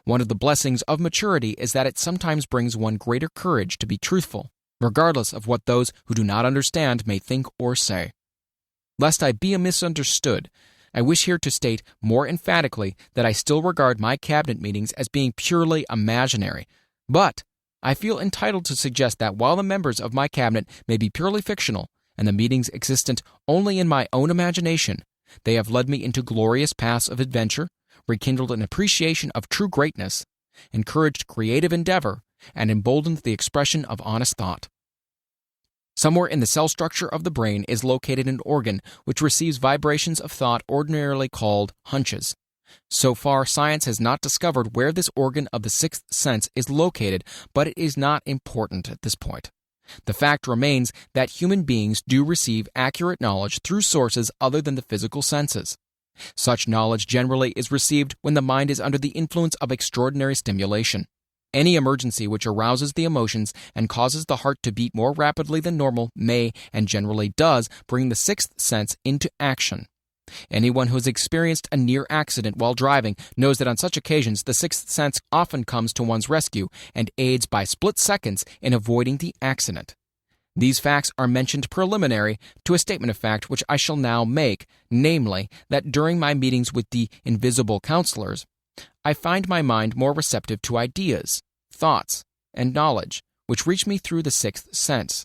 One of the blessings of maturity is that it sometimes brings one greater courage to be truthful, regardless of what those who do not understand may think or say. Lest I be misunderstood, I wish here to state more emphatically that I still regard my cabinet meetings as being purely imaginary, but I feel entitled to suggest that while the members of my cabinet may be purely fictional and the meetings existent only in my own imagination, they have led me into glorious paths of adventure, rekindled an appreciation of true greatness, encouraged creative endeavor, and emboldened the expression of honest thought. Somewhere in the cell structure of the brain is located an organ which receives vibrations of thought ordinarily called hunches. So far, science has not discovered where this organ of the sixth sense is located, but it is not important at this point. The fact remains that human beings do receive accurate knowledge through sources other than the physical senses. Such knowledge generally is received when the mind is under the influence of extraordinary stimulation. Any emergency which arouses the emotions and causes the heart to beat more rapidly than normal may, and generally does, bring the sixth sense into action. Anyone who has experienced a near accident while driving knows that on such occasions the sixth sense often comes to one's rescue and aids by split seconds in avoiding the accident. These facts are mentioned preliminary to a statement of fact which I shall now make, namely, that during my meetings with the invisible counselors, I find my mind more receptive to ideas, thoughts, and knowledge, which reach me through the sixth sense.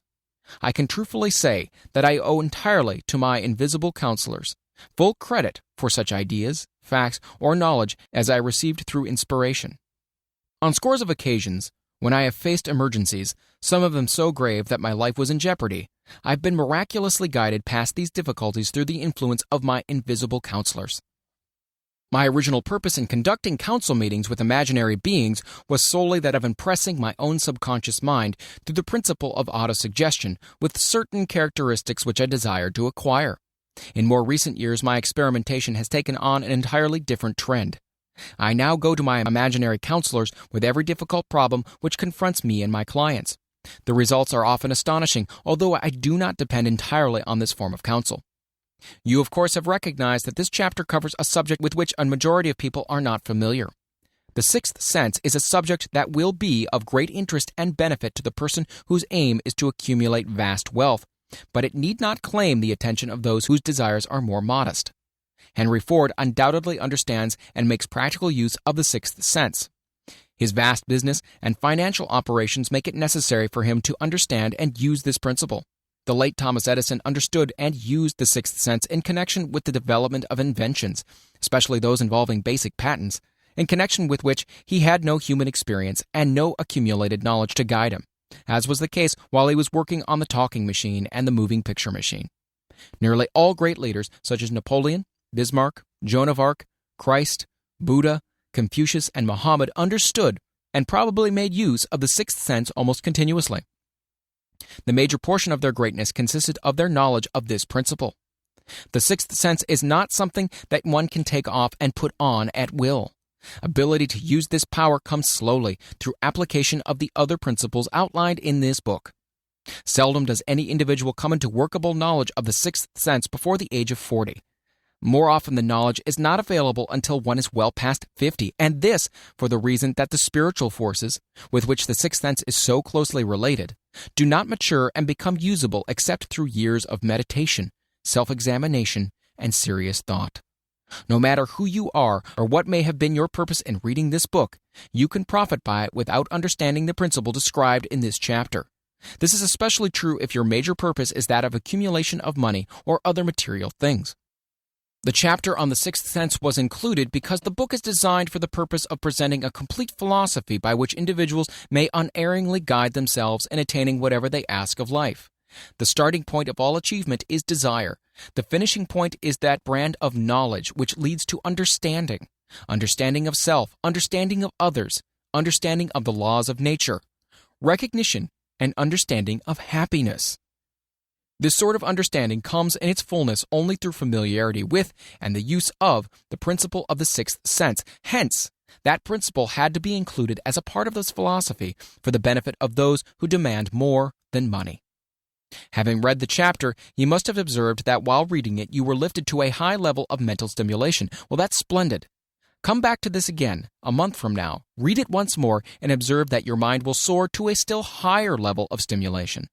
I can truthfully say that I owe entirely to my invisible counselors full credit for such ideas, facts, or knowledge as I received through inspiration. On scores of occasions, when I have faced emergencies, some of them so grave that my life was in jeopardy, I've been miraculously guided past these difficulties through the influence of my invisible counselors. My original purpose in conducting council meetings with imaginary beings was solely that of impressing my own subconscious mind through the principle of autosuggestion with certain characteristics which I desired to acquire. In more recent years, my experimentation has taken on an entirely different trend. I now go to my imaginary counselors with every difficult problem which confronts me and my clients. The results are often astonishing, although I do not depend entirely on this form of counsel. You, of course, have recognized that this chapter covers a subject with which a majority of people are not familiar. The sixth sense is a subject that will be of great interest and benefit to the person whose aim is to accumulate vast wealth, but it need not claim the attention of those whose desires are more modest. Henry Ford undoubtedly understands and makes practical use of the sixth sense. His vast business and financial operations make it necessary for him to understand and use this principle. The late Thomas Edison understood and used the sixth sense in connection with the development of inventions, especially those involving basic patents, in connection with which he had no human experience and no accumulated knowledge to guide him, as was the case while he was working on the talking machine and the moving picture machine. Nearly all great leaders, such as Napoleon, Bismarck, Joan of Arc, Christ, Buddha, Confucius, and Muhammad, understood and probably made use of the sixth sense almost continuously. The major portion of their greatness consisted of their knowledge of this principle. The sixth sense is not something that one can take off and put on at will. Ability to use this power comes slowly through application of the other principles outlined in this book. Seldom does any individual come into workable knowledge of the sixth sense before the age of 40. More often the knowledge is not available until one is well past 50, and this for the reason that the spiritual forces, with which the sixth sense is so closely related, do not mature and become usable except through years of meditation, self-examination, and serious thought. No matter who you are or what may have been your purpose in reading this book, you can profit by it without understanding the principle described in this chapter. This is especially true if your major purpose is that of accumulation of money or other material things. The chapter on the sixth sense was included because the book is designed for the purpose of presenting a complete philosophy by which individuals may unerringly guide themselves in attaining whatever they ask of life. The starting point of all achievement is desire. The finishing point is that brand of knowledge which leads to understanding. Understanding of self, understanding of others, understanding of the laws of nature, recognition, and understanding of happiness. This sort of understanding comes in its fullness only through familiarity with and the use of the principle of the sixth sense. Hence, that principle had to be included as a part of this philosophy for the benefit of those who demand more than money. Having read the chapter, you must have observed that while reading it, you were lifted to a high level of mental stimulation. Well, that's splendid. Come back to this again, a month from now, read it once more, and observe that your mind will soar to a still higher level of stimulation.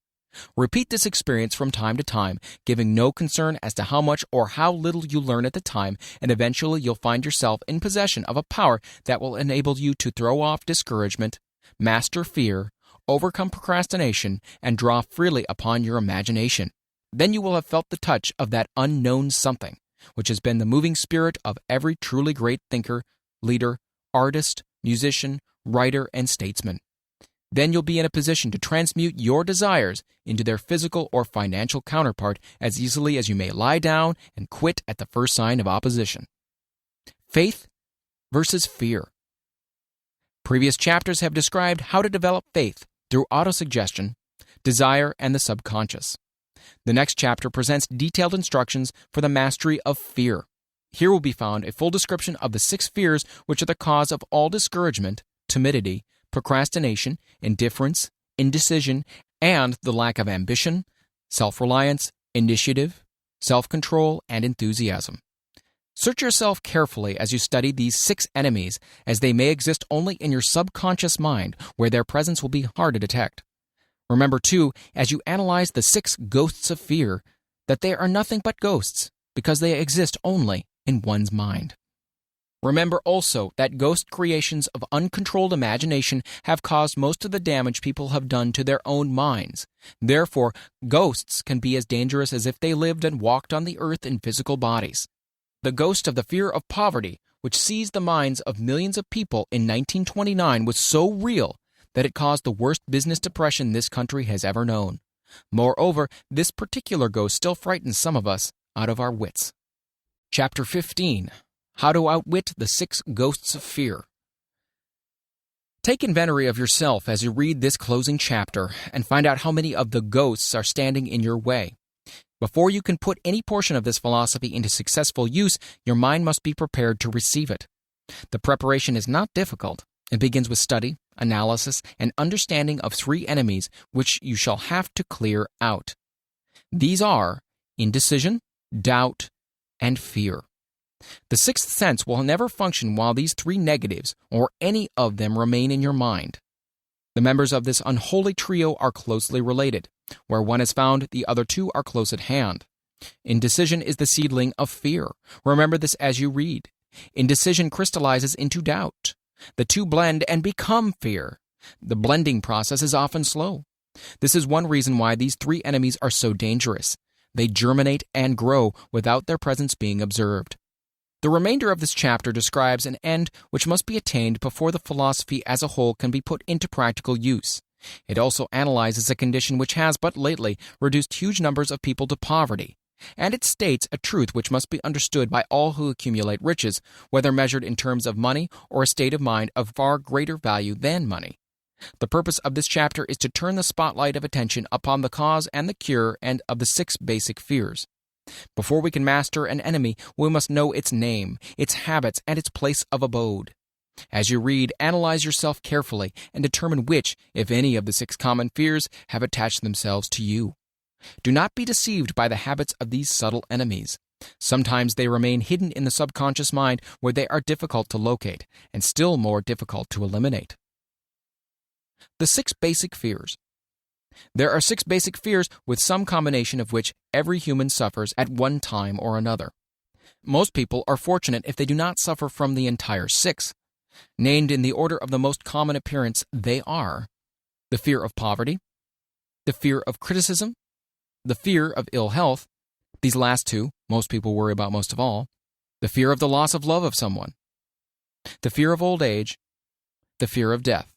Repeat this experience from time to time, giving no concern as to how much or how little you learn at the time, and eventually you'll find yourself in possession of a power that will enable you to throw off discouragement, master fear, overcome procrastination, and draw freely upon your imagination. Then you will have felt the touch of that unknown something, which has been the moving spirit of every truly great thinker, leader, artist, musician, writer, and statesman. Then you'll be in a position to transmute your desires into their physical or financial counterpart as easily as you may lie down and quit at the first sign of opposition. Faith versus fear. Previous chapters have described how to develop faith through autosuggestion, desire, and the subconscious. The next chapter presents detailed instructions for the mastery of fear. Here will be found a full description of the 6 fears which are the cause of all discouragement, timidity, procrastination, indifference, indecision, and the lack of ambition, self-reliance, initiative, self-control, and enthusiasm. Search yourself carefully as you study these 6 enemies, as they may exist only in your subconscious mind, where their presence will be hard to detect. Remember, too, as you analyze the 6 ghosts of fear, that they are nothing but ghosts, because they exist only in one's mind. Remember also that ghost creations of uncontrolled imagination have caused most of the damage people have done to their own minds. Therefore, ghosts can be as dangerous as if they lived and walked on the earth in physical bodies. The ghost of the fear of poverty, which seized the minds of millions of people in 1929, was so real that it caused the worst business depression this country has ever known. Moreover, this particular ghost still frightens some of us out of our wits. Chapter 15. How to Outwit the 6 Ghosts of Fear. Take inventory of yourself as you read this closing chapter and find out how many of the ghosts are standing in your way. Before you can put any portion of this philosophy into successful use, your mind must be prepared to receive it. The preparation is not difficult. It begins with study, analysis, and understanding of 3 enemies which you shall have to clear out. These are indecision, doubt, and fear. The 6th sense will never function while these 3 negatives, or any of them, remain in your mind. The members of this unholy trio are closely related. Where one is found, the other 2 are close at hand. Indecision is the seedling of fear. Remember this as you read. Indecision crystallizes into doubt. The 2 blend and become fear. The blending process is often slow. This is one reason why these 3 enemies are so dangerous. They germinate and grow without their presence being observed. The remainder of this chapter describes an end which must be attained before the philosophy as a whole can be put into practical use. It also analyzes a condition which has but lately reduced huge numbers of people to poverty, and it states a truth which must be understood by all who accumulate riches, whether measured in terms of money or a state of mind of far greater value than money. The purpose of this chapter is to turn the spotlight of attention upon the cause and the cure and of the 6 basic fears. Before we can master an enemy, we must know its name, its habits, and its place of abode. As you read, analyze yourself carefully and determine which, if any, of the 6 common fears have attached themselves to you. Do not be deceived by the habits of these subtle enemies. Sometimes they remain hidden in the subconscious mind where they are difficult to locate, and still more difficult to eliminate. The 6 basic fears. There are 6 basic fears with some combination of which every human suffers at one time or another. Most people are fortunate if they do not suffer from the entire 6. Named in the order of the most common appearance, they are the fear of poverty, the fear of criticism, the fear of ill health, these last 2 most people worry about most of all, the fear of the loss of love of someone, the fear of old age, the fear of death.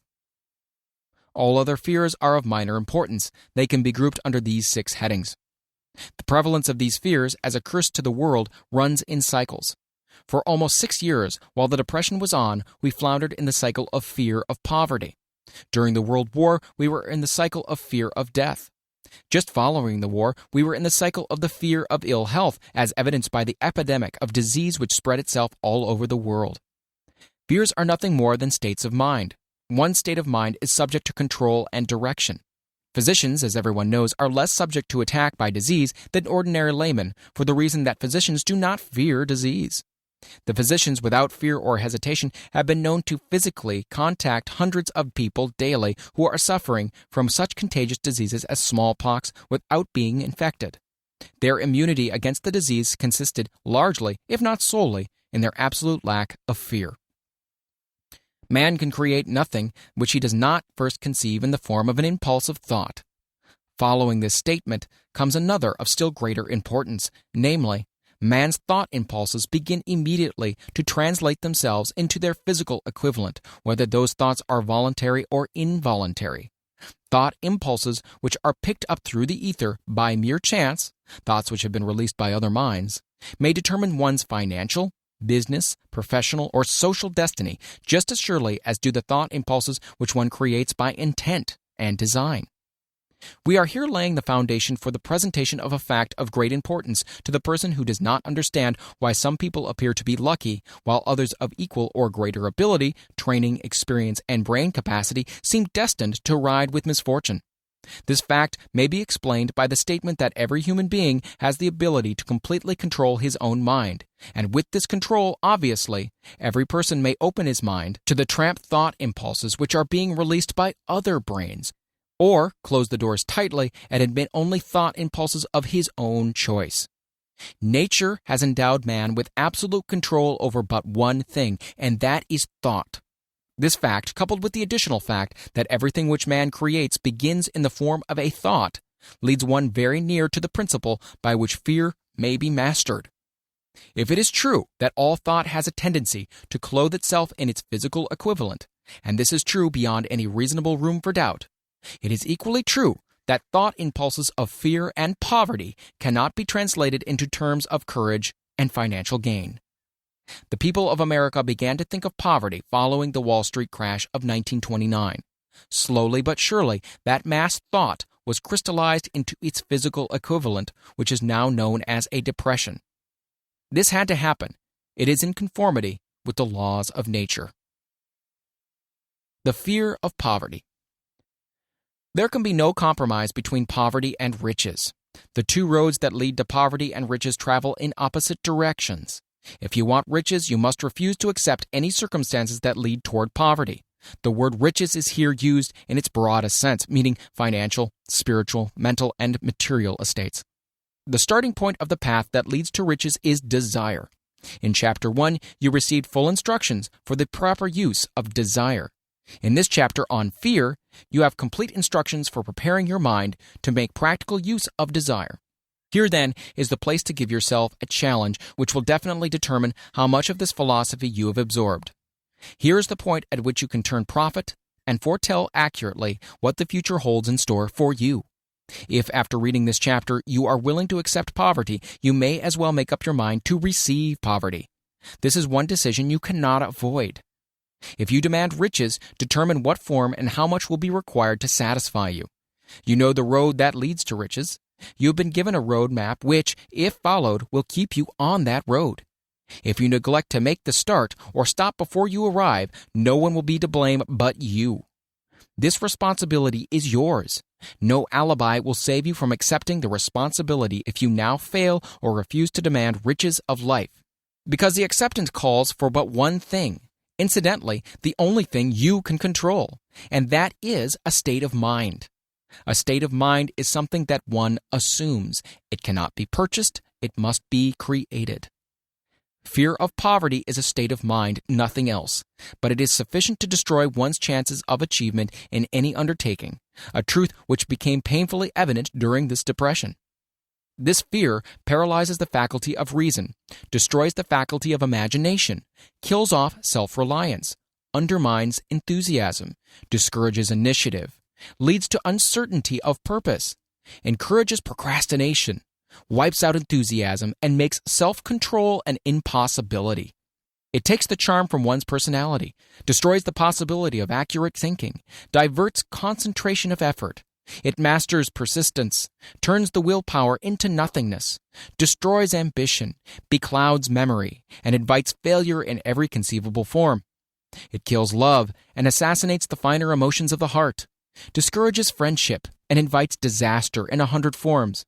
All other fears are of minor importance. They can be grouped under these 6 headings. The prevalence of these fears as a curse to the world runs in cycles. For almost 6 years, while the Depression was on, we floundered in the cycle of fear of poverty. During the World War, we were in the cycle of fear of death. Just following the war, we were in the cycle of the fear of ill health, as evidenced by the epidemic of disease which spread itself all over the world. Fears are nothing more than states of mind. One state of mind is subject to control and direction. Physicians, as everyone knows, are less subject to attack by disease than ordinary laymen, for the reason that physicians do not fear disease. The physicians, without fear or hesitation, have been known to physically contact hundreds of people daily who are suffering from such contagious diseases as smallpox without being infected. Their immunity against the disease consisted largely, if not solely, in their absolute lack of fear. Man can create nothing which he does not first conceive in the form of an impulsive thought. Following this statement comes another of still greater importance, namely, man's thought impulses begin immediately to translate themselves into their physical equivalent, whether those thoughts are voluntary or involuntary. Thought impulses which are picked up through the ether by mere chance, thoughts which have been released by other minds, may determine one's financial, business, professional, or social destiny just as surely as do the thought impulses which one creates by intent and design. We are here laying the foundation for the presentation of a fact of great importance to the person who does not understand why some people appear to be lucky, while others of equal or greater ability, training, experience, and brain capacity seem destined to ride with misfortune. This fact may be explained by the statement that every human being has the ability to completely control his own mind, and with this control, obviously, every person may open his mind to the tramp thought impulses which are being released by other brains, or close the doors tightly and admit only thought impulses of his own choice. Nature has endowed man with absolute control over but one thing, and that is thought. This fact, coupled with the additional fact that everything which man creates begins in the form of a thought, leads one very near to the principle by which fear may be mastered. If it is true that all thought has a tendency to clothe itself in its physical equivalent, and this is true beyond any reasonable room for doubt, it is equally true that thought impulses of fear and poverty cannot be translated into terms of courage and financial gain. The people of America began to think of poverty following the Wall Street crash of 1929. Slowly but surely, that mass thought was crystallized into its physical equivalent, which is now known as a depression. This had to happen. It is in conformity with the laws of nature. The fear of poverty. There can be no compromise between poverty and riches. The two roads that lead to poverty and riches travel in opposite directions. If you want riches, you must refuse to accept any circumstances that lead toward poverty. The word riches is here used in its broadest sense, meaning financial, spiritual, mental, and material estates. The starting point of the path that leads to riches is desire. In Chapter 1, you received full instructions for the proper use of desire. In this chapter on fear, you have complete instructions for preparing your mind to make practical use of desire. Here, then, is the place to give yourself a challenge which will definitely determine how much of this philosophy you have absorbed. Here is the point at which you can turn prophet and foretell accurately what the future holds in store for you. If, after reading this chapter, you are willing to accept poverty, you may as well make up your mind to receive poverty. This is one decision you cannot avoid. If you demand riches, determine what form and how much will be required to satisfy you. You know the road that leads to riches. You have been given a road map which, if followed, will keep you on that road. If you neglect to make the start or stop before you arrive, no one will be to blame but you. This responsibility is yours. No alibi will save you from accepting the responsibility if you now fail or refuse to demand riches of life. Because the acceptance calls for but one thing. Incidentally, the only thing you can control, and that is a state of mind. A state of mind is something that one assumes. It cannot be purchased, it must be created. Fear of poverty is a state of mind, nothing else, but it is sufficient to destroy one's chances of achievement in any undertaking, a truth which became painfully evident during this depression. This fear paralyzes the faculty of reason, destroys the faculty of imagination, kills off self-reliance, undermines enthusiasm, discourages initiative, leads to uncertainty of purpose, encourages procrastination, wipes out enthusiasm, and makes self-control an impossibility. It takes the charm from one's personality, destroys the possibility of accurate thinking, diverts concentration of effort. It masters persistence, turns the willpower into nothingness, destroys ambition, beclouds memory, and invites failure in every conceivable form. It kills love and assassinates the finer emotions of the heart, discourages friendship and invites disaster in 100 forms,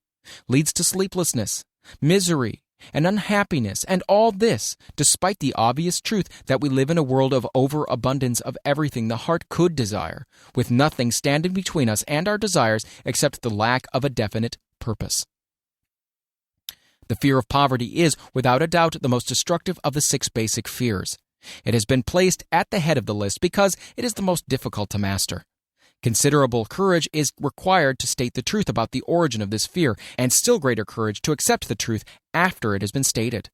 leads to sleeplessness, misery, and unhappiness, and all this despite the obvious truth that we live in a world of overabundance of everything the heart could desire, with nothing standing between us and our desires except the lack of a definite purpose. The fear of poverty is, without a doubt, the most destructive of the 6 basic fears. It has been placed at the head of the list because it is the most difficult to master. Considerable courage is required to state the truth about the origin of this fear, and still greater courage to accept the truth after it has been stated.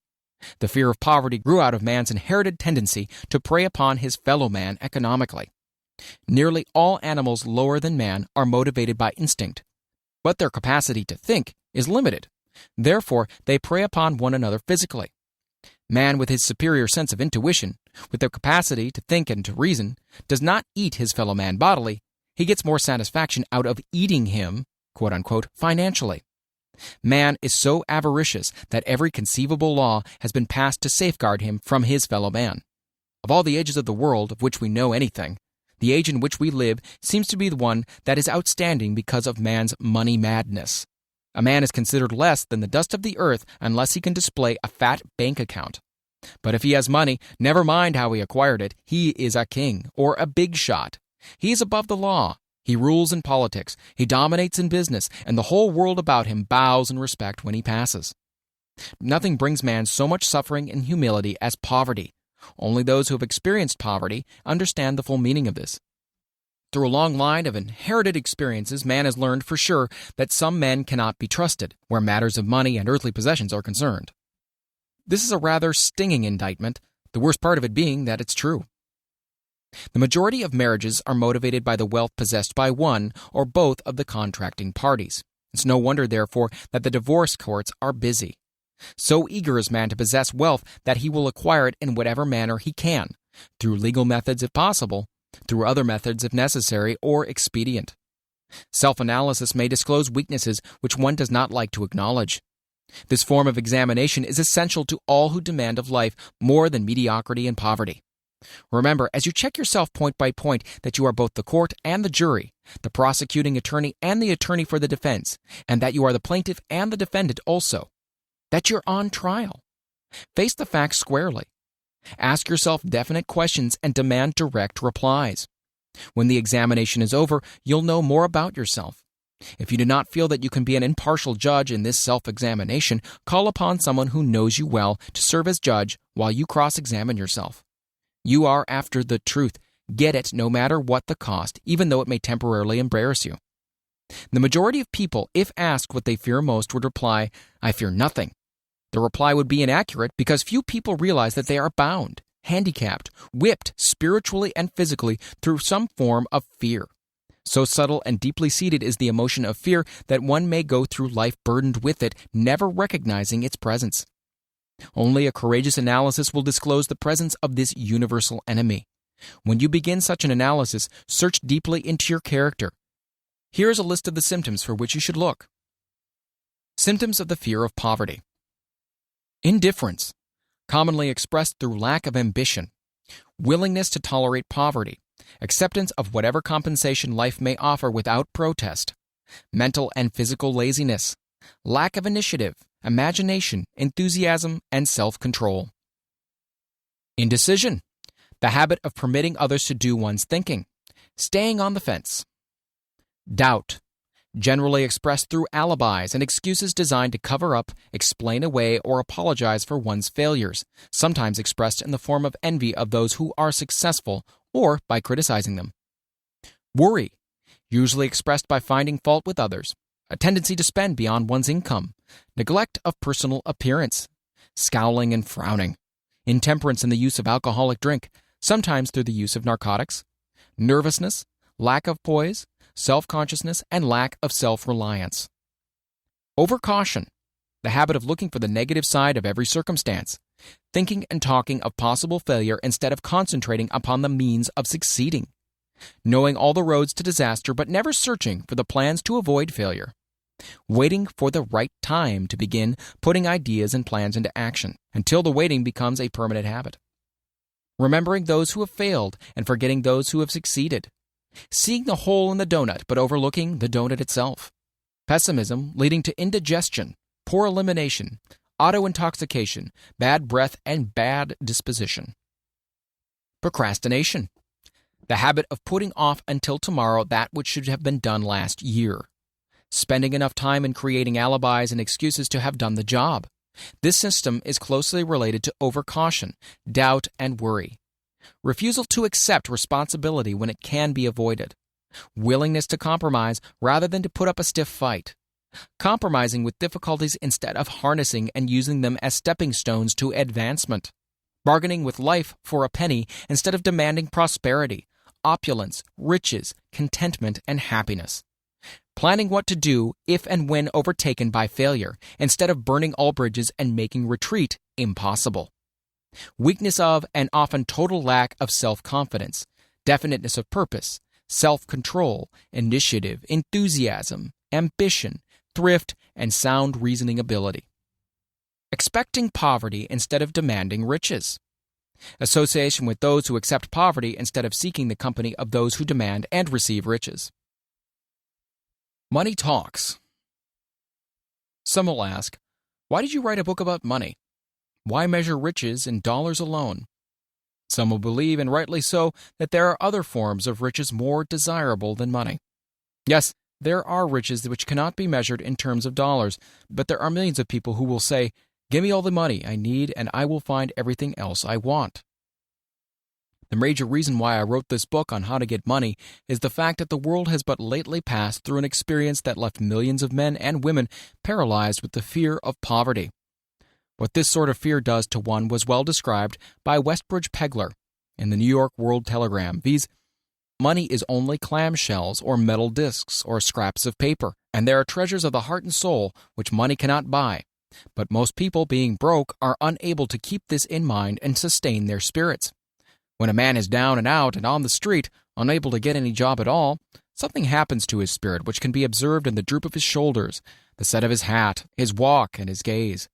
The fear of poverty grew out of man's inherited tendency to prey upon his fellow man economically. Nearly all animals lower than man are motivated by instinct, but their capacity to think is limited. Therefore, they prey upon one another physically. Man, with his superior sense of intuition, with the capacity to think and to reason, does not eat his fellow man bodily. He gets more satisfaction out of eating him, quote-unquote, financially. Man is so avaricious that every conceivable law has been passed to safeguard him from his fellow man. Of all the ages of the world of which we know anything, the age in which we live seems to be the one that is outstanding because of man's money madness. A man is considered less than the dust of the earth unless he can display a fat bank account. But if he has money, never mind how he acquired it, he is a king or a big shot. He is above the law. He rules in politics. He dominates in business, and the whole world about him bows in respect when he passes. Nothing brings man so much suffering and humility as poverty. Only those who have experienced poverty understand the full meaning of this. Through a long line of inherited experiences, man has learned for sure that some men cannot be trusted where matters of money and earthly possessions are concerned. This is a rather stinging indictment, the worst part of it being that it's true. The majority of marriages are motivated by the wealth possessed by one or both of the contracting parties. It's no wonder, therefore, that the divorce courts are busy. So eager is man to possess wealth that he will acquire it in whatever manner he can, through legal methods if possible, through other methods if necessary or expedient. Self-analysis may disclose weaknesses which one does not like to acknowledge. This form of examination is essential to all who demand of life more than mediocrity and poverty. Remember, as you check yourself point by point, that you are both the court and the jury, the prosecuting attorney and the attorney for the defense, and that you are the plaintiff and the defendant also, that you're on trial. Face the facts squarely. Ask yourself definite questions and demand direct replies. When the examination is over, you'll know more about yourself. If you do not feel that you can be an impartial judge in this self-examination, call upon someone who knows you well to serve as judge while you cross-examine yourself. You are after the truth. Get it no matter what the cost, even though it may temporarily embarrass you. The majority of people, if asked what they fear most, would reply, "I fear nothing." The reply would be inaccurate because few people realize that they are bound, handicapped, whipped spiritually and physically through some form of fear. So subtle and deeply seated is the emotion of fear that one may go through life burdened with it, never recognizing its presence. Only a courageous analysis will disclose the presence of this universal enemy. When you begin such an analysis, search deeply into your character. Here is a list of the symptoms for which you should look. Symptoms of the fear of poverty. Indifference, commonly expressed through lack of ambition. Willingness to tolerate poverty. Acceptance of whatever compensation life may offer without protest. Mental and physical laziness. Lack of initiative, imagination, enthusiasm, and self-control. Indecision, the habit of permitting others to do one's thinking. Staying on the fence. Doubt, generally expressed through alibis and excuses designed to cover up, explain away, or apologize for one's failures, sometimes expressed in the form of envy of those who are successful or by criticizing them. Worry, usually expressed by finding fault with others, a tendency to spend beyond one's income, neglect of personal appearance, scowling and frowning, intemperance in the use of alcoholic drink, sometimes through the use of narcotics, nervousness, lack of poise, self-consciousness, and lack of self-reliance. Overcaution, the habit of looking for the negative side of every circumstance, thinking and talking of possible failure instead of concentrating upon the means of succeeding, knowing all the roads to disaster but never searching for the plans to avoid failure, waiting for the right time to begin putting ideas and plans into action until the waiting becomes a permanent habit, remembering those who have failed and forgetting those who have succeeded, seeing the hole in the donut but overlooking the donut itself, pessimism leading to indigestion, poor elimination, auto-intoxication, bad breath, and bad disposition. Procrastination, the habit of putting off until tomorrow that which should have been done last year, spending enough time in creating alibis and excuses to have done the job. This system is closely related to overcaution, doubt, and worry. Refusal to accept responsibility when it can be avoided. Willingness to compromise rather than to put up a stiff fight. Compromising with difficulties instead of harnessing and using them as stepping stones to advancement. Bargaining with life for a penny instead of demanding prosperity, opulence, riches, contentment, and happiness. Planning what to do if and when overtaken by failure instead of burning all bridges and making retreat impossible. Weakness of and often total lack of self-confidence, definiteness of purpose, self-control, initiative, enthusiasm, ambition, thrift, and sound reasoning ability. Expecting poverty instead of demanding riches. Association with those who accept poverty instead of seeking the company of those who demand and receive riches. Money talks. Some will ask, why did you write a book about money? Why measure riches in dollars alone? Some will believe, and rightly so, that there are other forms of riches more desirable than money. Yes, there are riches which cannot be measured in terms of dollars, but there are millions of people who will say, Give me all the money I need and I will find everything else I want. The major reason why I wrote this book on how to get money is the fact that the world has but lately passed through an experience that left millions of men and women paralyzed with the fear of poverty. What this sort of fear does to one was well described by Westbridge Pegler in the New York World Telegram. Viz. Money is only clamshells or metal discs or scraps of paper, and there are treasures of the heart and soul which money cannot buy. But most people, being broke, are unable to keep this in mind and sustain their spirits. When a man is down and out and on the street, unable to get any job at all, something happens to his spirit which can be observed in the droop of his shoulders, the set of his hat, his walk, and his gaze.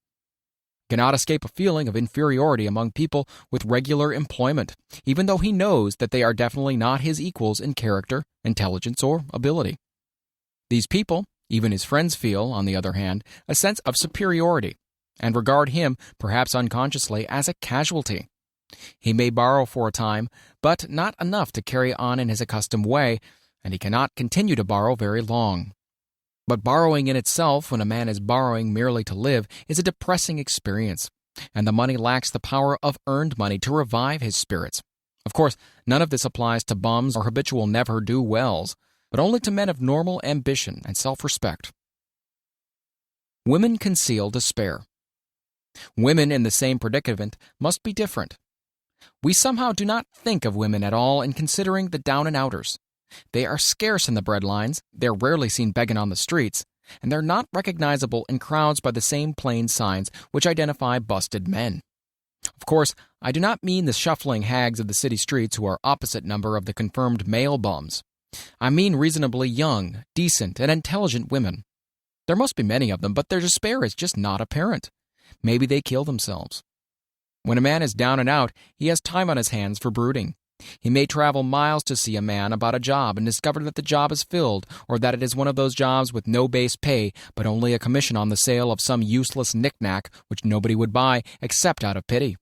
He cannot escape a feeling of inferiority among people with regular employment, even though he knows that they are definitely not his equals in character, intelligence, or ability. These people, even his friends, feel, on the other hand, a sense of superiority, and regard him, perhaps unconsciously, as a casualty. He may borrow for a time, but not enough to carry on in his accustomed way, and he cannot continue to borrow very long. But borrowing in itself, when a man is borrowing merely to live, is a depressing experience, and the money lacks the power of earned money to revive his spirits. Of course, none of this applies to bums or habitual never-do-wells, but only to men of normal ambition and self-respect. Women conceal despair. Women in the same predicament must be different. We somehow do not think of women at all in considering the down-and-outers. They are scarce in the breadlines, they're rarely seen begging on the streets, and they're not recognizable in crowds by the same plain signs which identify busted men. Of course, I do not mean the shuffling hags of the city streets who are opposite number of the confirmed male bums. I mean reasonably young, decent, and intelligent women. There must be many of them, but their despair is just not apparent. Maybe they kill themselves. When a man is down and out, he has time on his hands for brooding. He may travel miles to see a man about a job and discover that the job is filled, or that it is one of those jobs with no base pay, but only a commission on the sale of some useless knick-knack which nobody would buy except out of pity.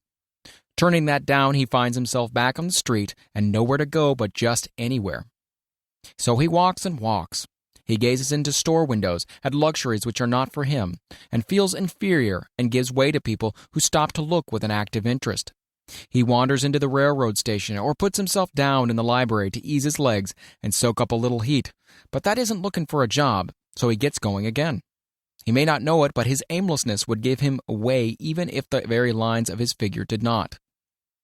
Turning that down, he finds himself back on the street and nowhere to go but just anywhere. So he walks and walks. He gazes into store windows at luxuries which are not for him, and feels inferior and gives way to people who stop to look with an active interest. He wanders into the railroad station or puts himself down in the library to ease his legs and soak up a little heat, but that isn't looking for a job, so he gets going again. He may not know it, but his aimlessness would give him away even if the very lines of his figure did not.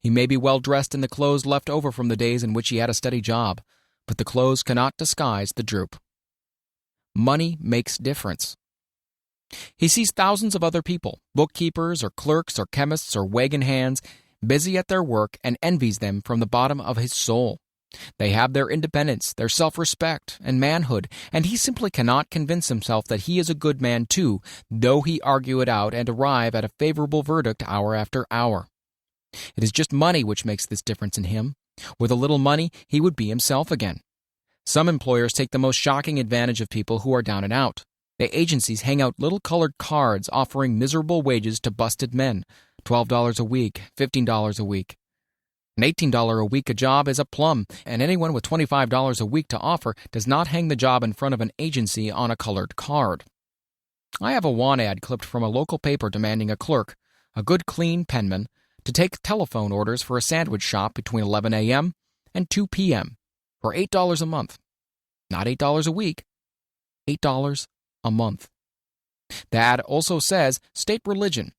He may be well dressed in the clothes left over from the days in which he had a steady job, but the clothes cannot disguise the droop. Money makes difference. He sees thousands of other people, bookkeepers or clerks or chemists or wagon hands, busy at their work, and envies them from the bottom of his soul. They have their independence, their self-respect, and manhood, and he simply cannot convince himself that he is a good man too, though he argue it out and arrive at a favorable verdict hour after hour. It is just money which makes this difference in him. With a little money, he would be himself again. Some employers take the most shocking advantage of people who are down and out. The agencies hang out little colored cards offering miserable wages to busted men, $12 a week, $15 a week. An $18 a week a job is a plum, and anyone with $25 a week to offer does not hang the job in front of an agency on a colored card. I have a want ad clipped from a local paper demanding a clerk, a good clean penman, to take telephone orders for a sandwich shop between 11 a.m. and 2 p.m. for $8 a month. Not $8 a week, $8 a month. The ad also says, state religion.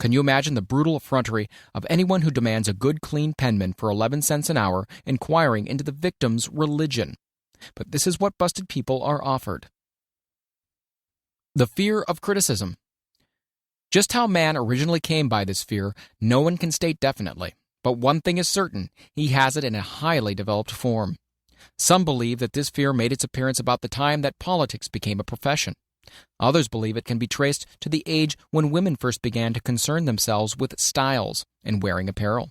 Can you imagine the brutal effrontery of anyone who demands a good clean penman for 11 cents an hour inquiring into the victim's religion? But this is what busted people are offered. The fear of criticism. Just how man originally came by this fear, no one can state definitely. But one thing is certain, he has it in a highly developed form. Some believe that this fear made its appearance about the time that politics became a profession. Others believe it can be traced to the age when women first began to concern themselves with styles and wearing apparel.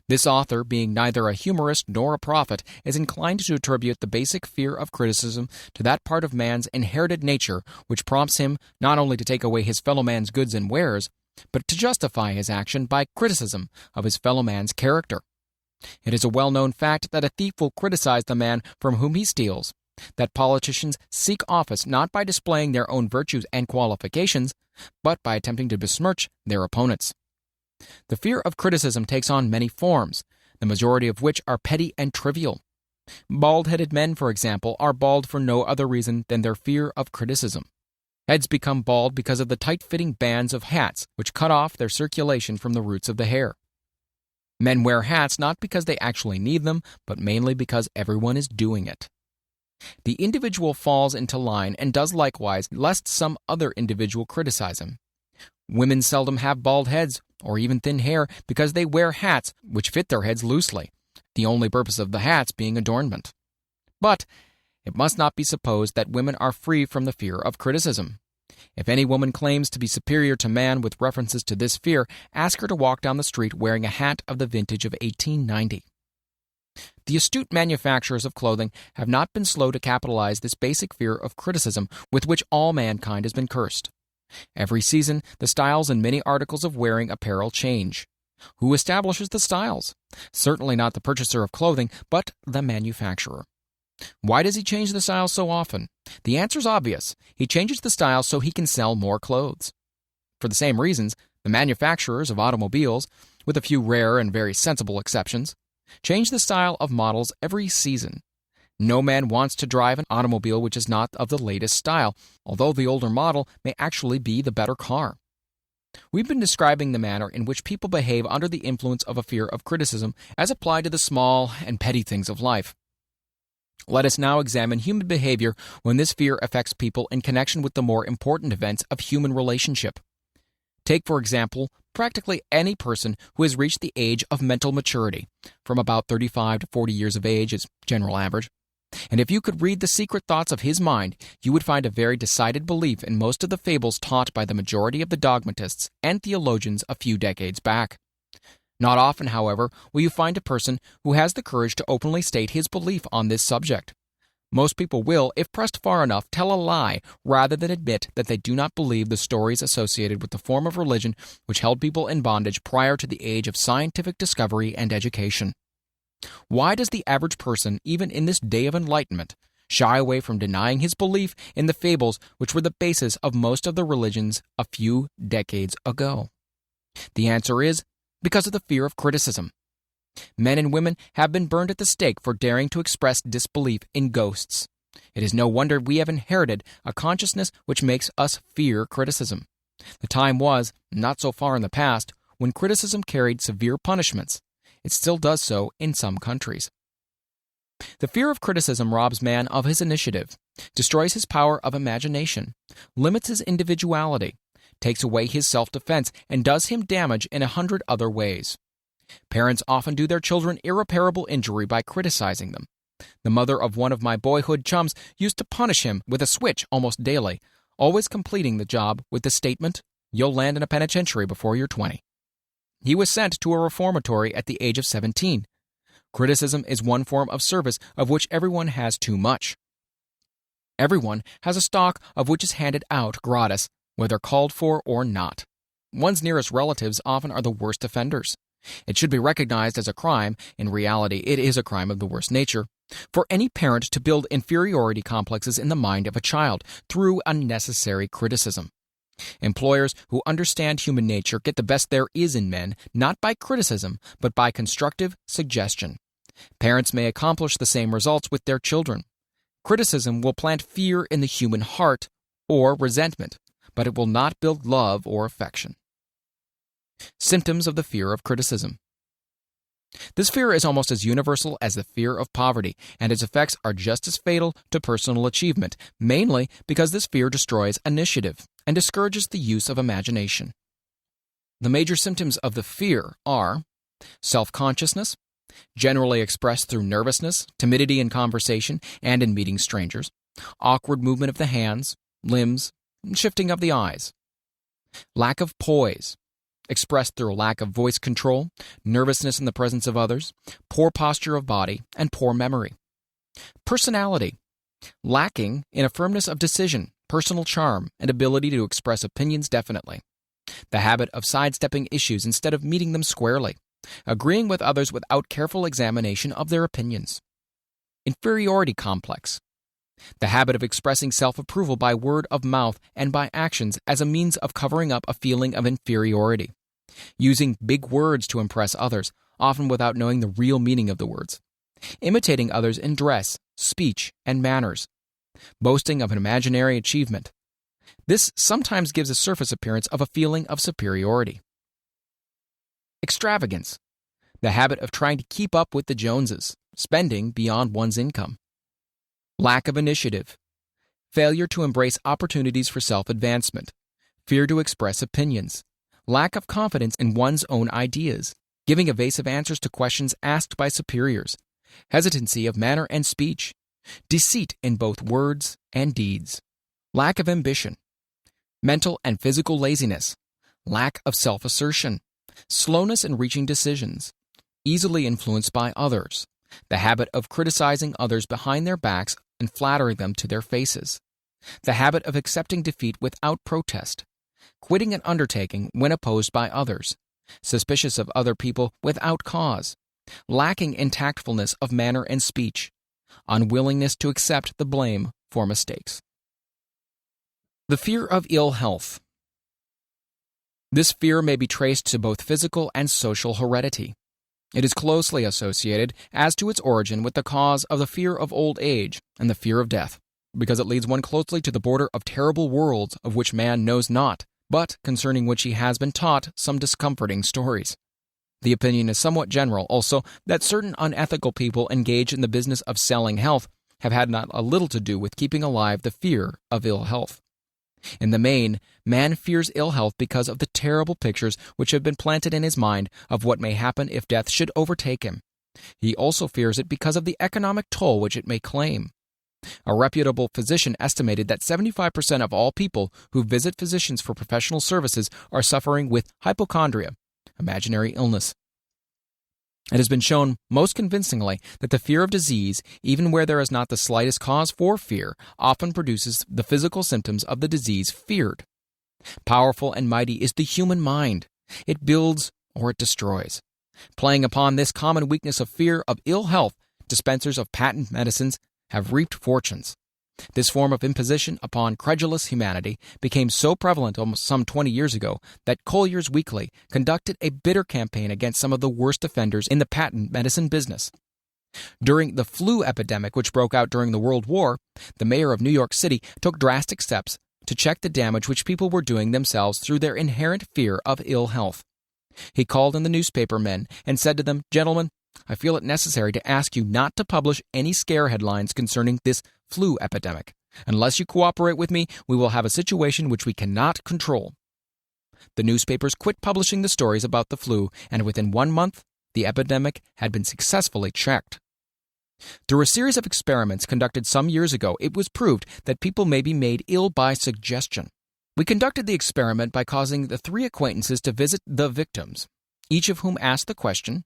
This author, being neither a humorist nor a prophet, is inclined to attribute the basic fear of criticism to that part of man's inherited nature which prompts him not only to take away his fellow man's goods and wares, but to justify his action by criticism of his fellow man's character. It is a well-known fact that a thief will criticize the man from whom he steals, that politicians seek office not by displaying their own virtues and qualifications, but by attempting to besmirch their opponents. The fear of criticism takes on many forms, the majority of which are petty and trivial. Bald-headed men, for example, are bald for no other reason than their fear of criticism. Heads become bald because of the tight-fitting bands of hats which cut off their circulation from the roots of the hair. Men wear hats not because they actually need them, but mainly because everyone is doing it. The individual falls into line and does likewise lest some other individual criticize him. Women seldom have bald heads or even thin hair because they wear hats which fit their heads loosely, the only purpose of the hats being adornment. But it must not be supposed that women are free from the fear of criticism. If any woman claims to be superior to man with references to this fear, ask her to walk down the street wearing a hat of the vintage of 1890. The astute manufacturers of clothing have not been slow to capitalize this basic fear of criticism with which all mankind has been cursed. Every season, the styles in many articles of wearing apparel change. Who establishes the styles? Certainly not the purchaser of clothing, but the manufacturer. Why does he change the style so often? The answer is obvious. He changes the style so he can sell more clothes. For the same reasons, the manufacturers of automobiles, with a few rare and very sensible exceptions, change the style of models every season. No man wants to drive an automobile which is not of the latest style, although the older model may actually be the better car. We've been describing the manner in which people behave under the influence of a fear of criticism as applied to the small and petty things of life. Let us now examine human behavior when this fear affects people in connection with the more important events of human relationship. Take, for example, practically any person who has reached the age of mental maturity, from about 35 to 40 years of age is general average. And if you could read the secret thoughts of his mind, you would find a very decided belief in most of the fables taught by the majority of the dogmatists and theologians a few decades back. Not often, however, will you find a person who has the courage to openly state his belief on this subject. Most people will, if pressed far enough, tell a lie rather than admit that they do not believe the stories associated with the form of religion which held people in bondage prior to the age of scientific discovery and education. Why does the average person, even in this day of enlightenment, shy away from denying his belief in the fables which were the basis of most of the religions a few decades ago? The answer is because of the fear of criticism. Men and women have been burned at the stake for daring to express disbelief in ghosts. It is no wonder we have inherited a consciousness which makes us fear criticism. The time was, not so far in the past, when criticism carried severe punishments. It still does so in some countries. The fear of criticism robs man of his initiative, destroys his power of imagination, limits his individuality, takes away his self-defense, and does him damage in 100 other ways. Parents often do their children irreparable injury by criticizing them. The mother of one of my boyhood chums used to punish him with a switch almost daily, always completing the job with the statement, "You'll land in a penitentiary before you're 20. He was sent to a reformatory at the age of 17. Criticism is one form of service of which everyone has too much. Everyone has a stock of which is handed out gratis, whether called for or not. One's nearest relatives often are the worst offenders. It should be recognized as a crime, in reality it is a crime of the worst nature, for any parent to build inferiority complexes in the mind of a child through unnecessary criticism. Employers who understand human nature get the best there is in men, not by criticism, but by constructive suggestion. Parents may accomplish the same results with their children. Criticism will plant fear in the human heart, or resentment, but it will not build love or affection. Symptoms of the fear of criticism. This fear is almost as universal as the fear of poverty, and its effects are just as fatal to personal achievement, mainly because this fear destroys initiative and discourages the use of imagination. The major symptoms of the fear are self-consciousness, generally expressed through nervousness, timidity in conversation and in meeting strangers, awkward movement of the hands, limbs, shifting of the eyes. Lack of poise, expressed through a lack of voice control, nervousness in the presence of others, poor posture of body, and poor memory. Personality, lacking in a firmness of decision, personal charm, and ability to express opinions definitely. The habit of sidestepping issues instead of meeting them squarely, agreeing with others without careful examination of their opinions. Inferiority complex, The habit of expressing self-approval by word of mouth and by actions as a means of covering up a feeling of inferiority. Using big words to impress others, often without knowing the real meaning of the words. Imitating others in dress, speech, and manners. Boasting of an imaginary achievement. This sometimes gives a surface appearance of a feeling of superiority. Extravagance. The habit of trying to keep up with the Joneses, spending beyond one's income. Lack of initiative. Failure to embrace opportunities for self-advancement. Fear to express opinions. Lack of confidence in one's own ideas. Giving evasive answers to questions asked by superiors. Hesitancy of manner and speech. Deceit in both words and deeds. Lack of ambition. Mental and physical laziness. Lack of self-assertion. Slowness in reaching decisions. Easily influenced by others. The habit of criticizing others behind their backs and flattering them to their faces. The habit of accepting defeat without protest. Quitting an undertaking when opposed by others. Suspicious of other people without cause. Lacking in tactfulness of manner and speech. Unwillingness to accept the blame for mistakes. The fear of ill health. This fear may be traced to both physical and social heredity. It is closely associated as to its origin with the cause of the fear of old age and the fear of death, because it leads one closely to the border of terrible worlds of which man knows not, but concerning which he has been taught some discomforting stories. The opinion is somewhat general, also, that certain unethical people engaged in the business of selling health have had not a little to do with keeping alive the fear of ill health. In the main, man fears ill health because of the terrible pictures which have been planted in his mind of what may happen if death should overtake him. He also fears it because of the economic toll which it may claim. A reputable physician estimated that 75% of all people who visit physicians for professional services are suffering with hypochondria, imaginary illness. It has been shown most convincingly that the fear of disease, even where there is not the slightest cause for fear, often produces the physical symptoms of the disease feared. Powerful and mighty is the human mind. It builds or it destroys. Playing upon this common weakness of fear of ill health, dispensers of patent medicines have reaped fortunes. This form of imposition upon credulous humanity became so prevalent almost some 20 years ago that Collier's Weekly conducted a bitter campaign against some of the worst offenders in the patent medicine business. During the flu epidemic which broke out during the World War, the mayor of New York City took drastic steps to check the damage which people were doing themselves through their inherent fear of ill health. He called in the newspaper men and said to them, "Gentlemen, I feel it necessary to ask you not to publish any scare headlines concerning this flu epidemic. Unless you cooperate with me, we will have a situation which we cannot control." The newspapers quit publishing the stories about the flu, and within 1 month, the epidemic had been successfully checked. Through a series of experiments conducted some years ago, it was proved that people may be made ill by suggestion. We conducted the experiment by causing the 3 acquaintances to visit the victims, each of whom asked the question,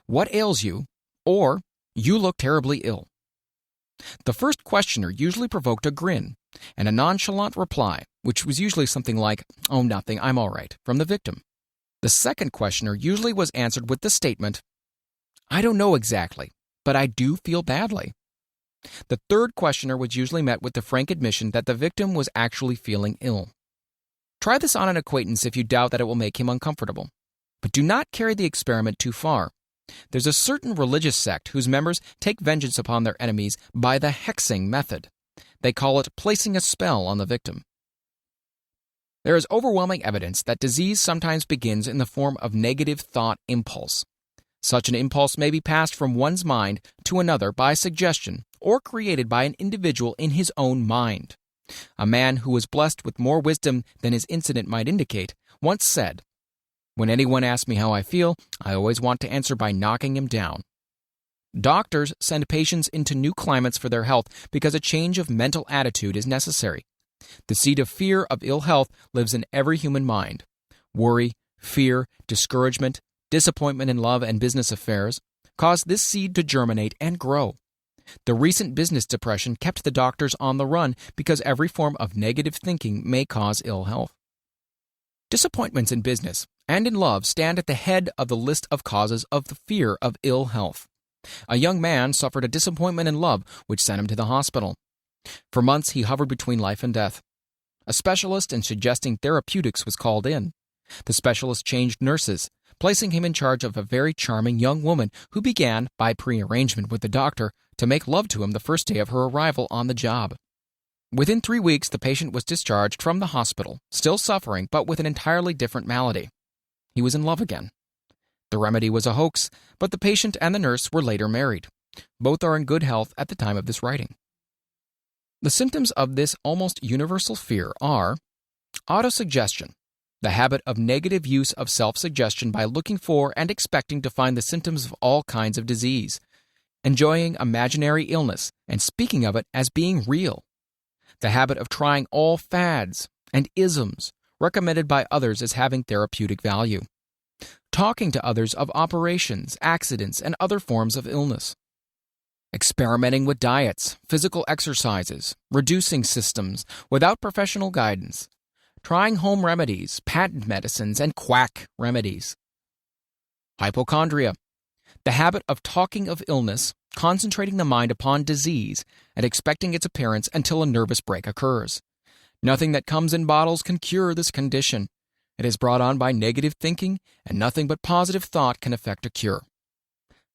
"What ails you?" or "You look terribly ill." The first questioner usually provoked a grin and a nonchalant reply, which was usually something like, "Oh, nothing, I'm all right," from the victim. The second questioner usually was answered with the statement, "I don't know exactly, but I do feel badly." The third questioner was usually met with the frank admission that the victim was actually feeling ill. Try this on an acquaintance if you doubt that it will make him uncomfortable. But do not carry the experiment too far. There's a certain religious sect whose members take vengeance upon their enemies by the hexing method. They call it placing a spell on the victim. There is overwhelming evidence that disease sometimes begins in the form of negative thought impulse. Such an impulse may be passed from one's mind to another by suggestion or created by an individual in his own mind. A man who was blessed with more wisdom than his incident might indicate once said, "When anyone asks me how I feel, I always want to answer by knocking him down." Doctors send patients into new climates for their health because a change of mental attitude is necessary. The seed of fear of ill health lives in every human mind. Worry, fear, discouragement, disappointment in love and business affairs cause this seed to germinate and grow. The recent business depression kept the doctors on the run because every form of negative thinking may cause ill health. Disappointments in business and in love stand at the head of the list of causes of the fear of ill health. A young man suffered a disappointment in love which sent him to the hospital. For months, he hovered between life and death. A specialist in suggesting therapeutics was called in. The specialist changed nurses, placing him in charge of a very charming young woman who began, by prearrangement with the doctor, to make love to him the first day of her arrival on the job. Within 3 weeks, the patient was discharged from the hospital, still suffering, but with an entirely different malady. He was in love again. The remedy was a hoax, but the patient and the nurse were later married. Both are in good health at the time of this writing. The symptoms of this almost universal fear are autosuggestion, the habit of negative use of self-suggestion by looking for and expecting to find the symptoms of all kinds of disease, enjoying imaginary illness and speaking of it as being real, the habit of trying all fads and isms recommended by others as having therapeutic value, talking to others of operations, accidents, and other forms of illness, experimenting with diets, physical exercises, reducing systems without professional guidance, trying home remedies, patent medicines, and quack remedies. Hypochondria, the habit of talking of illness, concentrating the mind upon disease, and expecting its appearance until a nervous break occurs. Nothing that comes in bottles can cure this condition. It is brought on by negative thinking, and nothing but positive thought can effect a cure.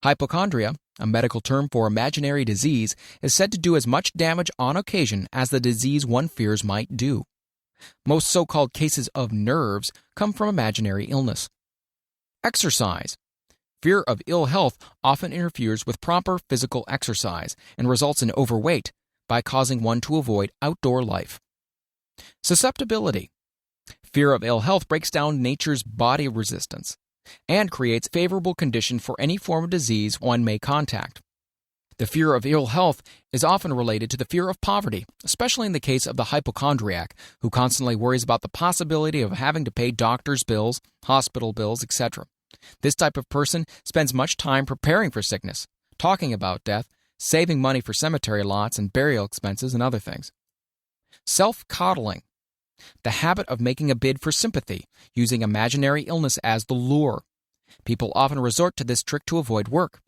Hypochondria, a medical term for imaginary disease, is said to do as much damage on occasion as the disease one fears might do. Most so-called cases of nerves come from imaginary illness. Exercise. Fear of ill health often interferes with proper physical exercise and results in overweight by causing one to avoid outdoor life. Susceptibility. Fear of ill health breaks down nature's body resistance and creates favorable condition for any form of disease one may contact. The fear of ill health is often related to the fear of poverty, especially in the case of the hypochondriac, who constantly worries about the possibility of having to pay doctor's bills, hospital bills, etc. This type of person spends much time preparing for sickness, talking about death, saving money for cemetery lots and burial expenses and other things. Self-coddling. The habit of making a bid for sympathy, using imaginary illness as the lure. People often resort to this trick to avoid work.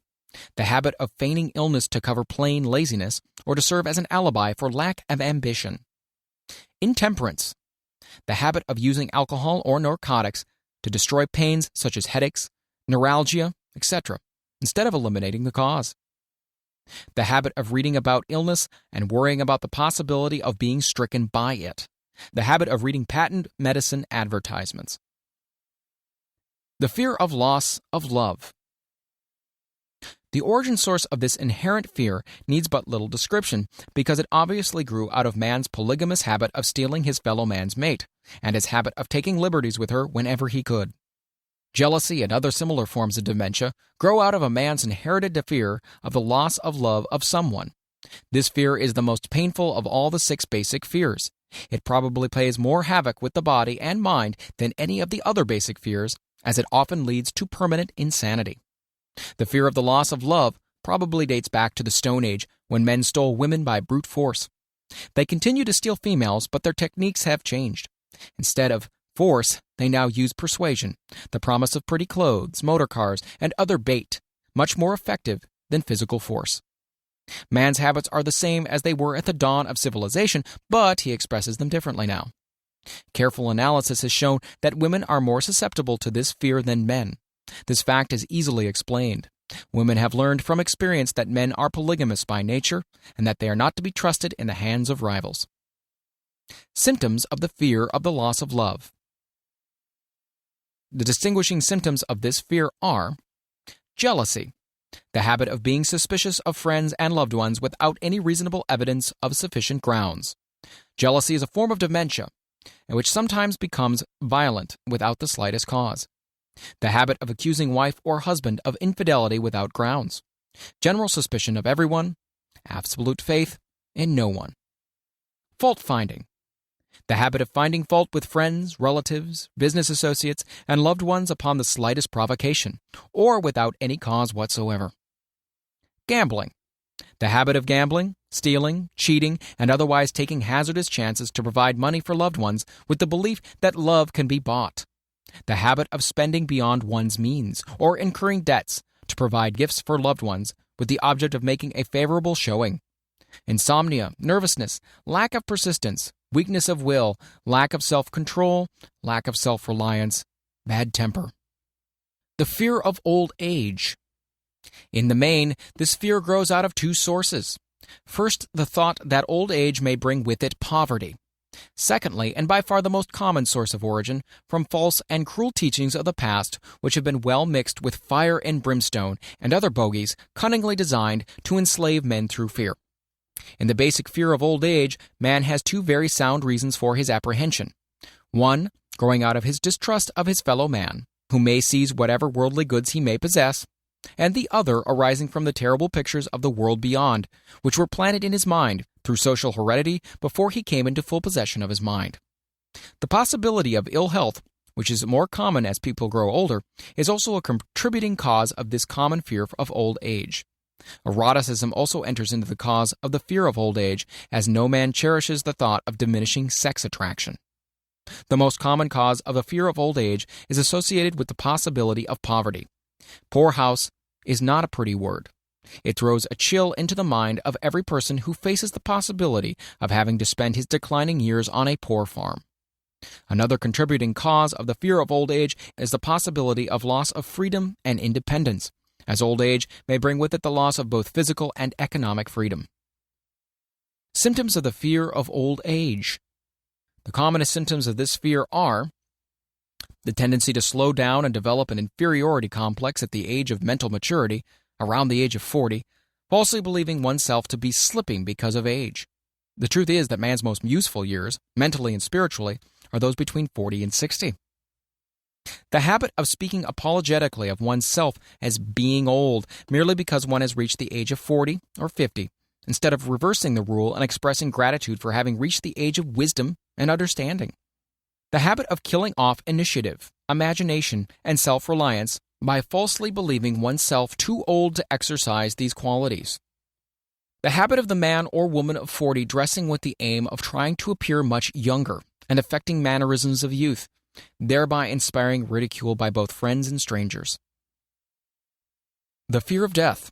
The habit of feigning illness to cover plain laziness or to serve as an alibi for lack of ambition. Intemperance. The habit of using alcohol or narcotics to destroy pains such as headaches, neuralgia, etc., instead of eliminating the cause. The habit of reading about illness and worrying about the possibility of being stricken by it. The habit of reading patent medicine advertisements. The fear of loss of love. The origin source of this inherent fear needs but little description because it obviously grew out of man's polygamous habit of stealing his fellow man's mate and his habit of taking liberties with her whenever he could. Jealousy and other similar forms of dementia grow out of a man's inherited fear of the loss of love of someone. This fear is the most painful of all the 6 basic fears. It probably plays more havoc with the body and mind than any of the other basic fears, as it often leads to permanent insanity. The fear of the loss of love probably dates back to the Stone Age, when men stole women by brute force. They continue to steal females, but their techniques have changed. Instead of force, they now use persuasion, the promise of pretty clothes, motor cars, and other bait, much more effective than physical force. Man's habits are the same as they were at the dawn of civilization, but he expresses them differently now. Careful analysis has shown that women are more susceptible to this fear than men. This fact is easily explained. Women have learned from experience that men are polygamous by nature and that they are not to be trusted in the hands of rivals. Symptoms of the fear of the loss of love. The distinguishing symptoms of this fear are jealousy, the habit of being suspicious of friends and loved ones without any reasonable evidence of sufficient grounds. Jealousy is a form of dementia, which sometimes becomes violent without the slightest cause. The habit of accusing wife or husband of infidelity without grounds. General suspicion of everyone, absolute faith in no one. Fault-finding. The habit of finding fault with friends, relatives, business associates, and loved ones upon the slightest provocation, or without any cause whatsoever. Gambling. The habit of gambling, stealing, cheating, and otherwise taking hazardous chances to provide money for loved ones with the belief that love can be bought. The habit of spending beyond one's means, or incurring debts to provide gifts for loved ones with the object of making a favorable showing. insomnia, nervousness, lack of persistence, weakness of will, lack of self-control, lack of self-reliance, bad temper. The fear of old age. In the main, this fear grows out of two sources. First, the thought that old age may bring with it poverty. Secondly, and by far the most common source of origin, from false and cruel teachings of the past which have been well mixed with fire and brimstone and other bogies cunningly designed to enslave men through fear. In the basic fear of old age, man has two very sound reasons for his apprehension. One, growing out of his distrust of his fellow man, who may seize whatever worldly goods he may possess, and the other arising from the terrible pictures of the world beyond, which were planted in his mind through social heredity before he came into full possession of his mind. The possibility of ill health, which is more common as people grow older, is also a contributing cause of this common fear of old age. Eroticism also enters into the cause of the fear of old age, as no man cherishes the thought of diminishing sex attraction. The most common cause of a fear of old age is associated with the possibility of poverty. Poorhouse is not a pretty word. It throws a chill into the mind of every person who faces the possibility of having to spend his declining years on a poor farm. Another contributing cause of the fear of old age is the possibility of loss of freedom and independence, as old age may bring with it the loss of both physical and economic freedom. Symptoms of the fear of old age. The commonest symptoms of this fear are the tendency to slow down and develop an inferiority complex at the age of mental maturity, around the age of 40, falsely believing oneself to be slipping because of age. The truth is that man's most useful years, mentally and spiritually, are those between 40 and 60. The habit of speaking apologetically of oneself as being old merely because one has reached the age of 40 or 50, instead of reversing the rule and expressing gratitude for having reached the age of wisdom and understanding. The habit of killing off initiative, imagination, and self-reliance by falsely believing oneself too old to exercise these qualities. The habit of the man or woman of 40 dressing with the aim of trying to appear much younger and affecting mannerisms of youth, thereby inspiring ridicule by both friends and strangers. The fear of death.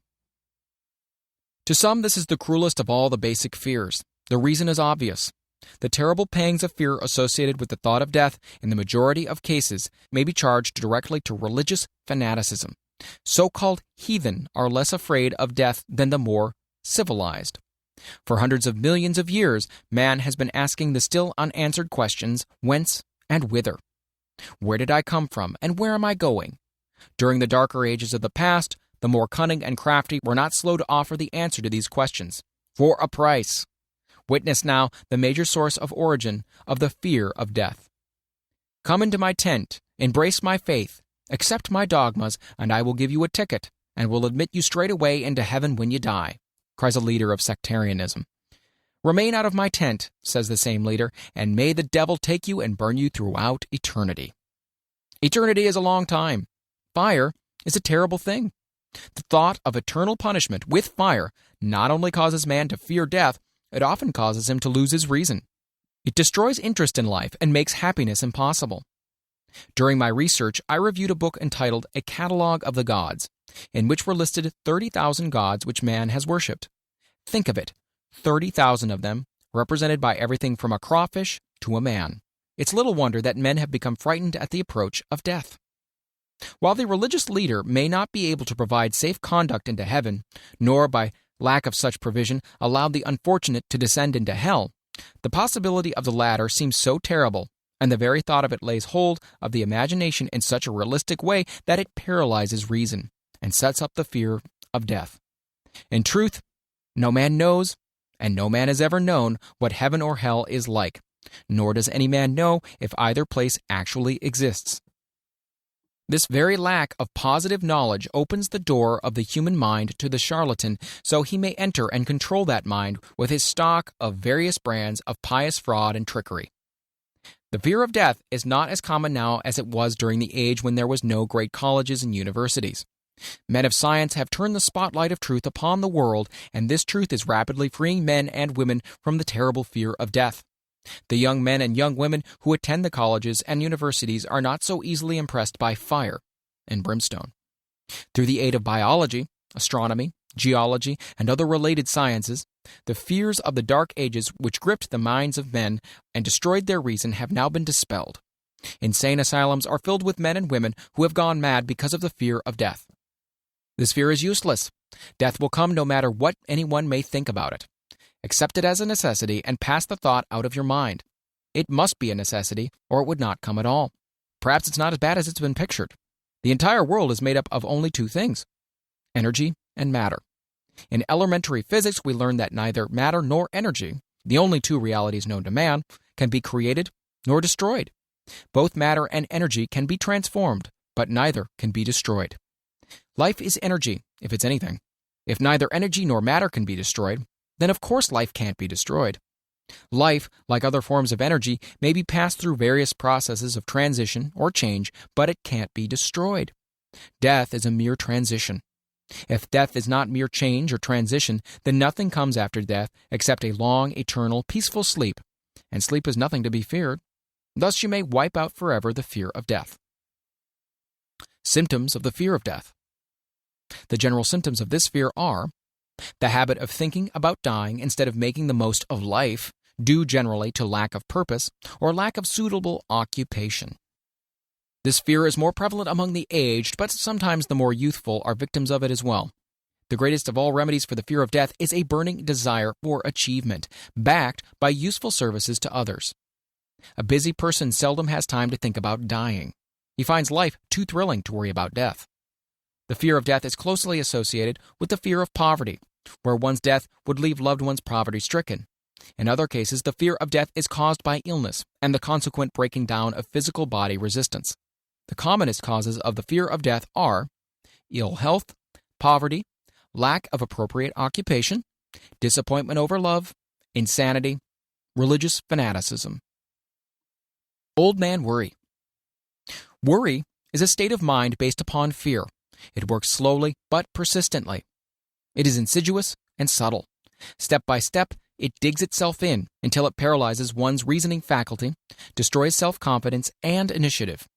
To some, this is the cruelest of all the basic fears. The reason is obvious. The terrible pangs of fear associated with the thought of death, in the majority of cases, may be charged directly to religious fanaticism. So-called heathen are less afraid of death than the more civilized. For hundreds of millions of years, man has been asking the still unanswered questions, whence and whither? Where did I come from, and where am I going? During the darker ages of the past, the more cunning and crafty were not slow to offer the answer to these questions, for a price. Witness now the major source of origin of the fear of death. Come into my tent, embrace my faith, accept my dogmas, and I will give you a ticket, and will admit you straight away into heaven when you die, cries a leader of sectarianism. Remain out of my tent, says the same leader, and may the devil take you and burn you throughout eternity. Eternity is a long time. Fire is a terrible thing. The thought of eternal punishment with fire not only causes man to fear death, it often causes him to lose his reason. It destroys interest in life and makes happiness impossible. During my research, I reviewed a book entitled A Catalogue of the Gods, in which were listed 30,000 gods which man has worshipped. Think of it, 30,000 of them, represented by everything from a crawfish to a man. It's little wonder that men have become frightened at the approach of death. While the religious leader may not be able to provide safe conduct into heaven, nor by lack of such provision allow the unfortunate to descend into hell, the possibility of the latter seems so terrible, and the very thought of it lays hold of the imagination in such a realistic way that it paralyzes reason and sets up the fear of death. In truth, no man knows, and no man has ever known, what heaven or hell is like, nor does any man know if either place actually exists. This very lack of positive knowledge opens the door of the human mind to the charlatan, so he may enter and control that mind with his stock of various brands of pious fraud and trickery. The fear of death is not as common now as it was during the age when there was no great colleges and universities. Men of science have turned the spotlight of truth upon the world, and this truth is rapidly freeing men and women from the terrible fear of death. The young men and young women who attend the colleges and universities are not so easily impressed by fire and brimstone. Through the aid of biology, astronomy, geology, and other related sciences, the fears of the Dark Ages which gripped the minds of men and destroyed their reason have now been dispelled. Insane asylums are filled with men and women who have gone mad because of the fear of death. This fear is useless. Death will come no matter what anyone may think about it. Accept it as a necessity and pass the thought out of your mind. It must be a necessity, or it would not come at all. Perhaps it's not as bad as it's been pictured. The entire world is made up of only two things: energy and matter. In elementary physics, we learn that neither matter nor energy, the only two realities known to man, can be created nor destroyed. Both matter and energy can be transformed, but neither can be destroyed. Life is energy, if it's anything. If neither energy nor matter can be destroyed, then of course life can't be destroyed. Life, like other forms of energy, may be passed through various processes of transition or change, but it can't be destroyed. Death is a mere transition. If death is not mere change or transition, then nothing comes after death except a long, eternal, peaceful sleep, and sleep is nothing to be feared. Thus you may wipe out forever the fear of death. Symptoms of the fear of death. The general symptoms of this fear are the habit of thinking about dying instead of making the most of life, due generally to lack of purpose or lack of suitable occupation. This fear is more prevalent among the aged, but sometimes the more youthful are victims of it as well. The greatest of all remedies for the fear of death is a burning desire for achievement, backed by useful services to others. A busy person seldom has time to think about dying. He finds life too thrilling to worry about death. The fear of death is closely associated with the fear of poverty, where one's death would leave loved ones poverty-stricken. In other cases, the fear of death is caused by illness and the consequent breaking down of physical body resistance. The commonest causes of the fear of death are ill health, poverty, lack of appropriate occupation, disappointment over love, insanity, religious fanaticism. Old man worry. Worry is a state of mind based upon fear. It works slowly but persistently. It is insidious and subtle. Step by step, it digs itself in until it paralyzes one's reasoning faculty, destroys self-confidence and initiative.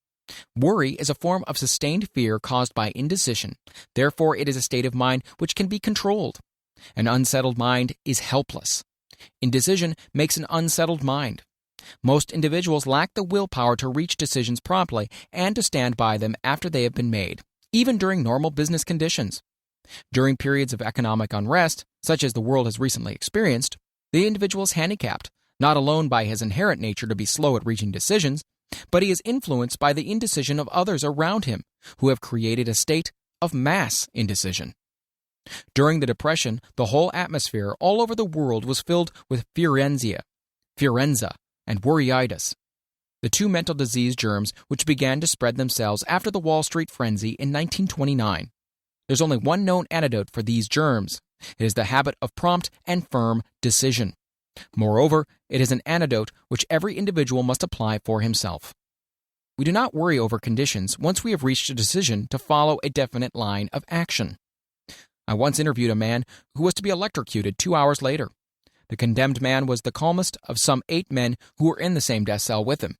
Worry is a form of sustained fear caused by indecision. Therefore, it is a state of mind which can be controlled. An unsettled mind is helpless. Indecision makes an unsettled mind. Most individuals lack the willpower to reach decisions promptly and to stand by them after they have been made, even during normal business conditions. During periods of economic unrest, such as the world has recently experienced, the individual is handicapped, not alone by his inherent nature to be slow at reaching decisions, but he is influenced by the indecision of others around him, who have created a state of mass indecision. During the Depression, the whole atmosphere all over the world was filled with Fierenza, and worryitis, the two mental disease germs which began to spread themselves after the Wall Street frenzy in 1929. There's only one known antidote for these germs. It is the habit of prompt and firm decision. Moreover, it is an antidote which every individual must apply for himself. We do not worry over conditions once we have reached a decision to follow a definite line of action. I once interviewed a man who was to be electrocuted 2 hours later. The condemned man was the calmest of some 8 men who were in the same death cell with him.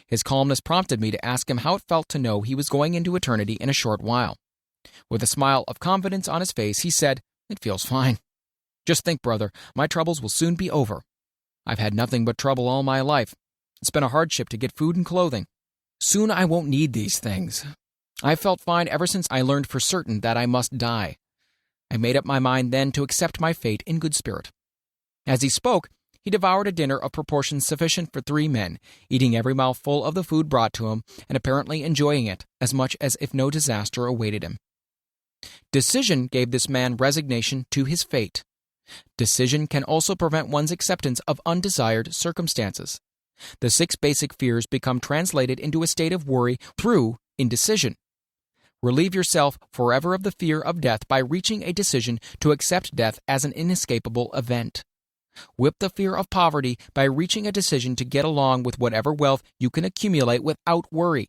His calmness prompted me to ask him how it felt to know he was going into eternity in a short while. With a smile of confidence on his face, he said, "It feels fine. Just think, brother, my troubles will soon be over. I've had nothing but trouble all my life. It's been a hardship to get food and clothing. Soon I won't need these things. I've felt fine ever since I learned for certain that I must die. I made up my mind then to accept my fate in good spirit." As he spoke, he devoured a dinner of proportions sufficient for 3 men, eating every mouthful of the food brought to him and apparently enjoying it as much as if no disaster awaited him. Decision gave this man resignation to his fate. Decision can also prevent one's acceptance of undesired circumstances. The 6 basic fears become translated into a state of worry through indecision. Relieve yourself forever of the fear of death by reaching a decision to accept death as an inescapable event. Whip the fear of poverty by reaching a decision to get along with whatever wealth you can accumulate without worry.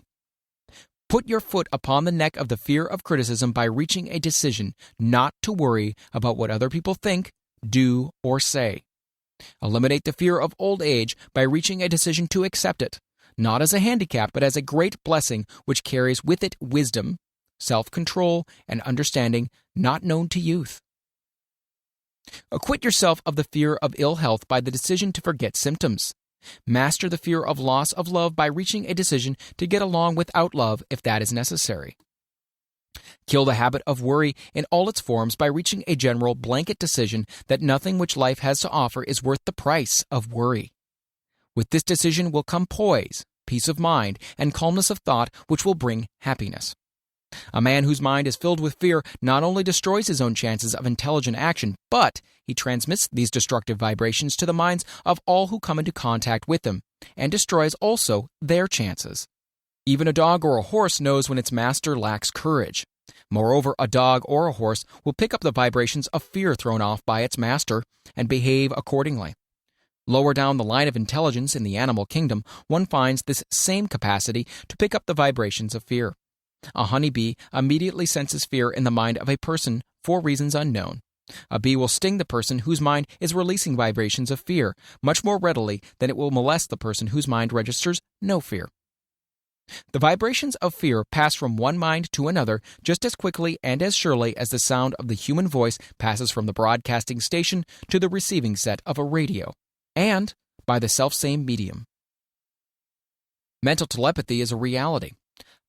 Put your foot upon the neck of the fear of criticism by reaching a decision not to worry about what other people think, do, or say. Eliminate the fear of old age by reaching a decision to accept it, not as a handicap, but as a great blessing which carries with it wisdom, self-control, and understanding not known to youth. Acquit yourself of the fear of ill health by the decision to forget symptoms. Master the fear of loss of love by reaching a decision to get along without love if that is necessary. Kill the habit of worry in all its forms by reaching a general blanket decision that nothing which life has to offer is worth the price of worry. With this decision will come poise, peace of mind, and calmness of thought which will bring happiness. A man whose mind is filled with fear not only destroys his own chances of intelligent action, but he transmits these destructive vibrations to the minds of all who come into contact with him, and destroys also their chances. Even a dog or a horse knows when its master lacks courage. Moreover, a dog or a horse will pick up the vibrations of fear thrown off by its master and behave accordingly. Lower down the line of intelligence in the animal kingdom, one finds this same capacity to pick up the vibrations of fear. A honeybee immediately senses fear in the mind of a person for reasons unknown. A bee will sting the person whose mind is releasing vibrations of fear much more readily than it will molest the person whose mind registers no fear. The vibrations of fear pass from one mind to another just as quickly and as surely as the sound of the human voice passes from the broadcasting station to the receiving set of a radio, and by the selfsame medium. Mental telepathy is a reality.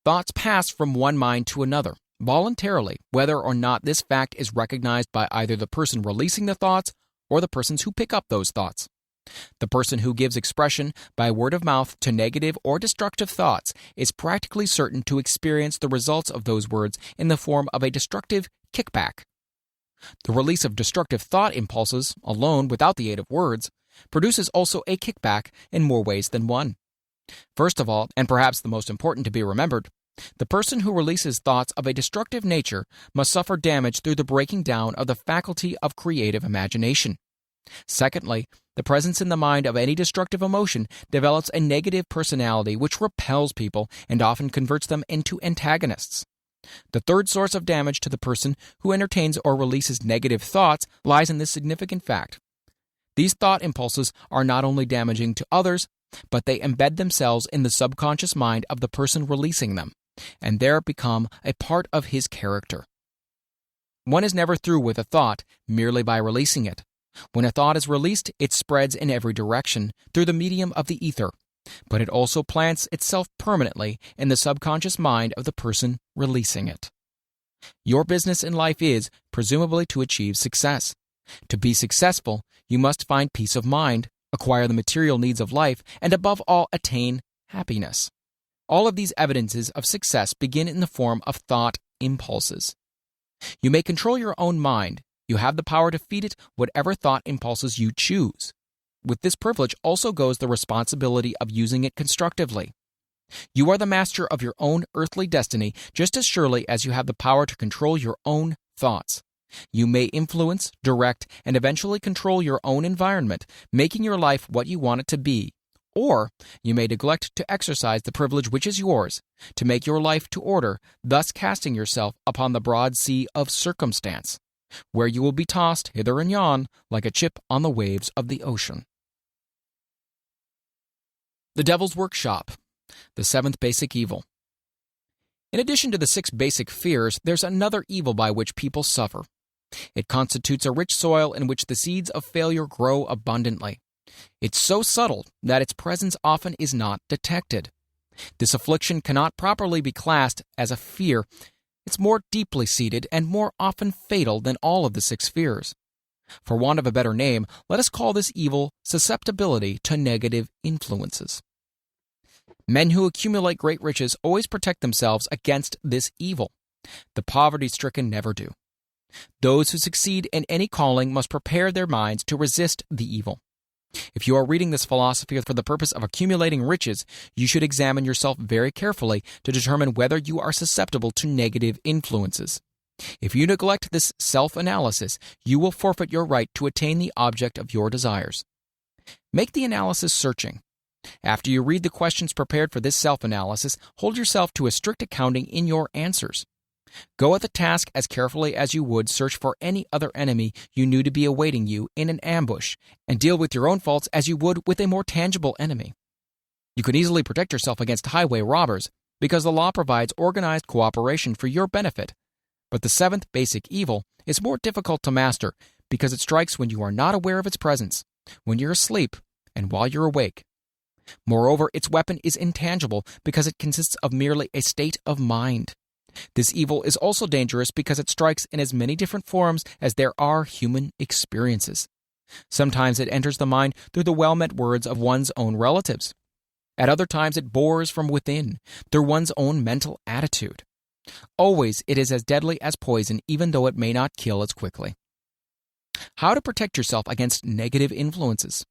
Thoughts pass from one mind to another, voluntarily, whether or not this fact is recognized by either the person releasing the thoughts or the persons who pick up those thoughts. The person who gives expression by word of mouth to negative or destructive thoughts is practically certain to experience the results of those words in the form of a destructive kickback. The release of destructive thought impulses, alone without the aid of words, produces also a kickback in more ways than one. First of all, and perhaps the most important to be remembered, the person who releases thoughts of a destructive nature must suffer damage through the breaking down of the faculty of creative imagination. Secondly, the presence in the mind of any destructive emotion develops a negative personality which repels people and often converts them into antagonists. The third source of damage to the person who entertains or releases negative thoughts lies in this significant fact. These thought impulses are not only damaging to others, but they embed themselves in the subconscious mind of the person releasing them, and there become a part of his character. One is never through with a thought merely by releasing it. When a thought is released, it spreads in every direction through the medium of the ether, but it also plants itself permanently in the subconscious mind of the person releasing it. Your business in life is, presumably, to achieve success. To be successful, you must find peace of mind, acquire the material needs of life, and above all, attain happiness. All of these evidences of success begin in the form of thought impulses. You may control your own mind. You have the power to feed it whatever thought impulses you choose. With this privilege also goes the responsibility of using it constructively. You are the master of your own earthly destiny just as surely as you have the power to control your own thoughts. You may influence, direct, and eventually control your own environment, making your life what you want it to be. Or you may neglect to exercise the privilege which is yours, to make your life to order, thus casting yourself upon the broad sea of circumstance, where you will be tossed hither and yon like a chip on the waves of the ocean. The Devil's Workshop, the seventh basic evil. In addition to the 6 basic fears, there's another evil by which people suffer. It constitutes a rich soil in which the seeds of failure grow abundantly. It's so subtle that its presence often is not detected. This affliction cannot properly be classed as a fear. It's more deeply seated and more often fatal than all of the 6 fears. For want of a better name, let us call this evil susceptibility to negative influences. Men who accumulate great riches always protect themselves against this evil. The poverty-stricken never do. Those who succeed in any calling must prepare their minds to resist the evil. If you are reading this philosophy for the purpose of accumulating riches, you should examine yourself very carefully to determine whether you are susceptible to negative influences. If you neglect this self-analysis, you will forfeit your right to attain the object of your desires. Make the analysis searching. After you read the questions prepared for this self-analysis, hold yourself to a strict accounting in your answers. Go at the task as carefully as you would search for any other enemy you knew to be awaiting you in an ambush, and deal with your own faults as you would with a more tangible enemy. You can easily protect yourself against highway robbers, because the law provides organized cooperation for your benefit. But the 7th basic evil is more difficult to master, because it strikes when you are not aware of its presence, when you're asleep, and while you're awake. Moreover, its weapon is intangible because it consists of merely a state of mind. This evil is also dangerous because it strikes in as many different forms as there are human experiences. Sometimes it enters the mind through the well-meant words of one's own relatives. At other times it bores from within, through one's own mental attitude. Always it is as deadly as poison, even though it may not kill as quickly. How to protect yourself against negative influences?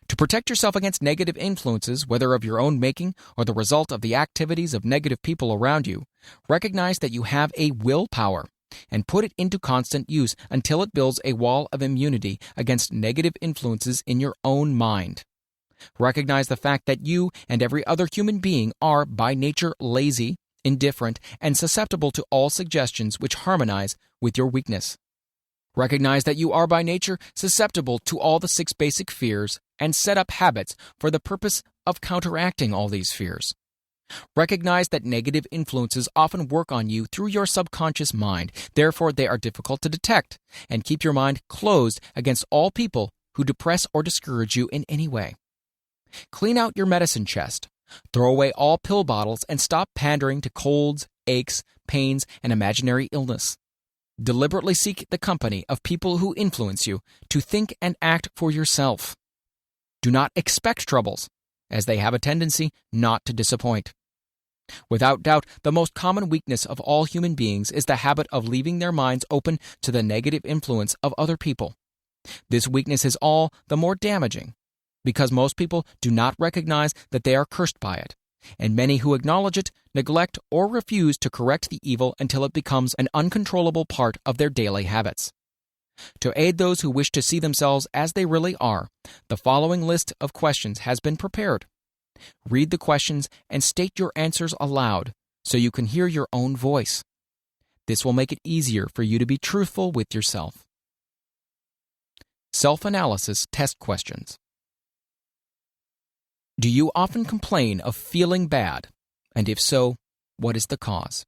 To protect yourself against negative influences, whether of your own making or the result of the activities of negative people around you, recognize that you have a willpower and put it into constant use until it builds a wall of immunity against negative influences in your own mind. Recognize the fact that you and every other human being are, by nature, lazy, indifferent, and susceptible to all suggestions which harmonize with your weakness. Recognize that you are by nature susceptible to all the 6 basic fears and set up habits for the purpose of counteracting all these fears. Recognize that negative influences often work on you through your subconscious mind, therefore they are difficult to detect, and keep your mind closed against all people who depress or discourage you in any way. Clean out your medicine chest. Throw away all pill bottles and stop pandering to colds, aches, pains, and imaginary illness. Deliberately seek the company of people who influence you to think and act for yourself. Do not expect troubles, as they have a tendency not to disappoint. Without doubt, the most common weakness of all human beings is the habit of leaving their minds open to the negative influence of other people. This weakness is all the more damaging because most people do not recognize that they are cursed by it, and many who acknowledge it neglect or refuse to correct the evil until it becomes an uncontrollable part of their daily habits. To aid those who wish to see themselves as they really are, the following list of questions has been prepared. Read the questions and state your answers aloud so you can hear your own voice. This will make it easier for you to be truthful with yourself. Self-analysis test questions. Do you often complain of feeling bad? And if so, what is the cause?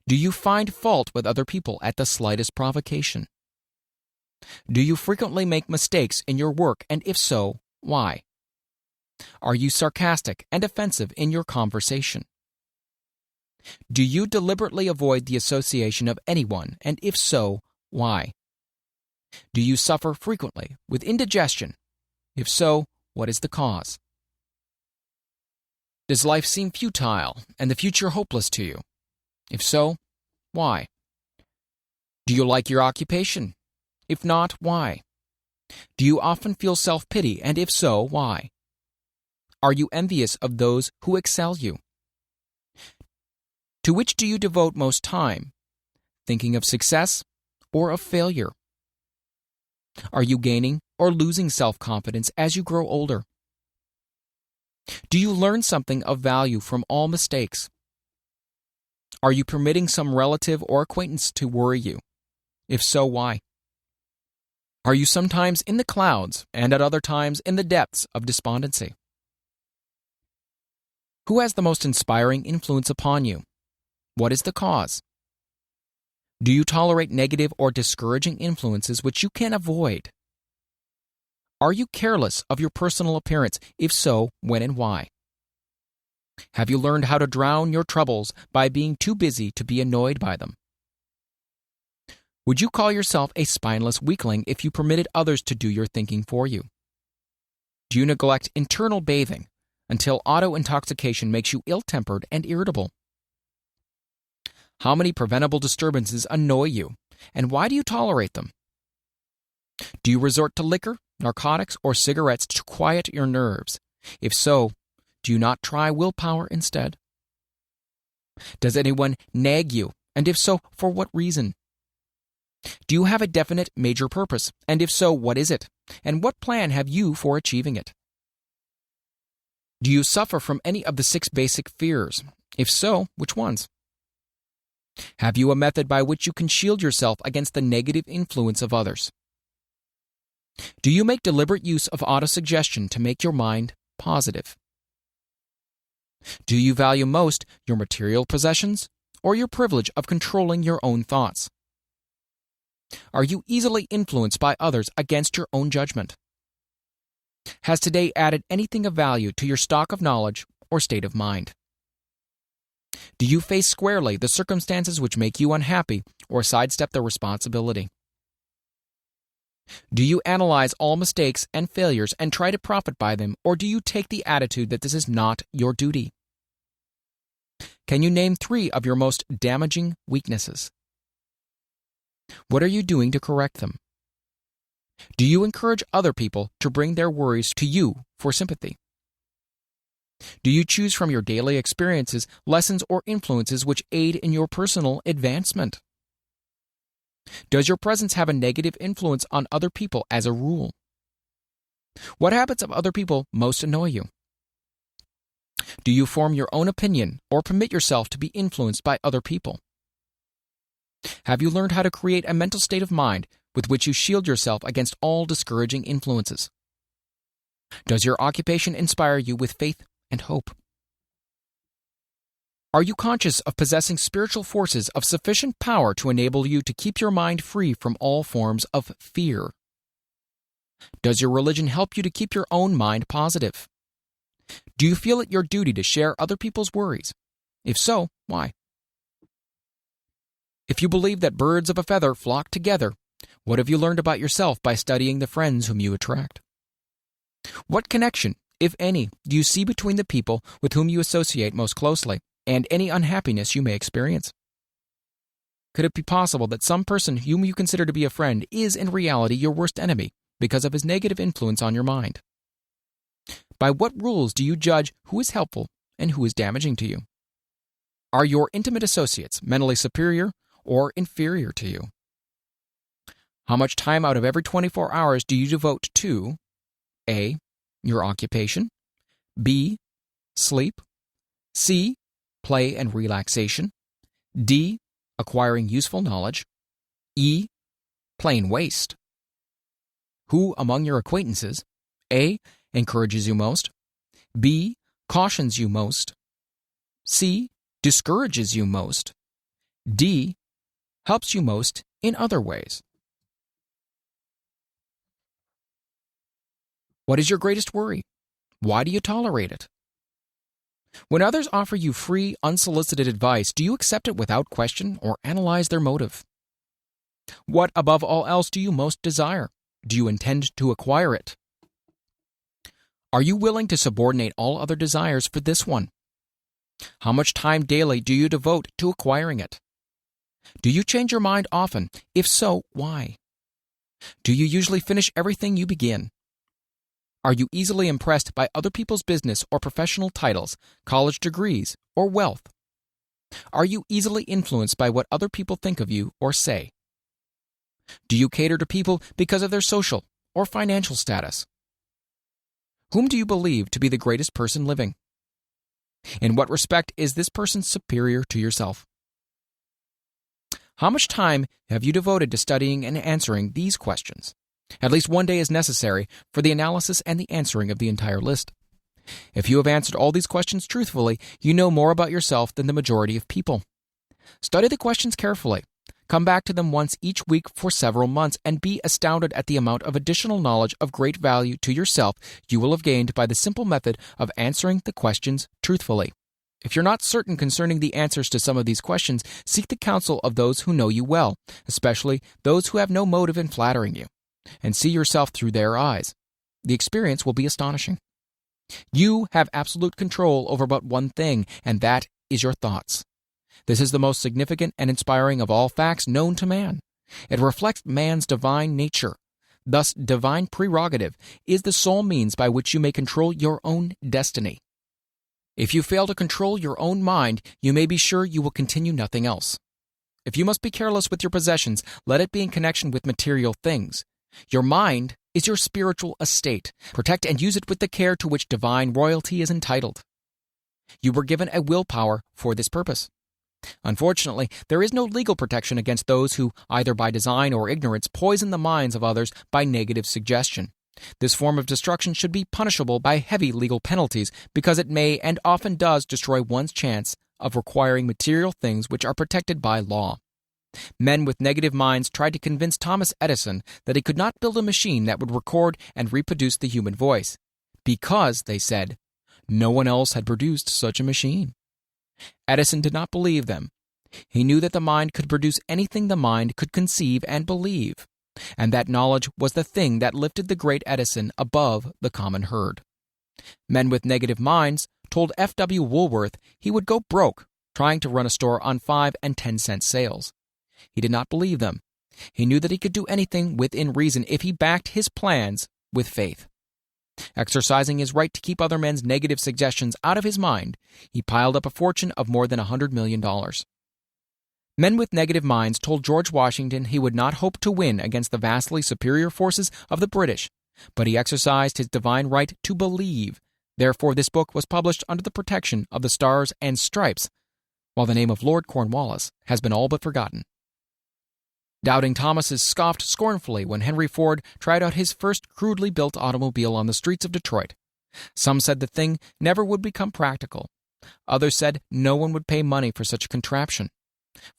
Do you find fault with other people at the slightest provocation? Do you frequently make mistakes in your work, and if so, why? Are you sarcastic and offensive in your conversation? Do you deliberately avoid the association of anyone, and if so, why? Do you suffer frequently with indigestion? If so, what is the cause? Does life seem futile and the future hopeless to you? If so, why? Do you like your occupation? If not, why? Do you often feel self-pity, and if so, why? Are you envious of those who excel you? To which do you devote most time? Thinking of success or of failure? Are you gaining or losing self-confidence as you grow older? Do you learn something of value from all mistakes? Are you permitting some relative or acquaintance to worry you? If so, why? Are you sometimes in the clouds and at other times in the depths of despondency? Who has the most inspiring influence upon you? What is the cause? Do you tolerate negative or discouraging influences which you can avoid? Are you careless of your personal appearance? If so, when and why? Have you learned how to drown your troubles by being too busy to be annoyed by them? Would you call yourself a spineless weakling if you permitted others to do your thinking for you? Do you neglect internal bathing until auto-intoxication makes you ill-tempered and irritable? How many preventable disturbances annoy you, and why do you tolerate them? Do you resort to liquor, narcotics, or cigarettes to quiet your nerves? If so, do you not try willpower instead? Does anyone nag you, and if so, for what reason? Do you have a definite major purpose, and if so, what is it? And what plan have you for achieving it? Do you suffer from any of the 6 basic fears? If so, which ones? Have you a method by which you can shield yourself against the negative influence of others? Do you make deliberate use of autosuggestion to make your mind positive? Do you value most your material possessions or your privilege of controlling your own thoughts? Are you easily influenced by others against your own judgment? Has today added anything of value to your stock of knowledge or state of mind? Do you face squarely the circumstances which make you unhappy or sidestep the responsibility? Do you analyze all mistakes and failures and try to profit by them, or do you take the attitude that this is not your duty? Can you name 3 of your most damaging weaknesses? What are you doing to correct them? Do you encourage other people to bring their worries to you for sympathy? Do you choose from your daily experiences lessons or influences which aid in your personal advancement? Does your presence have a negative influence on other people as a rule? What habits of other people most annoy you? Do you form your own opinion or permit yourself to be influenced by other people? Have you learned how to create a mental state of mind with which you shield yourself against all discouraging influences? Does your occupation inspire you with faith and hope? Are you conscious of possessing spiritual forces of sufficient power to enable you to keep your mind free from all forms of fear? Does your religion help you to keep your own mind positive? Do you feel it your duty to share other people's worries? If so, why? If you believe that birds of a feather flock together, what have you learned about yourself by studying the friends whom you attract? What connection, if any, do you see between the people with whom you associate most closely and any unhappiness you may experience? Could it be possible that some person whom you consider to be a friend is in reality your worst enemy because of his negative influence on your mind? By what rules do you judge who is helpful and who is damaging to you? Are your intimate associates mentally superior or inferior to you? How much time out of every 24 hours do you devote to A. Your occupation, B. Sleep, C. Play and relaxation, D. Acquiring useful knowledge, E. Plain waste? Who among your acquaintances A. Encourages you most, B. Cautions you most, C. Discourages you most, D. Helps you most in other ways? What is your greatest worry? Why do you tolerate it? When others offer you free, unsolicited advice, do you accept it without question or analyze their motive? What, above all else, do you most desire? Do you intend to acquire it? Are you willing to subordinate all other desires for this one? How much time daily do you devote to acquiring it? Do you change your mind often? If so, why? Do you usually finish everything you begin? Are you easily impressed by other people's business or professional titles, college degrees, or wealth? Are you easily influenced by what other people think of you or say? Do you cater to people because of their social or financial status? Whom do you believe to be the greatest person living? In what respect is this person superior to yourself? How much time have you devoted to studying and answering these questions? At least one day is necessary for the analysis and the answering of the entire list. If you have answered all these questions truthfully, you know more about yourself than the majority of people. Study the questions carefully. Come back to them once each week for several months and be astounded at the amount of additional knowledge of great value to yourself you will have gained by the simple method of answering the questions truthfully. If you're not certain concerning the answers to some of these questions, seek the counsel of those who know you well, especially those who have no motive in flattering you, and see yourself through their eyes. The experience will be astonishing. You have absolute control over but one thing, and that is your thoughts. This is the most significant and inspiring of all facts known to man. It reflects man's divine nature. Thus, divine prerogative is the sole means by which you may control your own destiny. If you fail to control your own mind, you may be sure you will continue nothing else. If you must be careless with your possessions, let it be in connection with material things. Your mind is your spiritual estate. Protect and use it with the care to which divine royalty is entitled. You were given a willpower for this purpose. Unfortunately, there is no legal protection against those who, either by design or ignorance, poison the minds of others by negative suggestion. This form of destruction should be punishable by heavy legal penalties because it may and often does destroy one's chance of acquiring material things which are protected by law. Men with negative minds tried to convince Thomas Edison that he could not build a machine that would record and reproduce the human voice, because, they said, no one else had produced such a machine. Edison did not believe them. He knew that the mind could produce anything the mind could conceive and believe, and that knowledge was the thing that lifted the great Edison above the common herd. Men with negative minds told F.W. Woolworth he would go broke trying to run a store on 5 and 10 cent sales. He did not believe them. He knew that he could do anything within reason if he backed his plans with faith. Exercising his right to keep other men's negative suggestions out of his mind, he piled up a fortune of more than $100 million. Men with negative minds told George Washington he would not hope to win against the vastly superior forces of the British, but he exercised his divine right to believe. Therefore, this book was published under the protection of the Stars and Stripes, while the name of Lord Cornwallis has been all but forgotten. Doubting Thomases scoffed scornfully when Henry Ford tried out his first crudely built automobile on the streets of Detroit. Some said the thing never would become practical. Others said no one would pay money for such a contraption.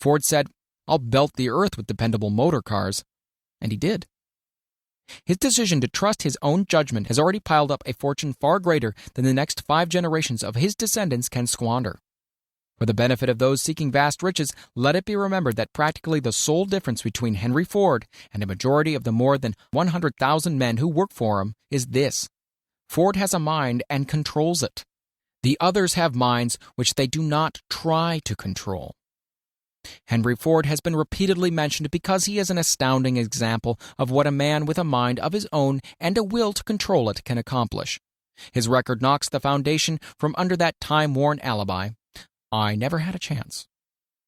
Ford said, "I'll belt the earth with dependable motor cars." And he did. His decision to trust his own judgment has already piled up a fortune far greater than the next 5 generations of his descendants can squander. For the benefit of those seeking vast riches, let it be remembered that practically the sole difference between Henry Ford and a majority of the more than 100,000 men who work for him is this: Ford has a mind and controls it. The others have minds which they do not try to control. Henry Ford has been repeatedly mentioned because he is an astounding example of what a man with a mind of his own and a will to control it can accomplish. His record knocks the foundation from under that time-worn alibi: I never had a chance.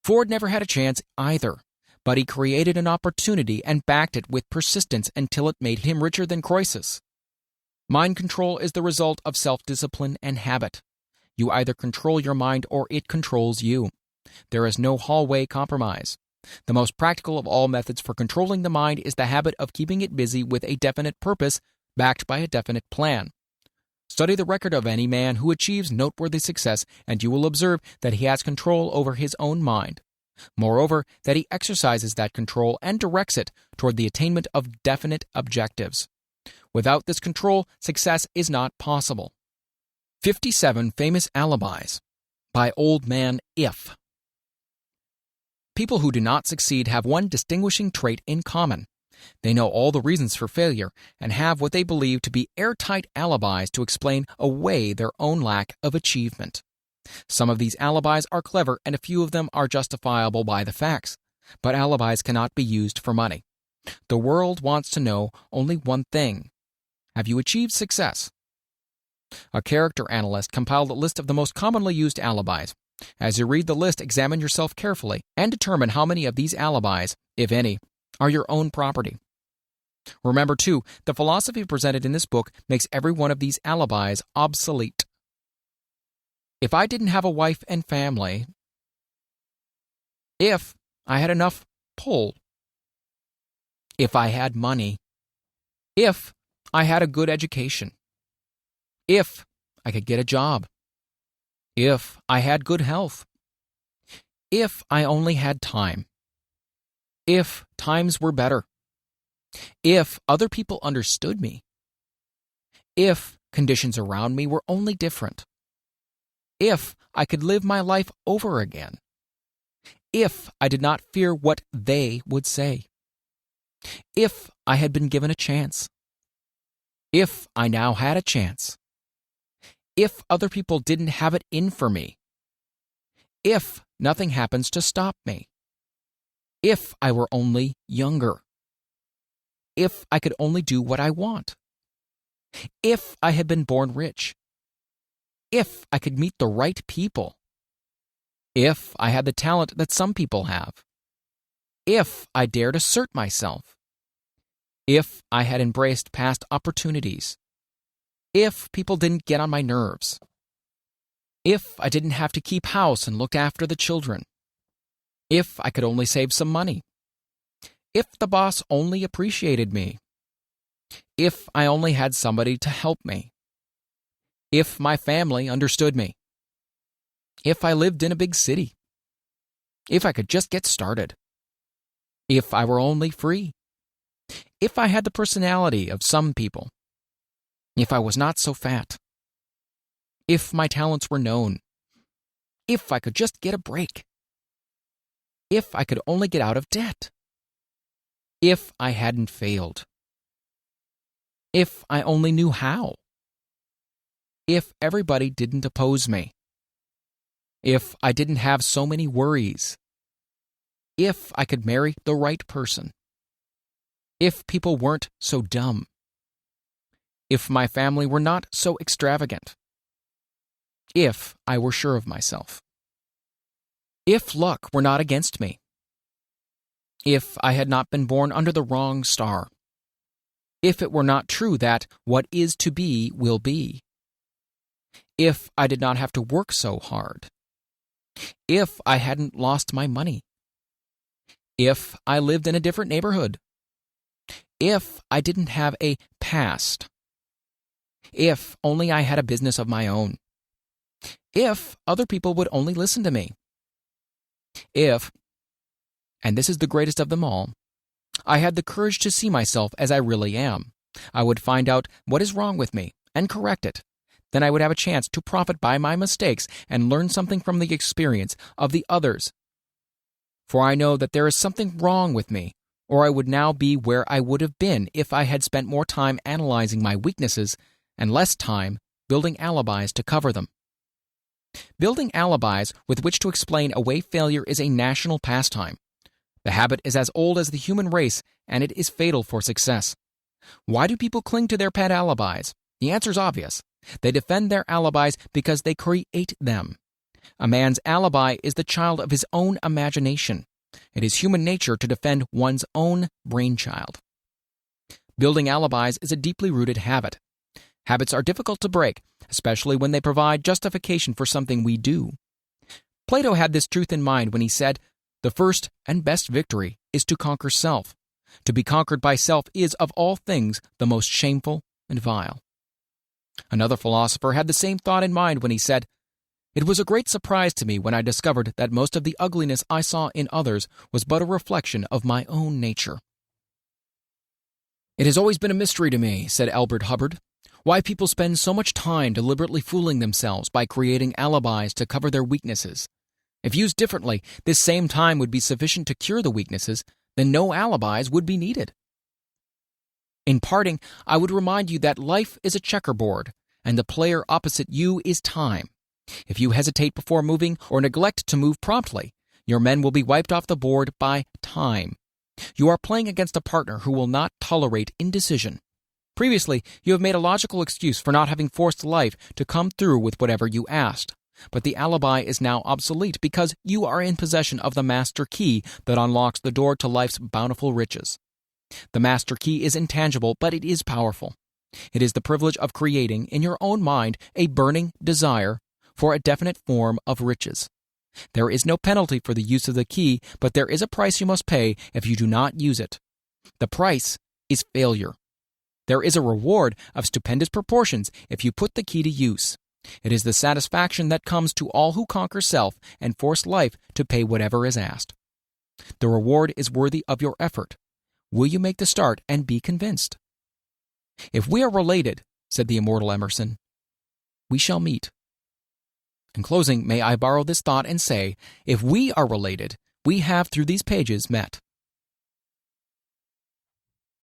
Ford never had a chance either, but he created an opportunity and backed it with persistence until it made him richer than Croesus. Mind control is the result of self-discipline and habit. You either control your mind or it controls you. There is no hallway compromise. The most practical of all methods for controlling the mind is the habit of keeping it busy with a definite purpose, backed by a definite plan. Study the record of any man who achieves noteworthy success, and you will observe that he has control over his own mind. Moreover, that he exercises that control and directs it toward the attainment of definite objectives. Without this control, success is not possible. 57 Famous Alibis by Old Man If. People who do not succeed have one distinguishing trait in common. They know all the reasons for failure and have what they believe to be airtight alibis to explain away their own lack of achievement. Some of these alibis are clever and a few of them are justifiable by the facts, but alibis cannot be used for money. The world wants to know only one thing: have you achieved success? A character analyst compiled a list of the most commonly used alibis. As you read the list, examine yourself carefully and determine how many of these alibis, if any, are your own property. Remember, too, the philosophy presented in this book makes every one of these alibis obsolete. If I didn't have a wife and family, if I had enough pull, if I had money, if I had a good education, if I could get a job, if I had good health, if I only had time, if times were better, if other people understood me, if conditions around me were only different, if I could live my life over again, if I did not fear what they would say, if I had been given a chance, if I now had a chance, if other people didn't have it in for me, if nothing happens to stop me, if I were only younger, if I could only do what I want, if I had been born rich, if I could meet the right people, if I had the talent that some people have, if I dared assert myself, if I had embraced past opportunities, if people didn't get on my nerves, if I didn't have to keep house and look after the children, if I could only save some money, if the boss only appreciated me, if I only had somebody to help me, if my family understood me, if I lived in a big city, if I could just get started, If I were only free. If I had the personality of some people. If I was not so fat. If my talents were known. If I could just get a break. If I could only get out of debt. If I hadn't failed. If I only knew how. If everybody didn't oppose me. If I didn't have so many worries. If I could marry the right person. If people weren't so dumb. If my family were not so extravagant. If I were sure of myself. If luck were not against me. If I had not been born under the wrong star. If it were not true that what is to be will be. If I did not have to work so hard. If I hadn't lost my money. If I lived in a different neighborhood. If I didn't have a past. If only I had a business of my own. If other people would only listen to me. If, and this is the greatest of them all, I had the courage to see myself as I really am, I would find out what is wrong with me and correct it. Then I would have a chance to profit by my mistakes and learn something from the experience of the others. For I know that there is something wrong with me, or I would now be where I would have been if I had spent more time analyzing my weaknesses and less time building alibis to cover them. Building alibis with which to explain away failure is a national pastime. The habit is as old as the human race, and it is fatal for success. Why do people cling to their pet alibis? The answer is obvious. They defend their alibis because they create them. A man's alibi is the child of his own imagination. It is human nature to defend one's own brainchild. Building alibis is a deeply rooted habit. Habits are difficult to break, especially when they provide justification for something we do. Plato had this truth in mind when he said, "The first and best victory is to conquer self. To be conquered by self is, of all things, the most shameful and vile." Another philosopher had the same thought in mind when he said, "It was a great surprise to me when I discovered that most of the ugliness I saw in others was but a reflection of my own nature." "It has always been a mystery to me," said Albert Hubbard, "why people spend so much time deliberately fooling themselves by creating alibis to cover their weaknesses. If used differently, this same time would be sufficient to cure the weaknesses, then no alibis would be needed." In parting, I would remind you that life is a checkerboard, and the player opposite you is time. If you hesitate before moving or neglect to move promptly, your men will be wiped off the board by time. You are playing against a partner who will not tolerate indecision. Previously, you have made a logical excuse for not having forced life to come through with whatever you asked. But the alibi is now obsolete because you are in possession of the master key that unlocks the door to life's bountiful riches. The master key is intangible, but it is powerful. It is the privilege of creating, in your own mind, a burning desire for a definite form of riches. There is no penalty for the use of the key, but there is a price you must pay if you do not use it. The price is failure. There is a reward of stupendous proportions if you put the key to use. It is the satisfaction that comes to all who conquer self and force life to pay whatever is asked. The reward is worthy of your effort. Will you make the start and be convinced? "If we are related," said the immortal Emerson, "we shall meet." In closing, may I borrow this thought and say, if we are related, we have through these pages met.